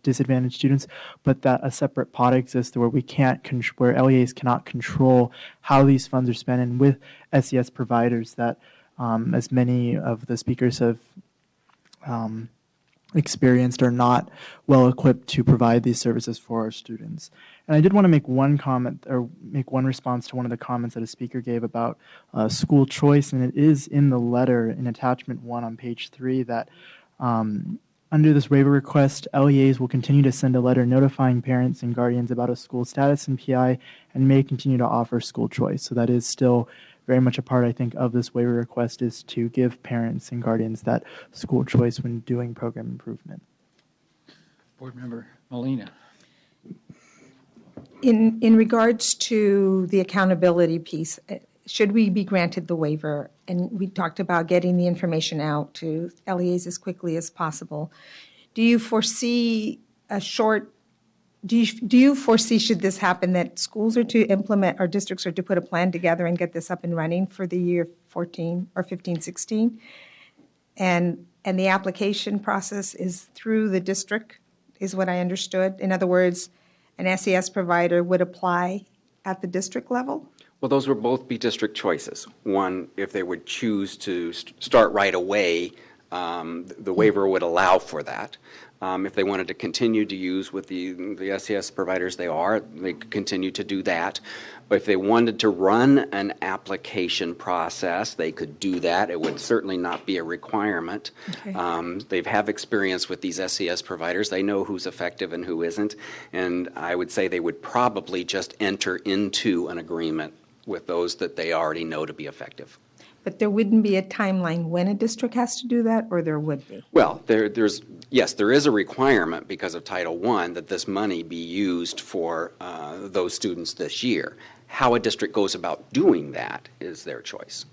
disadvantaged students, but that a separate pot exists where we can't where LEAs cannot control how these funds are spent, and with SES providers that, as many of the speakers have experienced, are not well equipped to provide these services for our students. And I did want to make one comment, or make one response to one of the comments that a speaker gave about school choice, and it is in the letter in attachment 1 on page 3 that under this waiver request, LEAs will continue to send a letter notifying parents and guardians about a school status in PI and may continue to offer school choice. So that is still very much a part, I think, of this waiver request, is to give parents and guardians that school choice when doing program improvement. Board Member Molina. In regards to the accountability piece, should we be granted the waiver, and we talked about getting the information out to LEAs as quickly as possible, do you foresee do you foresee, should this happen, that schools are to implement, or districts are to put a plan together and get this up and running for the year 14 or 15, 16? And the application process is through the district, is what I understood. In other words, an SES provider would apply at the district level? Well, those would both be district choices. One, if they would choose to start right away, the waiver would allow for that. If they wanted to continue to use with the SES providers they could continue to do that. But if they wanted to run an application process, they could do that. It would certainly not be a requirement. Okay. They have experience with these SES providers. They know who's effective and who isn't. And I would say they would probably just enter into an agreement with those that they already know to be effective. But there wouldn't be a timeline when a district has to do that, or there would be? Well, there is a requirement because of Title I that this money be used for those students this year. How a district goes about doing that is their choice.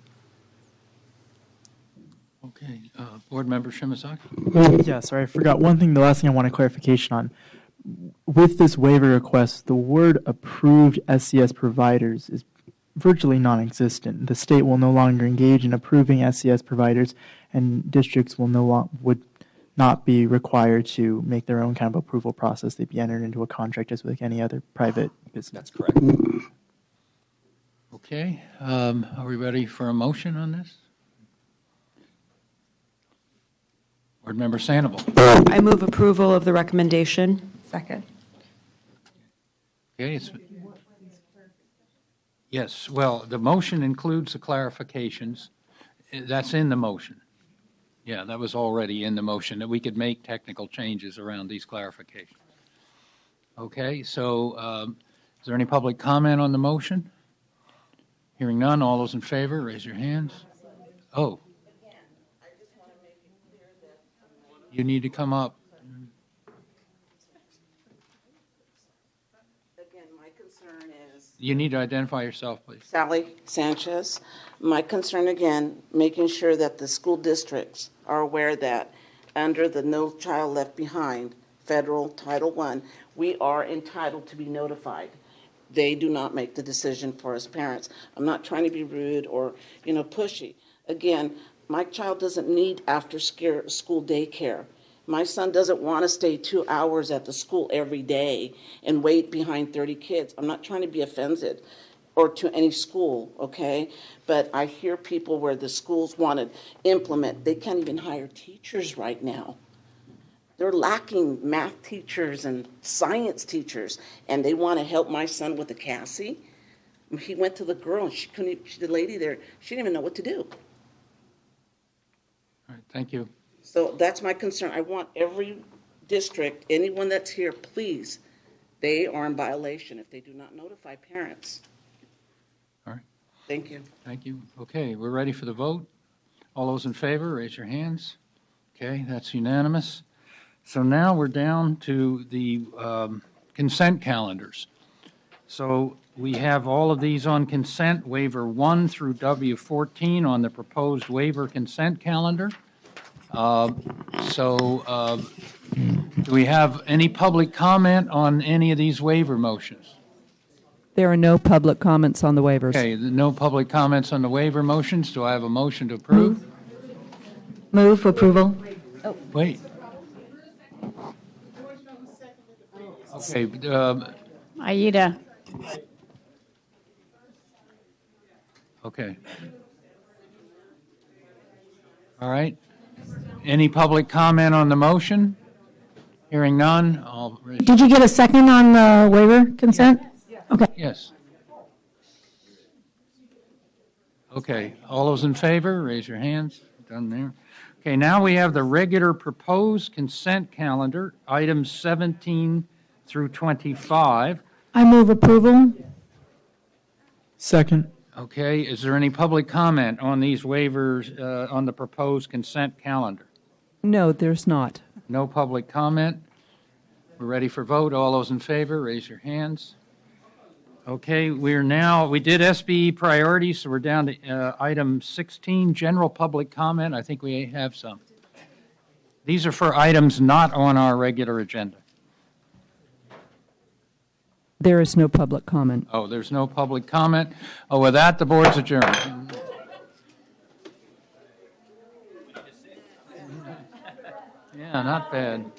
Okay. Board Member Shimazaki? Yeah, sorry, I forgot one thing. The last thing I want a clarification on. With this waiver request, the word approved SES providers is virtually non-existent. The state will no longer engage in approving SES providers, and districts will would not be required to make their own kind of approval process. They'd be entered into a contract as with any other private business. That's correct. Okay. Are we ready for a motion on this? Board Member Sandoval. I move approval of the recommendation. Second. Okay. Yes, well, the motion includes the clarifications. That's in the motion. Yeah, that was already in the motion, that we could make technical changes around these clarifications. Okay, so is there any public comment on the motion? Hearing none, all those in favor, raise your hands. Oh. You need to come up. You need to identify yourself, please. Sally Sanchez. My concern, again, making sure that the school districts are aware that under the No Child Left Behind federal Title I, we are entitled to be notified. They do not make the decision for us parents. I'm not trying to be rude or, pushy. Again, my child doesn't need after school daycare. My son doesn't want to stay 2 hours at the school every day and wait behind 30 kids. I'm not trying to be offensive or to any school, okay? But I hear people where the schools want to implement, they can't even hire teachers right now. They're lacking math teachers and science teachers, and they want to help my son with the Cassie. He went to the girl, and the lady there, she didn't even know what to do. All right, thank you. So that's my concern. I want every district, anyone that's here, please, they are in violation if they do not notify parents. All right. Thank you. Thank you. Okay, we're ready for the vote. All those in favor, raise your hands. Okay, that's unanimous. So now we're down to the consent calendars. So we have all of these on consent, waiver 1 through W14 on the proposed waiver consent calendar. Do we have any public comment on any of these waiver motions? There are no public comments on the waivers. Okay, no public comments on the waiver motions. Do I have a motion to approve? Move approval. Wait. Okay, Aida. okay. All right. Any public comment on the motion? Hearing none, I'll raise. Did you get a second on the waiver consent? Okay. Yes. Okay, all those in favor, raise your hands. Done there. Okay, now we have the regular proposed consent calendar, items 17 through 25. I move approval. Second. Okay, is there any public comment on these waivers, on the proposed consent calendar? No, there's not. No public comment. We're ready for vote. All those in favor, raise your hands. Okay, we did SBE priorities, so we're down to item 16, general public comment. I think we have some. These are for items not on our regular agenda. There is no public comment. Oh, there's no public comment. Oh, with that, the board's adjourned. Yeah, not bad.